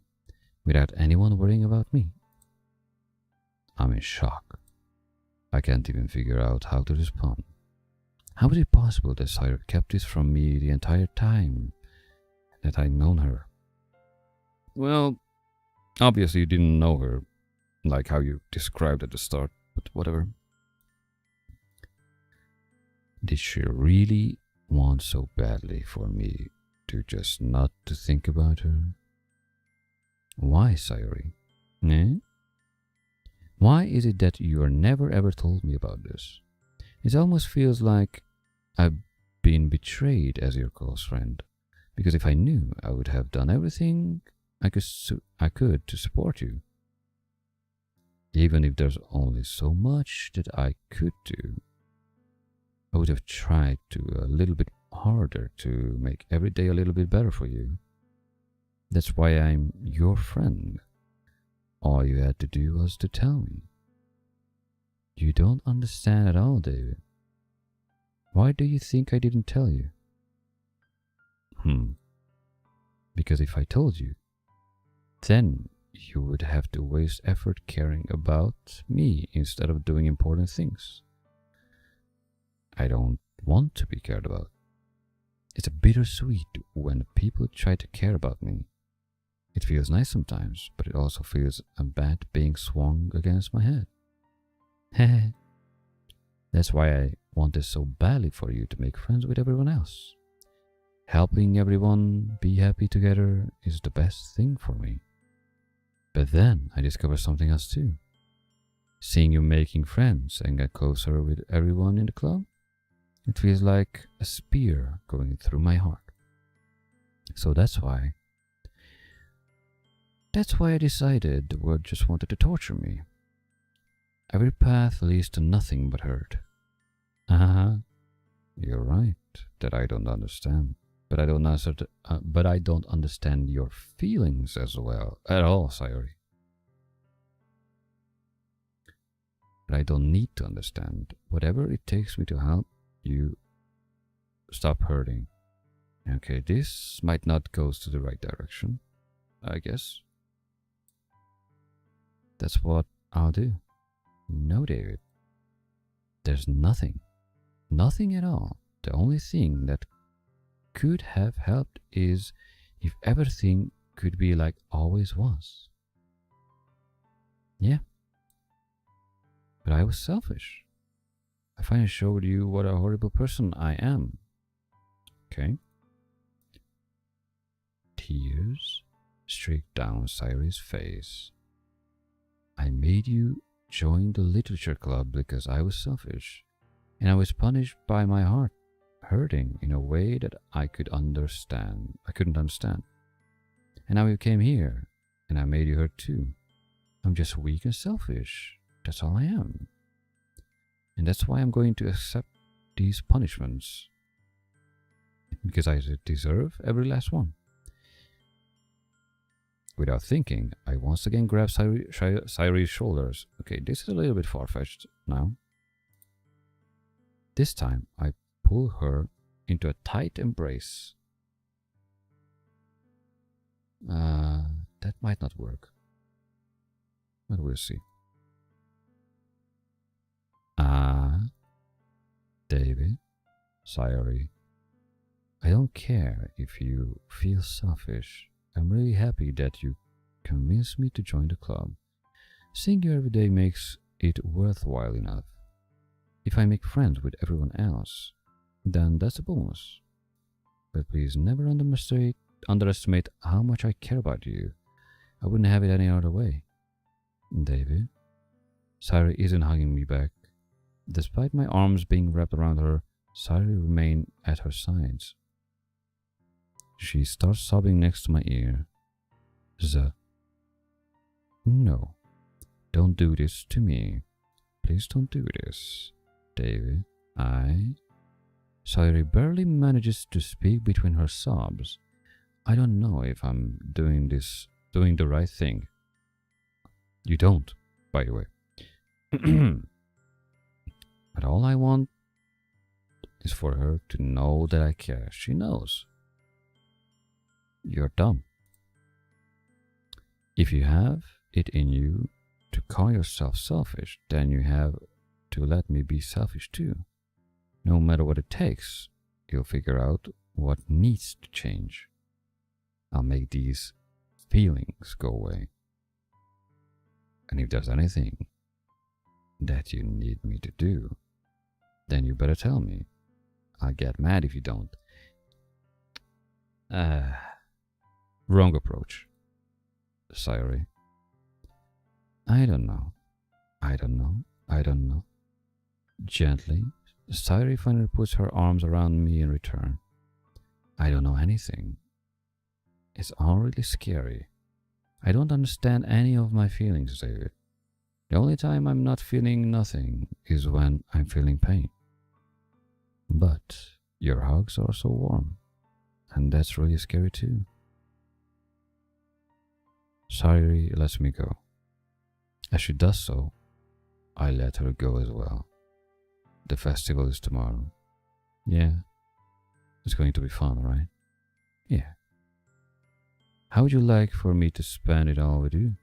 without anyone worrying about me. I'm in shock. I can't even figure out how to respond. How is it possible that Sayuri kept this from me the entire time that I'd known her? Well, obviously you didn't know her, like how you described at the start, but whatever. Did she really want so badly for me to just not to think about her? Why, Sayuri? Eh? Why is it that you are never ever told me about this? It almost feels like I've been betrayed as your close friend. Because if I knew, I would have done everything I could to support you. Even if there's only so much that I could do, I would have tried to a little bit harder to make every day a little bit better for you. That's why I'm your friend. All you had to do was to tell me. You don't understand at all, David. Why do you think I didn't tell you? Because if I told you, then you would have to waste effort caring about me instead of doing important things. I don't want to be cared about. It's a bittersweet when people try to care about me. It feels nice sometimes, but it also feels a bat being swung against my head. That's why I want this so badly for you to make friends with everyone else. Helping everyone be happy together is the best thing for me. But then I discovered something else too. Seeing you making friends and get closer with everyone in the club, it feels like a spear going through my heart. So that's why I decided the world just wanted to torture me. Every path leads to nothing but hurt. You're right that I don't understand. But I don't understand your feelings as well at all, Sayuri. But I don't need to understand. Whatever it takes me to help you stop hurting. Okay, this might not go to the right direction, I guess. That's what I'll do. No, David. There's nothing. Nothing at all. The only thing that could have helped is if everything could be like always was. Yeah. But I was selfish. I finally showed you what a horrible person I am. Okay. Tears streaked down Sayuri's face. I made you join the literature club because I was selfish, and I was punished by my heart hurting in a way that I couldn't understand. And now you came here, and I made you hurt too. I'm just weak and selfish. That's all I am. And that's why I'm going to accept these punishments. Because I deserve every last one. Without thinking, I once again grabbed Sayuri's shoulders. Okay, this is a little bit far-fetched now. This time, I pull her into a tight embrace. that might not work. But we'll see. David, sorry. I don't care if you feel selfish. I'm really happy that you convinced me to join the club. Seeing you every day makes it worthwhile enough. If I make friends with everyone else, then that's a bonus. But please never underestimate how much I care about you. I wouldn't have it any other way. David, Sari isn't hugging me back. Despite my arms being wrapped around her, Sari remains at her sides. She starts sobbing next to my ear. No, don't do this to me. Please don't do this, David. Sari barely manages to speak between her sobs. I don't know if I'm doing the right thing. You don't, by the way. But all I want is for her to know that I care. She knows. You're dumb. If you have it in you to call yourself selfish, then you have to let me be selfish too. No matter what it takes, you'll figure out what needs to change. I'll make these feelings go away. And if there's anything that you need me to do, then you better tell me. I'll get mad if you don't. Wrong approach. Sorry. I don't know. Gently, Sari finally puts her arms around me in return. I don't know anything. It's all really scary. I don't understand any of my feelings, David. The only time I'm not feeling nothing is when I'm feeling pain. But your hugs are so warm, and that's really scary too. Sari lets me go. As she does so, I let her go as well. The festival is tomorrow. Yeah, it's going to be fun, right? Yeah. How would you like for me to spend it all with you?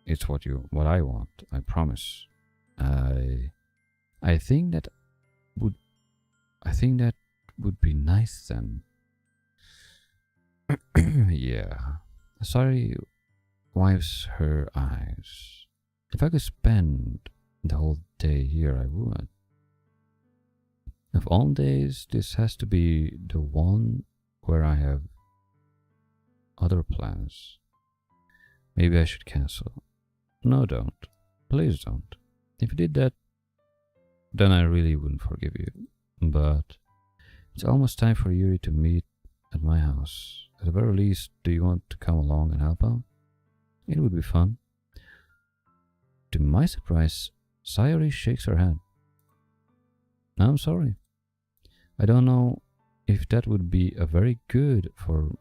It's what I want, I promise. I think that would be nice then. Yeah. Sari wipes her eyes. If I could spend the whole day here, I would. Of all days, this has to be the one where I have other plans. Maybe I should cancel. No, don't. Please don't. If you did that, then I really wouldn't forgive you. But it's almost time for Yuri to meet at my house. At the very least, do you want to come along and help out? It would be fun. To my surprise, Sayori shakes her head. I'm sorry. I don't know if that would be a very good for...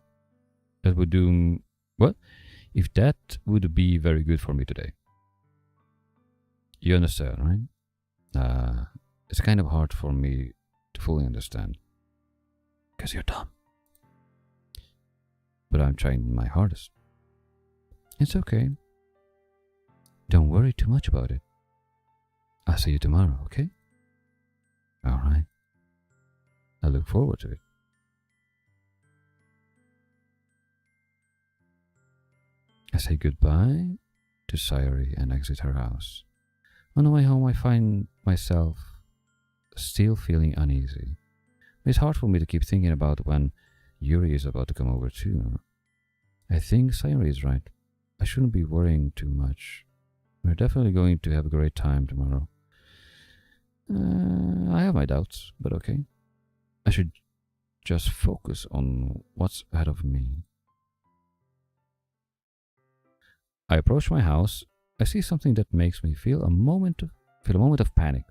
That would do... What? If that would be very good for me today. You understand, right? It's kind of hard for me to fully understand. Because you're dumb. But I'm trying my hardest. It's okay. Don't worry too much about it. I'll see you tomorrow, okay? Alright. I look forward to it. I say goodbye to Sayori and exit her house. On the way home, I find myself still feeling uneasy. It's hard for me to keep thinking about when Yuri is about to come over too. I think Sayori is right. I shouldn't be worrying too much. We're definitely going to have a great time tomorrow. I have my doubts, but okay. I should just focus on what's ahead of me. I approach my house. I see something that makes me feel a moment of panic.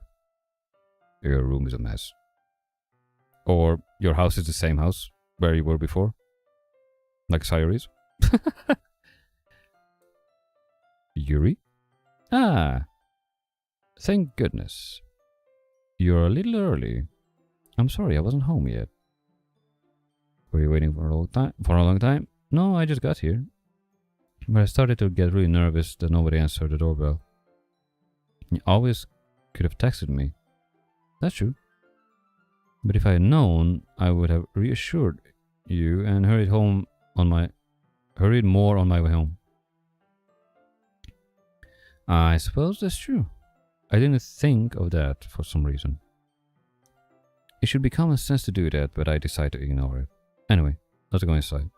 Your room is a mess. Or your house is the same house where you were before. Like Sayori's. Yuri? Ah, thank goodness. You're a little early. I'm sorry, I wasn't home yet. Were you waiting for a long time? No, I just got here. But I started to get really nervous that nobody answered the doorbell. You always could have texted me. That's true. But if I had known, I would have reassured you and hurried more on my way home. I suppose that's true. I didn't think of that for some reason. It should be common sense to do that, but I decided to ignore it. Anyway, let's go inside.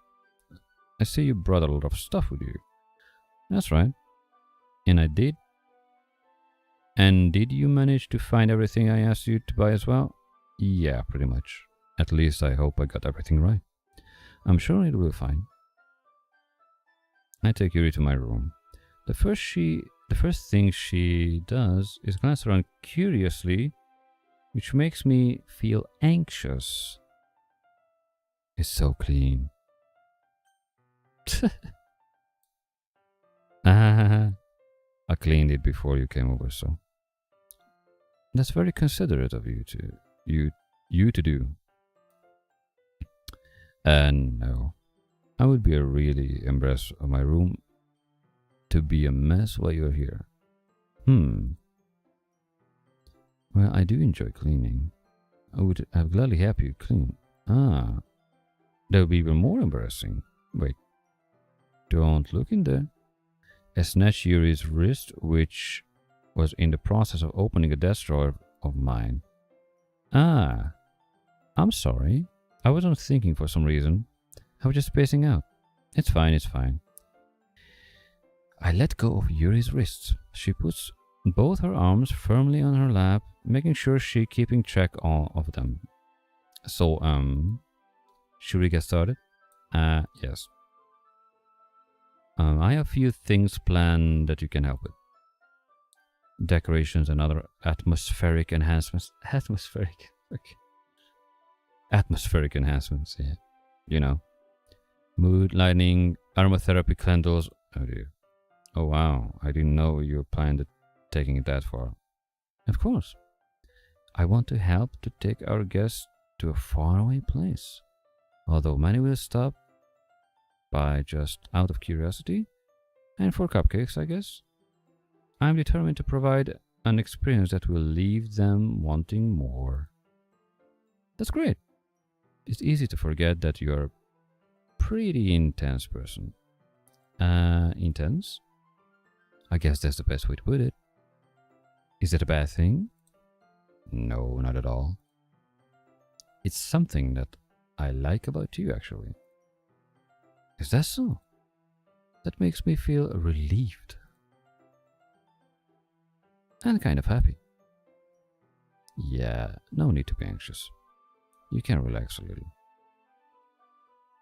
I see you brought a lot of stuff with you. That's right. And I did. And did you manage to find everything I asked you to buy as well? Yeah, pretty much. At least I hope I got everything right. I'm sure it will be fine. I take Yuri to my room. The first thing she does is glance around curiously, which makes me feel anxious. It's so clean. I cleaned it before you came over, so that's very considerate of you to do. And no, I would be really embarrassed of my room to be a mess while you're here. Well, I do enjoy cleaning. I would have gladly helped you clean. That would be even more embarrassing. Wait, don't look in there. I snatched Yuri's wrist, which was in the process of opening a desk drawer of mine. I'm sorry. I wasn't thinking for some reason. I was just spacing out. It's fine, it's fine. I let go of Yuri's wrists. She puts both her arms firmly on her lap, making sure she's keeping track of them. So, should we get started? Yes. I have a few things planned that you can help with. Decorations and other atmospheric enhancements. Atmospheric enhancements, yeah. You know. Mood lighting, aromatherapy candles. Oh dear. Oh wow, I didn't know you were planning to taking it that far. Of course. I want to help to take our guests to a faraway place. Although many will stop by just out of curiosity, and for cupcakes, I guess. I'm determined to provide an experience that will leave them wanting more. That's great. It's easy to forget that you're a pretty intense person. Intense? I guess that's the best way to put it. Is that a bad thing? No, not at all. It's something that I like about you, actually. Is that so? That makes me feel relieved. And kind of happy. Yeah, no need to be anxious. You can relax a little.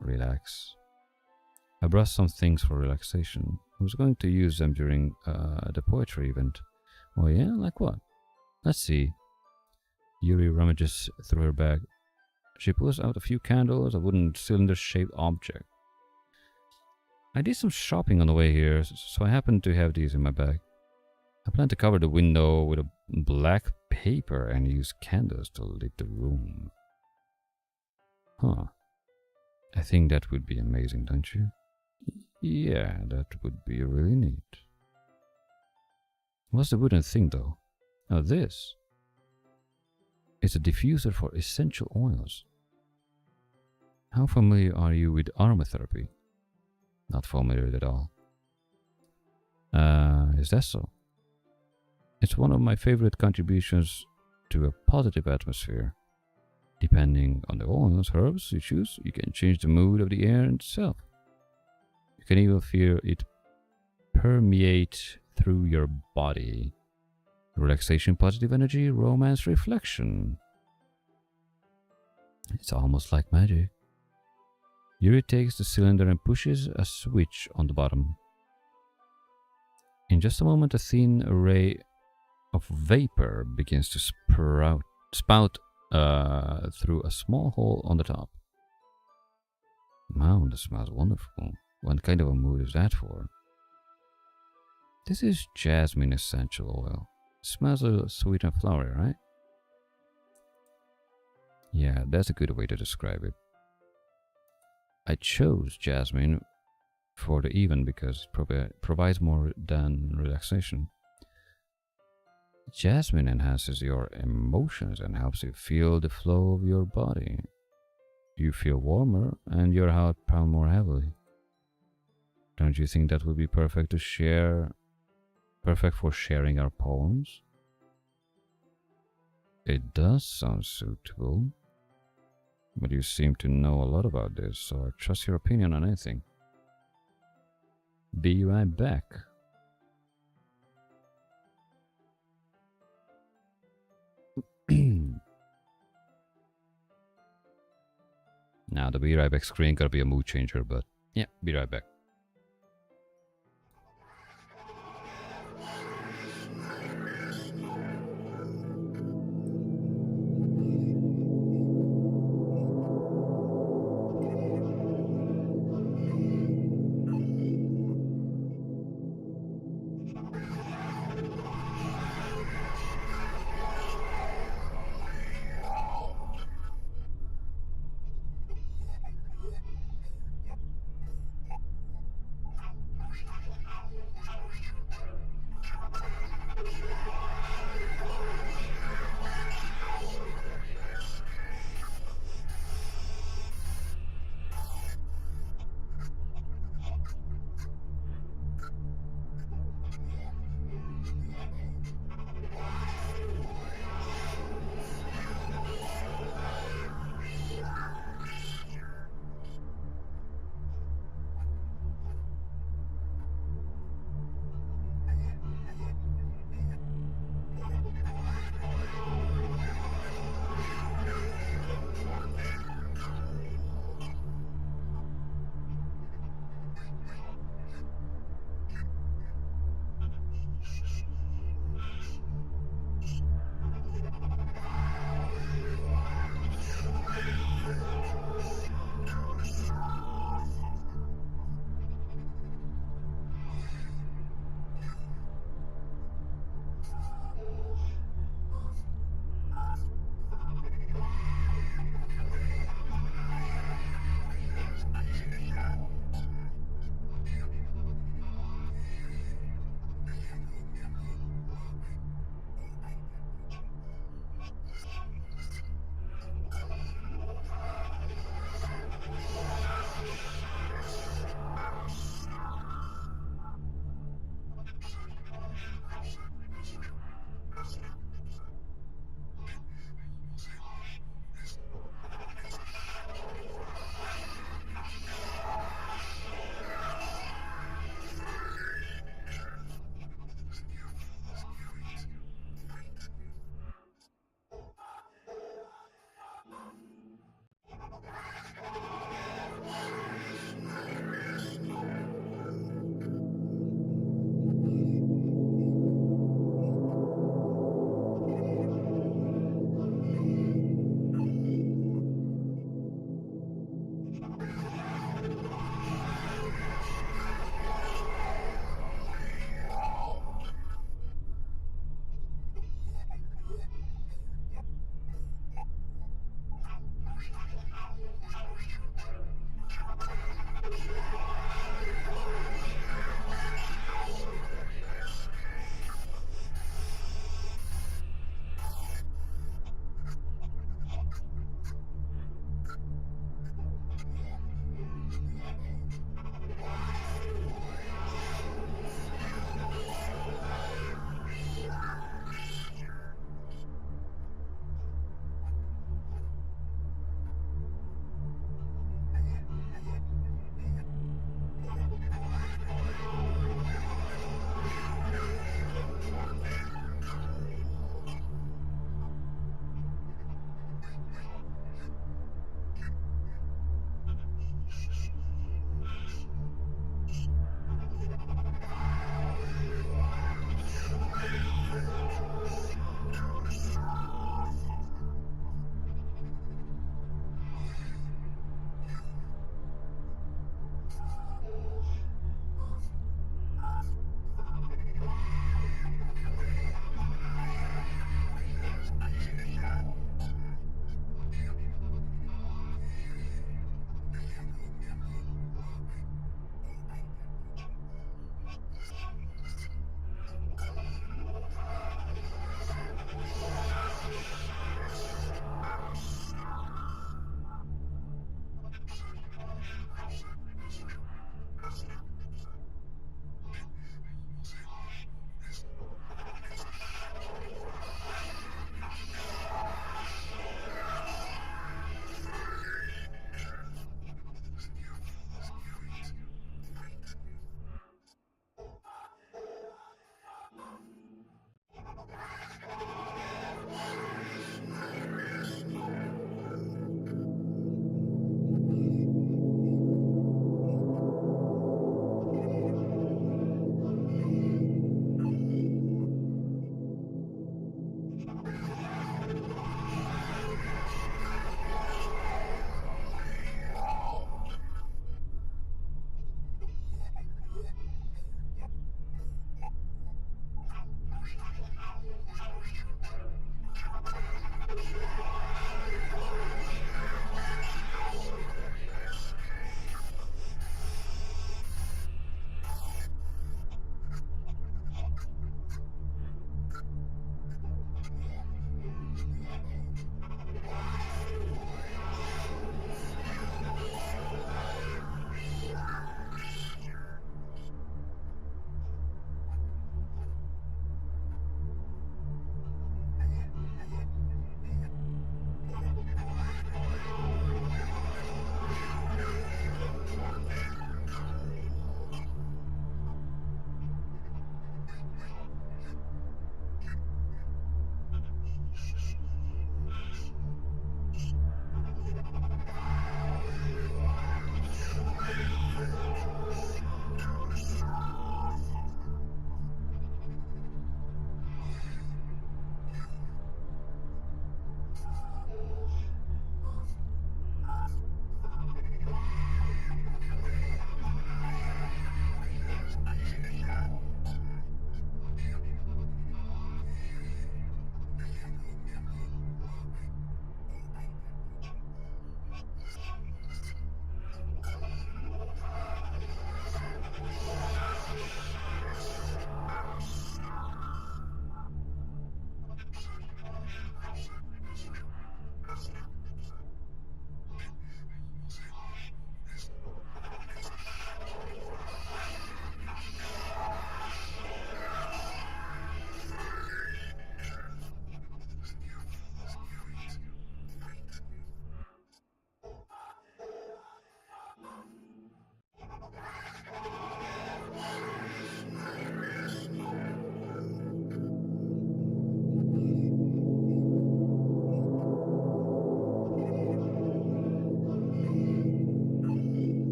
Relax. I brought some things for relaxation. I was going to use them during the poetry event. Oh yeah? Like what? Let's see. Yuri rummages through her bag. She pulls out a few candles, a wooden cylinder-shaped object. I did some shopping on the way here, so I happen to have these in my bag. I plan to cover the window with a black paper and use candles to lit the room. Huh. I think that would be amazing, don't you? Yeah, that would be really neat. What's the wooden thing, though? Oh, this. It's a diffuser for essential oils. How familiar are you with aromatherapy? Not familiar at all. Is that so? It's one of my favorite contributions to a positive atmosphere. Depending on the oils, herbs you choose, you can change the mood of the air itself. You can even feel it permeate through your body. Relaxation, positive energy, romance, reflection. It's almost like magic. Yuri takes the cylinder and pushes a switch on the bottom. In just a moment, a thin array of vapor begins to spout through a small hole on the top. Wow, that smells wonderful. What kind of a mood is that for? This is jasmine essential oil. It smells a little sweet and flowery, right? Yeah, that's a good way to describe it. I chose jasmine for the even because it provides more than relaxation. Jasmine enhances your emotions and helps you feel the flow of your body. You feel warmer and your heart pounds more heavily. Don't you think that would be perfect to share? Perfect for sharing our poems? It does sound suitable. But you seem to know a lot about this, so I trust your opinion on anything. Be right back. Now the be right back screen gotta be a mood changer, but yeah, be right back.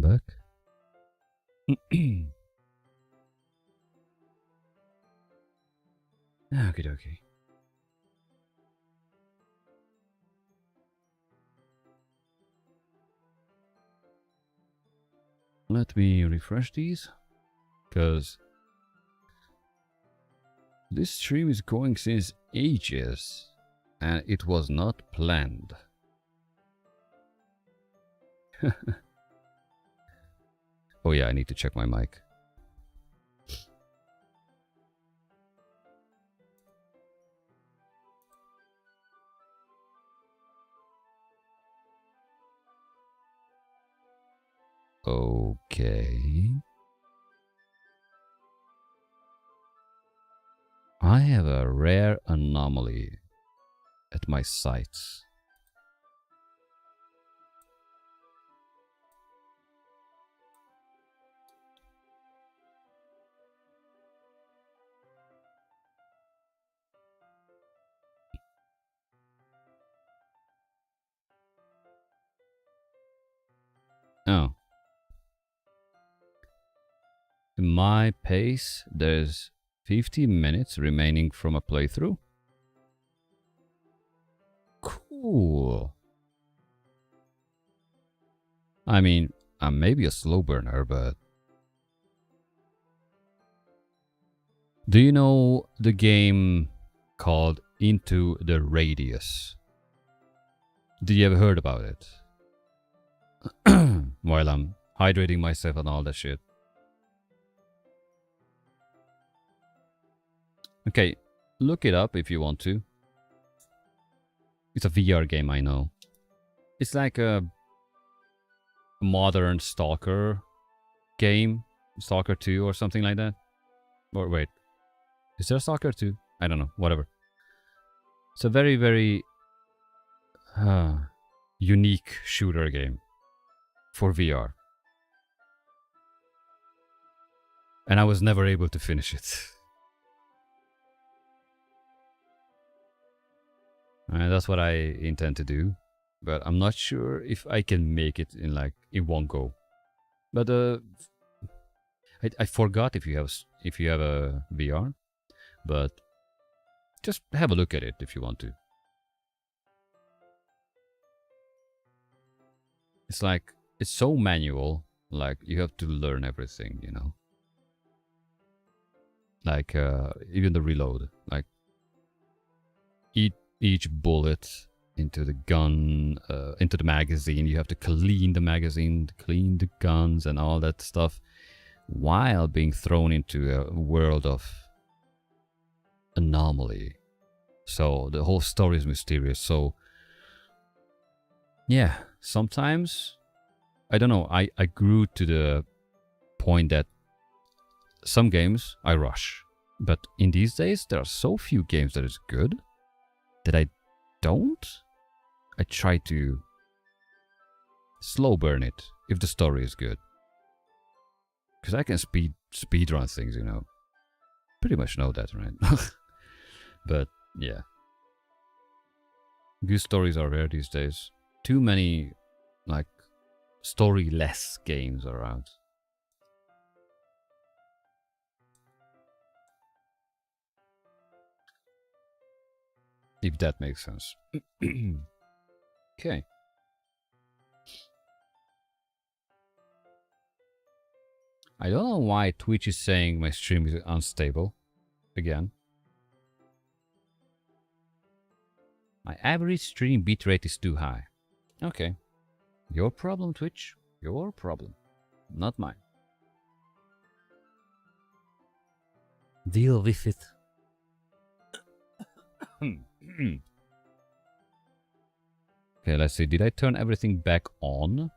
back. Okie-dokie. Let me refresh these, because this stream is going since ages, and it was not planned. Oh yeah, I need to check my mic. Okay. I have a rare anomaly at my sites. Oh. In my pace, there's 50 minutes remaining from a playthrough. Cool. I mean, I'm maybe a slow burner, but... Do you know the game called Into the Radius? Did you ever heard about it? While I'm hydrating myself and all that shit. Okay, look it up if you want to. It's a VR game, I know. It's like a modern Stalker game. Stalker 2 or something like that. Or wait, is there a Stalker 2? I don't know, whatever. It's a very, very unique shooter game for VR. And I was never able to finish it. And that's what I intend to do, but I'm not sure if I can make it in one go. But I forgot if you have a VR, but just have a look at it if you want to. It's so manual, like you have to learn everything, you know. Like even the reload, like each bullet into the gun, into the magazine. You have to clean the magazine, clean the guns and all that stuff while being thrown into a world of anomaly. So the whole story is mysterious. So yeah, sometimes, I don't know, I grew to the point that some games I rush. But in these days, there are so few games that is good that I don't. I try to slow burn it if the story is good. Because I can speed run things, you know. Pretty much know that, right? But yeah. Good stories are rare these days. Too many, like, story-less games are out. If that makes sense. Okay. I don't know why Twitch is saying my stream is unstable. Again. My average stream bitrate is too high. Okay. Your problem, Twitch. Your problem. Not mine. Deal with it. Okay, let's see. Did I turn everything back on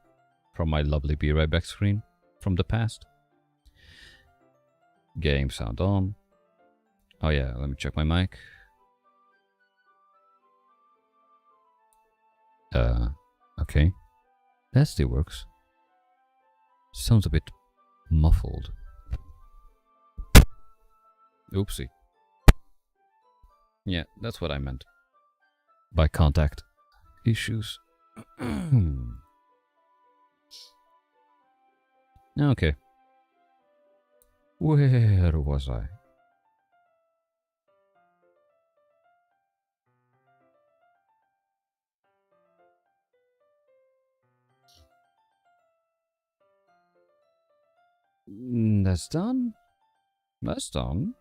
from my lovely Be Right Back screen from the past? Game sound on. Oh yeah, let me check my mic. Okay. That still works. Sounds a bit muffled. Oopsie. Yeah, that's what I meant by contact issues. Okay. Where was I? That's done. That's done.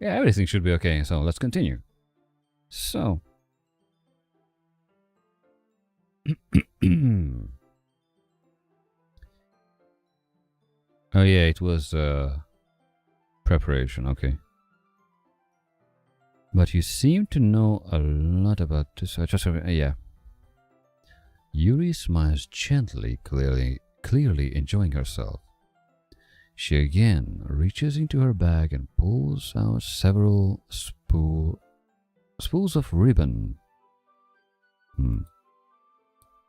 Yeah, everything should be okay, so let's continue. So. Oh yeah, it was preparation, okay. But you seem to know a lot about this. Yeah. Yuri smiles gently, clearly enjoying herself. She again reaches into her bag and pulls out several spools of ribbon.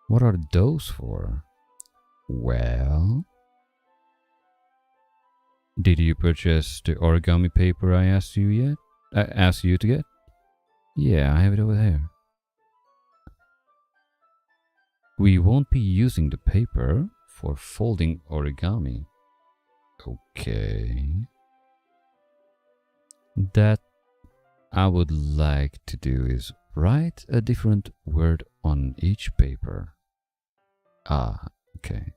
What are those for? Well, did you purchase the origami paper I asked you yet? I asked you to get? Yeah, I have it over there. We won't be using the paper for folding origami. Okay. That I would like to do is write a different word on each paper. Ah, okay.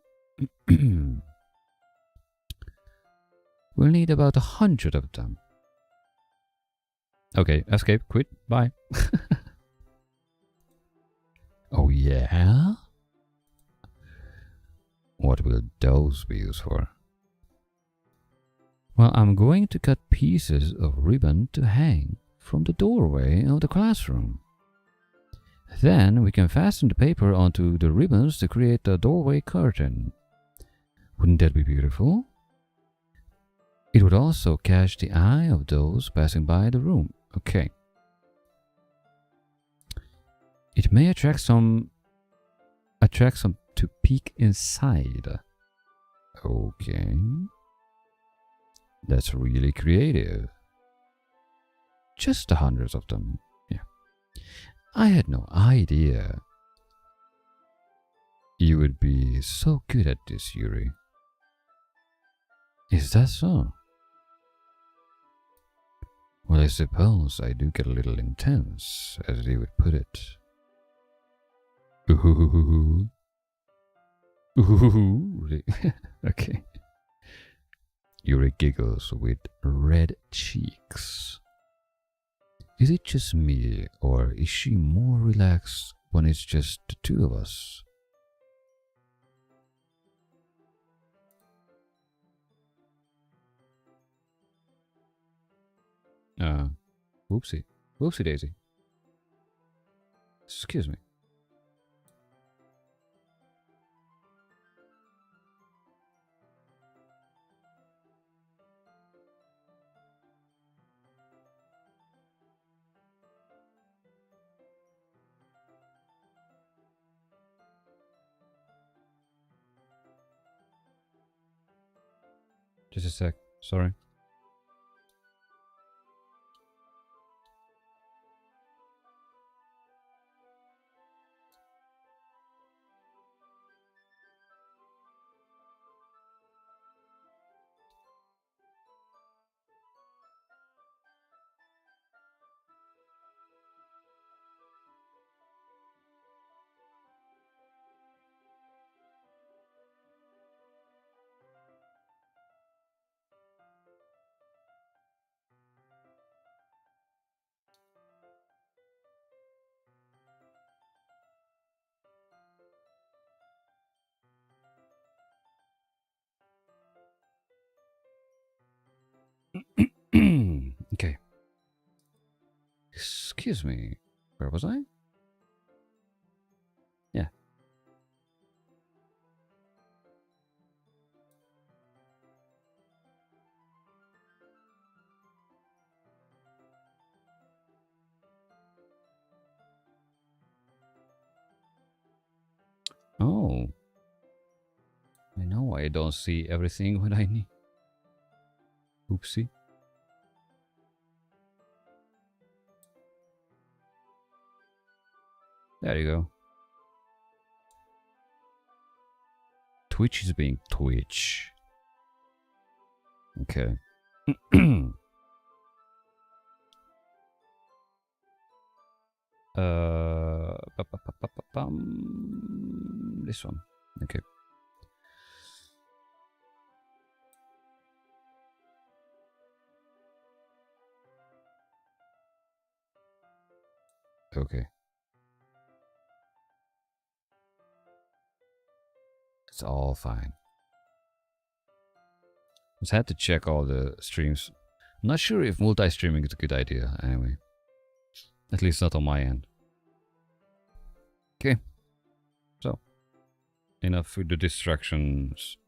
We'll need about 100 of them. Okay, escape, quit, bye. Oh yeah? What will those be used for? Well, I'm going to cut pieces of ribbon to hang from the doorway of the classroom. Then we can fasten the paper onto the ribbons to create a doorway curtain. Wouldn't that be beautiful? It would also catch the eye of those passing by the room. Okay. It may attract some to peek inside. Okay. That's really creative. Just the hundreds of them. Yeah. I had no idea you would be so good at this, Yuri. Is that so? Well, I suppose I do get a little intense, as they would put it. Ooh. Ooh. Okay. Yuri giggles with red cheeks. Is it just me, or is she more relaxed when it's just the two of us? Whoopsie. Whoopsie daisy. Excuse me. Just a sec. Sorry. Okay. Excuse me. Where was I? Yeah. Oh. I know I don't see everything when I need. Oopsie. There you go. Twitch is being Twitch. Okay. This one. Okay. Okay. It's all fine. Just had to check all the streams. I'm not sure if multi-streaming is a good idea anyway. At least not on my end. Okay. So, enough with the distractions.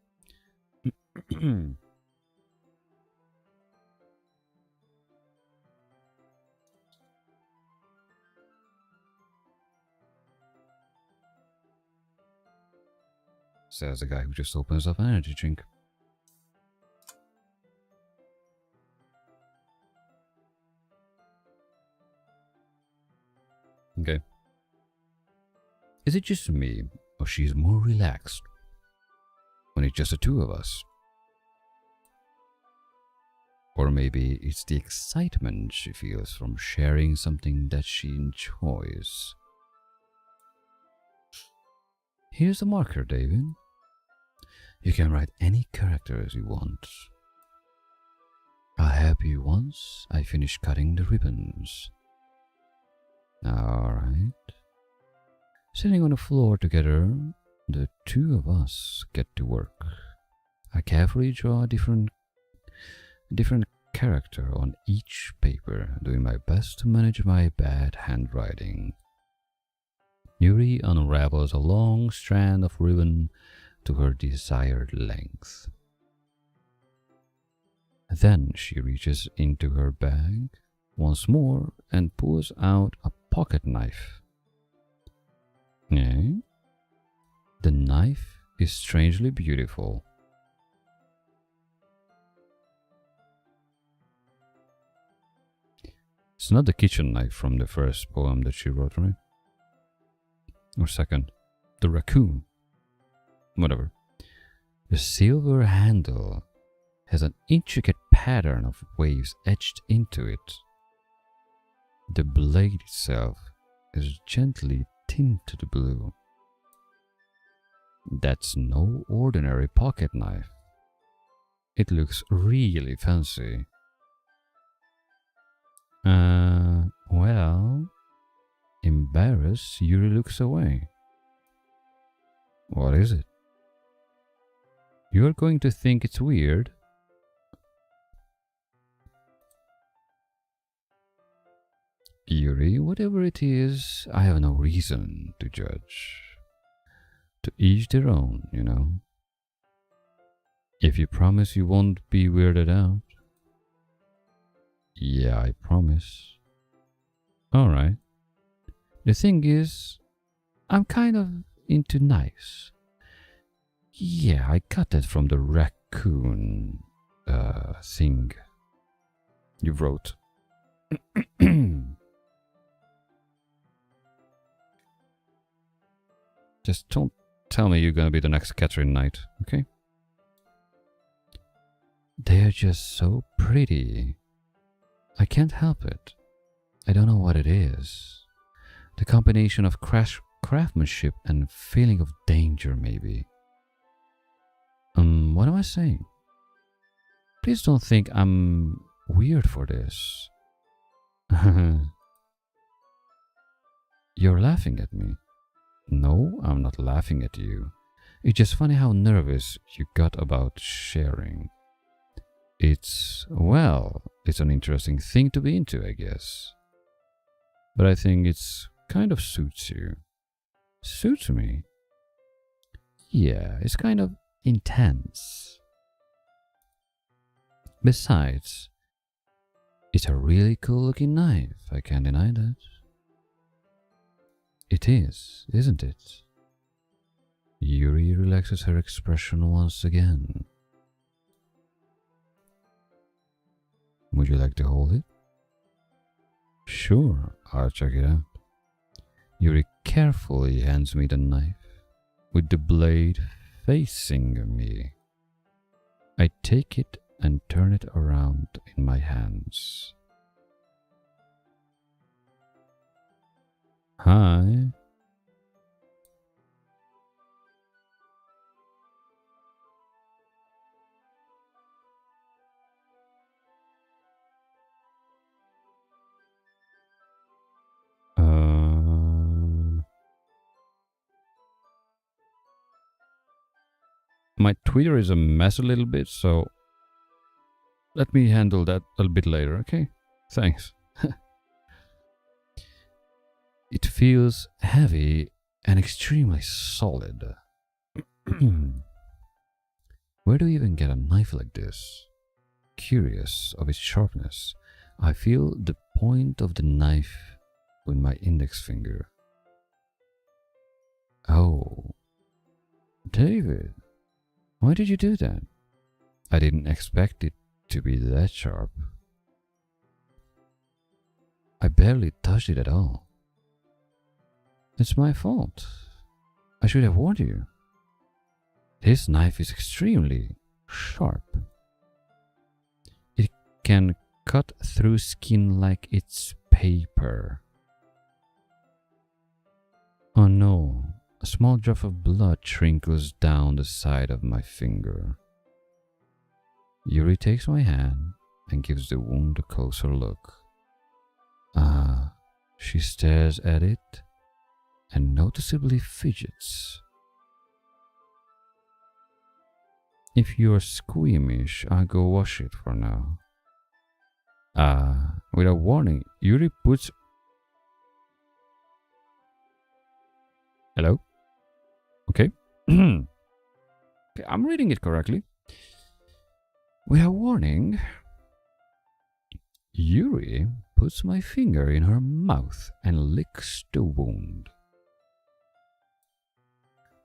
Says the guy who just opens up an energy drink. Okay. Is it just me, or she's more relaxed when it's just the two of us? Or maybe it's the excitement she feels from sharing something that she enjoys. Here's a marker, David. You can write any characters you want. I'll help you once I finish cutting the ribbons. Alright. Sitting on the floor together, the two of us get to work. I carefully draw a different character on each paper, doing my best to manage my bad handwriting. Yuri unravels a long strand of ribbon to her desired length. Then she reaches into her bag once more and pulls out a pocket knife. Eh? The knife is strangely beautiful. It's not the kitchen knife from the first poem that she wrote, right? Or second, the raccoon. Whatever. The silver handle has an intricate pattern of waves etched into it. The blade itself is gently tinted blue. That's no ordinary pocket knife. It looks really fancy. Well, embarrassed, Yuri looks away. What is it? You're going to think it's weird. Yuri, whatever it is, I have no reason to judge. To each their own, you know. If you promise you won't be weirded out. Yeah, I promise. Alright. The thing is, I'm kind of into knives. Yeah, I got that from the raccoon thing you wrote. Just don't tell me you're gonna be the next Catherine Knight, okay? They're just so pretty. I can't help it. I don't know what it is. The combination of craftsmanship and feeling of danger, maybe. What am I saying? Please don't think I'm weird for this. You're laughing at me. No, I'm not laughing at you. It's just funny how nervous you got about sharing. It's an interesting thing to be into, I guess. But I think it's kind of suits you. Suits me? Yeah, it's kind of intense. Besides, it's a really cool looking knife, I can't deny that. It is, isn't it? Yuri relaxes her expression once again. Would you like to hold it? Sure, I'll check it out. Yuri carefully hands me the knife, with the blade facing me. I take it and turn it around in my hands. Hi. My Twitter is a mess a little bit, so let me handle that a bit later, okay? Thanks. It feels heavy and extremely solid. Where do you even get a knife like this? Curious of its sharpness, I feel the point of the knife with my index finger. Oh, David, why did you do that? I didn't expect it to be that sharp. I barely touched it at all. It's my fault. I should have warned you. This knife is extremely sharp. It can cut through skin like it's paper. Oh no, a small drop of blood trickles down the side of my finger. Yuri takes my hand and gives the wound a closer look. She stares at it and noticeably fidgets. If you're squeamish, I'll go wash it for now. Without warning, Yuri puts... Hello? Okay. Okay, I'm reading it correctly. Without warning, Yuri puts my finger in her mouth and licks the wound.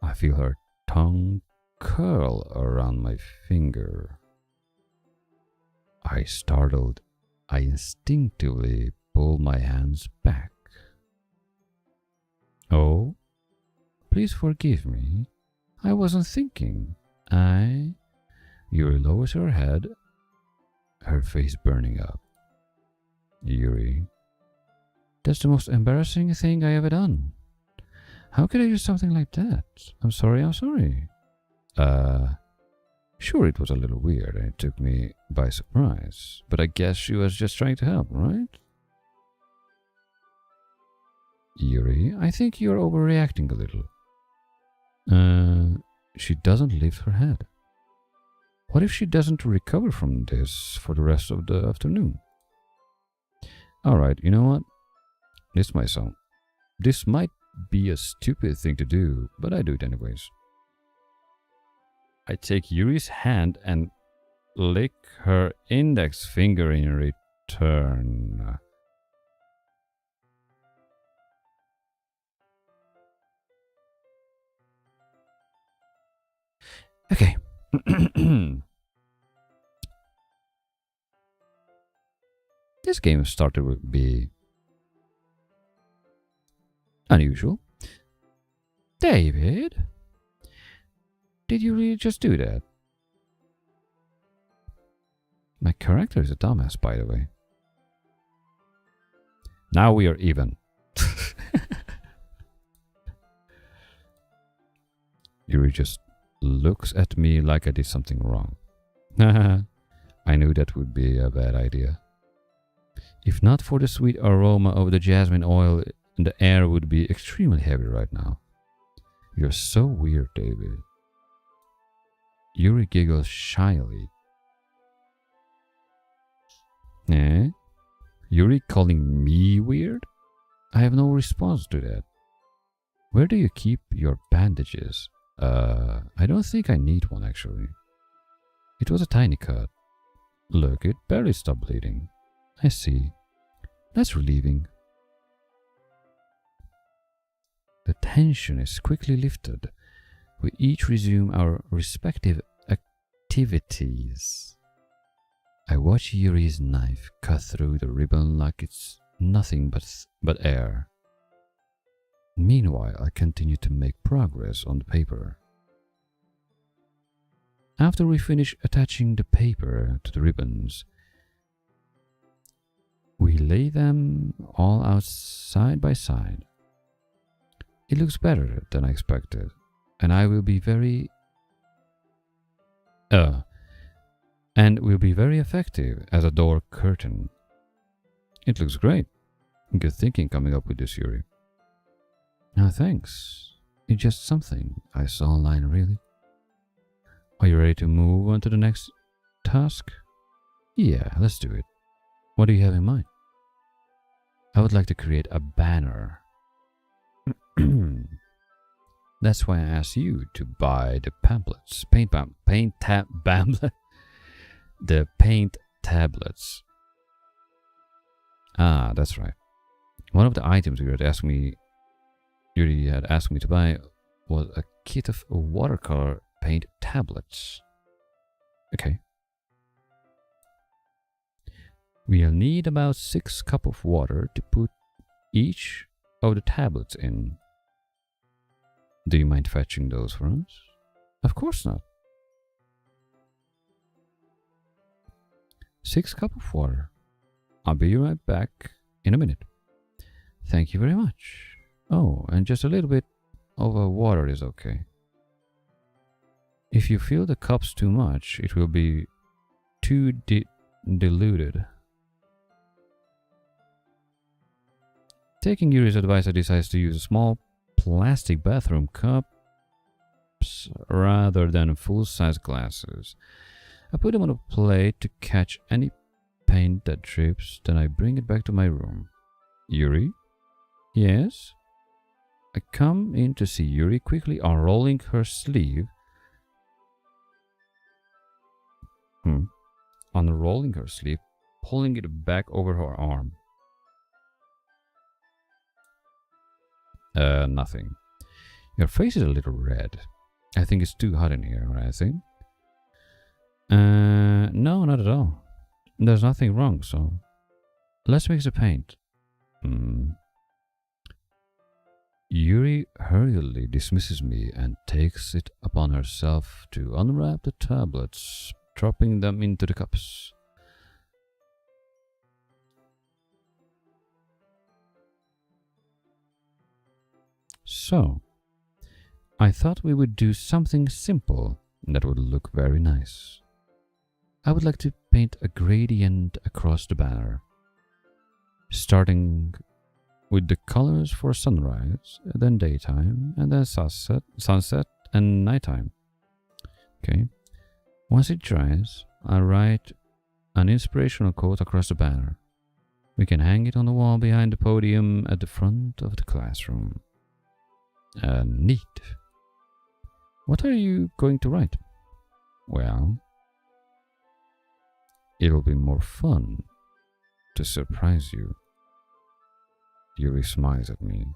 I feel her tongue curl around my finger. Startled, I instinctively pull my hands back. Oh, please forgive me. I wasn't thinking. Yuri lowers her head, her face burning up. Yuri, that's the most embarrassing thing I ever done. How could I do something like that? I'm sorry. Sure, it was a little weird and it took me by surprise, but I guess she was just trying to help, right? Yuri, I think you're overreacting a little. She doesn't lift her head. What if she doesn't recover from this for the rest of the afternoon? Alright, you know what? This might be a stupid thing to do, but I do it anyways. I take Yuri's hand and lick her index finger in return. Okay. This game started to be unusual. David? Did you really just do that? My character is a dumbass, by the way. Now we are even. Yuri just looks at me like I did something wrong. I knew that would be a bad idea. If not for the sweet aroma of the jasmine oil, the air would be extremely heavy right now. You're so weird, David. Yuri giggles shyly. Eh? Yuri calling me weird? I have no response to that. Where do you keep your bandages? I don't think I need one actually. It was a tiny cut. Look, it barely stopped bleeding. I see. That's relieving. The tension is quickly lifted. We each resume our respective activities. I watch Yuri's knife cut through the ribbon like it's nothing but air. Meanwhile, I continue to make progress on the paper. After we finish attaching the paper to the ribbons, we lay them all out side by side. It looks better than I expected, and will be very effective as a door curtain. It looks great. Good thinking coming up with this, Yuri. Thanks. It's just something I saw online, really. Are you ready to move on to the next task? Yeah, let's do it. What do you have in mind? I would like to create a banner. That's why I asked you to buy the pamphlets. The paint tablets. Ah, that's right. One of the items Yuri had asked me to buy was a kit of watercolor paint tablets. Okay. We'll need about 6 cups of water to put each of the tablets in. Do you mind fetching those for us? Of course not. 6 cups of water. I'll be right back in a minute. Thank you very much. Oh, and just a little bit of water is okay. If you fill the cups too much, it will be too diluted. Taking Yuri's advice, I decided to use small plastic bathroom cups rather than full-size glasses. I put them on a plate to catch any paint that drips, then I bring it back to my room. Yuri? Yes? I come in to see Yuri quickly unrolling her sleeve. Unrolling her sleeve, pulling it back over her arm. Nothing. Your face is a little red. I think it's too hot in here, Ryzen. No, not at all. There's nothing wrong, so let's mix the paint. Yuri hurriedly dismisses me and takes it upon herself to unwrap the tablets, dropping them into the cups. So, I thought we would do something simple that would look very nice. I would like to paint a gradient across the banner, starting with the colors for sunrise, then daytime, and then sunset and nighttime. Okay. Once it dries, I'll write an inspirational quote across the banner. We can hang it on the wall behind the podium at the front of the classroom. Neat. What are you going to write? Well, it'll be more fun to surprise you. Yuri smiles at me.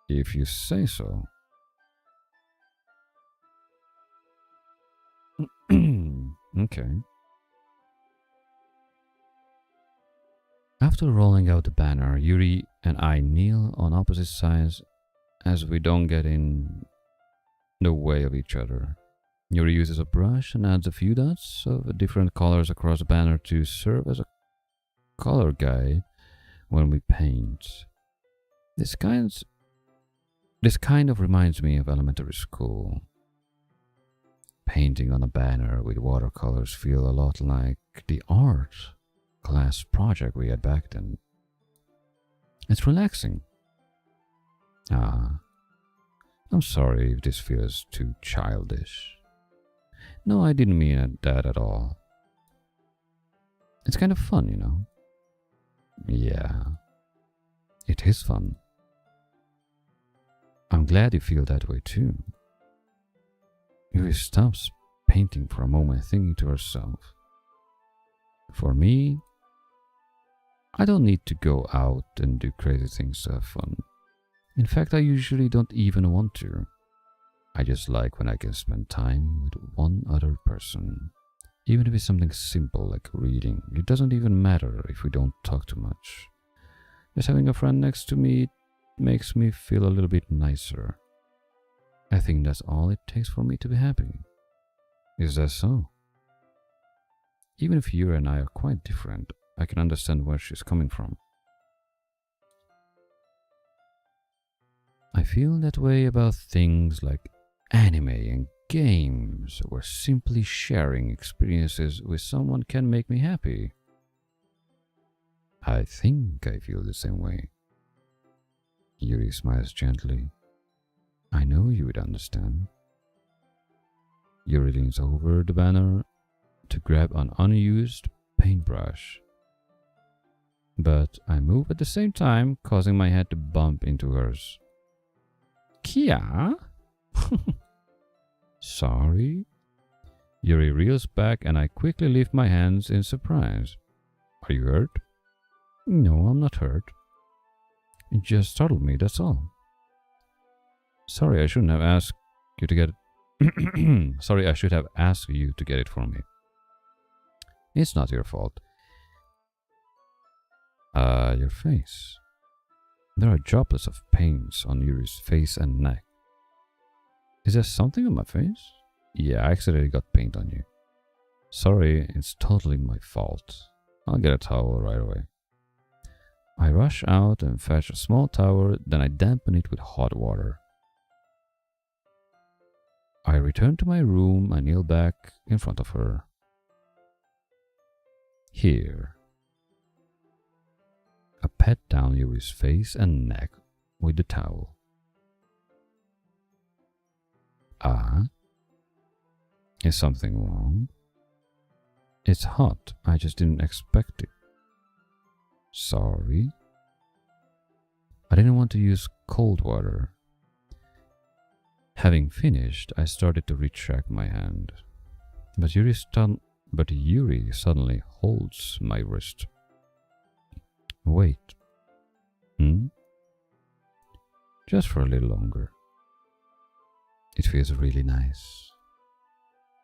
If you say so. Okay. After rolling out the banner, Yuri and I kneel on opposite sides as we don't get in the way of each other. Yuri uses a brush and adds a few dots of different colors across the banner to serve as a color guide when we paint. This kind of reminds me of elementary school. Painting on a banner with watercolors feel a lot like the art class project we had back then. It's relaxing. I'm sorry if this feels too childish. No, I didn't mean that at all. It's kind of fun, you know. Yeah, it is fun. I'm glad you feel that way too. Yuri stops painting for a moment, thinking to herself. For me, I don't need to go out and do crazy things to have fun. In fact, I usually don't even want to. I just like when I can spend time with one other person. Even if it's something simple like reading, it doesn't even matter if we don't talk too much. Just having a friend next to me makes me feel a little bit nicer. I think that's all it takes for me to be happy. Is that so? Even if Yuri and I are quite different, I can understand where she's coming from. I feel that way about things like anime and games, where simply sharing experiences with someone can make me happy. I think I feel the same way. Yuri smiles gently. I know you would understand. Yuri leans over the banner to grab an unused paintbrush. But I move at the same time, causing my head to bump into hers. Kia? Sorry? Yuri reels back and I quickly lift my hands in surprise. Are you hurt? No, I'm not hurt. It just startled me, that's all. Sorry, I shouldn't have asked you to get it. Sorry, I should have asked you to get it for me. It's not your fault. Your face. There are droplets of paint on Yuri's face and neck. Is there something on my face? Yeah, I accidentally got paint on you. Sorry, it's totally my fault. I'll get a towel right away. I rush out and fetch a small towel, then I dampen it with hot water. I return to my room and kneel back in front of her. Here. I pat down Yuri's face and neck with the towel. Is something wrong? It's hot, I just didn't expect it. Sorry. I didn't want to use cold water. Having finished, I started to retract my hand. But Yuri suddenly holds my wrist. Wait. Just for a little longer. It feels really nice.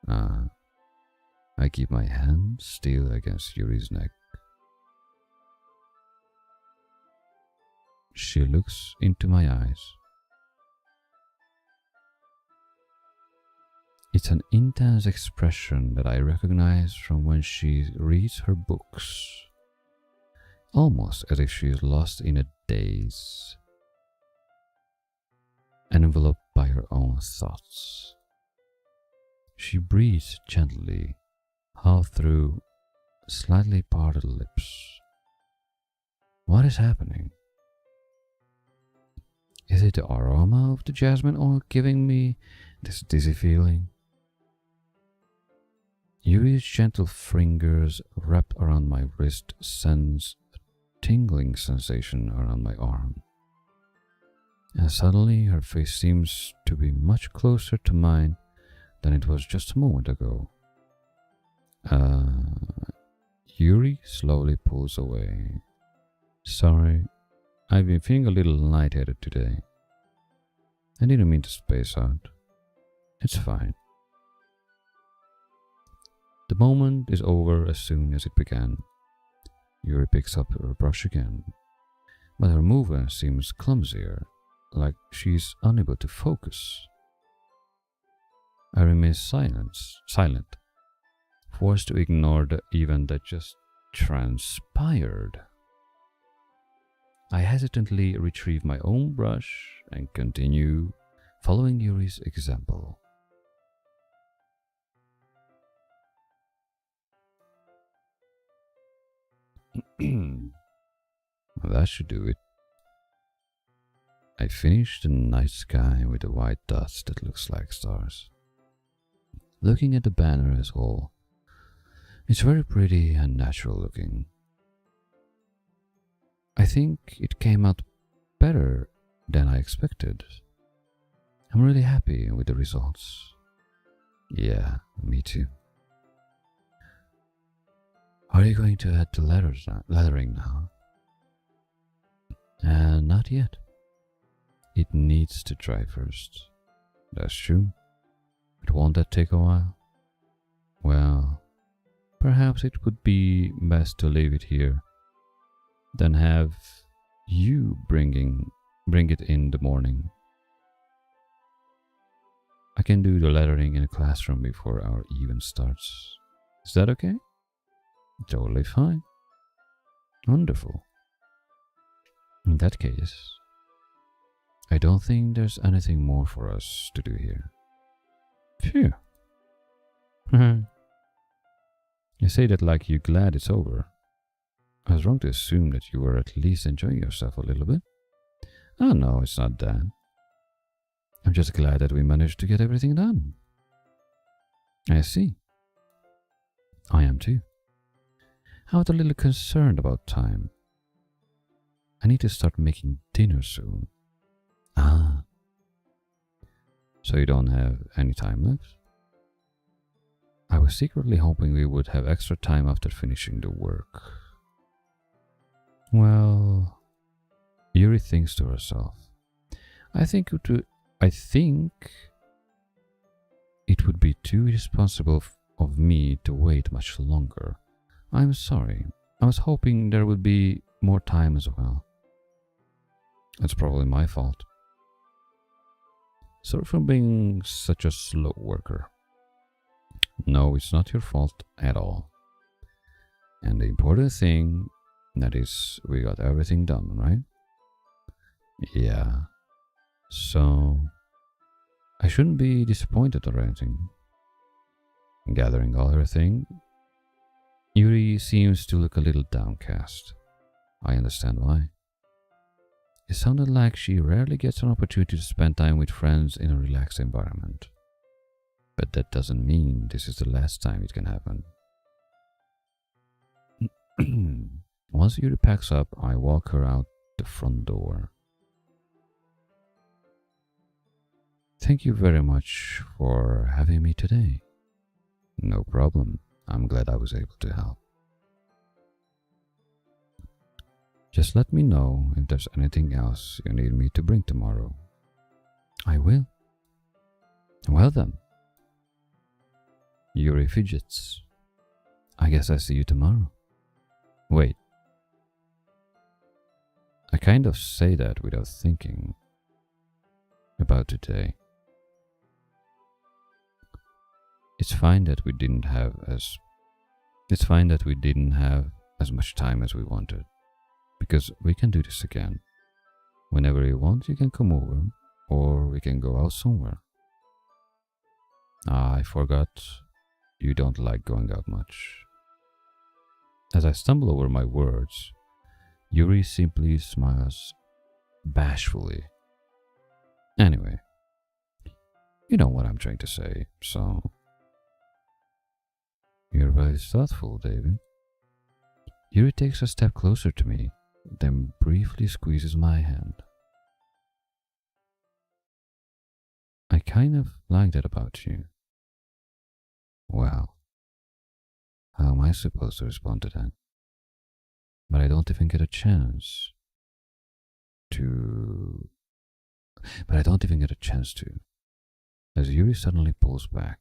I keep my hand still against Yuri's neck. She looks into my eyes. It's an intense expression that I recognize from when she reads her books. Almost as if she is lost in a daze, enveloped by her own thoughts. She breathes gently, half through slightly parted lips. What is happening? Is it the aroma of the jasmine oil giving me this dizzy feeling? Yuri's gentle fingers wrapped around my wrist sends a tingling sensation around my arm. And suddenly her face seems to be much closer to mine than it was just a moment ago. Yuri slowly pulls away. Sorry, I've been feeling a little lightheaded today. I didn't mean to space out. It's fine. The moment is over as soon as it began. Yuri picks up her brush again, but her movement seems clumsier, like she's unable to focus. I remain silent, forced to ignore the event that just transpired. I hesitantly retrieve my own brush and continue following Yuri's example. That should do it. I finished the night sky with the white dots that looks like stars. Looking at the banner as a whole, it's very pretty and natural looking. I think it came out better than I expected. I'm really happy with the results. Yeah, me too. Are you going to add the lettering now? Not yet. It needs to dry first. That's true. But won't that take a while? Well, perhaps it would be best to leave it here, then have you bring it in the morning. I can do the lettering in the classroom before our event starts. Is that okay? Totally fine. Wonderful. In that case, I don't think there's anything more for us to do here. Phew. You say that like you're glad it's over. I was wrong to assume that you were at least enjoying yourself a little bit. Oh no, it's not that. I'm just glad that we managed to get everything done. I see. I am too. I was a little concerned about time. I need to start making dinner soon. Ah. So you don't have any time left? I was secretly hoping we would have extra time after finishing the work. Well, Yuri thinks to herself. I think it would be too irresponsible of me to wait much longer. I'm sorry. I was hoping there would be more time as well. It's probably my fault. Sorry for being such a slow worker. No, it's not your fault at all. And the important thing, that is, we got everything done, right? Yeah. So, I shouldn't be disappointed or anything. Gathering all everything, Yuri seems to look a little downcast. I understand why. It sounded like she rarely gets an opportunity to spend time with friends in a relaxed environment. But that doesn't mean this is the last time it can happen. Once Yuri packs up, I walk her out the front door. Thank you very much for having me today. No problem. I'm glad I was able to help. Just let me know if there's anything else you need me to bring tomorrow. I will. Well then. Yuri fidgets. I guess I see you tomorrow. Wait. I kind of say that without thinking about today. It's fine that we didn't have as much time as we wanted. Because we can do this again. Whenever you want, you can come over, or we can go out somewhere. Ah, I forgot. You don't like going out much. As I stumble over my words, Yuri simply smiles bashfully. Anyway, you know what I'm trying to say, so... You're very thoughtful, David. Yuri takes a step closer to me, then briefly squeezes my hand. I kind of like that about you. Well, how am I supposed to respond to that? But I don't even get a chance to... As Yuri suddenly pulls back.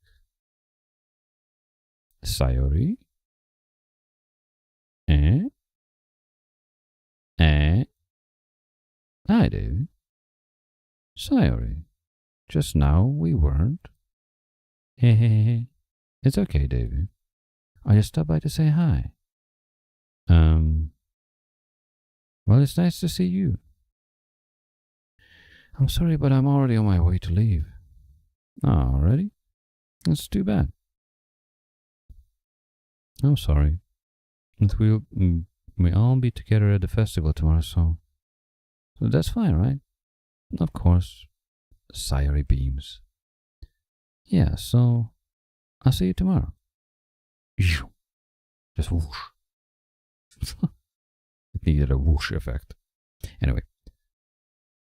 Sayori? Eh? Hi, David. Sayori. Just now we weren't. Hehehe. It's okay, David. I just stopped by to say hi. Well, it's nice to see you. I'm sorry, but I'm already on my way to leave. Already? That's too bad. I'm sorry. But we'll all be together at the festival tomorrow, so that's fine, right? Of course. Sayori beams. Yeah, so I'll see you tomorrow. Just whoosh. It needed a whoosh effect. Anyway,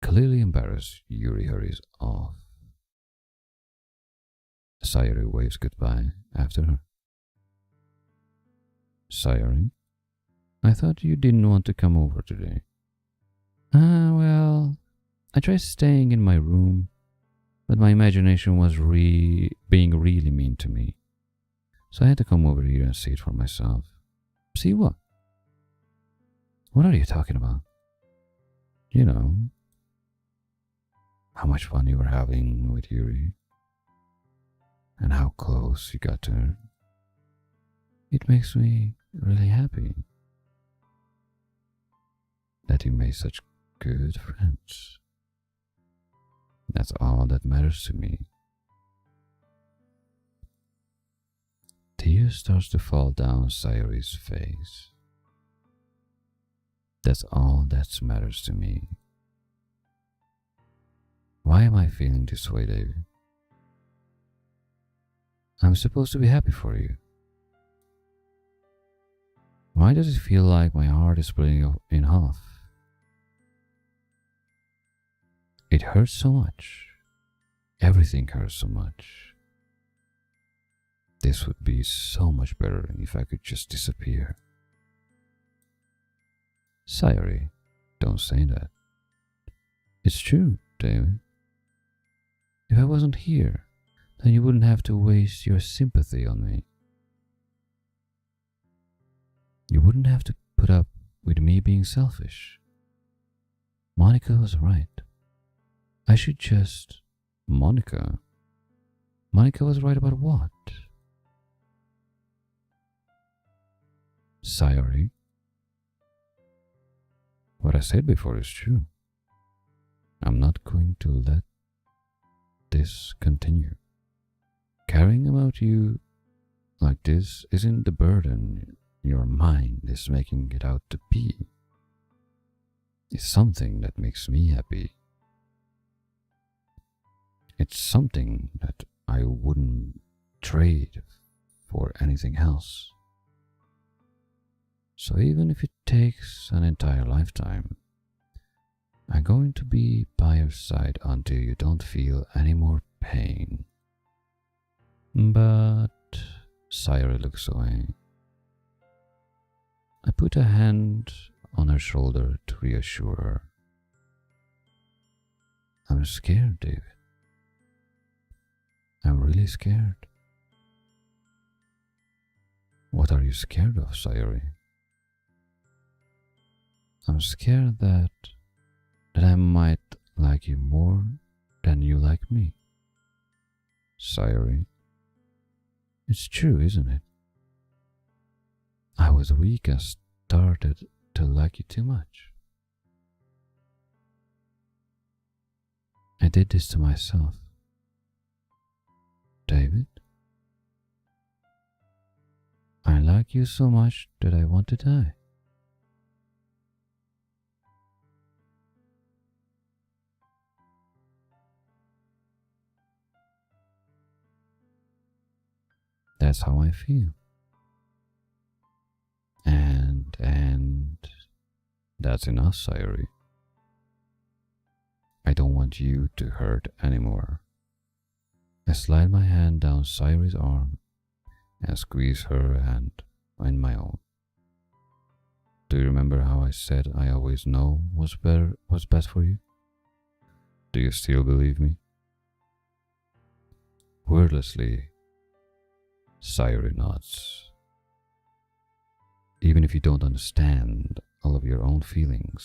clearly embarrassed, Yuri hurries off. Sayori waves goodbye after her. Sayori, I thought you didn't want to come over today. Well, I tried staying in my room, but my imagination was being really mean to me. So I had to come over here and see it for myself. See what? What are you talking about? You know, how much fun you were having with Yuri. and how close you got to her. It makes me really happy that you made such good friends. That's all that matters to me. Tears starts to fall down Sayori's face. That's all that matters to me. Why am I feeling this way, David? I'm supposed to be happy for you. Why does it feel like my heart is splitting in half? It hurts so much. Everything hurts so much. This would be so much better if I could just disappear. Sayori, don't say that. It's true, David. If I wasn't here, then you wouldn't have to waste your sympathy on me. You wouldn't have to put up with me being selfish. Monica was right. I should just... Monica? Monica was right about what? Sayori? What I said before is true. I'm not going to let this continue. Caring about you like this isn't the burden your mind is making it out to be. It's something that makes me happy. It's something that I wouldn't trade for anything else. So even if it takes an entire lifetime, I'm going to be by your side until you don't feel any more pain. But... Sayori looks away. I put a hand on her shoulder to reassure her. I'm scared, David. I'm really scared. What are you scared of, Sayori? I'm scared that I might like you more than you like me. Sayori, it's true, isn't it? I was weak and started to like you too much. I did this to myself. David, I like you so much that I want to die. That's how I feel. And that's enough, Sayori. I don't want you to hurt anymore. I slide my hand down Sayori's arm and squeeze her hand in my own. Do you remember how I said I always know what's best for you? Do you still believe me? Wordlessly, Sayori nods. Even if you don't understand all of your own feelings,